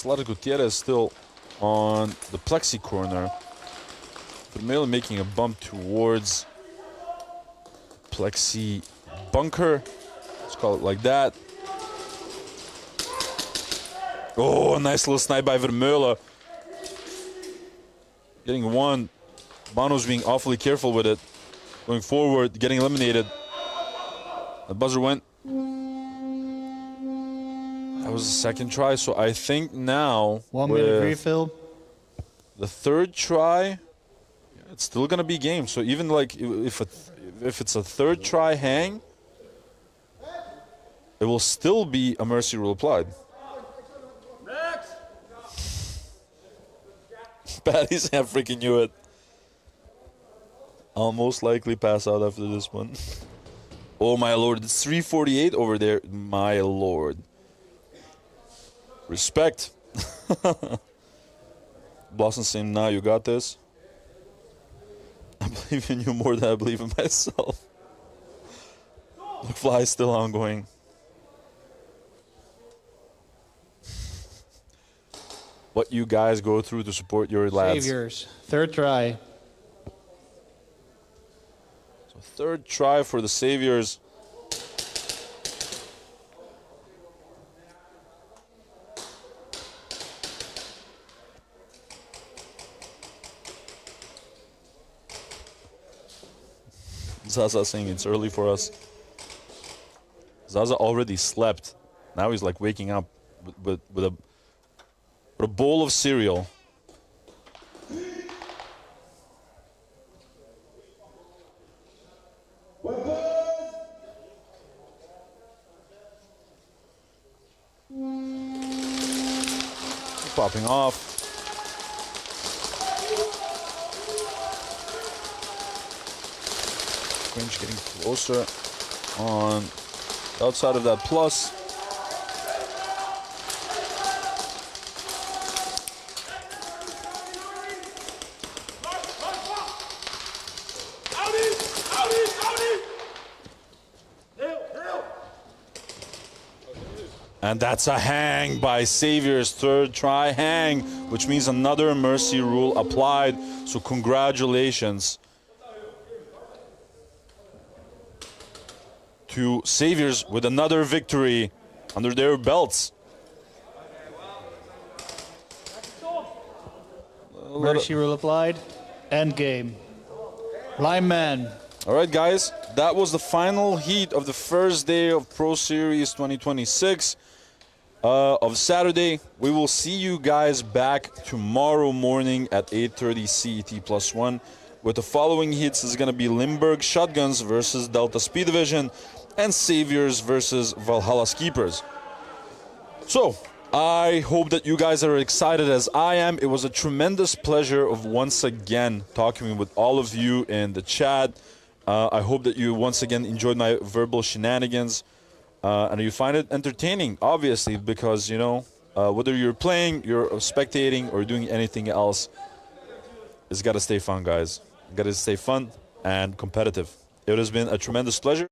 Lara Gutierrez still on the plexi corner. Vermeulen making a bump towards plexi bunker. Let's call it like that. Oh, a nice little snipe by Vermeulen. Getting one. Bono's being awfully careful with it. Going forward, getting eliminated. The buzzer went. That was the second try, so I think now 1 minute refill. The third try, it's still gonna be game. So even like if it's a third try hang, it will still be a mercy rule applied. Patties, I freaking knew it. I'll most likely pass out after this one. Oh my lord, it's 348 over there. My lord. Respect. Blossom saying, now you got this. I believe in you more than I believe in myself. McFly is still ongoing. What you guys go through to support your lads. Saviors, third try. So third try for the Saviors. Zaza saying it's early for us. Zaza already slept. Now he's like waking up with a bowl of cereal. Popping off. Range getting closer on the outside of that plus. And that's a hang by Saviors, third try hang, which means another mercy rule applied. So congratulations to Saviors with another victory under their belts. Mercy rule applied. End game. Blind man. All right, guys, that was the final heat of the first day of Pro Series 2026 of Saturday. We will see you guys back tomorrow morning at 8:30 CET +1 with the following heats. Is going to be Limburg Shotguns versus Delta Speed Division and Saviors versus Valhalla Keepers. So, I hope that you guys are excited as I am. It was a tremendous pleasure of once again talking with all of you in the chat. I hope that you once again enjoyed my verbal shenanigans and you find it entertaining, obviously, because, you know, whether you're playing, you're spectating, or doing anything else, it's got to stay fun, guys. Got to stay fun and competitive. It has been a tremendous pleasure.